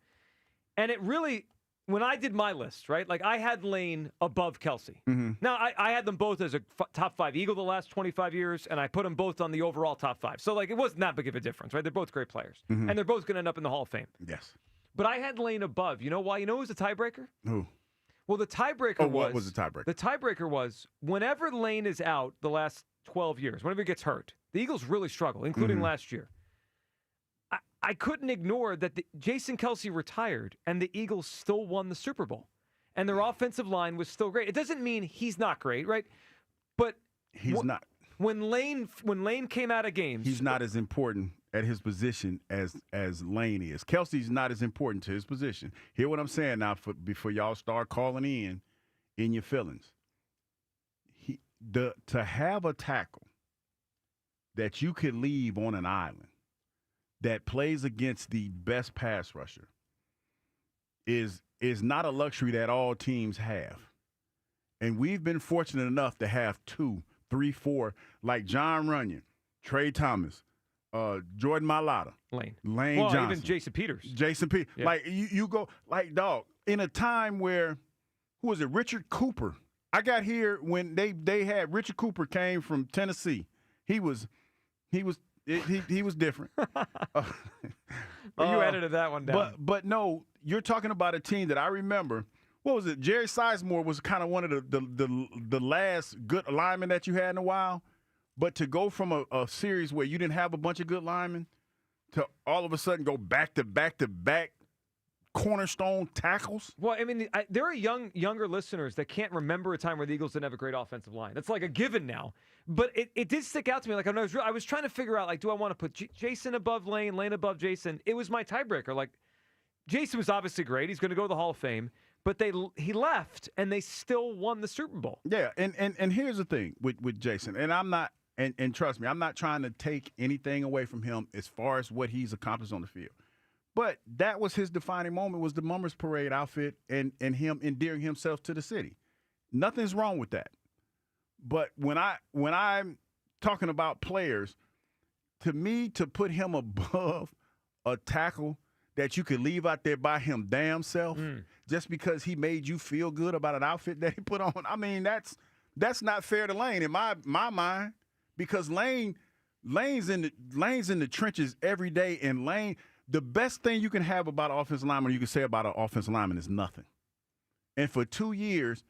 S3: And it really, when I did my list, right, like I had Lane above Kelsey.
S33: Mm-hmm.
S3: Now, I had them both as a top 5 Eagle the last 25 years, and I put them both on the overall top 5. So, like, it wasn't that big of a difference, right? They're both great players.
S33: Mm-hmm.
S3: And they're both going to end up in the Hall of Fame.
S33: Yes.
S3: But I had Lane above. You know why? You know who was the tiebreaker?
S33: Who?
S3: Well, the tiebreaker
S33: what was the tiebreaker?
S3: The tiebreaker was whenever Lane is out the last 12 years, whenever he gets hurt, the Eagles really struggle, including last year. I couldn't ignore that Jason Kelsey retired and the Eagles still won the Super Bowl. And their offensive line was still great. It doesn't mean he's not great, right? But
S33: he's not.
S3: When Lane came out of games,
S33: he's not as important at his position as Lane is. Kelsey's not as important to his position. Hear what I'm saying now before y'all start calling in your feelings. To have a tackle that you could leave on an island that plays against the best pass rusher is not a luxury that all teams have. And we've been fortunate enough to have 2, 3, 4, like John Runyon, Trey Thomas, Jordan Mailata,
S3: Lane
S33: Johnson,
S3: even Jason Peters.
S33: Yeah. Like you go, like, dog, in a time where, who was it, Richard Cooper? I got here when they had Richard Cooper came from Tennessee. He was different.
S3: You edited that one down.
S33: But no, you're talking about a team that I remember. What was it? Jerry Sizemore was kind of one of the last good linemen that you had in a while. But to go from a series where you didn't have a bunch of good linemen to all of a sudden go back to back cornerstone tackles.
S3: Well, I mean, there are younger listeners that can't remember a time where the Eagles didn't have a great offensive line. That's like a given now. But it did stick out to me. Like, I was trying to figure out, like, do I want to put Jason above Lane, Lane above Jason? It was my tiebreaker. Like, Jason was obviously great. He's going to go to the Hall of Fame. But he left, and they still won the Super Bowl.
S33: Yeah, and here's the thing with Jason, and I'm not, and trust me, I'm not trying to take anything away from him as far as what he's accomplished on the field. But that was his defining moment, was the Mummers Parade outfit and him endearing himself to the city. Nothing's wrong with that. But when I'm talking about players, to me, to put him above a tackle that you could leave out there by him damn self just because he made you feel good about an outfit that he put on, I mean, that's not fair to Lane in my mind, because Lane Lane's in the trenches every day, and Lane, the best thing you can have about an offensive lineman, you can say about an offensive lineman is nothing. And for 2 years,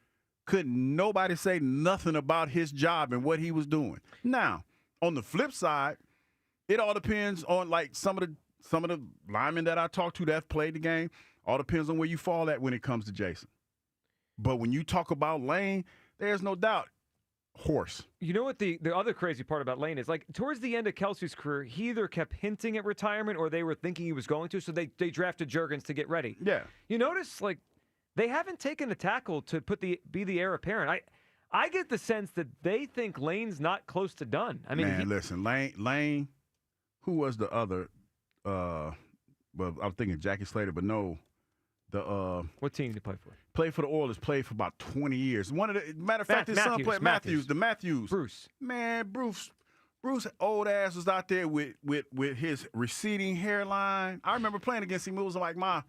S33: couldn't nobody say nothing about his job and what he was doing. Now, on the flip side, it all depends on like some of the linemen that I talked to that have played the game. All depends on where you fall at when it comes to Jason. But when you talk about Lane, there's no doubt. Horse.
S3: You know what the other crazy part about Lane is? Like, towards the end of Kelsey's career, he either kept hinting at retirement or they were thinking he was going to, so they drafted Juergens to get ready.
S33: Yeah.
S3: You notice, like, they haven't taken a tackle to be the heir apparent. I get the sense that they think Lane's not close to done. I mean,
S33: listen, Lane, who was the other? Well, I'm thinking Jackie Slater, but no.
S3: What team did he play for?
S33: Played for the Oilers. Played for about 20 years. Matter of fact, his son played Matthews.
S3: Bruce.
S33: Man, Bruce old ass was out there with his receding hairline. I remember playing against him. It was like my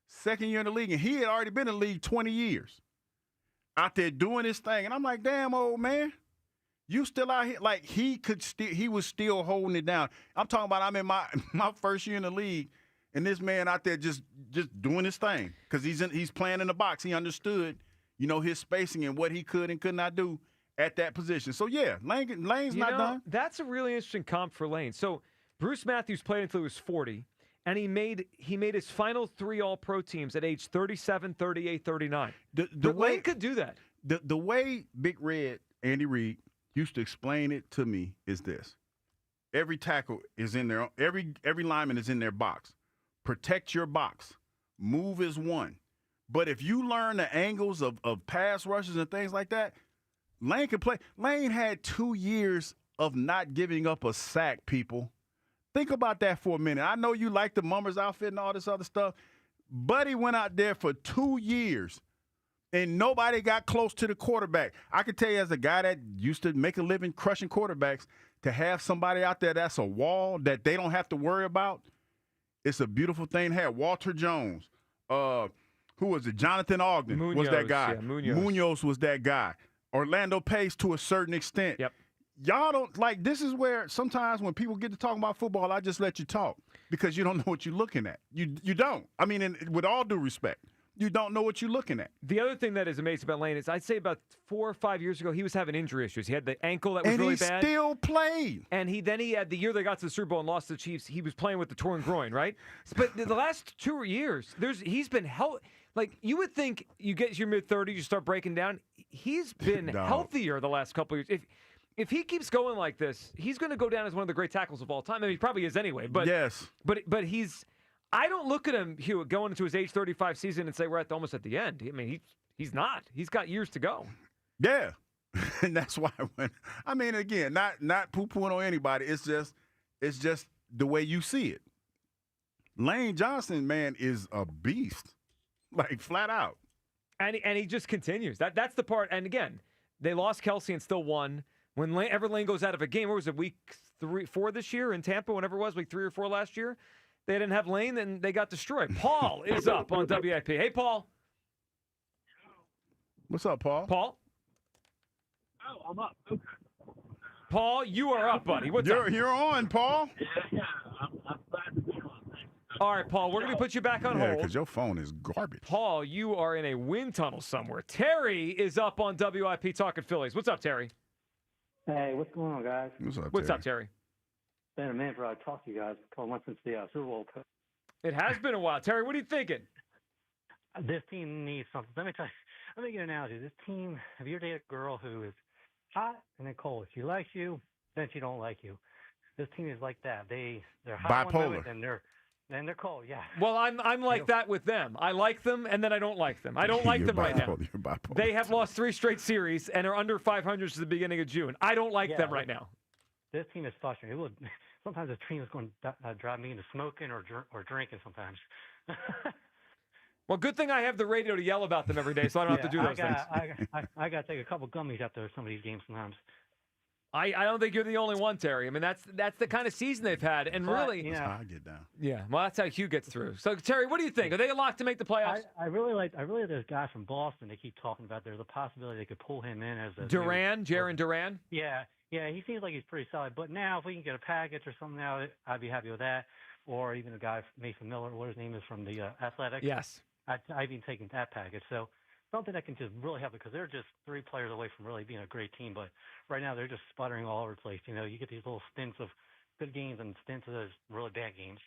S33: second year in the league, and he had already been in the league 20 years. Out there doing his thing, and I'm like, damn, old man, you still out here? Like he was still holding it down. I'm talking about I'm in my first year in the league. And this man out there just doing his thing because he's playing in the box. He understood, his spacing and what he could and could not do at that position. So, yeah, Lane's not done.
S3: That's a really interesting comp for Lane. So, Bruce Matthews played until he was 40, and he made his final 3 All-Pro teams at age 37, 38, 39. Lane could do that.
S33: The way Big Red, Andy Reid, used to explain it to me is this. Every tackle is in there. Every lineman is in their box. Protect your box. Move is one. But if you learn the angles of pass rushes and things like that, Lane can play. Lane had 2 years of not giving up a sack, people. Think about that for a minute. I know you like the Mummers outfit and all this other stuff. Buddy went out there for 2 years, and nobody got close to the quarterback. I can tell you as a guy that used to make a living crushing quarterbacks, to have somebody out there that's a wall that they don't have to worry about, it's a beautiful thing to have. Walter Jones, who was it? Jonathan Ogden was that guy.
S3: Yeah,
S33: Munoz was that guy. Orlando Pace to a certain extent.
S3: Yep.
S33: Y'all don't like. This is where sometimes when people get to talking about football, I just let you talk because you don't know what you're looking at. You don't. I mean, with all due respect, you don't know what you're looking at.
S3: The other thing that is amazing about Lane is I'd say about 4 or 5 years ago, he was having injury issues. He had the ankle that was really bad.
S33: And he still played.
S3: And he had the year they got to the Super Bowl and lost to the Chiefs, he was playing with the torn groin, right? But the last 2 years, he's been healthy. Like, you would think you get your mid-30s, you start breaking down. He's been healthier the last couple of years. If he keeps going like this, he's going to go down as one of the great tackles of all time. I mean, he probably is anyway. But
S33: yes.
S3: But he's – I don't look at him, Hugh, going into his age 35 season and say we're almost at the end. I mean, he's not. He's got years to go.
S33: Yeah. And that's why again, not poo-pooing on anybody. It's just the way you see it. Lane Johnson, man, is a beast. Like, flat out.
S3: And he just continues. That's the part. And again, they lost Kelsey and still won. Whenever Lane goes out of a game, what was it, week 4 this year in Tampa, whenever it was, week 3 or 4 last year? They didn't have Lane, and they got destroyed. Paul is up on WIP. Hey, Paul.
S33: What's up, Paul?
S3: Paul?
S7: Oh, I'm up. Okay.
S3: Paul, you are up, buddy. What's up?
S33: You're on, Paul.
S7: Yeah. I'm glad to be on.
S3: All right, Paul, we're going to put you back on hold.
S33: Yeah, because your phone is garbage.
S3: Paul, you are in a wind tunnel somewhere. Terry is up on WIP talking Phillies. What's up, Terry?
S8: Hey, what's going on, guys?
S33: What's
S3: up, Terry?
S8: It's been a minute before I talked to you guys. A couple months since the Super Bowl.
S3: It has been a while. Terry, what are you thinking?
S8: This team needs something. Let me give you an analogy. This team, have you ever dated a girl who is hot and then cold? She likes you, then she don't like you. This team is like that. They're hot
S33: bipolar.
S8: one moment, then they're cold. Yeah.
S3: Well, I'm like that with them. I like them, and then I don't like them. I don't like them right now.
S33: You're bipolar.
S3: They have lost 3 straight series and are under 500 to the beginning of June. I don't like them right now.
S8: This team is frustrating. Sometimes the team is going to drive me into smoking or drinking sometimes.
S3: Well, good thing I have the radio to yell about them every day, so I don't have to do those things.
S8: I got to take a couple gummies after some of these games sometimes.
S3: I don't think you're the only one, Terry. I mean, that's the kind of season they've had, and really,
S33: that's how I get down.
S3: Yeah, well, that's how Hugh gets through. So, Terry, what do you think? Are they a lock to make the playoffs?
S8: I really like this guy from Boston. They keep talking about there's a possibility they could pull him in as a
S3: Jaron Duran.
S8: Yeah, Yeah, he seems like he's pretty solid. But now, if we can get a package or something now, I'd be happy with that. Or even a guy, Mason Miller, what his name is, from the Athletics.
S3: Yes.
S8: I'd be taking that package. So something that can just really help, because they're just 3 players away from really being a great team. But right now, they're just sputtering all over the place. You know, you get these little stints of good games and stints of those really bad games.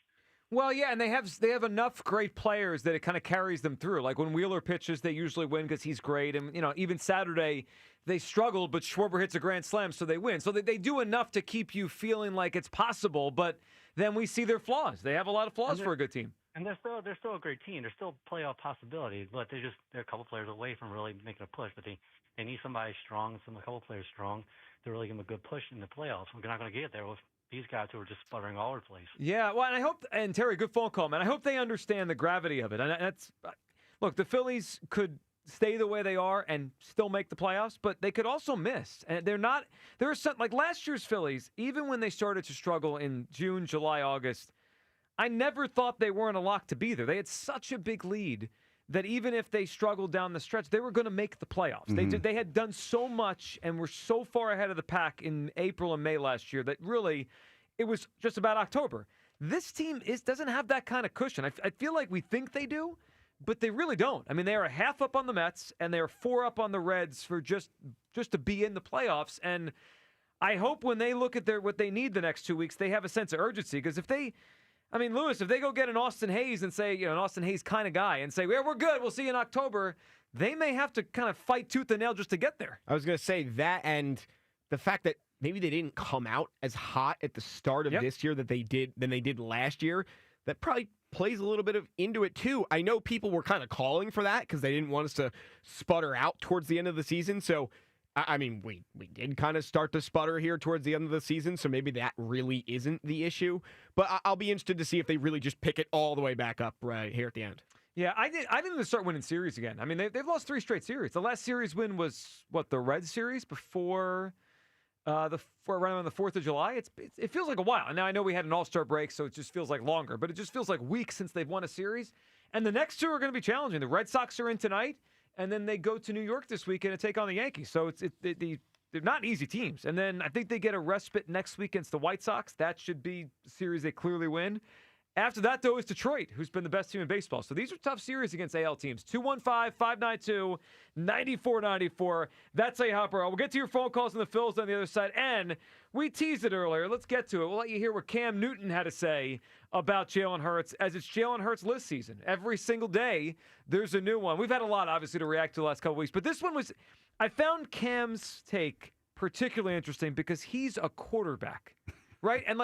S3: Well, yeah, and they have enough great players that it kind of carries them through. Like when Wheeler pitches, they usually win because he's great. And, even Saturday, they struggled, but Schwarber hits a grand slam, so they win. So they do enough to keep you feeling like it's possible, but then we see their flaws. They have a lot of flaws for a good team.
S8: And they're still a great team. They're still playoff possibilities, but they're a couple players away from really making a push. But they need somebody strong, a couple players strong to really give them a good push in the playoffs. We're not going to get there with these guys who are just sputtering all over the place.
S3: Yeah, well, and I hope, and Terry, good phone call, man. I hope they understand the gravity of it. And look, the Phillies could stay the way they are and still make the playoffs, but they could also miss. And there's some, like last year's Phillies, even when they started to struggle in June, July, August, I never thought they weren't a lock to be there. They had such a big lead that even if they struggled down the stretch, they were going to make the playoffs.
S33: Mm-hmm.
S3: They had done so much and were so far ahead of the pack in April and May last year that really it was just about October. This team doesn't have that kind of cushion. I feel like we think they do, but they really don't. I mean, they are a half up on the Mets and they are 4 up on the Reds for just to be in the playoffs. And I hope when they look at what they need the next 2 weeks, they have a sense of urgency. Because if they go get an Austin Hayes and say, an Austin Hayes kind of guy and say, yeah, we're good, we'll see you in October, they may have to kind of fight tooth and nail just to get there.
S4: I was going to say that, and the fact that maybe they didn't come out as hot at the start of this year than they did last year, that probably plays a little bit into it too. I know people were kind of calling for that because they didn't want us to sputter out towards the end of the season. So, I mean, we did kind of start to sputter here towards the end of the season, so maybe that really isn't the issue. But I'll be interested to see if they really just pick it all the way back up right here at the end.
S3: Yeah, I didn't start winning series again. I mean, they've lost 3 straight series. The last series win was, the Reds series before around the 4th of July. It feels like a while. And now I know we had an all-star break, so it just feels like longer. But it just feels like weeks since they've won a series. And the next 2 are going to be challenging. The Red Sox are in tonight. And then they go to New York this weekend and take on the Yankees. So they're not easy teams. And then I think they get a respite next week against the White Sox. That should be a series they clearly win. After that, though, is Detroit, who's been the best team in baseball. So these are tough series against AL teams. 215-592-9494. That's A. Hopper. We'll get to your phone calls on the Phils on the other side. And we teased it earlier. Let's get to it. We'll let you hear what Cam Newton had to say about Jalen Hurts, as it's Jalen Hurts list season. Every single day, there's a new one. We've had a lot, obviously, to react to the last couple weeks. But this one was, I found Cam's take particularly interesting because he's a quarterback, right? And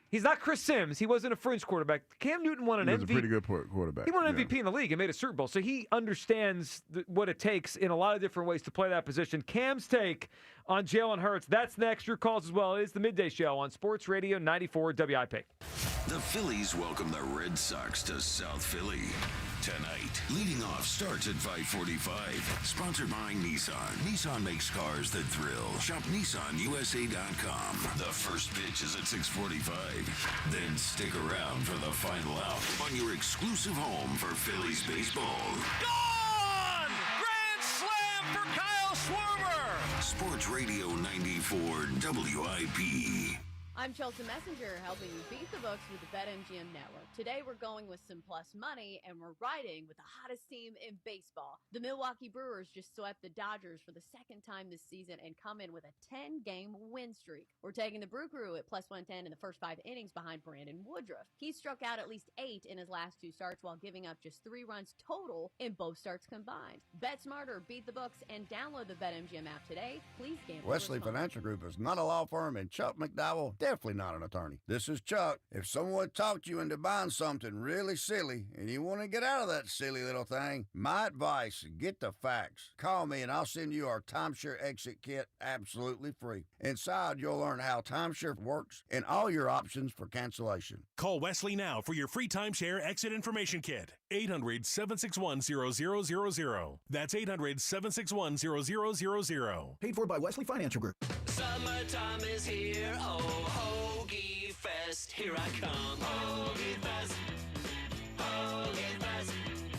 S3: he's not Chris Sims. He wasn't a fringe quarterback. Cam Newton won an MVP.
S33: He was a pretty good quarterback.
S3: He won an MVP in the league and made a Super Bowl. So he understands what it takes in a lot of different ways to play that position. Cam's take on Jalen Hurts. That's next. Your calls as well. It is the Midday Show on Sports Radio 94 WIP.
S1: The Phillies welcome the Red Sox to South Philly. Tonight, leading off starts at 5:45. Sponsored by Nissan. Nissan makes cars that thrill. Shop NissanUSA.com. The first pitch is at 6:45. Then stick around for the final out on your exclusive home for Phillies baseball.
S5: Gone! Grand slam for Kyle Schwarber!
S1: Sports Radio 94 WIP.
S9: I'm Chelsea Messenger, helping you beat the books with the BetMGM Network. Today we're going with some plus money, and we're riding with the hottest team in baseball. The Milwaukee Brewers just swept the Dodgers for the second time this season and come in with a 10-game win streak. We're taking the Brew Crew at plus 110 in the first 5 innings behind Brandon Woodruff. He struck out at least 8 in his last 2 starts while giving up just 3 runs total in both starts combined. Bet smarter, beat the books, and download the BetMGM app today. Please gamble
S10: Wesley
S9: responsibly.
S10: Financial Group is not a law firm, and Chuck McDowell definitely not an attorney. This is Chuck. If someone talked you into buying something really silly and you want to get out of that silly little thing, my advice, get the facts. Call me and I'll send you our timeshare exit kit absolutely free. Inside, you'll learn how timeshare works and all your options for cancellation.
S32: Call Wesley now for your free timeshare exit information kit. 800-761-0000. That's 800-761-0000.
S11: Paid for by Wesley Financial Group.
S12: Summertime is here, oh, Hoagie Fest, here I come. Hoagie Fest, Hoagie Fest.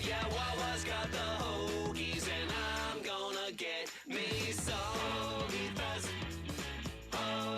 S12: Yeah, Wawa's got the hoagies, and I'm gonna get me some. Hoagie Fest, Hoagie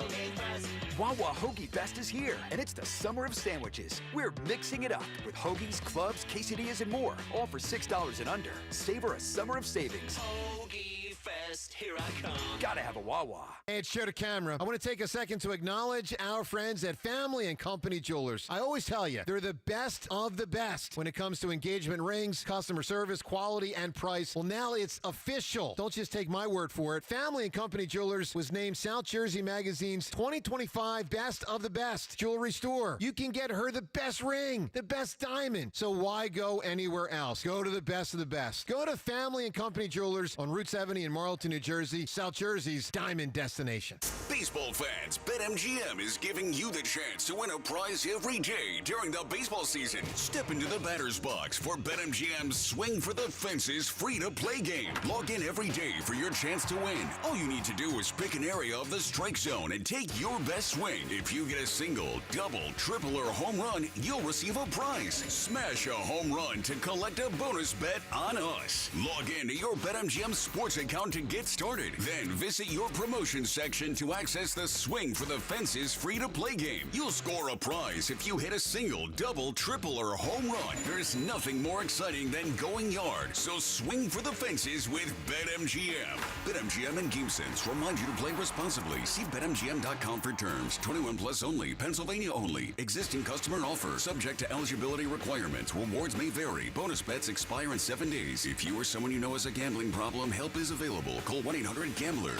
S11: Wawa Hoagie Fest is here, and it's the summer of sandwiches. We're mixing it up with hoagies, clubs, quesadillas, and more, all for $6 and under. Savor a summer of savings.
S12: Hoagie Fest, here I come.
S11: Gotta have a Wawa.
S13: Hey, it's Joe to Camera. I want to take a second to acknowledge our friends at Family and Company Jewelers. I always tell you, they're the best of the best when it comes to engagement rings, customer service, quality, and price. Well, now it's official. Don't just take my word for it. Family and Company Jewelers was named South Jersey Magazine's 2025 Best of the Best Jewelry Store. You can get her the best ring, the best diamond. So why go anywhere else? Go to the best of the best. Go to Family and Company Jewelers on Route 70 in Marlton, New Jersey, South Jersey's diamond destination.
S1: Baseball fans, BetMGM is giving you the chance to win a prize every day during the baseball season. Step into the batter's box for BetMGM's Swing for the Fences free-to-play game. Log in every day for your chance to win. All you need to do is pick an area of the strike zone and take your best swing. If you get a single, double, triple, or home run, you'll receive a prize. Smash a home run to collect a bonus bet on us. Log in to your BetMGM sports account to get started. Then visit your promotion section to access the Swing for the Fences free-to-play game. You'll score a prize if you hit a single, double, triple, or home run. There's nothing more exciting than going yard, so swing for the fences with BetMGM. BetMGM and GameSense remind you to play responsibly. See BetMGM.com for terms. 21 plus only. Pennsylvania only. Existing customer offer. Subject to eligibility requirements. Rewards may vary. Bonus bets expire in 7 days. If you or someone you know has a gambling problem, help is available. Call 1-800-GAMBLER.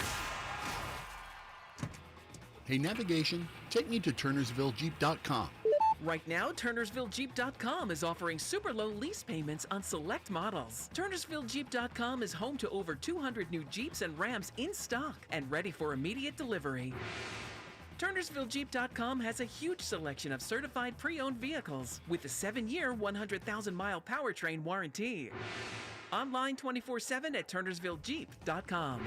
S14: Hey, navigation, take me to TurnersvilleJeep.com.
S15: Right now, TurnersvilleJeep.com is offering super low lease payments on select models. TurnersvilleJeep.com is home to over 200 new Jeeps and Rams in stock and ready for immediate delivery. TurnersvilleJeep.com has a huge selection of certified pre-owned vehicles with a 7-year, 100,000-mile powertrain warranty. Online 24/7 at TurnersvilleJeep.com.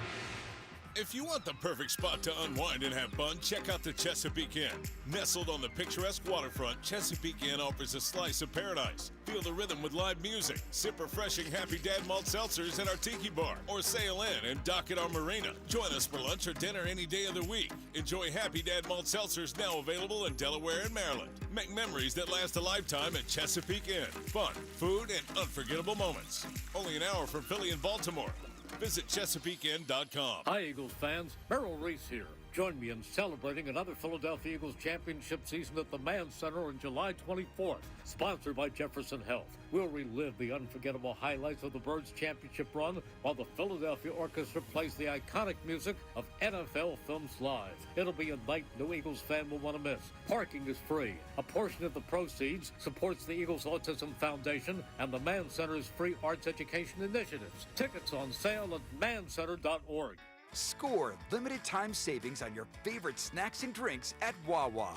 S18: If you want the perfect spot to unwind and have fun, check out the Chesapeake Inn. Nestled on the picturesque waterfront, Chesapeake Inn offers a slice of paradise. Feel the rhythm with live music. Sip refreshing Happy Dad malt seltzers at our tiki bar. Or sail in and dock at our marina. Join us for lunch or dinner any day of the week. Enjoy Happy Dad malt seltzers now available in Delaware and Maryland. Make memories that last a lifetime at Chesapeake Inn. Fun, food, and unforgettable moments. Only an hour from Philly and Baltimore. Visit ChesapeakeInn.com.
S5: Hi, Eagles fans. Merrill Reese here. Join me in celebrating another Philadelphia Eagles championship season at the Mann Center on July 24th. Sponsored by Jefferson Health. We'll relive the unforgettable highlights of the Birds championship run while the Philadelphia Orchestra plays the iconic music of NFL films live. It'll be a night no Eagles fan will want to miss. Parking is free. A portion of the proceeds supports the Eagles Autism Foundation and the Mann Center's free arts education initiatives. Tickets on sale at mancenter.org.
S11: Score limited time savings on your favorite snacks and drinks at Wawa.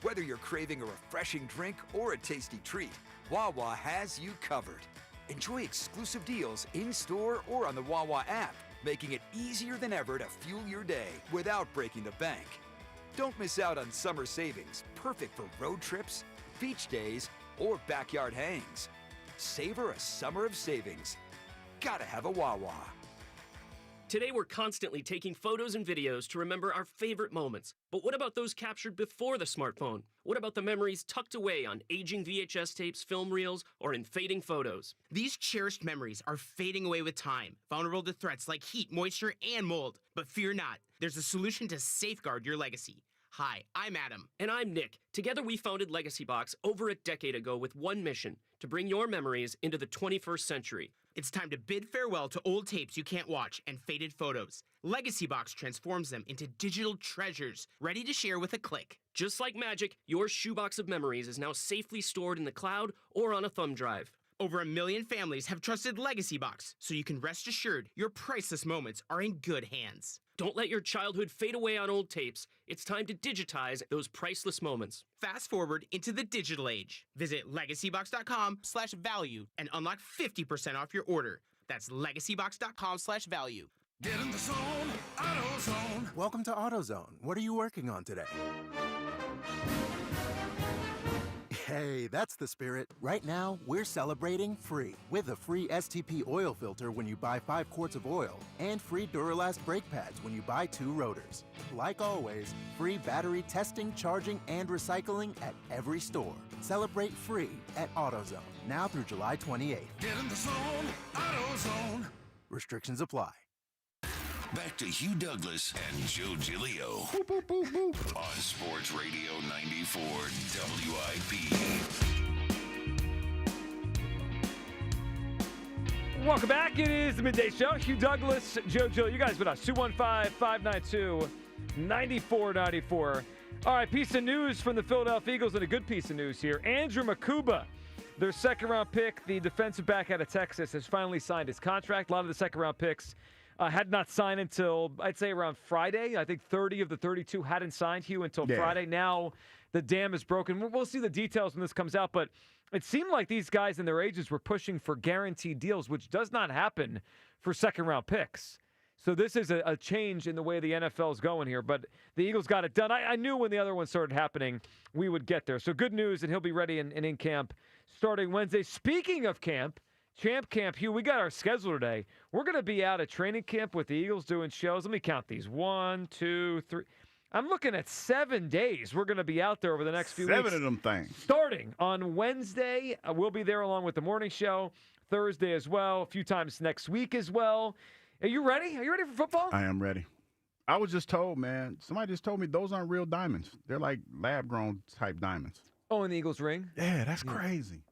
S11: Whether you're craving a refreshing drink or a tasty treat, Wawa has you covered. Enjoy exclusive deals in-store or on the Wawa app, making it easier than ever to fuel your day without breaking the bank. Don't miss out on summer savings, perfect for road trips, beach days, or backyard hangs. Savor a summer of savings. Gotta have a Wawa.
S24: Today, we're constantly taking photos and videos to remember our favorite moments. But what about those captured before the smartphone? What about the memories tucked away on aging VHS tapes, film reels, or in fading photos?
S25: These cherished memories are fading away with time, vulnerable to threats like heat, moisture, and mold. But fear not, there's a solution to safeguard your legacy. Hi, I'm Adam.
S24: And I'm Nick. Together, we founded Legacy Box over a decade ago with one mission: to bring your memories into the 21st century.
S25: It's time to bid farewell to old tapes you can't watch and faded photos. Legacy Box transforms them into digital treasures, ready to share with a click.
S24: Just like magic, your shoebox of memories is now safely stored in the cloud or on a thumb drive.
S25: Over 1 million families have trusted Legacy Box, so you can rest assured your priceless moments are in good hands.
S24: Don't let your childhood fade away on old tapes. It's time to digitize those priceless moments.
S25: Fast forward into the digital age. Visit legacybox.com/value and unlock 50% off your order. That's legacybox.com/value.
S26: Get in the zone, AutoZone.
S27: Welcome to AutoZone. What are you working on today?
S2: Hey, that's the spirit. Right now, we're celebrating free with a free STP oil filter when you buy 5 quarts of oil and free Duralast brake pads when you buy 2 rotors. Like always, free battery testing, charging, and recycling at every store. Celebrate free at AutoZone, now through July 28th.
S26: Get in the zone, AutoZone.
S2: Restrictions apply.
S1: Back to Hugh Douglas and Joe Giglio on Sports Radio 94 WIP.
S3: Welcome back. It is the Midday Show. Hugh Douglas, Joe Giglio. You guys with us. 215-592-9494. All right, piece of news from the Philadelphia Eagles, and a good piece of news here. Andrew Makuba, their second-round pick, the defensive back out of Texas, has finally signed his contract. A lot of the second-round picks had not signed until, I'd say, around Friday. I think 30 of the 32 hadn't signed, Hugh, until Friday. Now the dam is broken. We'll see the details when this comes out, but it seemed like these guys and their agents were pushing for guaranteed deals, which does not happen for second-round picks. So this is a change in the way the NFL is going here, but the Eagles got it done. I knew when the other one started happening, we would get there. So good news, and he'll be ready and in camp starting Wednesday. Speaking of camp, Champ Camp, Hugh, we got our schedule today. We're going to be out at training camp with the Eagles doing shows. Let me count these. 1, 2, 3. I'm looking at 7 days. We're going to be out there over the next few weeks.
S33: 7 of them things.
S3: Starting on Wednesday, we'll be there along with the morning show. Thursday as well. A few times next week as well. Are you ready? Are you ready for football?
S33: I am ready. I was just told, man, somebody just told me those aren't real diamonds. They're like lab-grown type diamonds.
S3: Oh, in the Eagles ring?
S33: Yeah, that's crazy.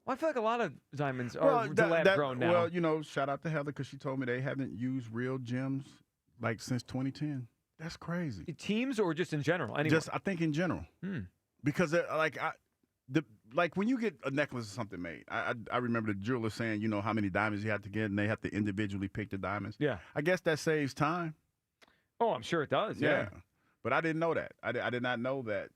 S3: Well, I feel like a lot of diamonds are lab-grown now.
S33: Well, you know, shout out to Heather because she told me they haven't used real gems like since 2010. That's crazy.
S3: Teams or just in general? Anyway.
S33: Just, I think in general. Because like when you get a necklace or something made, I remember the jeweler saying, you know, how many diamonds you have to get, and they have to individually pick the diamonds.
S3: Yeah.
S33: I guess that saves time.
S3: Oh, I'm sure it does. Yeah.
S33: But I didn't know that. I did not know that.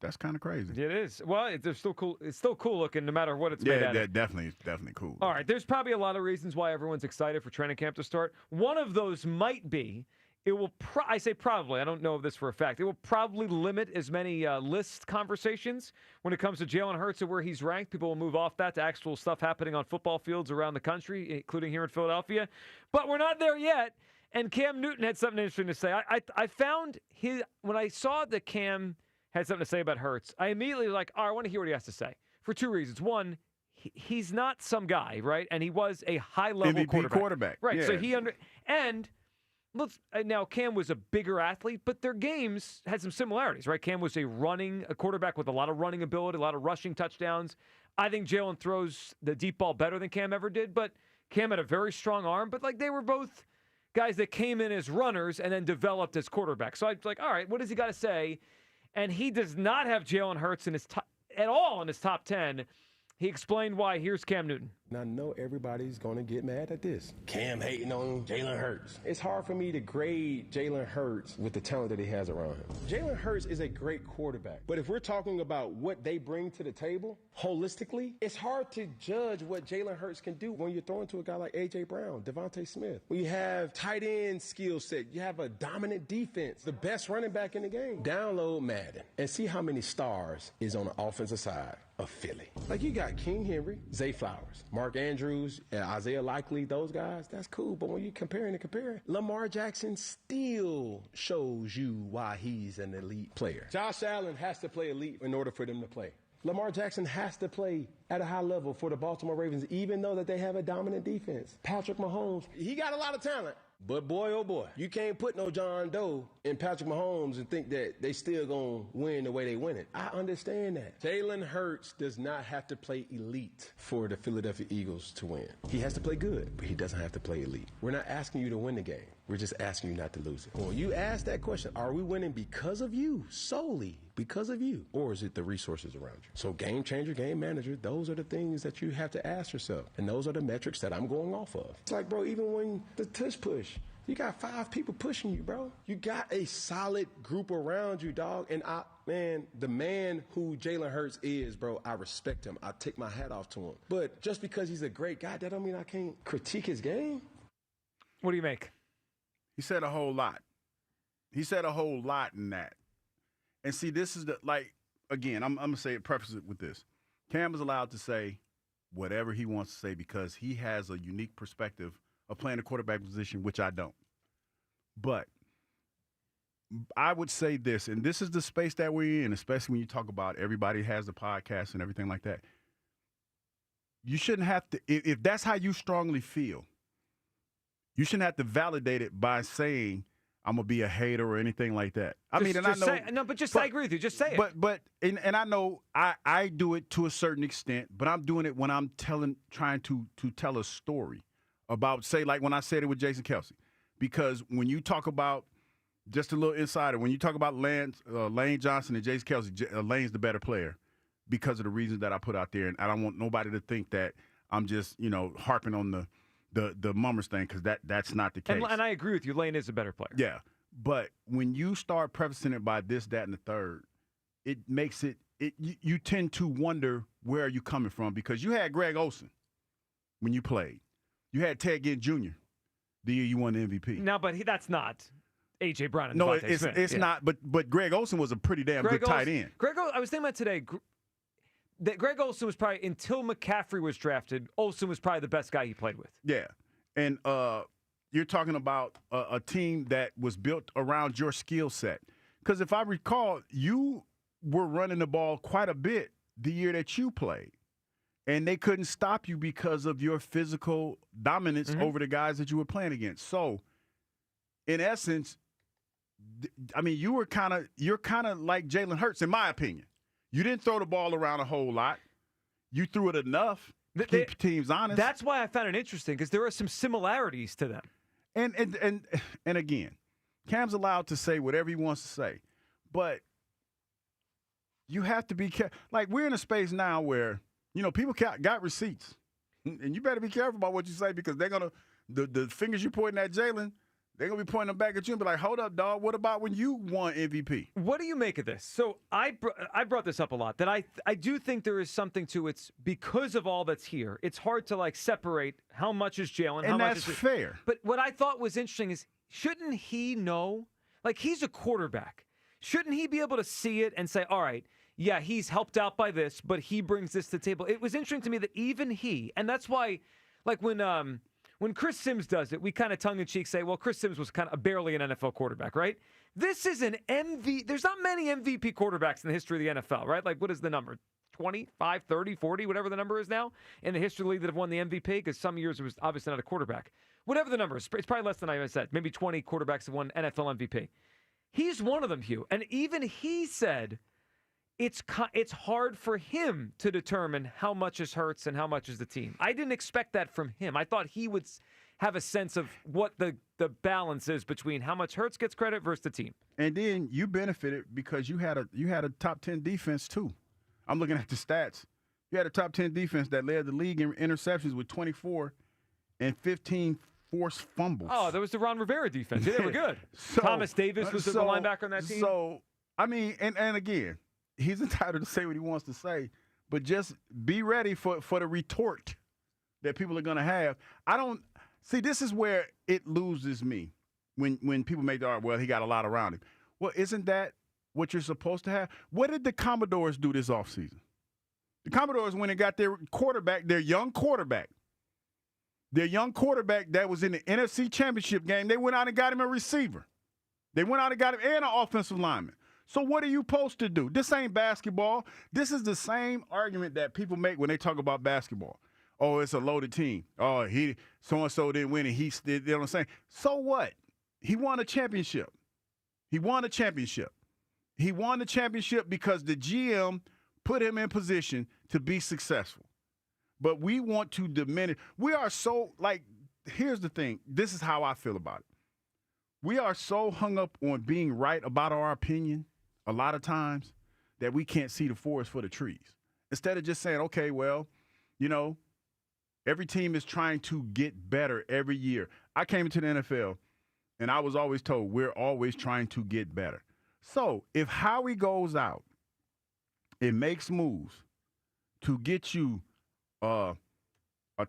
S33: That's kind of crazy.
S3: It is. Well, it's still cool. It's still cool looking no matter what it's made out of.
S33: Yeah, definitely cool.
S3: All right. There's probably a lot of reasons why everyone's excited for training camp to start. One of those might be it will. I say probably. I don't know this for a fact. It will probably limit as many list conversations when it comes to Jalen Hurts and where he's ranked. People will move off that to actual stuff happening on football fields around the country, including here in Philadelphia. But we're not there yet. And Cam Newton had something interesting to say. I found when I saw that Cam had something to say about Hurts, I immediately was like, all right, I want to hear what he has to say for 2 reasons. One, he's not some guy, right? And he was a high-level
S33: quarterback.
S3: Right,
S33: yeah.
S3: so now Cam was a bigger athlete, but their games had some similarities, right? Cam was a quarterback with a lot of running ability, a lot of rushing touchdowns. I think Jalen throws the deep ball better than Cam ever did, but Cam had a very strong arm, but like they were both guys that came in as runners and then developed as quarterbacks. So I was like, all right, what does he got to say? And he does not have Jalen Hurts at all in his top 10. He explained why. Here's Cam Newton.
S16: And I know everybody's going to get mad at this. Cam hating on Jalen Hurts. It's hard for me to grade Jalen Hurts with the talent that he has around him. Jalen Hurts is a great quarterback. But if we're talking about what they bring to the table holistically, it's hard to judge what Jalen Hurts can do when you're throwing to a guy like A.J. Brown, Devontae Smith. When you have tight end skill set, you have a dominant defense, the best running back in the game. Download Madden and see how many stars is on the offensive side of Philly. Like you got King Henry, Zay Flowers, Mark Andrews, and Isaiah Likely, those guys, that's cool. But when you're comparing, Lamar Jackson still shows you why he's an elite player. Josh Allen has to play elite in order for them to play. Lamar Jackson has to play at a high level for the Baltimore Ravens, even though that they have a dominant defense. Patrick Mahomes, he got a lot of talent. But boy, oh boy, you can't put no John Doe in Patrick Mahomes and think that they still going to win the way they win it. I understand that. Jalen Hurts does not have to play elite for the Philadelphia Eagles to win. He has to play good, but he doesn't have to play elite. We're not asking you to win the game. We're just asking you not to lose it. When you ask that question, are we winning because of you, solely because of you, or is it the resources around you? So game changer, game manager, those are the things that you have to ask yourself. And those are the metrics that I'm going off of. It's like, bro, even when the tush push, you got 5 people pushing you, bro. You got a solid group around you, dog. And the man who Jalen Hurts is, bro, I respect him. I take my hat off to him. But just because he's a great guy, that don't mean I can't critique his game.
S3: What do you make?
S33: He said a whole lot. He said a whole lot in that. And see, this is again, I'm going to say it, preface it with this. Cam is allowed to say whatever he wants to say because he has a unique perspective of playing the quarterback position, which I don't. But I would say this, and this is the space that we're in, especially when you talk about everybody has the podcast and everything like that. You shouldn't have to, if that's how you strongly feel, you shouldn't have to validate it by saying, I'm going to be a hater or anything like that. I agree with you. Just say it. But I know I do it to a certain extent, but I'm doing it when I'm trying to tell a story about, say, like when I said it with Jason Kelce. Because when you talk about, just a little insider, when you talk about Lane Johnson and Jason Kelce, Lane's the better player because of the reasons that I put out there. And I don't want nobody to think that I'm just, harping on the Mummers thing, because that's not the case.
S3: And I agree with you. Lane is a better player.
S33: Yeah. But when you start prefacing it by this, that, and the third, it makes it you tend to wonder where are you coming from, because you had Greg Olsen when you played. You had Ted Ginn Jr. the year you won the MVP.
S3: No, but that's not A.J. Brown and
S33: No,
S3: Devontae Smith.
S33: It's not. But Greg Olsen was a pretty damn good tight end.
S3: I was thinking about today that Greg Olsen was probably, until McCaffrey was drafted, Olsen was probably the best guy he played with.
S33: Yeah. And you're talking about a team that was built around your skill set. Because if I recall, you were running the ball quite a bit the year that you played. And they couldn't stop you because of your physical dominance over the guys that you were playing against. So, in essence, I mean, you're kind of like Jalen Hurts, in my opinion. You didn't throw the ball around a whole lot. You threw it enough to keep teams honest.
S3: That's why I found it interesting, because there are some similarities to them.
S33: And again, Cam's allowed to say whatever he wants to say, but you have to be careful. Like, we're in a space now where, people got receipts, and you better be careful about what you say, because they're gonna the fingers you're pointing at Jalen, they're going to be pointing them back at you and be like, hold up, dog. What about when you won MVP?
S3: What do you make of this? So I brought this up a lot, that I do think there is something to it's because of all that's here. It's hard to, separate how much is Jalen, how much is
S33: that's fair.
S3: But what I thought was interesting is, shouldn't he know? Like, he's a quarterback. Shouldn't he be able to see it and say, all right, yeah, he's helped out by this, but he brings this to the table. It was interesting to me that even he, and that's why, when Chris Sims does it, we kind of tongue-in-cheek say, well, Chris Sims was kind of barely an NFL quarterback, right? This is an MVP. There's not many MVP quarterbacks in the history of the NFL, right? Like, what is the number? 25, 30, 40, whatever the number is now in the history of the league that have won the MVP, because some years it was obviously not a quarterback. Whatever the number is, it's probably less than I said. Maybe 20 quarterbacks have won NFL MVP. He's one of them, Hugh. And even he said it's hard for him to determine how much is Hurts and how much is the team. I didn't expect that from him. I thought he would have a sense of what the balance is between how much Hurts gets credit versus the team.
S33: And then you benefited because you had a top 10 defense too. I'm looking at the stats. You had a top 10 defense that led the league in interceptions with 24 and 15 forced fumbles.
S3: Oh, that was the Ron Rivera defense. Yeah, they were good. Thomas Davis was the linebacker on that team.
S33: So, I mean, and again, he's entitled to say what he wants to say, but just be ready for the retort that people are going to have. See, this is where it loses me when people make the argument, well, he got a lot around him. Well, isn't that what you're supposed to have? What did the Commodores do this offseason? The Commodores went and got their quarterback, their young quarterback that was in the NFC Championship game. They went out and got him a receiver. They went out and got him and an offensive lineman. So what are you supposed to do? This ain't basketball. This is the same argument that people make when they talk about basketball. Oh, it's a loaded team. Oh, so-and-so didn't win, and you know what I'm saying? So what? He won a championship. He won the championship because the GM put him in position to be successful. But we want to diminish. We are so, here's the thing. This is how I feel about it. We are so hung up on being right about our opinion a lot of times that we can't see the forest for the trees. Instead of just saying, okay, well, every team is trying to get better every year. I came into the NFL, and I was always told we're always trying to get better. So if Howie goes out and makes moves to get you a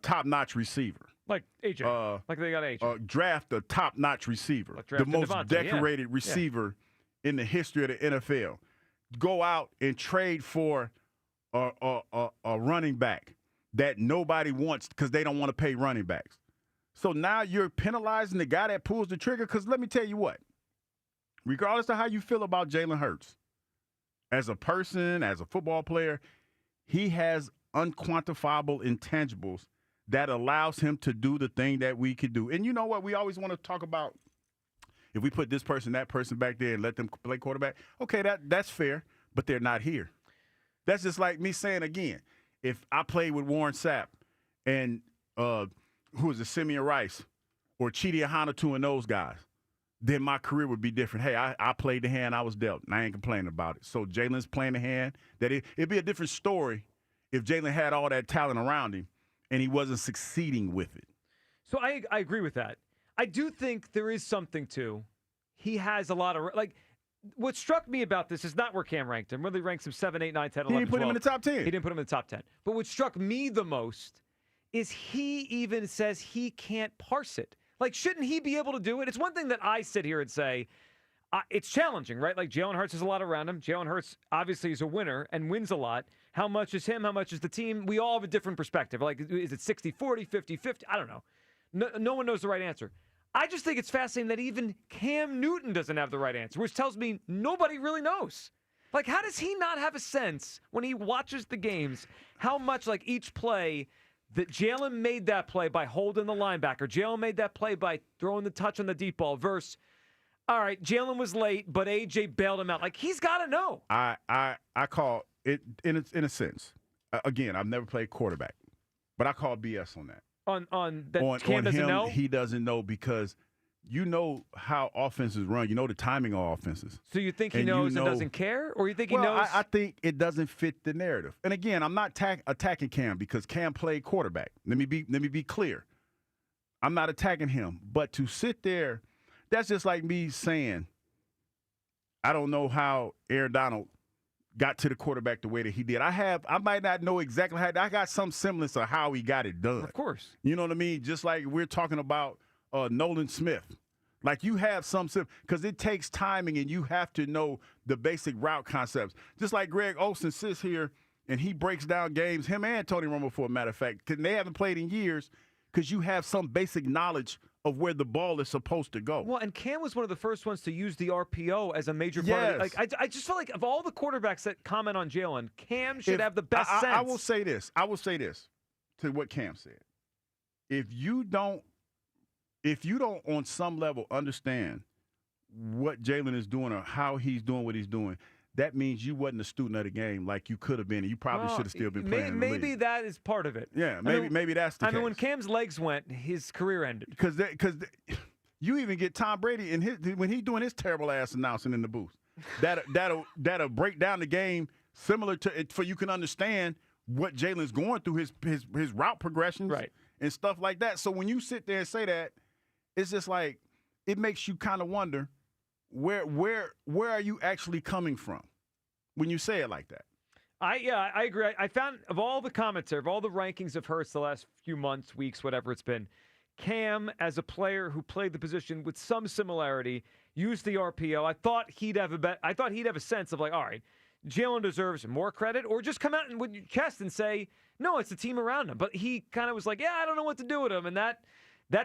S33: top-notch receiver,
S3: like AJ, like they got AJ,
S33: draft a top-notch receiver, the most decorated receiver in the history of the NFL. go out and trade for a running back that nobody wants because they don't want to pay running backs. So now you're penalizing the guy that pulls the trigger. Because let me tell you what, regardless of how you feel about Jalen Hurts, as a person, as a football player, he has unquantifiable intangibles that allows him to do the thing that we could do. And you know what? We always want to talk about if we put this person, that person back there and let them play quarterback. Okay, that's fair, but they're not here. That's just like me saying again, if I played with Warren Sapp and who is it, Simeon Rice or Chidi Ahanatu and those guys, then my career would be different. Hey, I played the hand I was dealt, and I ain't complaining about it. So Jalen's playing the hand that it'd be a different story if Jalen had all that talent around him and he wasn't succeeding with it.
S3: So I agree with that. I do think there is something to he has a lot of – like what struck me about this is not where Cam ranked him. Really ranks him 7, 8, 9, 10, 11,
S33: He didn't put
S3: 12.
S33: him in the top 10.
S3: He didn't put him in the top 10. But what struck me the most is he even says he can't parse it. Like, shouldn't he be able to do it? It's one thing that I sit here and say, it's challenging, right? Like, Jalen Hurts has a lot around him. Jalen Hurts obviously is a winner and wins a lot. How much is him? How much is the team? We all have a different perspective. Like, is it 60-40, 50-50? I don't know. No one knows the right answer. I just think it's fascinating that even Cam Newton doesn't have the right answer, which tells me nobody really knows. Like, how does he not have a sense when he watches the games how much, like, each play that Jalen made that play by holding the linebacker, Jalen made that play by throwing the touch on the deep ball versus, all right, Jalen was late, but A.J. bailed him out. Like, he's got to know.
S33: I call it, in a sense, again, I've never played quarterback, but I call BS on that.
S3: On that Cam doesn't
S33: him,
S3: know?
S33: He doesn't know because you know how offenses run. You know the timing of offenses.
S3: So you think he knows and doesn't care? Or you think he knows?
S33: I think it doesn't fit the narrative. And again, I'm not attacking Cam because Cam played quarterback. Let me be clear. I'm not attacking him. But to sit there, that's just like me saying, I don't know how Aaron Donald got to the quarterback the way that he did. I might not know exactly how. I got some semblance of how he got it done.
S3: Of course.
S33: You know what I mean? Just like we're talking about Nolan Smith. Like you have some, because it takes timing and you have to know the basic route concepts. Just like Greg Olsen sits here and he breaks down games, him and Tony Romo, for a matter of fact, because they haven't played in years, because you have some basic knowledge of where the ball is supposed to go.
S3: Well, and Cam was one of the first ones to use the RPO as a major part of it. Like, I just feel like of all the quarterbacks that comment on Jalen, Cam should have the best sense.
S33: I will say this to what Cam said. If you don't on some level understand what Jalen is doing or how he's doing what he's doing, that means you wasn't a student of the game like you could have been, and you probably should have still been playing.
S3: Maybe that is part of it.
S33: Yeah, maybe that's the case.
S3: I mean, when Cam's legs went, his career ended.
S33: Because you even get Tom Brady when he's doing his terrible ass announcing in the booth. That'll break down the game similar to it, for you can understand what Jalen's going through, his route progressions,
S3: right,
S33: and stuff like that. So when you sit there and say that, it's just like it makes you kind of wonder where are you actually coming from when you say it like that.
S3: I agree. I found of all the commentary, of all the rankings of Hurts the last few months, weeks, whatever it's been, Cam as a player who played the position with some similarity, used the RPO. I thought he'd have a sense of like, all right, Jalen deserves more credit, or just come out and with your chest and say, no, it's the team around him. But he kind of was like, yeah, I don't know what to do with him, and that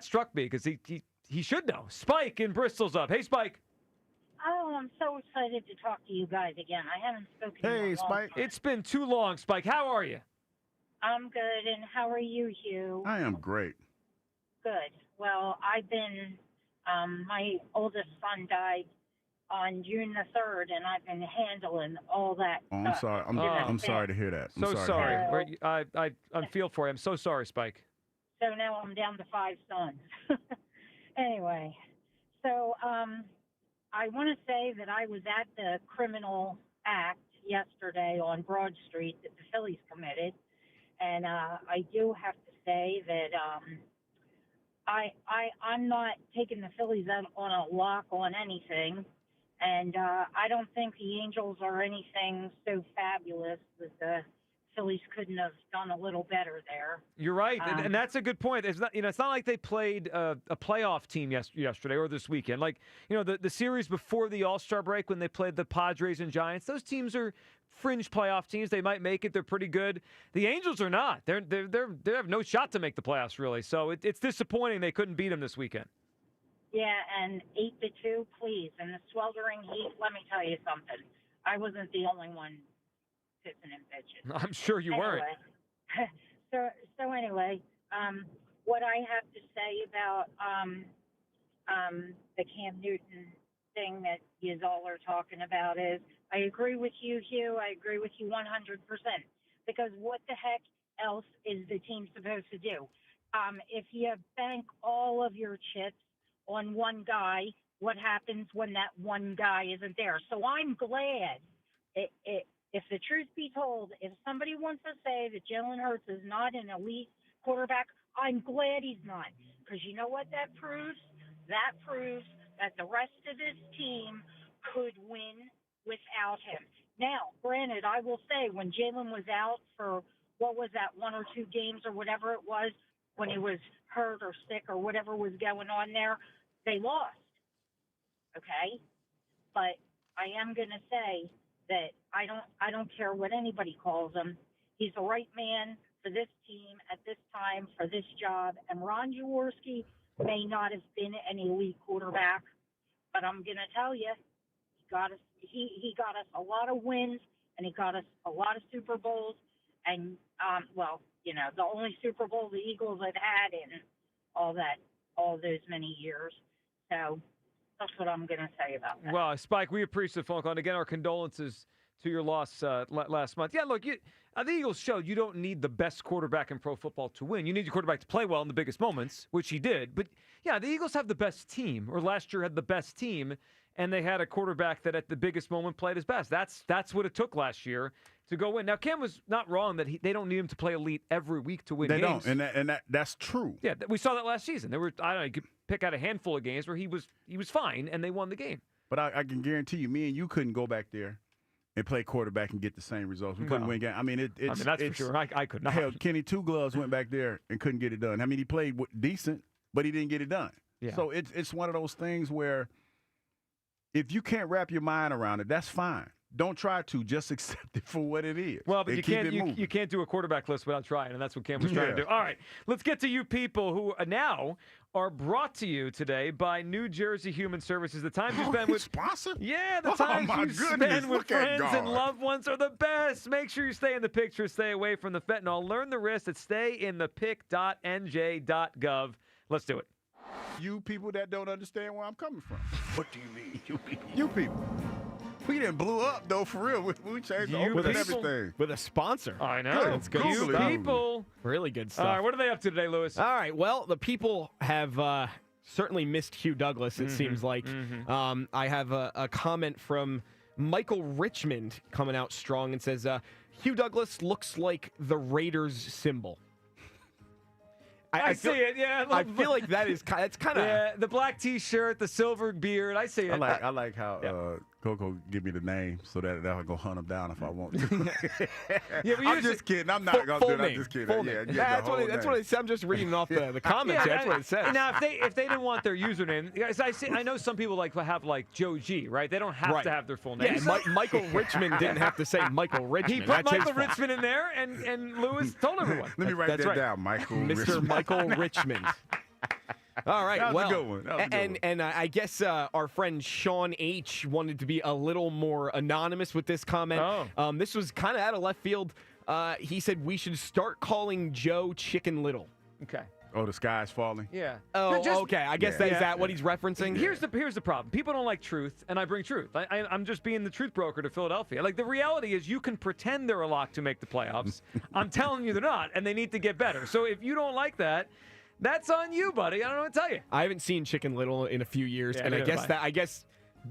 S3: struck me because he should know. Spike in Bristol's up. Hey, Spike.
S6: Oh, I'm so excited to talk to you guys again. I haven't spoken to you in a long
S33: Spike.
S6: time.
S3: It's been too long, Spike. How are you?
S6: I'm good, and how are you, Hugh?
S33: I am great.
S6: Good. Well, I've been, my oldest son died on June the 3rd, and I've been handling all that.
S33: Oh, I'm sorry. I'm sorry to hear that.
S3: I'm sorry. I feel for you. I'm so sorry, Spike.
S6: So now I'm down to 5 sons. Anyway, so I want to say that I was at the criminal act yesterday on Broad Street that the Phillies committed, and I do have to say that I'm not taking the Phillies out on a lock on anything, and I don't think the Angels are anything so fabulous that the Phillies couldn't have done a little better there.
S3: You're right, and that's a good point. It's not, it's not like they played a playoff team yesterday or this weekend. Like, the series before the All-Star break when they played the Padres and Giants, those teams are fringe playoff teams. They might make it. They're pretty good. The Angels are not. They have no shot to make the playoffs, really. So it's disappointing they couldn't beat them this weekend.
S6: Yeah, and 8-2, please. And the sweltering heat, let me tell you something. I wasn't the only one pissing and bitching.
S3: I'm sure you weren't.
S6: So anyway, what I have to say about the Cam Newton thing that you all are talking about is I agree with you, Hugh. I agree with you 100%. Because what the heck else is the team supposed to do? If you bank all of your chips on one guy, what happens when that one guy isn't there? So I'm glad, if the truth be told, if somebody wants to say that Jalen Hurts is not an elite quarterback, I'm glad he's not. Because you know what that proves? That proves that the rest of this team could win without him. Now, granted, I will say when Jalen was out for, what was that, 1 or 2 games or whatever it was, when he was hurt or sick or whatever was going on there, they lost. Okay? But I am going to say that I don't care what anybody calls him. He's the right man for this team at this time for this job. And Ron Jaworski may not have been an elite quarterback, but I'm going to tell you, he got us a lot of wins and he got us a lot of Super Bowls. And the only Super Bowl the Eagles had had in all those many years. So that's what I'm going to say about that.
S3: Well, Spike, we appreciate the phone call. And again, our condolences to your loss last month. Yeah, look, the Eagles showed you don't need the best quarterback in pro football to win. You need your quarterback to play well in the biggest moments, which he did. But, yeah, the Eagles have the best team, or last year had the best team, and they had a quarterback that at the biggest moment played his best. That's what it took last year to go win. Now, Cam was not wrong that they don't need him to play elite every week to win games.
S33: They don't, and that's true.
S3: Yeah, we saw that last season. There were, I don't know, you could pick out a handful of games where he was fine, and they won the game.
S33: But I can guarantee you, me and you couldn't go back there and play quarterback and get the same results. We couldn't win games. I mean,
S3: that's for sure. I could not.
S33: Hell, Kenny Two Gloves went back there and couldn't get it done. I mean, he played decent, but he didn't get it done.
S3: Yeah.
S33: So it's one of those things where if you can't wrap your mind around it, that's fine. Don't try to. Just accept it for what it is.
S3: Well, but you can't do a quarterback list without trying, and that's what Cam was trying to do. All right, let's get to you people who now are brought to you today by New Jersey Human Services. The times you spend with
S33: sponsor?
S3: Yeah, the times you spend with friends and loved ones are the best. Make sure you stay in the picture. Stay away from the fentanyl. Learn the risks at stayinthepic.nj.gov. Let's do it.
S33: You people that don't understand where I'm coming from. What do you mean, you people? You people. We didn't blew up, though, for real. We changed the open and everything.
S4: With a sponsor.
S3: I know.
S4: That's good
S3: You
S4: stuff.
S3: people.
S4: Really good stuff.
S3: All right, what are they up to today, Lewis?
S4: All right, well, the people have certainly missed Hugh Douglas, it seems like. I have a comment from Michael Richmond coming out strong and says, Hugh Douglas looks like the Raiders symbol.
S3: I see it, yeah.
S4: I feel like that's kind of...
S3: Yeah, the black T-shirt, the silver beard. I see it.
S33: I like how Coco give me the name so that I'll go hunt him down if I want to. I'm just kidding. I'm not going to do it. I'm just kidding.
S4: That's what it said. I'm just reading off the comments. That's what it says.
S3: Now, if they didn't want their username, guys, I know some people have Joe G, right? They don't have to have their full name.
S4: Yeah, Michael Richmond didn't have to say Michael Richmond.
S3: He put Michael Richmond in there, and Lewis told everyone.
S33: Let me write that down, Michael
S4: Mr. Michael Richmond. All right,
S33: that was a good one.
S4: And I guess our friend Sean H. wanted to be a little more anonymous with this comment. This was kind of out of left field. He said we should start calling Joe Chicken Little.
S3: Okay.
S33: Oh, the sky's falling?
S3: Yeah.
S4: Oh, okay. I guess is that what he's referencing?
S3: Here's the problem. People don't like truth, and I bring truth. I'm just being the truth broker to Philadelphia. Like, the reality is you can pretend they're a lock to make the playoffs. I'm telling you they're not, and they need to get better. So if you don't like that, that's on you, buddy. I don't know what to tell you.
S4: I haven't seen Chicken Little in a few years, and I guess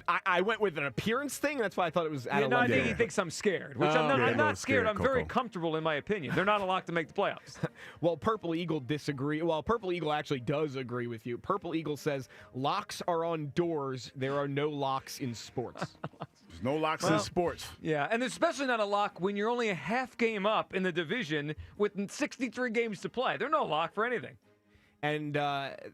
S4: I went with an appearance thing. That's why I thought it was out of
S3: I think he thinks I'm scared, which I'm not scared. I'm very
S33: Coco.
S3: comfortable in my opinion. They're not a lock to make the playoffs.
S4: Well, Purple Eagle disagree. Well, Purple Eagle actually does agree with you. Purple Eagle says locks are on doors. There are no locks in sports.
S33: There's No locks in sports.
S3: Yeah, and especially not a lock when you're only a half game up in the division with 63 games to play. There's no lock for anything.
S4: And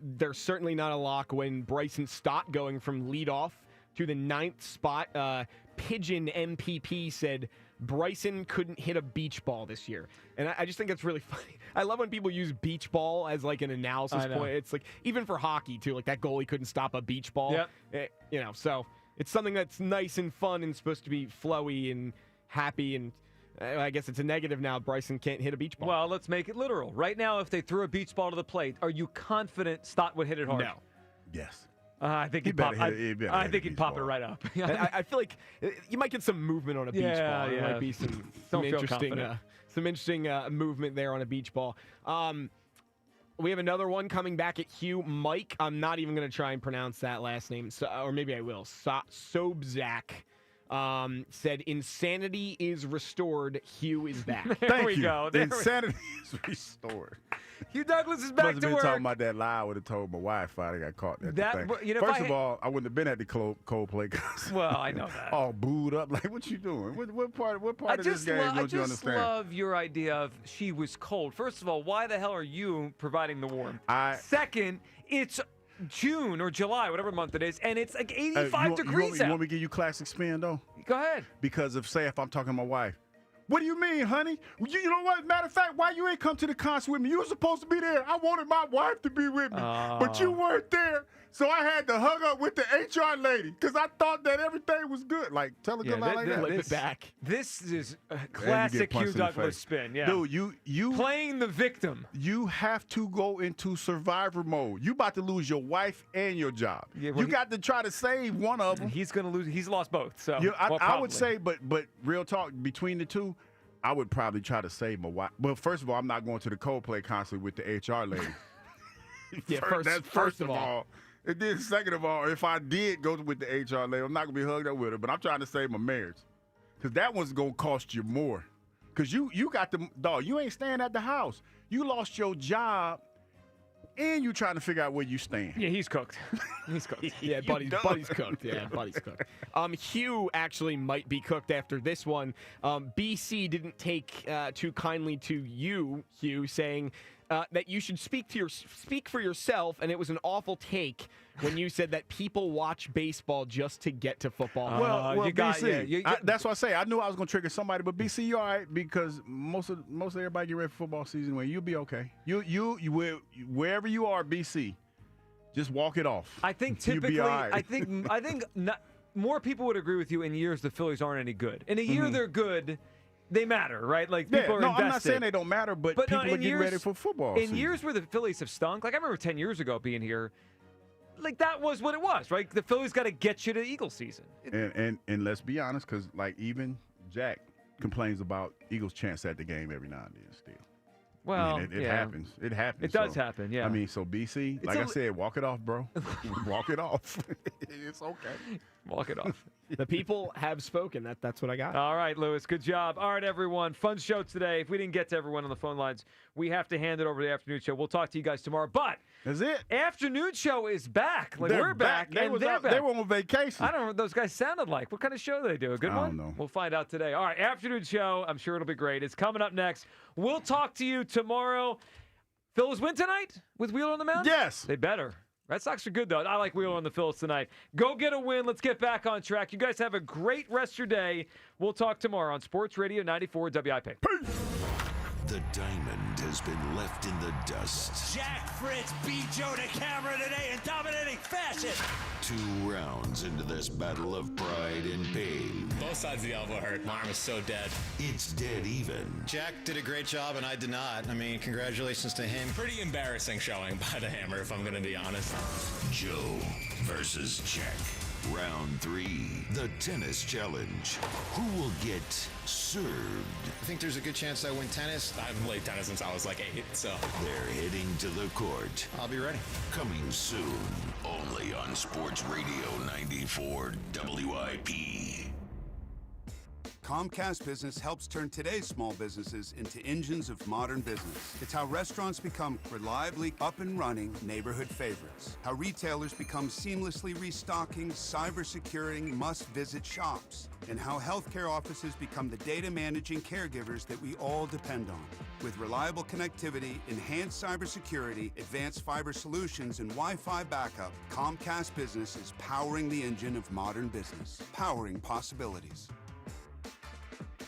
S4: there's certainly not a lock when Bryson Stott going from leadoff to the 9th spot. Pigeon MPP said Bryson couldn't hit a beach ball this year. And I just think that's really funny. I love when people use beach ball as like an analysis point. It's like, even for hockey too, like that goalie couldn't stop a beach ball.
S3: Yep.
S4: So it's something that's nice and fun and supposed to be flowy and happy, and I guess it's a negative now. Bryson can't hit a beach ball.
S3: Well, let's make it literal. Right now, if they threw a beach ball to the plate, are you confident Stott would hit it hard?
S4: No.
S33: Yes.
S3: I think he'd pop it right up.
S4: I feel like you might get some movement on a beach ball. There might be some interesting movement there on a beach ball. We have another one coming back at Hugh. Mike, I'm not even going to try and pronounce that last name, or maybe I will. Sobzak said, insanity is restored. Hugh is back.
S3: There we go.
S33: Insanity is restored.
S3: Hugh Douglas is back
S33: Must have
S3: to
S33: been
S3: work.
S33: talking about that lie. I would have told my wife. I got caught. First of all, I wouldn't have been at the Coldplay concert.
S3: Well, I know that.
S33: All booed up. Like, what you doing? What part of this game don't you understand?
S3: I just love your idea of she was cold. First of all, why the hell are you providing the warmth? Second, it's June or July, whatever month it is, and it's like 85 degrees out.
S33: You want me to give you classic spin, though?
S3: Go ahead.
S33: Because if I'm talking to my wife, what do you mean, honey? You know what? Matter of fact, why you ain't come to the concert with me? You were supposed to be there. I wanted my wife to be with me, but you weren't there. So I had to hug up with the HR lady because I thought that everything was good. Like, tell a good lie like that.
S4: Flip it back.
S3: This is a classic Hugh Douglas spin. Yeah.
S33: Dude, you
S3: playing the victim.
S33: You have to go into survivor mode. You about to lose your wife and your job. Yeah, you got to try to save one of them.
S3: He's going to lose. He's lost both. So
S33: I would say, but real talk, between the two, I would probably try to save my wife. Well, first of all, I'm not going to the Coldplay concert with the HR lady. That's first of all. And then second of all, if I did go with the HR lady, I'm not going to be hugged up with her, but I'm trying to save my marriage. Because that one's going to cost you more. Because you got the dog. You ain't staying at the house. You lost your job, and you trying to figure out where you stand.
S3: Yeah, he's cooked. He's cooked.
S4: Yeah, Buddy's cooked. Yeah, Buddy's cooked. Hugh actually might be cooked after this one. BC didn't take too kindly to you, Hugh, saying that you should speak for yourself, and it was an awful take when you said that people watch baseball just to get to football.
S33: Well, you BC, that's what I say. I knew I was going to trigger somebody, but BC, you all right, because most of everybody get ready for football season. When you'll be okay. You wherever you are, BC, just walk it off.
S3: I think typically,
S33: you'll be all right.
S3: I think more people would agree with you in years the Phillies aren't any good. In a year they're good. They matter, right? Like people are invested.
S33: I'm not saying they don't matter, but people are getting ready for football.
S3: In years where the Phillies have stunk, like I remember 10 years ago being here, like that was what it was, right? The Phillies got to get you to Eagles season.
S33: And let's be honest, because like even Jack complains about Eagles' chance at the game every now and then still.
S3: Well,
S33: I mean, it happens. It happens.
S3: It does happen, yeah.
S33: I mean, so BC, like I said, walk it off, bro. Walk it off. It's okay.
S3: Walk it off.
S4: The people have spoken. That's what I got.
S3: All right, Lewis. Good job. All right, everyone. Fun show today. If we didn't get to everyone on the phone lines, we have to hand it over to the afternoon show. We'll talk to you guys tomorrow. But
S33: that's it.
S3: Afternoon show is back. Like we're back.
S33: They were on vacation.
S3: I don't know what those guys sounded like. What kind of show do they do? A good one?
S33: I don't know.
S3: We'll find out today. All right, afternoon show. I'm sure it'll be great. It's coming up next. We'll talk to you tomorrow. Phillies win tonight with Wheeler on the mound?
S33: Yes.
S3: They better. Red Sox are good, though. I like Wheeler on the Phillies tonight. Go get a win. Let's get back on track. You guys have a great rest of your day. We'll talk tomorrow on Sports Radio 94 WIP.
S33: Peace.
S1: The diamond has been left in the dust.
S12: Jack Fritz beat Joe DeCamara today in dominating fashion.
S1: 2 rounds into this battle of pride and pain.
S7: Both sides of the elbow hurt. My arm is so dead.
S1: It's dead even.
S8: Jack did a great job, and I did not. I mean, congratulations to him.
S7: Pretty embarrassing showing by the Hammer, if I'm going to be honest.
S1: Joe versus Jack. Round 3, the tennis challenge. Who will get served?
S8: I think there's a good chance I win tennis.
S7: I haven't played tennis since I was like 8, so.
S1: They're heading to the court.
S8: I'll be ready.
S1: Coming soon, only on Sports Radio 94 WIP.
S9: Comcast Business helps turn today's small businesses into engines of modern business. It's how restaurants become reliably up and running neighborhood favorites. How retailers become seamlessly restocking, cyber-securing, must-visit shops. And how healthcare offices become the data-managing caregivers that we all depend on. With reliable connectivity, enhanced cybersecurity, advanced fiber solutions, and Wi-Fi backup, Comcast Business is powering the engine of modern business. Powering possibilities.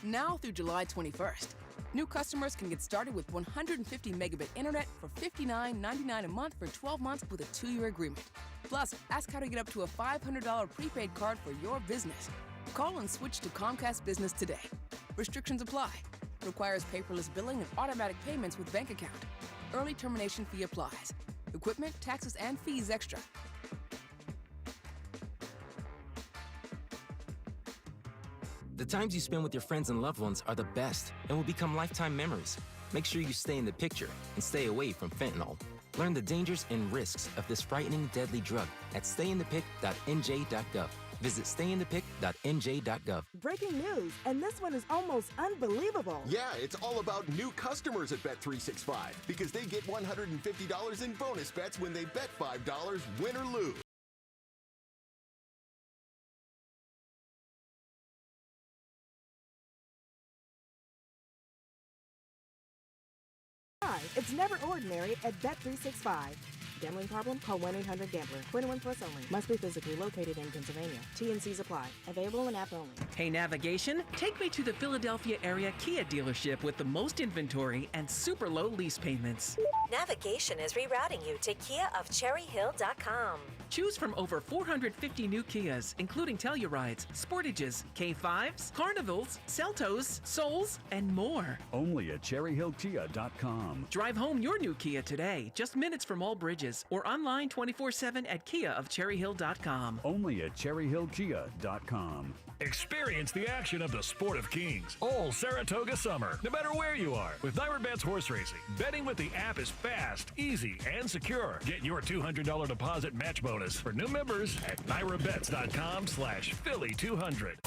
S10: Now through July 21st, new customers can get started with 150 megabit internet for $59.99 a month for 12 months with a 2-year agreement. Plus, ask how to get up to a $500 prepaid card for your business. Call and switch to Comcast Business today. Restrictions apply. Requires paperless billing and automatic payments with bank account. Early termination fee applies. Equipment, taxes, and fees extra.
S17: The times you spend with your friends and loved ones are the best and will become lifetime memories. Make sure you stay in the picture and stay away from fentanyl. Learn the dangers and risks of this frightening, deadly drug at stayinthepic.nj.gov. Visit stayinthepic.nj.gov.
S19: Breaking news, and this one is almost unbelievable.
S20: Yeah, it's all about new customers at Bet365 because they get $150 in bonus bets when they bet $5, win or lose.
S19: It's never ordinary at Bet365. Gambling problem? Call 1-800-GAMBLER. 21 plus only. Must be physically located in Pennsylvania. T&Cs apply. Available in app only.
S15: Hey, navigation, take me to the Philadelphia area Kia dealership with the most inventory and super low lease payments.
S21: Navigation is rerouting you to KiaofCherryHill.com.
S15: Choose from over 450 new Kias, including Tellurides, Sportages, K5s, Carnivals, Seltos, Souls, and more.
S22: Only at CherryHillKia.com.
S15: Drive home your new Kia today, just minutes from all bridges, or online 24/7 at KiaofCherryHill.com.
S22: Only at CherryHillKia.com.
S23: Experience the action of the Sport of Kings all Saratoga summer, no matter where you are. With NYRA Horse Racing, betting with the app is fast, easy, and secure. Get your $200 deposit match bonus for new members at NYRABets.com/Philly200.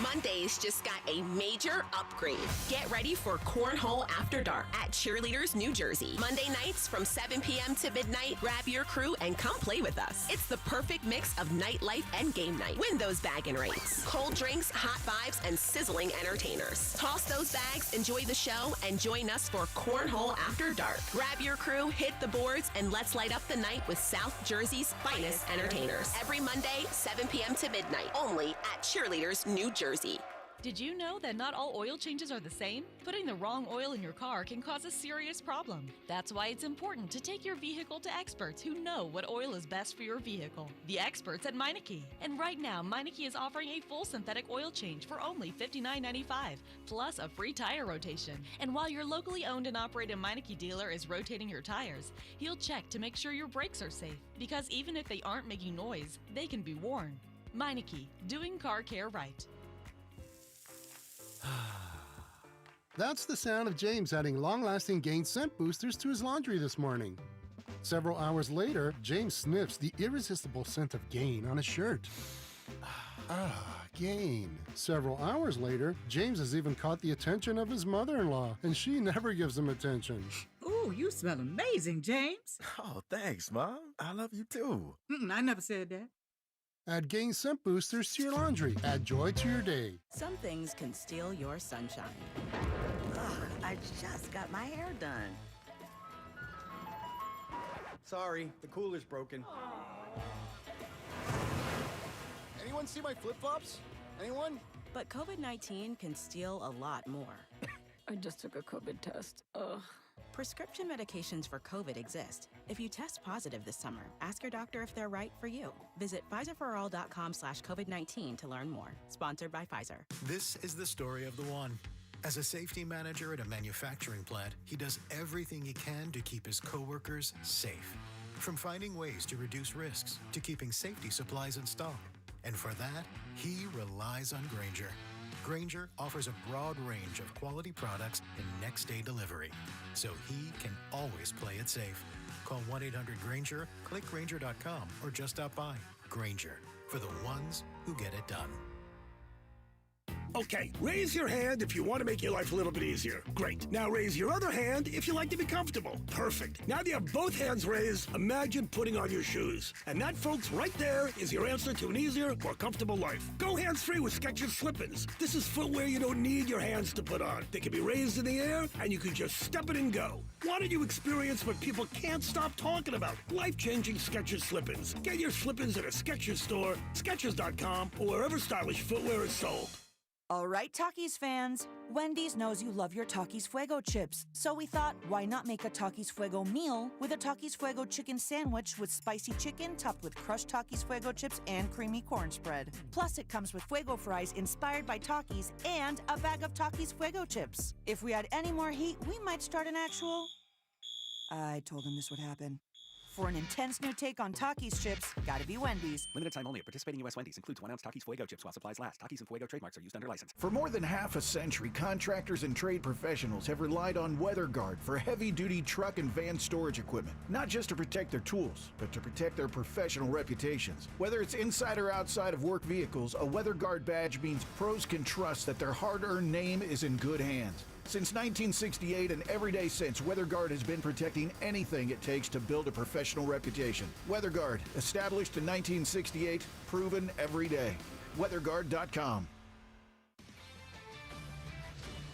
S27: Mondays just got a major upgrade. Get ready for Cornhole After Dark at Cheerleaders, New Jersey. Monday nights from 7 p.m. to midnight, grab your crew and come play with us. It's the perfect mix of nightlife and game night. Win those bag and rates. Cold drinks, hot vibes, and sizzling entertainers. Toss those bags, enjoy the show, and join us for Cornhole After Dark. Grab your crew, hit the boards, and let's light up the night with South Jersey's finest entertainers. Every Monday, 7 p.m. to midnight, only at Cheerleaders, New Jersey.
S28: Did you know that not all oil changes are the same? Putting the wrong oil in your car can cause a serious problem. That's why it's important to take your vehicle to experts who know what oil is best for your vehicle. The experts at Meineke. And right now, Meineke is offering a full synthetic oil change for only $59.95, plus a free tire rotation. And while your locally owned and operated Meineke dealer is rotating your tires, he'll check to make sure your brakes are safe. Because even if they aren't making noise, they can be worn. Meineke, doing car care right.
S14: That's the sound of James adding long-lasting Gain scent boosters to his laundry this morning. Several hours later, James sniffs the irresistible scent of Gain on his shirt. Gain. Several hours later, James has even caught the attention of his mother-in-law, and she never gives him attention.
S29: Ooh, you smell amazing, James.
S30: Oh, thanks, Mom. I love you too.
S29: I never said that.
S14: Add Gain scent boosters to your laundry. Add joy to your day.
S31: Some things can steal your sunshine. Ugh, I just got my hair done.
S34: Sorry, the cooler's broken.
S35: Anyone see my flip-flops? Anyone?
S31: But COVID-19 can steal a lot more.
S29: I just took a COVID test. Ugh.
S31: Prescription medications for COVID exist. If you test positive this summer, ask your doctor if they're right for you. Visit PfizerForAll.com/COVID-19 to learn more. Sponsored by Pfizer.
S36: This is the story of the one. As a safety manager at a manufacturing plant, he does everything he can to keep his coworkers safe. From finding ways to reduce risks to keeping safety supplies in stock. And for that, he relies on Grainger. Grainger offers a broad range of quality products and next-day delivery, so he can always play it safe. Call 1-800-GRAINGER, click Grainger.com, or just stop by. Grainger, for the ones who get it done.
S2: Okay, raise your hand if you want to make your life a little bit easier. Great. Now raise your other hand if you like to be comfortable. Perfect. Now that you have both hands raised, imagine putting on your shoes. And that, folks, right there is your answer to an easier, more comfortable life. Go hands-free with Skechers Slip-ins. This is footwear you don't need your hands to put on. They can be raised in the air, and you can just step it and go. Why don't you experience what people can't stop talking about? Life-changing Skechers Slip-ins. Get your Slip-ins at a Skechers store, Skechers.com, or wherever stylish footwear is sold.
S3: All right, Takis fans. Wendy's knows you love your Takis Fuego chips, so we thought, why not make a Takis Fuego meal with a Takis Fuego chicken sandwich with spicy chicken topped with crushed Takis Fuego chips and creamy corn spread. Plus, it comes with Fuego fries inspired by Takis and a bag of Takis Fuego chips. If we had any more heat, we might start an actual... I told him this would happen. For an intense new take on Takis chips, gotta be Wendy's.
S4: Limited time only at participating U.S. Wendy's. Includes 1 ounce Takis Fuego chips while supplies last. Takis and Fuego trademarks are used under license.
S5: For more than half a century, contractors and trade professionals have relied on WeatherGuard for heavy-duty truck and van storage equipment. Not just to protect their tools, but to protect their professional reputations. Whether it's inside or outside of work vehicles, a WeatherGuard badge means pros can trust that their hard-earned name is in good hands. Since 1968 and every day since, WeatherGuard has been protecting anything it takes to build a professional reputation. WeatherGuard, established in 1968, proven every day. WeatherGuard.com.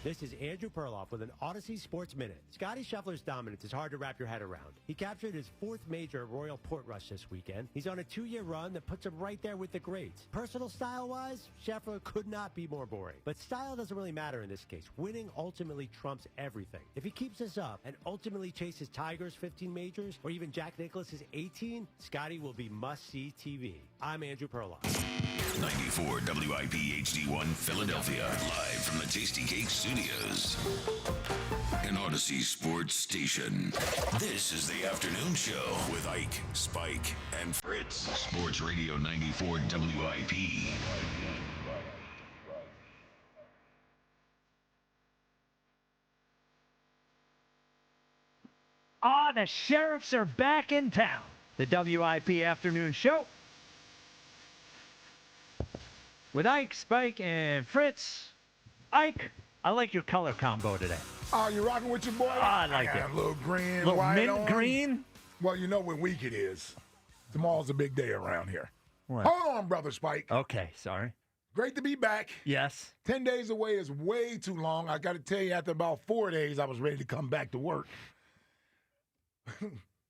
S6: This is Andrew Perloff with an Odyssey Sports Minute. Scotty Scheffler's dominance is hard to wrap your head around. He captured his 4th major at Royal Portrush this weekend. He's on a 2-year run that puts him right there with the greats. Personal style-wise, Scheffler could not be more boring. But style doesn't really matter in this case. Winning ultimately trumps everything. If he keeps this up and ultimately chases Tiger's 15 majors or even Jack Nicklaus's 18, Scotty will be must-see TV. I'm Andrew Perloff.
S1: 94 WIP HD1 Philadelphia, live from the Tasty Cake Studios. An Odyssey Sports Station. This is the afternoon show with Ike, Spike, and Fritz. Sports Radio 94 WIP.
S7: The Sheriffs are back in town. The WIP afternoon show with Ike, Spike, and Fritz. Ike, I like your color combo today.
S11: Oh, you rocking with your boy?
S7: I like
S11: got
S7: it.
S11: A little green,
S7: little
S11: white
S7: mint
S11: on.
S7: green.
S11: Well, you know what week it is. Tomorrow's a big day around here.
S7: What?
S11: Hold on, Brother Spike.
S7: Okay, sorry.
S11: Great to be back.
S7: Yes.
S11: 10 days away is way too long. I got to tell you, after about 4 days, I was ready to come back to work.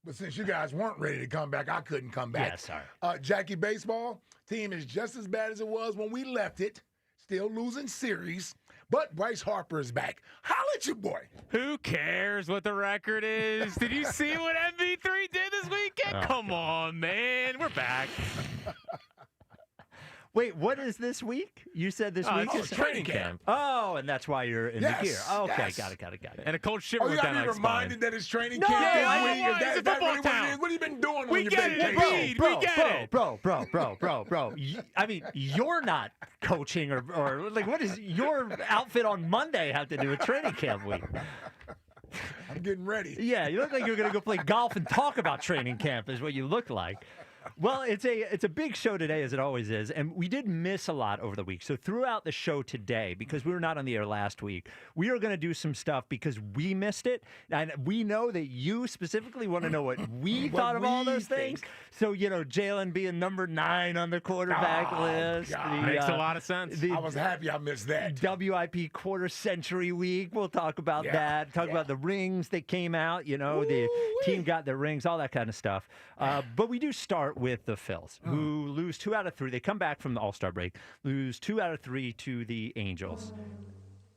S11: But since you guys weren't ready to come back, I couldn't come back.
S7: Yeah, sorry.
S11: Jackie Baseball, team is just as bad as it was when we left it. Still losing series. But Bryce Harper is back. Holla at your boy.
S12: Who cares what the record is? Did you see what MV3 did this weekend?
S7: Oh,
S12: Come on, man. We're back.
S7: Wait, what is this week? You said this week is
S11: training camp.
S7: Oh, and that's why you're in the gear. Okay,
S11: yes.
S7: got it.
S12: And a cold shiver
S11: you
S12: went
S11: gotta
S12: down
S11: be
S12: my
S11: reminded
S12: spine.
S11: that it's training
S7: No,
S11: camp this
S7: I
S11: week.
S7: know
S11: Is
S12: it's a
S11: that
S12: football
S11: really what it
S12: town.
S11: is? What have you been doing
S12: We
S11: on your
S12: get it,
S11: vacation?
S12: Embiid. We get it.
S7: Bro. I mean, you're not coaching or like, what does your outfit on Monday have to do with training camp week?
S11: I'm getting ready.
S7: Yeah, you look like you're going to go play golf and talk about training camp is what you look like. Well, it's a big show today, as it always is, and we did miss a lot over the week. So throughout the show today, because we were not on the air last week, we are going to do some stuff because we missed it, and we know that you specifically want to know what we thought of all those things. So, Jalen being number 9 on the quarterback list.
S12: Makes a lot of sense.
S11: I was happy I missed that.
S7: WIP quarter century week. We'll talk about that. Talk about the rings that came out. The team got their rings, all that kind of stuff. But we do start with the Phils, who lose 2 out of 3. They come back from the All-Star break, lose 2 out of 3 to the Angels.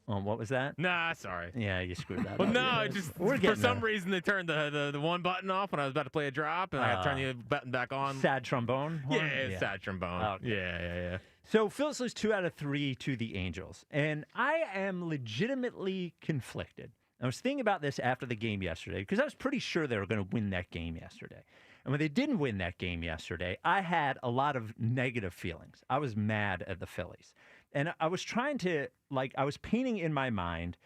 S7: What was that?
S12: Nah, sorry.
S7: Yeah, you screwed that
S12: Well,
S7: up.
S12: no, just for some reason they turned the one button off when I was about to play a drop, and I turned the button back on.
S7: Sad trombone horn?
S12: Yeah, sad trombone.
S7: Okay.
S12: Yeah.
S7: So Phils lose 2 out of 3 to the Angels, and I am legitimately conflicted. I was thinking about this after the game yesterday because I was pretty sure they were going to win that game yesterday. And when they didn't win that game yesterday, I had a lot of negative feelings. I was mad at the Phillies. And I was trying to, I was painting in my mind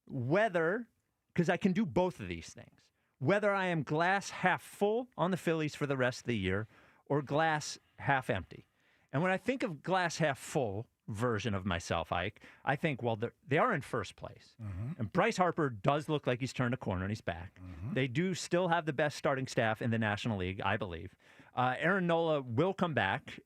S7: whether, because I can do both of these things, whether I am glass half full on the Phillies for the rest of the year or glass half empty. And when I think of glass half full, version of myself, Ike. I think, well, they are in first place. And Bryce Harper does look like he's turned a corner and he's back. They do still have the best starting staff in the National League, I believe. Aaron Nola will come back.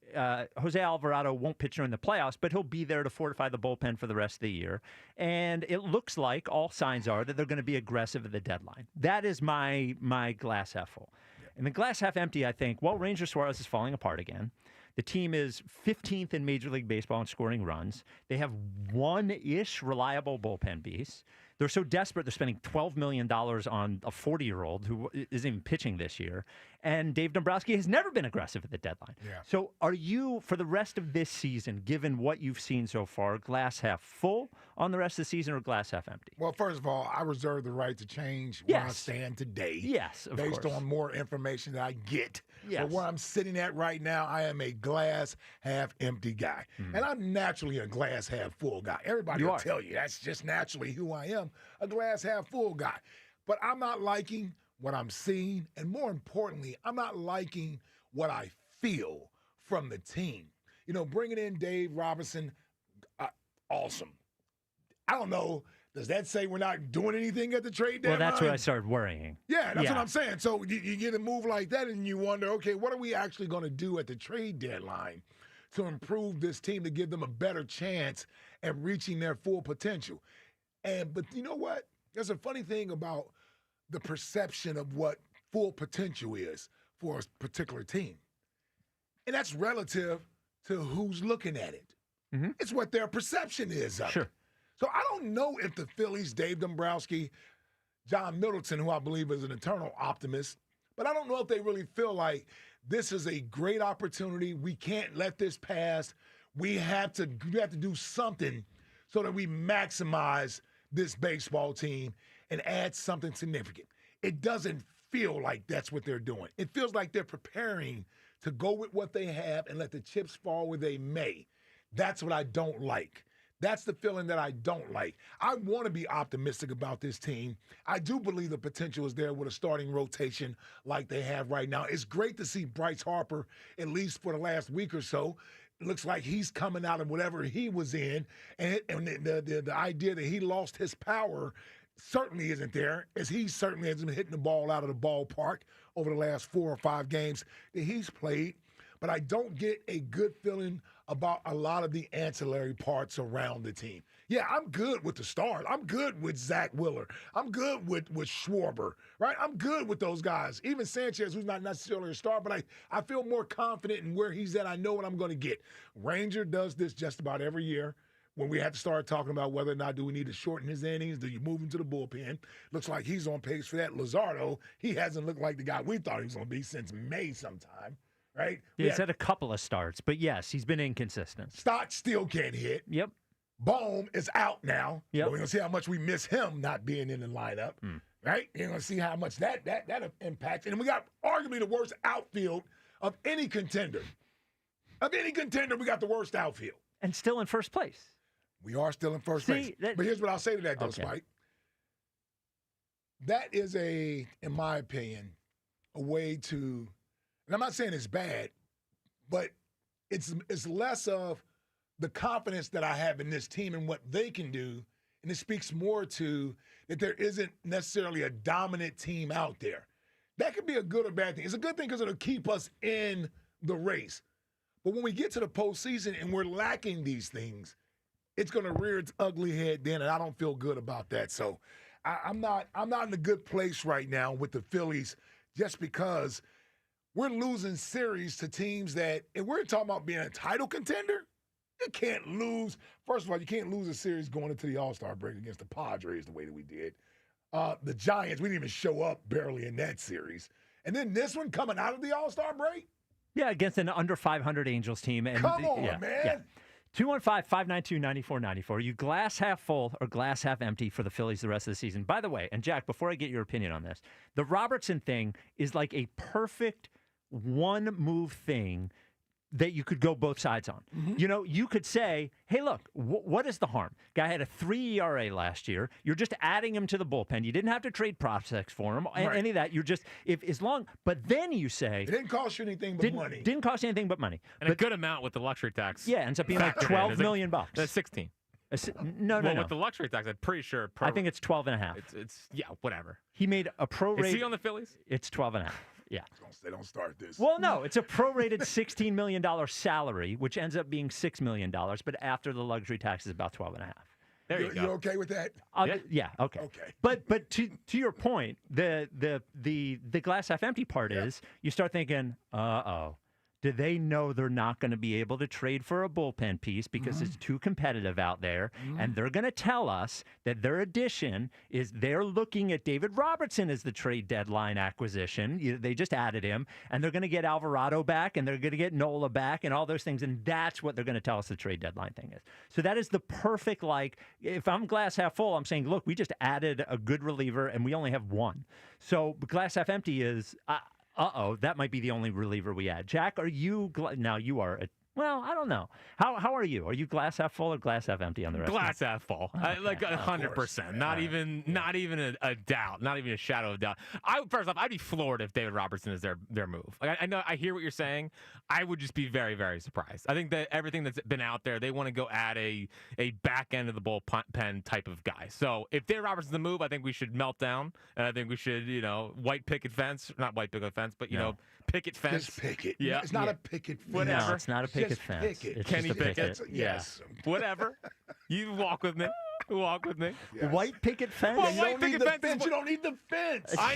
S7: Jose Alvarado won't pitch during the playoffs, but he'll be there to fortify the bullpen for the rest of the year. And it looks like all signs are that they're going to be aggressive at the deadline. That is my glass half full. And the glass half empty, I think, well, Ranger Suarez is falling apart again. The team is 15th in Major League Baseball in scoring runs. They have one-ish reliable bullpen piece. They're so desperate, they're spending $12 million on a 40-year-old who isn't even pitching this year. And Dave Dombrowski has never been aggressive at the deadline.
S11: Yeah.
S7: So are you, for the rest of this season, given what you've seen so far, glass half full on the rest of the season or glass half empty?
S11: Well, first of all, I reserve the right to change where I stand today.
S7: Yes, of
S11: based
S7: course.
S11: on more information that I get.
S7: Yes.
S11: But where I'm sitting at right now, I am a glass half empty guy. And I'm naturally a glass half full guy. Everybody will tell you that's just naturally who I am, a glass half full guy. But I'm not liking what I'm seeing, and more importantly, I'm not liking what I feel from the team. You know, bringing in Dave Robertson, awesome. I don't know, does that say we're not doing anything at the trade deadline?
S7: Well, that's where I started worrying.
S11: Yeah, that's what I'm saying. So you get a move like that, and you wonder, okay, what are we actually going to do at the trade deadline to improve this team, to give them a better chance at reaching their full potential? But you know what? There's a funny thing about the perception of what full potential is for a particular team. And that's relative to who's looking at it. It's what their perception is of it. So I don't know if the Phillies, Dave Dombrowski, John Middleton, who I believe is an eternal optimist, but I don't know if they really feel like this is a great opportunity. We can't let this pass. We have to do something so that we maximize this baseball team and add something significant. It doesn't feel like that's what they're doing. It feels like they're preparing to go with what they have and let the chips fall where they may. That's what I don't like. That's the feeling that I don't like. I want to be optimistic about this team. I do believe the potential is there with a starting rotation like they have right now. It's great to see Bryce Harper, at least for the last week or so. It looks like he's coming out of whatever he was in, and the idea that he lost his power certainly isn't there, as he certainly hasn't been hitting the ball out of the ballpark over the last 4 or 5 games that he's played. But I don't get a good feeling about a lot of the ancillary parts around the team. Yeah, I'm good with the stars. I'm good with Zach Wheeler. I'm good with Schwarber, right? I'm good with those guys. Even Sanchez, who's not necessarily a star, but I feel more confident in where he's at. I know what I'm going to get. Ranger does this just about every year. When we have to start talking about whether or not do we need to shorten his innings, do you move him to the bullpen? Looks like he's on pace for that. Luzardo, he hasn't looked like the guy we thought he was going to be since May sometime, right?
S7: Yeah, he's had a couple of starts, but yes, he's been inconsistent.
S11: Stott still can't hit.
S7: Yep.
S11: Bohm is out now.
S7: Yep.
S11: We're going to see how much we miss him not being in the lineup, right? You're going to see how much that impacts. And we got arguably the worst outfield of any contender. Of any contender, we got the worst outfield.
S7: And still in first place.
S11: We are still in first place. But here's what I'll say to that, though, Spike. That is in my opinion, a way to, and I'm not saying it's bad, but it's less of the confidence that I have in this team and what they can do, and it speaks more to that there isn't necessarily a dominant team out there. That could be a good or bad thing. It's a good thing because it'll keep us in the race. But when we get to the postseason and we're lacking these things, it's going to rear its ugly head then, and I don't feel good about that. So I'm not in a good place right now with the Phillies just because we're losing series to teams that, and we're talking about being a title contender, you can't lose. First of all, you can't lose a series going into the All-Star break against the Padres the way that we did. The Giants, we didn't even show up barely in that series. And then this one coming out of the All-Star break?
S7: Yeah, against an under 500 Angels team. And
S11: come on, man.
S7: Yeah. 215-592-9494. You glass half full or glass half empty for the Phillies the rest of the season. By the way, and Jack, before I get your opinion on this, the Robertson thing is like a perfect one-move thing that you could go both sides on. You know, you could say, hey, look, what is the harm? Guy had a 3 ERA last year. You're just adding him to the bullpen. You didn't have to trade prospects for him, any of that. You're just, but then you say.
S11: It didn't cost you anything but money.
S7: Didn't cost you anything but money.
S12: And a good amount with the luxury tax.
S7: Yeah, ends up being like $12 million.
S12: That's 16.
S7: No.
S12: With the luxury tax, I'm pretty sure.
S7: I think it's 12 and a half.
S12: It's whatever.
S7: He made a prorated.
S12: Is he on the Phillies?
S7: It's 12 and a half. Yeah.
S11: They don't start this.
S7: Well, no, it's a prorated $16 million salary, which ends up being $6 million, but after the luxury tax is about 12 and a half.
S12: There you go.
S11: You okay with that?
S7: Yeah. Okay.
S11: Okay.
S7: But to your point, the glass half empty part is you start thinking, do they know they're not going to be able to trade for a bullpen piece because it's too competitive out there? And they're going to tell us that their addition is they're looking at David Robertson as the trade deadline acquisition. They just added him, and they're going to get Alvarado back, and they're going to get Nola back, and all those things. And that's what they're going to tell us the trade deadline thing is. So that is the perfect, if I'm glass half full, I'm saying, look, we just added a good reliever, and we only have one. So glass half empty is... that might be the only reliever we add. Jack, are you now? You are. Well, I don't know. How are you? Are you glass half full or glass half empty on the rest?
S12: Glass half full, like 100%. Not even a doubt. Not even a shadow of doubt. First off, I'd be floored if David Robertson is their move. Like I know, I hear what you're saying. I would just be very, very surprised. I think that everything that's been out there, they want to go add a back end of the bullpen type of guy. So if David Robertson's the move, I think we should melt down, and I think we should, white picket fence, not white picket fence, but picket fence.
S11: Just picket.
S12: Yeah,
S11: it's not a picket fence.
S12: Whatever.
S7: No, it's not a picket fence.
S11: Picket.
S7: It's
S12: Kenny
S7: just a
S12: Pickett.
S11: Yes.
S12: Whatever. You walk with me. Walk with me.
S11: Yes.
S7: White picket fence.
S12: Well,
S11: You
S12: white
S11: don't need
S12: picket
S11: the
S12: fence.
S11: fence. You don't need the fence.
S12: I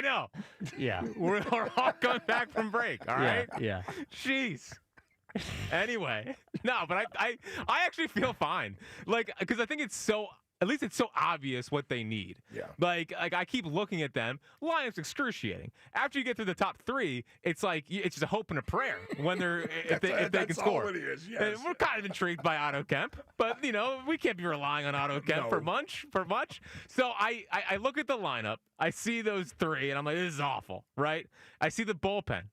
S12: know.
S7: Yeah.
S12: We're all coming back from break. All right.
S7: Yeah.
S12: Jeez. Anyway, no, but I actually feel fine. Because I think it's so. At least it's so obvious what they need.
S11: Yeah.
S12: Like I keep looking at them. Lineup's excruciating. After you get through the top three, it's like it's just a hope and a prayer when they're if they can score.
S11: That's all it is. Yes.
S12: And we're kind of intrigued by Otto Kemp, but we can't be relying on Otto Kemp for much. So I look at the lineup. I see those three, and I'm like, this is awful, right? I see the bullpen.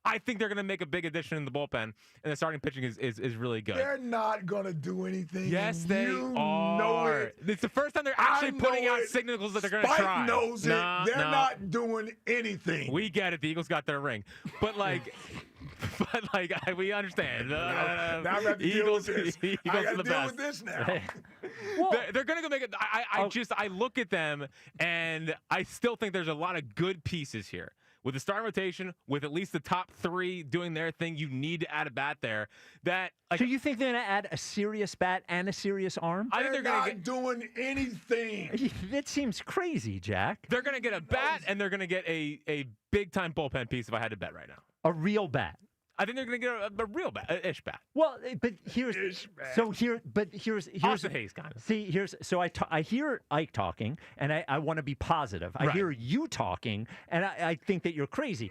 S12: I think they're going to make a big addition in the bullpen, and the starting pitching is really good.
S11: They're not going to do anything.
S12: Yes, they are.
S11: Know it.
S12: It's the first time they're actually putting out signals that they're going to try.
S11: Spike knows it. They're not doing anything.
S12: We get it. The Eagles got their ring. But, we understand.
S11: Now I have to deal with this.
S12: Eagles
S11: I
S12: are the
S11: got to deal
S12: best.
S11: with this now.
S12: They're going to go make it. I look at them, and I still think there's a lot of good pieces here. With the starting rotation, with at least the top three doing their thing, you need to add a bat there. So
S7: you think they're going to add a serious bat and a serious arm?
S12: I think
S11: they're not doing anything.
S7: That seems crazy, Jack.
S12: They're going to get a bat, and they're going to get a big-time bullpen piece if I had to bet right now.
S7: A real bat.
S12: I think they're going to get a real bat, ish bat.
S7: Well, but here's
S12: Austin Hayes kind of.
S7: See, I hear Ike talking, and I want to be positive. I hear you talking, and I think that you're crazy.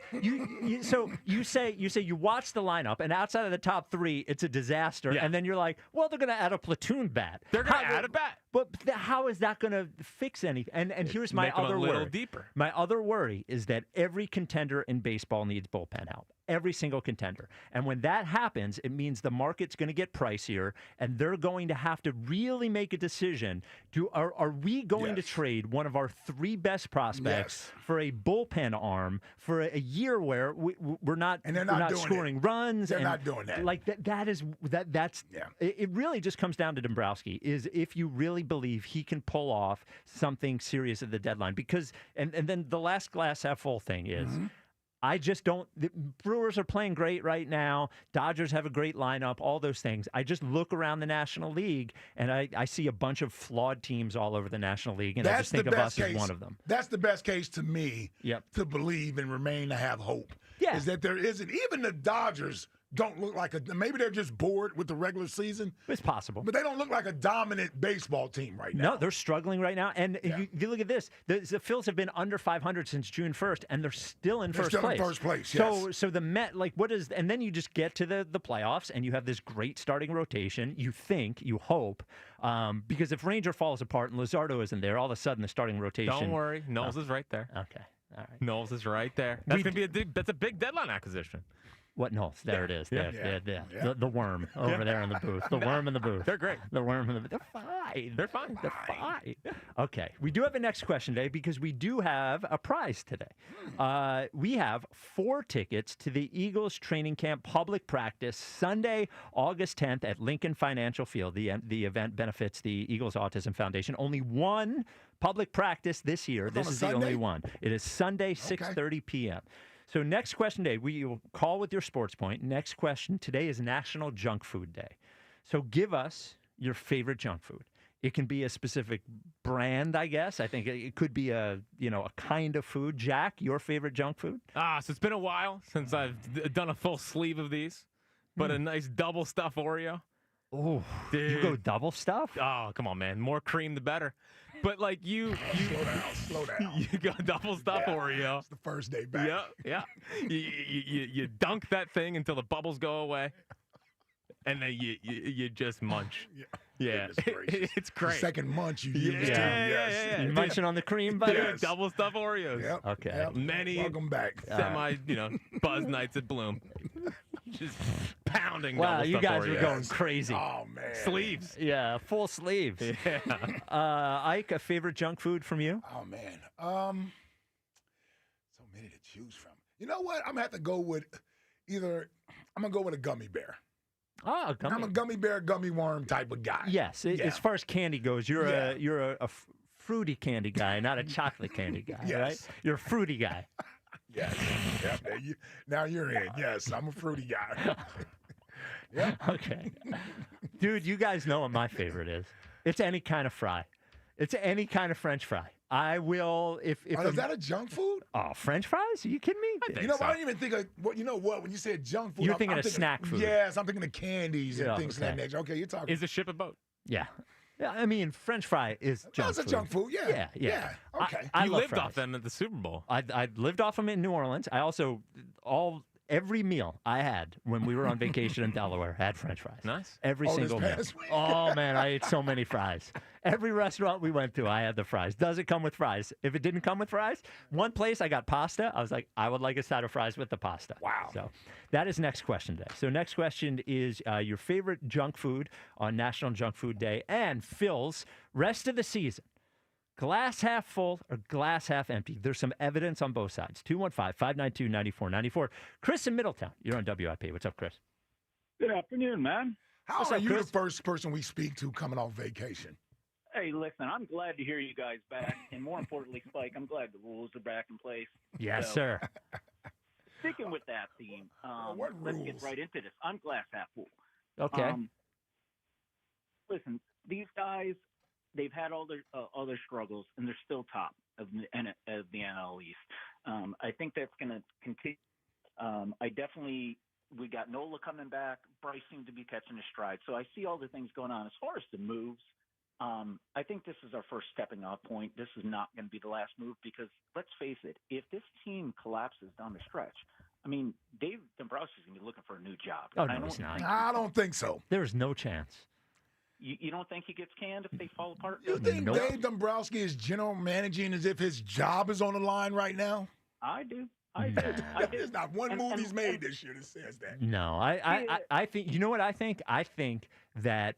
S7: So you say you watch the lineup, and outside of the top three, it's a disaster, and then you're like, well, they're going to add a platoon bat.
S12: They're going to add a bat.
S7: But how is that going to fix anything? And here's my other worry.
S12: Make them a little deeper.
S7: My other worry is that every contender in baseball needs bullpen help. Every single contender. And when that happens, it means the market's going to get pricier, and they're going to have to really make a decision. Are we going to trade one of our three best prospects for a bullpen arm for a year where we're not scoring runs?
S11: They're not doing that.
S7: Like that's it really just comes down to Dombrowski, is if you really believe he can pull off something serious at the deadline. Because and then the last glass half full thing is I just don't. The Brewers are playing great right now. Dodgers have a great lineup, all those things. I just look around the National League, and I see a bunch of flawed teams all over the National League, and I just think of us as one of them.
S11: That's the best case to me to believe and remain to have hope.
S7: Yeah.
S11: Is that there isn't. Even the Dodgers don't look like maybe they're just bored with the regular season.
S7: It's possible.
S11: But they don't look like a dominant baseball team right now.
S7: No, they're struggling right now. And you look at this. The Phils have been under 500 since June 1st, and they're still in first place.
S11: In first place, yes.
S7: So the Met, and then you just get to the playoffs, and you have this great starting rotation. You hope, because if Ranger falls apart and Luzardo isn't there, all of a sudden the starting rotation.
S12: Don't worry. Knowles is right there.
S7: Okay. All right.
S12: Knowles is right there. That's a big deadline acquisition.
S7: What? No, there it is.
S12: Yeah.
S7: There. The worm over there in the booth. The worm in the booth.
S12: They're great.
S7: The worm in the booth. They're fine.
S12: They're fine.
S7: They're fine. Okay. We do have a next question today because we do have a prize today. We have 4 tickets to the Eagles training camp public practice Sunday, August 10th at Lincoln Financial Field. The event benefits the Eagles Autism Foundation. Only one public practice this year. This is the only one. It is Sunday, 6:30 p.m. So next question today, we will call with your sports point. Next question today is National Junk Food Day. So give us your favorite junk food. It can be a specific brand, I guess. I think it could be a kind of food. Jack, your favorite junk food?
S12: So it's been a while since I've done a full sleeve of these, but a nice double stuff Oreo.
S7: Oh, you go double stuff?
S12: Oh, come on, man. More cream, the better. But like you
S11: slow down.
S12: You go double stuff Oreo.
S11: It's the first day back.
S12: Yeah. You dunk that thing until the bubbles go away, and then you just munch. Yeah, it's great.
S11: The second munch you use too.
S12: Yeah.
S7: You munching on the cream, buddy?
S12: Dude, double stuff Oreos.
S11: Yep.
S7: Okay.
S11: Yep.
S12: Many
S11: Welcome back.
S12: buzz nights at Bloom. Just pounding.
S7: Wow, you guys
S12: Oreos.
S7: are going crazy.
S11: Oh man.
S12: Sleeves.
S7: Yeah, full sleeves.
S12: Yeah.
S7: Ike, a favorite junk food from you?
S11: Oh man. So many to choose from. You know what? I'm gonna have to go with I'm gonna go with a gummy bear.
S7: Oh, gummy.
S11: I'm a gummy bear, gummy worm type of guy.
S7: Yes, as far as candy goes, you're a fruity candy guy, not a chocolate candy guy, right? You're a fruity guy.
S11: Yes. Yeah, now you're in. Yes, I'm a fruity guy. Yeah.
S7: Okay. Dude, you guys know what my favorite is. It's any kind of fry. It's any kind of French fry. I will if
S11: is that a junk food?
S7: Oh, French fries? Are you kidding me?
S11: I don't even think of what. You know what? When you said junk food,
S7: You're thinking of snack food.
S11: Yes, I'm thinking of candies and things of that nature. Okay, you're talking.
S12: Is a ship a boat?
S7: Yeah. Yeah, I mean, French fry is junk food.
S11: That's a junk food,
S7: Yeah.
S11: Okay.
S7: I
S12: you
S7: love
S12: lived
S7: fries.
S12: off them at the Super Bowl.
S7: I lived off them in New Orleans. I also, every meal I had when we were on vacation in Delaware had French fries.
S12: Nice.
S7: Every single meal. Oh, man, I ate so many fries. Every restaurant we went to, I had the fries. Does it come with fries? If it didn't come with fries, one place I got pasta. I was like, I would like a side of fries with the pasta.
S11: Wow.
S7: So that is next question today. So next question is your favorite junk food on National Junk Food Day and Phil's rest of the season. Glass half full or glass half empty? There's some evidence on both sides. 215-592-9494. Chris in Middletown. You're on WIP. What's up, Chris?
S8: Good afternoon, man.
S11: How are you the first person we speak to coming off vacation?
S8: Hey, listen, I'm glad to hear you guys back. And more importantly, Spike, I'm glad the rules are back in place.
S7: Yes, sir.
S8: Sticking with that theme, let's get right into this. I'm glass half full.
S7: Okay.
S8: Listen, these guys, they've had all their struggles, and they're still top of the NL East. I think that's going to continue. We got Nola coming back. Bryce seemed to be catching his stride. So I see all the things going on. As far as the moves, I think this is our first stepping off point. This is not going to be the last move because, let's face it, if this team collapses down the stretch, I mean, Dave Dombrowski's going to be looking for a new job.
S7: Oh, no, he's not.
S11: I don't think so.
S7: There's no chance.
S8: You don't think he gets canned if they fall apart?
S11: You think Dave Dombrowski is general managing as if his job is on the line right now?
S8: I do.
S11: There's not one move he's made this year that says that.
S7: No, I think, you know what I think? I think that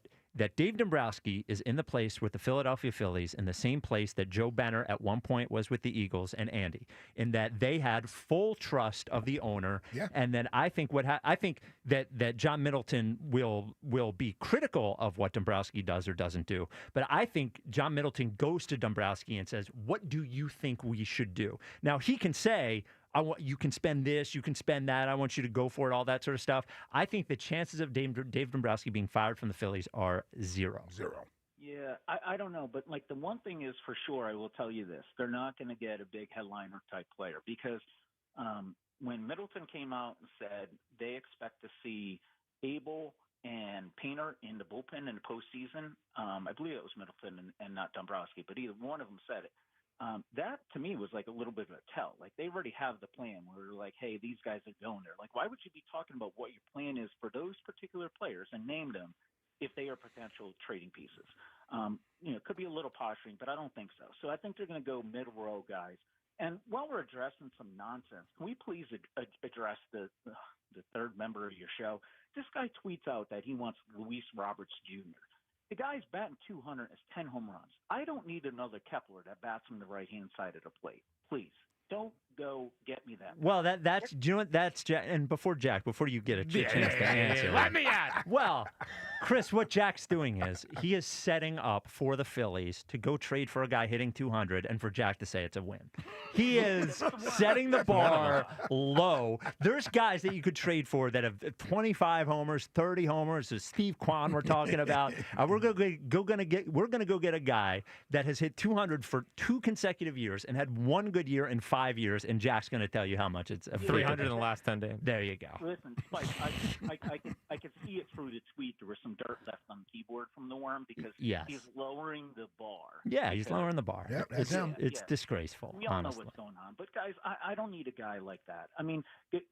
S7: Dave Dombrowski is in the place with the Philadelphia Phillies in the same place that Joe Benner at one point was with the Eagles and Andy, in that they had full trust of the owner.
S11: Yeah.
S7: And then I think I think that John Middleton will be critical of what Dombrowski does or doesn't do. But I think John Middleton goes to Dombrowski and says, "What do you think we should do?" Now he can say, you can spend this, you can spend that, I want you to go for it, all that sort of stuff. I think the chances of Dave Dombrowski being fired from the Phillies are zero.
S8: Yeah, I don't know. But, like, the one thing is for sure, I will tell you this. They're not going to get a big headliner type player because when Middleton came out and said they expect to see Abel and Painter in the bullpen in the postseason, I believe it was Middleton and not Dombrowski, but either one of them said it. That to me was like a little bit of a tell. Like they already have the plan where they're like, hey, these guys are going there. Like, why would you be talking about what your plan is for those particular players and name them if they are potential trading pieces? It could be a little posturing, but I don't think so. So I think they're going to go mid-row guys. And while we're addressing some nonsense, can we please address the third member of your show? This guy tweets out that he wants Luis Roberts Jr. The guy's batting 200 as 10 home runs. I don't need another Kepler that bats from the right-hand side of the plate. Please, don't go get me that.
S7: Well, that's do you know what? That's Jack. And before you get a chance to answer,
S12: let me at.
S7: Well, Chris, what Jack's doing is he is setting up for the Phillies to go trade for a guy hitting 200 and for Jack to say it's a win. He is setting the bar low. There's guys that you could trade for that have 25 homers, 30 homers. There's Steve Kwan we're talking about. We're gonna go get a guy that has hit 200 for 2 consecutive years and had one good year in 5 years. And Jack's going to tell you how much it's
S12: 300 in the last 10 days.
S7: There you go.
S8: Listen, Spike, I could see it through the tweet. There was some dirt left on the keyboard from the worm because he's lowering the bar.
S7: Yeah, he's lowering the bar.
S11: Yep, that's him.
S7: It's disgraceful.
S8: We all
S7: honestly.
S8: know what's going on. But guys, I don't need a guy like that. I mean,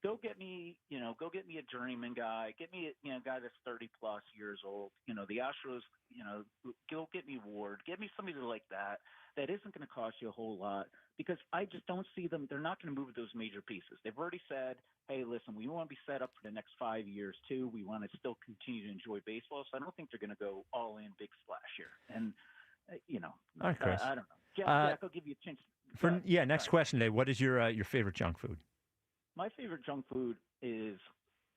S8: go get me a journeyman guy. Get me a guy that's 30 plus years old. The Astros. Go get me Ward. Get me somebody like that. That isn't going to cost you a whole lot because I just don't see them. They're not going to move those major pieces. They've already said, hey, listen, we want to be set up for the next 5 years, too. We want to still continue to enjoy baseball. So I don't think they're going to go all in big splash here. And,
S7: all right, Chris.
S8: I don't know. Jack, I'll give you a chance.
S7: Next question today. What is your favorite junk food?
S8: My favorite junk food is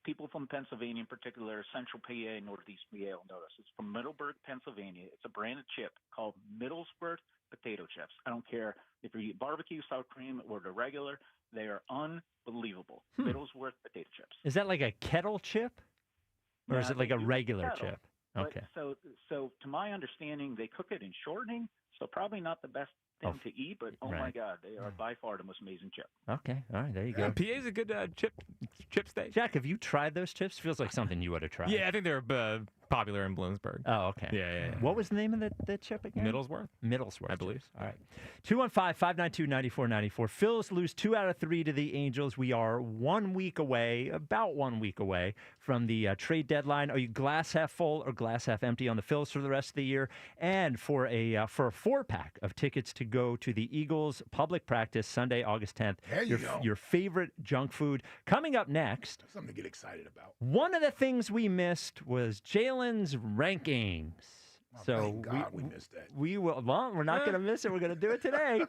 S8: people from Pennsylvania in particular, Central PA, Northeast PA will notice. It's from Middleburg, Pennsylvania. It's a branded chip called Middlesworth potato chips. I don't care if you eat barbecue, sour cream, or the regular. They are unbelievable. Middlesworth potato chips.
S7: Is that like a kettle chip? Or is it like a regular chip? Okay.
S8: So to my understanding, they cook it in shortening, so probably not the best thing to eat, but my God, they are by far the most amazing chip.
S7: Okay, all right, there you go.
S12: PA's a good chip state.
S7: Jack, have you tried those chips? Feels like something you would have tried.
S12: Yeah, I think they're popular in Bloomsburg.
S7: Oh, okay.
S12: Yeah.
S7: What was the name of the chip again?
S12: Middlesworth,
S7: I believe. All right. 215-592-9494. Phils lose 2 out of 3 to the Angels. We are about 1 week away from the trade deadline. Are you glass half full or glass half empty on the Phils for the rest of the year? And for a 4-pack of tickets to go to the Eagles public practice Sunday, August 10th.
S11: There you go.
S7: Your favorite junk food. Coming up next.
S11: Something to get excited about.
S7: One of the things we missed was Jalen's rankings.
S11: Thank God we missed that.
S7: We will. Well, we're not going to miss it. We're going to do it today.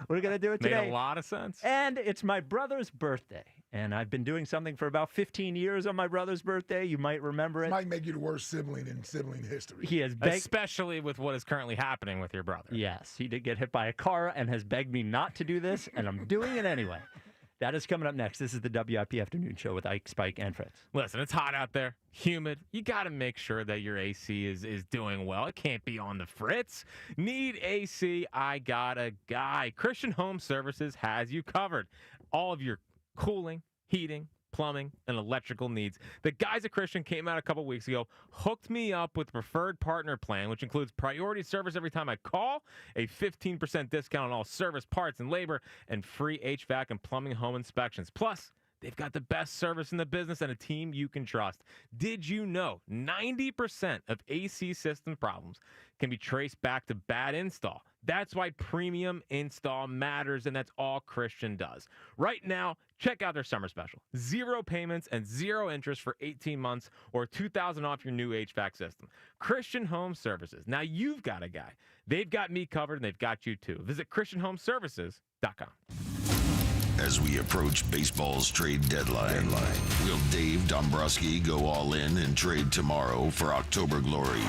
S7: We're going to do it today.
S12: Made a lot of sense.
S7: And it's my brother's birthday. And I've been doing something for about 15 years on my brother's birthday. You might remember it.
S11: Might make you the worst sibling in sibling history.
S7: He has
S12: especially with what is currently happening with your brother.
S7: Yes, he did get hit by a car and has begged me not to do this, and I'm doing it anyway. That is coming up next. This is the WIP Afternoon Show with Ike, Spike, and Fritz.
S12: Listen, it's hot out there, humid. You got to make sure that your AC is doing well. It can't be on the fritz. Need AC? I got a guy. Christian Home Services has you covered. All of your cooling, heating, plumbing, and electrical needs. The guys at Christian came out a couple weeks ago, hooked me up with the preferred partner plan, which includes priority service every time I call, a 15% discount on all service, parts, and labor, and free HVAC and plumbing home inspections. Plus, they've got the best service in the business and a team you can trust. Did you know 90% of AC system problems can be traced back to bad install? That's why premium install matters, and that's all Christian does. Right now, check out their summer special. 0 payments and 0 interest for 18 months or $2,000 off your new HVAC system. Christian Home Services. Now you've got a guy. They've got me covered, and they've got you too. Visit ChristianHomeservices.com.
S1: As we approach baseball's trade deadline, will Dave Dombrowski go all in and trade tomorrow for October glory?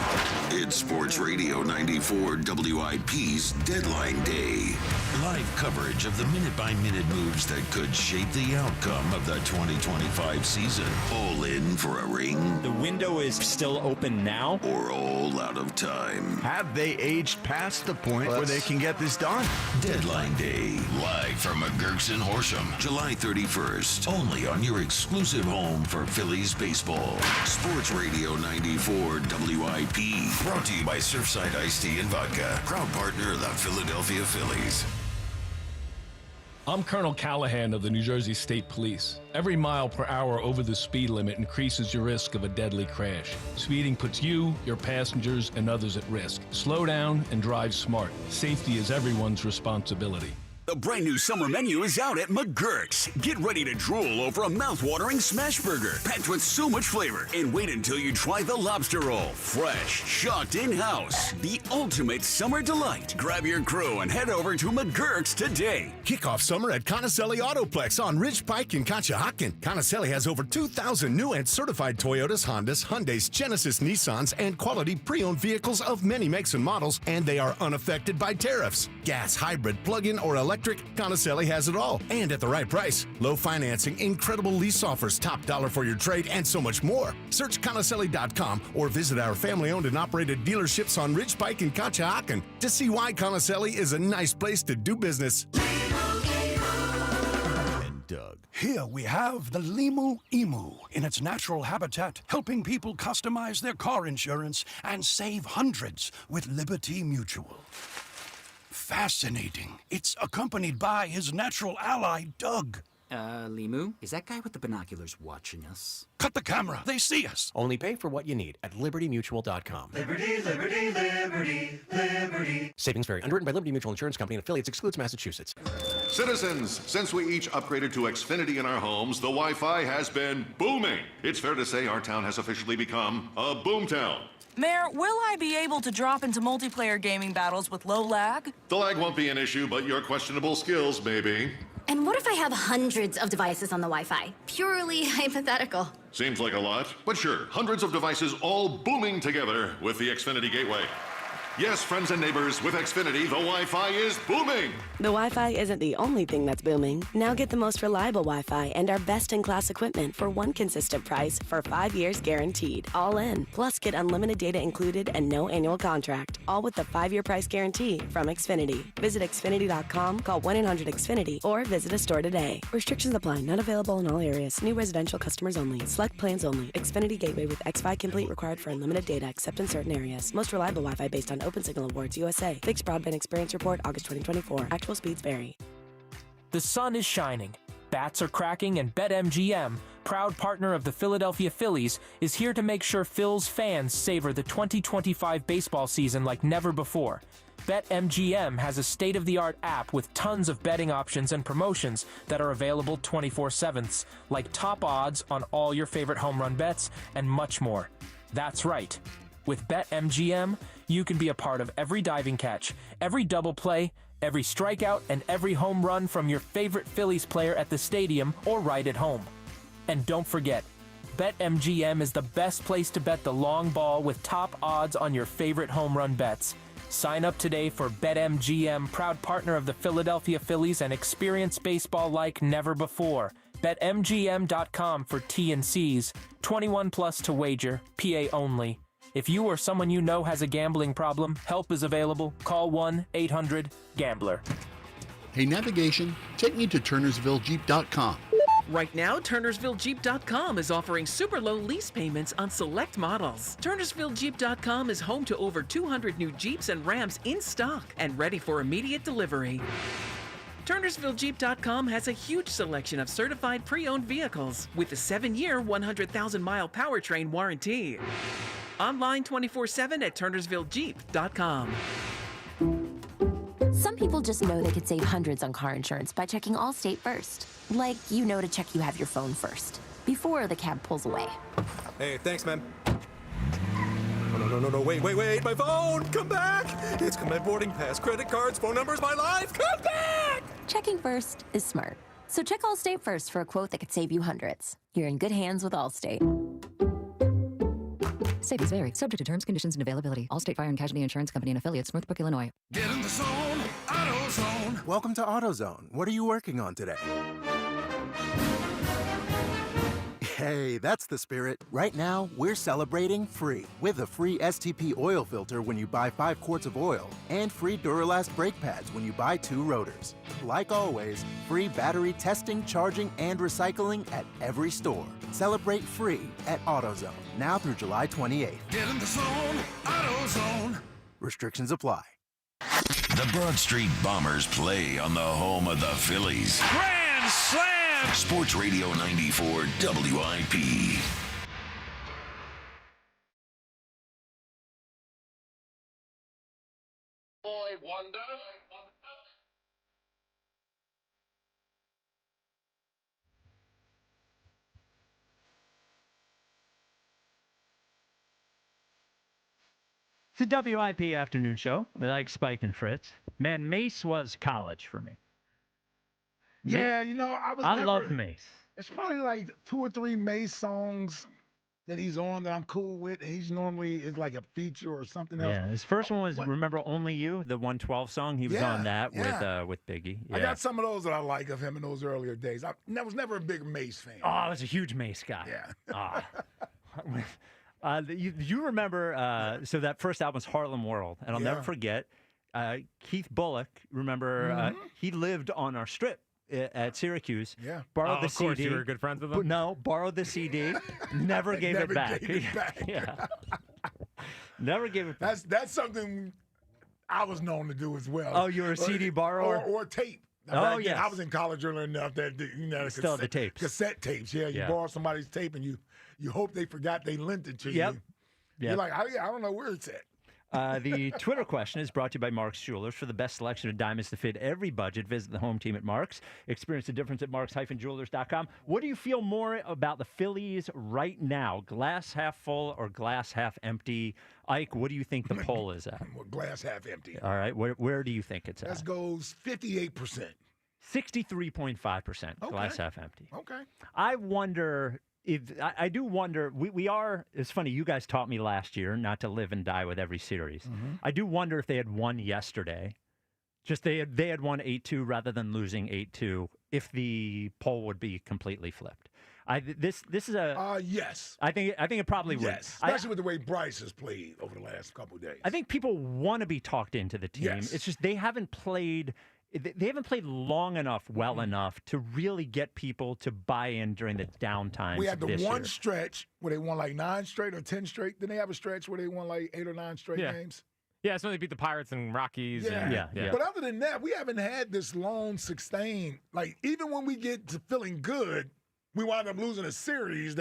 S1: It's Sports Radio 94 WIP's Deadline Day. Live coverage of the minute-by-minute moves that could shape the outcome of the 2025 season. All in for a ring?
S9: The window is still open now?
S1: Or all out of time?
S10: Have they aged past the point where they can get this done?
S1: Deadline Day, live from McGurkson Horsham, July 31st. Only on your exclusive home for Phillies baseball. Sports Radio 94 WIP. Brought to you by Surfside Iced Tea and Vodka. Proud partner of the Philadelphia Phillies.
S23: I'm Colonel Callahan of the New Jersey State Police. Every mile per hour over the speed limit increases your risk of a deadly crash. Speeding puts you, your passengers, and others at risk. Slow down and drive smart. Safety is everyone's responsibility.
S13: The brand new summer menu is out at McGurk's. Get ready to drool over a mouth-watering smash burger packed with so much flavor. And wait until you try the lobster roll. Fresh, shocked in-house. The ultimate summer delight. Grab your crew and head over to McGurk's today.
S15: Kick off summer at Conacelli Autoplex on Ridge Pike in Conshohocken. Conacelli has over 2,000 new and certified Toyotas, Hondas, Hyundais, Genesis, Nissans, and quality pre-owned vehicles of many makes and models, and they are unaffected by tariffs. Gas, hybrid, plug-in, or electric, Conacelli has it all, and at the right price. Low financing, incredible lease offers, top dollar for your trade, and so much more. Search Conacelli.com or visit our family-owned and operated dealerships on Ridge Pike and Conshohocken to see why Conacelli is a nice place to do business.
S16: Doug. Here we have the Limu Emu in its natural habitat, helping people customize their car insurance and save hundreds with Liberty Mutual. Fascinating. It's accompanied by his natural ally, Doug.
S17: Limu, is that guy with the binoculars watching us?
S16: Cut the camera. They see us.
S18: Only pay for what you need at libertymutual.com.
S19: Liberty, liberty, liberty, liberty.
S18: Savings vary. Underwritten by Liberty Mutual Insurance Company and affiliates. Excludes Massachusetts.
S20: Citizens, since we each upgraded to Xfinity in our homes, the Wi-Fi has been booming. It's fair to say our town has officially become a boomtown.
S21: Mayor, will I be able to drop into multiplayer gaming battles with low lag?
S20: The lag won't be an issue, but your questionable skills may be.
S22: And what if I have hundreds of devices on the Wi-Fi? Purely hypothetical.
S20: Seems like a lot, but sure, hundreds of devices all booming together with the Xfinity Gateway. Yes, friends and neighbors, with Xfinity, the Wi-Fi is booming.
S24: The Wi-Fi isn't the only thing that's booming. Now get the most reliable Wi-Fi and our best-in-class equipment for one consistent price for 5 years guaranteed. All in. Plus, get unlimited data included and no annual contract. All with the 5-year price guarantee from Xfinity. Visit Xfinity.com, call 1-800-XFINITY, or visit a store today. Restrictions apply. Not available in all areas. New residential customers only. Select plans only. Xfinity Gateway with Xfi Complete required for unlimited data except in certain areas. Most reliable Wi-Fi based on Open Signal Awards USA. Fixed Broadband Experience Report, August 2024. Actual speeds vary.
S25: The sun is shining. Bats are cracking, and BetMGM, proud partner of the Philadelphia Phillies, is here to make sure Phil's fans savor the 2025 baseball season like never before. BetMGM has a state-of-the-art app with tons of betting options and promotions that are available 24/7, like top odds on all your favorite home run bets and much more. That's right. With BetMGM, you can be a part of every diving catch, every double play, every strikeout, and every home run from your favorite Phillies player at the stadium or right at home. And don't forget, BetMGM is the best place to bet the long ball with top odds on your favorite home run bets. Sign up today for BetMGM, proud partner of the Philadelphia Phillies, and experience baseball like never before. BetMGM.com for T&Cs. 21 plus to wager. PA only. If you or someone you know has a gambling problem, help is available. Call 1-800-GAMBLER.
S26: Hey, navigation, take me to turnersvillejeep.com.
S27: Right now, TurnersvilleJeep.com is offering super low lease payments on select models. TurnersvilleJeep.com is home to over 200 new Jeeps and Rams in stock and ready for immediate delivery. TurnersvilleJeep.com has a huge selection of certified pre-owned vehicles with a 7-year, 100,000-mile powertrain warranty. Online 24/7 at TurnersvilleJeep.com.
S28: Some people just know they could save hundreds on car insurance by checking Allstate first. Like, you know to check you have your phone first, before the cab pulls away.
S32: Hey, thanks, man. No, wait, my phone! Come back! It's my boarding pass, credit cards, phone numbers, my life! Come back!
S28: Checking first is smart. So check Allstate first for a quote that could save you hundreds. You're in good hands with Allstate.
S33: Savings vary. Subject to terms, conditions, and availability. Allstate Fire and Casualty Insurance Company and affiliates, Northbrook, Illinois.
S16: Get in the zone, AutoZone.
S30: Welcome to AutoZone. What are you working on today? Hey, that's the spirit. Right now, we're celebrating free with a free STP oil filter when you buy 5 quarts of oil and free Duralast brake pads when you buy 2 rotors. Like always, free battery testing, charging, and recycling at every store. Celebrate free at AutoZone, now through July 28th.
S16: Get in the zone, AutoZone.
S30: Restrictions apply.
S1: The Broad Street Bombers play on the home of the Phillies.
S23: Grand Slam!
S1: Sports Radio 94 WIP.
S32: Boy wonder.
S2: It's a WIP afternoon show with Ike, Spike, and Fritz. Man, Mace was college for me.
S3: Yeah, I
S2: love Mace.
S3: It's probably like 2 or 3 Mace songs that he's on that I'm cool with. He's normally is like a feature or something else.
S2: Yeah, his first one was Remember Only You, the 112 song. He was on that with Biggie. Yeah.
S3: I got some of those that I like of him in those earlier days. I was never a big Mace fan.
S2: Oh, I was a huge Mace guy.
S3: Yeah.
S2: You remember, so that first album was Harlem World, and I'll never forget, Keith Bullock, remember, he lived on our strip at Syracuse.
S3: Yeah.
S2: Borrowed the
S4: of course
S2: CD.
S4: you were good friends with him?
S2: No, borrowed the CD, never gave it back.
S3: Yeah.
S2: Never gave it back.
S3: That's something I was known to do as well.
S2: Oh, you were a CD borrower?
S3: Or tape.
S2: Oh, yes.
S3: I was in college early enough that
S2: Still the tapes.
S3: Cassette tapes. Yeah, you borrow somebody's tape and you hope they forgot they lent it to you. You're like, I don't know where it's at.
S2: The Twitter question is brought to you by Mark's Jewelers. For the best selection of diamonds to fit every budget, visit the home team at Mark's. Experience the difference at marks-jewelers.com. What do you feel more about the Phillies right now? Glass half full or glass half empty? Ike, what do you think the poll is at?
S3: Glass half empty.
S2: All right. Where do you think it's at?
S3: That goes 58%.
S2: 63.5%. Glass half empty.
S3: Okay.
S2: I wonder... I do wonder, we are, it's funny, you guys taught me last year not to live and die with every series. I do wonder if they had won yesterday, just they had won 8-2 rather than losing 8-2, if the poll would be completely flipped. This is a...
S3: yes.
S2: I think it probably would.
S3: Yes, especially with the way Bryce has played over the last couple of days.
S2: I think people want to be talked into the team.
S3: Yes.
S2: It's just they haven't played long enough, well enough to really get people to buy in during the downtimes.
S3: We had the
S2: this
S3: one
S2: year.
S3: stretch where they won like 9 straight or 10 straight. Didn't they have a stretch where they won like 8 or 9 straight games?
S4: Yeah, it's when they beat the Pirates and Rockies.
S3: Yeah. But other than that, we haven't had this long sustained. Like even when we get to feeling good, we wind up losing a series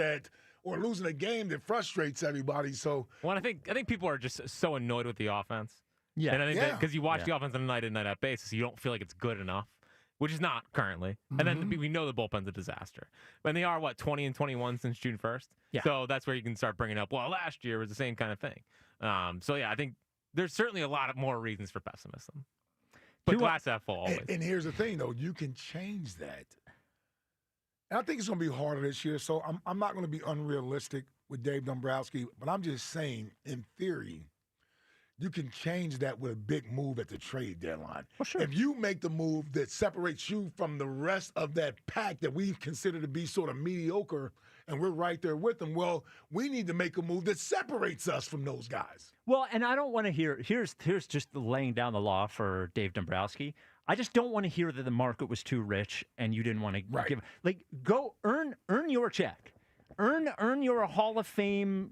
S3: or losing a game that frustrates everybody. So,
S4: I think people are just so annoyed with the offense.
S2: Yeah.
S4: And I think because you watch the offense on a night-in, night-out basis, you don't feel like it's good enough, which is not currently. And then we know the bullpen's a disaster. And they are, 20-21 since June 1st?
S2: Yeah.
S4: So that's where you can start bringing up, last year was the same kind of thing. I think there's certainly a lot of more reasons for pessimism. But glass half full always.
S3: And here's the thing, though. You can change that. And I think it's going to be harder this year, so I'm not going to be unrealistic with Dave Dombrowski, but I'm just saying, in theory, you can change that with a big move at the trade deadline.
S2: Well, sure.
S3: If you make the move that separates you from the rest of that pack that we consider to be sort of mediocre, and we're right there with them, well, we need to make a move that separates us from those guys.
S2: Well, and I don't want to hear, here's just laying down the law for Dave Dombrowski. I just don't want to hear that the market was too rich and you didn't want to give. Go earn your check. Earn your Hall of Fame,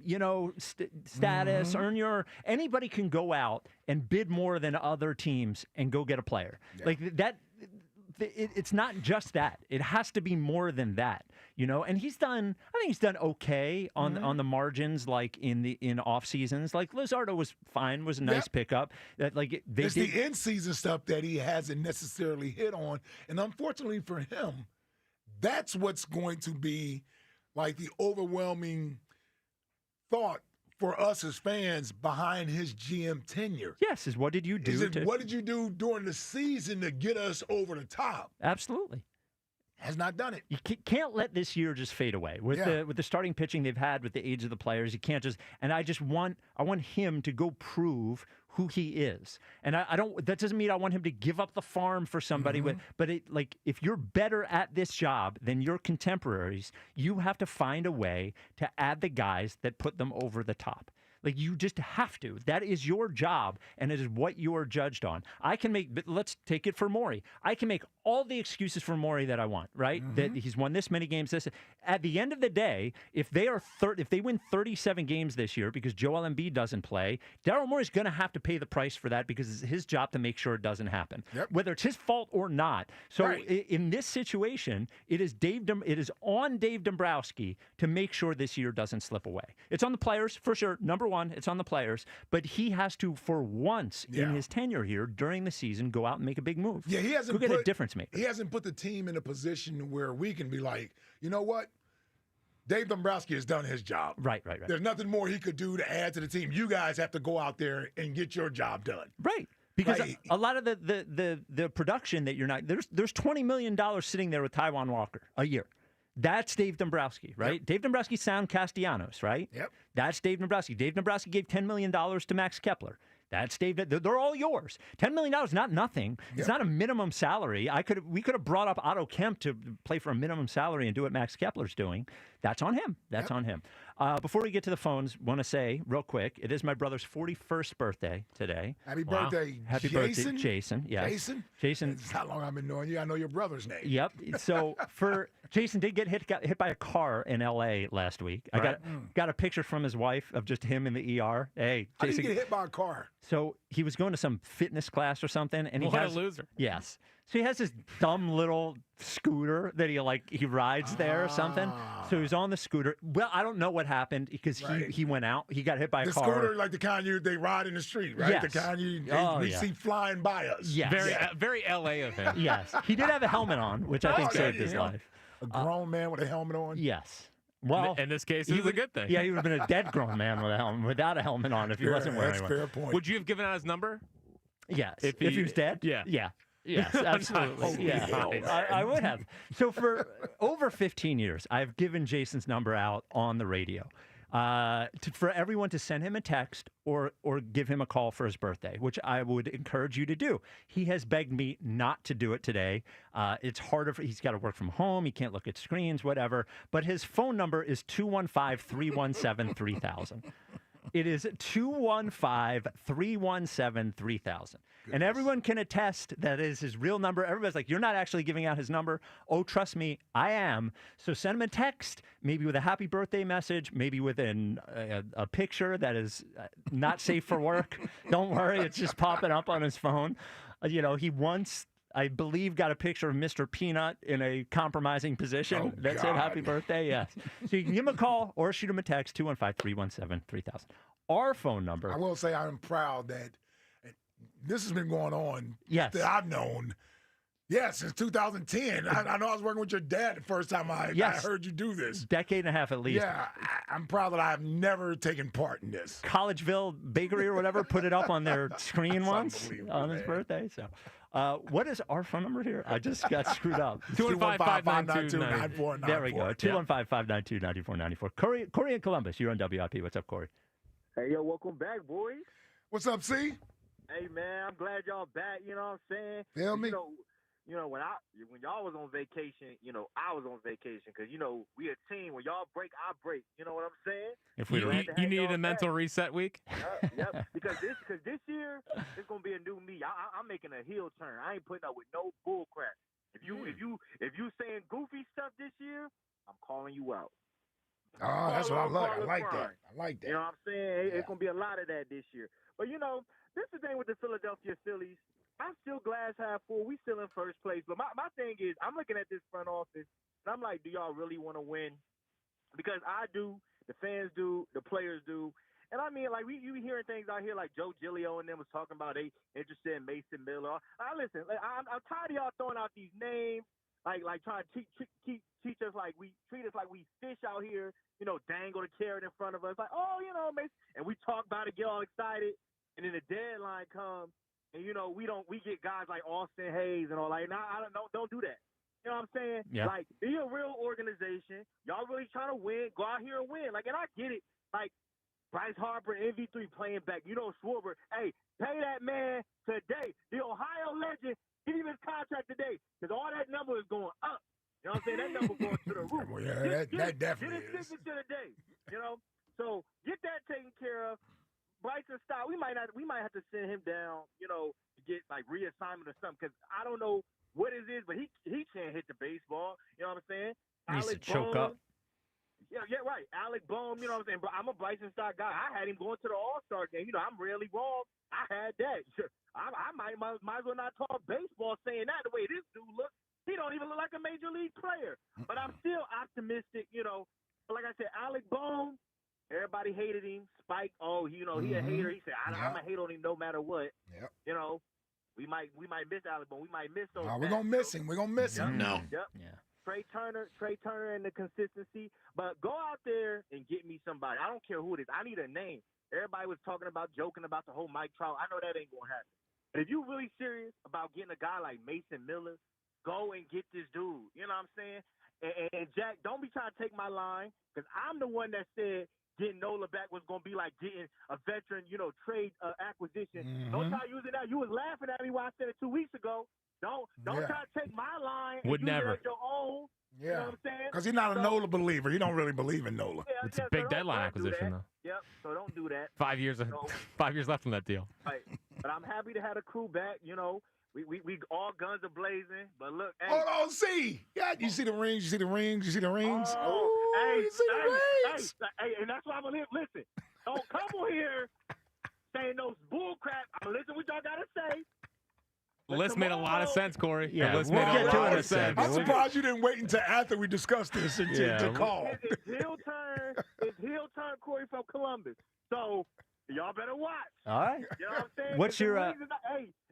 S2: status. Earn your. Anybody can go out and bid more than other teams and go get a player like that. It's not just that. It has to be more than that, And he's done. I think he's done okay on the margins, like in off seasons. Like Luzardo was fine, was a nice pickup.
S3: It's the in season stuff that he hasn't necessarily hit on, and unfortunately for him, that's what's going to be like the overwhelming thought for us as fans behind his GM tenure.
S2: Yes, is what did you do?
S3: What did you do during the season to get us over the top?
S2: Absolutely.
S3: Has not done it.
S2: You can't let this year just fade away with the starting pitching they've had, with the age of the players. You can't just. And I want him to go prove who he is. And I don't. That doesn't mean I want him to give up the farm for somebody. But if you're better at this job than your contemporaries, you have to find a way to add the guys that put them over the top. Like, you just have to. That is your job, and it is what you are judged on. But let's take it for Morey. I can make all the excuses for Morey that I want, right? That he's won this many games. At the end of the day, if they win 37 games this year because Joel Embiid doesn't play, Daryl Morey's going to have to pay the price for that because it's his job to make sure it doesn't happen, whether it's his fault or not. So in this situation, it is on Dave Dombrowski to make sure this year doesn't slip away. It's on the players for sure. Number one, it's on the players, but he has to, for once in his tenure here during the season, go out and make a big move.
S3: Yeah, he hasn't
S2: go get a difference maker.
S3: He hasn't put the team in a position where we can be like, you know what? Dave Dombrowski has done his job.
S2: Right.
S3: There's nothing more he could do to add to the team. You guys have to go out there and get your job done.
S2: Right. Because a lot of the production that you're not there's $20 million sitting there with Taiwan Walker a year. That's Dave Dombrowski, right?
S3: Yep.
S2: Dave Dombrowski sound Castellanos, right?
S3: Yep.
S2: That's Dave Dombrowski. Dave Dombrowski gave $10 million to Max Kepler. That's Dave. They're all yours. $10 million, not nothing. Yep. It's not a minimum salary. We could have brought up Otto Kemp to play for a minimum salary and do what Max Kepler's doing. That's on him. That's on him. Before we get to the phones, want to say real quick, it is my brother's 41st birthday today.
S3: Happy birthday,
S2: Happy
S3: Jason.
S2: birthday, Jason. Yes.
S3: Jason. That's how long I've been knowing you. I know your brother's name.
S2: Yep. So Jason did get hit by a car in L.A. last week. I got a picture from his wife of just him in the ER. Hey,
S3: how
S2: Jason,
S3: did you get hit by a car?
S2: So he was going to some fitness class or something, and
S4: what a loser.
S2: Yes. So he has this dumb little scooter that he rides there or something. So he's on the scooter. Well, I don't know what happened because he went out. He got hit by a car.
S3: The scooter, like the kind they ride in the street, right?
S2: Yes.
S3: The kind we see flying by us.
S2: Yes.
S4: Very LA of him.
S2: Yes. He did have a helmet on, which I think saved his life.
S3: A grown man with a helmet on?
S2: Yes. Well,
S4: in this case, it was a good thing.
S2: Yeah, he would have been a dead grown man without a helmet on if he wasn't wearing one.
S3: That's a fair point.
S4: Would you have given out his number?
S2: Yes. If he was dead?
S4: Yeah.
S2: Yeah. Yes, absolutely. I would have. So for over 15 years, I've given Jason's number out on the radio for everyone to send him a text or give him a call for his birthday, which I would encourage you to do. He has begged me not to do it today. It's harder. He's got to work from home. He can't look at screens, whatever. But his phone number is 215-317-3000. It is 215-317-3000. And everyone can attest that is his real number. Everybody's like, you're not actually giving out his number. Oh, trust me, I am. So send him a text, maybe with a happy birthday message, maybe with a picture that is not safe for work. Don't worry, it's just popping up on his phone. He once, I believe, got a picture of Mr. Peanut in a compromising position.
S3: Oh,
S2: that said happy birthday, yes. So you can give him a call or shoot him a text, 215-317-3000. Our phone number.
S3: I will say I'm proud that this has been going on
S2: that
S3: I've known. Since 2010. I know I was working with your dad the first time I heard you do this.
S2: Decade and a half at least.
S3: Yeah, I'm proud that I have never taken part in this.
S2: Collegeville Bakery or whatever put it up on their screen once on his birthday. So, what is our phone number here? I just got screwed up.
S4: 215-592-9494.
S2: There we go. 215-592-9494. Corey in Columbus, you're on WIP. What's up, Corey?
S5: Hey, yo, welcome back, boys.
S3: What's up, C?
S5: Hey, man, I'm glad y'all back. You know what I'm saying?
S3: Feel me?
S5: When y'all was on vacation, I was on vacation because we a team. When y'all break, I break. You know what I'm saying?
S4: If you needed a mental reset week.
S5: Yep. Because this year it's gonna be a new me. I'm making a heel turn. I ain't putting up with no bull crap. If you saying goofy stuff this year, I'm calling you out.
S3: Oh, that's what I like. I like that.
S5: You know what I'm saying? It's gonna be a lot of that this year. But this is the thing with the Philadelphia Phillies. I'm still glass half full. We still in first place. But my thing is, I'm looking at this front office, and I'm like, do y'all really want to win? Because I do, the fans do, the players do. And I mean, like, you hearing things out here like Joe Giglio and them was talking about they interested in Mason Miller. Listen, I'm tired of y'all throwing out these names, like trying to teach us like treat us like we fish out here, dangle the carrot in front of us. Like, Mason. And we talk about it, get all excited, and then the deadline comes. And we get guys like Austin Hayes and all like, don't do that. You know what I'm saying?
S2: Yeah.
S5: Like, be a real organization. Y'all really trying to win, go out here and win. Like, and I get it. Like, Bryce Harper, MV3 playing back. Schwarber, hey, pay that man today. The Ohio legend, give him his contract today. Because all that number is going up. You know what I'm saying? That number going to the roof.
S3: Well, yeah, that definitely
S5: get his signature today. So get that taken care of. Bryson Stott, we might have to send him down, to get like reassignment or something, because I don't know what it is, but he can't hit the baseball. You know what I'm saying?
S2: He needs to choke up.
S5: Yeah, right. Alec Bohm, you know what I'm saying? But I'm a Bryson Stott guy. I had him going to the All-Star game. I'm really wrong. I had that. I might as well not talk baseball saying that the way this dude looks. He don't even look like a major league player. But I'm still optimistic, But like I said, Alec Bohm, everybody hated him. Spike, he a hater. He said, I'm going to hate on him no matter what.
S3: Yep.
S5: We might miss Alec Bohm. We might miss those.
S3: We're going to miss him. We're going to miss him.
S5: No. Yep.
S2: Yeah.
S5: Trey Turner and the consistency. But go out there and get me somebody. I don't care who it is. I need a name. Everybody was joking about the whole Mike Trout. I know that ain't going to happen. But if you're really serious about getting a guy like Mason Miller, go and get this dude. You know what I'm saying? And Jack, don't be trying to take my line, because I'm the one that said getting Nola back was going to be like getting a veteran, trade acquisition.
S3: Mm-hmm.
S5: Don't try using that. You was laughing at me when I said it 2 weeks ago. Don't try to take my line and
S4: Would
S5: use
S4: never.
S5: it as your own.
S3: Yeah.
S5: You know what I'm saying?
S3: Because he's not a Nola believer. He don't really believe in Nola.
S4: It's a big deadline acquisition, though.
S5: Yep, so don't do that.
S4: 5 years, 5 years left on that deal.
S5: Right. But I'm happy to have the crew back. We all guns are blazing. But look, hey.
S3: Hold on, see. Yeah, you see the rings. You see the rings. You see the rings.
S5: Oh,
S3: you see the rings.
S5: Hey, and that's why I'm going to listen. Don't come on here saying those bull crap. I'm going to listen what y'all got to say.
S4: The list made a lot of sense, Corey.
S2: Yeah,
S4: the list
S2: we'll
S4: made a
S2: get to
S4: lot
S2: it
S4: of sense.
S3: I'm surprised you didn't wait until after we discussed this to call.
S5: It's heel turn, Corey from Columbus. So y'all better watch.
S2: All right.
S5: You know what I'm saying?
S2: What's your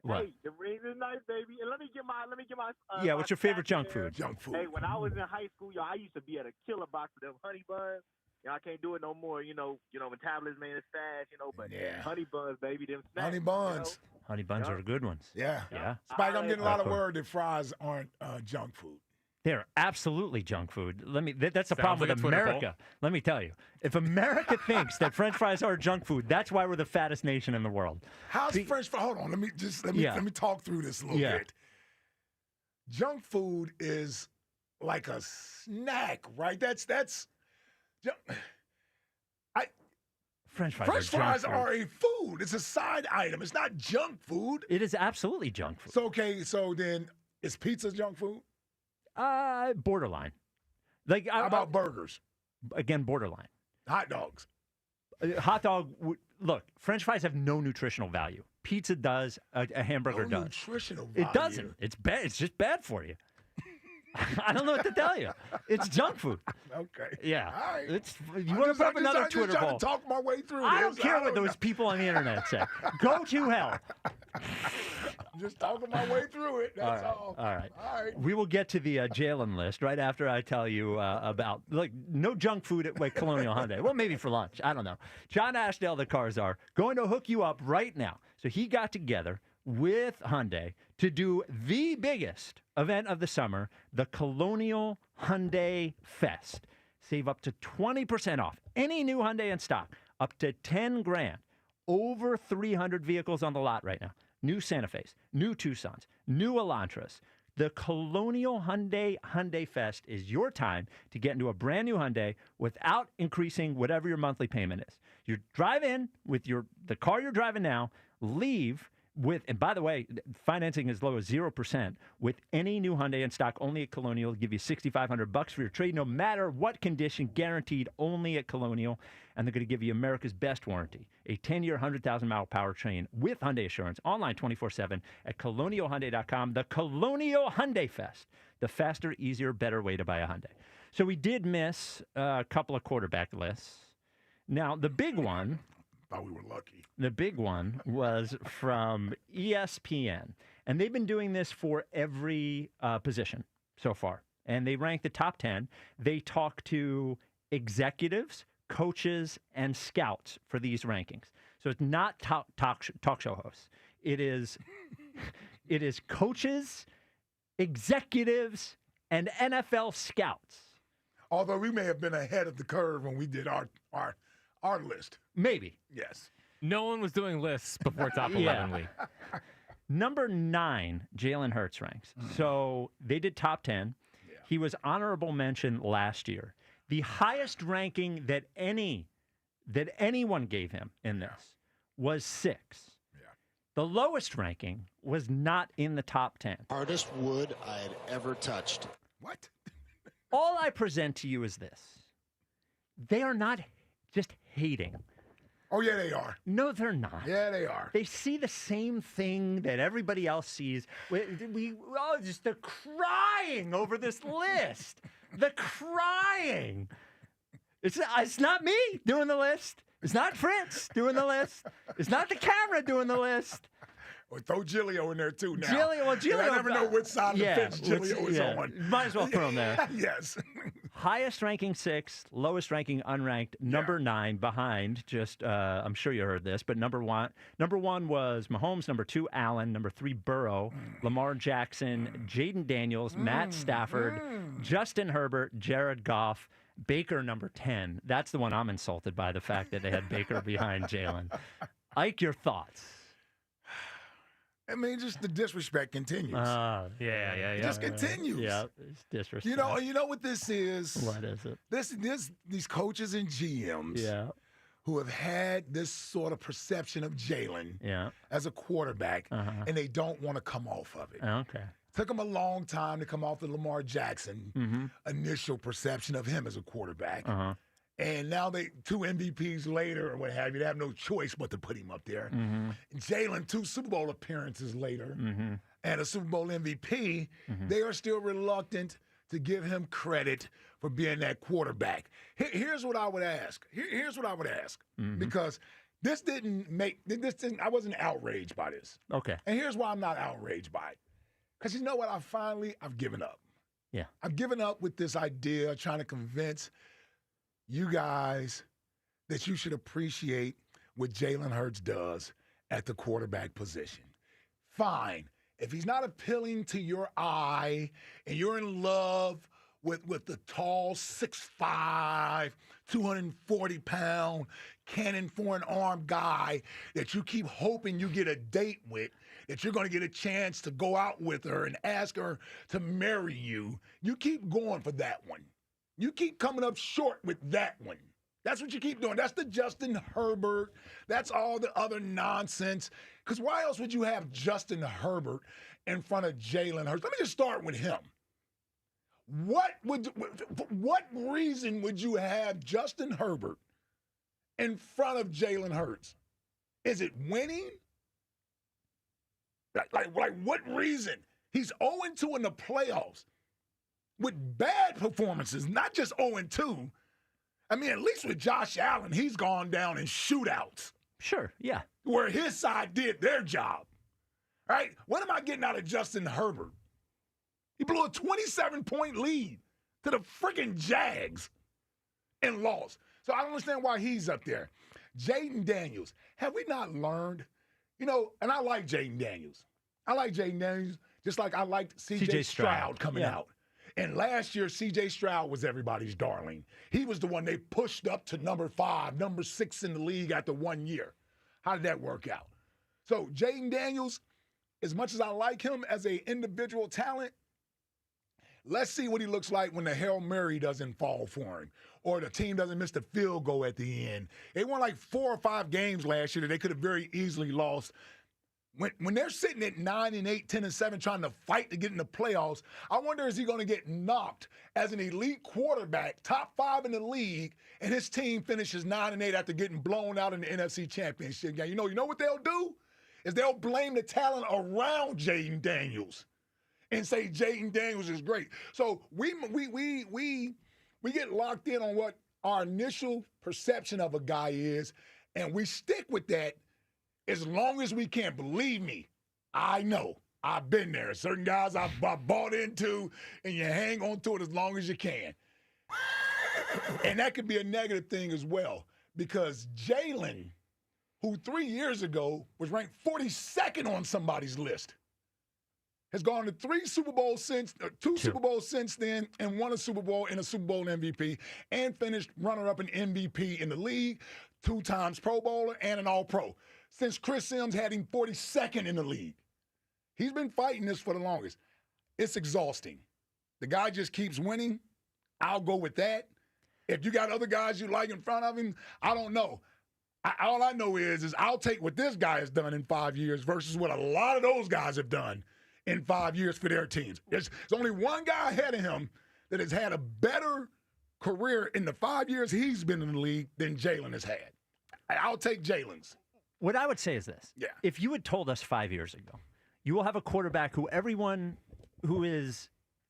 S5: Hey, the rings is nice, baby. And let me get my.
S2: yeah, what's your favorite junk
S5: there.
S2: food?
S3: Junk food.
S5: Hey, when I was in high school, y'all, I used to be at a killer box of them honey buns. I can't do it no more. Metabolism man is fast. But honey buns, baby, them snacks.
S3: Honey buns.
S2: Honey buns are good ones.
S3: Yeah.
S2: Yeah.
S3: Spike, I'm getting a lot of word that fries aren't junk food.
S2: They're absolutely junk food. That's the
S4: Sounds
S2: problem
S4: like
S2: with
S4: a Twitter
S2: America. Let me tell you, if America thinks that French fries are junk food, that's why we're the fattest nation in the world.
S3: How's French fries? Hold on, let me talk through this a little bit. Junk food is like a snack, right? That's
S2: French fries
S3: are a food. It's a side item. It's not junk food.
S2: It is absolutely junk food.
S3: So then is pizza junk food?
S2: Borderline.
S3: How about burgers?
S2: Again, borderline.
S3: Hot dogs.
S2: Hot dog. Look, French fries have no nutritional value. Pizza does. A hamburger does.
S3: Nutritional value.
S2: It doesn't. It's bad. It's just bad for you. I don't know what to tell you. It's junk food.
S3: Okay.
S2: Yeah.
S3: All right.
S2: You want to put up another Twitter poll?
S3: I'm just trying to talk my way through
S2: I
S3: this.
S2: don't care what those people on the internet say. Go to hell.
S3: I'm just talking my way through it. That's all.
S2: All right. We will get to the Jalen list right after I tell you about no junk food at Colonial Hyundai. Well, maybe for lunch. I don't know. John Ashdale, the cars are going to hook you up right now. So he got together with Hyundai to do the biggest event of the summer, the Colonial Hyundai Fest. Save up to 20% off any new Hyundai in stock, up to $10,000. Over 300 vehicles on the lot right now. New Santa Fe's, new Tucsons, new Elantras. The Colonial Hyundai Fest is your time to get into a brand new Hyundai without increasing whatever your monthly payment is. You drive in with the car you're driving now, leave with, and by the way, financing as low as 0% with any new Hyundai in stock, only at Colonial. Give you $6,500 for your trade, no matter what condition, guaranteed only at Colonial. And they're going to give you America's best warranty, a 10-year, 100,000-mile powertrain with Hyundai Assurance, online 24/7 at colonialhyundai.com. The Colonial Hyundai Fest, the faster, easier, better way to buy a Hyundai. So we did miss a couple of quarterback lists. Now, the big one...
S3: Thought we were lucky.
S2: The big one was from ESPN, and they've been doing this for every position so far, and they rank the top 10. They talk to executives, coaches, and scouts for these rankings. So it's not talk show hosts. It is coaches, executives, and NFL scouts.
S3: Although we may have been ahead of the curve when we did our list.
S2: Maybe.
S3: Yes.
S4: No one was doing lists before top 11 week.
S2: Number 9, Jalen Hurts ranks. So they did top 10. Yeah. He was honorable mention last year. The highest ranking that anyone gave him in this was 6. Yeah. The lowest ranking was not in the top 10.
S6: Hardest wood I had ever touched.
S3: What?
S2: All I present to you is this. They are not just hating.
S3: Oh, yeah, they are.
S2: No, they're not.
S3: Yeah, they are.
S2: They see the same thing that everybody else sees. Just the crying over this list. The crying. It's not me doing the list. It's not Prince doing the list. It's not the camera doing the list.
S3: Or throw Gilio in there too now.
S2: Gilio,
S3: I never know which side of the fence Gilio is on.
S2: Might as well throw him there.
S3: Yes.
S2: Highest ranking 6, lowest ranking unranked, number 9 behind. Just I'm sure you heard this, but number one was Mahomes, number 2 Allen, number 3 Burrow, Lamar Jackson, Jaden Daniels, Matt Stafford, Justin Herbert, Jared Goff, Baker number 10. That's the one I'm insulted by, the fact that they had Baker behind Jalen. Ike, your thoughts?
S3: I mean, just the disrespect continues.
S2: It
S3: just continues.
S2: Yeah, it's disrespect.
S3: You know what this is?
S2: What is it?
S3: These coaches and GMs who have had this sort of perception of Jalen as a quarterback, and they don't want to come off of it.
S2: Okay.
S3: Took them a long time to come off the Lamar Jackson initial perception of him as a quarterback. And now 2 MVPs later or what have you, they have no choice but to put him up there. Jalen, 2 Super Bowl appearances later and a Super Bowl MVP, they are still reluctant to give him credit for being that quarterback. Here's what I would ask. Here's what I would ask. Because I wasn't outraged by this.
S2: Okay.
S3: And here's why I'm not outraged by it. Because you know what? I've given up.
S2: Yeah.
S3: I've given up with this idea of trying to convince you guys that you should appreciate what Jalen Hurts does at the quarterback position. Fine. If he's not appealing to your eye and you're in love with the tall, 6'5", 240-pound, cannon for an arm guy that you keep hoping you get a date with, that you're going to get a chance to go out with her and ask her to marry you, you keep going for that one. You keep coming up short with that one. That's what you keep doing. That's the Justin Herbert. That's all the other nonsense. Because why else would you have Justin Herbert in front of Jalen Hurts? Let me just start with him. What reason would you have Justin Herbert in front of Jalen Hurts? Is it winning? Like what reason? He's 0-2 in the playoffs with bad performances, not just 0-2. I mean, at least with Josh Allen, he's gone down in shootouts.
S2: Sure, yeah.
S3: Where his side did their job. Right? What am I getting out of Justin Herbert? He blew a 27-point lead to the freaking Jags and lost. So I don't understand why he's up there. Jaden Daniels. Have we not learned? And I like Jaden Daniels. I like Jaden Daniels just like I liked C.J. Stroud coming out. And last year, C.J. Stroud was everybody's darling. He was the one they pushed up to number 5, number 6 in the league after 1 year. How did that work out? So Jaden Daniels, as much as I like him as an individual talent, let's see what he looks like when the Hail Mary doesn't fall for him or the team doesn't miss the field goal at the end. They won like 4 or 5 games last year that they could have very easily lost. When they're sitting at 9-8, 10-7, trying to fight to get in the playoffs, I wonder, is he going to get knocked as an elite quarterback, top 5 in the league, and his team finishes 9-8 after getting blown out in the NFC Championship game? You know what they'll do? Is they'll blame the talent around Jaden Daniels and say Jaden Daniels is great. So we get locked in on what our initial perception of a guy is, and we stick with that as long as we can. Believe me, I know. I've been there. Certain guys I bought into, and you hang on to it as long as you can. And that could be a negative thing as well, because Jalen, who 3 years ago was ranked 42nd on somebody's list, has gone to 2 Super Bowls since then, and won a Super Bowl and a Super Bowl MVP, and finished runner-up in MVP in the league, 2 times Pro Bowler, and an All-Pro. Since Chris Sims had him 42nd in the league. He's been fighting this for the longest. It's exhausting. The guy just keeps winning. I'll go with that. If you got other guys you like in front of him, I don't know. All I know is I'll take what this guy has done in 5 years versus what a lot of those guys have done in 5 years for their teams. There's only one guy ahead of him that has had a better career in the 5 years he's been in the league than Jalen has had. I'll take Jalen's.
S2: What I would say is this.
S3: Yeah.
S2: If you had told us 5 years ago, you will have a quarterback who everyone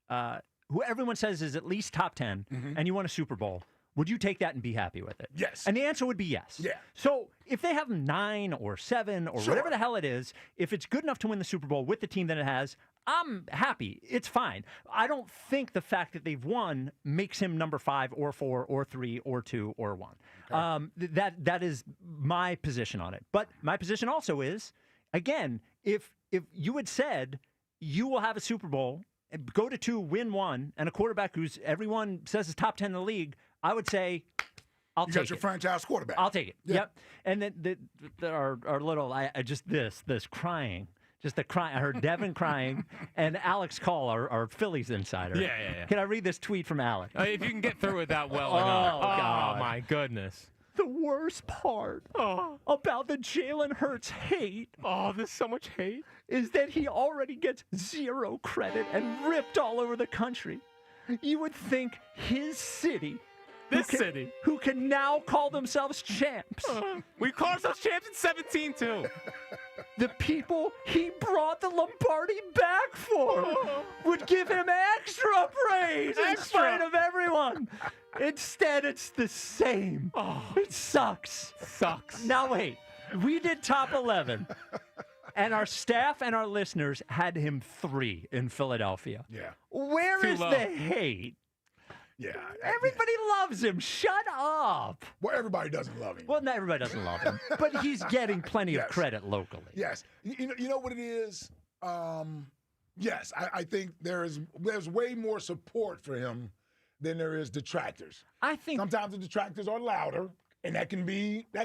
S2: says is at least top 10, and you won a Super Bowl, would you take that and be happy with it?
S3: Yes.
S2: And the answer would be yes.
S3: Yeah.
S2: So if they have 9 or 7 or whatever the hell it is, if it's good enough to win the Super Bowl with the team that it has, I'm happy. It's fine. I don't think the fact that they've won makes him number 5 or 4 or 3 or 2 or 1. Okay. That is my position on it. But my position also is, again, if you had said you will have a Super Bowl, go to 2, win 1, and a quarterback who's everyone says is top 10 in the league, I would say, I'll take it.
S3: You got your franchise quarterback.
S2: I'll take it.
S3: Yeah.
S2: Yep. And then our little, I just this crying. Just the crying. I heard Devin crying, and Alex Call, our Phillies insider.
S4: Yeah.
S2: Can I read this tweet from Alex?
S4: If you can get through it that well
S2: God.
S4: Oh, my goodness.
S2: The worst part about the Jalen Hurts hate,
S4: there's so much hate,
S2: is that he already gets 0 credit and ripped all over the country. You would think his city, who can now call themselves champs.
S4: We call ourselves champs in 17, too.
S2: The people he brought the Lombardi back for would give him extra praise in spite of everyone. Instead, it's the same. It sucks. Now, wait. We did top 11. And our staff and our listeners had him 3 in Philadelphia.
S3: Yeah.
S2: Where is the hate?
S3: Yeah.
S2: Everybody loves him. Shut up.
S3: Well, everybody doesn't love him.
S2: Well, not everybody doesn't love him. But he's getting plenty of credit locally.
S3: Yes. You know what it is? Yes, I think there's way more support for him than there is detractors.
S2: I think
S3: sometimes the detractors are louder, and that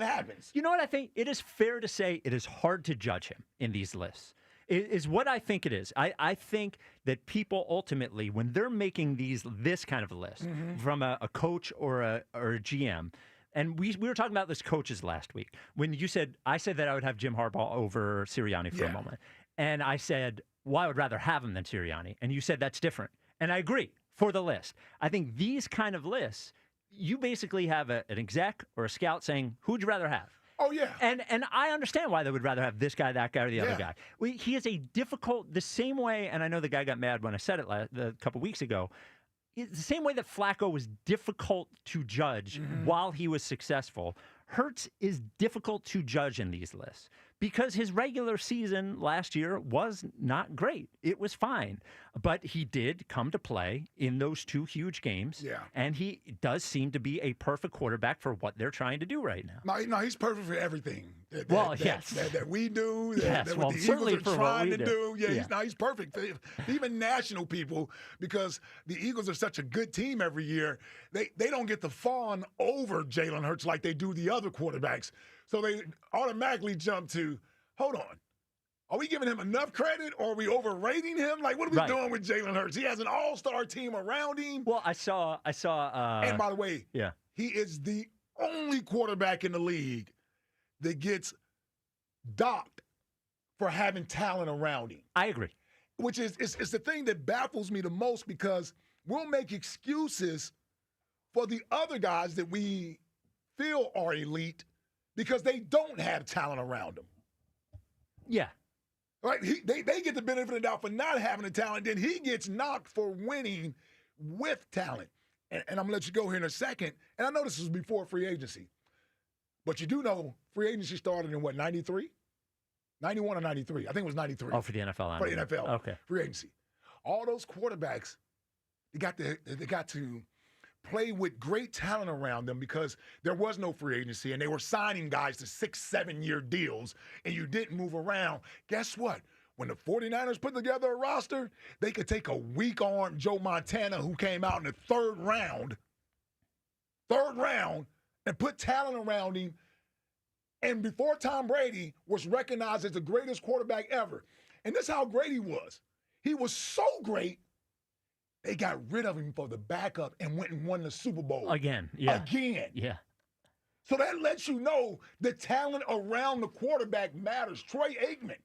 S3: happens.
S2: You know what I think? It is fair to say it is hard to judge him in these lists. It is what I think it is. I think that people ultimately, when they're making this kind of a list from a coach or a GM, and we were talking about this coaches last week, when I said that I would have Jim Harbaugh over Sirianni for a moment. And I said, well, I would rather have him than Sirianni. And you said that's different. And I agree for the list. I think these kind of lists, you basically have an exec or a scout saying, who'd you rather have?
S3: Oh, yeah.
S2: And I understand why they would rather have this guy, that guy, or the other guy. He is the same way, and I know the guy got mad when I said it a couple weeks ago, it's the same way that Flacco was difficult to judge while he was successful. Hurts is difficult to judge in these lists because his regular season last year was not great. It was fine. But he did come to play in those 2 huge games. Yeah. And he does seem to be a perfect quarterback for what they're trying to do right now.
S3: No, he's perfect for everything.
S2: Yes.
S3: That we do,
S2: yes,
S3: that what the Eagles are trying to do. Yeah, he's perfect. Even national people, because the Eagles are such a good team every year, they don't get to fawn over Jalen Hurts like they do the other quarterbacks. So they automatically jump to, hold on, are we giving him enough credit or are we overrating him? Like, what are we doing with Jalen Hurts? He has an all-star team around him.
S2: Well, I saw.
S3: And by the way, he is the only quarterback in the league that gets docked for having talent around him.
S2: I agree.
S3: Which is it's the thing that baffles me the most because we'll make excuses for the other guys that we feel are elite because they don't have talent around them.
S2: Yeah.
S3: Right? They get the benefit of the doubt for not having the talent. Then he gets knocked for winning with talent. And I'm going to let you go here in a second. And I know this was before free agency. But you do know free agency started in what, 93? 91 or 93? I think it was 93.
S2: Oh, for the NFL.
S3: For the NFL.
S2: Okay.
S3: Free agency. All those quarterbacks, they got to play with great talent around them because there was no free agency and they were signing guys to 6-7 year deals and you didn't move around. Guess what? When the 49ers put together a roster, they could take a weak-armed Joe Montana who came out in the third round, and put talent around him. And before Tom Brady was recognized as the greatest quarterback ever. And this is how great he was. He was so great, they got rid of him for the backup and went and won the Super Bowl.
S2: Again. Yeah.
S3: Yeah. So that lets you know the talent around the quarterback matters. Troy Aikman,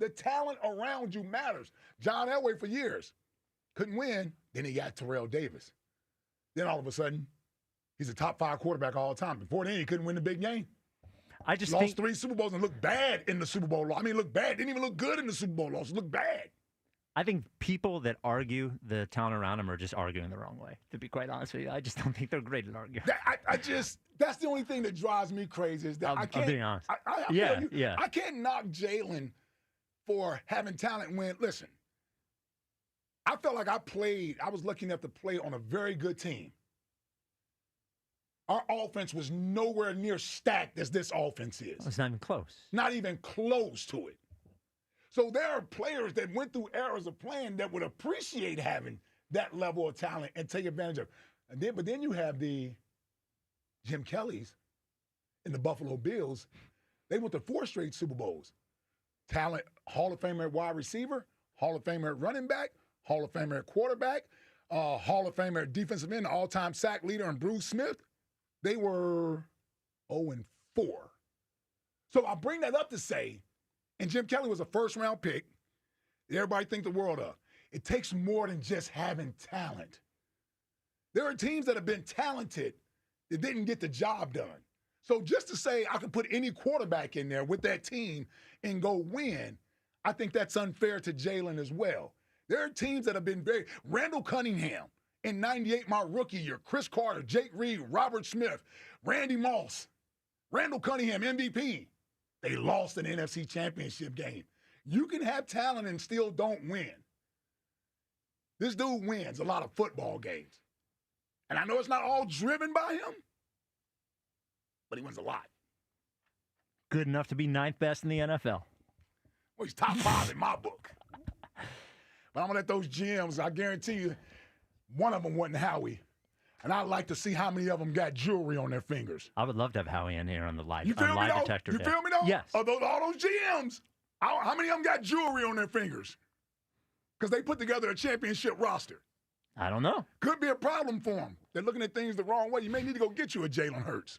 S3: the talent around you matters. John Elway for years couldn't win. Then he got Terrell Davis. Then all of a sudden, he's a top 5 quarterback all the time. Before then, he couldn't win the big game.
S2: I just
S3: lost 3 Super Bowls and looked bad in the Super Bowl. I mean, looked bad. Didn't even look good in the Super Bowl loss. Looked bad.
S2: I think people that argue the talent around him are just arguing the wrong way, to be quite honest with you. I just don't think they're great at arguing.
S3: That's the only thing that drives me crazy is that I can't.
S2: I'll be honest.
S3: I can't knock Jalen for having talent when, listen, I felt like I was lucky enough to play on a very good team. Our offense was nowhere near stacked as this offense is.
S2: It's not even close.
S3: Not even close to it. So there are players that went through eras of playing that would appreciate having that level of talent and take advantage of it. But then you have the Jim Kellys and the Buffalo Bills. They went to 4 straight Super Bowls. Talent, Hall of Famer at wide receiver, Hall of Famer at running back, Hall of Famer at quarterback, Hall of Famer at defensive end, all-time sack leader, and Bruce Smith. They were 0-4. So I bring that up to say, and Jim Kelly was a first-round pick. Everybody think the world of. It takes more than just having talent. There are teams that have been talented that didn't get the job done. So just to say I can put any quarterback in there with that team and go win, I think that's unfair to Jalen as well. There are teams that have been Randall Cunningham in 98, my rookie year, Chris Carter, Jake Reed, Robert Smith, Randy Moss, Randall Cunningham, MVP. They lost an NFC championship game. You can have talent and still don't win. This dude wins a lot of football games. And I know it's not all driven by him, but he wins a lot.
S2: Good enough to be 9th best in the NFL.
S3: Well, he's top 5 in my book. But I'm going to let those GMs, I guarantee you, one of them wasn't Howie. And I'd like to see how many of them got jewelry on their fingers.
S2: I would love to have Howie in here on the lie
S3: detector. You feel me, though?
S2: Yes.
S3: All those GMs, how many of them got jewelry on their fingers? Because they put together a championship roster.
S2: I don't know.
S3: Could be a problem for them. They're looking at things the wrong way. You may need to go get you a Jalen Hurts.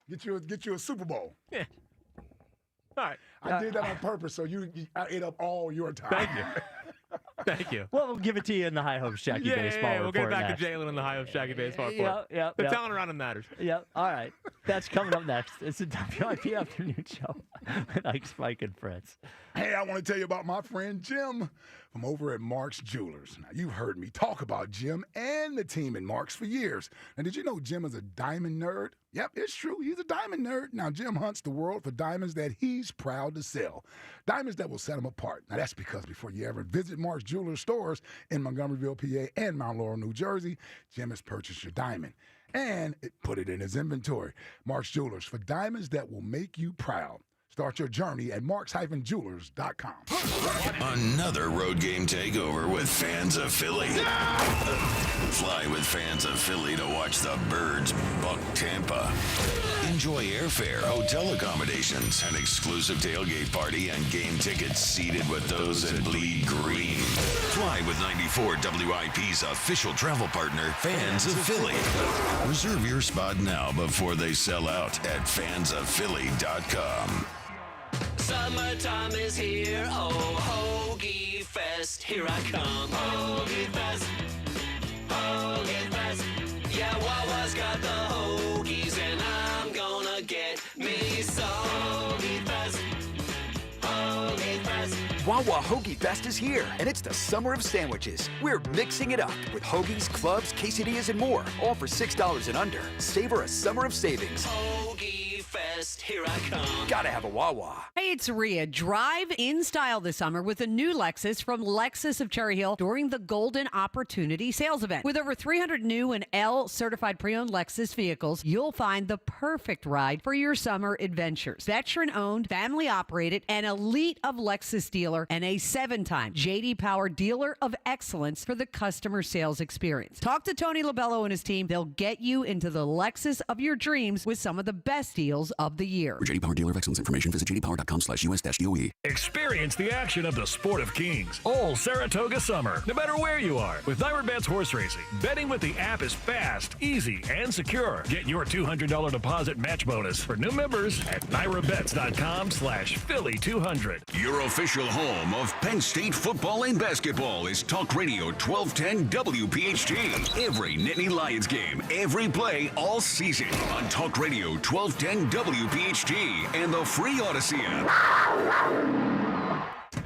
S3: Get you a Super Bowl.
S4: Yeah. All right.
S3: I did that on purpose, so I ate up all your time.
S4: Thank you. Thank you.
S2: Well, we'll give it to you in the High Hopes Jackie Baseball
S4: We'll get
S2: report
S4: back
S2: next.
S4: to Jalen in the High Hopes Jackie Baseball report. The talent around him matters.
S2: Yep. All right. That's coming up next. It's the WIP Afternoon Show with Ike, Spike, and Fritz.
S3: Hey, I want to tell you about my friend Jim from over at Mark's Jewelers. Now, you've heard me talk about Jim and the team at Mark's for years. Now, did you know Jim is a diamond nerd? Yep, it's true. He's a diamond nerd. Now, Jim hunts the world for diamonds that he's proud to sell. Diamonds that will set him apart. Now, that's because before you ever visit Mark's Jewelers stores in Montgomeryville, PA, and Mount Laurel, New Jersey, Jim has purchased your diamond and put it in his inventory. Mark's Jewelers, for diamonds that will make you proud. Start your journey at marks-jewelers.com.
S1: Another road game takeover with fans of Philly. Fly with fans of Philly to watch the Birds buck Tampa. Enjoy airfare, hotel accommodations, an exclusive tailgate party, and game tickets seated with those that bleed green. Fly with 94 WIP's official travel partner, Fans of Philly. Reserve your spot now before they sell out at fansofphilly.com.
S7: Summertime is here, oh, Hoagie Fest, here I come. Hoagie Fest, Hoagie Fest. Yeah, Wawa's got the hoagies, and I'm gonna get me some. Hoagie Fest, Hoagie Fest.
S8: Wawa Hoagie Fest is here, and it's the summer of sandwiches. We're mixing it up with hoagies, clubs, quesadillas, and more, all for $6 and under. Savor a summer of savings.
S7: Hoagie Fest, here I come.
S8: Gotta have a Wawa.
S9: Hey, it's Rhea. Drive in style this summer with a new Lexus from Lexus of Cherry Hill during the Golden Opportunity Sales Event. With over 300 new and L-certified pre-owned Lexus vehicles, you'll find the perfect ride for your summer adventures. Veteran-owned, family-operated, an elite of Lexus dealer, and a 7-time J.D. Power Dealer of Excellence for the customer sales experience. Talk to Tony Labello and his team. They'll get you into the Lexus of your dreams with some of the best deals of the year.
S16: For J.D. Power Dealer of Excellence information, visit jdpower.com/US-DOE.
S23: Experience the action of the Sport of Kings all Saratoga summer, no matter where you are. With Nyra Horse Racing, betting with the app is fast, easy, and secure. Get your $200 deposit match bonus for new members at nyrabets.com/Philly200.
S1: Your official home of Penn State football and basketball is Talk Radio 1210 WPHT. Every Nittany Lions game, every play, all season on Talk Radio 1210 WPHT and the free Odyssey app.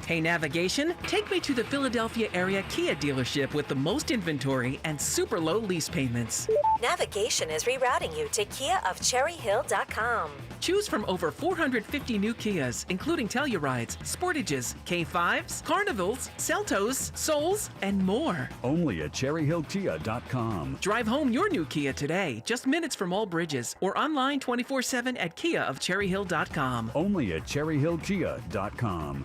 S27: Hey, navigation, take me to the Philadelphia area Kia dealership with the most inventory and super low lease payments.
S10: Navigation is rerouting you to KiaofCherryHill.com.
S27: Choose from over 450 new Kias, including Tellurides, Sportages, K5s, Carnivals, Seltos, Souls, and more.
S11: Only at CherryHillKia.com.
S27: Drive home your new Kia today, just minutes from all bridges, or online 24/7 at KiaofCherryHill.com.
S11: Only at CherryHillKia.com.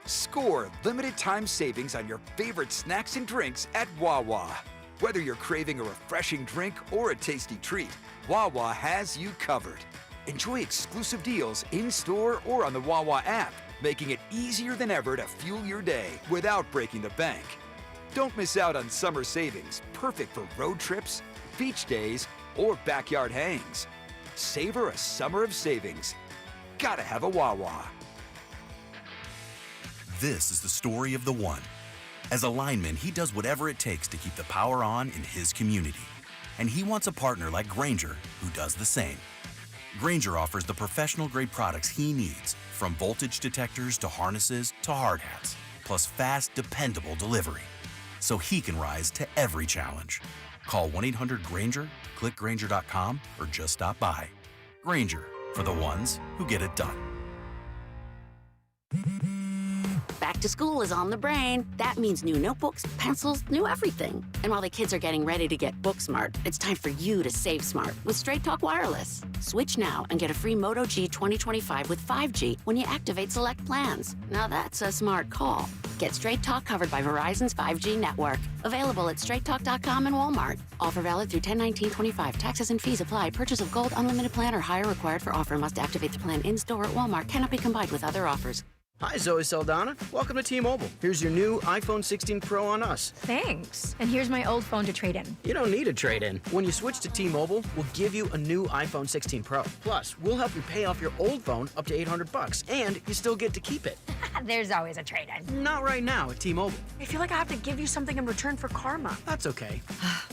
S8: Score limited time savings on your favorite snacks and drinks at Wawa. Whether you're craving a refreshing drink or a tasty treat, Wawa has you covered. Enjoy exclusive deals in-store or on the Wawa app, making it easier than ever to fuel your day without breaking the bank. Don't miss out on summer savings, perfect for road trips, beach days, or backyard hangs. Savor a summer of savings. Gotta have a Wawa.
S12: This is the story of the one. As a lineman, he does whatever it takes to keep the power on in his community. And he wants a partner like Grainger who does the same. Grainger offers the professional-grade products he needs, from voltage detectors to harnesses to hard hats, plus fast, dependable delivery, so he can rise to every challenge. Call 1-800-GRAINGER, click Grainger.com, or just stop by. Grainger, for the ones who get it done.
S13: Back to school is on the brain. That means new notebooks, pencils, new everything. And while the kids are getting ready to get book smart, it's time for you to save smart with Straight Talk Wireless. Switch now and get a free Moto G 2025 with 5G when you activate select plans. Now that's a smart call. Get Straight Talk covered by Verizon's 5G network. Available at straighttalk.com and Walmart. Offer valid through 10/19/25. Taxes and fees apply. Purchase of gold unlimited plan or higher required for offer. Must activate the plan in-store at Walmart. Cannot be combined with other offers.
S14: Hi, Zoe Saldana. Welcome to T-Mobile. Here's your new iPhone 16 Pro on us.
S15: Thanks. And here's my old phone to trade in.
S14: You don't need a trade-in. When you switch to T-Mobile, we'll give you a new iPhone 16 Pro. Plus, we'll help you pay off your old phone up to $800, and you still get to keep it.
S15: There's always a trade-in.
S14: Not right now at T-Mobile.
S15: I feel like I have to give you something in return for karma.
S14: That's okay.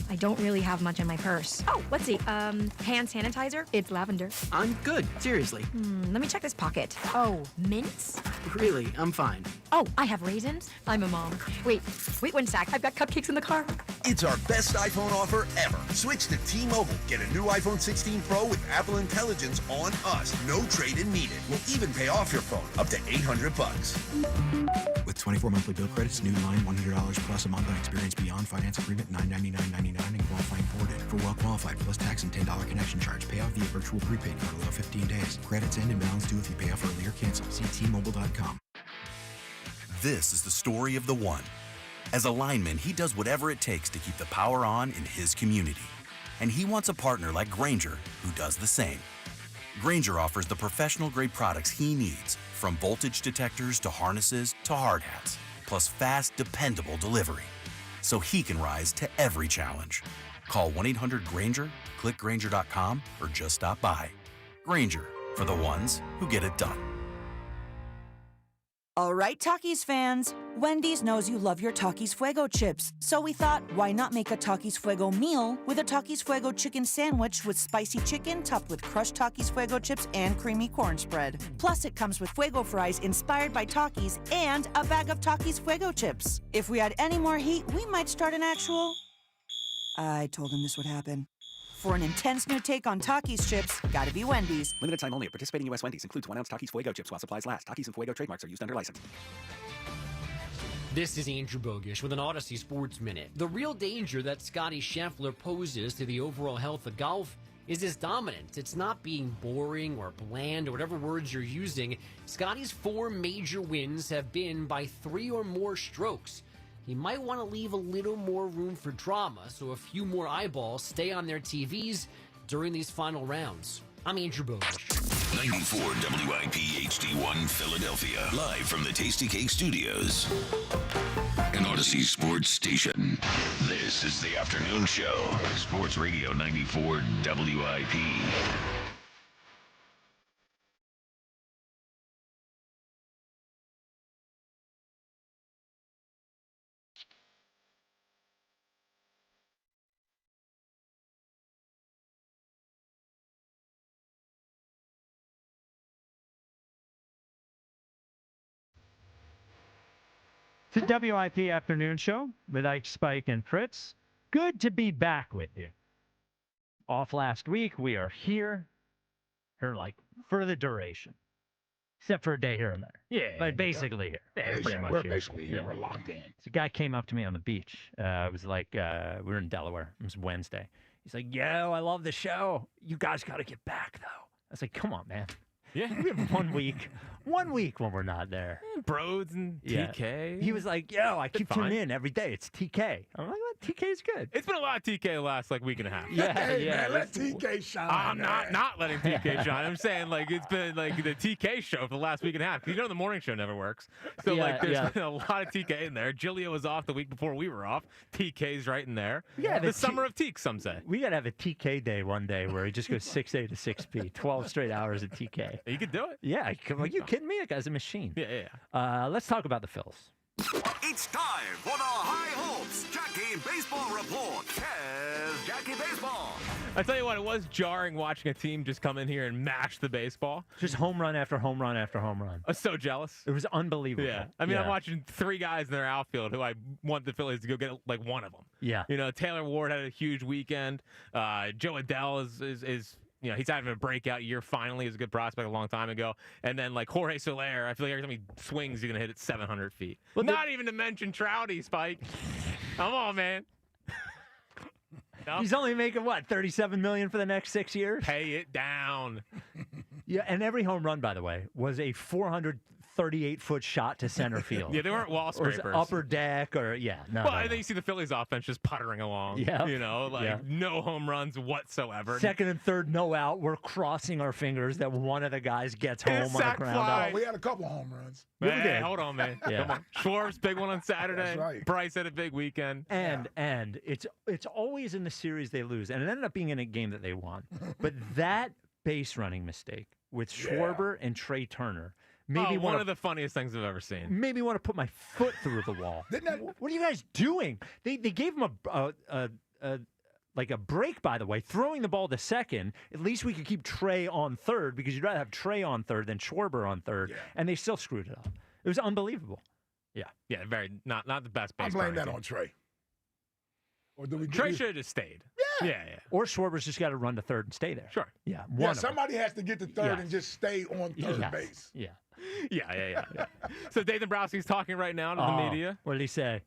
S15: I don't really have much in my purse. Oh, let's see. Hand sanitizer. It's lavender.
S14: I'm good. Seriously.
S15: Let me check this pocket. Oh, mints?
S14: Really, I'm fine.
S15: Oh, I have raisins. I'm a mom. Wait 1 sec. I've got cupcakes in the car.
S17: It's our best iPhone offer ever. Switch to T-Mobile. Get a new iPhone 16 Pro with Apple Intelligence on us. No trade-in needed. We'll even pay off your phone up to $800.
S18: With 24 monthly bill credits, new line $100 plus a month on experience beyond finance agreement $999.99 and qualifying ported. For well qualified plus tax and $10 connection charge. Payoff via virtual prepaid card. Allow 15 days. Credits end and balance due if you pay off early or cancel. See T-Mobile.com.
S12: This is the story of the one. As a lineman, he does whatever it takes to keep the power on in his community. And he wants a partner like Grainger who does the same. Grainger offers the professional-grade products he needs, from voltage detectors to harnesses to hard hats, plus fast, dependable delivery, so he can rise to every challenge. Call 1-800-GRAINGER, click Grainger.com, or just stop by. Grainger, for the ones who get it done.
S19: All right, Takis fans. Wendy's knows you love your Takis Fuego chips, so we thought, why not make a Takis Fuego meal with a Takis Fuego chicken sandwich with spicy chicken topped with crushed Takis Fuego chips and creamy corn spread. Plus, it comes with Fuego fries inspired by Takis and a bag of Takis Fuego chips. If we had any more heat, we might start an actual... I told him this would happen. For an intense new take on Takis chips, gotta be Wendy's.
S21: Limited time only at participating U.S. Wendy's. Includes 1 ounce Takis Fuego chips while supplies last. Takis and Fuego trademarks are used under license.
S22: This is Andrew Bogish with an Odyssey Sports Minute. The real danger that Scotty Scheffler poses to the overall health of golf is his dominance. It's not being boring or bland or whatever words you're using. Scotty's 4 major wins have been by 3 or more strokes. He might want to leave a little more room for drama, so a few more eyeballs stay on their TVs during these final rounds. I'm Andrew Bogish.
S1: 94 WIP HD1 Philadelphia. Live from the Tasty Cake Studios. An Odyssey Sports Station. This is the afternoon show. Sports Radio 94 WIP.
S2: It's the WIP Afternoon Show with Ike, Spike, and Fritz. Good to be back with you. Off last week, we are here for the duration. Except for a day here and there. Yeah. But basically here. Yeah, pretty much
S3: We're
S2: here.
S3: basically here. We're locked in.
S2: So a guy came up to me on the beach. It was like, we were in Delaware. It was Wednesday. He's like, yo, I love the show. You guys got to get back, though. I was like, come on, man.
S4: Yeah.
S2: We have 1 week. 1 week when we're not there.
S4: Broads and TK.
S2: He was like, yo, I keep tuning in every day. It's TK. I'm like, what? TK's good.
S4: It's been a lot of TK the last week and a half.
S2: Yeah,
S3: Hey,
S2: yeah.
S3: man, let TK shine.
S4: I'm
S3: man.
S4: not letting TK shine. I'm saying it's been the TK show for the last week and a half. You know the morning show never works. So there's been a lot of TK in there. Gilio was off the week before we were off. TK's right in there.
S2: Yeah,
S4: the summer of Teak, some say.
S2: We got to have a TK day one day where he just goes 6A to 6P, 12 straight hours of TK.
S4: You could do it.
S2: Yeah, are you kidding me? That guy's a machine.
S4: Yeah.
S2: Let's talk about the Phils.
S17: It's time for the High Hopes Jackie Baseball Report. Here's Jackie Baseball.
S4: I tell you what, it was jarring watching a team just come in here and mash the baseball.
S2: Just home run after home run after home run.
S4: I was so jealous.
S2: It was unbelievable.
S4: Yeah. I mean, I'm watching 3 guys in their outfield who I want the Phillies to go get one of them.
S2: Yeah.
S4: Taylor Ward had a huge weekend. Joe Adele is he's having a breakout year finally. He was a good prospect a long time ago. And then, Jorge Soler, I feel like every time he swings, he's going to hit it 700 feet. Well, not even to mention Trouty, Spike. Come on, man. No?
S2: He's only making, $37 million for the next 6 years?
S4: Pay it down.
S2: Yeah, and every home run, by the way, was a 438-foot shot to center field.
S4: Yeah, they weren't wall scrapers.
S2: Or upper deck, or, no.
S4: Well, and then you see the Phillies offense just puttering along.
S2: Yeah.
S4: No home runs whatsoever.
S2: Second and third, no out. We're crossing our fingers that one of the guys gets home on the ground.
S3: Oh, we had a couple home runs.
S4: Hey, hold on, man.
S2: Yeah.
S4: Come on. Schwarber's big one on Saturday.
S3: That's right.
S4: Bryce had a big weekend.
S2: And it's always in the series they lose, and it ended up being in a game that they won. But that base running mistake with Schwarber and Trey Turner made me
S4: one of the funniest things I've ever seen.
S2: Made me want to put my foot through the wall. What are you guys doing? They gave him a break, by the way, throwing the ball to second. At least we could keep Trey on third, because you'd rather have Trey on third than Schwarber on third, and they still screwed it up. It was unbelievable.
S4: Yeah, very not the best
S3: I
S4: base
S3: blame
S4: running
S3: that
S4: team.
S3: on Trey. Or do we?
S4: Trey should have just stayed. Yeah.
S2: Or Schwarber's just got to run to third and stay there.
S4: Sure.
S2: Yeah.
S3: Somebody has to get to third and just stay on third base.
S2: Yeah.
S4: Yeah. So David Dombrowski's talking right now to the media.
S2: What did he say?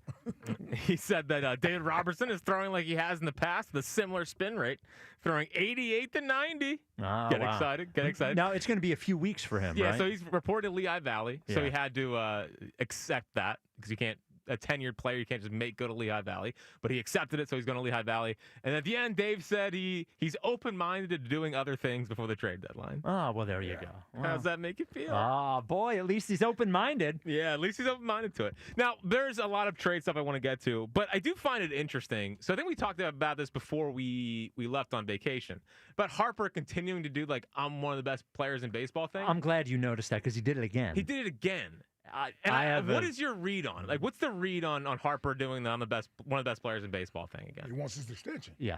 S4: He said that David Robertson is throwing like he has in the past, with a similar spin rate, throwing 88 to 90. Get excited.
S2: Now it's going to be a few weeks for him,
S4: Yeah,
S2: right?
S4: so he's reported Lehigh Valley, so
S2: Yeah.
S4: he had to accept that, because you can't. A tenured player, you can't just go to Lehigh Valley. But he accepted it, so he's going to Lehigh Valley. And at the end, Dave said he's open-minded to doing other things before the trade deadline.
S2: Oh, well, there you go.
S4: How does that make you feel?
S2: Oh, boy, at least he's open-minded.
S4: Yeah, at least he's open-minded to it. Now, there's a lot of trade stuff I want to get to, but I do find it interesting. So I think we talked about this before we left on vacation. But Harper continuing to do, I'm one of the best players in baseball thing.
S2: I'm glad you noticed that, because he did it again.
S4: He did it again. What is your read on? What's the read on Harper doing one of the best players in baseball thing again?
S3: He wants his extension.
S2: Yeah.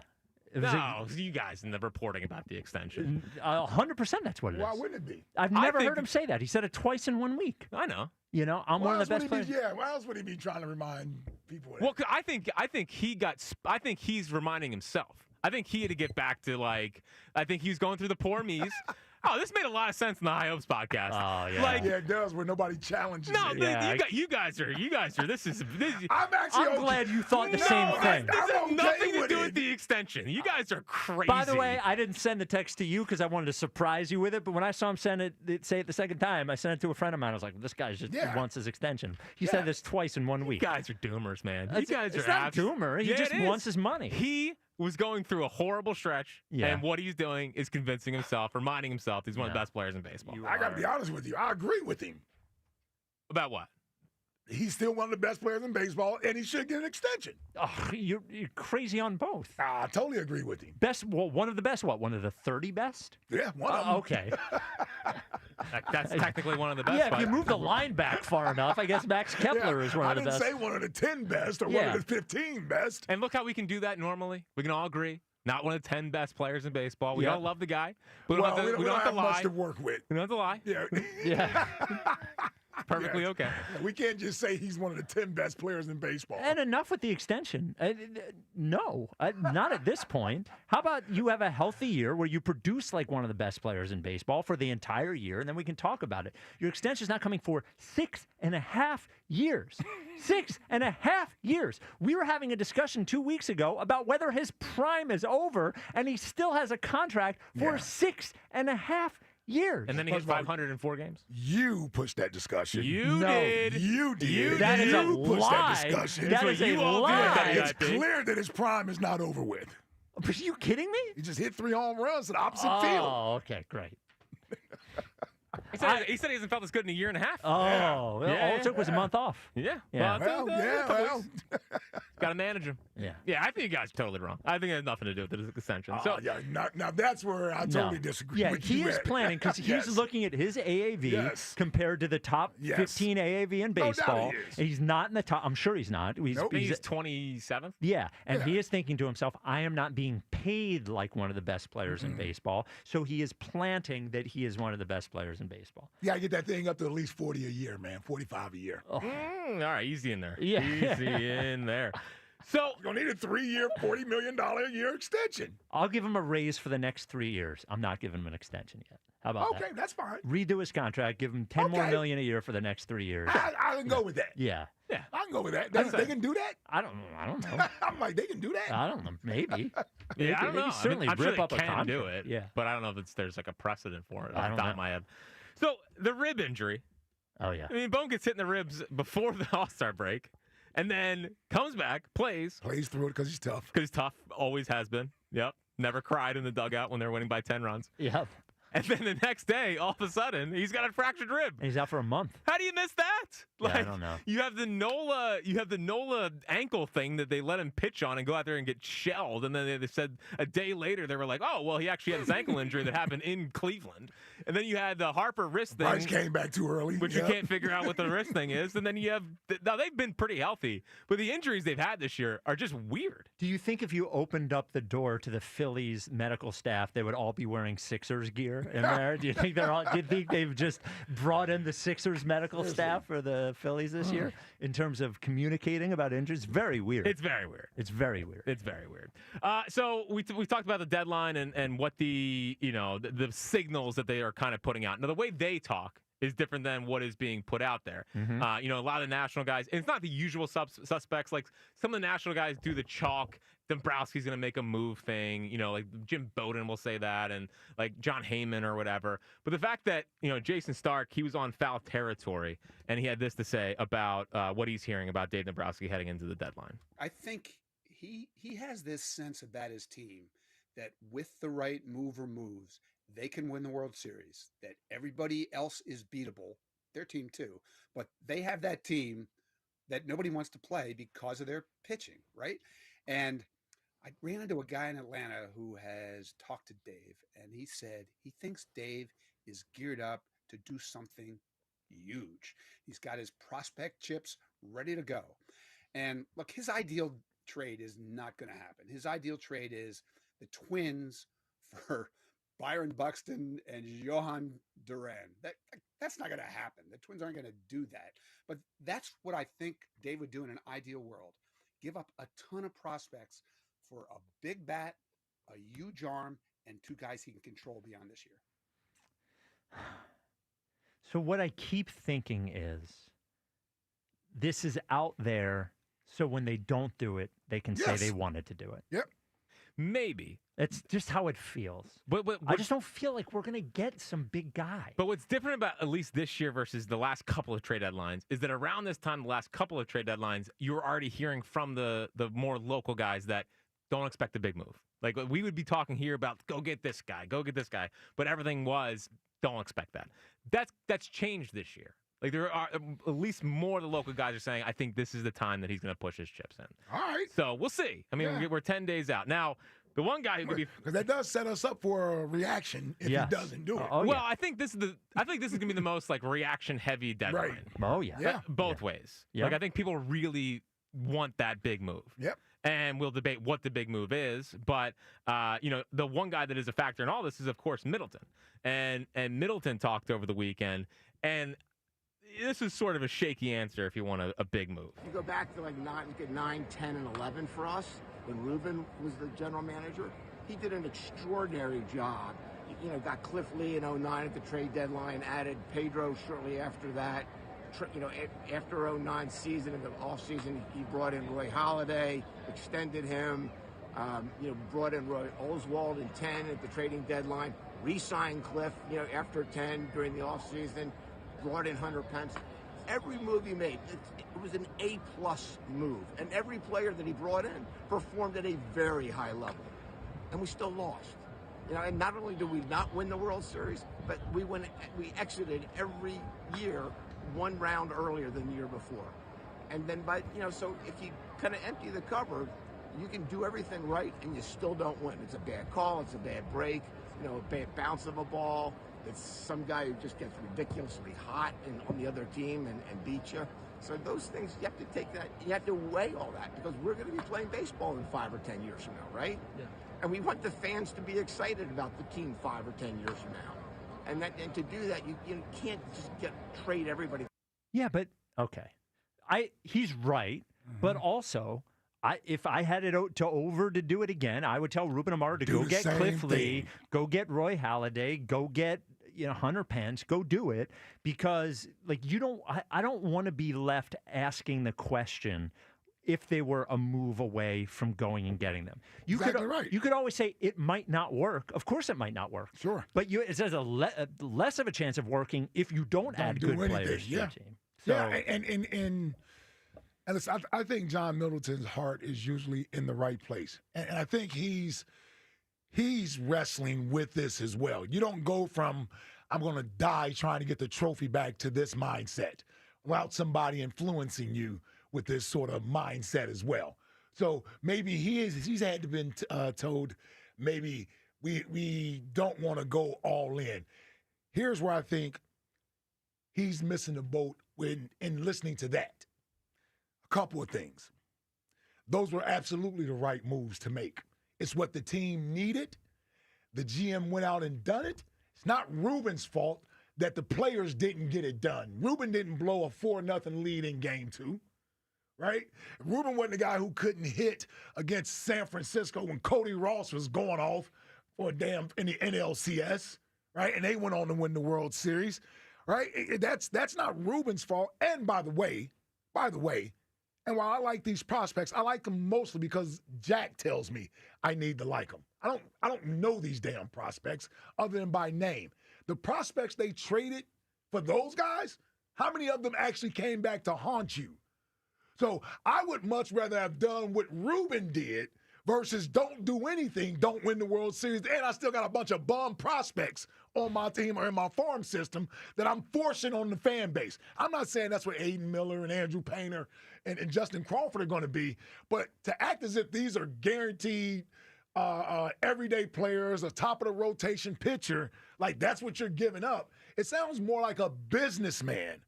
S4: You guys in the reporting about the extension.
S2: 100% that's what it is.
S3: Why wouldn't it be?
S2: I've never heard him say that. He said it twice in 1 week.
S4: I know.
S2: I'm one of the best players.
S3: Why else would he be trying to remind people of that?
S4: Well, I think he's reminding himself. I think he had to get back to I think he's going through the poor me's. Oh, this made a lot of sense in the High Hopes podcast.
S2: Oh, yeah.
S3: Yeah, it does, where nobody challenges it.
S4: You guys are.
S3: I'm
S2: glad you thought the same thing.
S4: This has nothing to do with the extension. You guys are crazy.
S2: By the way, I didn't send the text to you because I wanted to surprise you with it, but when I saw him say it the second time, I sent it to a friend of mine. I was like, this guy just wants his extension. He said this twice in 1 week.
S4: You guys are doomers, man. You guys are
S2: it's not a doomer. He just wants his money.
S4: He was going through a horrible stretch, and what he's doing is convincing himself, reminding himself he's one of the best players in baseball.
S3: I got to be honest with you. I agree with him.
S4: About what?
S3: He's still one of the best players in baseball, and he should get an extension.
S2: Oh, you're crazy on both.
S3: I totally agree with him.
S2: One of the best, what? One of the 30 best?
S3: Yeah, one of them.
S2: Okay.
S4: That's technically one of the best.
S2: Yeah, if you move the line back far enough, I guess Max Kepler is one of the best.
S3: I didn't say one of the 10 best or one of the 15 best.
S4: And look how we can do that normally. We can all agree. Not one of the 10 best players in baseball. We all love the guy. We don't have to lie.
S3: much to work with.
S4: We don't have to lie.
S3: Yeah.
S2: Yeah.
S4: Perfectly okay.
S3: We can't just say he's one of the 10 best players in baseball.
S2: And enough with the extension. No, not at this point. How about you have a healthy year where you produce like one of the best players in baseball for the entire year, and then we can talk about it. Your extension is not coming for 6.5 years. 6.5 years. We were having a discussion 2 weeks ago about whether his prime is over, and he still has a contract for 6.5 years.
S4: And then he hit 504 games.
S3: You pushed that discussion.
S4: You did.
S3: You did.
S4: You
S2: That is a
S3: You pushed
S2: lie.
S3: that discussion.
S2: That is a lie.
S3: It's clear that his prime is not over with.
S2: Are you kidding me?
S3: He just hit 3 home runs to the opposite field.
S2: Oh, okay, great.
S4: He said he hasn't felt this good in a year and a half.
S2: Oh, all it took was a month off.
S4: Yeah.
S2: Yeah.
S4: Got to manage him.
S2: Yeah.
S4: Yeah, I think you guys are totally wrong. I think it has nothing to do with the extension. So,
S3: now that's where I totally disagree
S2: Yeah,
S3: with
S2: he
S3: you.
S2: is planning because he's looking at his AAV compared to the top 15 AAV in baseball.
S3: he is.
S2: He's not in the top. I'm sure he's not. He's
S4: 27th.
S2: Yeah, and he is thinking to himself, I am not being paid like one of the best players in baseball. So he is planting that he is one of the best players in baseball.
S3: Yeah, I get that thing up to at least 40 a year, man. 45 a year.
S2: Oh.
S4: All right, easy in there.
S2: Yeah.
S4: Easy in there. So
S3: you're going to need a 3-year, $40 million a year extension.
S2: I'll give him a raise for the next 3 years. I'm not giving him an extension yet. How about that?
S3: Okay, that's fine.
S2: Redo his contract. Give him $10 more million a year for the next 3 years.
S3: I can go with that.
S2: Yeah.
S4: Yeah.
S3: I can go with that. They can do that?
S2: I don't know.
S3: I'm like, they can do that?
S2: I don't know. Maybe.
S4: Yeah, I don't
S2: They
S4: know.
S2: can certainly
S4: I'm
S2: rip
S4: sure
S2: up
S4: they
S2: a
S4: can
S2: contract.
S4: do it.
S2: Yeah.
S4: But I don't know if there's like a precedent for it
S2: I
S4: off
S2: don't
S4: the top
S2: know.
S4: of my head. So the rib injury.
S2: Oh, yeah.
S4: I mean, Bohm gets hit in the ribs before the All-Star break and then comes back, plays.
S3: Plays through it because he's tough.
S4: Because he's tough. Always has been. Yep. Never cried in the dugout when they're winning by 10 runs.
S2: Yep.
S4: And then the next day, all of a sudden, he's got a fractured rib.
S2: And he's out for a month.
S4: How do you miss that?
S2: Yeah, I don't know.
S4: You have the Nola ankle thing that they let him pitch on and go out there and get shelled. And then they said a day later, they were like, oh, well, he actually had this ankle injury that happened in Cleveland. And then you had the Harper wrist thing.
S3: Bryce came back too early.
S4: Which you can't figure out what the wrist thing is. And then you have, now they've been pretty healthy, but the injuries they've had this year are just weird.
S2: Do you think if you opened up the door to the Phillies medical staff, they would all be wearing Sixers gear in there? Do you think do you think they've just brought in the Sixers medical staff for the Phillies this year in terms of communicating about injuries? Very weird.
S4: It's very weird.
S2: It's very weird.
S4: It's very weird. So we talked about the deadline and what the signals that they are kind of putting out. Now the way they talk is different than what is being put out there.
S2: Mm-hmm.
S4: A lot of the national guys, and it's not the usual suspects. Like some of the national guys do the chalk. Dombrowski's going to make a move thing. Like Jim Bowden will say that, and like John Heyman or whatever. But the fact that, Jason Stark, he was on foul territory, and he had this to say about what he's hearing about Dave Dombrowski heading into the deadline.
S5: I think he has this sense about his team that with the right move or moves, they can win the World Series, that everybody else is beatable, their team too, but they have that team that nobody wants to play because of their pitching, right? And I ran into a guy in Atlanta who has talked to Dave, and he said he thinks Dave is geared up to do something huge. He's got his prospect chips ready to go. And look, his ideal trade is not going to happen. His ideal trade is the Twins for Byron Buxton and Johan Duran. That's not going to happen. The Twins aren't going to do that. But that's what I think Dave would do in an ideal world. Give up a ton of prospects for a big bat, a huge arm, and 2 guys he can control beyond this year.
S2: So what I keep thinking is this is out there, so when they don't do it, they can say they wanted to do it.
S3: Yep.
S4: Maybe.
S2: It's just how it feels.
S4: But
S2: I just don't feel like we're going to get some big guy.
S4: But what's different about at least this year versus the last couple of trade deadlines is that around this time, the last couple of trade deadlines, you're already hearing from the more local guys that don't expect a big move. Like we would be talking here about go get this guy, but everything was don't expect that. That's changed this year. Like there are at least more of the local guys are saying, I think this is the time that he's going to push his chips in.
S3: All right.
S4: So we'll see. I mean, we're 10 days out now. The one guy who could be
S3: because that does set us up for a reaction if he doesn't do it.
S4: I think this is going to be the most like reaction heavy deadline.
S3: Right.
S2: Oh yeah.
S4: Both ways.
S2: Yeah.
S4: Like I think people really want that big move.
S3: Yep.
S4: And we'll debate what the big move is, but the one guy that is a factor in all this is of course Middleton, and Middleton talked over the weekend, and this is sort of a shaky answer if you want a big move.
S6: You go back to like 9, 10, and 11 for us when Ruben was the general manager. He did an extraordinary job. You know, got Cliff Lee in 09 at the trade deadline, added Pedro shortly after that. You know, after 09 season, in the offseason, he brought in Roy Halladay, extended him, you know, brought in Roy Oswald in 10 at the trading deadline, re-signed Cliff, you know, after 10 during the offseason, brought in Hunter Pence. Every move he made, it was an A-plus move. And every player that he brought in performed at a very high level. And we still lost. You know, and not only did we not win the World Series, but we exited every year one round earlier than the year before. And then, so if you kind of empty the cupboard, you can do everything right and you still don't win. It's a bad call, it's a bad break, you know, a bad bounce of a ball. It's some guy who just gets ridiculously hot on the other team and beat you. So those things, you have to take that, you have to weigh all that because we're going to be playing baseball in 5 or 10 years from now, right? Yeah. And we want the fans to be excited about the team 5 or 10 years from now. And to do that, you can't just trade everybody.
S2: Yeah, but okay, he's right, but also if I had it to do it again, I would tell Ruben Amaro to go get Cliff Lee, go get Roy Halladay, go get Hunter Pence, go do it because like I don't want to be left asking the question if they were a move away from going and getting them. You could always say it might not work. Of course it might not work.
S3: Sure.
S2: But it has a less of a chance of working if you don't add good players to your team. So,
S3: yeah, and listen, I think John Middleton's heart is usually in the right place. And I think he's wrestling with this as well. You don't go from, I'm going to die trying to get the trophy back to this mindset without somebody influencing you with this sort of mindset as well. So maybe he's had to been told maybe we don't want to go all in. Here's where I think he's missing the boat in listening to that. A couple of things. Those were absolutely the right moves to make. It's what the team needed. The GM went out and done it. It's not Ruben's fault that the players didn't get it done. Ruben didn't blow a 4-0 lead in game 2. Right? Ruben wasn't the guy who couldn't hit against San Francisco when Cody Ross was going off for in the NLCS, right? And they went on to win the World Series, right? That's not Ruben's fault. And by the way, and while I like these prospects, I like them mostly because Jack tells me I need to like them. I don't know these damn prospects other than by name. The prospects they traded for those guys, how many of them actually came back to haunt you? So I would much rather have done what Ruben did versus don't do anything, don't win the World Series, and I still got a bunch of bum prospects on my team or in my farm system that I'm forcing on the fan base. I'm not saying that's what Aiden Miller and Andrew Painter and Justin Crawford are going to be, but to act as if these are guaranteed everyday players, a top-of-the-rotation pitcher, like that's what you're giving up, it sounds more like a businessman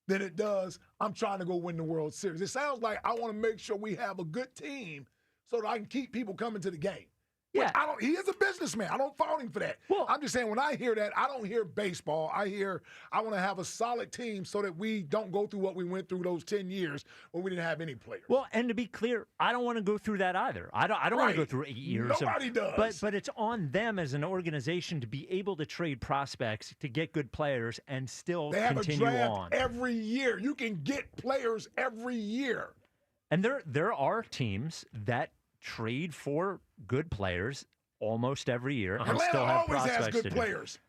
S3: than it does, I'm trying to go win the World Series. It sounds like I want to make sure we have a good team so that I can keep people coming to the game. Yeah. He is a businessman. I don't fault him for that. Well, I'm just saying when I hear that, I don't hear baseball. I want to have a solid team so that we don't go through what we went through those 10 years when we didn't have any players.
S2: Well, and to be clear, I don't want to go through that either. I don't want to go through 8 years.
S3: Nobody does.
S2: But it's on them as an organization to be able to trade prospects to get good players and still continue
S3: draft
S2: on.
S3: Every year. You can get players every year.
S2: And there are teams that trade for good players almost every year and
S3: Atlanta
S2: still have
S3: always
S2: prospects
S3: has good
S2: to do.
S3: players.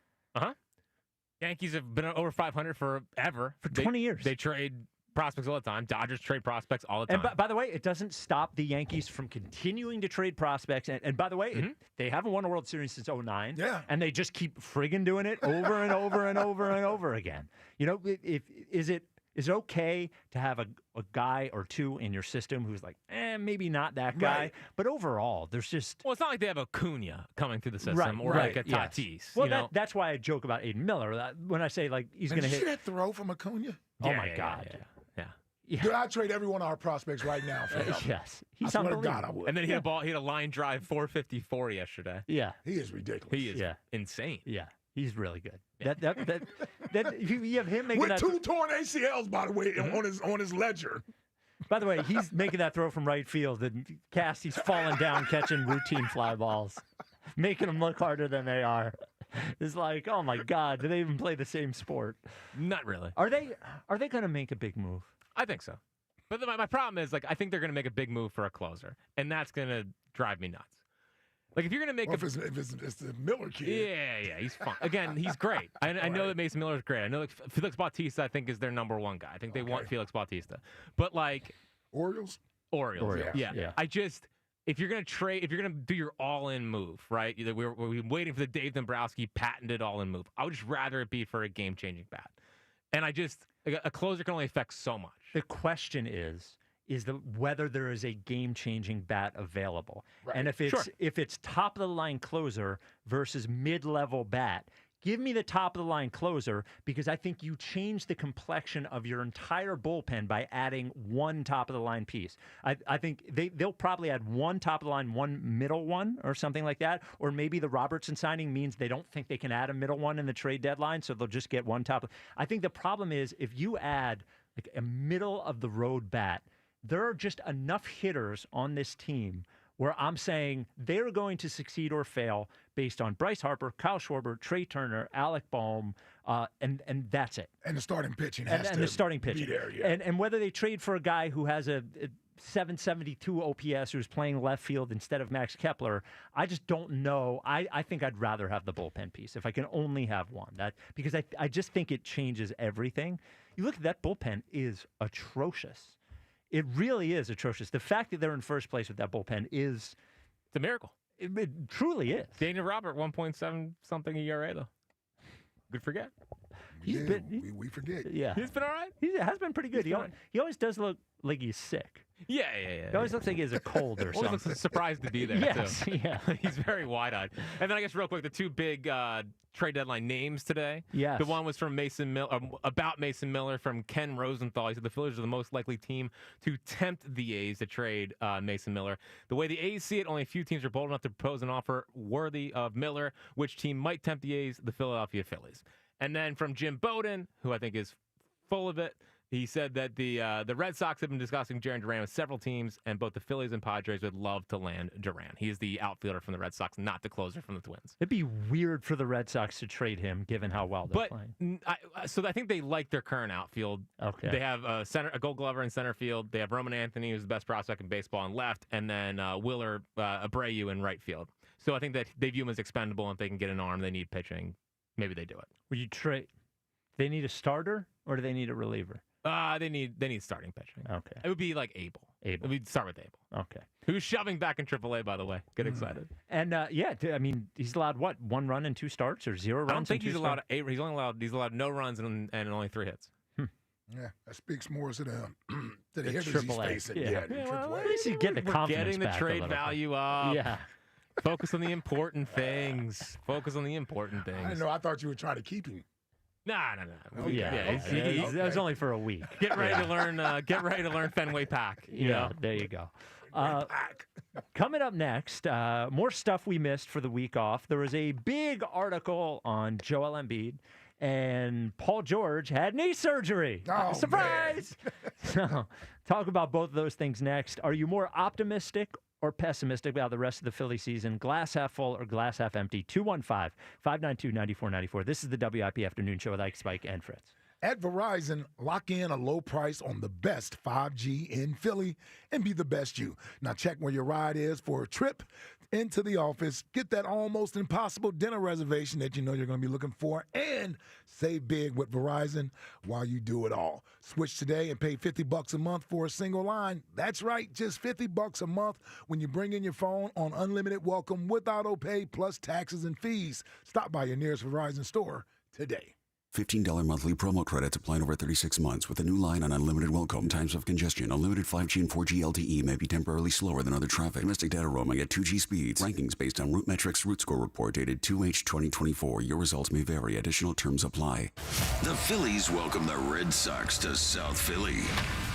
S4: Yankees have been over 500 forever.
S2: For 20 years.
S4: They trade prospects all the time. Dodgers trade prospects all the time.
S2: And by the way, it doesn't stop the Yankees from continuing to trade prospects. And by the way, they haven't won a World Series since 2009.
S3: Yeah.
S2: And they just keep friggin' doing it over and over and over and over again. You know, is it okay to have a guy or two in your system who's like, maybe not that guy,
S3: Right.
S2: but overall, there's just...
S4: Well, it's not like they have a Cunha coming through the system or like a Tatis.
S2: Yes. Well,
S4: you know?
S2: that's why I joke about Aiden Miller. When I say, like, he's going to
S3: Did you
S2: hit...
S3: see that throw from Acuna?
S2: Oh, my God.
S4: Yeah.
S3: Dude, I'd trade every one of our prospects right now for him.
S2: Yes.
S3: I
S2: He's
S3: swear to
S2: unbelievable.
S3: God, I would.
S4: And then he had a line drive 454 yesterday.
S2: Yeah.
S3: He is ridiculous.
S4: He is insane.
S2: Yeah. He's really good. That you have him making
S3: with
S2: that
S3: 2 torn ACLs, by the way, on his ledger.
S2: By the way, he's making that throw from right field, and Cassie's falling down catching routine fly balls, making them look harder than they are. It's like, oh my God, do they even play the same sport?
S4: Not really.
S2: Are they going to make a big move?
S4: I think so. But my problem is, like, I think they're going to make a big move for a closer, and that's going to drive me nuts. Like, if you're going to make
S3: if it's the Miller kid.
S4: Yeah, he's fun. Again, he's great. I know that Mason Miller is great. I know that Felix Bautista, I think, is their number one guy. I think they want Felix Bautista. But, like...
S3: Orioles,
S4: yeah. If you're going to do your all-in move, right? We're waiting for the Dave Dombrowski patented all-in move. I would just rather it be for a game-changing bat. And a closer can only affect so much.
S2: The question is whether there is a game-changing bat available. Right. And if it's top-of-the-line closer versus mid-level bat, give me the top-of-the-line closer, because I think you change the complexion of your entire bullpen by adding one top-of-the-line piece. I think they'll probably add one top-of-the-line, one middle one, or something like that. Or maybe the Robertson signing means they don't think they can add a middle one in the trade deadline, so they'll just get one top. I think the problem is if you add like a middle-of-the-road bat, there are just enough hitters on this team where I'm saying they're going to succeed or fail based on Bryce Harper, Kyle Schwarber, Trey Turner, Alec Bohm, and that's it.
S3: And the starting pitching
S2: be there, yeah. And whether they trade for a guy who has a 772 OPS who's playing left field instead of Max Kepler, I just don't know. I think I'd rather have the bullpen piece if I can only have one. Because I just think it changes everything. You look at that bullpen is atrocious. It really is atrocious. The fact that they're in first place with that bullpen is...
S4: It's a miracle.
S2: It truly is.
S4: Daniel Robert, 1.7 something ERA, though. Good forget.
S3: We forget.
S2: Yeah.
S4: He's been all right.
S2: He has been pretty good. He always does look like he's sick.
S4: Yeah.
S2: He always looks like he has a cold or something.
S4: Always looks surprised to be there, too.
S2: Yeah.
S4: He's very wide-eyed. And then I guess real quick, the two big trade deadline names today.
S2: Yes.
S4: The one was from about Mason Miller from Ken Rosenthal. He said the Phillies are the most likely team to tempt the A's to trade Mason Miller. The way the A's see it, only a few teams are bold enough to propose an offer worthy of Miller. Which team might tempt the A's? The Philadelphia Phillies. And then from Jim Bowden, who I think is full of it, he said that the Red Sox have been discussing Jarren Duran with several teams, and both the Phillies and Padres would love to land Duran. He is the outfielder from the Red Sox, not the closer from the Twins.
S2: It'd be weird for the Red Sox to trade him, given how well they're playing.
S4: So I think they like their current outfield.
S2: Okay.
S4: They have a Gold Glover in center field. They have Roman Anthony, who's the best prospect in baseball, in left, and then Willer Abreu in right field. So I think that they view him as expendable, and if they can get an arm, they need pitching. Maybe they do it.
S2: Would you trade? They need a starter, or do they need a reliever?
S4: They need starting pitching.
S2: Okay.
S4: It would be like Abel. We'd start with Abel.
S2: Okay.
S4: Who's shoving back in AAA, by the way. Get excited.
S2: And I mean, he's allowed what? 1 run and 2 starts, or 0 runs?
S4: I don't think
S2: and
S4: he's allowed 8. He's allowed no runs and only 3 hits.
S3: Yeah, that speaks more to the hitters he's
S2: AAA.
S3: facing.
S2: Well, at least he's getting the confidence
S4: getting the
S2: back
S4: trade value up.
S2: Yeah.
S4: Focus on the important things. Focus on the important things.
S3: I didn't know. I thought you were trying to keep him.
S4: No.
S2: Yeah, that was only for a week.
S4: Get ready to learn. Get ready to learn Fenway Pack. You know?
S2: There you go. Coming up next, more stuff we missed for the week off. There was a big article on Joel Embiid, and Paul George had knee surgery.
S3: Oh,
S2: surprise! So, talk about both of those things next. Are you more optimistic or pessimistic about the rest of the Philly season? Glass half full or glass half empty? 215-592-9494. This is the WIP Afternoon Show with Ike, Spike, and Fritz.
S3: At Verizon, lock in a low price on the best 5G in Philly and be the best you. Now check where your ride is for a trip into the office. Get that almost impossible dinner reservation that you know you're going to be looking for, and save big with Verizon while you do it all. Switch today and pay $50 a month for a single line. That's right, just $50 a month when you bring in your phone on unlimited welcome with auto pay plus taxes and fees. Stop by your nearest Verizon store today.
S7: $15 monthly promo credits applied over 36 months with a new line on unlimited Welcome. Times of congestion. Unlimited 5G and 4G LTE may be temporarily slower than other traffic. Domestic data roaming at 2G speeds. Rankings based on Root Metrics Root Score report dated 2H 2024. Your results may vary. Additional terms apply.
S1: The Phillies welcome the Red Sox to South Philly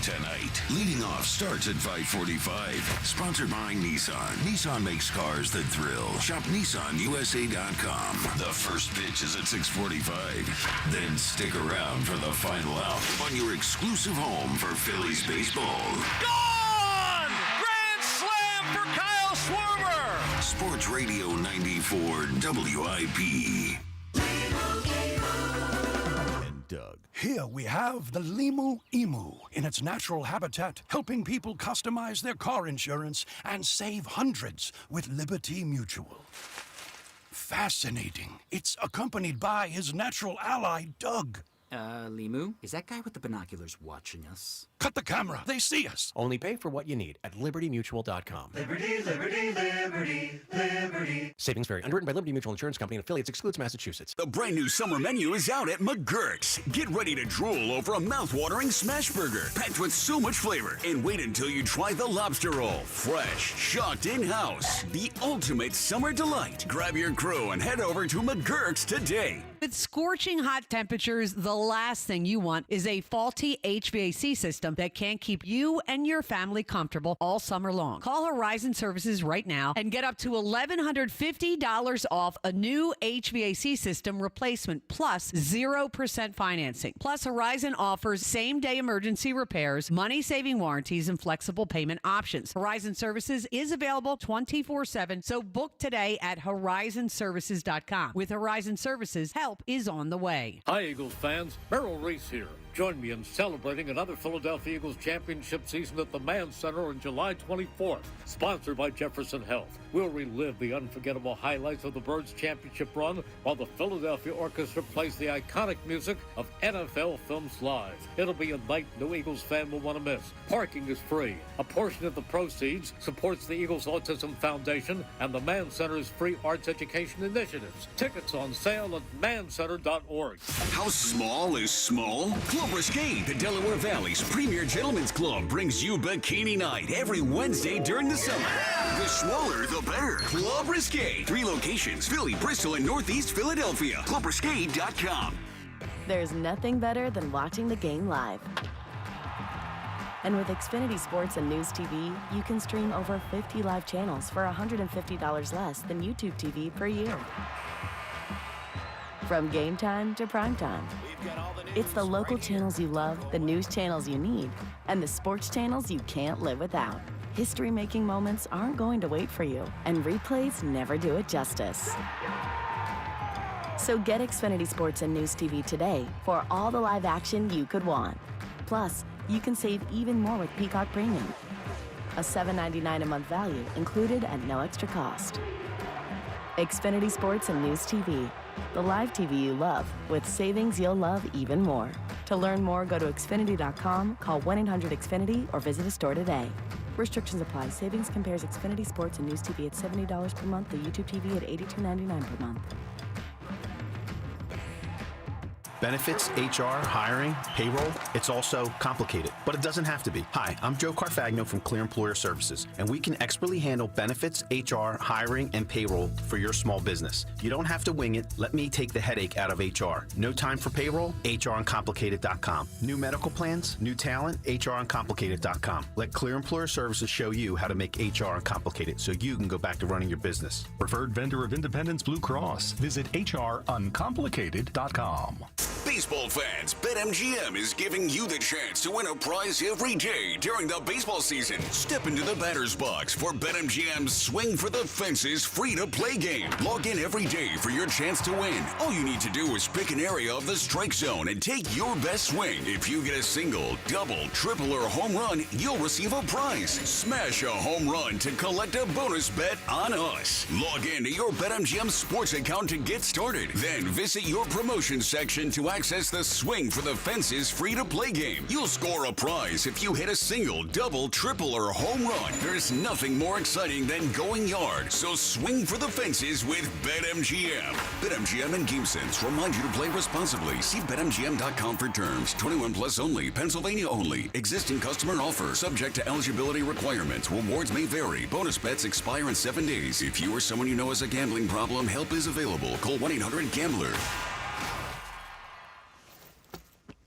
S1: tonight. Leading off starts at 5:45. Sponsored by Nissan. Nissan makes cars that thrill. Shop NissanUSA.com. The first pitch is at 6:45. Then stick around for the final out on your exclusive home for Phillies baseball.
S9: Gone! Grand slam for Kyle Schwarber!
S1: Sports Radio 94 WIP.
S16: Doug. Here we have the Limu Emu in its natural habitat, helping people customize their car insurance and save hundreds with Liberty Mutual. Fascinating. It's accompanied by his natural ally, Doug.
S20: Limu, is that guy with the binoculars watching us?
S16: Cut the camera. They see us.
S24: Only pay for what you need at libertymutual.com.
S9: Liberty, liberty, liberty, liberty.
S24: Savings vary. Underwritten by Liberty Mutual Insurance Company and affiliates. Excludes Massachusetts.
S25: The brand new summer menu is out at McGurk's. Get ready to drool over a mouth-watering smash burger packed with so much flavor. And wait until you try the lobster roll. Fresh, shocked in-house. The ultimate summer delight. Grab your crew and head over to McGurk's today.
S26: With scorching hot temperatures, the last thing you want is a faulty HVAC system that can't keep you and your family comfortable all summer long. Call Horizon Services right now and get up to $1,150 off a new HVAC system replacement plus 0% financing. Plus, Horizon offers same-day emergency repairs, money-saving warranties, and flexible payment options. Horizon Services is available 24/7, so book today at horizonservices.com. With Horizon Services, help is on the way.
S28: Hi, Eagles fans. Merrill Reese here. Join me in celebrating another Philadelphia Eagles championship season at the Mann Center on July 24th. Sponsored by Jefferson Health. We'll relive the unforgettable highlights of the Birds championship run while the Philadelphia Orchestra plays the iconic music of NFL films live. It'll be a night no Eagles fan will want to miss. Parking is free. A portion of the proceeds supports the Eagles Autism Foundation and the Mann Center's free arts education initiatives. Tickets on sale at mancenter.org.
S25: How small is small? Club Risque, the Delaware Valley's premier gentlemen's club, brings you Bikini Night every Wednesday during the summer. The smaller, the better. Club Risque. 3 locations, Philly, Bristol, and Northeast Philadelphia. ClubRisque.com.
S29: There's nothing better than watching the game live. And with Xfinity Sports and News TV, you can stream over 50 live channels for $150 less than YouTube TV per year. From game time to prime time. It's the local channels you love, the news channels you need, and the sports channels you can't live without. History-making moments aren't going to wait for you, and replays never do it justice. So get Xfinity Sports and News TV today for all the live action you could want. Plus, you can save even more with Peacock Premium. A $7.99 a month value included at no extra cost. Xfinity Sports and News TV. The live TV you love, with savings you'll love even more. To learn more, go to Xfinity.com, call 1-800-XFINITY, or visit a store today. Restrictions apply. Savings compares Xfinity Sports and News TV at $70 per month, the YouTube TV at $82.99 per month.
S30: Benefits, HR, hiring, payroll, it's also complicated, but it doesn't have to be. Hi, I'm Joe Carfagno from Clear Employer Services, and we can expertly handle benefits, HR, hiring, and payroll for your small business. You don't have to wing it. Let me take the headache out of HR. No time for payroll? HRuncomplicated.com. New medical plans, new talent? HRuncomplicated.com. Let Clear Employer Services show you how to make HR uncomplicated so you can go back to running your business.
S23: Preferred vendor of Independence Blue Cross. Visit HRuncomplicated.com.
S25: Baseball fans, BetMGM is giving you the chance to win a prize every day during the baseball season. Step into the batter's box for BetMGM's Swing for the Fences free-to-play game. Log in every day for your chance to win. All you need to do is pick an area of the strike zone and take your best swing. If you get a single, double, triple, or home run, you'll receive a prize. Smash a home run to collect a bonus bet on us. Log in to your BetMGM sports account to get started. Then visit your promotion section to access access the Swing for the Fences free-to-play game. You'll score a prize if you hit a single, double, triple, or home run. There's nothing more exciting than going yard, so swing for the fences with BetMGM. BetMGM and GameSense remind you to play responsibly. See BetMGM.com for terms. 21 plus only. Pennsylvania only. Existing customer offer. Subject to eligibility requirements. Rewards may vary. Bonus bets expire in 7 days. If you or someone you know has a gambling problem, help is available. Call 1-800-GAMBLER.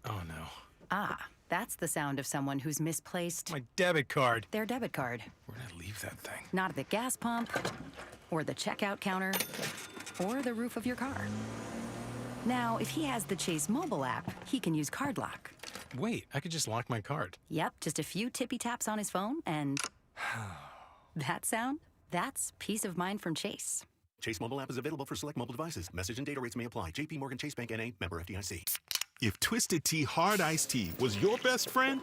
S8: Oh, no.
S10: Ah, that's the sound of someone who's misplaced
S8: My debit card.
S10: their debit card.
S8: Where'd I leave that thing?
S10: Not at the gas pump, or the checkout counter, or the roof of your car. Now, if he has the Chase mobile app, he can use Card Lock.
S8: Wait, I could just lock my card.
S10: Yep, just a few tippy taps on his phone, and that sound? That's peace of mind from Chase.
S30: Chase mobile app is available for select mobile devices. Message and data rates may apply. JP Morgan Chase Bank N.A. member FDIC.
S11: If Twisted Tea Hard Iced Tea was your best friend,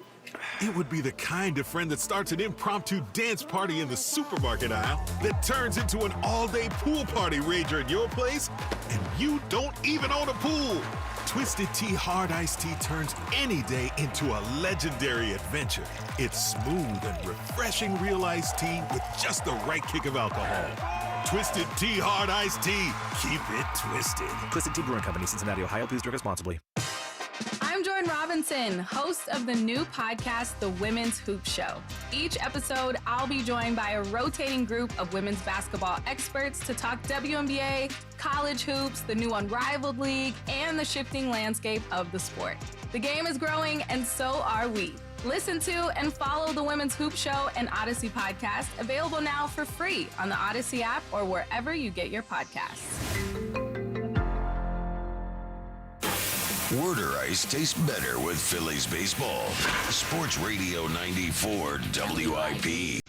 S11: it would be the kind of friend that starts an impromptu dance party in the supermarket aisle that turns into an all-day pool party rager at your place, and you don't even own a pool. Twisted Tea Hard Iced Tea turns any day into a legendary adventure. It's smooth and refreshing real iced tea with just the right kick of alcohol. Twisted Tea Hard Iced Tea. Keep it twisted.
S24: Twisted Tea Brewing Company, Cincinnati, Ohio. Please drink responsibly.
S12: I'm Jordan Robinson, host of the new podcast, The Women's Hoop Show. Each episode, I'll be joined by a rotating group of women's basketball experts to talk WNBA, college hoops, the new Unrivaled League, and the shifting landscape of the sport. The game is growing, and so are we. Listen to and follow The Women's Hoop Show and Odyssey podcast, available now for free on the Odyssey app or wherever you get your podcasts.
S1: Water ice tastes better with Phillies baseball. Sports Radio 94 WIP.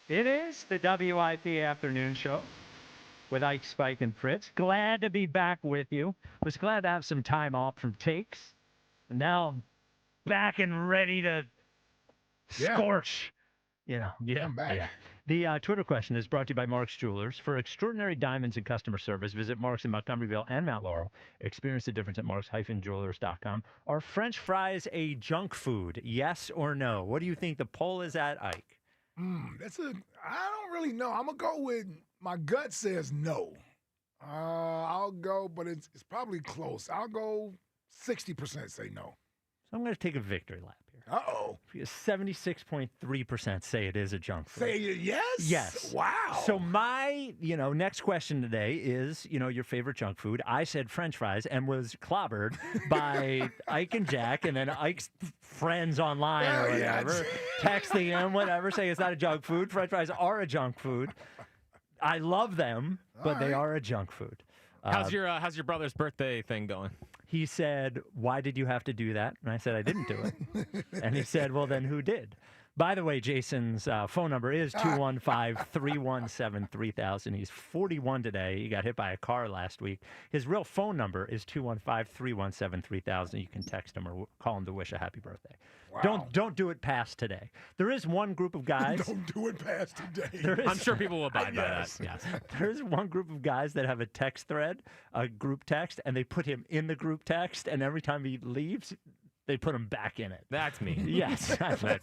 S2: It is the WIP Afternoon Show with Ike, Spike, and Fritz. Glad to be back with you. Was glad to have some time off from takes. And now I'm back and ready to scorch.
S3: I'm back.
S2: Yeah. The Twitter question is brought to you by Mark's Jewelers. For extraordinary diamonds and customer service, visit Mark's in Montgomeryville and Mount Laurel. Experience the difference at marks-jewelers.com. Are French fries a junk food? Yes or no? What do you think the poll is at, Ike?
S3: I don't really know. I'm going to go with, my gut says no. I'll go, but it's probably close. I'll go 60% say no.
S2: So I'm going to take a victory lap here.
S3: Uh-oh.
S2: 76.3% say it is a junk food.
S3: Say yes?
S2: Yes.
S3: Wow.
S2: So my, next question today is, your favorite junk food. I said French fries and was clobbered by Ike and Jack, and then Ike's friends online or whatever, texting him, whatever, saying it's not a junk food. French fries are a junk food. I love them, but they are a junk food.
S4: How's your brother's birthday thing going?
S2: He said, "Why did you have to do that?" And I said, "I didn't do it." And he said, "Well, then who did?" By the way, Jason's phone number is 215-317-3000. He's 41 today. He got hit by a car last week. His real phone number is 215-317-3000. You can text him or call him to wish a happy birthday.
S3: Wow.
S2: Don't do it past today. There is one group of guys.
S3: Don't do it past today.
S4: I'm sure people will abide by that.
S2: Yes. There's one group of guys that have a text thread, a group text, and they put him in the group text, and every time he leaves, they put him back in it.
S4: That's me.
S2: Yes, that's me.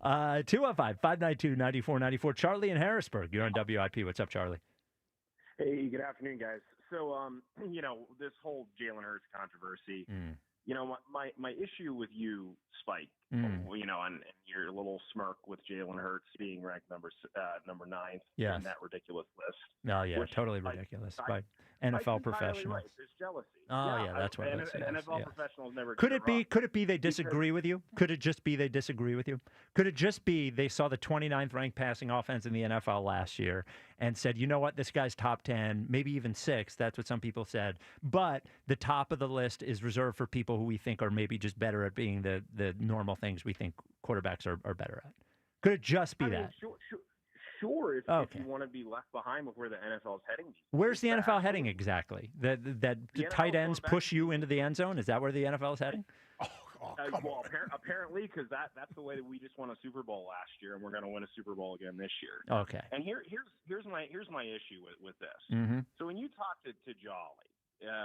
S2: 215-592-9494. Charlie in Harrisburg. You're on WIP. What's up, Charlie?
S13: Hey, good afternoon, guys. So, this whole Jalen Hurts controversy, my issue with you, Spike, and your little smirk with Jalen Hurts being ranked number 9th in that ridiculous list.
S2: Oh, yeah, totally ridiculous. By NFL professionals.
S13: Right. There's jealousy.
S2: Oh, yeah, that's what it is.
S13: NFL professionals never
S2: Could it be they disagree with you? Could it just be they disagree with you? Could it just be they saw the 29th ranked passing offense in the NFL last year and said, you know what, this guy's top 10, maybe even 6. That's what some people said. But the top of the list is reserved for people who we think are maybe just better at being the normal things we think quarterbacks are better at. Could it just be that?
S13: Sure, if you want to be left behind with where the NFL is heading.
S2: Where's the NFL heading exactly? That the tight ends push you into the end zone? Is that where the NFL is heading?
S3: Oh, come on.
S13: Apparently, because that's the way that we just won a Super Bowl last year, and we're going to win a Super Bowl again this year.
S2: Okay.
S13: And here's my issue with this.
S2: Mm-hmm.
S13: So when you talk to Jolly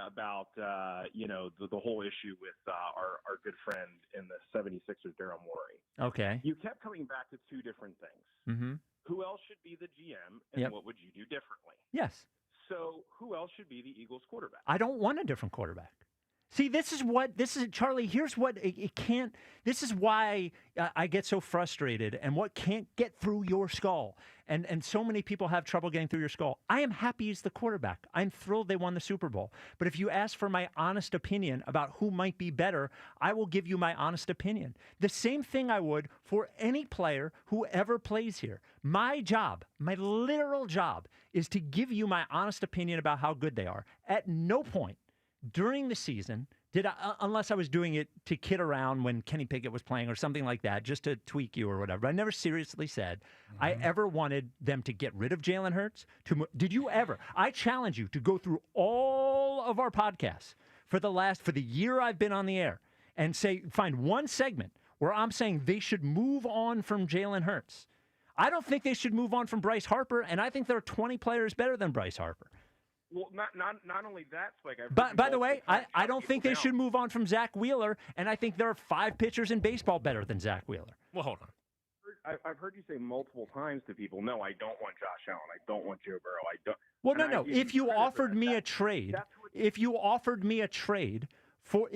S13: about the whole issue with our good friend in the 76ers, Daryl Morey.
S2: Okay.
S13: You kept coming back to two different things.
S2: Mm-hmm.
S13: Who else should be the GM, and what would you do differently?
S2: Yes.
S13: So who else should be the Eagles quarterback?
S2: I don't want a different quarterback. See, Charlie, here's what it can't, this is why I get so frustrated and what can't get through your skull. And so many people have trouble getting through your skull. I am happy he's the quarterback. I'm thrilled they won the Super Bowl. But if you ask for my honest opinion about who might be better, I will give you my honest opinion. The same thing I would for any player who ever plays here. My job, my literal job, is to give you my honest opinion about how good they are. At no point during the season did I, unless I was doing it to kid around when Kenny Pickett was playing or something like that, just to tweak you or whatever. I never seriously said I ever wanted them to get rid of Jalen Hurts. Did you ever? I challenge you to go through all of our podcasts for the year I've been on the air and find one segment where I'm saying they should move on from Jalen Hurts. I don't think they should move on from Bryce Harper, and I think there are 20 players better than Bryce Harper.
S13: Well, not only that, Spike.
S2: By the way, I don't think they should move on from Zach Wheeler, and I think there are 5 pitchers in baseball better than Zach Wheeler.
S4: Well, hold on.
S13: I've heard you say multiple times to people, no, I don't want Josh Allen. I don't want Joe Burrow. I don't.
S2: Well, no. If you offered me a trade, if you offered me a trade for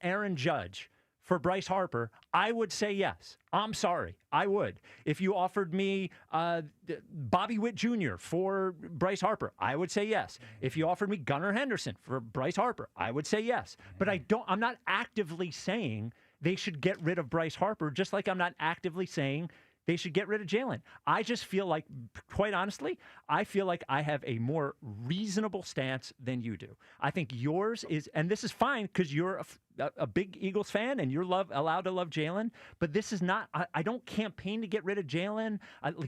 S2: Aaron Judge for Bryce Harper, I would say yes. I'm sorry. I would. If you offered me Bobby Witt Jr. for Bryce Harper, I would say yes. If you offered me Gunnar Henderson for Bryce Harper, I would say yes. But I'm not actively saying they should get rid of Bryce Harper, just like I'm not actively saying they should get rid of Jalen. I just feel like, quite honestly, I feel like I have a more reasonable stance than you do. I think yours is, and this is fine because you're a big Eagles fan and you're allowed to love Jalen, but this is not, I don't campaign to get rid of Jalen.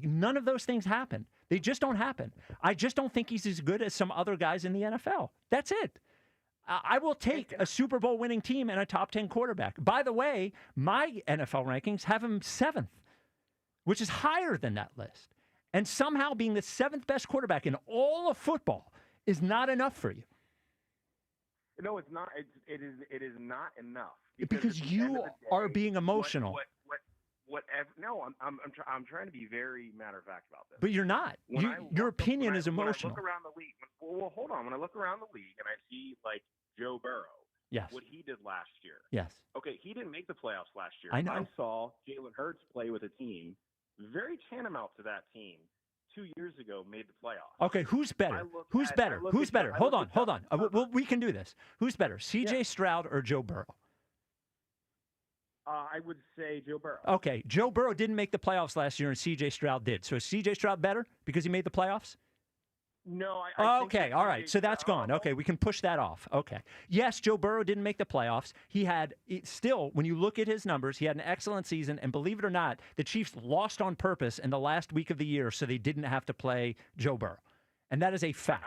S2: None of those things happen. They just don't happen. I just don't think he's as good as some other guys in the NFL. That's it. I will take a Super Bowl winning team and a top 10 quarterback. By the way, my NFL rankings have him 7th. Which is higher than that list. And somehow being the 7th best quarterback in all of football is not enough for you.
S13: No, it's not. It is not enough.
S2: Because you are being emotional.
S13: No, I'm trying to be very matter of fact about this.
S2: But you're not. Your opinion is emotional.
S13: When I look around the league, well, hold on. When I look around the league and I see like Joe Burrow,
S2: yes,
S13: what he did last year.
S2: Yes.
S13: Okay, he didn't make the playoffs last year.
S2: I know.
S13: I saw Jalen Hurts play with a team very tantamount to that team 2 years ago, made the playoffs.
S2: Okay, who's better? Who's better? Hold on. We can do this. Who's better, C.J. Stroud or Joe Burrow?
S13: I would say Joe Burrow.
S2: Okay, Joe Burrow didn't make the playoffs last year, and C.J. Stroud did. So is C.J. Stroud better because he made the playoffs?
S13: No,
S2: okay, all right. So that's gone. Okay, we can push that off. Okay. Yes, Joe Burrow didn't make the playoffs. He had still, when you look at his numbers, he had an excellent season. And believe it or not, the Chiefs lost on purpose in the last week of the year, so they didn't have to play Joe Burrow, and that is a fact.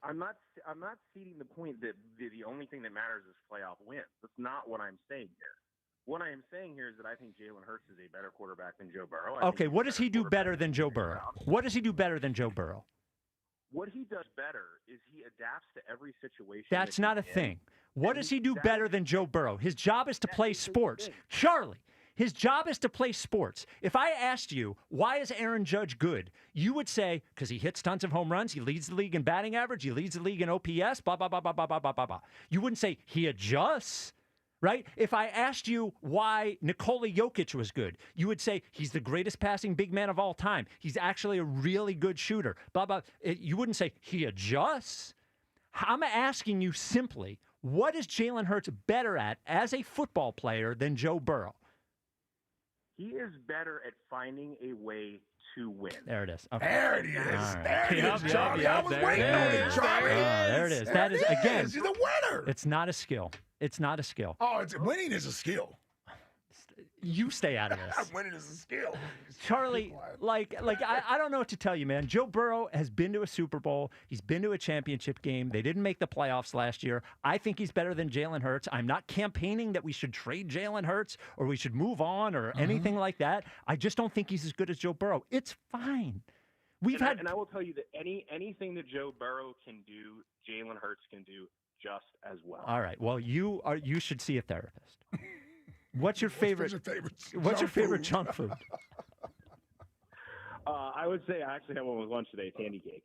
S13: I'm not ceding the point that the only thing that matters is playoff wins. That's not what I'm saying here. What I am saying here is that I think Jalen Hurts is a better quarterback than Joe Burrow.
S2: Okay, what does he do better than Joe Burrow? What does he do better than Joe Burrow?
S13: What he does better is he adapts to every situation.
S2: That's not a thing. What does he do better than Joe Burrow? His job is to play sports. Charlie, his job is to play sports. If I asked you, why is Aaron Judge good? You would say, because he hits tons of home runs, he leads the league in batting average, he leads the league in OPS, blah, blah, blah, blah, blah, blah, blah, blah. You wouldn't say he adjusts. Right? If I asked you why Nikola Jokic was good, you would say he's the greatest passing big man of all time. He's actually a really good shooter. Blah, blah. You wouldn't say he adjusts. I'm asking you simply, what is Jalen Hurts better at as a football player than Joe Burrow?
S13: He is better at finding a way to win.
S2: There it is. Okay.
S3: There it is.
S2: Right.
S3: There it is, Charlie. I was waiting on it, Charlie.
S2: There it is. That is, again,
S3: he's a winner.
S2: It's not a skill. It's not a skill.
S3: Oh, winning is a skill.
S2: You stay out of this.
S3: Winning is a skill.
S2: Charlie, I don't know what to tell you, man. Joe Burrow has been to a Super Bowl. He's been to a championship game. They didn't make the playoffs last year. I think he's better than Jalen Hurts. I'm not campaigning that we should trade Jalen Hurts or we should move on or anything like that. I just don't think he's as good as Joe Burrow. It's fine.
S13: And I will tell you that anything that Joe Burrow can do, Jalen Hurts can do just as well.
S2: All right. Well, you should see a therapist. What's your favorite? What's your favorite junk food?
S13: I would say I actually had one with lunch today. Candy cake.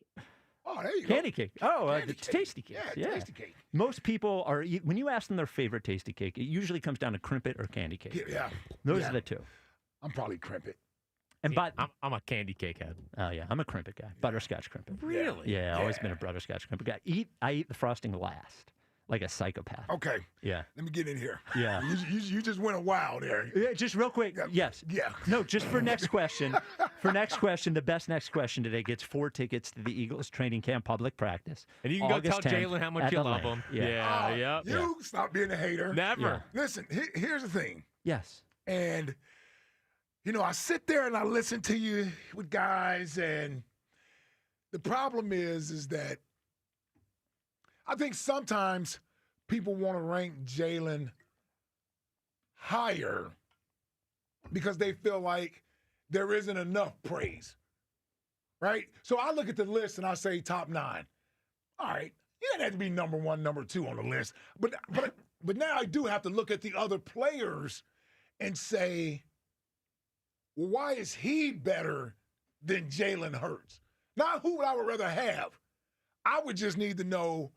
S3: Oh, there you
S2: Candy
S3: go.
S2: cake. Oh, the tasty cake.
S3: Yeah, tasty cake.
S2: Most people are when you ask them their favorite tasty cake, it usually comes down to crimpet or candy cake.
S3: Yeah.
S2: Those are the two.
S3: I'm probably crimpet.
S2: And
S4: I'm a candy cake head.
S2: Oh yeah, I'm a crimpet guy. Butterscotch crimpet.
S4: Really?
S2: Yeah, always been a butterscotch crimpet guy. I eat the frosting last, like a psychopath.
S3: Okay.
S2: Yeah.
S3: Let me get in here.
S2: Yeah.
S3: You just went a while there.
S2: Yeah, just real quick. Yes.
S3: Yeah.
S2: No, just for next question. The best next question today gets 4 tickets to the Eagles training camp public practice.
S4: And you can
S2: August
S4: go tell
S2: 10th
S4: Jalen how much
S2: at
S4: you
S2: the
S4: love
S2: Lane.
S4: him. Yeah.
S3: You stop being a hater.
S4: Never.
S3: Listen, here's the thing.
S2: Yes.
S3: And, I sit there and I listen to you with guys, and the problem is that I think sometimes people want to rank Jalen higher because they feel like there isn't enough praise, right? So I look at the list and I say top 9. All right, he didn't have to be number 1, number 2 on the list, but now I do have to look at the other players and say, well, why is he better than Jalen Hurts? Not who I would rather have. I would just need to know,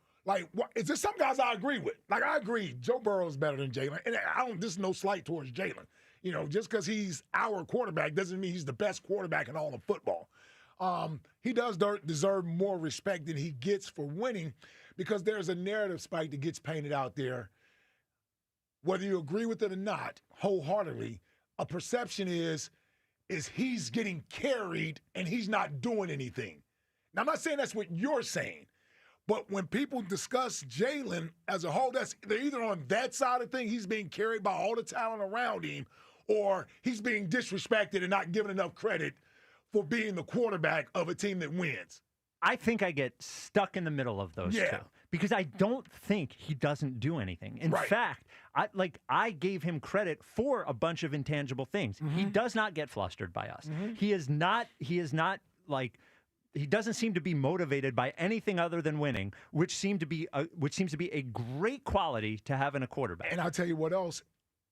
S3: is there some guys I agree with? I agree, Joe Burrow is better than Jalen. And this is no slight towards Jalen. Just because he's our quarterback doesn't mean he's the best quarterback in all of football. He does deserve more respect than he gets for winning because there's a narrative spike that gets painted out there. Whether you agree with it or not, wholeheartedly, a perception is he's getting carried and he's not doing anything. Now, I'm not saying that's what you're saying, but when people discuss Jalen as a whole, they're either on that side of things, he's being carried by all the talent around him, or he's being disrespected and not given enough credit for being the quarterback of a team that wins.
S2: I think I get stuck in the middle of those two because I don't think he doesn't do anything. In fact, I gave him credit for a bunch of intangible things. He does not get flustered by us. He doesn't seem to be motivated by anything other than winning, which seems to be a great quality to have in a quarterback.
S3: And I'll tell you what else,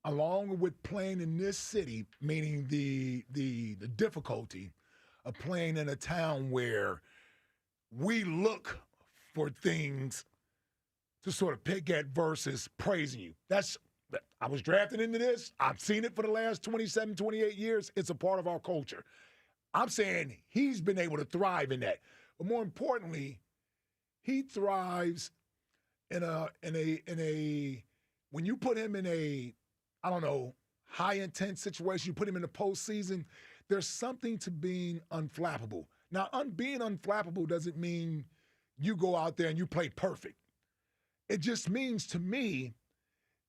S3: along with playing in this city, meaning the difficulty of playing in a town where we look for things to sort of pick at versus praising you. I was drafted into this. I've seen it for the last 27, 28 years. It's a part of our culture. I'm saying he's been able to thrive in that. But more importantly, he thrives in a when you put him in a, high intense situation, you put him in the postseason, there's something to being unflappable. Now, being unflappable doesn't mean you go out there and you play perfect. It just means to me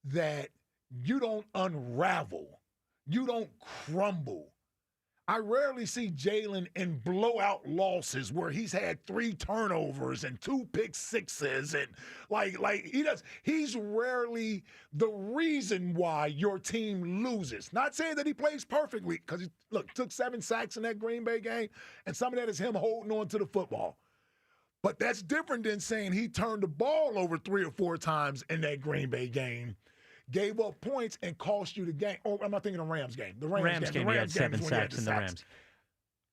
S3: that you don't unravel. You don't crumble. I rarely see Jalen in blowout losses where he's had 3 turnovers and 2 pick sixes and he's rarely the reason why your team loses. Not saying that he plays perfectly because he took 7 sacks in that Green Bay game, and some of that is him holding on to the football. But that's different than saying he turned the ball over 3 or 4 times in that Green Bay game, gave up points, and cost you the game. Oh, I'm not thinking the Rams game. The Rams game.
S2: He had 7 sacks in the Rams.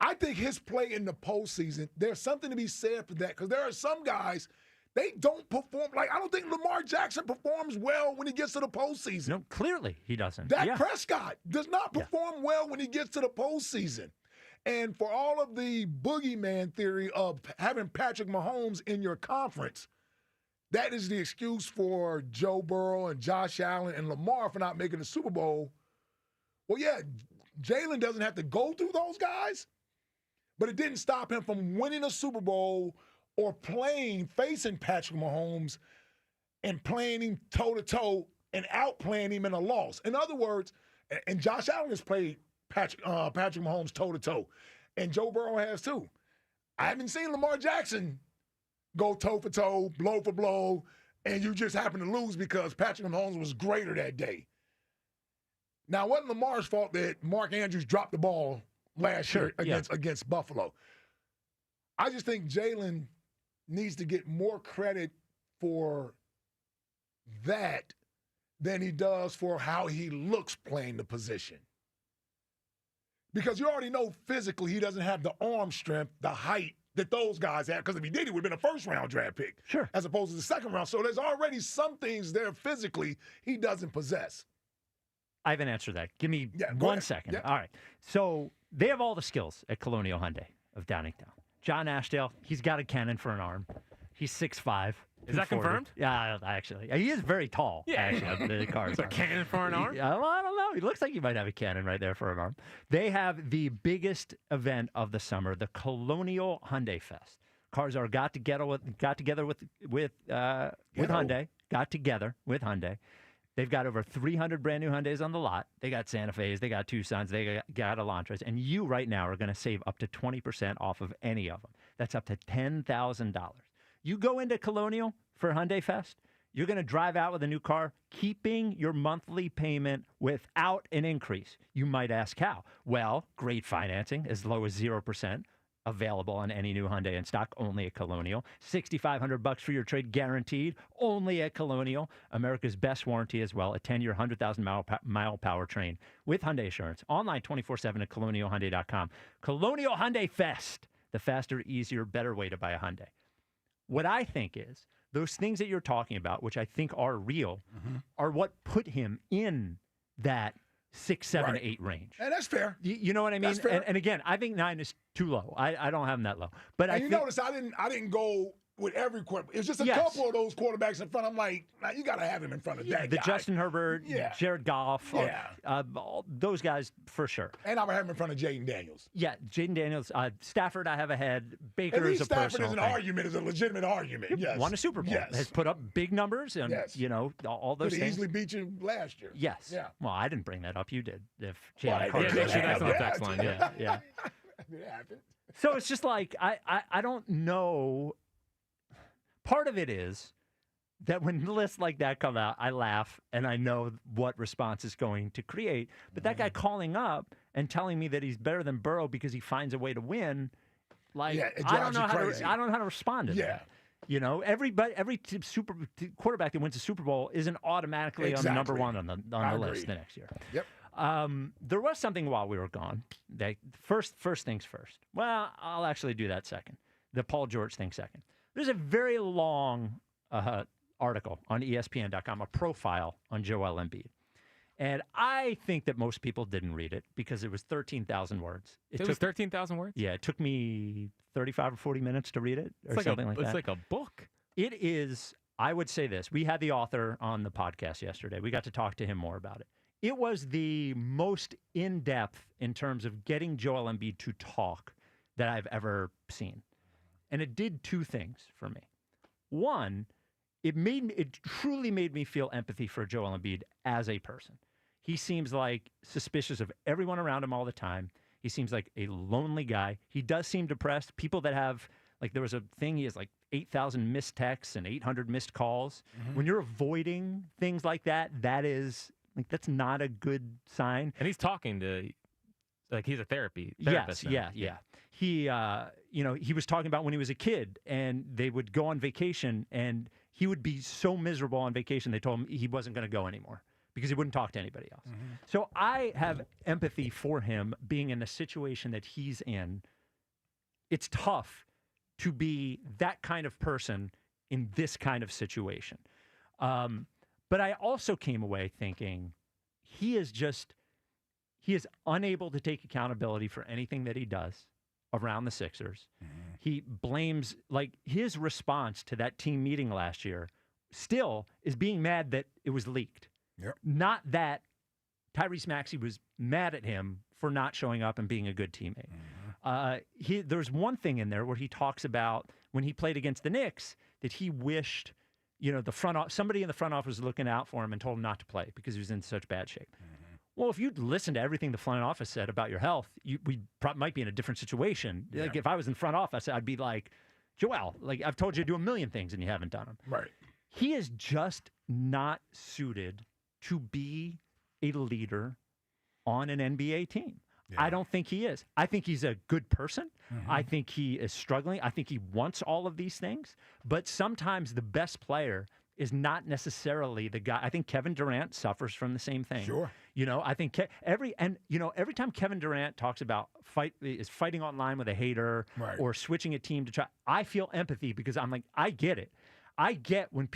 S3: I think his play in the postseason, there's something to be said for that because there are some guys, they don't perform. I don't think Lamar Jackson performs well when he gets to the postseason.
S2: No, clearly he doesn't.
S3: Dak Prescott does not perform well when he gets to the postseason. And for all of the boogeyman theory of having Patrick Mahomes in your conference, that is the excuse for Joe Burrow and Josh Allen and Lamar for not making the Super Bowl. Well, yeah, Jalen doesn't have to go through those guys, but it didn't stop him from winning a Super Bowl or facing Patrick Mahomes and playing him toe-to-toe and outplaying him in a loss. In other words, And Josh Allen has played Patrick Mahomes toe-to-toe. And Joe Burrow has too. I haven't seen Lamar Jackson go toe-for-toe, blow for blow, and you just happen to lose because Patrick Mahomes was greater that day. Now, it wasn't Lamar's fault that Mark Andrews dropped the ball last year against Buffalo. I just think Jalen needs to get more credit for that than he does for how he looks playing the position. Because you already know physically he doesn't have the arm strength, the height that those guys have. Because if he did, he would have been a first-round draft pick.
S2: Sure.
S3: As opposed to the second round. So there's already some things there physically he doesn't possess.
S2: I have an answer to that. Give me
S3: go
S2: 1
S3: ahead.
S2: second.
S3: Yeah.
S2: All right. So they have all the skills at Colonial Hyundai of Downingtown. John Ashdale, he's got a cannon for an arm. He's 6'5".
S4: Is that confirmed?
S2: Yeah, actually. He is very tall.
S4: Yeah.
S2: Actually, the cars.
S4: A cannon for an arm?
S2: Well, I don't know. He looks like he might have a cannon right there for an arm. They have the biggest event of the summer, the Colonial Hyundai Fest. Cars are got together with Hyundai. Got together with Hyundai. They've got over 300 brand new Hyundais on the lot. They got Santa Fe's, they got Tucsons, they got Elantras, and you right now are going to save up to 20% off of any of them. That's up to $10,000. You go into Colonial for Hyundai Fest, you're going to drive out with a new car, keeping your monthly payment without an increase. You might ask how? Well, great financing, as low as 0%. Available on any new Hyundai in stock, only at Colonial. $6,500 for your trade guaranteed, only at Colonial. America's best warranty as well, a 10-year, 100,000-mile powertrain with Hyundai Assurance. Online 24/7 at colonialhyundai.com. Colonial Hyundai Fest, the faster, easier, better way to buy a Hyundai. What I think is those things that you're talking about, which I think are real, are what put him in that 6, 7, 8 range.
S3: And that's fair.
S2: You know what I mean?
S3: That's fair.
S2: And again, I think 9 is too low. I don't have him that low. But
S3: And notice I didn't go with every quarterback. It's just a couple of those quarterbacks in front. I'm like, nah, you got to have him in front of that
S2: the
S3: guy.
S2: Justin Herbert, Jared Goff, all those guys for sure.
S3: And I'm going to have him in front of Jaden Daniels.
S2: Yeah, Jaden Daniels. Stafford, I have ahead. Baker
S3: At least
S2: is a
S3: Stafford
S2: personal
S3: is an
S2: thing.
S3: argument, is a legitimate argument. Yes.
S2: Won a Super Bowl.
S3: Yes.
S2: Has put up big numbers and, you know, all those
S3: Could
S2: things.
S3: easily beat you last year.
S2: Yes.
S3: Yeah.
S2: Well, I didn't bring that up. You did. If
S3: Well,
S2: Jalen
S3: I
S2: Carter
S3: did.
S2: did.
S3: That's on the
S4: text line. Yeah.
S2: Yeah.
S3: It happened.
S2: So it's just like, I don't know. Part of it is that when lists like that come out, I laugh and I know what response it's going to create. But that guy calling up and telling me that he's better than Burrow because he finds a way to win, like
S3: Yeah, it
S2: I don't
S3: drives
S2: know
S3: you
S2: how
S3: crazy.
S2: to I don't know how to respond to that. You know, every super quarterback that wins a Super Bowl isn't automatically on the number one on the list the next year.
S3: Yep.
S2: There was something while we were gone. First things first. Well, I'll actually do that second. The Paul George thing second. There's a very long article on ESPN.com, a profile on Joel Embiid. And I think that most people didn't read it because it was 13,000 words.
S4: It was 13,000 words?
S2: Yeah, it took me 35 or 40 minutes to read it or something like that.
S4: It's like a book.
S2: It is, I would say this. We had the author on the podcast yesterday. We got to talk to him more about it. It was the most in-depth in terms of getting Joel Embiid to talk that I've ever seen. And it did two things for me. One, it truly made me feel empathy for Joel Embiid as a person. He seems like suspicious of everyone around him all the time. He seems like a lonely guy. He does seem depressed. People that have, like there was a thing, he has like 8,000 missed texts and 800 missed calls. When you're avoiding things like that, that's not a good sign.
S4: And he's talking to, like he's a therapist.
S2: Yes,
S4: now.
S2: yeah. He, he was talking about when he was a kid and they would go on vacation and he would be so miserable on vacation, they told him he wasn't going to go anymore because he wouldn't talk to anybody else. So I have empathy for him being in the situation that he's in. It's tough to be that kind of person in this kind of situation. But I also came away thinking he is unable to take accountability for anything that he does around the Sixers. He blames, like his response to that team meeting last year still is being mad that it was leaked.
S3: Yep.
S2: Not that Tyrese Maxey was mad at him for not showing up and being a good teammate. There's one thing in there where he talks about when he played against the Knicks that he wished, somebody in the front office was looking out for him and told him not to play because he was in such bad shape. Well, if you'd listened to everything the front office said about your health, we might be in a different situation.
S3: Yeah.
S2: Like if I was in front office, I'd be like, Joel, like I've told you to do a million things and you haven't done them.
S3: Right.
S2: He is just not suited to be a leader on an NBA team. Yeah. I don't think he is. I think he's a good person. Mm-hmm. I think he is struggling. I think he wants all of these things. But sometimes the best player is not necessarily the guy. I think Kevin Durant suffers from the same thing.
S3: Sure.
S2: You know, I think every time Kevin Durant talks about fighting online with a hater or switching a team to try, I feel empathy because I'm like, I get it. I get when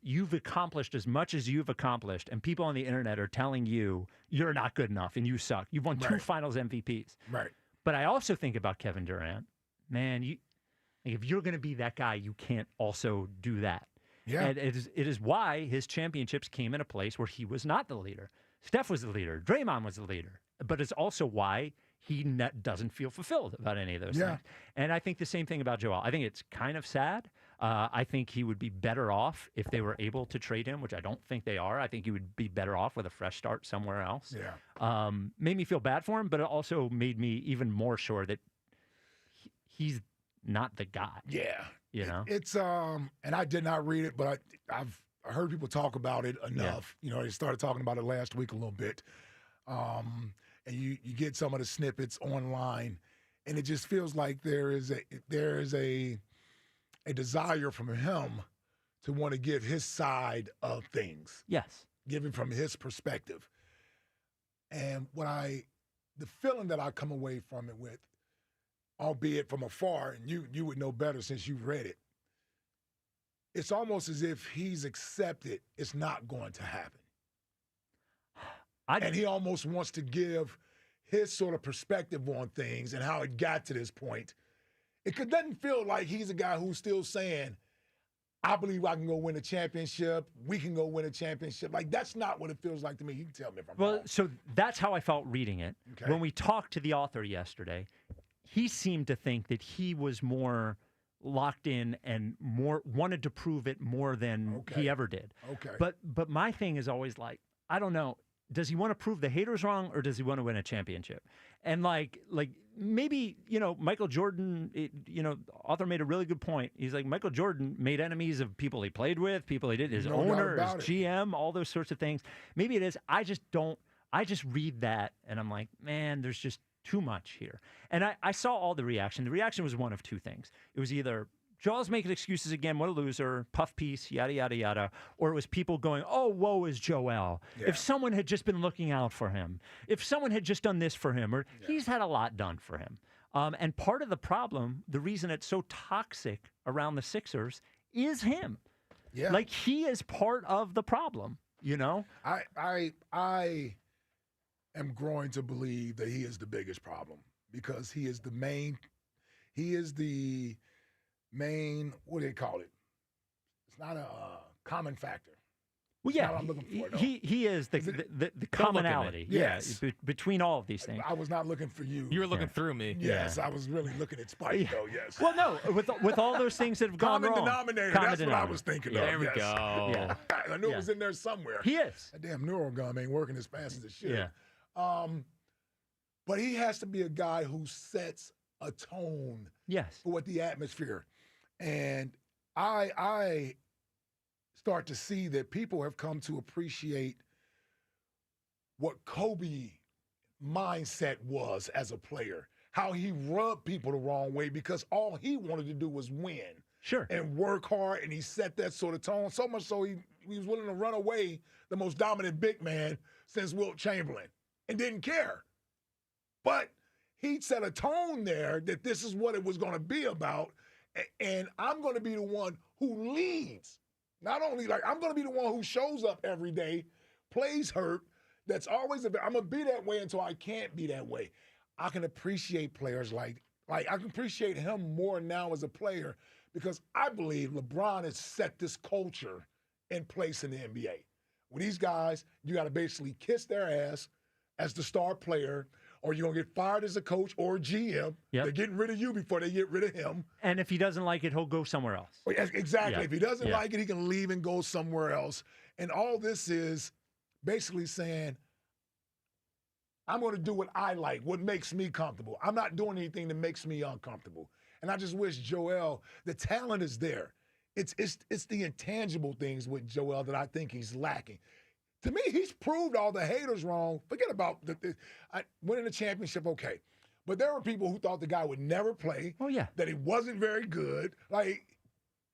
S2: you've accomplished as much as you've accomplished, and people on the internet are telling you you're not good enough and you suck. You've won 2 Finals MVPs.
S3: Right.
S2: But I also think about Kevin Durant. Man, if you're going to be that guy, you can't also do that.
S3: Yeah.
S2: And it is why his championships came in a place where he was not the leader. Steph was the leader. Draymond was the leader. But it's also why he doesn't feel fulfilled about any of those things. And I think the same thing about Joel. I think it's kind of sad. I think he would be better off if they were able to trade him, which I don't think they are. I think he would be better off with a fresh start somewhere else.
S3: Yeah.
S2: Made me feel bad for him, but it also made me even more sure that he's not the guy.
S3: Yeah.
S2: You know?
S3: It's and I did not read it, but I've heard people talk about it enough. Yeah. You know, they started talking about it last week a little bit. And you get some of the snippets online, and it just feels like there is a desire from him to want to give his side of things.
S2: Yes.
S3: Give it from his perspective. And the feeling that I come away from it with, albeit from afar, and you would know better since you've read it, it's almost as if he's accepted it's not going to happen. And he almost wants to give his sort of perspective on things and how it got to this point. It doesn't feel like he's a guy who's still saying, I believe I can go win a championship. We can go win a championship. Like, that's not what it feels like to me. You can tell me if I'm wrong.
S2: So that's how I felt reading it.
S3: Okay.
S2: When we talked to the author yesterday, he seemed to think that he was more locked in and more wanted to prove it more than he ever did.
S3: Okay.
S2: But my thing is always like, I don't know. Does he want to prove the haters wrong, or does he want to win a championship? And like maybe, Michael Jordan, author made a really good point. He's like, Michael Jordan made enemies of people he played with, people he did, his owner, his GM, all those sorts of things. Maybe it is. I just read that and I'm like, man, there's just too much here. And I saw all the reaction. The reaction was one of two things. It was either Joel's making excuses again, what a loser, puff piece, yada, yada, yada. Or it was people going, oh, woe is Joel. Yeah. If someone had just been looking out for him, if someone had just done this for him, or he's had a lot done for him. And part of the problem, the reason it's so toxic around the Sixers is him.
S3: Yeah.
S2: Like, he is part of the problem,
S3: I am growing to believe that he is the biggest problem because he is the main, what do they call it? It's not a common factor.
S2: Well, yeah, I'm looking for, he is the commonality.
S3: Yes.
S2: Between all of these things.
S3: I was not looking for you.
S4: You were looking through me.
S3: Yes, I was really looking at Spike, though, yes.
S2: Well, no, with all those things that have gone wrong.
S3: Common denominator, that's what I was thinking of.
S4: There we go.
S3: Yeah. I knew it was in there somewhere.
S2: He is.
S3: That damn neural gum ain't working as fast as it should.
S2: Yeah.
S3: But he has to be a guy who sets a tone for what the atmosphere. And I start to see that people have come to appreciate what Kobe mindset was as a player, how he rubbed people the wrong way because all he wanted to do was win.
S2: Sure.
S3: And work hard, and he set that sort of tone, so much so he was willing to run away the most dominant big man since Wilt Chamberlain and didn't care. But he set a tone there that this is what it was going to be about, and I'm going to be the one who leads. Not only, I'm going to be the one who shows up every day, plays hurt, that's always I'm going to be that way until I can't be that way. I can appreciate players like I can appreciate him more now as a player because I believe LeBron has set this culture in place in the NBA. With these guys, you got to basically kiss their ass as the star player, or you're going to get fired as a coach or GM.
S2: Yep.
S3: They're getting rid of you before they get rid of him.
S2: And if he doesn't like it, he'll go somewhere else.
S3: Exactly. Yeah. If he doesn't like it, he can leave and go somewhere else. And all this is basically saying, I'm going to do what I like, what makes me comfortable. I'm not doing anything that makes me uncomfortable. And I just wish Joel, the talent is there. It's the intangible things with Joel that I think he's lacking. To me, he's proved all the haters wrong. Forget about winning the championship, okay. But there were people who thought the guy would never play.
S2: Oh, yeah.
S3: That he wasn't very good. Like,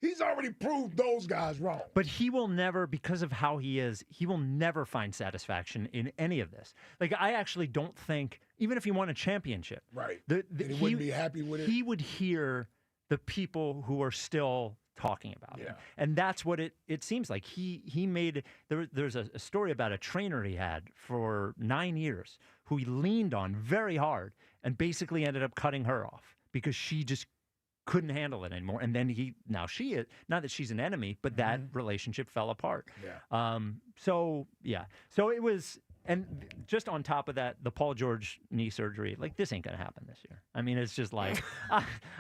S3: he's already proved those guys wrong.
S2: But he will never, because of how he is, he will never find satisfaction in any of this. Like, I actually don't think, even if he won a championship.
S3: Right. He wouldn't be happy with it.
S2: He would hear the people who are still talking about him. And that's what it seems like. He made, there's a story about a trainer he had for 9 years who he leaned on very hard and basically ended up cutting her off because she just couldn't handle it anymore. And then now she is, not that she's an enemy, but that relationship fell apart. So it was, and just on top of that, the Paul George knee surgery, like, this ain't going to happen this year. I mean, it's just like,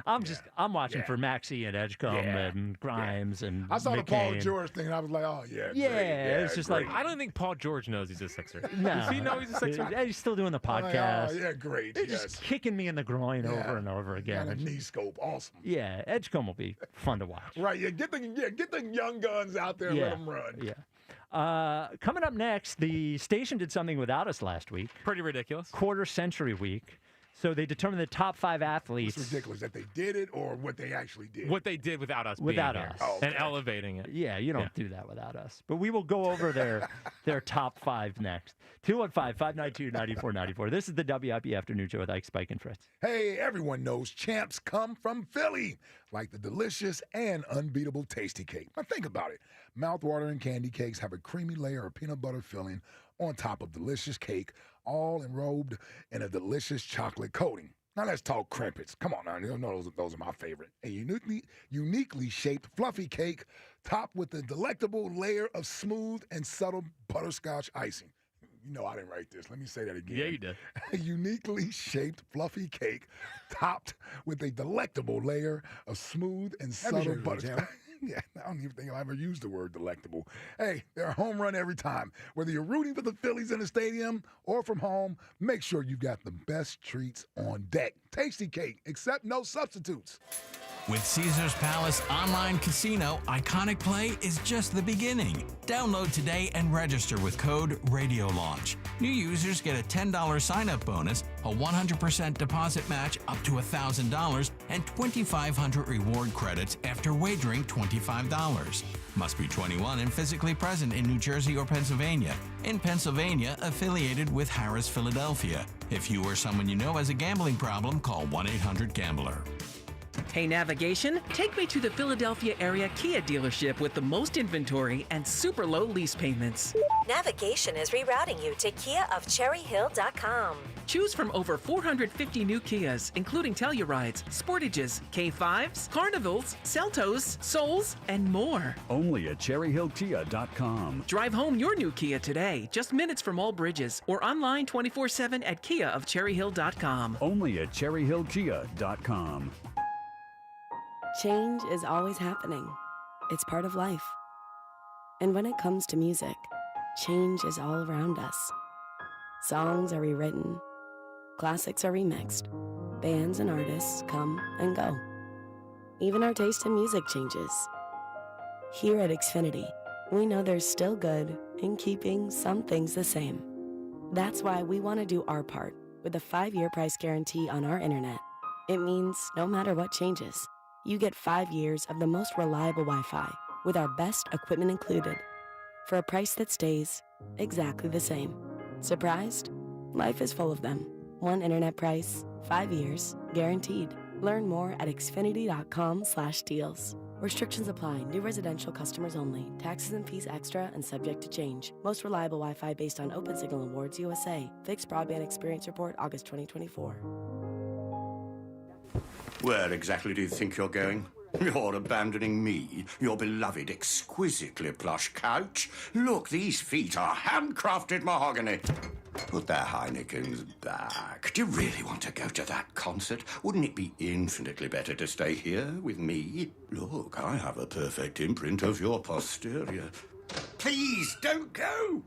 S2: I'm watching for Maxey and Edgecombe and Grimes and
S3: I saw
S2: McCain.
S3: the Paul George thing and I was like, oh, yeah.
S2: Yeah,
S3: great.
S2: it's just
S3: great.
S2: like,
S4: I don't think Paul George knows he's a Sixer.
S2: No.
S4: Does he know he's a Sixer?
S2: He's still doing the podcast.
S3: Oh, yeah, great.
S2: They're just kicking me in the groin over and over again.
S3: Got a knee scope. Awesome.
S2: Yeah, Edgecombe will be fun to watch.
S3: Right, get the young guns out there and let them run.
S2: Yeah. Coming up next, the station did something without us last week.
S4: Pretty ridiculous.
S2: Quarter century week. So they determined the top 5 athletes.
S3: It's ridiculous that they did it or what they actually did.
S4: What they did without us
S2: Without
S4: being here.
S2: us.
S3: Oh, okay.
S4: And elevating it.
S2: Yeah, you don't do that without us. But we will go over their top 5 next. 215-592-9494. This is the WIP Afternoon Show with Ike, Spike, and Fritz.
S3: Hey, everyone knows champs come from Philly, like the delicious and unbeatable Tasty Cake. Now think about it. Mouth-watering candy cakes have a creamy layer of peanut butter filling on top of delicious cake, all enrobed in a delicious chocolate coating. Now let's talk crimpets. Come on now, you know those are my favorite. A uniquely shaped fluffy cake topped with a delectable layer of smooth and subtle butterscotch icing. You know I didn't write this. Let me say that again.
S4: Yeah, you did.
S3: A uniquely shaped fluffy cake topped with a delectable layer of smooth and subtle butterscotch. Yeah, I don't even think I'll ever use the word delectable. Hey, they're a home run every time. Whether you're rooting for the Phillies in the stadium or from home, make sure you've got the best treats on deck. Tasty Cake, except no substitutes.
S5: With Caesars Palace Online Casino, Iconic Play is just the beginning. Download today and register with code RADIOLAUNCH. New users get a $10 sign-up bonus, a 100% deposit match up to $1,000, and 2,500 reward credits after wagering $25. Must be 21 and physically present in New Jersey or Pennsylvania. In Pennsylvania, affiliated with Harris Philadelphia. If you or someone you know has a gambling problem, call 1-800-GAMBLER.
S6: Hey, navigation, take me to the Philadelphia area Kia dealership with the most inventory and super low lease payments.
S14: Navigation is rerouting you to KiaofCherryHill.com.
S6: Choose from over 450 new Kias, including Tellurides, Sportages, K5s, Carnivals, Seltos, Souls, and more.
S15: Only at CherryHillKia.com.
S6: Drive home your new Kia today, just minutes from all bridges, or online 24/7 at KiaofCherryHill.com.
S15: Only at CherryHillKia.com.
S29: Change is always happening. It's part of life. And when it comes to music, change is all around us. Songs are rewritten. Classics are remixed. Bands and artists come and go. Even our taste in music changes. Here at Xfinity, we know there's still good in keeping some things the same. That's why we want to do our part with a 5-year price guarantee on our internet. It means no matter what changes, you get 5 years of the most reliable Wi-Fi with our best equipment included for a price that stays exactly the same. Surprised? Life is full of them. One internet price, 5 years, guaranteed. Learn more at Xfinity.com/deals. Restrictions apply. New residential customers only. Taxes and fees extra and subject to change. Most reliable Wi-Fi based on OpenSignal Awards USA. Fixed Broadband Experience Report, August 2024.
S17: Where exactly do you think you're going? You're abandoning me, your beloved, exquisitely plush couch. Look, these feet are handcrafted mahogany. Put their Heinekens back. Do you really want to go to that concert? Wouldn't it be infinitely better to stay here with me? Look, I have a perfect imprint of your posterior. Please, don't go.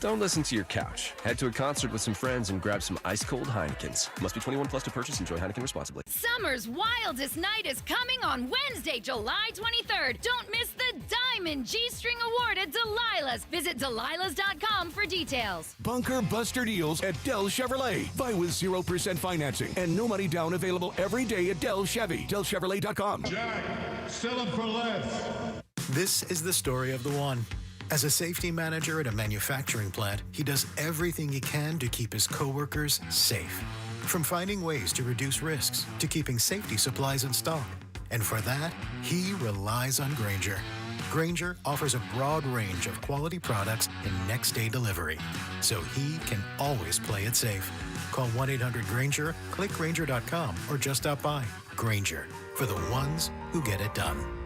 S24: Don't listen to your couch. Head to a concert with some friends and grab some ice-cold Heinekens. Must be 21 plus to purchase. Enjoy Heineken responsibly.
S7: Summer's wildest night is coming on Wednesday, July 23rd. Don't miss the Diamond G-String Award at Delilah's. Visit Delilahs.com for details.
S9: Bunker Buster deals at Dell Chevrolet. Buy with 0% financing and no money down available every day at Dell Chevy. DellChevrolet.com.
S16: Jack, sell them for less.
S18: This is the story of the one. As a safety manager at a manufacturing plant, he does everything he can to keep his coworkers safe. From finding ways to reduce risks to keeping safety supplies in stock. And for that, he relies on Grainger. Grainger offers a broad range of quality products and next-day delivery, so he can always play it safe. Call 1-800-GRAINGER, click Grainger.com, or just stop by. Grainger, for the ones who get it done.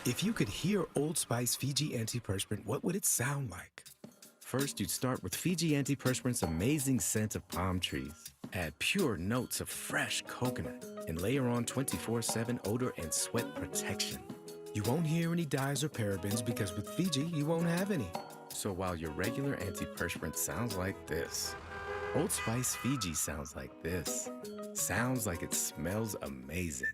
S19: If you could hear Old Spice Fiji Antiperspirant, what would it sound like? First, you'd start with Fiji Antiperspirant's amazing scent of palm trees. Add pure notes of fresh coconut and layer on 24/7 odor and sweat protection. You won't hear any dyes or parabens because with Fiji, you won't have any. So while your regular antiperspirant sounds like this, Old Spice Fiji sounds like this. Sounds like it smells amazing.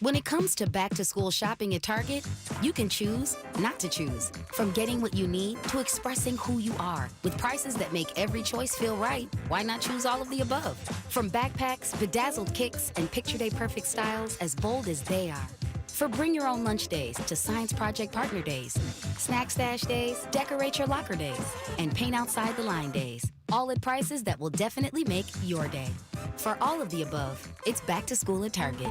S7: When it comes to back-to-school shopping at Target, you can choose not to choose. From getting what you need to expressing who you are. With prices that make every choice feel right, why not choose all of the above? From backpacks, bedazzled kicks, and Picture Day Perfect styles as bold as they are. For bring your own lunch days to science project partner days, snack stash days, decorate your locker days, and paint outside the line days. All at prices that will definitely make your day. For all of the above, it's back to school at Target.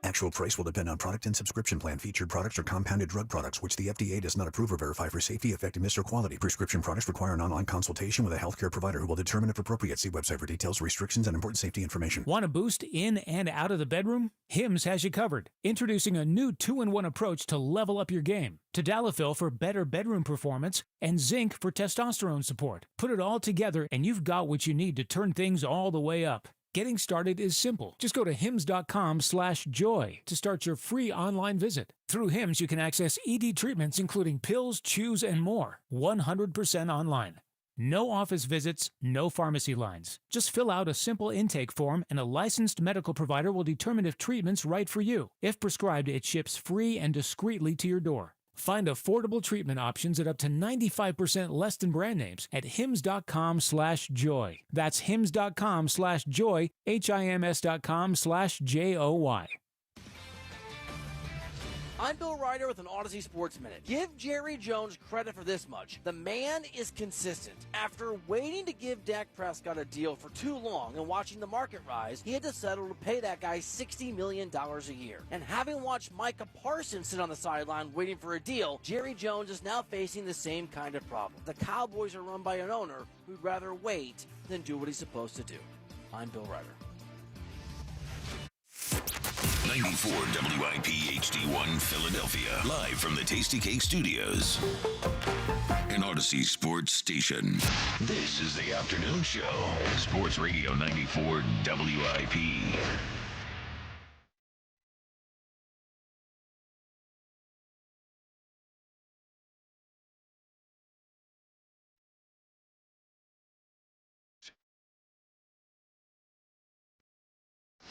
S20: Actual price will depend on product and subscription plan. Featured products are compounded drug products, which the FDA does not approve or verify for safety, effectiveness, or quality. Prescription products require an online consultation with a healthcare provider who will determine if appropriate. See website for details, restrictions, and important safety information.
S21: Want a boost in and out of the bedroom? Hims has you covered. Introducing a new 2-in-1 approach to level up your game. Tadalafil for better bedroom performance and zinc for testosterone support. Put it all together and you've got what you need to turn things all the way up. Getting started is simple. Just go to hims.com/joy to start your free online visit. Through Hims, you can access ED treatments including pills, chews, and more. 100% online. No office visits, no pharmacy lines. Just fill out a simple intake form and a licensed medical provider will determine if treatment's right for you. If prescribed, it ships free and discreetly to your door. Find affordable treatment options at up to 95% less than brand names at hims.com/joy. That's hims.com/joy, HIMS.com/JOY.
S22: I'm Bill Ryder with an Odyssey Sports Minute. Give Jerry Jones credit for this much. The man is consistent. After waiting to give Dak Prescott a deal for too long and watching the market rise, he had to settle to pay that guy $60 million a year. And having watched Micah Parsons sit on the sideline waiting for a deal, Jerry Jones is now facing the same kind of problem. The Cowboys are run by an owner who'd rather wait than do what he's supposed to do. I'm Bill Ryder.
S1: 94 WIP HD1 Philadelphia. Live from the Tasty Cake Studios. An Odyssey Sports Station. This is the afternoon show. Sports Radio 94 WIP.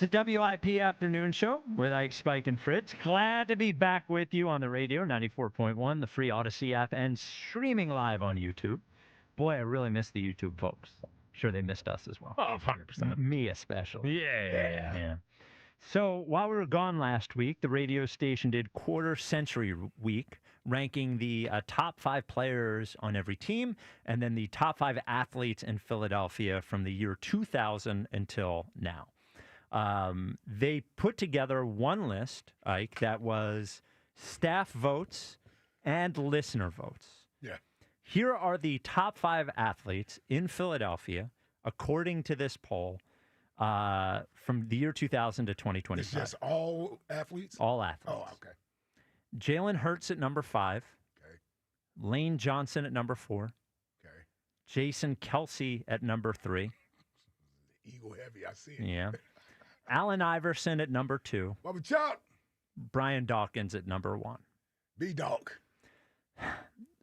S2: It's the WIP Afternoon Show with Ike, Spike, and Fritz. Glad to be back with you on the radio, 94.1, the free Odyssey app, and streaming live on YouTube. Boy, I really miss the YouTube folks. Sure, they missed us as well.
S4: Oh, 100%.
S2: Me especially.
S4: Yeah.
S2: So while we were gone last week, the radio station did Quarter Century Week, ranking the top 5 players on every team, and then the top 5 athletes in Philadelphia from the year 2000 until now. They put together one list, Ike, that was staff votes and listener votes.
S3: Yeah.
S2: Here are the top 5 athletes in Philadelphia, according to this poll, from the year 2000 to 2025.
S3: It's just all athletes?
S2: All athletes.
S3: Oh, okay.
S2: Jalen Hurts at number 5.
S3: Okay.
S2: Lane Johnson at number 4.
S3: Okay.
S2: Jason Kelsey at number 3.
S3: Eagle heavy, I see it.
S2: Yeah. Allen Iverson at number 2.
S3: Bubba Chop.
S2: Brian Dawkins at number 1.
S3: B-Dog.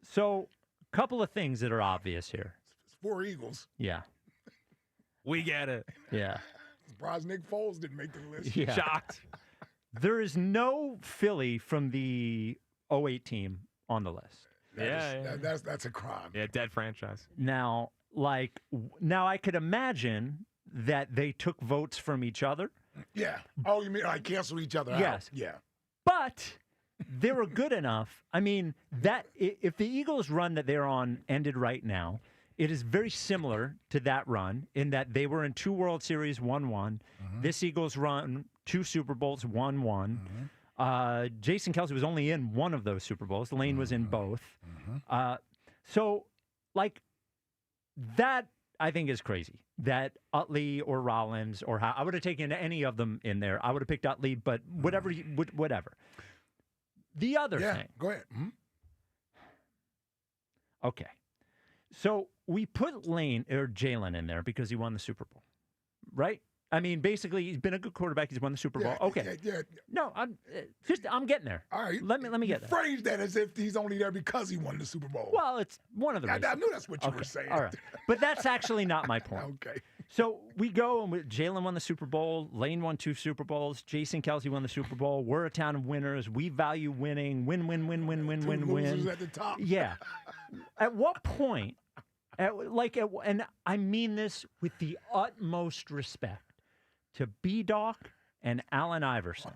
S2: So, a couple of things that are obvious here.
S3: It's 4 Eagles.
S2: Yeah.
S4: We get it.
S2: Yeah.
S3: Surprised Nick Foles didn't make the list.
S2: Yeah.
S4: Shocked.
S2: There is no Philly from the 08 team on the list.
S3: That's a crime.
S4: Yeah, dead franchise.
S2: Now, I could imagine that they took votes from each other.
S3: Yeah. Oh, you mean like cancel each other out?
S2: Yes.
S3: Yeah.
S2: But they were good enough. I mean, that if the Eagles' run that they're on ended right now, it is very similar to that run in that they were in 2 World Series, 1-1. This Eagles run 2 Super Bowls, 1-1. Jason Kelce was only in one of those Super Bowls. Lane was in both. So, that I think is crazy. That Utley or Rollins or I would have taken any of them in there. I would have picked Utley, but whatever. The other thing.
S3: Go ahead.
S2: Okay. So we put Jalen in there because he won the Super Bowl, right? I mean, basically, he's been a good quarterback. He's won the Super Bowl. Okay.
S3: Yeah.
S2: No, I'm getting there.
S3: All right.
S2: Let me get there.
S3: Phrase that as if he's only there because he won the Super Bowl.
S2: Well, it's one of the reasons.
S3: I knew that's what you were saying.
S2: All right. But that's actually not my point.
S3: Okay.
S2: So we go, and Jalen won the Super Bowl. Lane won 2 Super Bowls. Jason Kelce won the Super Bowl. We're a town of winners. We value winning. Win.
S3: Losers at the top.
S2: Yeah. At what point, and I mean this with the utmost respect to B-Doc and Allen Iverson.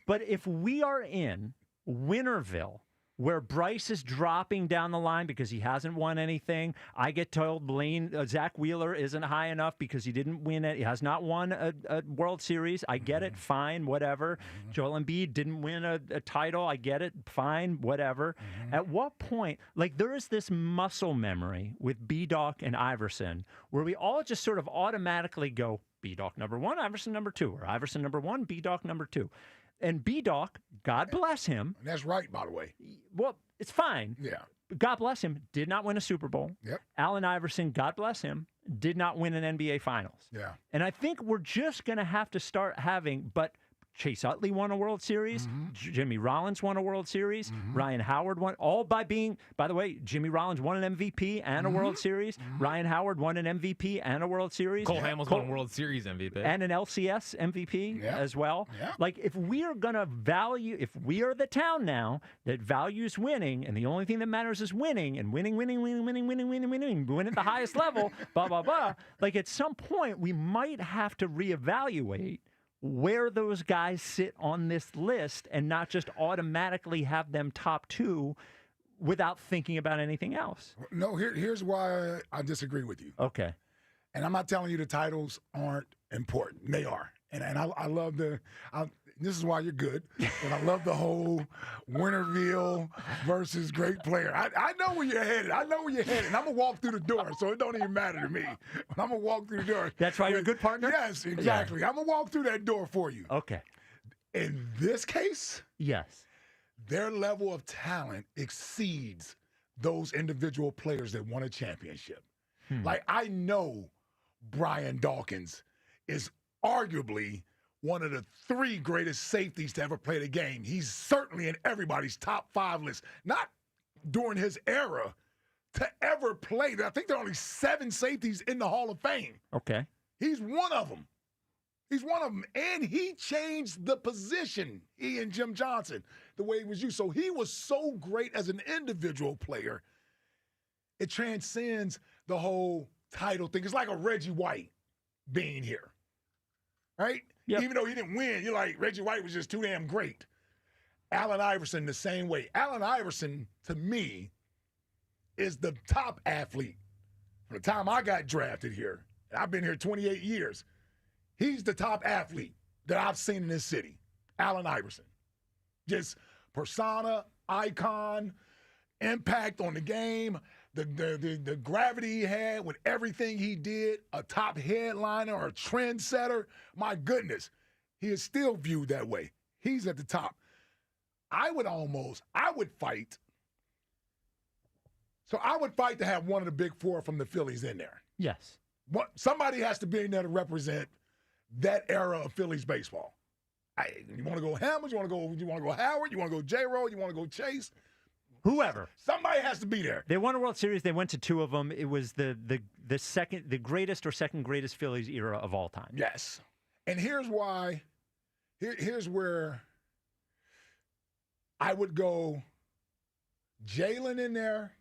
S2: But if we are in Winterville, where Bryce is dropping down the line because he hasn't won anything, I get told Zach Wheeler isn't high enough because he didn't win it. He has not won a World Series. I get it. Fine, whatever. Joel Embiid didn't win a title. I get it. Fine, whatever. At what point, there is this muscle memory with B-Doc and Iverson where we all just sort of automatically go, B-Doc number 1, Iverson number 2, or Iverson number 1, B-Doc number 2. And B-Doc, God bless him.
S3: And that's right, by the way.
S2: Well, it's fine.
S3: Yeah.
S2: God bless him, did not win a Super Bowl.
S3: Yep.
S2: Allen Iverson, God bless him, did not win an NBA Finals.
S3: Yeah.
S2: And I think we're just going to have to start having, but Chase Utley won a World Series. Jimmy Rollins won a World Series. Ryan Howard won, all by the way, Jimmy Rollins won an MVP and a World Series. Ryan Howard won an MVP and a World Series.
S4: Cole Hamels won a World Series MVP.
S2: And an LCS MVP as well.
S3: Yeah.
S2: If we are going to if we are the town now that values winning, and the only thing that matters is winning, and winning win at the highest level, blah, blah, blah. At some point, we might have to reevaluate where those guys sit on this list and not just automatically have them top 2 without thinking about anything else.
S3: No, here's why I disagree with you.
S2: Okay.
S3: And I'm not telling you the titles aren't important. They are. And I love this is why you're good. And I love the whole Winterville versus great player. I know where you're headed. And I'm going to walk through the door, so it don't even matter to me. I'm going to walk through the door.
S2: That's why you're a good partner?
S3: Yes, exactly. Yeah. I'm going to walk through that door for you.
S2: Okay.
S3: In this case,
S2: yes,
S3: their level of talent exceeds those individual players that won a championship. I know Brian Dawkins is arguably one of the 3 greatest safeties to ever play the game. He's certainly in everybody's top 5 list. Not during his era to ever play. I think there are only 7 safeties in the Hall of Fame.
S2: Okay.
S3: He's one of them. And he changed the position, he and Jim Johnson, the way he was used. So he was so great as an individual player. It transcends the whole title thing. It's like a Reggie White being here, right? Yep. Even though he didn't win, you're like, Reggie White was just too damn great. Allen Iverson the same way. Allen Iverson, to me, is the top athlete. From the time I got drafted here, and I've been here 28 years, he's the top athlete that I've seen in this city. Allen Iverson. Just persona, icon, impact on the game, the gravity he had with everything he did, a top headliner or a trendsetter. My goodness, he is still viewed that way. He's at the top. I would fight. So I would fight to have one of the big 4 from the Phillies in there.
S2: Yes.
S3: Somebody has to be in there to represent that era of Phillies baseball. You want to go Hammonds? You want to go Howard? You want to go J-Roll? You want to go Chase?
S2: Whoever.
S3: Somebody has to be there.
S2: They won a World Series. They went to 2 of them. It was the greatest or second greatest Phillies era of all time.
S3: Yes. And here's why. Here's where I would go Jalen in there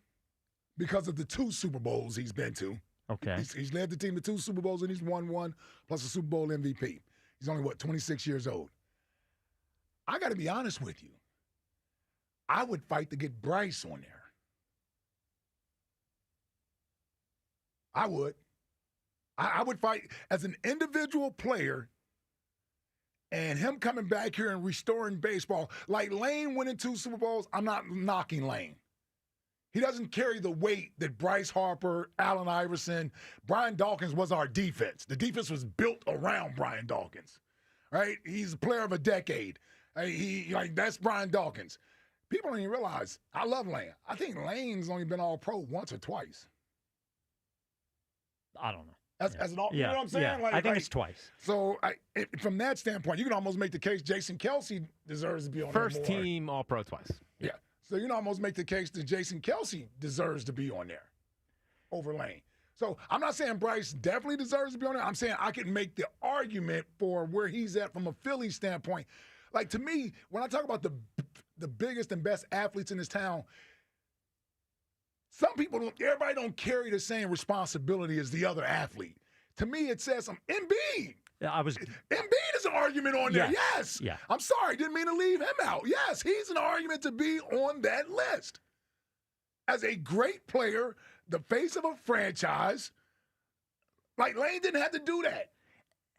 S3: because of the 2 Super Bowls he's been to.
S2: Okay.
S3: He's led the team to 2 Super Bowls, and he's won 1 plus a Super Bowl MVP. He's only, 26 years old. I got to be honest with you. I would fight to get Bryce on there. I would. I would fight as an individual player and him coming back here and restoring baseball. Like Lane winning 2 Super Bowls, I'm not knocking Lane. He doesn't carry the weight that Bryce Harper, Allen Iverson, Brian Dawkins was our defense. The defense was built around Brian Dawkins, right? He's a player of a decade. That's Brian Dawkins. People don't even realize, I love Lane. I think Lane's only been all-pro once or twice.
S2: I don't know.
S3: As an all, you know what I'm saying?
S2: Yeah. I think it's twice.
S3: So from that standpoint, you can almost make the case Jason Kelce deserves to be on
S4: First
S3: there more.
S4: team All-Pro twice.
S3: Yeah. So you can almost make the case that Jason Kelce deserves to be on there over Lane. So I'm not saying Bryce definitely deserves to be on there. I'm saying I can make the argument for where he's at from a Philly standpoint. Like, to me, when I talk about the biggest and best athletes in this town, everybody don't carry the same responsibility as the other athlete. To me, it says Embiid. Embiid is an argument on there. Yes.
S2: Yeah.
S3: I'm sorry, didn't mean to leave him out. Yes, he's an argument to be on that list. As a great player, the face of a franchise, like Lane didn't have to do that.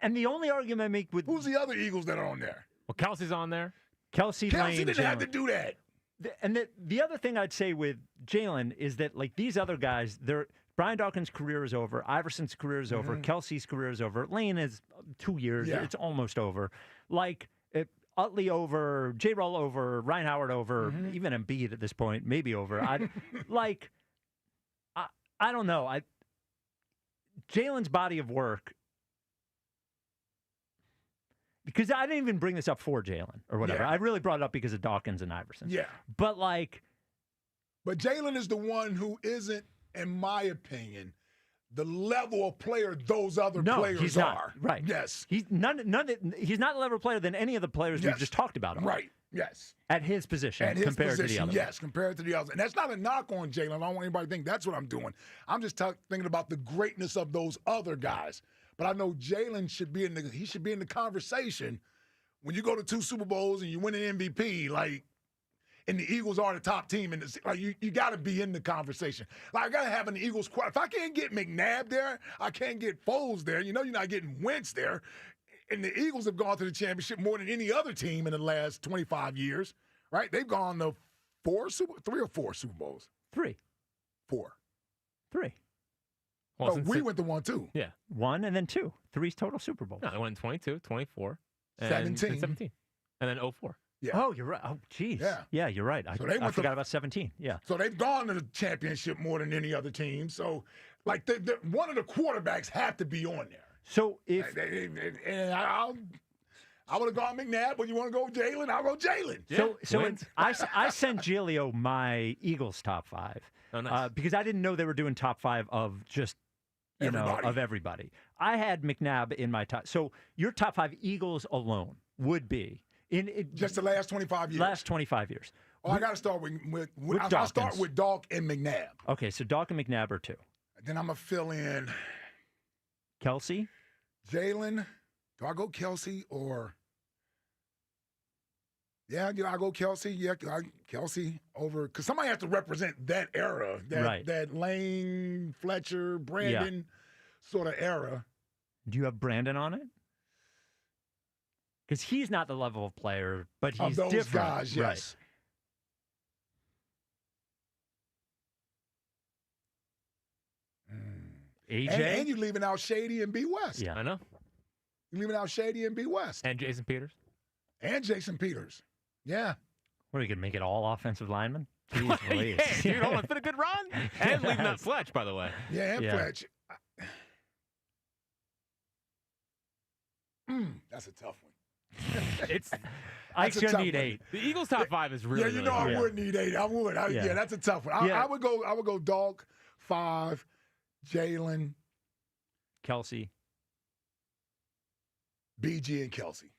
S2: And the only argument I make with
S3: who's the other Eagles that are on there?
S4: Well, Kelsey's on there.
S2: Kelsey Lane,
S3: didn't have to do that.
S2: And the other thing I'd say with Jalen is that, like, these other guys, Brian Dawkins' career is over. Iverson's career is over. Kelsey's career is over. Lane is 2 years. Yeah. It's almost over. Like, Utley over, J-Roll over, Ryan Howard over, even Embiid at this point, maybe over. I don't know. Jalen's body of work, because I didn't even bring this up for Jalen or whatever.
S3: Yeah.
S2: I really brought it up because of Dawkins and Iverson.
S3: Yeah.
S2: But
S3: Jalen is the one who isn't, in my opinion, the level of player those other players
S2: he's
S3: are.
S2: Not. Right.
S3: Yes.
S2: He's he's not a level player than any of the players we've just talked about.
S3: Right. Yes.
S2: At his position compared to the others.
S3: Yes, compared to the others. And that's not a knock on Jalen. I don't want anybody to think that's what I'm doing. I'm just thinking about the greatness of those other guys. But I know Jalen should be in the conversation when you go to 2 Super Bowls and you win an MVP, and the Eagles are the top team, and you got to be in the conversation. Like, I got to have an Eagles squad. If I can't get McNabb there, I can't get Foles there. You're not getting Wentz there. And the Eagles have gone to the championship more than any other team in the last 25 years, right? They've gone to 3 or 4 Super Bowls.
S2: 3.
S3: 4.
S2: 3.
S3: Well, we went to 1 too.
S4: Yeah.
S2: 1 and then 2. 3 total Super Bowls.
S4: No, they won in 22, 24,
S3: 17.
S4: 17. And then 04.
S2: Yeah. Oh, you're right. Oh, geez. Yeah, you're right. I forgot about 17. Yeah.
S3: So they've gone to the championship more than any other team. So, one of the quarterbacks have to be on there.
S2: So if
S3: I would have gone McNabb, but you want to go Jalen, I'll go Jalen.
S2: Yeah. So I sent Giglio my Eagles top 5 because I didn't know they were doing top 5 of just of everybody. I had McNabb in my top. So your top 5 Eagles alone would be
S3: just the last 25 years.
S2: Last 25 years.
S3: Well, I got to start with I'll start with Dawk and McNabb.
S2: Okay, so Dawk and McNabb are 2.
S3: Then I'm gonna fill in
S2: Kelsey,
S3: Jalen. Do I go Kelsey or? Yeah, I go Kelsey. Yeah, Kelsey over because somebody has to represent that era, that Lane, Fletcher, Brandon sort of era.
S2: Do you have Brandon on it? Because he's not the level of player, but he's
S3: of those
S2: different.
S3: Guys, yes.
S2: AJ?
S3: And you're leaving out Shady and B. West.
S4: Yeah, I know.
S3: You're leaving out Shady and B. West.
S4: And Jason Peters.
S3: Yeah.
S2: What, are you going to make it all offensive linemen? Jeez,
S4: yeah, dude, hold on. It's been a good run. And leaving out Fletch, by the way.
S3: Yeah, and Fletch. That's a tough one.
S2: I should need 8.
S4: The Eagles' top 5 is really.
S3: Yeah, you know I would need 8. I would. Yeah, that's a tough one. I would go dog 5, Jalen,
S2: Kelsey,
S3: BG, and Kelsey.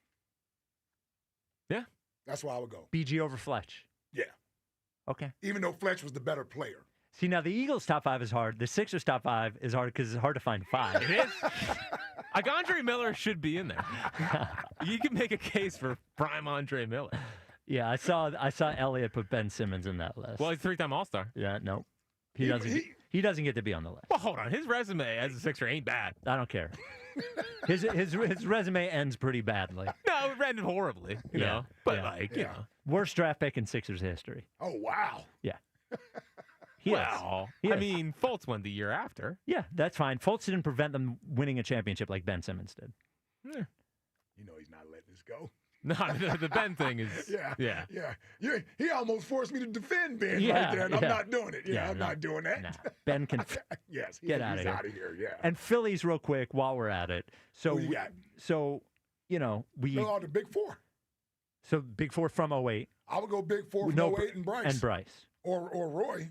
S4: Yeah,
S3: that's why I would go.
S2: BG over Fletch.
S3: Yeah.
S2: Okay.
S3: Even though Fletch was the better player.
S2: See, now the Eagles' top 5 is hard. The Sixers' top 5 is hard because it's hard to find 5.
S4: It is. Like Andre Miller should be in there. You can make a case for prime Andre Miller.
S2: Yeah, I saw Elliott put Ben Simmons in that list.
S4: Well, he's 3-time All-Star.
S2: Yeah, no. He doesn't get to be on the list.
S4: Well, hold on. His resume as a Sixer ain't bad.
S2: I don't care. His resume ends pretty badly.
S4: No, it ended horribly, you know. But you know.
S2: Worst draft pick in Sixers history.
S3: Oh, wow.
S2: Yeah.
S4: I mean, Fultz won the year after.
S2: Yeah, that's fine. Fultz didn't prevent them winning a championship like Ben Simmons did.
S4: Yeah.
S3: You know he's not letting this go.
S4: No, the Ben thing is. Yeah.
S3: He almost forced me to defend Ben right there, and I'm not doing it. I'm not doing that.
S2: Nah. Ben can
S3: yes,
S2: get out of
S3: here. Yeah.
S2: And Phillies, real quick, while we're at it. So,
S3: Who you got?
S2: the
S3: Big Four.
S2: So Big Four from 08.
S3: I would go Big Four from 08 and Bryce. Or Roy.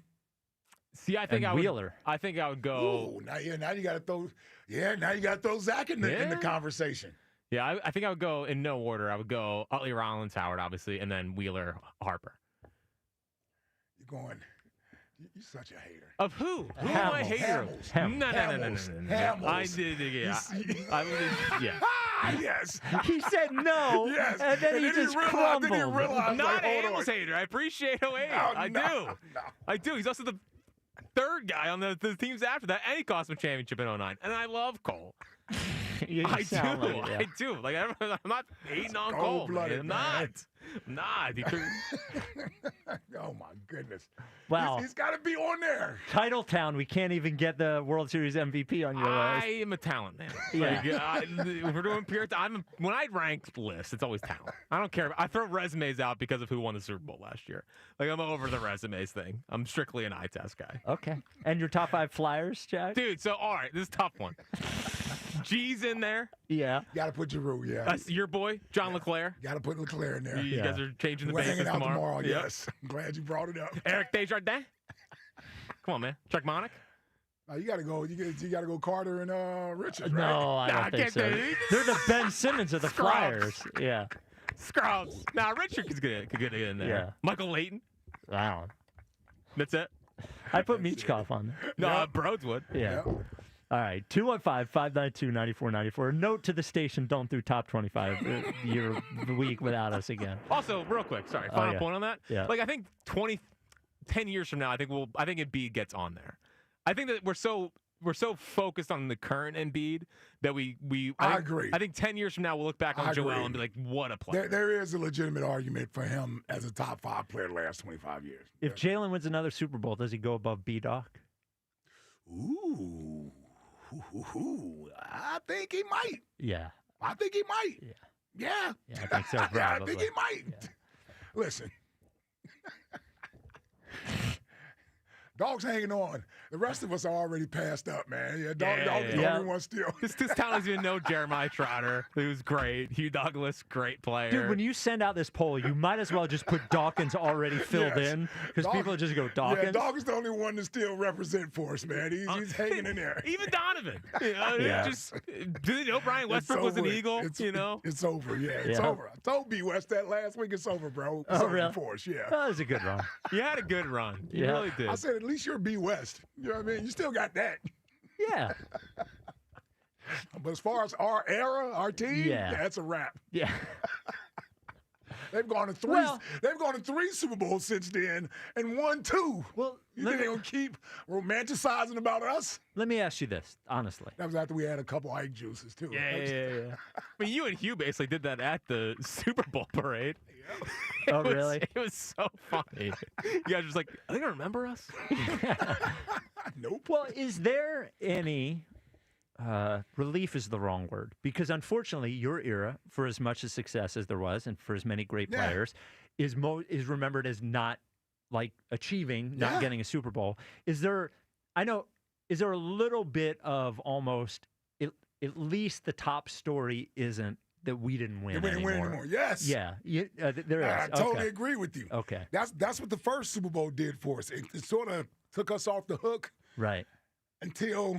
S4: See, I think
S2: Wheeler.
S4: I think I would go.
S3: Ooh, now you got to throw. Yeah, now you got to throw Zach in the conversation.
S4: Yeah, I think I would go in no order. I would go Utley, Rollins, Howard, obviously, and then Wheeler, Harper.
S3: You're going. You're such a hater.
S4: Of who? Who am I a hater of? No. I did. Yeah.
S3: Yes.
S2: He said no.
S3: Yes.
S2: And then he just crumbled.
S3: I'm
S4: not a Hamels hater. I appreciate 08. I do.
S3: No.
S4: I do. He's also the third guy on the teams after that, and he cost him a championship in 09. And I love Cole. I do. Like I'm not hating on Cole. I'm not.
S3: Oh my goodness.
S2: Wow.
S3: He's got to be on there.
S2: Title Town. We can't even get the World Series MVP on your list.
S4: I am a talent man.
S2: Yeah.
S4: If we're doing pure. When I rank lists, it's always talent. I don't care. I throw resumes out because of who won the Super Bowl last year. Like I'm over the resumes thing. I'm strictly an eye test guy.
S2: Okay. And your top 5 Flyers, Jack?
S4: Dude. So all right, this is a tough one. G's in there.
S2: Yeah.
S3: Got to put Giroux, yeah.
S4: That's your boy, John LeClaire.
S3: Got to put LeClaire in there.
S4: You guys are changing the
S3: We're
S4: bases
S3: hanging out
S4: tomorrow.
S3: Yes. I'm glad you brought it up.
S4: Eric Desjardins. Come on, man. Chuck Monick.
S3: You got to go. You got to go Carter and Richards, right?
S2: No, I don't think so. They're the Ben Simmons of the Flyers. Yeah.
S4: Scrubs. Richard could get in there.
S2: Yeah.
S4: Michael Layton.
S2: Wow.
S4: That's it.
S2: I put Michkov on there.
S4: No, Broads would.
S2: Yeah. All right, 215-592-9494. Note to the station, don't do top 25 year week without us again.
S4: Also, real quick, sorry, final point on that.
S2: Yeah.
S4: Like I think 10 years from now, I think Embiid gets on there. I think that we're so focused on the current Embiid that I
S3: agree.
S4: I think 10 years from now we'll look back on Joel and be like, what a player.
S3: There is a legitimate argument for him as a top 5 player the last 25 years.
S2: If Jalen wins another Super Bowl, does he go above B-Doc?
S3: Ooh, I think he might.
S2: Yeah.
S3: I think he might. Yeah.
S2: Yeah, I think so, probably.
S3: I think he might. Yeah. Listen. Dog's hanging on. The rest of us are already passed up, man. Yeah, Dog is the only one still.
S4: This town doesn't even know Jeremiah Trotter, who's great. Hugh Douglas, great player.
S2: Dude, when you send out this poll, you might as well just put Dawkins already filled in, because people just go, Dawkins?
S3: Yeah, Dawkins the only one to still represent for us, man. He's hanging in there.
S4: Even Donovan. Do you know Brian Westbrook was an Eagle?
S3: It's over, it's over. I told B. West that last week. It's over, bro. It's over for us,
S2: That was a good run.
S4: You had a good run. You really did.
S3: I said, at least you're B. West. You know what I mean? You still got that.
S2: Yeah.
S3: But as far as our era, our team, that's a wrap.
S2: Yeah.
S3: They've gone to 3. They've gone to 3 Super Bowls since then, and won 2.
S2: Well,
S3: you think they're gonna keep romanticizing about us?
S2: Let me ask you this, honestly.
S3: That was after we had a couple Ike juices too.
S4: Yeah. I mean, you and Hugh basically did that at the Super Bowl parade.
S2: Oh, really?
S4: It was so funny. You guys were just like, are they gonna remember us?
S3: Nope.
S2: Well, is there any relief is the wrong word, because unfortunately your era, for as much as success as there was and for as many great players, is remembered as not like achieving, not getting a Super Bowl. Is there a little bit of almost at least the top story isn't that we didn't win
S3: We didn't win anymore. Yes.
S2: Yeah, there is.
S3: I totally agree with you.
S2: Okay.
S3: That's what the first Super Bowl did for us. It sort of took us off the hook.
S2: Right.
S3: Until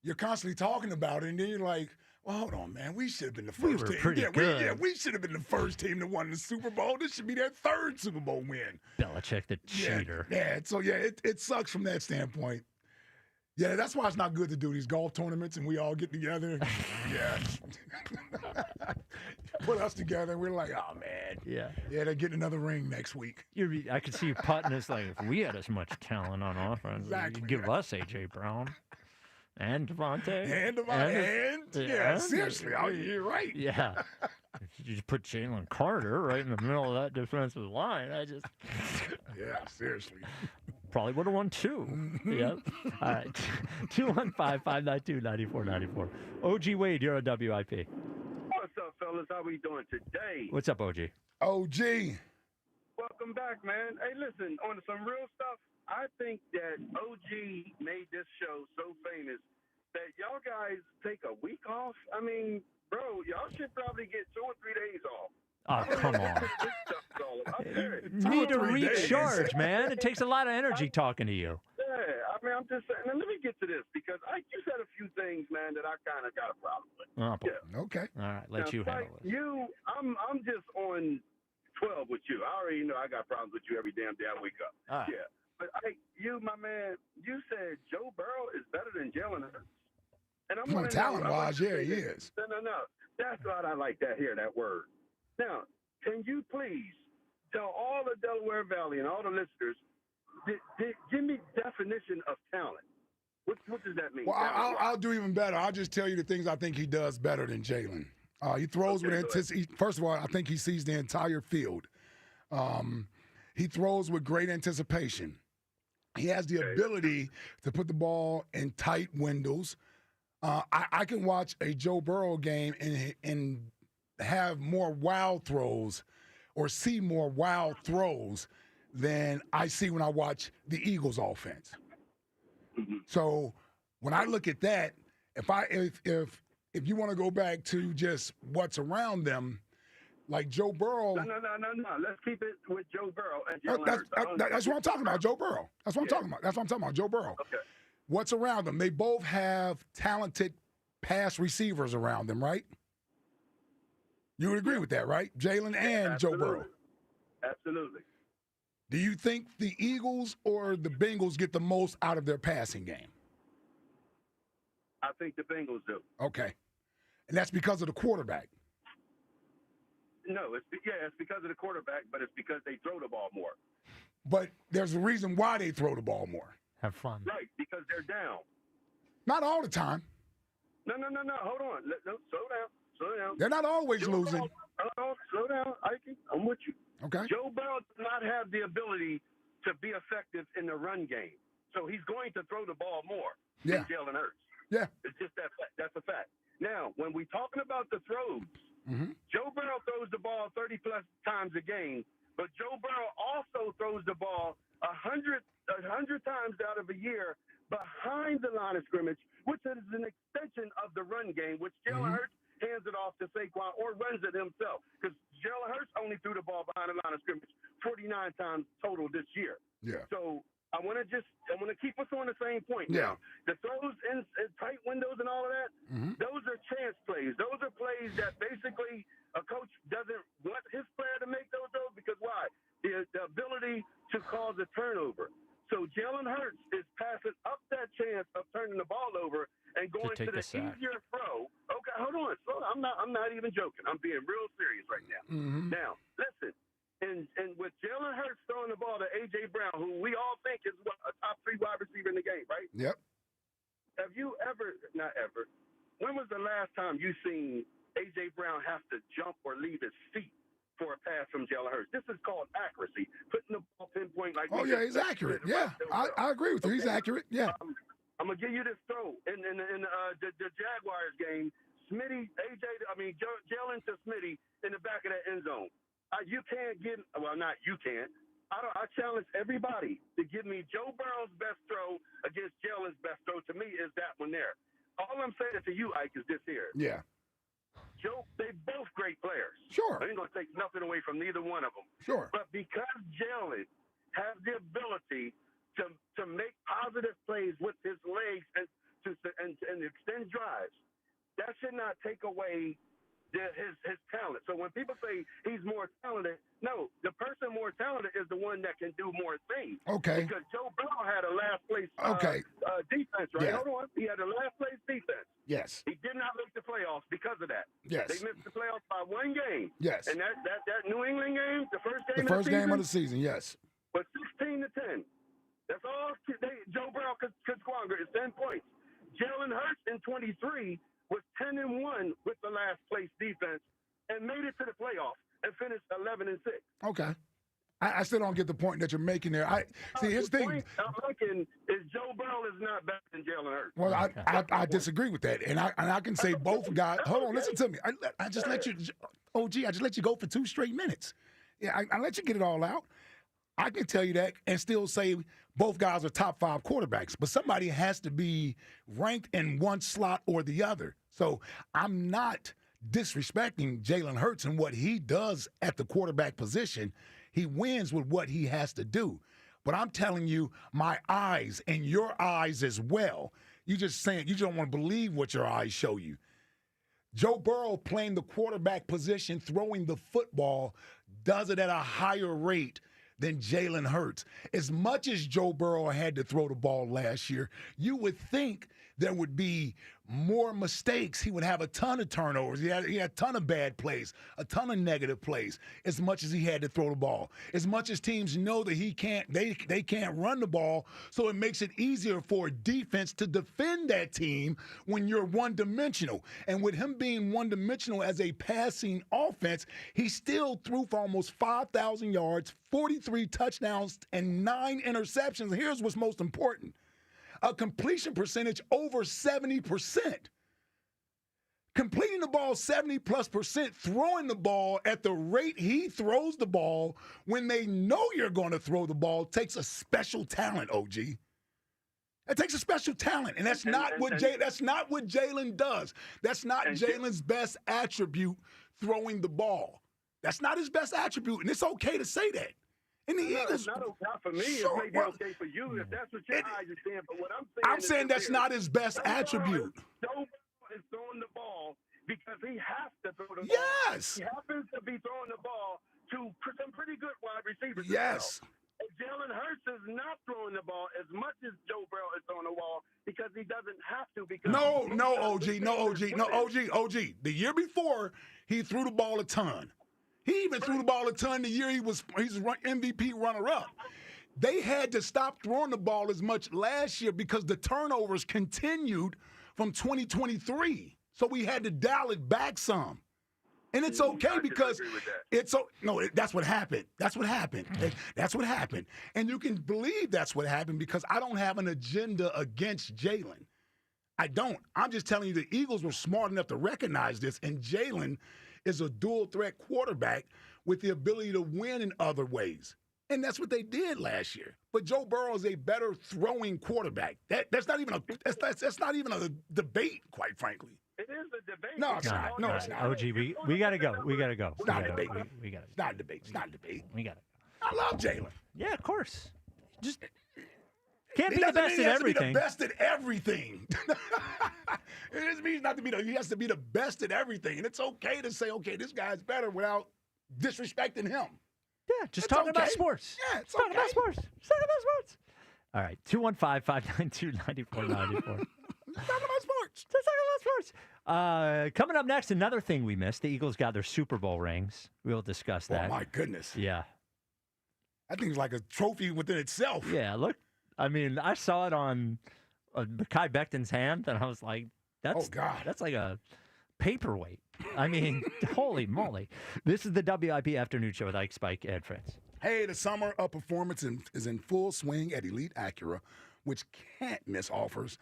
S3: you're constantly talking about it, and then you're like, well, hold on, man. We should have been the first team.
S2: Pretty good.
S3: We should have been the first team that won the Super Bowl. This should be their third Super Bowl win.
S2: Belichick, the cheater.
S3: Yeah. So, it sucks from that standpoint. Yeah, that's why it's not good to do these golf tournaments and we all get together. Yeah. Put us together and we're like, oh, man.
S2: Yeah.
S3: Yeah, they're getting another ring next week.
S2: I could see you putting this like, if we had as much talent on offense,
S3: Exactly.
S2: you'd give us A.J. Brown. And Devontae.
S3: Yeah, seriously. You're right.
S2: Yeah. You just put Jalen Carter right in the middle of that defensive line.
S3: Yeah, seriously.
S2: Probably would have won too. Yep. All right. 215-592-9494. OG Wade, you're on WIP.
S8: What's up, fellas? How we doing today?
S2: What's up, OG?
S3: OG.
S8: Welcome back, man. Hey, listen, on some real stuff, I think that OG made this show so famous that y'all guys take a week off. I mean, bro, y'all should probably get 2 or 3 days off.
S2: Oh, come on. Need to recharge, man. It takes a lot of energy talking to you.
S8: Yeah, I mean, I'm just saying. Now, let me get to this because you said a few things, man, that I kind of got a problem with.
S2: Oh,
S8: yeah.
S3: Okay.
S2: All right, let you handle it.
S8: I'm just on 12 with you. I already know I got problems with you every damn day I wake up.
S2: All right.
S8: Yeah. But my man, you said Joe Burrow is better than Jalen Hurts. And I'm
S3: talent-wise, yeah, he is.
S8: No. That's what I like to hear, that word. Now, can you please tell all the Delaware Valley and all the listeners, give me definition of talent. What does that mean?
S3: Well, I'll do even better. I'll just tell you the things I think he does better than Jalen. He throws with anticipation. First of all, I think he sees the entire field. He throws with great anticipation. He has the ability to put the ball in tight windows. I can watch a Joe Burrow game and have more wild throws or see more wild throws than I see when I watch the Eagles offense. So when I look at that, if you want to go back to just what's around them, like Joe Burrow.
S8: No. Let's keep it with Joe Burrow and Jalen Hurts.
S3: That's what I'm talking about, Joe Burrow. That's what I'm talking about, Joe Burrow.
S8: Okay.
S3: What's around them? They both have talented pass receivers around them, right? You would agree with that, right? Jalen and Joe Burrow.
S8: Absolutely.
S3: Do you think the Eagles or the Bengals get the most out of their passing game?
S8: I think the Bengals do.
S3: Okay. And that's because of the quarterback.
S8: No, it's because of the quarterback, but it's because they throw the ball more.
S3: But there's a reason why they throw the ball more.
S2: Have fun.
S8: Right, because they're down.
S3: Not all the time.
S8: No. Hold on. Slow down.
S3: They're not always losing.
S8: Slow down, Ike. I'm with you.
S3: Okay.
S8: Joe Burrow does not have the ability to be effective in the run game. So he's going to throw the ball more than Jalen Hurts.
S3: Yeah.
S8: It's just that's a fact. Now, when we're talking about the throws, Joe Burrow throws the ball 30-plus times a game, but Joe Burrow also throws the ball 100 times out of a year behind the line of scrimmage, which is an extension of the run game, which Jalen Hurts hands it off to Saquon or runs it himself. Because Jalen Hurts only threw the ball behind the line of scrimmage 49 times total this year.
S3: Yeah.
S8: So I want to keep us on the same point.
S3: Yeah.
S8: Now, the throws in tight windows and all of that, those are chance plays. Those are plays that basically a coach doesn't want his player to make those throws because why? The ability to cause a turnover. So Jalen Hurts is passing up that chance of turning the ball over and going to the easier throw. Okay, hold on. I'm not even joking. I'm being real serious right now. Now, listen. And with Jalen Hurts throwing the ball to A.J. Brown, who we all think is a top 3 wide receiver in the game, right?
S3: Yep.
S8: Have you not ever, when was the last time you seen A.J. Brown have to jump or leave his feet for a pass from Jalen Hurts? This is called accuracy, putting the ball pinpoint like.
S3: Oh yeah, he's accurate. Yeah, I agree with you. He's accurate. Yeah.
S8: I'm gonna give you this throw in the Jaguars game. Jalen to Smitty in the back of that end zone. You can't get. Well, not you can't. I challenge everybody to give me Joe Burrow's best throw against Jalen's best throw. To me, is that one there. All I'm saying to you, Ike, is this here.
S3: Yeah.
S8: they both great players.
S3: Sure.
S8: I ain't going to take nothing away from neither one of them.
S3: Sure.
S8: But because Jalen has the ability to make positive plays with his legs and extend drives, that should not take away his talent. So when people say he's more talented, no, the person more talented is the one that can do more things.
S3: Okay.
S8: Because Joe Burrow had a last place defense, right?
S3: Yeah.
S8: Hold on. He had a last place defense.
S3: Yes.
S8: He did not make the playoffs because of that.
S3: Yes.
S8: They missed the playoffs by one game.
S3: Yes.
S8: And that New England game, the first game
S3: of the season, yes.
S8: was 16-10. That's all Joe Burrow could squander is 10 points. Jalen Hurts in 23 was 10-1 with the last place defense and made it to the playoffs and finished 11-6.
S3: Okay. I still don't get the point that you're making there. Here's the thing.
S8: Point I'm making is Joe Burrow is not better than Jalen Hurts.
S3: Well, I disagree with that, and I can say both guys. Hold on, listen to me. I just let you, OG. I just let you go for 2 straight minutes. Yeah, I let you get it all out. I can tell you that and still say both guys are top 5 quarterbacks, but somebody has to be ranked in one slot or the other. So I'm not disrespecting Jalen Hurts and what he does at the quarterback position. He wins with what he has to do. But I'm telling you, my eyes and your eyes as well, you just saying you don't want to believe what your eyes show you. Joe Burrow playing the quarterback position, throwing the football, does it at a higher rate than Jalen Hurts. As much as Joe Burrow had to throw the ball last year, you would think there would be more mistakes. He would have a ton of turnovers. He had a ton of bad plays, a ton of negative plays, as much as he had to throw the ball. As much as teams know that they can't run the ball, so it makes it easier for a defense to defend that team when you're one-dimensional. And with him being one-dimensional as a passing offense, he still threw for almost 5,000 yards, 43 touchdowns, and 9 interceptions. Here's what's most important. A completion percentage over 70%. Completing the ball 70+%, throwing the ball at the rate he throws the ball when they know you're going to throw the ball takes a special talent, OG. It takes a special talent, and that's not what Jalen does. That's not Jalen's best attribute, throwing the ball. That's not his best attribute, and it's okay to say that. And the Eagles,
S8: it's not for me.
S3: Sure,
S8: it may be okay for you if that's what your eyes are saying. But what
S3: I'm saying that's not his best attribute.
S8: Joe is throwing the ball because he has to throw the ball.
S3: Yes.
S8: He happens to be throwing the ball to some pretty good wide receivers.
S3: Yes.
S8: And Jalen Hurts is not throwing the ball as much as Joe Burrow is throwing the ball because he doesn't have to. Because OG.
S3: The year before, he threw the ball a ton. He even threw the ball a ton the year he's MVP runner-up. They had to stop throwing the ball as much last year because the turnovers continued from 2023. So we had to dial it back some. And it's okay because that's what happened. That's what happened. That's what happened. And you can believe that's what happened because I don't have an agenda against Jalen. I don't. I'm just telling you the Eagles were smart enough to recognize this, and Jalen is a dual-threat quarterback with the ability to win in other ways. And that's what they did last year. But Joe Burrow is a better throwing quarterback. That's not even a debate, quite frankly.
S8: It is a debate.
S3: No, it's not. No, it's not.
S2: OG, we got to go. We got to go.
S3: It's not a debate.
S2: It's not a debate.
S3: It's not a debate.
S2: We got to
S3: go. I love Jalen.
S2: Yeah, of course. Just can't be
S3: the
S2: best at everything.
S3: He has to be the best at everything. It doesn't mean not to be he has to be the best at everything. And it's okay to say, okay, this guy's better without disrespecting him.
S2: Yeah, just talking about sports.
S3: Yeah, it's
S2: talking about sports. Just talking about sports. All right, 215-592-9494.
S3: Talking about sports.
S2: Just talking about sports. Coming up next, another thing we missed. The Eagles got their Super Bowl rings. We'll discuss that.
S3: Oh, my goodness.
S2: Yeah.
S3: That thing's like a trophy within itself.
S2: Yeah, look. I mean, I saw it on Kai Becton's hand, and I was like, that's like a paperweight. I mean, holy moly. This is the WIP Afternoon Show with Ike, Spike, and Fritz.
S3: Hey, the summer of performance is in full swing at Elite Acura, which with can't-miss offers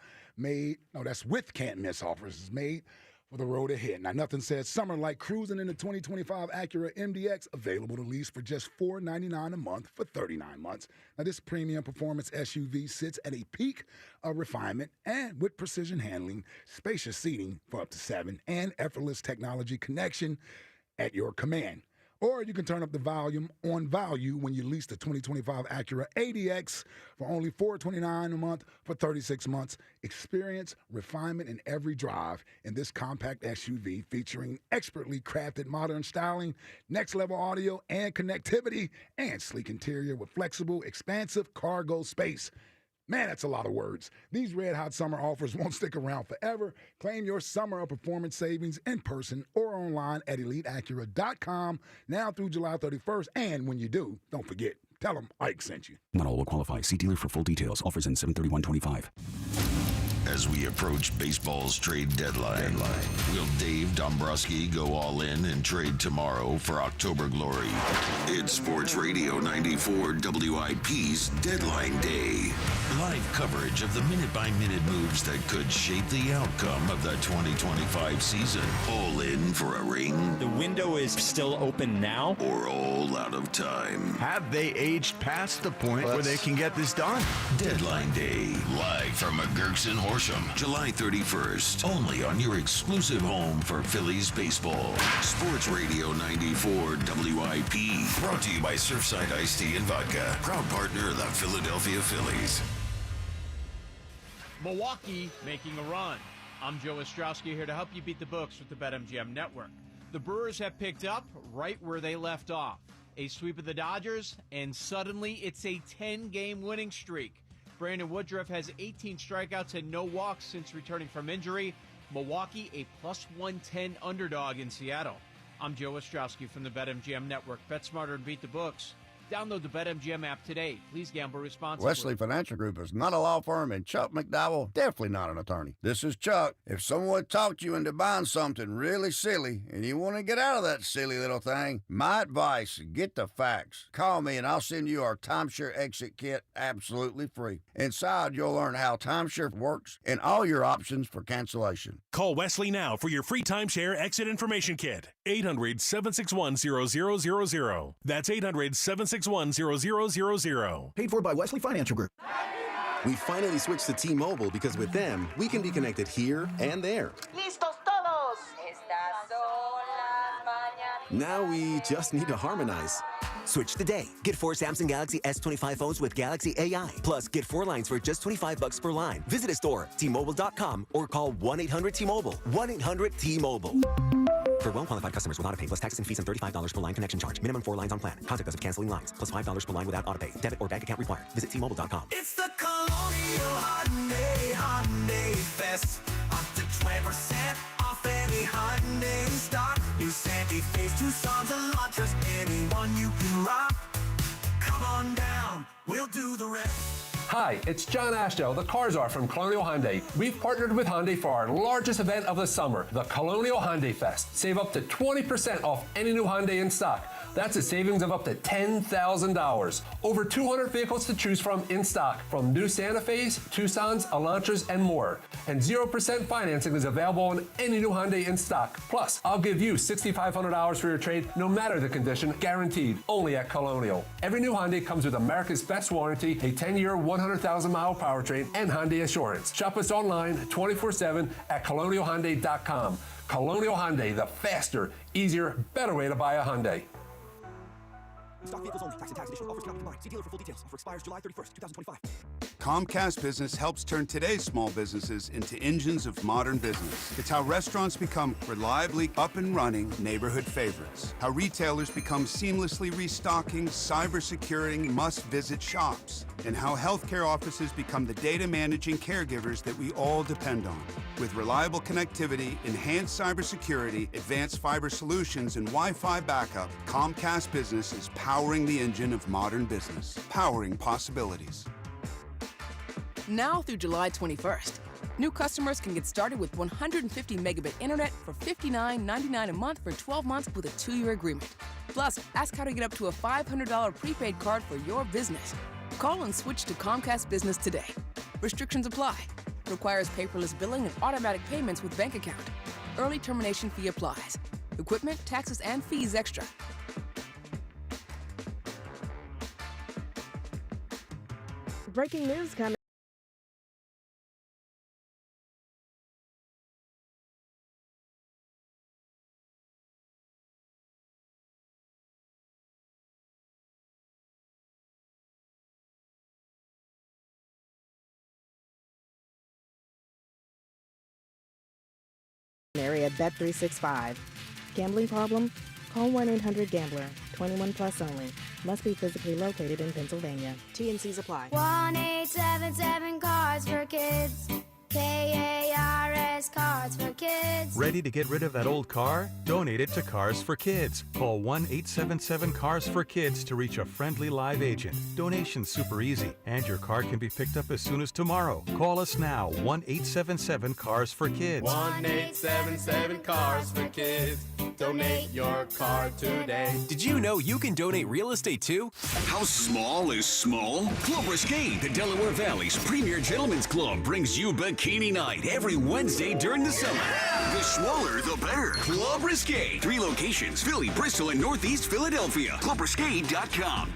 S3: is made for the road ahead. Now, nothing says summer like cruising in the 2025 Acura MDX, available to lease for just $499 a month for 39 months. Now, this premium performance SUV sits at a peak of refinement and with precision handling, spacious seating for up to 7, and effortless technology connection at your command. Or you can turn up the volume on value when you lease the 2025 Acura ADX for only $429 a month for 36 months. Experience refinement in every drive in this compact SUV featuring expertly crafted modern styling, next-level audio and connectivity, and sleek interior with flexible, expansive cargo space. Man, that's a lot of words. These red-hot summer offers won't stick around forever. Claim your summer of performance savings in person or online at EliteAcura.com now through July 31st. And when you do, don't forget, tell them Ike sent you.
S20: Not all will qualify. See dealer for full details. Offers in 7/31/25.
S1: As we approach baseball's trade deadline, will Dave Dombrowski go all in and trade tomorrow for October glory? It's Sports Radio 94 WIP's Deadline Day. Live coverage of the minute-by-minute moves that could shape the outcome of the 2025 season. All in for a ring?
S10: The window is still open now?
S1: Or all out of time?
S11: Have they aged past the point where they can get this done?
S1: Deadline Day, live from McGurk's in Horsham, July 31st. Only on your exclusive home for Phillies baseball. Sports Radio 94 WIP. Brought to you by Surfside Iced Tea and Vodka. Proud partner of the Philadelphia Phillies.
S12: Milwaukee making a run. I'm Joe Ostrowski here to help you beat the books with the BetMGM Network. The Brewers have picked up right where they left off. A sweep of the Dodgers, and suddenly it's a 10-game winning streak. Brandon Woodruff has 18 strikeouts and no walks since returning from injury. Milwaukee, a +110 underdog in Seattle. I'm Joe Ostrowski from the BetMGM Network. Bet smarter and beat the books. Download the BetMGM app today. Please gamble responsibly.
S13: Wesley Financial Group is not a law firm, and Chuck McDowell definitely not an attorney. This is Chuck. If someone talked you into buying something really silly and you want to get out of that silly little thing, my advice, get the facts. Call me and I'll send you our timeshare exit kit absolutely free. Inside, you'll learn how timeshare works and all your options for cancellation.
S23: Call Wesley now for your free timeshare exit information kit. 800-761-0000. That's 800-761-0000.
S25: Paid for by Wesley Financial Group. We finally switched to T-Mobile because with them, we can be connected here and there.
S26: ¡Listos todos! Estas son las mañanas.
S25: Now we just need to harmonize.
S27: Switch today. Get 4 Samsung Galaxy S25 phones with Galaxy AI. Plus, get 4 lines for just $25 per line. Visit a store, T-Mobile.com, or call 1-800-T-Mobile. 1-800-T-Mobile. For well-qualified customers with autopay plus taxes and fees and $35 per line connection charge. Minimum 4 lines on plan. Contact us if canceling lines. Plus $5 per line without autopay. Debit or bank account required. Visit T-Mobile.com.
S28: It's the Colonial Hyundai Fest. Up to 20% off any Hyundai stock. New Santa Fe's, Tucson's, and Elantras. Anyone you can rock. Come on down. We'll do the rest.
S29: Hi, it's John Ashdale, the car czar from Colonial Hyundai. We've partnered with Hyundai for our largest event of the summer, the Colonial Hyundai Fest. Save up to 20% off any new Hyundai in stock. That's a savings of up to $10,000. Over 200 vehicles to choose from in stock, from new Santa Fe's, Tucson's, Elantras, and more. And 0% financing is available on any new Hyundai in stock. Plus, I'll give you $6,500 for your trade, no matter the condition, guaranteed, only at Colonial. Every new Hyundai comes with America's best warranty, a 10-year, 100,000-mile powertrain, and Hyundai Assurance. Shop us online 24/7 at colonialhyundai.com. Colonial Hyundai, the faster, easier, better way to buy a Hyundai.
S28: Stock vehicles only. Tax and tax additional offers cannot be combined. See dealer for full details. Offer expires July 31st, 2025.
S30: Comcast Business helps turn today's small businesses into engines of modern business. It's how restaurants become reliably up and running neighborhood favorites. How retailers become seamlessly restocking, cyber-securing, must-visit shops. And how healthcare offices become the data managing caregivers that we all depend on. With reliable connectivity, enhanced cybersecurity, advanced fiber solutions, and Wi-Fi backup, Comcast Business is powering the engine of modern business, powering possibilities.
S31: Now through July 21st, new customers can get started with 150 megabit internet for $59.99 a month for 12 months with a 2-year agreement. Plus, ask how to get up to a $500 prepaid card for your business. Call and switch to Comcast Business today. Restrictions apply. Requires paperless billing and automatic payments with bank account. Early termination fee applies. Equipment, taxes, and fees extra.
S5: Breaking news coming. Area Bet365. Gambling problem? Call 1-800-GAMBLER. 21 plus only. Must be physically located in Pennsylvania. T&Cs apply.
S6: 1-877 Cards for Kids. KARS Cards for Kids.
S7: Ready to get rid of that old car? Donate it to Cars for Kids. Call 1-877-CARS-FOR-KIDS to reach a friendly live agent. Donation's super easy, and your car can be picked up as soon as tomorrow. Call us now, 1-877-CARS-FOR-KIDS.
S9: 1-877 Cars for Kids. Donate your car today.
S10: Did you know you can donate real estate too?
S1: How small is small? Club Risque, the Delaware Valley's premier gentlemen's club, brings you Bikini Night every Wednesday during the summer. The smaller, the better. Club Risque. 3 locations, Philly, Bristol, and Northeast Philadelphia. ClubRisque.com.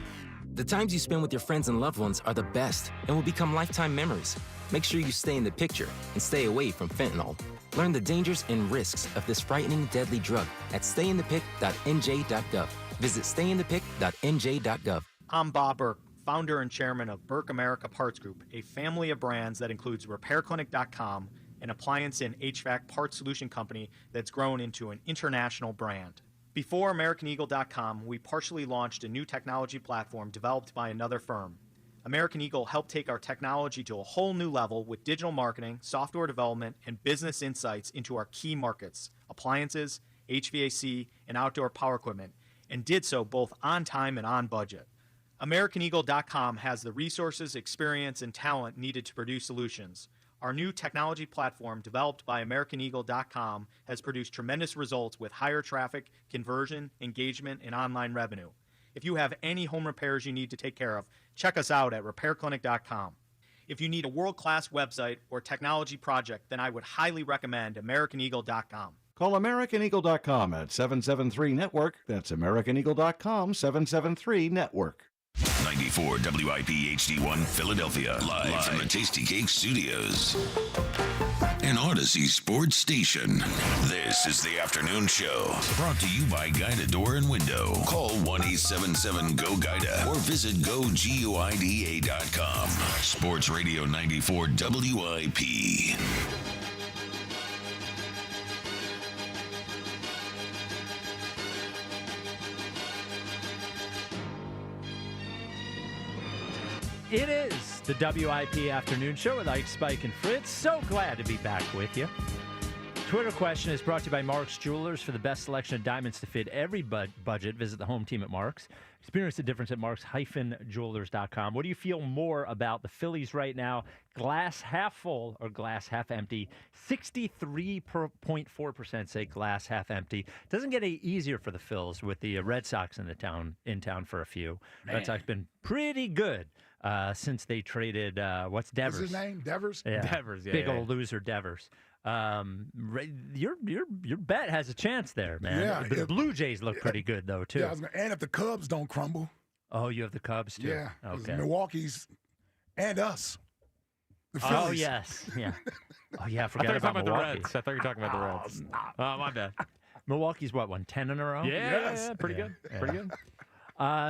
S14: The times you spend with your friends and loved ones are the best and will become lifetime memories. Make sure you stay in the picture and stay away from fentanyl. Learn the dangers and risks of this frightening, deadly drug at stayinthepic.nj.gov. Visit stayinthepic.nj.gov.
S15: I'm Bob Burke, founder and chairman of Burke America Parts Group, a family of brands that includes RepairClinic.com, an appliance and HVAC parts solution company that's grown into an international brand. Before AmericanEagle.com, we partially launched a new technology platform developed by another firm. American Eagle helped take our technology to a whole new level with digital marketing, software development, and business insights into our key markets, appliances, HVAC, and outdoor power equipment, and did so both on time and on budget. AmericanEagle.com has the resources, experience, and talent needed to produce solutions. Our new technology platform, developed by AmericanEagle.com, has produced tremendous results with higher traffic, conversion, engagement, and online revenue. If you have any home repairs you need to take care of, check us out at RepairClinic.com. If you need a world-class website or technology project, then I would highly recommend AmericanEagle.com.
S16: Call AmericanEagle.com at 773-NETWORK. That's AmericanEagle.com, 773-NETWORK.
S1: 94 WIP HD1 Philadelphia, live from the Tasty Cake Studios. An Odyssey sports station. This is the afternoon show, brought to you by Guida Door and Window. Call 1-877-GO-GUIDA or visit GoGuida.com. Sports Radio 94 WIP.
S2: It is the WIP Afternoon Show with Ike, Spike, and Fritz. So glad to be back with you. Twitter question is brought to you by Mark's Jewelers. For the best selection of diamonds to fit every budget, visit the home team at Mark's. Experience the difference at marks-jewelers.com. What do you feel more about the Phillies right now? Glass half full or glass half empty? 63.4% say glass half empty. Doesn't get any easier for the Phils with the Red Sox in town for a few.
S3: Man.
S2: Red Sox been pretty good since they traded what's Devers?
S3: What's his name? Devers?
S2: Yeah.
S4: Devers, yeah.
S2: Big old loser Devers. Your bet has a chance there, man.
S3: Yeah,
S2: The Blue Jays look pretty good though too.
S3: Yeah, and if the Cubs don't crumble.
S2: Oh, you have the Cubs too.
S3: Yeah.
S2: Okay.
S3: Milwaukee's and us. The
S2: Oh
S3: Phillies.
S2: yes. Yeah. Oh yeah. I
S4: I
S2: forgot
S4: thought you were
S2: about
S4: talking about the
S2: Milwaukee.
S4: Reds. I thought you were talking about the Reds. Oh, my bad.
S2: Milwaukee's what, won 10 in a row?
S4: Yeah, pretty good. Pretty good.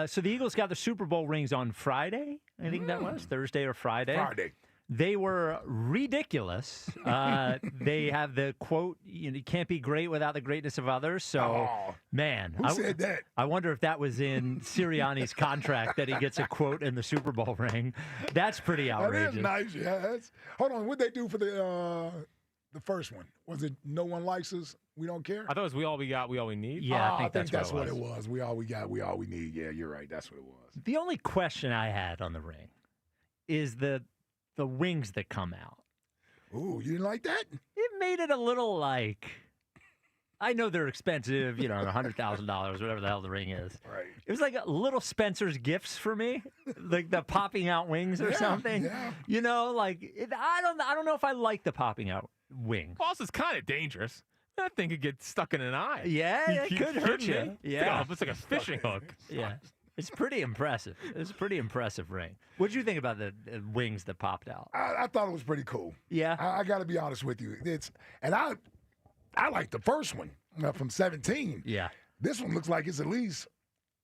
S2: So the Eagles got the Super Bowl rings on Friday. I think that was Thursday or Friday.
S3: Friday.
S2: They were ridiculous. They have the quote, you can't be great without the greatness of others. So, man.
S3: Who said that?
S2: I wonder if that was in Sirianni's contract that he gets a quote in the Super Bowl ring. That's pretty outrageous.
S3: That is nice, yeah. Hold on, what'd they do for the first one? Was it no one likes us, we don't care?
S4: I thought it was we all we got, we all we need.
S2: Yeah,
S3: I think that's what it was. We all we got, we all we need. Yeah, you're right. That's what it was.
S2: The only question I had on the ring is the wings that come out.
S3: Ooh, you didn't like that?
S2: It made it a little like, I know they're expensive, $100,000, whatever the hell the ring is.
S3: Right.
S2: It was like a little Spencer's Gifts for me, like the popping out wings or something.
S3: Yeah.
S2: I don't know if I like the popping out wings.
S4: Also, it's kind of dangerous. That thing could get stuck in an eye.
S2: Yeah, it could hurt you.
S4: Me?
S2: Yeah.
S4: It's like a fishing hook.
S2: Yeah. It's pretty impressive. It's a pretty impressive ring. What did you think about the wings that popped out?
S3: I thought it was pretty cool.
S2: Yeah.
S3: I got to be honest with you. I like the first one from 17.
S2: Yeah.
S3: This one looks like it's at least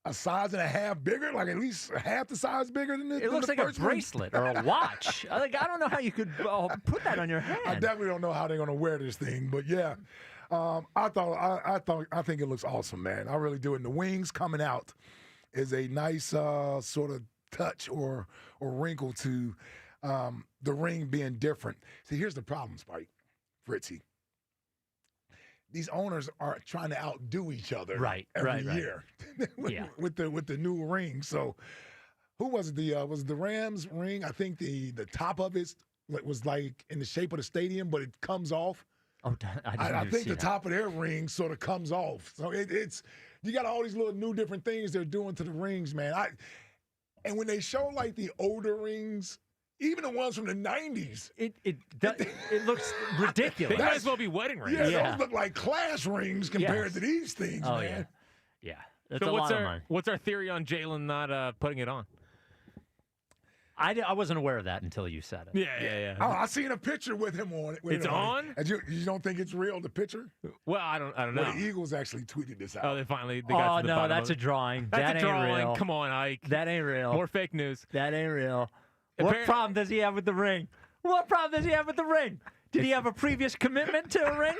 S3: a size and a half bigger, like at least half the size bigger than this.
S2: It looks like a bracelet or a watch. I don't know how you could put that on your hand.
S3: I definitely don't know how they're going to wear this thing, but yeah. I think it looks awesome, man. I really do. And the wings coming out is a nice sort of touch or wrinkle to the ring being different. See, here's the problem, Spike, Fritzy. These owners are trying to outdo each other every year with the new ring. So, who was it? Was it the Rams ring? I think the top of it was like in the shape of the stadium, but it comes off.
S2: Oh,
S3: I think the top of their ring sort of comes off. So it's you got all these little new different things they're doing to the rings, man. And when they show like the older rings, even the ones from the 90s,
S2: it looks ridiculous.
S4: They might as well be wedding rings.
S3: Yeah, those look like class rings compared to these things, man.
S2: Yeah. That's
S4: so
S2: a lot of money.
S4: What's our theory on Jalen not putting it on?
S2: I wasn't aware of that until you said it.
S4: Yeah.
S3: Oh, I seen a picture with him on it.
S4: It's on?
S3: And you don't think it's real, the picture?
S4: Well, I don't know.
S3: Well, the Eagles actually tweeted this out.
S4: Oh, they got to the
S2: no,
S4: bottom
S2: that's
S4: of
S2: a drawing.
S4: That's
S2: that
S4: a
S2: ain't
S4: drawing.
S2: real.
S4: Come on, Ike.
S2: That ain't real.
S4: More fake news.
S2: That ain't real. What problem does he have with the ring? What problem does he have with the ring? Did he have a previous commitment to a ring,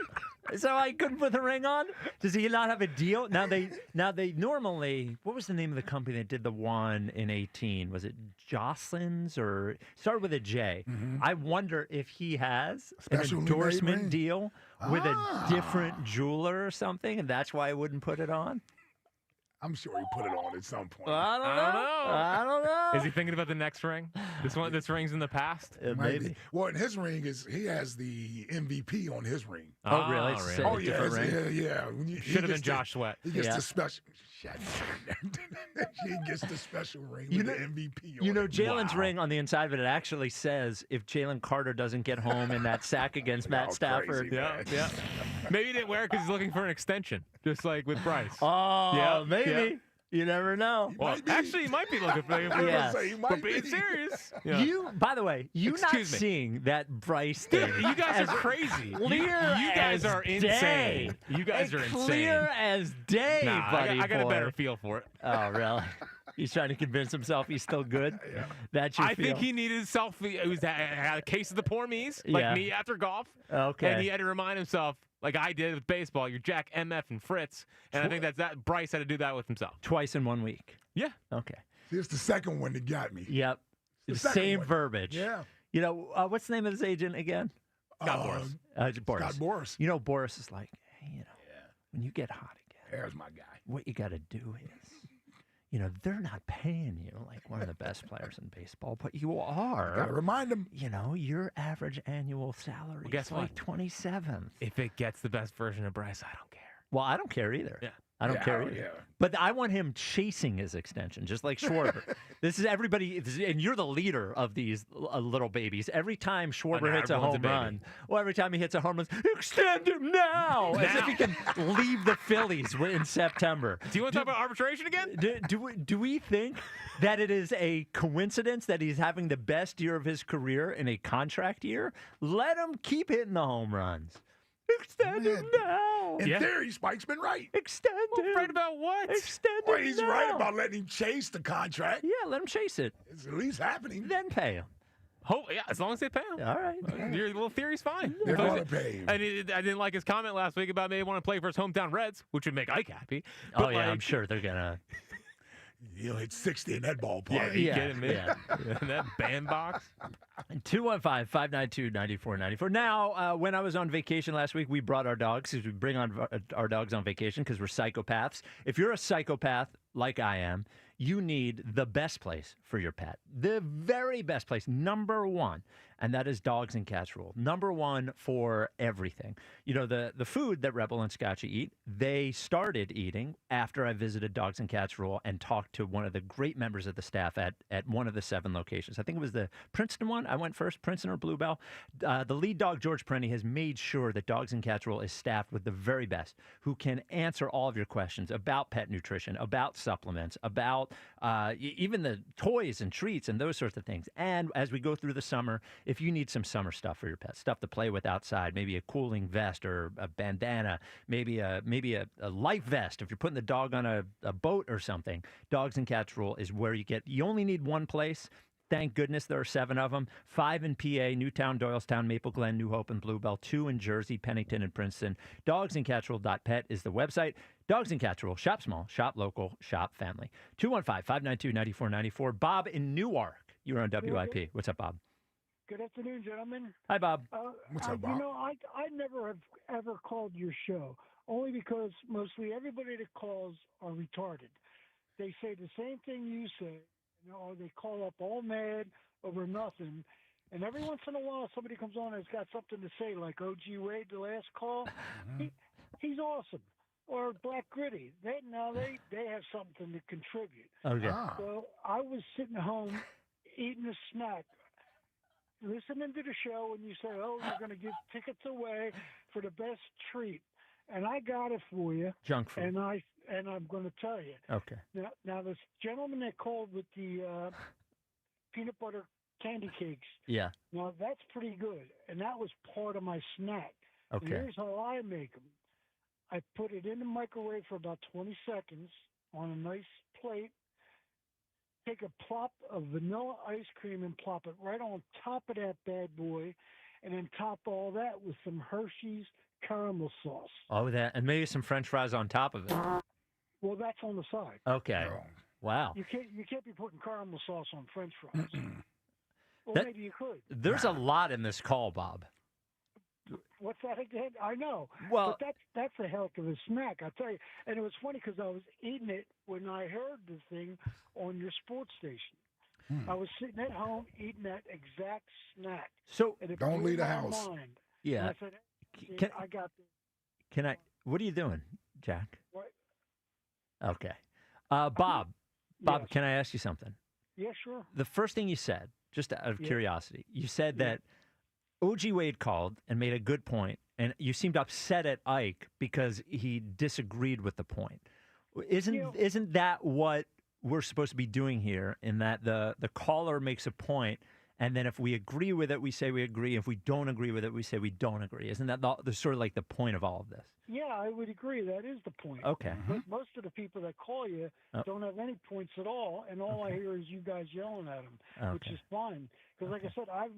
S2: so I couldn't put the ring on? Does he not have a deal? Now they normally. What was the name of the company that did the one in 18? Was it Jocelyn's or started with a J?
S3: Mm-hmm.
S2: I wonder if he has
S3: Special
S2: an endorsement deal with a different jeweler or something, and that's why I wouldn't put it on.
S3: I'm sure he put it on at some point.
S2: I don't know.
S4: Is he thinking about the next ring? This ring's in the past?
S2: Maybe.
S3: Well, in his ring he has the MVP on his ring.
S2: Oh, really? It's
S3: Oh,
S2: a
S3: yeah,
S2: different ring?
S3: yeah.
S4: Should have been Josh Sweat.
S3: He gets the special. He gets the special ring with the MVP on it.
S2: Jalen's ring on the inside of it actually says if Jalen Carter doesn't get home in that sack against Matt Stafford.
S4: Crazy, yeah. Maybe he didn't wear it because he's looking for an extension, just like with Bryce.
S2: Oh, maybe. Yeah. You never know.
S4: Well, actually, he might be looking for it. But being serious. Yeah.
S2: By the way, seeing that Bryce thing.
S4: You guys are crazy. You guys are insane. You guys are insane.
S2: Clear as day, buddy.
S4: I got a better feel for it.
S2: Oh, really? He's trying to convince himself he's still good.
S3: Yeah.
S2: That's your
S4: I think he needed himself. It had a case of the poor me's, like me after golf.
S2: Okay.
S4: And he had to remind himself, like I did with baseball, you're Jack, MF, and Fritz. And I think that Bryce had to do that with himself.
S2: Twice in 1 week.
S4: Yeah.
S2: Okay.
S3: Here's the second one that got me.
S2: Yep.
S3: The
S2: same
S3: one.
S2: verbiage.
S3: Yeah.
S2: You know, what's the name of his agent again?
S4: Scott Boras.
S2: Boras.
S3: Scott Boras.
S2: You know, Boras is like, hey, when you get hot again,
S3: there's my guy.
S2: What you got to do is, they're not paying you like one of the best players in baseball, but you are.
S3: Gotta remind them.
S2: Your average annual salary is like 27.
S4: If it gets the best version of Bryce, I don't care.
S2: Well, I don't care either.
S4: Yeah.
S2: I don't care either.
S3: Yeah.
S2: But I want him chasing his extension, just like Schwarber. This is everybody, and you're the leader of these little babies. Every time Schwarber hits a home run, every time he hits a home run, extend him now! As if he can leave the Phillies in September.
S4: Do you want to talk about arbitration again?
S2: Do we think that it is a coincidence that he's having the best year of his career in a contract year? Let him keep hitting the home runs. Extend him now.
S3: In theory, Spike's been right.
S2: Extend him.
S4: Right about what?
S2: Extend
S3: Well,
S2: him
S3: he's
S2: now.
S3: right about letting him chase the contract.
S2: Yeah, let him chase it.
S3: It's at least happening.
S2: Then pay him.
S4: Oh, yeah, as long as they pay him.
S2: All right.
S4: Your little theory's fine.
S3: They're going to pay him.
S4: And I didn't like his comment last week about maybe want to play for his hometown Reds, which would make Ike happy.
S2: But I'm sure they're going to.
S3: He'll hit 60 in that ballpark.
S4: Yeah, you kidding me? Yeah. In that bandbox.
S2: 215-592-9494. Now, when I was on vacation last week, we brought our dogs because we bring on our dogs on vacation because we're psychopaths. If you're a psychopath like I am, you need the best place for your pet. The very best place, number one. And that is Dogs and Cats Rule. Number one for everything. You know, the food that Rebel and Scotchy eat, they started eating after I visited Dogs and Cats Rule and talked to one of the great members of the staff at one of the 7 locations. I think it was the Princeton one. I went first, Princeton or Bluebell. The lead dog, George Perenni, has made sure that Dogs and Cats Rule is staffed with the very best who can answer all of your questions about pet nutrition, about supplements, about even the toys and treats and those sorts of things. And as we go through the summer, if you need some summer stuff for your pet, stuff to play with outside, maybe a cooling vest or a bandana, maybe a life vest if you're putting the dog on a boat or something, Dogs and Cats Rule is where you only need one place. Thank goodness there are 7 of them. 5 in PA, Newtown, Doylestown, Maple Glen, New Hope, and Bluebell. 2 in Jersey, Pennington, and Princeton. Dogsandcatsrule.pet is the website. Dogs and Cats Rule. Shop small, shop local, shop family. 215-592-9494. Bob in Newark. You're on WIP. What's up, Bob?
S8: Good afternoon, gentlemen.
S2: Hi, Bob.
S8: What's up, Bob? You know, I never have ever called your show, only because mostly everybody that calls are retarded. They say the same thing you say. You know, or they call up all mad over nothing. And every once in a while, somebody comes on and has got something to say, like O.G. Wade, the last call. He's awesome. Or Black Gritty. They have something to contribute.
S2: Okay.
S8: So I was sitting home eating a snack, listening to the show, and you say, oh, you're going to give tickets away for the best treat. And I got it for you.
S2: Junk food.
S8: And I'm going to tell you.
S2: Okay.
S8: Now this gentleman that called with the peanut butter candy cakes.
S2: Yeah.
S8: Now that's pretty good, and that was part of my snack.
S2: Okay.
S8: And here's how I make them. I put it in the microwave for about 20 seconds on a nice plate. Take a plop of vanilla ice cream and plop it right on top of that bad boy, and then top all that with some Hershey's caramel sauce.
S2: Oh, that, and maybe some French fries on top of it.
S8: Well, that's on the side.
S2: Okay. Wow.
S8: You can't be putting caramel sauce on French fries. Well,
S2: That-
S8: maybe you could.
S2: There's a lot in this call, Bob.
S8: What's that again? I know.
S2: Well-
S8: but that's a heck of a snack, I tell you. And it was funny because I was eating it when I heard the thing on your sports station. I was sitting at home eating that exact snack.
S2: So
S8: and it
S3: Don't
S8: blew
S3: leave the
S8: my
S3: house.
S8: mind.
S2: Yeah.
S8: And I said, "See,
S2: Can-
S8: I got this."
S2: Can I? What are you doing, Jack?
S8: What?
S2: Okay. Bob,
S8: Yes.
S2: can I ask you something?
S8: Yeah, sure.
S2: The first thing you said, just out of
S8: Yeah.
S2: curiosity, you said that O.G. Wade called and made a good point, and you seemed upset at Ike because he disagreed with the point. Isn't that what we're supposed to be doing here? In that the caller makes a point, and then if we agree with it, we say we agree. If we don't agree with it, we say we don't agree. Isn't that the sort of like the point of all of this?
S8: Yeah, I would agree. That is the point.
S2: Okay.
S8: But most of the people that call you don't have any points at all, and all I hear is you guys yelling at them, which
S2: Okay.
S8: is fine. Because, like I said, I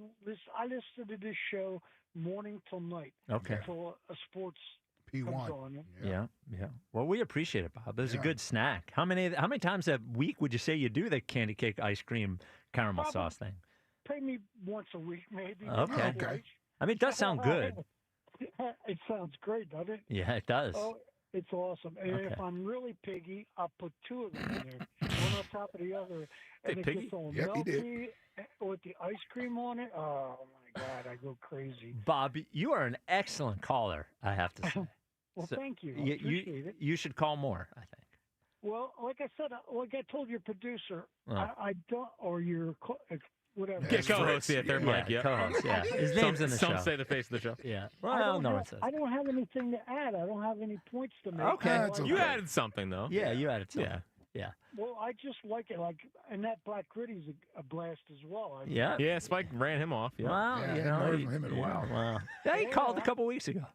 S8: listen to this show morning till night.
S2: Okay.
S8: Until a sports
S3: P1.
S8: comes on.
S2: Yeah. Well, we appreciate it, Bob. It's a
S3: Yeah.
S2: good snack. How many times a week would you say you do the candy cake ice cream caramel
S8: Probably
S2: sauce thing?
S8: Pay me once a week, maybe.
S2: Okay.
S8: Right?
S2: I mean, it does sound good.
S8: It sounds great, doesn't it?
S2: Yeah, it does.
S8: Oh, it's awesome. And
S2: Okay.
S8: if I'm really piggy, I'll put 2 of them in there, one on top of the other.
S2: Hey,
S8: And it
S2: piggy?
S8: gets all
S3: Yep, he did.
S8: melty with the ice cream on it. Oh, my God, I go crazy.
S2: Bob, you are an excellent caller, I have to say.
S8: Well,
S2: So,
S8: thank you. I
S2: You,
S8: appreciate it.
S2: you should call more, I think.
S8: Well, like I said, like I told your producer,
S2: Oh.
S8: I don't, or your whatever.
S4: Yeah, co-host, yeah, third mic, yeah.
S2: co-host, yeah. His name's in the show.
S4: Some say the face of the show.
S2: Yeah.
S8: I
S2: Well,
S8: don't
S2: no one
S8: have-
S2: says.
S8: I don't have anything to add. I don't have any points to make.
S2: Okay.
S8: So I-
S4: You added something, though.
S2: Yeah, you added something. Yeah.
S8: Well, I just like it. Like, and that Black Gritty's a blast as well.
S2: Yeah.
S4: Yeah, Spike ran him off. Yeah.
S2: Well,
S3: Yeah,
S2: you
S3: I
S2: know,
S3: haven't heard from him in a while.
S2: Wow. Yeah, he called a couple weeks ago.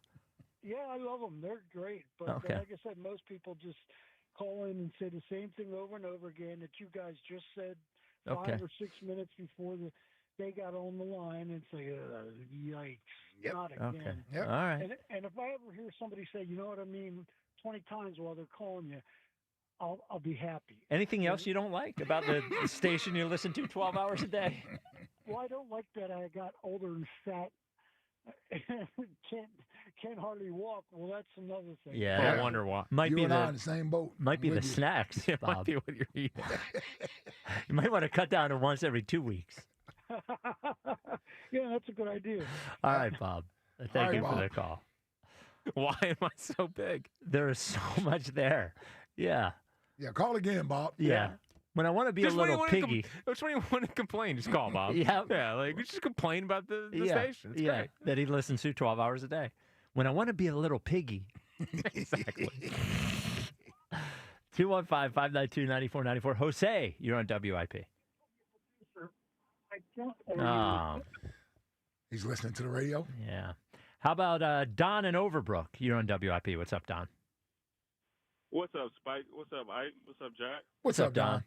S8: Yeah, I love them. They're great. But
S2: Okay.
S8: like I said, most people just call in and say the same thing over and over again that you guys just said 5
S2: Okay.
S8: or 6 minutes before they got on the line and say, yikes, not again.
S2: Okay. Yep. All right.
S8: And if I ever hear somebody say, you know what I mean, 20 times while they're calling you, I'll be happy.
S2: Anything else you don't like about the station you listen to 12 hours a day?
S8: Well, I don't like that I got older and fat. can't hardly walk. Well, that's another thing.
S2: Yeah.
S4: I wonder why.
S2: Might
S3: You
S2: be
S3: and I
S2: the
S3: in the same boat.
S2: might be
S3: I'm
S2: the
S3: with you.
S2: snacks,
S4: It might
S2: Bob.
S4: be what you're eating.
S2: You might want to cut down to once every 2 weeks.
S8: Yeah, that's a good idea.
S2: All right, Bob. Thank
S3: right,
S2: you for
S3: Bob.
S2: the call.
S4: Why am I so big?
S2: There is so much there. Yeah.
S3: Yeah, call again, Bob.
S2: Yeah. When I want to be
S4: Just
S2: a
S4: when you
S2: little
S4: wanna
S2: piggy.
S4: just when you want to complain, just call Bob.
S2: Yeah.
S4: Yeah, like just complain about the
S2: yeah.
S4: station. It's
S2: yeah.
S4: great.
S2: That he listens to 12 hours a day. When I want to be a little piggy.
S4: Exactly.
S2: 215-592-9494. Jose, you're on WIP. Oh,
S3: He's listening to the radio.
S2: yeah. How about Don in Overbrook? You're on WIP. What's up, Don?
S11: What's up, Spike? What's up, Ike? What's up, Jack?
S3: What's up, Don?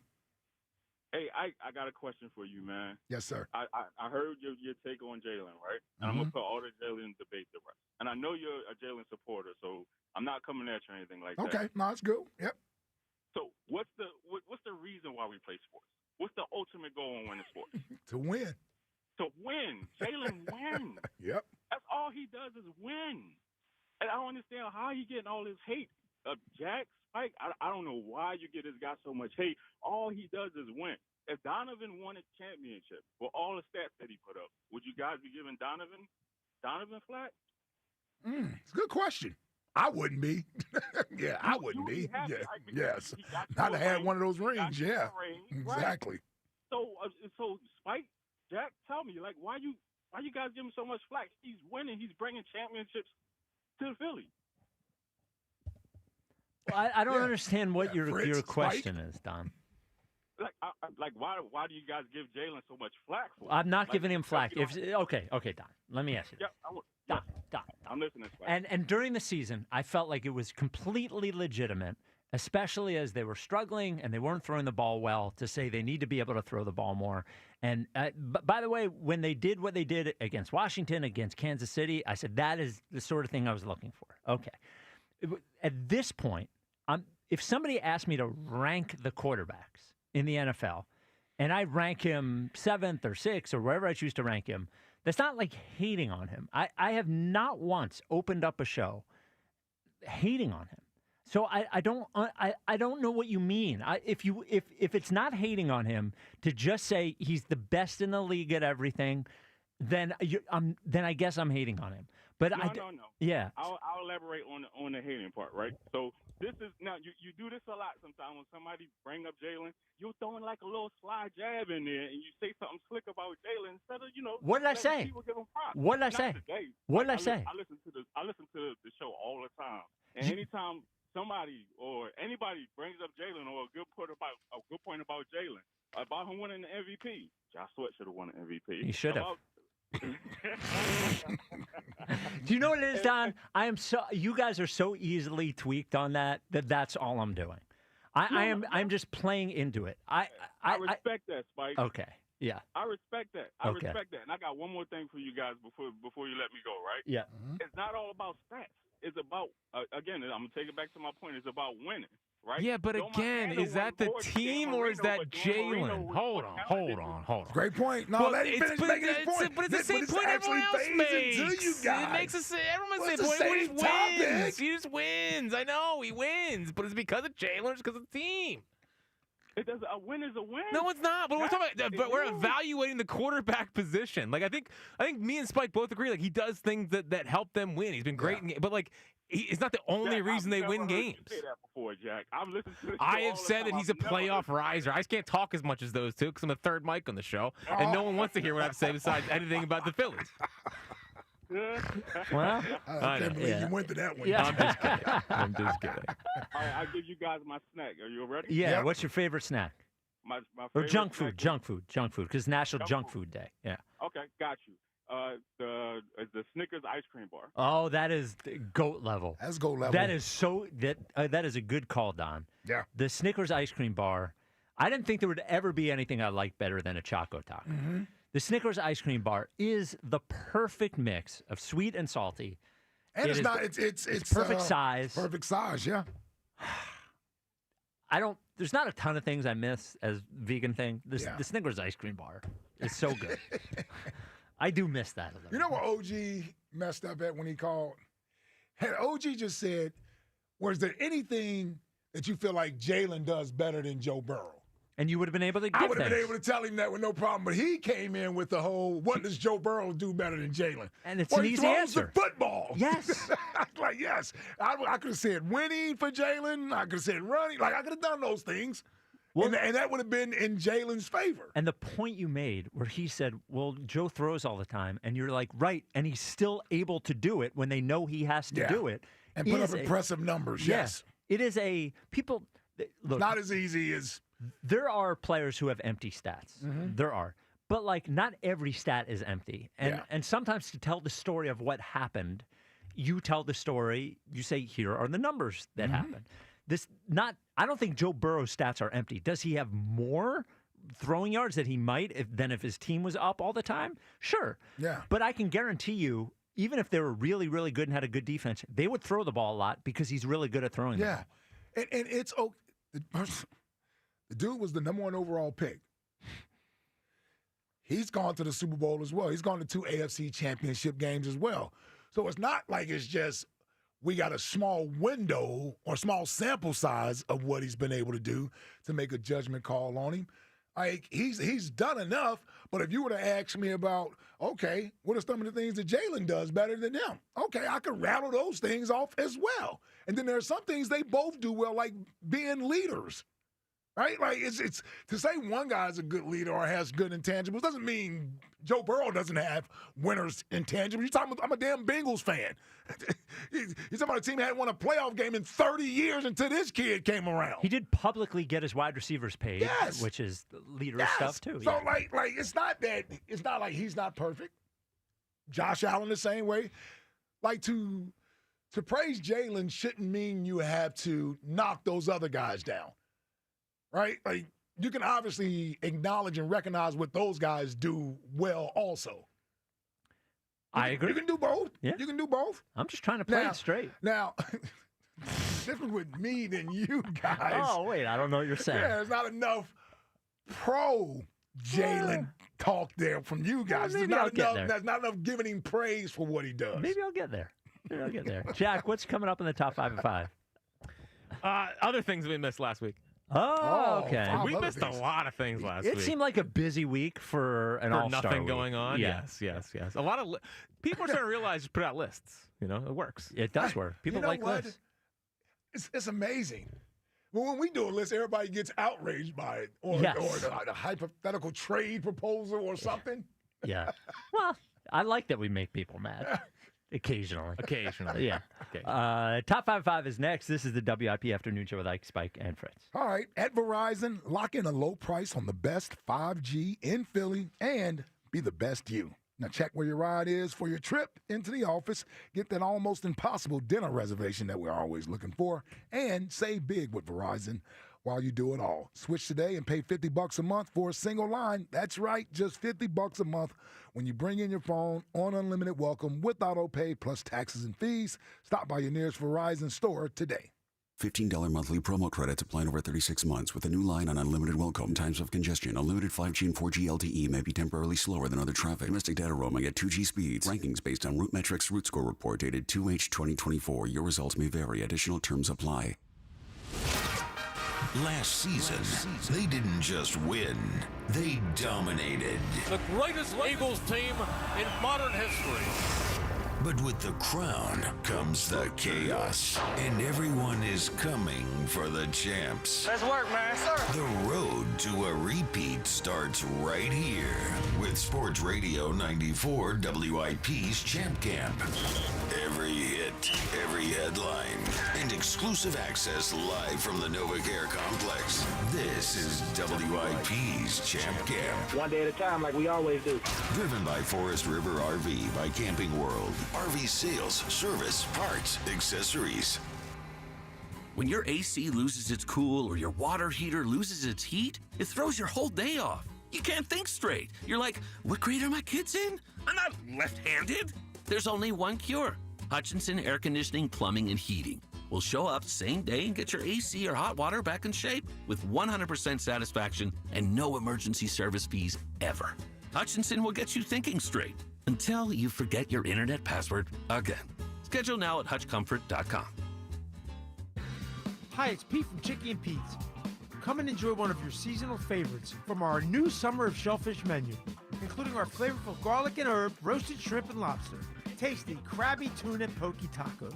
S11: Hey, Ike, I got a question for you, man.
S3: Yes, sir.
S11: I heard your take on Jalen, right? And I'm going to put all the Jalen debate to rest. And I know you're a Jalen supporter, so I'm not coming at you or anything like that.
S3: Okay, no, it's good. Yep.
S11: So what's the reason why we play sports? What's the ultimate goal in winning sports?
S3: To win.
S11: To win. Jalen win.
S3: Yep.
S11: That's all he does is win. And I don't understand how he getting all this hate. Jack, Spike, I don't know why you get this guy so much hate. All he does is win. If Donovan won a championship with all the stats that he put up, would you guys be giving Donovan flack?
S3: It's a good question. I wouldn't be. Yeah, I wouldn't be. Yeah. Yes. Not to have one of those rings. Yeah. Exactly.
S11: So Spike, Jack, tell me, like, why you guys give him so much flack? He's winning. He's bringing championships to the Philly.
S2: Well, I don't understand what your
S3: Fritz,
S2: question is, Don.
S11: Like, why do you guys give Jalen so much flack for?
S2: I'm not
S11: Like,
S2: giving him flack.
S11: you know,
S2: Okay, Don. Let me ask you.
S11: Yeah,
S2: Don.
S11: I'm listening. Spike.
S2: And during the season, I felt like it was completely legitimate, especially as they were struggling and they weren't throwing the ball well, to say they need to be able to throw the ball more. And by the way, when they did what they did against Washington, against Kansas City, I said that is the sort of thing I was looking for. Okay. At this point, if somebody asked me to rank the quarterbacks in the NFL, and I rank him 7th or 6th or wherever I choose to rank him, that's not like hating on him. I have not once opened up a show hating on him. So I don't know what you mean. If it's not hating on him to just say he's the best in the league at everything, then I guess I'm hating on him. But
S11: no.
S2: Yeah.
S11: I'll elaborate on the hating part, right? So this is now you do this a lot sometimes when somebody bring up Jalen, you're throwing like a little sly jab in there and you say something slick about Jalen instead of
S2: What did I say?
S11: people give him props.
S2: What did I
S11: Not
S2: say?
S11: today.
S2: What did I
S11: Like,
S2: say?
S11: I listen to the show all the time, and anytime somebody or anybody brings up Jalen or a good point about Jalen, about him winning the MVP, Josh Sweat should have won the MVP.
S2: He should have. Do you know what it is, Don? You guys are so easily tweaked on that's all I'm doing. I'm just playing into it. I
S11: respect that, Spike.
S2: Okay. Yeah.
S11: I respect that. I
S2: Okay.
S11: respect that. And I got one more thing for you guys before you let me go, right?
S2: Yeah.
S11: It's not all about stats. It's about, again, I'm going to take it back to my point. It's about winning, right?
S4: Yeah, but
S11: Don't
S4: again,
S11: Montana
S4: is that
S11: won
S4: the
S11: more than
S4: team
S11: Dan
S4: or is
S11: Marino,
S4: that
S11: but Dan Marino
S4: Jalen?
S11: was
S4: Hold on.
S3: Great point. No,
S4: Well,
S3: let him
S4: it's-
S3: finish
S4: but
S3: making his
S4: it's-
S3: point.
S4: But it's the same point everyone else
S3: It
S4: makes.
S3: to you guys.
S4: It makes us everyone's
S3: Well,
S4: the
S3: it's
S4: same
S3: the
S4: point.
S3: same
S4: He
S3: topic.
S4: wins. He just wins. I know he wins, but it's because of Jalen or it's because of the team.
S11: A win is a win.
S4: No, it's not. But we're talking about. But we're evaluating the quarterback position. Like I think me and Spike both agree. Like he does things that help them win. He's been great, but like it's not the only reason they win games.
S11: I've never heard you say that before, Jack. I've listened to this
S4: I
S11: show
S4: have
S11: all the
S4: said
S11: time.
S4: that he's a
S11: I've never
S4: playoff
S11: heard-
S4: riser. I just can't talk as much as those two because I'm the third mic on the show, and no one wants to hear what I have to say besides anything about the Phillies.
S2: Well,
S3: I can't believe you went to that one.
S2: Yeah.
S4: I'm just kidding.
S11: All right, I'll give you guys my snack. Are you ready?
S2: Yeah. What's your favorite snack?
S11: My
S2: Or
S11: favorite
S2: junk
S11: snack
S2: food, because National Junk Food Day. Yeah.
S11: Okay, got you. The Snickers ice cream bar.
S2: Oh, that is GOAT level.
S3: That's GOAT level.
S2: That is that is a good call, Don.
S3: Yeah.
S2: The Snickers ice cream bar. I didn't think there would ever be anything I liked better than a Choco Taco.
S3: Mm-hmm.
S2: The Snickers ice cream bar is the perfect mix of sweet and salty.
S3: And
S2: It
S3: it's
S2: is-
S3: it's
S2: perfect size.
S3: Perfect size, yeah.
S2: There's not a ton of things I miss as vegan thing. The Snickers ice cream bar is so good. I do miss that a little.
S3: You know what OG messed up at when he called? had OG just said, was there anything that you feel like Jalen does better than Joe Burrow?
S2: And you would have been able to give
S3: I would have been
S2: things.
S3: able to tell him that with no problem. But he came in with the whole, what does Joe Burrow do better than Jalen?
S2: And it's
S3: well,
S2: an
S3: he
S2: easy
S3: throws
S2: answer.
S3: the football.
S2: Yes.
S3: Like, yes. I could have said winning for Jalen. I could have said running. Like, I could have done those things.
S2: Well,
S3: and that would have been in Jalen's favor.
S2: And the point you made where he said, well, Joe throws all the time. And you're like, right. And he's still able to do it when they know he has to do it.
S3: And put up impressive numbers, yes.
S2: It is people, look.
S3: Not as easy as.
S2: There are players who have empty stats. Mm-hmm. There are. But, like, not every stat is empty. And sometimes to tell the story of what happened, you tell the story, you say, here are the numbers that happened. I don't think Joe Burrow's stats are empty. Does he have more throwing yards that he might than if his team was up all the time? Sure.
S3: Yeah.
S2: But I can guarantee you, even if they were really, really good and had a good defense, they would throw the ball a lot because he's really good at throwing the ball.
S3: And it's okay. The dude was the number 1 overall pick. He's gone to the Super Bowl as well. He's gone to 2 AFC championship games as well. So it's not like it's just we got a small window or small sample size of what he's been able to do to make a judgment call on him. Like, he's done enough, but if you were to ask me about, okay, what are some of the things that Jalen does better than him? Okay, I could rattle those things off as well. And then there are some things they both do well, like being leaders. Right? Like, it's to say one guy's a good leader or has good intangibles doesn't mean Joe Burrow doesn't have winners' intangibles. I'm a damn Bengals fan. He's talking about a team that hadn't won a playoff game in 30 years until this kid came around.
S2: He did publicly get his wide receivers paid, which is leader stuff too.
S3: So like it's not like he's not perfect. Josh Allen the same way. Like to praise Jalen shouldn't mean you have to knock those other guys down. Right? Like, you can obviously acknowledge and recognize what those guys do well also.
S2: I agree.
S3: You can do both.
S2: Yeah.
S3: You can do both.
S2: I'm just trying to play it straight.
S3: Now, different with me than you guys.
S2: Oh, wait. I don't know what you're saying.
S3: Yeah, there's not enough pro Jalen talk there from you guys.
S2: Maybe
S3: There's not enough giving him praise for what he does.
S2: Maybe I'll get there. Jack, what's coming up in the top 5 and 5?
S4: Other things we missed last week.
S2: Oh, okay.
S4: We missed a lot of things last week.
S2: It seemed like a busy week for an all-star
S4: nothing
S2: week.
S4: going on.
S2: Yeah.
S4: Yes. A lot of people are starting to realize just put out lists. You know, it works.
S2: It does work. People like lists.
S3: It's amazing. But when we do a list, everybody gets outraged by it, or the hypothetical trade proposal or something.
S2: Yeah. Well, I like that we make people mad. Occasionally. Yeah.
S4: Okay.
S3: Top
S2: 5 is next. This is the WIP Afternoon Show with Ike, Spike, and Fritz.
S3: All right. At Verizon, lock in a low price on the best 5G in Philly and be the best you. Now check where your ride is for your trip into the office. Get that almost impossible dinner reservation that we're always looking for. And save big with Verizon while you do it all. Switch today and pay $50 a month for a single line. That's right, just $50 a month when you bring in your phone on unlimited welcome with auto pay plus taxes and fees. Stop by your nearest Verizon store today.
S12: $15 monthly promo credits applying over 36 months with a new line on unlimited welcome. Times of congestion. Unlimited 5G and 4G LTE may be temporarily slower than other traffic. Domestic data roaming at 2G speeds. Rankings based on Root Metrics Root Score report dated 2H 2024. Your results may vary. Additional terms apply.
S1: Last season, they didn't just win, they dominated.
S13: The greatest Eagles team in modern history.
S1: But with the crown comes the chaos, and everyone is coming for the champs.
S13: Let's work, man. Sir.
S1: The road to a repeat starts right here with Sports Radio 94 WIP's Champ Camp. Every hit, every headline, and exclusive access live from the NovaCare complex. This is WIP's Champ Camp.
S17: One day at a time, like we always do.
S1: Driven by Forest River RV by Camping World. RV sales, service, parts, accessories.
S18: When your AC loses its cool or your water heater loses its heat, it throws your whole day off. You can't think straight. You're like, what grade are my kids in? I'm not left-handed. There's only one cure. Hutchinson Air Conditioning, Plumbing, and Heating will show up same day and get your AC or hot water back in shape with 100% satisfaction and no emergency service fees ever. Hutchinson will get you thinking straight until you forget your internet password again. Schedule now at hutchcomfort.com.
S19: Hi, it's Pete from Chicky and Pete's. Come and enjoy one of your seasonal favorites from our new Summer of Shellfish menu, including our flavorful garlic and herb, roasted shrimp and lobster, tasty crabby tuna poke tacos,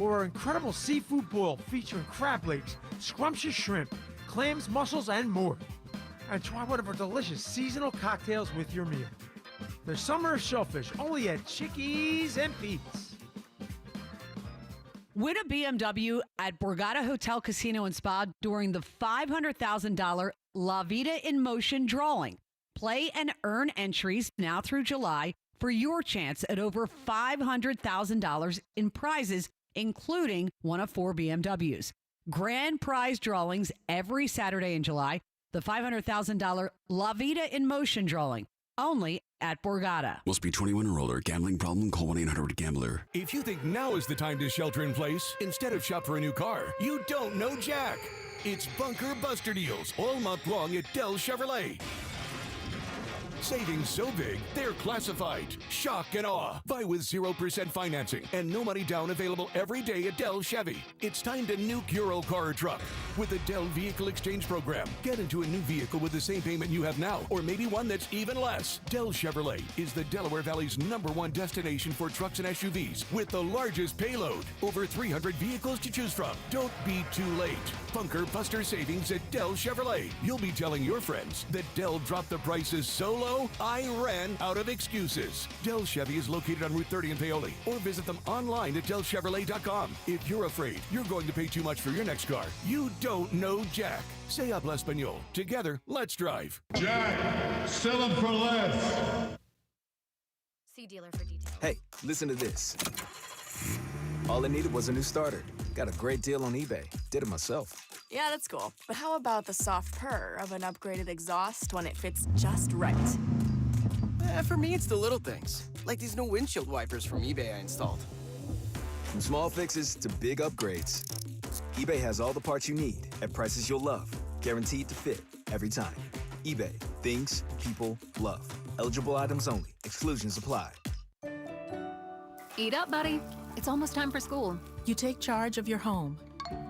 S19: or our incredible seafood boil featuring crab legs, scrumptious shrimp, clams, mussels, and more. And try one of our delicious seasonal cocktails with your meal. The Summer of Shellfish, only at Chickies and Pete's.
S20: Win a BMW at Borgata Hotel Casino and Spa during the $500,000 La Vida in Motion drawing. Play and earn entries now through July for your chance at over $500,000 in prizes, including one of 4 BMWs. Grand prize drawings every Saturday in July. The $500,000 La Vida in Motion drawing, only at Borgata.
S12: Must be 21 or older. Gambling problem? Call 1-800-GAMBLER.
S21: If you think now is the time to shelter in place instead of shop for a new car, you don't know Jack. It's Bunker Buster Deals all month long at Dell Chevrolet. Savings so big, they're classified. Shock and awe. Buy with 0% financing and no money down available every day at Dell Chevy. It's time to nuke your old car or truck with the Dell Vehicle Exchange Program. Get into a new vehicle with the same payment you have now, or maybe one that's even less. Dell Chevrolet is the Delaware Valley's #1 destination for trucks and SUVs with the largest payload. Over 300 vehicles to choose from. Don't be too late. Bunker Buster Savings at Dell Chevrolet. You'll be telling your friends that Dell dropped the prices so low, I ran out of excuses. Dell Chevy is located on Route 30 in Paoli, or visit them online at DellChevrolet.com. If you're afraid you're going to pay too much for your next car, you don't know Jack. Say habla español. Together, let's drive.
S20: Jack, sell them for less.
S22: See dealer for details.
S23: Hey, listen to this. All I needed was a new starter. Got a great deal on eBay. Did it myself.
S22: Yeah, that's cool. But how about the soft purr of an upgraded exhaust when it fits just right?
S10: For me, it's the little things, like these new windshield wipers from eBay I installed.
S23: From small fixes to big upgrades, eBay has all the parts you need at prices you'll love. Guaranteed to fit every time. eBay. Things people love. Eligible items only. Exclusions apply.
S24: Eat up, buddy. It's almost time for school.
S25: You take charge of your home.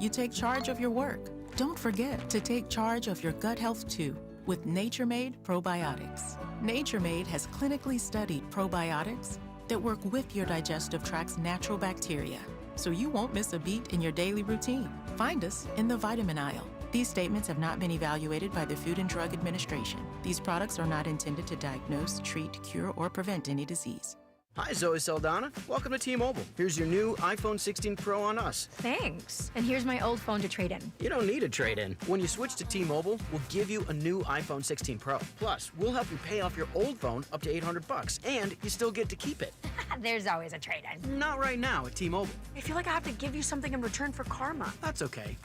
S25: You take charge of your work. Don't forget to take charge of your gut health too with Nature Made Probiotics. Nature Made has clinically studied probiotics that work with your digestive tract's natural bacteria, so you won't miss a beat in your daily routine. Find us in the vitamin aisle. These statements have not been evaluated by the Food and Drug Administration. These products are not intended to diagnose, treat, cure, or prevent any disease.
S26: Hi, Zoe Saldana. Welcome to T-Mobile. Here's your new iPhone 16 Pro on us.
S24: Thanks. And here's my old phone to trade in.
S26: You don't need a trade-in. When you switch to T-Mobile, we'll give you a new iPhone 16 Pro. Plus, we'll help you pay off your old phone up to $800, and you still get to keep it.
S24: There's always a trade-in.
S26: Not right now at T-Mobile.
S24: I feel like I have to give you something in return for karma.
S26: That's okay.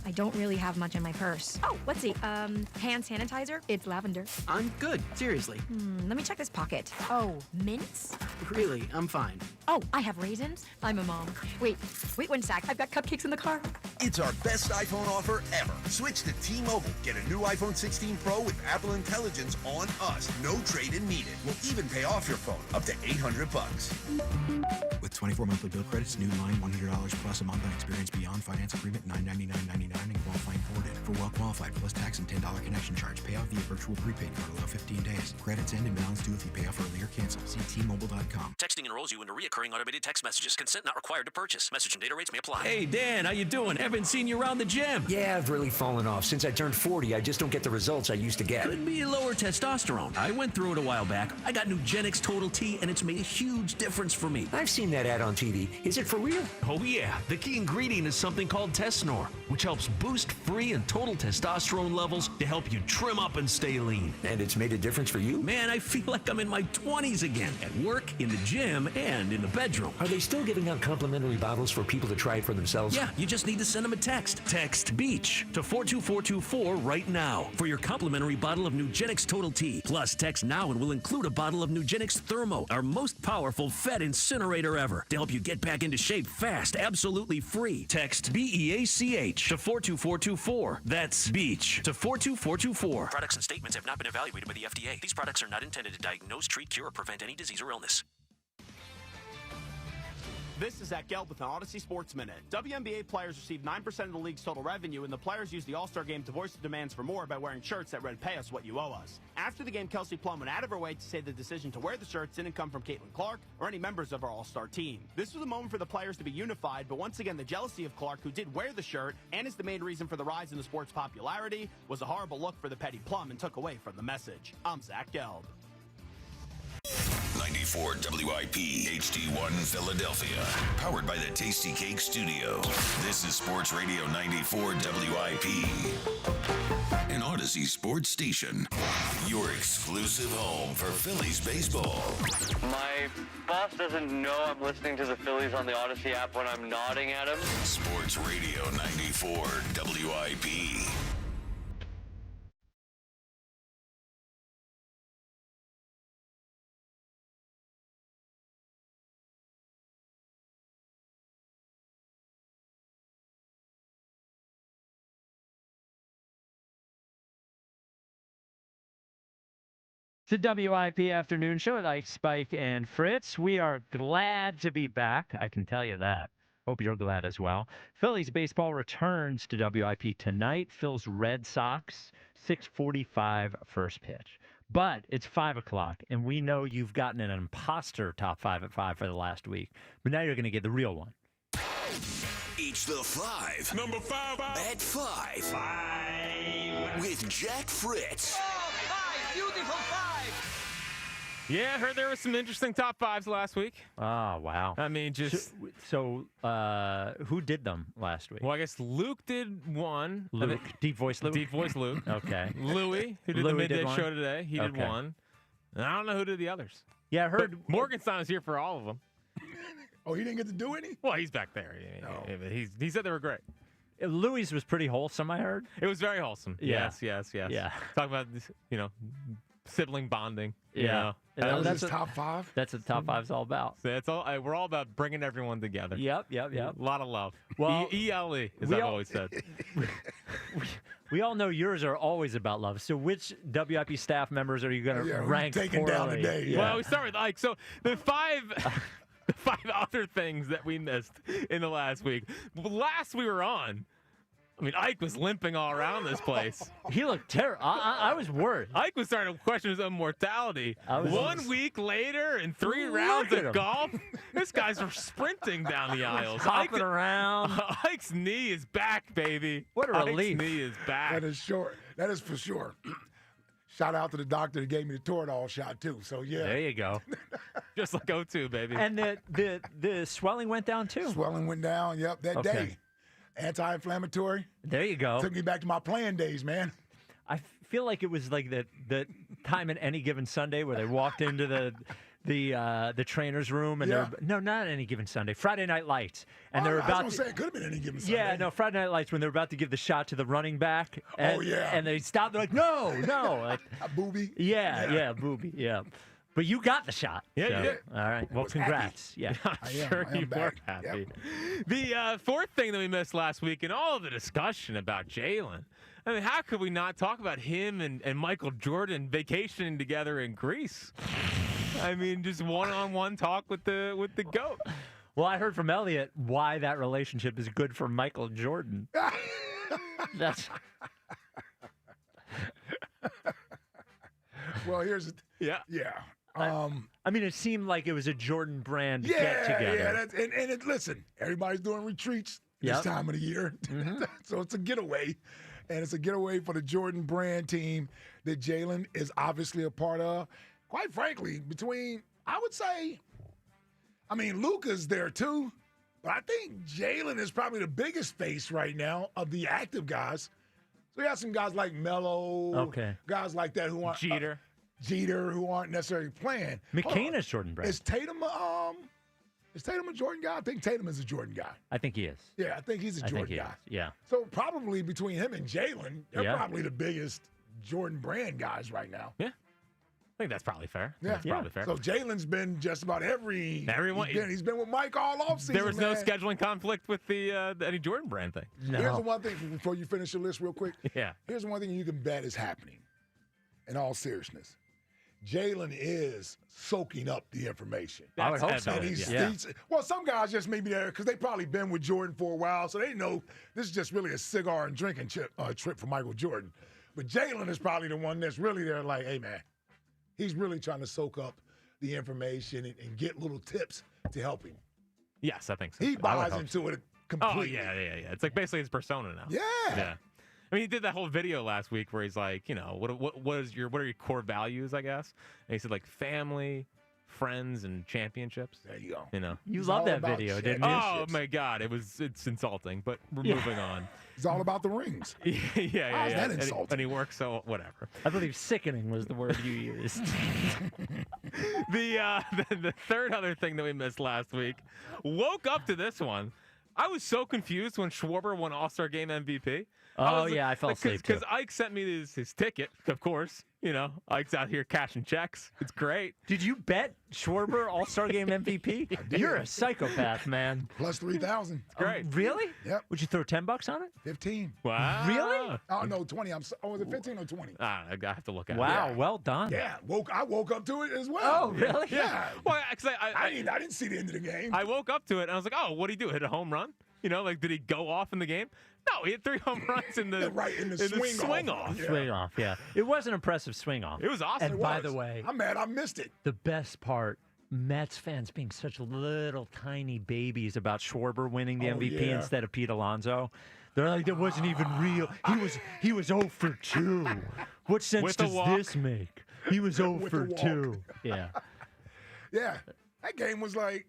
S24: I don't really have much in my purse. Oh, let's see. Hand sanitizer. It's lavender.
S26: I'm good. Seriously.
S24: Let me check this pocket. Oh, mints?
S26: Really, I'm fine.
S24: Oh, I have raisins. I'm a mom. Wait 1 sec. I've got cupcakes in the car.
S27: It's our best iPhone offer ever. Switch to T-Mobile. Get a new iPhone 16 Pro with Apple Intelligence on us. No trade-in needed. We'll even pay off your phone up to $800.
S28: With 24 monthly bill credits, new line $100 plus a month on experience beyond finance agreement $999.99 and qualifying forwarded. For well qualified plus tax and $10 connection charge. Pay off via virtual prepaid card. Allow 15 days. Credits end and balance due if you pay off early or cancel. See T-Mobile.com.
S18: Texting enrolls you into recurring automated text messages. Consent not required to purchase. Message and data rates may apply.
S30: Hey, Dan, how you doing? Haven't seen you around the gym.
S31: Yeah, I've really fallen off. Since I turned 40, I just don't get the results I used to get.
S30: Could be lower testosterone. I went through it a while back. I got Nugenix Total T, and it's made a huge difference for me.
S31: I've seen that ad on TV. Is it for real?
S30: Oh, yeah. The key ingredient is something called Tesnor, which helps boost free and total testosterone levels to help you trim up and stay lean.
S31: And it's made a difference for you?
S30: Man, I feel like I'm in my 20s again. At work, in the gym, and in the bedroom.
S31: Are they still giving out complimentary bottles for people to try it for themselves?
S30: Yeah, you just need to send them a text. Text BEACH to 42424 right now for your complimentary bottle of Nugenix Total T. Plus, text now and we'll include a bottle of Nugenix Thermo, our most powerful fat incinerator ever, to help you get back into shape fast, absolutely free. Text BEACH to 42424. That's BEACH to 42424.
S18: Products and statements have not been evaluated by the FDA. These products are not intended to diagnose, treat, cure, or prevent any disease or illness.
S4: This is Zach Gelb with an Odyssey Sports Minute. WNBA players receive 9% of the league's total revenue, and the players use the All-Star game to voice the demands for more by wearing shirts that read, "Pay us what you owe us." After the game, Kelsey Plum went out of her way to say the decision to wear the shirts didn't come from Caitlin Clark or any members of our All-Star team. This was a moment for the players to be unified, but once again, the jealousy of Clark, who did wear the shirt and is the main reason for the rise in the sport's popularity, was a horrible look for the petty Plum and took away from the message. I'm Zach Gelb.
S1: 94 WIP HD1 Philadelphia. Powered by the Tasty Cake Studio. This is Sports Radio 94 WIP. An Odyssey sports station. Your exclusive home for Phillies baseball.
S5: My boss doesn't know I'm listening to the Phillies on the Odyssey app when I'm nodding at him.
S1: Sports Radio 94 WIP.
S2: The WIP Afternoon Show with Ike, Spike, and Fritz. We are glad to be back. I can tell you that. Hope you're glad as well. Phillies baseball returns to WIP tonight. Phil's Red Sox, 6:45 first pitch. But it's 5 o'clock, and we know you've gotten an imposter top 5 at 5 for the last week. But now you're going to get the real one.
S1: It's the 5. Number 5. At 5. 5. With Jack Fritz.
S5: Beautiful 5!
S6: Yeah, I heard there was some interesting top 5s last week.
S2: Oh, wow.
S6: I mean, just...
S2: So, who did them last week?
S6: Well, I guess Luke did one.
S2: Luke? Deep voice Luke?
S6: Deep voice Luke.
S2: Okay.
S6: Louie, who did the Midday show today, he did one. And I don't know who did the others.
S2: Yeah, I heard...
S6: But Morgenstein was here for all of them.
S3: Oh, he didn't get to do any?
S6: Well, he's back there. Yeah, but he said they were great.
S2: Louis was pretty wholesome, I heard.
S6: It was very wholesome.
S2: Yeah.
S6: Yes.
S2: Yeah.
S6: Talk about, sibling bonding.
S2: Yeah.
S3: That's his top 5?
S2: That's what top 5's all about.
S6: So we're all about bringing everyone together.
S2: Yep.
S6: A lot of love.
S2: Well,
S6: ELE, as I've always said.
S2: We all know yours are always about love. So which WIP staff members are you going to rank
S3: taking down today?
S6: Yeah. Well, we start with Ike. So the 5... The 5 other things that we missed in the last week. Last we were on, I mean, Ike was limping all around this place.
S2: He looked terrible. I was worried.
S6: Ike was starting to question his own mortality. 1 week later and 3 rounds of golf, this guy's sprinting down the aisles.
S2: Hopping around.
S6: Ike's knee is back, baby.
S2: What a relief.
S6: Ike's knee is back.
S3: That is short. That is for sure. Shout out to the doctor that gave me the Toradol shot, too. So, yeah.
S2: There you go.
S6: Just like O2, baby.
S2: And the swelling went down, too.
S3: Swelling went down, that day. Anti-inflammatory.
S2: There you go.
S3: Took me back to my playing days, man.
S2: I feel like it was like the time in Any Given Sunday where they walked into the trainer's room and not Any Given Sunday, Friday Night Lights, and they're about
S3: I was gonna say it could have been Any Given Sunday.
S2: Yeah, no, Friday Night Lights when they're about to give the shot to the running back. And, and they stop. They're like, no, like,
S3: booby.
S2: Yeah, booby. Yeah. But you got the shot.
S6: Yeah, you did.
S2: All right. Well, congrats.
S6: Happy. Yeah, I'm sure you were happy. Yep. The fourth thing that we missed last week in all of the discussion about Jalen, I mean, how could we not talk about him and Michael Jordan vacationing together in Greece? I mean, just one-on-one talk with the GOAT.
S2: Well, I heard from Elliot why that relationship is good for Michael Jordan. That's...
S3: Well, here's...
S6: Yeah.
S2: I mean, it seemed like it was a Jordan brand get-together.
S3: Yeah, listen, everybody's doing retreats this time of the year.
S2: Mm-hmm.
S3: So it's a getaway. And it's a getaway for the Jordan brand team that Jalen is obviously a part of. Quite frankly, I would say, Luka's there too, but I think Jalen is probably the biggest face right now of the active guys. So you have some guys like Melo, guys like that who aren't Jeter, who aren't necessarily playing.
S2: McCain is Jordan brand.
S3: Is Tatum a Jordan guy? I think Tatum is a Jordan guy.
S2: I think he is.
S3: Yeah, I think he's a Jordan guy.
S2: Yeah.
S3: So probably between him and Jalen, they're probably the biggest Jordan brand guys right now.
S6: Yeah. I think that's probably fair.
S3: Yeah,
S6: that's probably fair.
S3: So Jalen's been just about everyone. He's been with Mike all offseason.
S6: There was no scheduling conflict with the Eddie Jordan brand thing.
S2: No.
S3: Here's the one thing before you finish your list real quick.
S6: Yeah.
S3: Here's the one thing you can bet is happening. In all seriousness, Jalen is soaking up the information.
S2: I would hope so.
S3: And well, some guys just maybe there because they probably been with Jordan for a while, so they know this is just really a cigar and drinking trip for Michael Jordan. But Jalen is probably the one that's really there like, hey, man, he's really trying to soak up the information and get little tips to help him.
S6: Yes, I think so.
S3: He buys into it completely.
S6: Oh, yeah. It's like basically his persona now.
S3: Yeah.
S6: I mean, he did that whole video last week where he's like, what are your core values, I guess? And he said like family, friends, and championships.
S3: There you go.
S2: You love that video, didn't you?
S6: Oh my God, it's insulting. But we're moving on.
S3: It's all about the rings.
S6: yeah.
S3: How's that insulting?
S6: And he works, so whatever.
S2: I believe sickening was the word you used.
S6: The third other thing that we missed last week, woke up to this one. I was so confused when Schwarber won All-Star Game MVP.
S2: I fell asleep too.
S6: Because Ike sent me his ticket, of course. Ike's out here cashing checks. It's great.
S2: Did you bet Schwarber All-Star Game MVP? You're a psychopath, man.
S3: Plus 3,000.
S6: It's great.
S2: Really?
S3: Yep.
S2: Would you throw $10 on it?
S3: 15.
S6: Wow.
S2: Really?
S3: Oh, no, 20. Was it 15 or 20?
S6: I have to look at it.
S2: Wow, well done.
S3: Yeah, I woke up to it as well.
S2: Oh, really?
S3: Yeah.
S6: Well, because
S3: I didn't see the end of the game.
S6: I woke up to it and I was like, oh, what did he do? Hit a home run? Did he go off in the game? No, he had 3 home runs in the swing off.
S3: Yeah.
S2: Swing off, yeah. It was an impressive swing off.
S6: It was awesome.
S2: And by the way,
S3: I'm mad I missed it.
S2: The best part, Mets fans being such little tiny babies about Schwarber winning the MVP instead of Pete Alonso. They're like, that wasn't even real. He was 0 for 2. What sense does this make? He was 0 for 2. Yeah.
S3: Yeah. That game was like,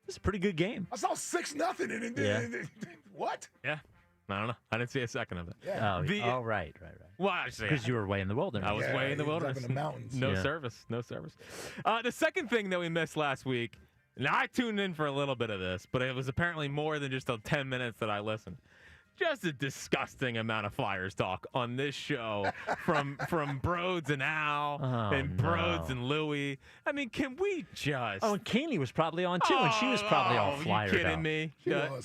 S2: it's a pretty good game.
S3: I saw 6-0 in it. What?
S6: Yeah. I don't know. I didn't see a second of it.
S3: Yeah.
S2: Right.
S6: Well,
S2: because you were way in the wilderness.
S6: I was way in the wilderness.
S3: Up in the mountains.
S6: No service. The second thing that we missed last week, now I tuned in for a little bit of this, but it was apparently more than just the 10 minutes that I listened. Just a disgusting amount of Flyers talk on this show from Broads and Al and Broads and Louie. I mean, can we just...
S2: Oh, and Kaney was probably on too, and she was probably all Flyers.
S6: You kidding me?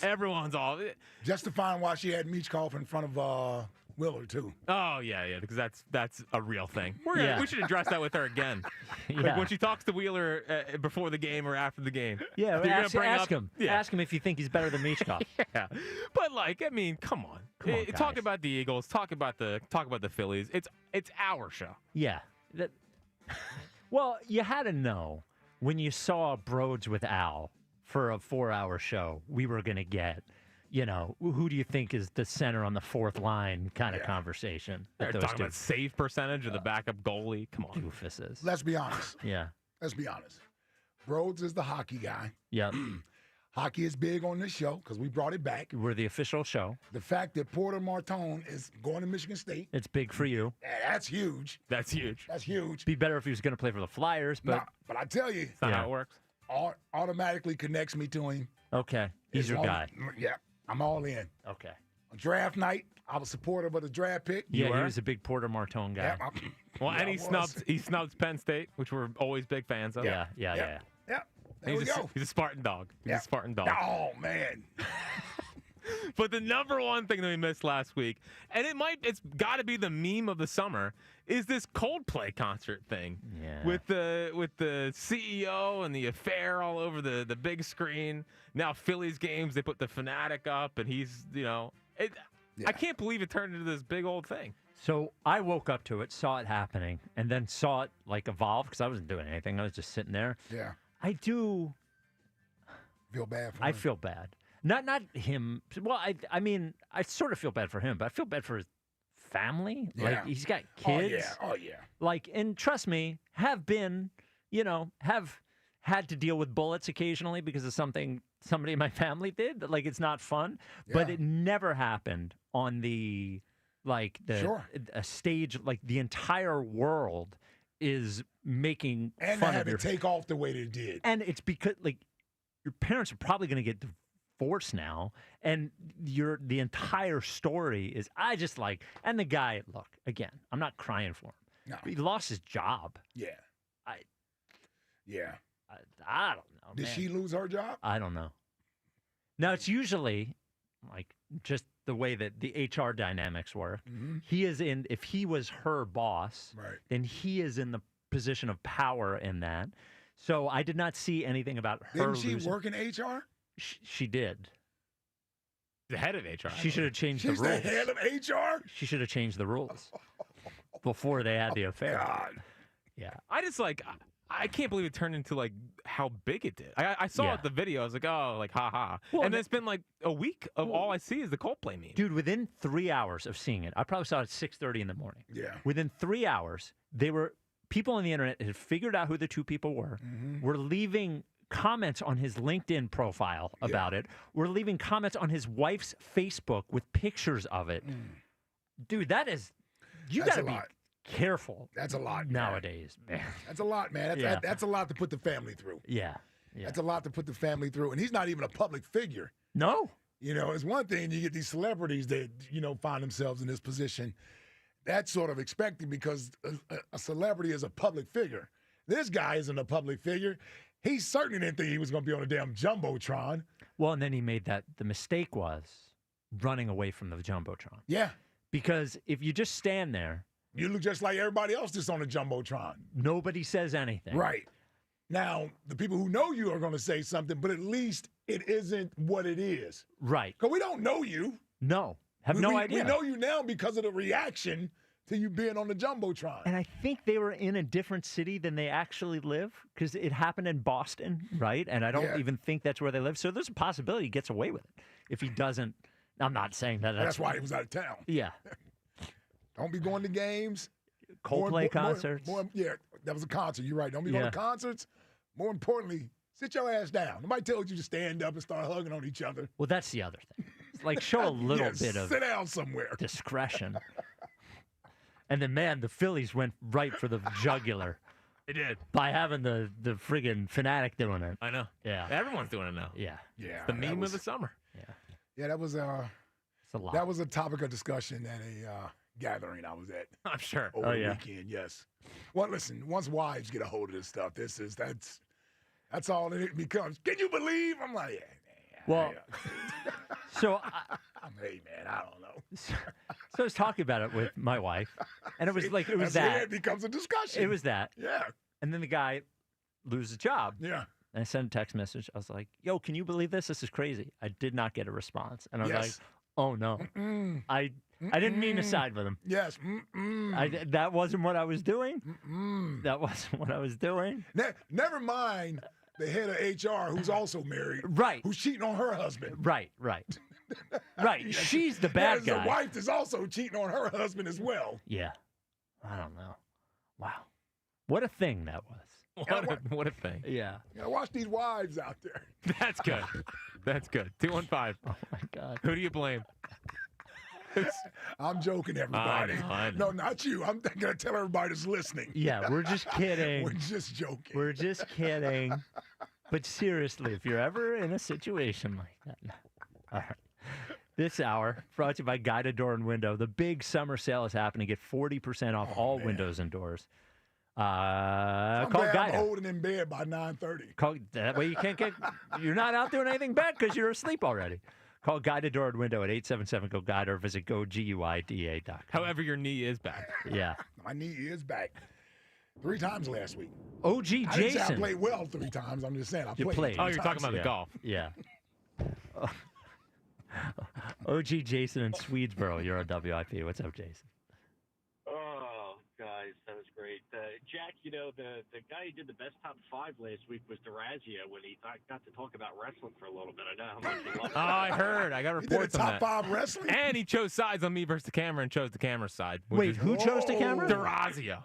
S6: Everyone's all...
S3: Justifying why she had Michkov in front of Willard, too.
S6: Oh, yeah, because that's a real thing. We should address that with her again. Like when she talks to Wheeler before the game or after the game.
S2: Yeah, ask him. Yeah. Ask him if you think he's better than Michkov.
S6: Yeah, but come on. Talk about the Eagles. Talk about the Phillies. It's our show.
S2: Yeah. Well, you had to know when you saw Broads with Al for a 4-hour show, we were going to get... who do you think is the center on the fourth line kind of conversation?
S6: They're talking about save percentage of the backup goalie. Come on.
S2: Doofuses.
S3: Let's be honest.
S2: Yeah.
S3: Let's be honest. Broads is the hockey guy.
S2: Yeah.
S3: Hockey is big on this show because we brought it back.
S2: We're the official show.
S3: The fact that Porter Martone is going to Michigan State.
S2: It's big for you.
S3: That's huge.
S6: That's huge.
S2: Be better if he was going to play for the Flyers, but...
S3: but I tell you.
S6: That's not how it works.
S3: Automatically connects me to him.
S2: Okay. He's your guy.
S3: Yeah. I'm all in.
S2: Okay.
S3: On draft night, I was supportive of the draft pick.
S2: Yeah, he was a big Porter Martone guy.
S6: Yeah, and he snubs Penn State, which we're always big fans of.
S2: Yeah.
S3: There we go.
S6: He's a Spartan dog. He's a Spartan dog.
S3: Oh, man.
S6: But the number one thing that we missed last week, and it's got to be the meme of the summer, is this Coldplay concert thing.
S2: Yeah.
S6: With the CEO and the affair all over the big screen. Now Phillies games, they put the Fanatic up, and he's, I can't believe it turned into this big old thing.
S2: So I woke up to it, saw it happening, and then saw it evolve because I wasn't doing anything. I was just sitting there.
S3: Yeah.
S2: I do
S3: feel bad for him.
S2: I feel bad. Not him. Well, I mean, I sort of feel bad for him, but I feel bad for his family.
S3: Yeah.
S2: Like, he's got kids.
S3: Oh, yeah.
S2: Like, and trust me, have had to deal with bullets occasionally because of something somebody in my family did. Like, it's not fun, but it never happened on a stage, like the entire world is making
S3: and
S2: fun
S3: they
S2: of
S3: had to take off the way they did.
S2: And it's because, like, your parents are probably going to get divorced now, and the entire story is, and the guy, look, again, I'm not crying for him.
S3: No.
S2: He lost his job.
S3: Yeah.
S2: I don't know.
S3: Did
S2: man.
S3: she lose her job?
S2: I don't know. Now, it's usually like just the way that the HR dynamics work.
S3: Mm-hmm.
S2: He is if he was her boss,
S3: right,
S2: then he is in the position of power in that. So I did not see anything about her.
S3: Didn't she
S2: losing.
S3: work in HR?
S2: She did.
S6: The head of HR.
S2: She should have changed the
S3: She's
S2: rules.
S3: the head of HR?
S2: She should have changed the rules before they had the affair.
S3: God.
S2: Yeah.
S6: I just I can't believe it turned into like how big it did. I saw the video. I was like, oh, like ha ha.
S2: Well,
S6: and then it's been like a week of all I see is the Coldplay meme.
S2: Dude, within 3 hours of seeing it, I probably saw it at 6:30 in the morning.
S3: Yeah.
S2: Within 3 hours, people on the internet had figured out who the two people were. Were leaving comments on his LinkedIn profile about it. We're leaving comments on his wife's Facebook with pictures of it. Dude, that's got to be careful.
S3: That's a lot
S2: nowadays, man.
S3: That's a lot, man. That's a lot to put the family through.
S2: Yeah.
S3: That's a lot to put the family through. And he's not even a public figure.
S2: No.
S3: You know, it's one thing you get these celebrities that, find themselves in this position. That's sort of expected because a celebrity is a public figure. This guy isn't a public figure. He certainly didn't think he was going to be on a damn Jumbotron.
S2: Well, and then he made the mistake was running away from the Jumbotron.
S3: Yeah.
S2: Because if you just stand there.
S3: You look just like everybody else that's on the Jumbotron.
S2: Nobody says anything.
S3: Right. Now, the people who know you are going to say something, but at least it isn't what it is.
S2: Right.
S3: Because we don't know you.
S2: No. Have no idea.
S3: We know you now because of the reaction to you being on the Jumbotron.
S2: And I think they were in a different city than they actually live because it happened in Boston, right? And I don't even think that's where they live. So there's a possibility he gets away with it if he doesn't. I'm not saying that.
S3: That's why he was out of town.
S2: Yeah.
S3: Don't be going to games.
S2: Coldplay concerts.
S3: Yeah, that was a concert. You're right. Don't be going to concerts. More importantly, sit your ass down. Nobody tells you to stand up and start hugging on each other.
S2: Well, that's the other thing. It's like show a little bit of
S3: sit down somewhere.
S2: Discretion. And then, man, the Phillies went right for the jugular.
S6: They did.
S2: By having the friggin' fanatic doing it.
S6: I know.
S2: Yeah.
S6: Everyone's doing it now.
S2: Yeah.
S3: Yeah.
S6: It's the meme of the summer.
S2: Yeah.
S3: Yeah, that was
S2: it's a lot.
S3: That was a topic of discussion at a gathering I was at.
S6: I'm sure.
S3: Over the weekend, yes. Well, listen, once wives get a hold of this stuff, that's all it becomes. Can you believe? I'm like, yeah.
S2: Well, so
S3: hey, man, I don't know.
S2: So I was talking about it with my wife, and it was like it was that.
S3: It becomes a discussion.
S2: It was that.
S3: Yeah.
S2: And then the guy loses a job.
S3: Yeah.
S2: And I sent a text message. I was like, "Yo, can you believe this? This is crazy." I did not get a response, and I was like, "Oh no, I didn't mean to side with him."
S3: Yes.
S2: That wasn't what I was doing. That wasn't what I was doing.
S3: Never mind the head of HR who's also married.
S2: Right.
S3: Who's cheating on her husband.
S2: Right. Right. She's the bad guy.
S3: The wife is also cheating on her husband as well.
S2: Yeah. I don't know. Wow. What a thing that was.
S6: What a thing.
S2: Yeah.
S3: You gotta watch these wives out there.
S6: That's good. That's good. 215.
S2: Oh, my God.
S6: Who do you blame?
S3: I'm joking, everybody.
S6: I know.
S3: No, not you. I'm going to tell everybody that's listening.
S2: Yeah, we're just kidding.
S3: We're just joking.
S2: We're just kidding. But seriously, if you're ever in a situation like that. No. All right. This hour, brought to you by Guided Door and Window. The big summer sale is happening. Get 40% off all windows and doors.
S3: I'm
S2: call
S3: glad
S2: Guided.
S3: I'm holding in bed by 9:30.
S2: That way you're not out doing anything bad because you're asleep already. Call Guided Door and Window at 877-GO-GUIDE or visit GoGuida.com.
S6: However, your knee is back.
S2: Yeah.
S3: My knee is back. 3 times last week.
S2: OG
S3: I didn't say I
S2: Jason.
S3: played well 3 times. I'm just saying I
S2: You
S3: played.
S2: played.
S6: Oh, you're talking about the golf.
S2: Yeah. OG Jason in Swedesboro. You're on WIP. What's up, Jason?
S7: Oh, guys, that was great. Jack, the guy who did the best top 5 last week was DeRazio when he got to talk about wrestling for a little bit. I know how much he loved it.
S6: Oh, I heard. I got reports on that.
S3: Top 5 wrestling?
S6: And he chose sides on me versus the camera and chose the camera side.
S2: Wait, who chose the camera?
S6: DeRazio.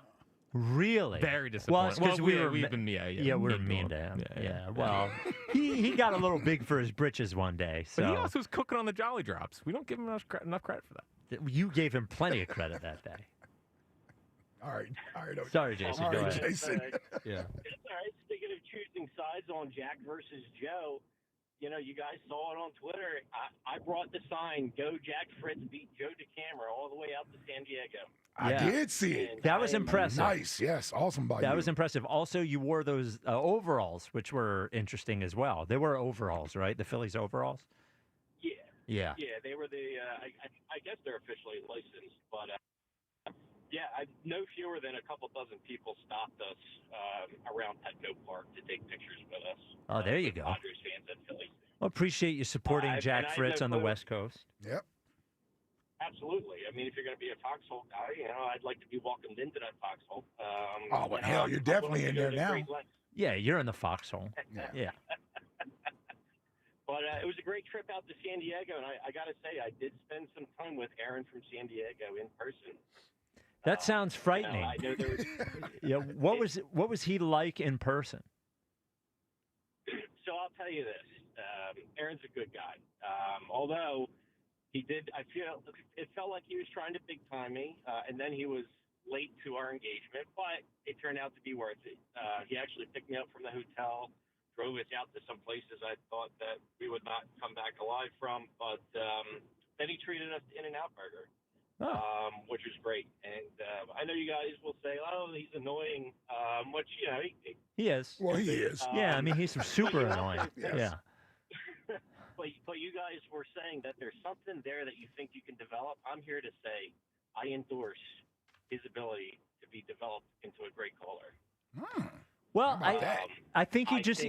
S2: Really?
S6: Very disappointed.
S2: Well,
S6: we were
S2: mean to him. Yeah. Well, he got a little big for his britches one day. So.
S6: But he also was cooking on the Jolly Drops. We don't give him enough credit for that.
S2: You gave him plenty of credit that day.
S3: All right.
S2: Sorry, Jason.
S3: All
S2: Go
S3: right,
S2: ahead.
S3: Jason.
S2: Yeah.
S7: It's all right. Speaking of choosing sides on Jack versus Joe, you guys saw it on Twitter. I brought the sign, Go Jack Fritz beat Joe DeCamera all the way out to San Diego.
S3: I did see it.
S2: That was impressive.
S3: Nice. Yes. Awesome by you.
S2: That was impressive. Also, you wore those overalls, which were interesting as well. They were overalls, right? The Phillies overalls?
S7: Yeah.
S2: Yeah.
S7: Yeah, they were the, I guess they're officially licensed, but Yeah, no fewer than a couple dozen people stopped us around Petco Park to take pictures with us.
S2: Oh, there you go.
S7: Padres fans and Phillies.
S2: Well, appreciate you supporting Jack Fritz on the West Coast.
S3: Yep.
S7: Absolutely. I mean, if you're going to be a foxhole guy, I'd like to be welcomed into that foxhole.
S3: Oh, well, hell, you're definitely in there now.
S2: Yeah, you're in the foxhole. Yeah.
S7: But it was a great trip out to San Diego, and I got to say, I did spend some time with Aaron from San Diego in person.
S2: That sounds frightening.
S7: I know there was,
S2: yeah. What was he like in person?
S7: So I'll tell you this: Aaron's a good guy. Although he did, I feel it felt like he was trying to big time me, and then he was late to our engagement, but it turned out to be worth it. He actually picked me up from the hotel, drove us out to some places I thought that we would not come back alive from, but then he treated us to In-N-Out Burger. Which was great. And I know you guys will say, oh, he's annoying, which,
S2: he is.
S3: Well, he is.
S2: Yeah, I mean, he's super annoying.
S3: Yes.
S2: Yeah.
S7: But you guys were saying that there's something there that you think you can develop. I'm here to say I endorse his ability to be developed into a great caller.
S2: Well, I think I just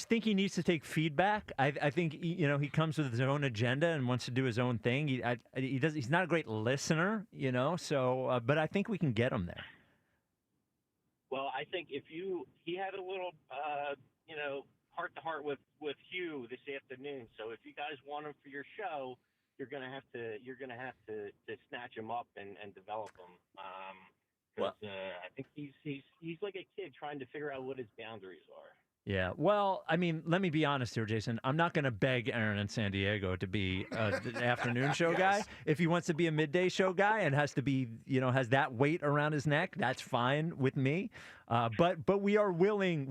S2: think he needs to take feedback. I think he comes with his own agenda and wants to do his own thing. He's not a great listener, So, but I think we can get him there.
S7: Well, I think he had a little, heart to heart with Hugh this afternoon. So if you guys want him for your show, you're gonna have to snatch him up and develop him. Well, I think he's like a kid trying to figure out what his boundaries are.
S2: Yeah. Well, I mean, let me be honest here, Jason. I'm not going to beg Aaron in San Diego to be the afternoon show guy. If he wants to be a midday show guy and has to be, has that weight around his neck, that's fine with me. But we are willing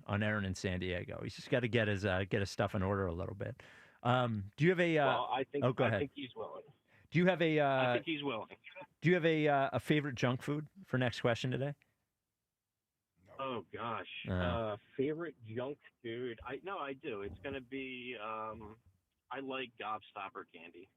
S2: on Aaron in San Diego. He's just got to get his stuff in order a little bit. Do you have a?
S7: Well, I think
S2: go ahead.
S7: I think he's willing.
S2: Do you have a?
S7: I think he's willing.
S2: Do you have a favorite junk food for next question today?
S7: Oh gosh, favorite junk food? I do. It's gonna be. I like Gobstopper candy.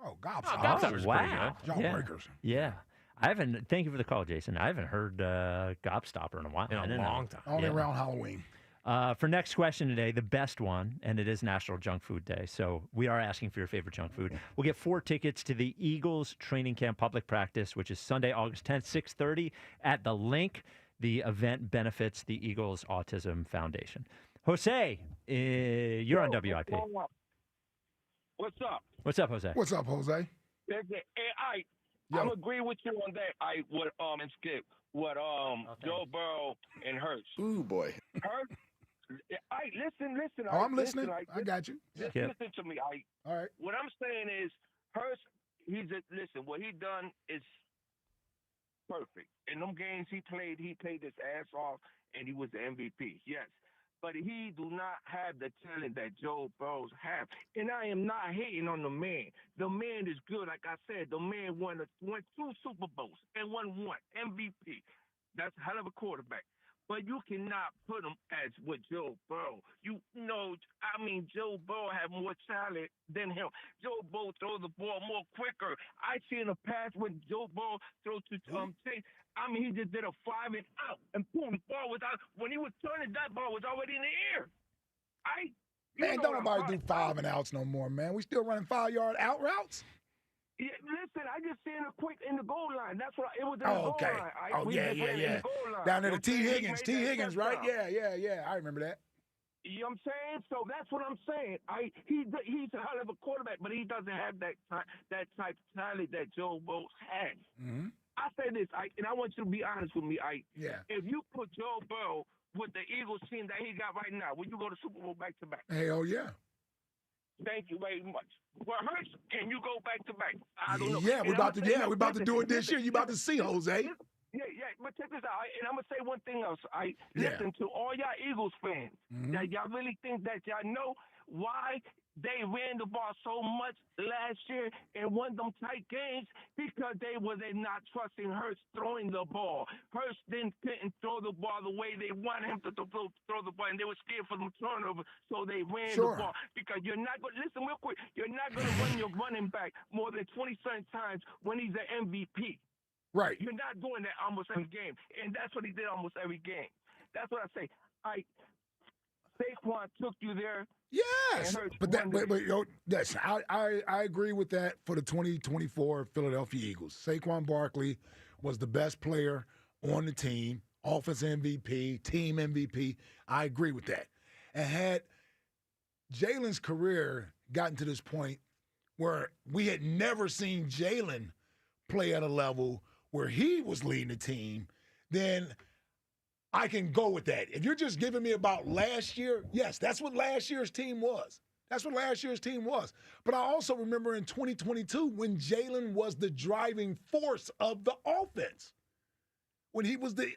S3: Oh, Gobstoppers!
S2: Wow,
S3: Jawbreakers.
S2: Yeah. I haven't. Thank you for the call, Jason. I haven't heard Gobstopper in a while.
S6: In a long time.
S3: Only around Halloween.
S2: For next question today, the best one, and it is National Junk Food Day, so we are asking for your favorite junk food. We'll get 4 tickets to the Eagles training camp public practice, which is Sunday, August 10th, 6:30 at the Link. The event benefits the Eagles Autism Foundation. Jose, you're on WIP.
S8: What's up?
S2: What's up, Jose?
S3: What's up, Jose?
S8: I'm agree with you on that. And Skip, Joe Burrow and Hurts.
S3: Ooh, boy.
S8: Hurts. Listen.
S3: Oh, I'm listening. I got you.
S8: Listen to me.
S3: All right.
S8: What I'm saying is, Hurts. Listen. What he done is perfect. In them games he played his ass off, and he was the MVP. Yes. But he do not have the talent that Joe Burrow have. And I am not hating on the man. The man is good. Like I said, the man won 2 Super Bowls and won 1 MVP. That's a hell of a quarterback. But you cannot put him as with Joe Burrow. Joe Burrow have more talent than him. Joe Burrow throws the ball more quicker. I seen a pass when Joe Burrow throw to Chase. He just did a 5 and out, and boom, the ball was out. When he was turning, that ball was already in the air.
S3: Man, don't nobody do 5 and outs no more, man. We still running 5-yard out routes?
S8: Yeah, listen, I just seen a quick in the goal line. That's what it was in the goal line.
S3: Yeah. Down there to T. Higgins, right? Yeah. I remember that.
S8: You know what I'm saying? So that's what I'm saying. He's a hell of a quarterback, but he doesn't have that type of talent that Joe Burrow has.
S3: Mm-hmm.
S8: I say this, and I want you to be honest with me,
S3: Yeah.
S8: If you put Joe Burrow with the Eagles team that he got right now, would you go to Super Bowl back-to-back?
S3: Hell yeah.
S8: Thank you very much. Well, Hurts, can you go back-to-back? I don't know.
S3: Yeah, we're about to do it this year. You about to see, Jose.
S8: Yeah, but check this out, and I'm going to say one thing else. Listen to all y'all Eagles fans, that y'all really think that y'all know why they ran the ball so much last year and won them tight games, because they not trusting Hurts throwing the ball. Hurts couldn't throw the ball the way they want him to throw the ball, and they were scared for the turnover, so they ran the ball. Because you're not going to, listen real quick, you're not going to run your running back more than 20-something times when he's an MVP.
S3: Right.
S8: You're not doing that almost every game. And that's what he did almost every game. That's what I say. Saquon took you there.
S3: Yes, but yes, I agree with that for the 2024 Philadelphia Eagles. Saquon Barkley was the best player on the team, offense MVP, team MVP. I agree with that. And had Jalen's career gotten to this point where we had never seen Jalen play at a level where he was leading the team, then I can go with that. If you're just giving me about last year, yes, that's what last year's team was. That's what last year's team was. But I also remember in 2022 when Jalen was the driving force of the offense, when he was the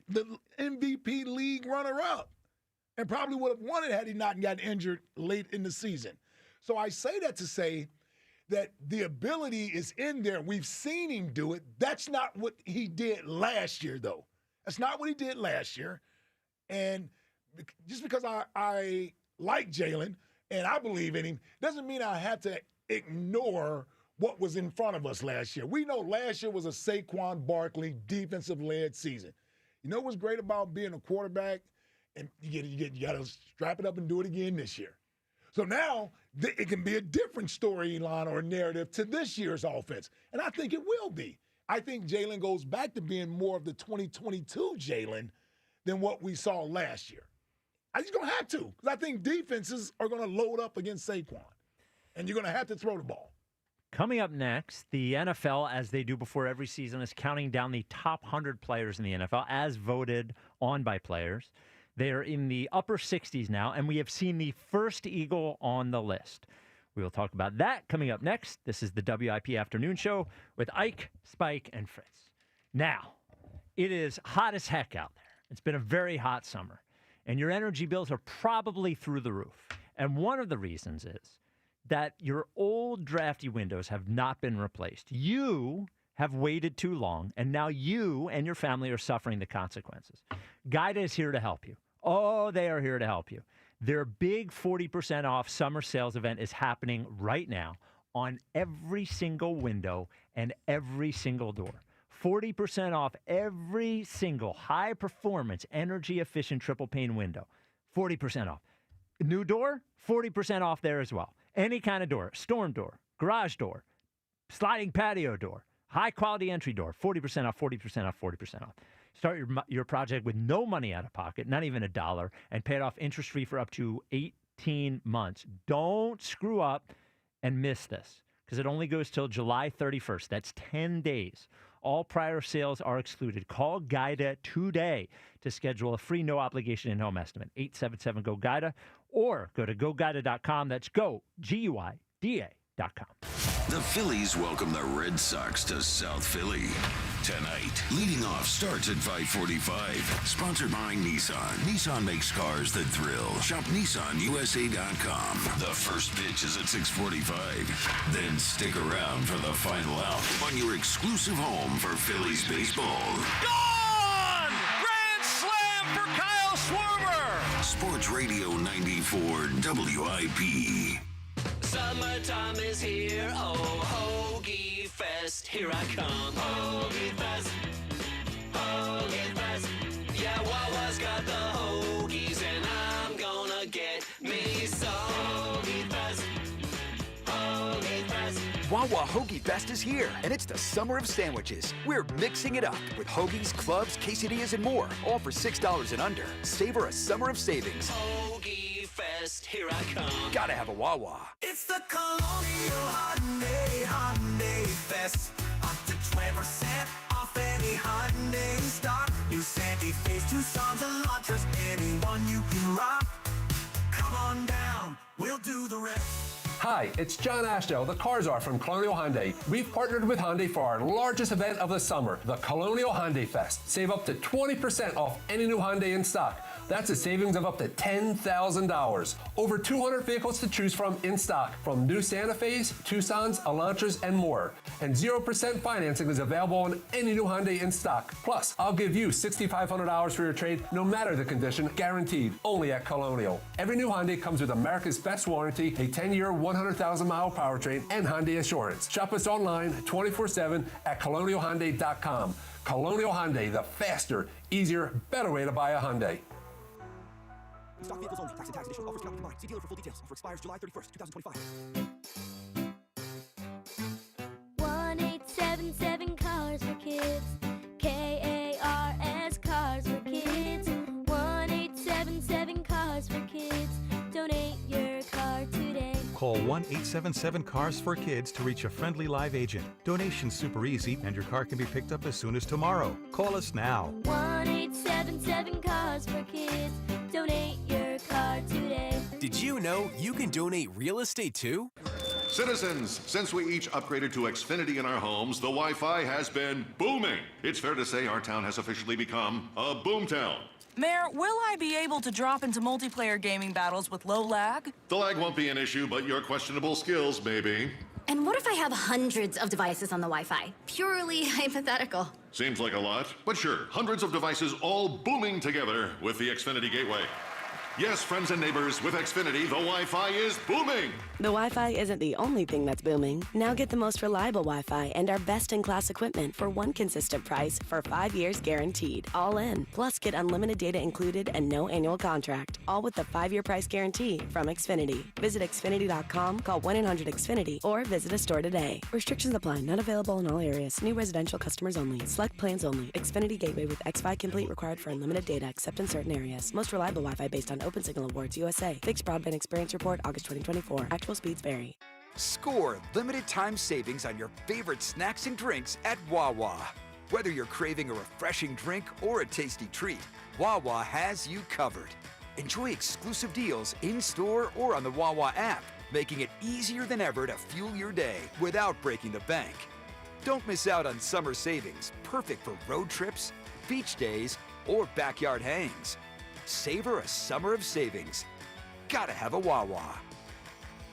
S3: MVP league runner-up and probably would have won it had he not gotten injured late in the season. So I say that to say that the ability is in there. We've seen him do it. That's not what he did last year, though. That's not what he did last year. And just because I like Jalen and I believe in him doesn't mean I have to ignore what was in front of us last year. We know last year was a Saquon Barkley defensive-led season. You know what's great about being a quarterback? And you got to strap it up and do it again this year. So now it can be a different storyline or narrative to this year's offense. And I think it will be. I think Jalen goes back to being more of the 2022 Jalen than what we saw last year. I just going to have to, because I think defenses are going to load up against Saquon, and you're going to have to throw the ball.
S2: Coming up next, the NFL, as they do before every season, is counting down the top 100 players in the NFL as voted on by players. They are in the upper 60s now, and we have seen the first Eagle on the list. We will talk about that coming up next. This is the WIP Afternoon Show with Ike, Spike, and Fritz. Now, it is hot as heck out there. It's been a very hot summer, and your energy bills are probably through the roof. And one of the reasons is that your old drafty windows have not been replaced. You have waited too long, and now you and your family are suffering the consequences. Guida is here to help you. Oh, they are here to help you. Their big 40% off summer sales event is happening right now on every single window and every single door. 40% off every single high-performance, energy-efficient triple-pane window. 40% off. New door, 40% off there as well. Any kind of door, storm door, garage door, sliding patio door, high-quality entry door, 40% off, 40% off, 40% off. Start your project with no money out of pocket, not even $1, and pay it off interest-free for up to 18 months. Don't screw up and miss this, because it only goes till July 31st. That's 10 days. All prior sales are excluded. Call Guida today to schedule a free no-obligation in-home estimate, 877-GO-GUIDA, or go to GoGuida.com. That's go, GUIDA.com.
S1: The Phillies welcome the Red Sox to South Philly. Tonight, leading off starts at 5:45. Sponsored by Nissan. Nissan makes cars that thrill. Shop NissanUSA.com. The first pitch is at 6:45. Then stick around for the final out on your exclusive home for Phillies baseball.
S9: Gone! Grand slam for Kyle Schwarber!
S1: Sports Radio 94 WIP.
S9: Summertime is here, oh, Hoagie Fest, here I come. Hoagie Fest, Hoagie Fest. Yeah, Wawa's got the hoagies, and I'm gonna get me some. Hoagie Fest, Hoagie Fest.
S11: Wawa Hoagie Fest is here, and it's the summer of sandwiches. We're mixing it up with hoagies, clubs, quesadillas, and more, all for $6 and under. Savor a summer of savings.
S9: Hoagie Fest, here I come.
S11: Gotta have a Wawa.
S9: It's the Colonial Hyundai Fest. Up to 20% off any Hyundai stock. New Santa Fe's, Tucson's, and Elantras. Anyone you can rock. Come on down, we'll do the rest.
S12: Hi, it's John Ashdale, the Car Czar from Colonial Hyundai. We've partnered with Hyundai for our largest event of the summer, the Colonial Hyundai Fest. Save up to 20% off any new Hyundai in stock. That's a savings of up to $10,000. Over 200 vehicles to choose from in stock, from new Santa Fe's, Tucson's, Elantras, and more. And 0% financing is available on any new Hyundai in stock. Plus, I'll give you $6,500 for your trade, no matter the condition, guaranteed, only at Colonial. Every new Hyundai comes with America's best warranty, a 10-year, 100,000-mile powertrain, and Hyundai Assurance. Shop us online 24/7 at colonialhyundai.com. Colonial Hyundai, the faster, easier, better way to buy a Hyundai.
S11: Stock vehicles only. Tax and tax additional offers cannot be combined. See dealer for full details. Offer expires July 31st, 2025.
S10: 1877 Cars for Kids. KARS Cars for Kids. 1877 Cars for Kids. Donate your car today.
S13: Call 1-877-CARS for Kids to reach a friendly live agent. Donation's super easy, and your car can be picked up as soon as tomorrow. Call us now.
S10: 1877 Cars for Kids. Donate your car today.
S14: Did you know you can donate real estate too?
S15: Citizens, since we each upgraded to Xfinity in our homes, the Wi-Fi has been booming. It's fair to say our town has officially become a boomtown.
S16: Mayor, will I be able to drop into multiplayer gaming battles with low lag?
S15: The lag won't be an issue, but your questionable skills may be.
S17: And what if I have hundreds of devices on the Wi-Fi? Purely hypothetical.
S15: Seems like a lot, but sure, hundreds of devices all booming together with the Xfinity Gateway. Yes, friends and neighbors, with Xfinity, the Wi-Fi is booming.
S19: The Wi-Fi isn't the only thing that's booming. Now get the most reliable Wi-Fi and our best-in-class equipment for one consistent price for 5 years guaranteed. All in. Plus, get unlimited data included and no annual contract. All with the 5-year price guarantee from Xfinity. Visit Xfinity.com, call 1-800-XFINITY, or visit a store today. Restrictions apply. Not available in all areas. New residential customers only. Select plans only. Xfinity Gateway with Xfi Complete required for unlimited data except in certain areas. Most reliable Wi-Fi based on Open Signal Awards USA. Fixed Broadband Experience Report, August 2024. Actual speeds vary.
S11: Score limited time savings on your favorite snacks and drinks at Wawa. Whether you're craving a refreshing drink or a tasty treat, Wawa has you covered. Enjoy exclusive deals in-store or on the Wawa app, making it easier than ever to fuel your day without breaking the bank. Don't miss out on summer savings, perfect for road trips, beach days, or backyard hangs. Savor a summer of savings. Gotta have a Wawa.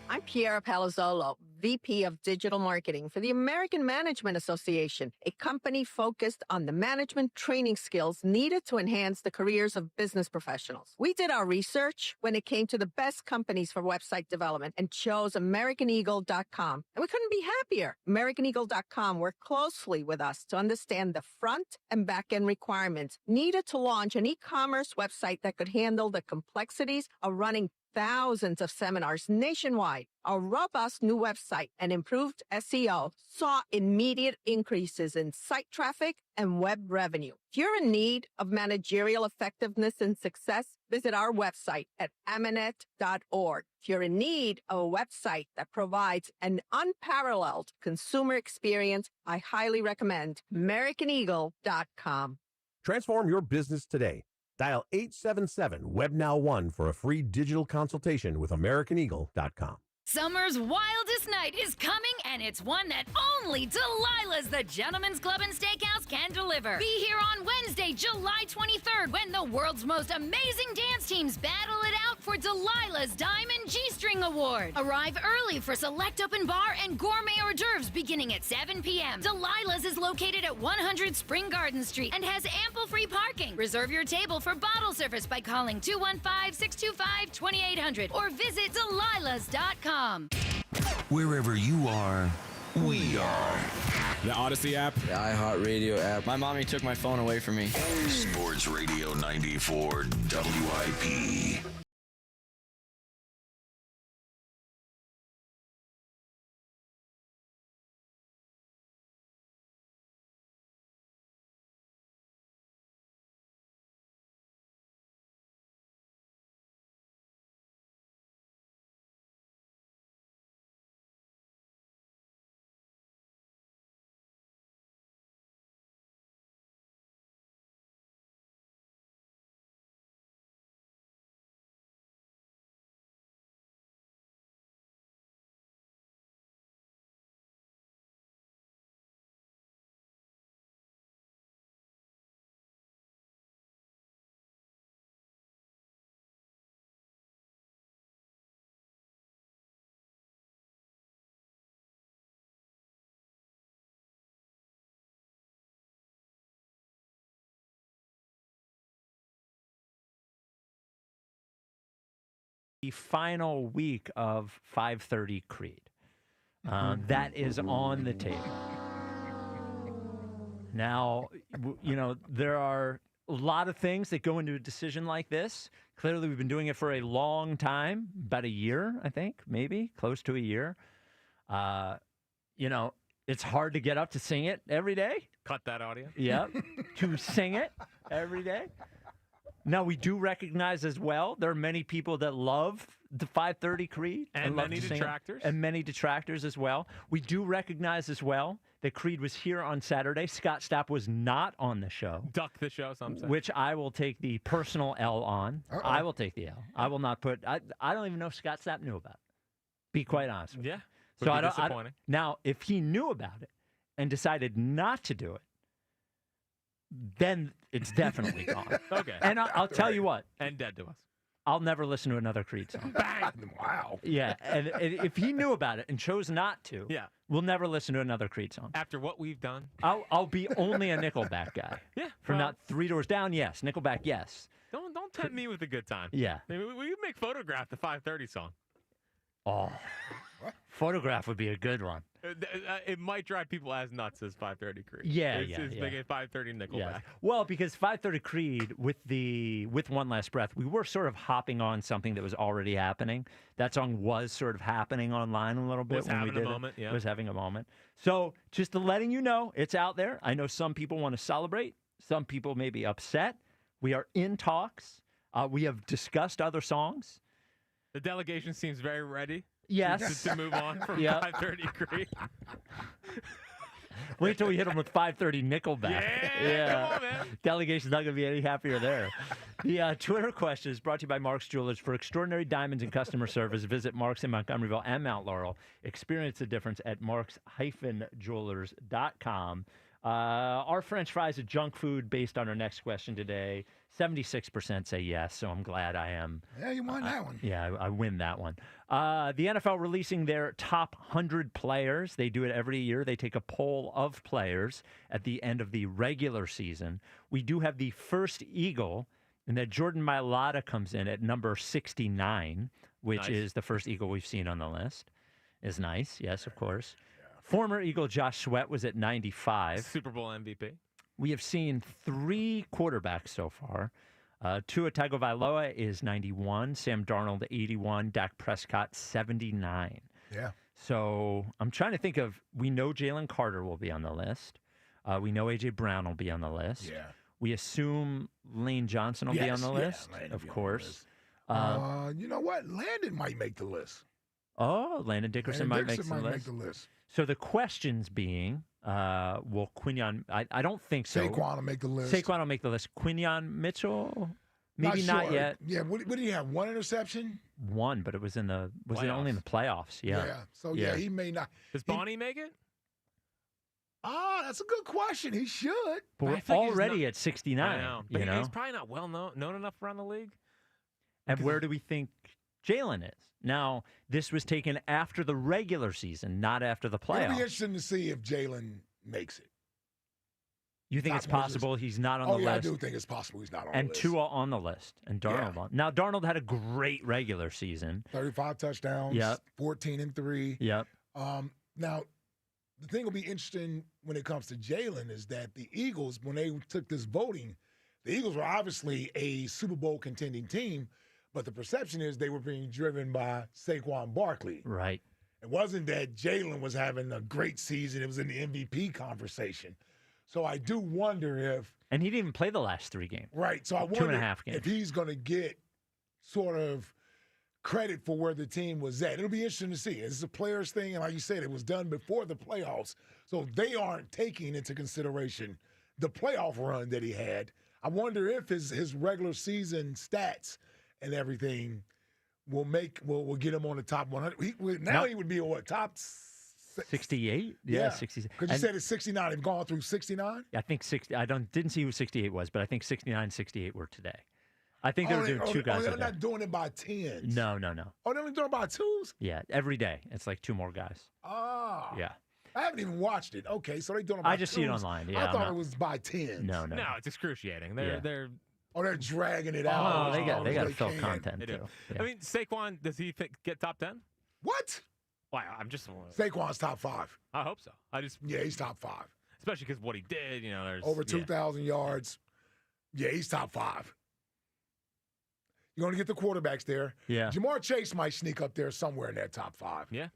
S20: I'm Piera Palazzolo, VP of Digital Marketing for the American Management Association, a company focused on the management training skills needed to enhance the careers of business professionals. We did our research when it came to the best companies for website development and chose AmericanEagle.com. And we couldn't be happier. AmericanEagle.com worked closely with us to understand the front and back end requirements needed to launch an e-commerce website that could handle the complexities of running thousands of seminars nationwide. Our robust new website and improved SEO saw immediate increases in site traffic and web revenue. If you're in need of managerial effectiveness and success, visit our website at amanet.org. If you're in need of a website that provides an unparalleled consumer experience, I highly recommend AmericanEagle.com.
S21: Transform your business today. Dial 877-WebNow1 for a free digital consultation with AmericanEagle.com.
S22: Summer's wildest night is coming, and it's one that only Delilah's The Gentleman's Club and Steakhouse can deliver. Be here on Wednesday, July 23rd, when the world's most amazing dance teams battle it out for Delilah's Diamond G-String Award. Arrive early for select open bar and gourmet hors d'oeuvres beginning at 7 p.m. Delilah's is located at 100 Spring Garden Street and has ample free parking. Reserve your table for bottle service by calling 215-625-2800 or visit delilahs.com.
S1: Wherever you are, we are.
S29: The Odyssey app. The iHeartRadio app. My mommy took my phone away from me.
S1: Sports Radio 94 WIP.
S2: The final week of 5:30 Creed. That is on the table. Now, there are a lot of things that go into a decision like this. Clearly, we've been doing it for a long time, about a year, I think, maybe, close to a year. It's hard to get up to sing it every day.
S6: Cut that audio.
S2: Yep, to sing it every day. Now, we do recognize as well, there are many people that love the 5:30 Creed.
S6: And
S2: love
S6: many
S2: to sing it,
S6: detractors.
S2: and many detractors as well. We do recognize as well that Creed was here on Saturday. Scott Stapp was not on the show.
S6: Duck the show, some say.
S2: Which I will take the personal L on. I will take the L. I will not put, I don't even know if Scott Stapp knew about it. Be quite honest with you.
S6: Yeah.
S2: So
S6: Would be disappointing.
S2: Now, if he knew about it and decided not to do it, then it's definitely gone.
S6: Okay.
S2: And I'll tell you what.
S6: And dead to us.
S2: I'll never listen to another Creed song.
S6: Bang!
S3: Wow.
S2: Yeah, and if he knew about it and chose not to, we'll never listen to another Creed song.
S6: After what we've done.
S2: I'll be only a Nickelback guy.
S6: Yeah.
S2: For not Three Doors Down, yes. Nickelback, yes.
S6: Don't tempt me with a good time.
S2: Yeah.
S6: I mean, we make Photograph the 5:30 song.
S2: Oh. Photograph would be a good one.
S6: It might drive people as nuts as 5:30 Creed.
S2: Yeah,
S6: It's big as 5:30 Nickelback.
S2: Yeah. Well, because 5:30 Creed with One Last Breath, we were sort of hopping on something that was already happening. That song was sort of happening online a little bit
S6: Was
S2: when we
S6: having
S2: did
S6: a moment,
S2: it.
S6: yeah.
S2: It was having a moment. So just letting you know, it's out there. I know some people want to celebrate. Some people may be upset. We are in talks. We have discussed other songs.
S6: The delegation seems very ready.
S2: Yes.
S6: To move on from
S2: Yep.
S6: 5:30 Creed.
S2: Wait till we hit them with 5:30 Nickelback.
S6: Come on, man.
S2: Delegation's not going to be any happier there. The Twitter question is brought to you by Mark's Jewelers. For extraordinary diamonds and customer service, visit Mark's in Montgomeryville and Mount Laurel. Experience the difference at marks-jewelers.com. Are French fries a junk food based on our next question today? 76% say yes, so I'm glad I am.
S3: Yeah, you won that one.
S2: Yeah, I win that one. The NFL releasing their top 100 players. They do it every year. They take a poll of players at the end of the regular season. We do have the first Eagle, and that Jordan Mailata comes in at number 69, which
S6: Nice.
S2: is the first Eagle we've seen on the list. Is nice, yes, of course. Former Eagle Josh Sweat was at 95.
S6: Super Bowl MVP.
S2: We have seen 3 quarterbacks so far. Tua Tagovailoa is 91, Sam Darnold 81, Dak Prescott 79.
S3: Yeah.
S2: So I'm trying to think of, we know Jalen Carter will be on the list. We know A.J. Brown will be on the list.
S3: Yeah.
S2: We assume Lane Johnson will be on the list,
S3: Lane
S2: of
S3: will be on the
S2: course.
S3: list. You know what? Landon might make the list.
S2: Landon Dickerson might make the list. So the questions being, will Quinyon, I don't think so.
S3: Saquon will make the list.
S2: Saquon will make the list. Quinyon Mitchell, maybe
S3: not
S2: not
S3: sure.
S2: yet.
S3: Yeah, what did he have? 1 interception?
S2: One, but it was it only in the playoffs? Yeah.
S3: So, he may not.
S6: Does Bonnie make it?
S3: That's a good question. He should.
S2: But
S6: I
S2: we're
S6: think he's
S2: already
S6: not-
S2: at 69.
S6: I know. But
S2: You know?
S6: he's probably not well known enough around the league.
S2: And where do we think Jalen is? Now, this was taken after the regular season, not after the
S3: It'll
S2: playoffs.
S3: be interesting to see if Jalen makes it.
S2: You think it's possible he's not on the list?
S3: I do think it's possible he's not on
S2: And
S3: the list.
S2: Tua on the list, and Darnold on. Now, Darnold had a great regular season.
S3: 35 touchdowns,
S2: Yep.
S3: 14-3.
S2: Yep.
S3: Now, the thing will be interesting when it comes to Jalen is that the Eagles, when they took this voting, the Eagles were obviously a Super Bowl contending team, but the perception is they were being driven by Saquon Barkley.
S2: Right.
S3: It wasn't that Jalen was having a great season. It was in the MVP conversation. So I do wonder if.
S2: And he didn't even play the last 3 games.
S3: Right. So I wonder
S2: 2.5 games.
S3: if he's going to get sort of credit for where the team was at. It'll be interesting to see. It's a players thing, and like you said, it was done before the playoffs. So they aren't taking into consideration the playoff run that he had. I wonder if his regular season stats and everything will get him on the top 100. He would be on what, top
S2: 68? Yeah, 66.
S3: Because you said it's 69. They've gone through 69?
S2: I think 60. I didn't see who 68 was, but I think 69, 68 were today. I think they were doing 2 guys.
S3: They're
S2: a day.
S3: not doing it by 10s.
S2: No.
S3: Oh, they're only doing it by 2s?
S2: Yeah, every day. It's like 2 more guys.
S3: Ah.
S2: Yeah.
S3: I haven't even watched it. Okay, so they're doing it by
S2: I just see it
S3: 2s.
S2: online. Yeah,
S3: I thought it was by 10s.
S2: No.
S6: No, it's excruciating.
S2: Yeah.
S6: They're
S3: dragging it out.
S2: Oh, they got to fill
S3: can.
S2: content
S6: They
S2: too.
S6: do.
S2: Yeah.
S6: I mean, Saquon, does he get top 10?
S3: What?
S6: Wow, I'm just.
S3: Saquon's top 5.
S6: I hope so.
S3: Yeah, he's top 5.
S6: especially because what he did. There's
S3: over 2,000 yards. Yeah, he's top 5. You're going to get the quarterbacks there.
S2: Yeah.
S3: Jamar Chase might sneak up there somewhere in that top 5.
S6: Yeah.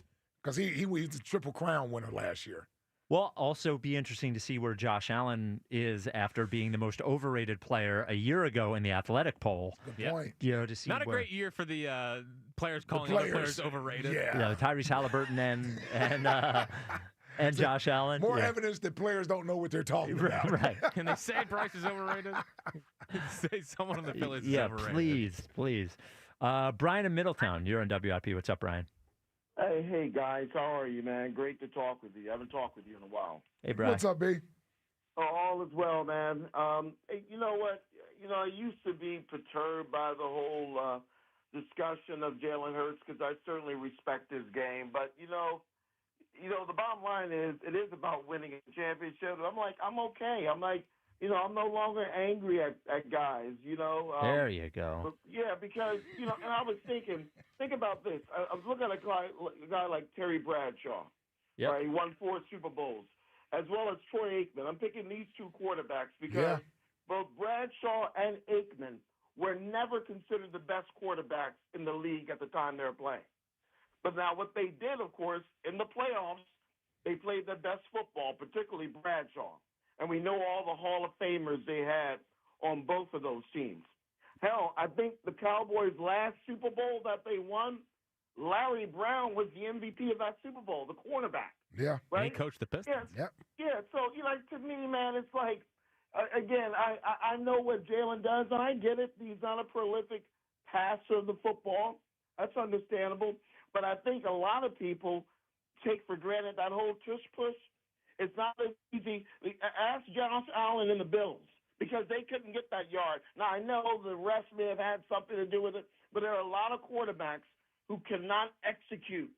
S3: Because he was the Triple Crown winner last year.
S2: Well, also be interesting to see where Josh Allen is after being the most overrated player a year ago in the athletic poll.
S3: Good point.
S2: To see
S6: Not a great year for the players calling other players overrated.
S3: Yeah.
S2: Tyrese Halliburton and Josh Allen.
S3: More evidence that players don't know what they're talking about.
S2: Right.
S6: Can they say Bryce is overrated? Say someone on the Phillies is overrated.
S2: Please. Brian in Middletown, you're on WIP. What's up, Brian?
S4: Hey, guys. How are you, man? Great to talk with you. I haven't talked with you in a while.
S2: Hey, Brian.
S3: What's up, B?
S4: All is well, man. Hey, you know what? I used to be perturbed by the whole discussion of Jalen Hurts because I certainly respect his game. But, the bottom line is it is about winning a championship. I'm like, I'm okay. I'm like, I'm no longer angry at guys,
S2: There you go.
S4: Yeah, because, and I was think about this. I was looking at a guy like Terry Bradshaw.
S2: Yep.
S4: Right? He won 4 Super Bowls, as well as Troy Aikman. I'm picking these 2 quarterbacks because both Bradshaw and Aikman were never considered the best quarterbacks in the league at the time they were playing. But now what they did, of course, in the playoffs, they played their best football, particularly Bradshaw. And we know all the Hall of Famers they had on both of those teams. Hell, I think the Cowboys' last Super Bowl that they won, Larry Brown was the MVP of that Super Bowl, the cornerback.
S3: Yeah.
S6: And
S4: Right?
S6: he coached the Pistons.
S4: Yeah, so, to me, man, it's like, again, I know what Jalen does, and I get it. He's not a prolific passer of the football. That's understandable. But I think a lot of people take for granted that whole tush-push. It's not as easy. Ask Josh Allen and the Bills because they couldn't get that yard. Now, I know the refs may have had something to do with it, but there are a lot of quarterbacks who cannot execute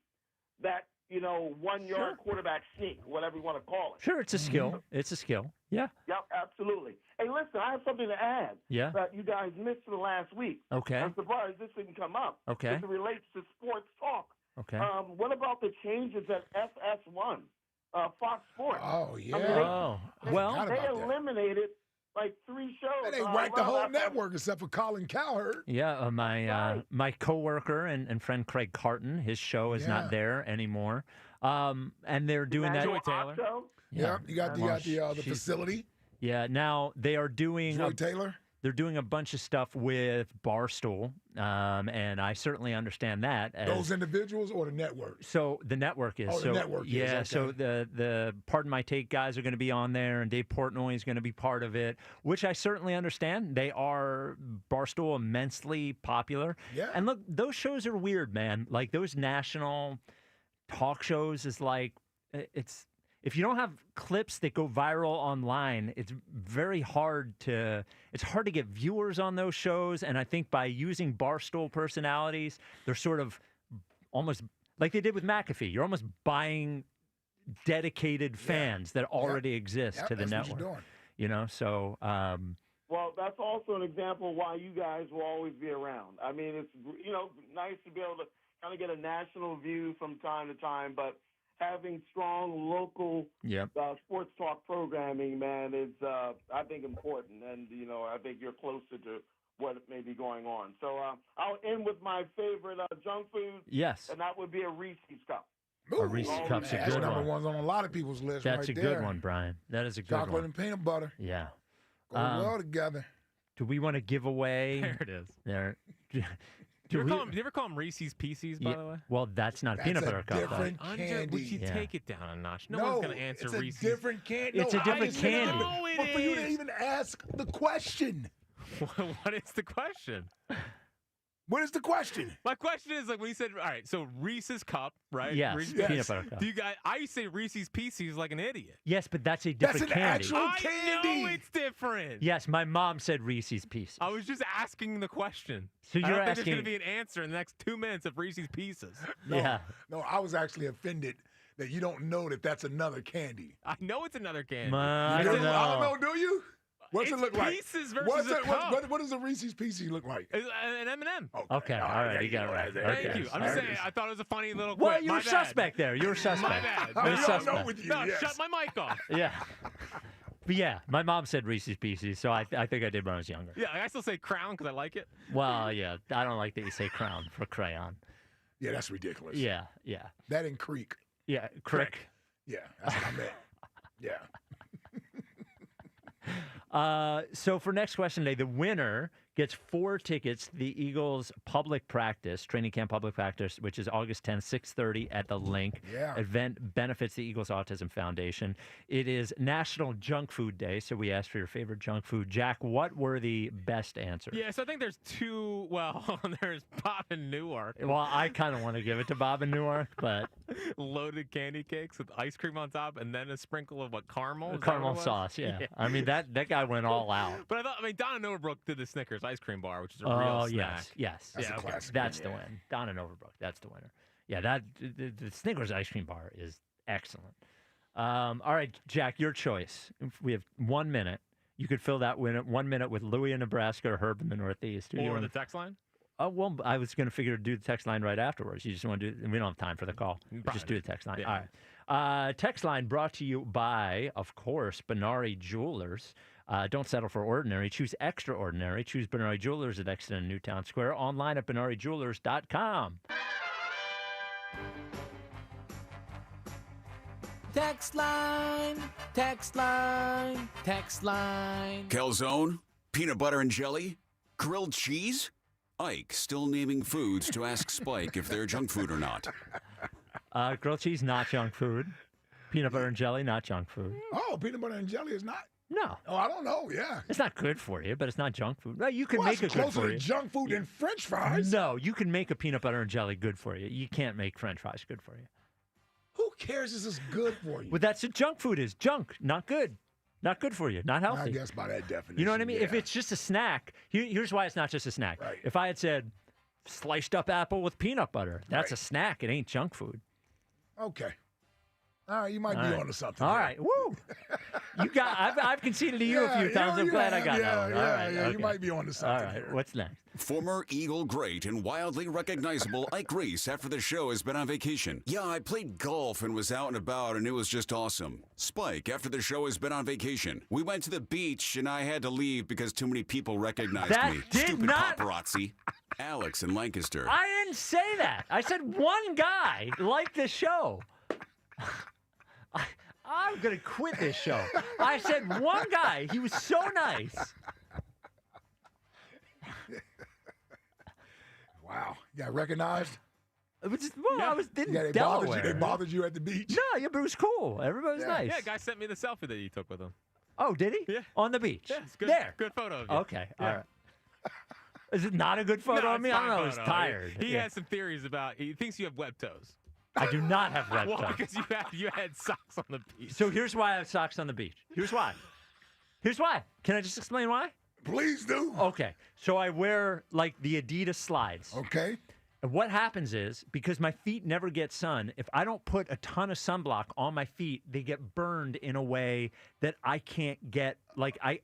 S4: that, 1-yard quarterback sneak, whatever you want to call it.
S2: Sure, it's a skill. It's a skill. Yeah.
S4: Yep, absolutely. Hey, listen, I have something to add that you guys missed the last week.
S2: Okay.
S4: I'm surprised this didn't come up.
S2: Okay.
S4: Because it relates to sports talk.
S2: Okay.
S4: What about the changes at FS1, Fox Sports?
S3: Oh, yeah.
S4: I mean, they eliminated like 3 shows.
S3: They wiped the whole network except for Colin Cowherd.
S2: Yeah, my coworker and friend Craig Carton, his show is not there anymore. And they're doing that.
S4: Joy Taylor.
S3: Yeah, you got the facility.
S2: Yeah, now they are doing
S3: Joy Taylor.
S2: They're doing a bunch of stuff with Barstool, and I certainly understand that.
S3: Those individuals or the network?
S2: So the network is.
S3: Oh, the network is.
S2: Yeah,
S3: Okay.
S2: so the Pardon My Take guys are going to be on there, and Dave Portnoy is going to be part of it, which I certainly understand. They are, Barstool, immensely popular.
S3: Yeah.
S2: And look, those shows are weird, man. Like those national talk shows is like, it's... If you don't have clips that go viral online, it's hard to get viewers on those shows. And I think by using Barstool personalities, they're sort of almost like they did with McAfee. You're almost buying dedicated fans that already exist to the
S3: that's what
S2: network.
S3: you're doing.
S2: So.
S4: Well, that's also an example why you guys will always be around. I mean, it's nice to be able to kind of get a national view from time to time, but having strong local sports talk programming, man, is I think important, and I think you're closer to what may be going on. So I'll end with my favorite junk food.
S2: Yes,
S4: and that would be a Reese's Cup.
S2: A Reese's Cup's a good one.
S3: That's number one's on a lot of people's list.
S2: That's
S3: right
S2: a
S3: there.
S2: good one, Brian. That is a good
S3: Chocolate
S2: one.
S3: and peanut butter.
S2: Yeah,
S3: go well together.
S2: Do we want to give away?
S6: There it is.
S2: There.
S6: Do you ever call them Reese's Pieces, by the way?
S2: Well, that's not peanut butter cup.
S3: Different candy.
S6: Would you take it down a notch? No, one's going to answer
S3: it's a
S6: Reese's.
S3: different candy.
S2: It's a different candy.
S6: No, it
S3: But for you to
S6: is.
S3: even ask the question.
S6: What is the question?
S3: What is the question?
S6: My question is like when you said, all right, so Reese's Cup, right?
S2: Yes,
S6: Reese's
S2: peanut butter cup.
S6: Do you guys? I used to say Reese's Pieces like an idiot.
S2: Yes, but that's a different
S3: That's an
S2: candy.
S3: actual candy.
S6: I know it's different.
S2: Yes, my mom said Reese's Pieces.
S6: I was just asking the question.
S2: So
S6: I
S2: you're
S6: don't think
S2: asking-
S6: there's going to be an answer in the next 2 minutes of Reese's Pieces.
S2: Yeah.
S3: No, I was actually offended that you don't know that that's another candy.
S6: I know it's another candy.
S2: I
S3: You
S2: don't
S3: I
S2: know.
S3: don't know, do you? What's it look like?
S6: Pieces versus a cup.
S3: What does a Reese's Pieces look like?
S6: An M&M.
S2: Okay, all right, you got it right.
S6: Thank you. I'm just saying, I thought it was a funny little quip.
S2: Well, you were suspect there. You were suspect.
S6: My bad.
S2: You're suspect.
S3: know with you.
S6: No,
S3: Yes.
S6: shut my mic off.
S2: Yeah. But yeah, my mom said Reese's Pieces, so I think I did when I was younger.
S6: Yeah, I still say crown because I like it.
S2: Well, yeah, I don't like that you say crown for crayon.
S3: Yeah, that's ridiculous.
S2: Yeah.
S3: That in Creek.
S2: Yeah, crick.
S3: Yeah, that's what I meant. Yeah.
S2: So for next question today, the winner gets 4 tickets to the Eagles public practice, training camp public practice, which is August 10th, 6:30 at the Link.
S3: Yeah.
S2: Event benefits the Eagles Autism Foundation. It is National Junk Food Day, so we asked for your favorite junk food. Jack, what were the best answers?
S6: Yeah, so I think there's 2. Well, there's Bob in Newark.
S2: Well, I kind of want to give it to Bob in Newark, but
S6: Loaded candy cakes with ice cream on top and then a sprinkle of caramel? Is that
S2: caramel
S6: what it was?
S2: sauce, yeah. I mean, that guy went all out.
S6: But Don Overbrook did the Snickers ice cream bar, which is a real
S2: Oh,
S6: snack.
S2: yes.
S3: That's a classic.
S2: That's the win. Don and Overbrook, that's the winner. Yeah, the Snickers ice cream bar is excellent. All right, Jack, your choice. We have 1 minute. You could fill that 1 minute with Louie in Nebraska or Herb in the Northeast.
S6: Or the text line?
S2: Oh, well, I was going to figure to do the text line right afterwards. You just want to do we don't have time for the call. Just do the text line.
S6: Yeah.
S2: All right. Text line brought to you by, of course, Benari Jewelers. Don't settle for ordinary. Choose extraordinary. Choose Benari Jewelers at Exton and Newtown Square. Online at BenariJewelers.com.
S5: Text line, text line, text line.
S1: Calzone? Peanut butter and jelly? Grilled cheese? Ike still naming foods to ask Spike if they're junk food or not.
S2: Grilled cheese, not junk food. Peanut butter and jelly, not junk food.
S3: Oh, peanut butter and jelly is not?
S2: No.
S3: Oh, I don't know. Yeah.
S2: It's not good for you, but it's not junk food. No, you can make it good
S3: closer
S2: for
S3: to
S2: you.
S3: junk food than French fries.
S2: No, you can make a peanut butter and jelly good for you. You can't make French fries good for you.
S3: Who cares if it's good for you?
S2: Well, that's what junk food is. Junk, not good. Not good for you. Not healthy.
S3: I guess by that definition.
S2: You know what I mean?
S3: Yeah.
S2: If it's just a snack, here's why it's not just a snack.
S3: Right.
S2: If I had said sliced up apple with peanut butter, that's a snack. It ain't junk food.
S3: Okay. All right, you might be onto something.
S2: All
S3: here.
S2: right. Woo! I've conceded to you a few times. I'm glad I got that one. All right.
S3: Yeah,
S2: Okay.
S3: you might be onto something.
S2: All right.
S3: here.
S2: What's next?
S1: Former Eagle great and wildly recognizable Ike Reese after the show has been on vacation. Yeah, I played golf and was out and about and it was just awesome. Spike after the show has been on vacation. We went to the beach and I had to leave because too many people recognized
S2: That
S1: me.
S2: did
S1: Stupid
S2: not-
S1: paparazzi. Alex in Lancaster.
S2: I didn't say that. I said one guy liked the show. I'm going to quit this show. I said one guy. He was so nice.
S3: Wow. You got recognized?
S2: I was in
S3: Yeah,
S2: Delaware.
S3: they bothered you at the beach?
S2: No, yeah, but it was cool. Everybody was nice.
S6: Yeah, guy sent me the selfie that you took with him.
S2: Oh, did he?
S6: Yeah.
S2: On the beach?
S6: Yeah, it's good.
S2: There.
S6: Good photo of you.
S2: Okay.
S6: Yeah.
S2: All right. Is it not a good photo
S6: No,
S2: of me?
S6: it's
S2: I don't
S6: fine
S2: know. I was
S6: photo.
S2: tired.
S6: He
S2: Yeah.
S6: has some theories about. He thinks you have web toes.
S2: I do not have red
S6: Well,
S2: toes.
S6: because you had socks on the beach.
S2: So here's why I have socks on the beach. Here's why. Here's why. Can I just explain why?
S3: Please do.
S2: Okay. So I wear like the Adidas slides.
S3: Okay.
S2: And what happens is, because my feet never get sun, if I don't put a ton of sunblock on my feet, they get burned in a way that I can't get.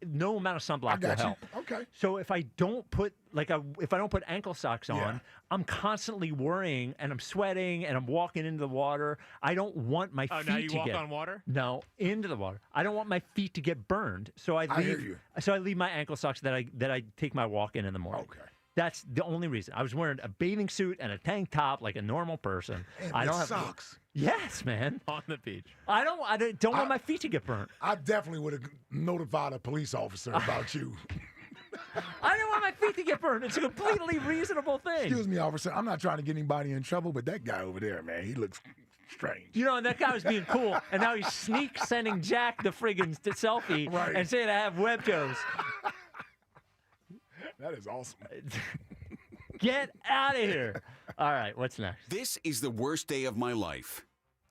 S2: No amount of sunblock will help.
S3: Okay.
S2: So if I don't put if I don't put ankle socks on, I'm constantly worrying and I'm sweating and I'm walking into the water. I don't want my feet
S6: now you
S2: to
S6: walk
S2: get
S6: on water?
S2: No, into the water. I don't want my feet to get burned. So I
S3: hear you.
S2: leave my ankle socks that I take my walk in the morning.
S3: Okay.
S2: That's the only reason. I was wearing a bathing suit and a tank top like a normal person.
S3: And
S2: I don't have
S3: socks.
S2: Yes, man.
S6: On the beach.
S2: I don't want my feet to get burnt.
S3: I definitely would have notified a police officer about you.
S2: I don't want my feet to get burned. It's a completely reasonable thing.
S3: Excuse me, officer. I'm not trying to get anybody in trouble, but that guy over there, man, he looks strange.
S2: You know, and that guy was being cool, and now he's sending Jack the friggin' selfie
S3: Right.
S2: and saying I have web toes.
S3: That is awesome.
S2: Get out of here. All right, what's next?
S1: This is the worst day of my life.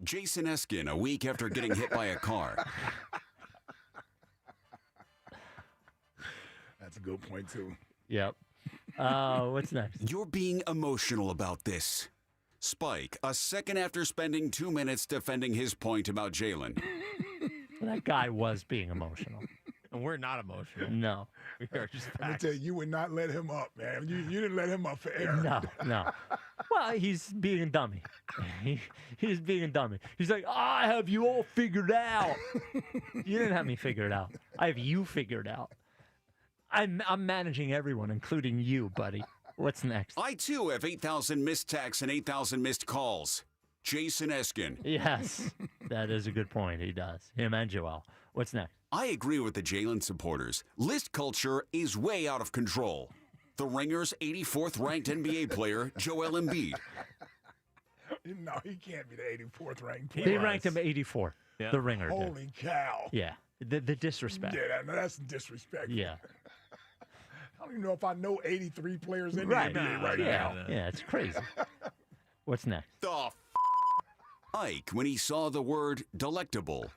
S1: Jason Eskin a week after getting hit by a car.
S3: That's a good point, too.
S2: Yep. What's next?
S1: You're being emotional about this. Spike, a second after spending 2 minutes defending his point about Jalen.
S2: That guy was being emotional.
S6: And we're not emotional.
S2: No.
S6: We are just
S3: Let me
S6: facts.
S3: tell you would not let him up, man. You didn't let him up for air.
S2: No. Well, he's being a dummy. He's being a dummy. He's like, I have you all figured out. You didn't have me figured out. I have you figured out. I'm managing everyone, including you, buddy. What's next?
S7: I, too, have 8,000 missed texts and 8,000 missed calls. Jason Eskin.
S2: Yes, that is a good point. He does. Him and Joel. What's next?
S7: I agree with the Jalen supporters. List culture is way out of control. The Ringer's 84th ranked NBA player, Joel Embiid.
S3: No, he can't be the 84th ranked
S2: They
S3: player.
S2: ranked him 84.
S6: Yeah.
S2: The Ringer did.
S3: Holy cow.
S2: Yeah. The disrespect.
S3: Yeah, that's disrespectful.
S2: Yeah.
S3: I don't even know if I know 83 players in
S2: Right.
S3: the NBA right
S2: Yeah.
S3: now.
S2: Yeah, it's crazy. What's next?
S7: The Ike when he saw the word delectable.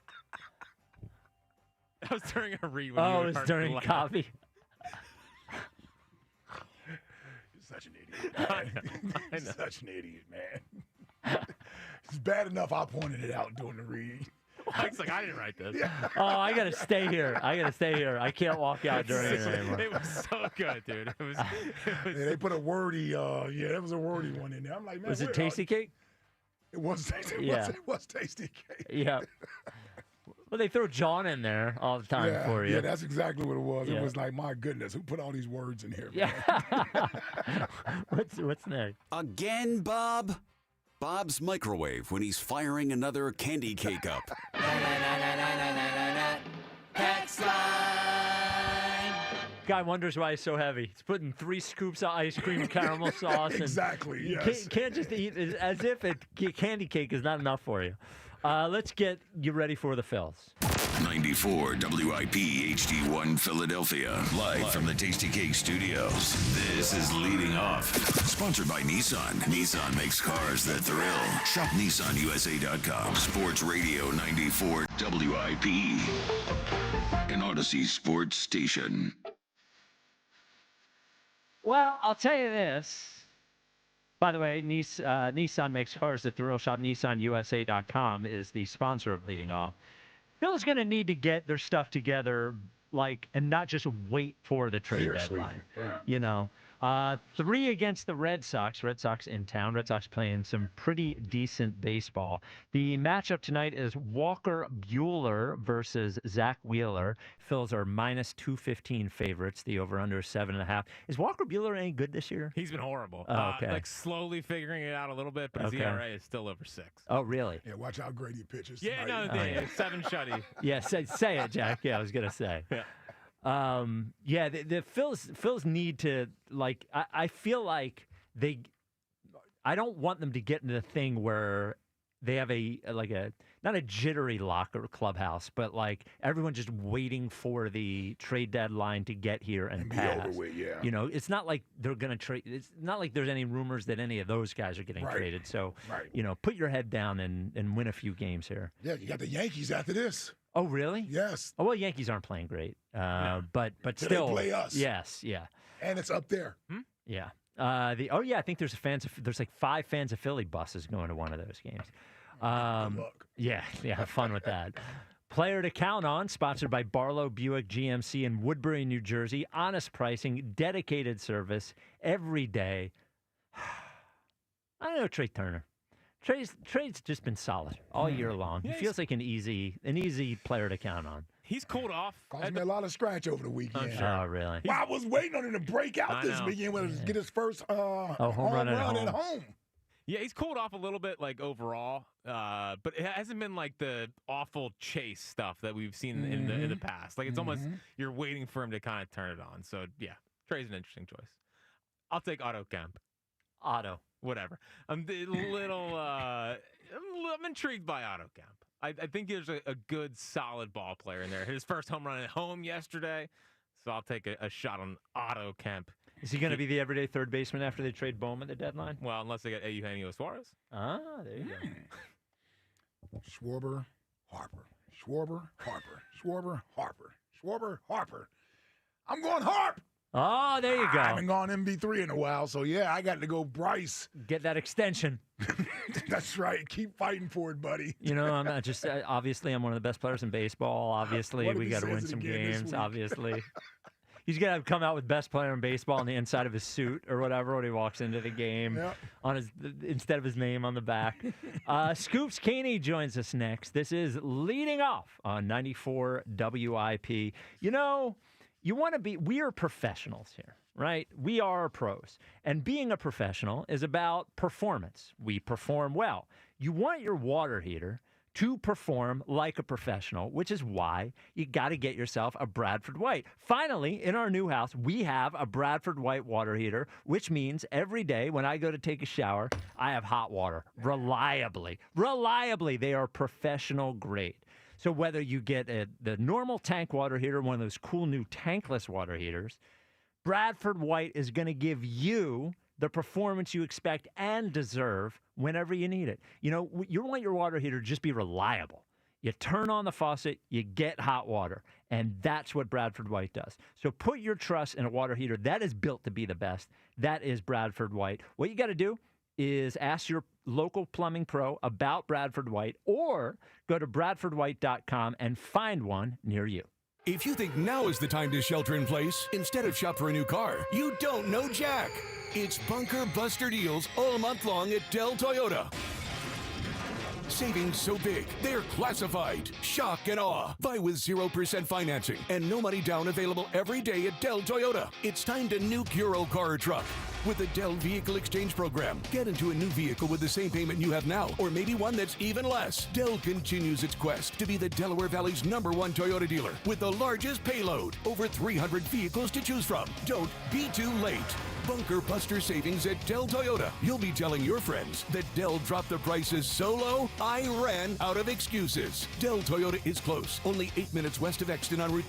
S6: That was during a read. When
S2: Oh,
S6: you
S2: it was
S6: were
S2: during
S6: like-
S2: copy.
S3: You're such an idiot, man.
S6: I know.
S3: Such an idiot, man. It's bad enough I pointed it out during the read.
S6: Mike's like, I didn't write this.
S2: Oh, I got to stay here. I can't walk out during it anymore.
S6: It was so good, dude. It was
S3: Yeah, they put a wordy, there was a wordy one in there. I'm like, man,
S2: Was it
S3: where-
S2: Tasty Cake?
S3: It was tasty.
S2: Yeah.
S3: It was tasty cake.
S2: Yeah. Well, they throw John in there all the time for you.
S3: Yeah, that's exactly what it was.
S2: Yeah.
S3: It was like, my goodness, who put all these words in here?
S2: Yeah.
S3: Man?
S2: What's next?
S7: Again, Bob? Bob's microwave when he's firing another candy cake up.
S5: Text line.
S2: Guy wonders why he's so heavy. He's putting 3 scoops of ice cream caramel sauce. And
S3: Exactly,
S2: you
S3: yes.
S2: can't just eat as if candy cake is not enough for you. Let's get you ready for the Phils.
S1: 94 WIP HD1 Philadelphia. Live from the Tasty Cake Studios. This is Leading Off. Sponsored by Nissan. Nissan makes cars that thrill. Shop NissanUSA.com. Sports Radio 94 WIP. An Odyssey Sports Station.
S2: Well, I'll tell you this. By the way, Nissan makes cars that thrill. Shop NissanUSA.com is the sponsor of Leading Off. Phil's going to need to get their stuff together, and not just wait for the trade deadline.
S3: Yeah.
S2: You know, 3 against the Red Sox. Red Sox in town. Red Sox playing some pretty decent baseball. The matchup tonight is Walker Buehler versus Zach Wheeler. Phils are minus 215 favorites. The over/under is 7.5. Is Walker Buehler any good this year?
S6: He's been horrible.
S2: Oh, okay.
S6: Like slowly figuring it out a little bit, but his
S2: Okay.
S6: ERA is still over 6.
S2: Oh, really?
S3: Yeah, watch how great he pitches.
S6: Yeah,
S3: tonight.
S6: no,
S2: yeah.
S6: 7 shutty.
S2: Yeah, say it, Jack. Yeah, I was gonna say.
S6: Yeah.
S2: The Phils need to, I feel like I don't want them to get into the thing where they have not a jittery locker clubhouse, but everyone just waiting for the trade deadline to get here and
S3: be
S2: pass.
S3: over with, yeah.
S2: You know, it's not like they're going to trade. It's not like there's any rumors that any of those guys are getting
S3: Right.
S2: traded. So,
S3: Right.
S2: you know, put your head down and win a few games here.
S3: Yeah, you got the Yankees after this.
S2: Oh, really?
S3: Yes.
S2: Oh, well, Yankees aren't playing great, but
S3: Till they
S2: still,
S3: play us.
S2: Yes, yeah,
S3: And it's up there.
S2: yeah. I think there's 5 fans of Philly buses going to one of those games.
S3: Good luck.
S2: Yeah, have fun with that. Player to count on, sponsored by Barlow Buick GMC in Woodbury, New Jersey. Honest pricing, dedicated service every day. I know Trey Turner. Trey's just been solid all year long.
S6: Yeah,
S2: he feels like an easy player to count on.
S6: He's cooled off.
S3: Caused me a lot of scratch over the weekend.
S2: Oh, really?
S3: Well, I was waiting on him to break out
S6: I
S3: this
S6: know.
S3: weekend when he get his first
S2: home run at home.
S6: Yeah, he's cooled off a little bit, overall, but it hasn't been the awful chase stuff that we've seen in the past. It's almost you're waiting for him to kind of turn it on. So yeah, Trey's an interesting choice. I'll take Otto Kemp.
S2: Otto.
S6: Whatever. I'm intrigued by Otto Kemp. I think there's a good, solid ball player in there. His first home run at home yesterday, so I'll take a shot on Otto Kemp.
S2: Is he going to be the everyday third baseman after they trade Bohm at the deadline?
S6: Well, unless they get Eugenio Suarez.
S2: Ah, there you go.
S3: Schwarber, Harper. Schwarber, Harper. Schwarber, Harper. Schwarber, Harper. I'm going Harp.
S2: Oh, there you go.
S3: I haven't gone MB3 in a while, so yeah, I got to go Bryce.
S2: Get that extension.
S3: That's right. Keep fighting for it, buddy.
S2: You know, I'm not just obviously I'm one of the best players in baseball. Obviously, we got to win some games. Obviously, he's gonna come out with best player in baseball on the inside of his suit or whatever when he walks into the game on his instead of his name on the back. Scoops Caney joins us next. This is Leading Off on 94 WIP. You know, you want to be. We are professionals here. Right? We are pros. And being a professional is about performance. We perform well. You want your water heater to perform like a professional, which is why you got to get yourself a Bradford White. Finally, in our new house, we have a Bradford White water heater, which means every day when I go to take a shower, I have hot water reliably. Reliably, they are professional grade. So whether you get the normal tank water heater, one of those cool new tankless water heaters, Bradford White is going to give you the performance you expect and deserve whenever you need it. You know, you want your water heater to just be reliable. You turn on the faucet, you get hot water, and that's what Bradford White does. So put your trust in a water heater that is built to be the best. That is Bradford White. What you got to do is ask your local plumbing pro about Bradford White or go to bradfordwhite.com and find one near you.
S8: If you think now is the time to shelter in place instead of shop for a new car, you don't know Jack. It's Bunker Buster deals all month long at Dell Toyota. Savings so big, they're classified. Shock and awe. Buy with 0% financing and no money down available every day at Dell Toyota. It's time to nuke your old car or truck. With the Dell Vehicle Exchange Program, get into a new vehicle with the same payment you have now, or maybe one that's even less. Dell continues its quest to be the Delaware Valley's #1 Toyota dealer with the largest payload. Over 300 vehicles to choose from. Don't be too late. Bunker Buster savings at Dell Toyota. You'll be telling your friends that Dell dropped the prices so low, I ran out of excuses. Dell Toyota is close. Only 8 minutes west of Exton on Route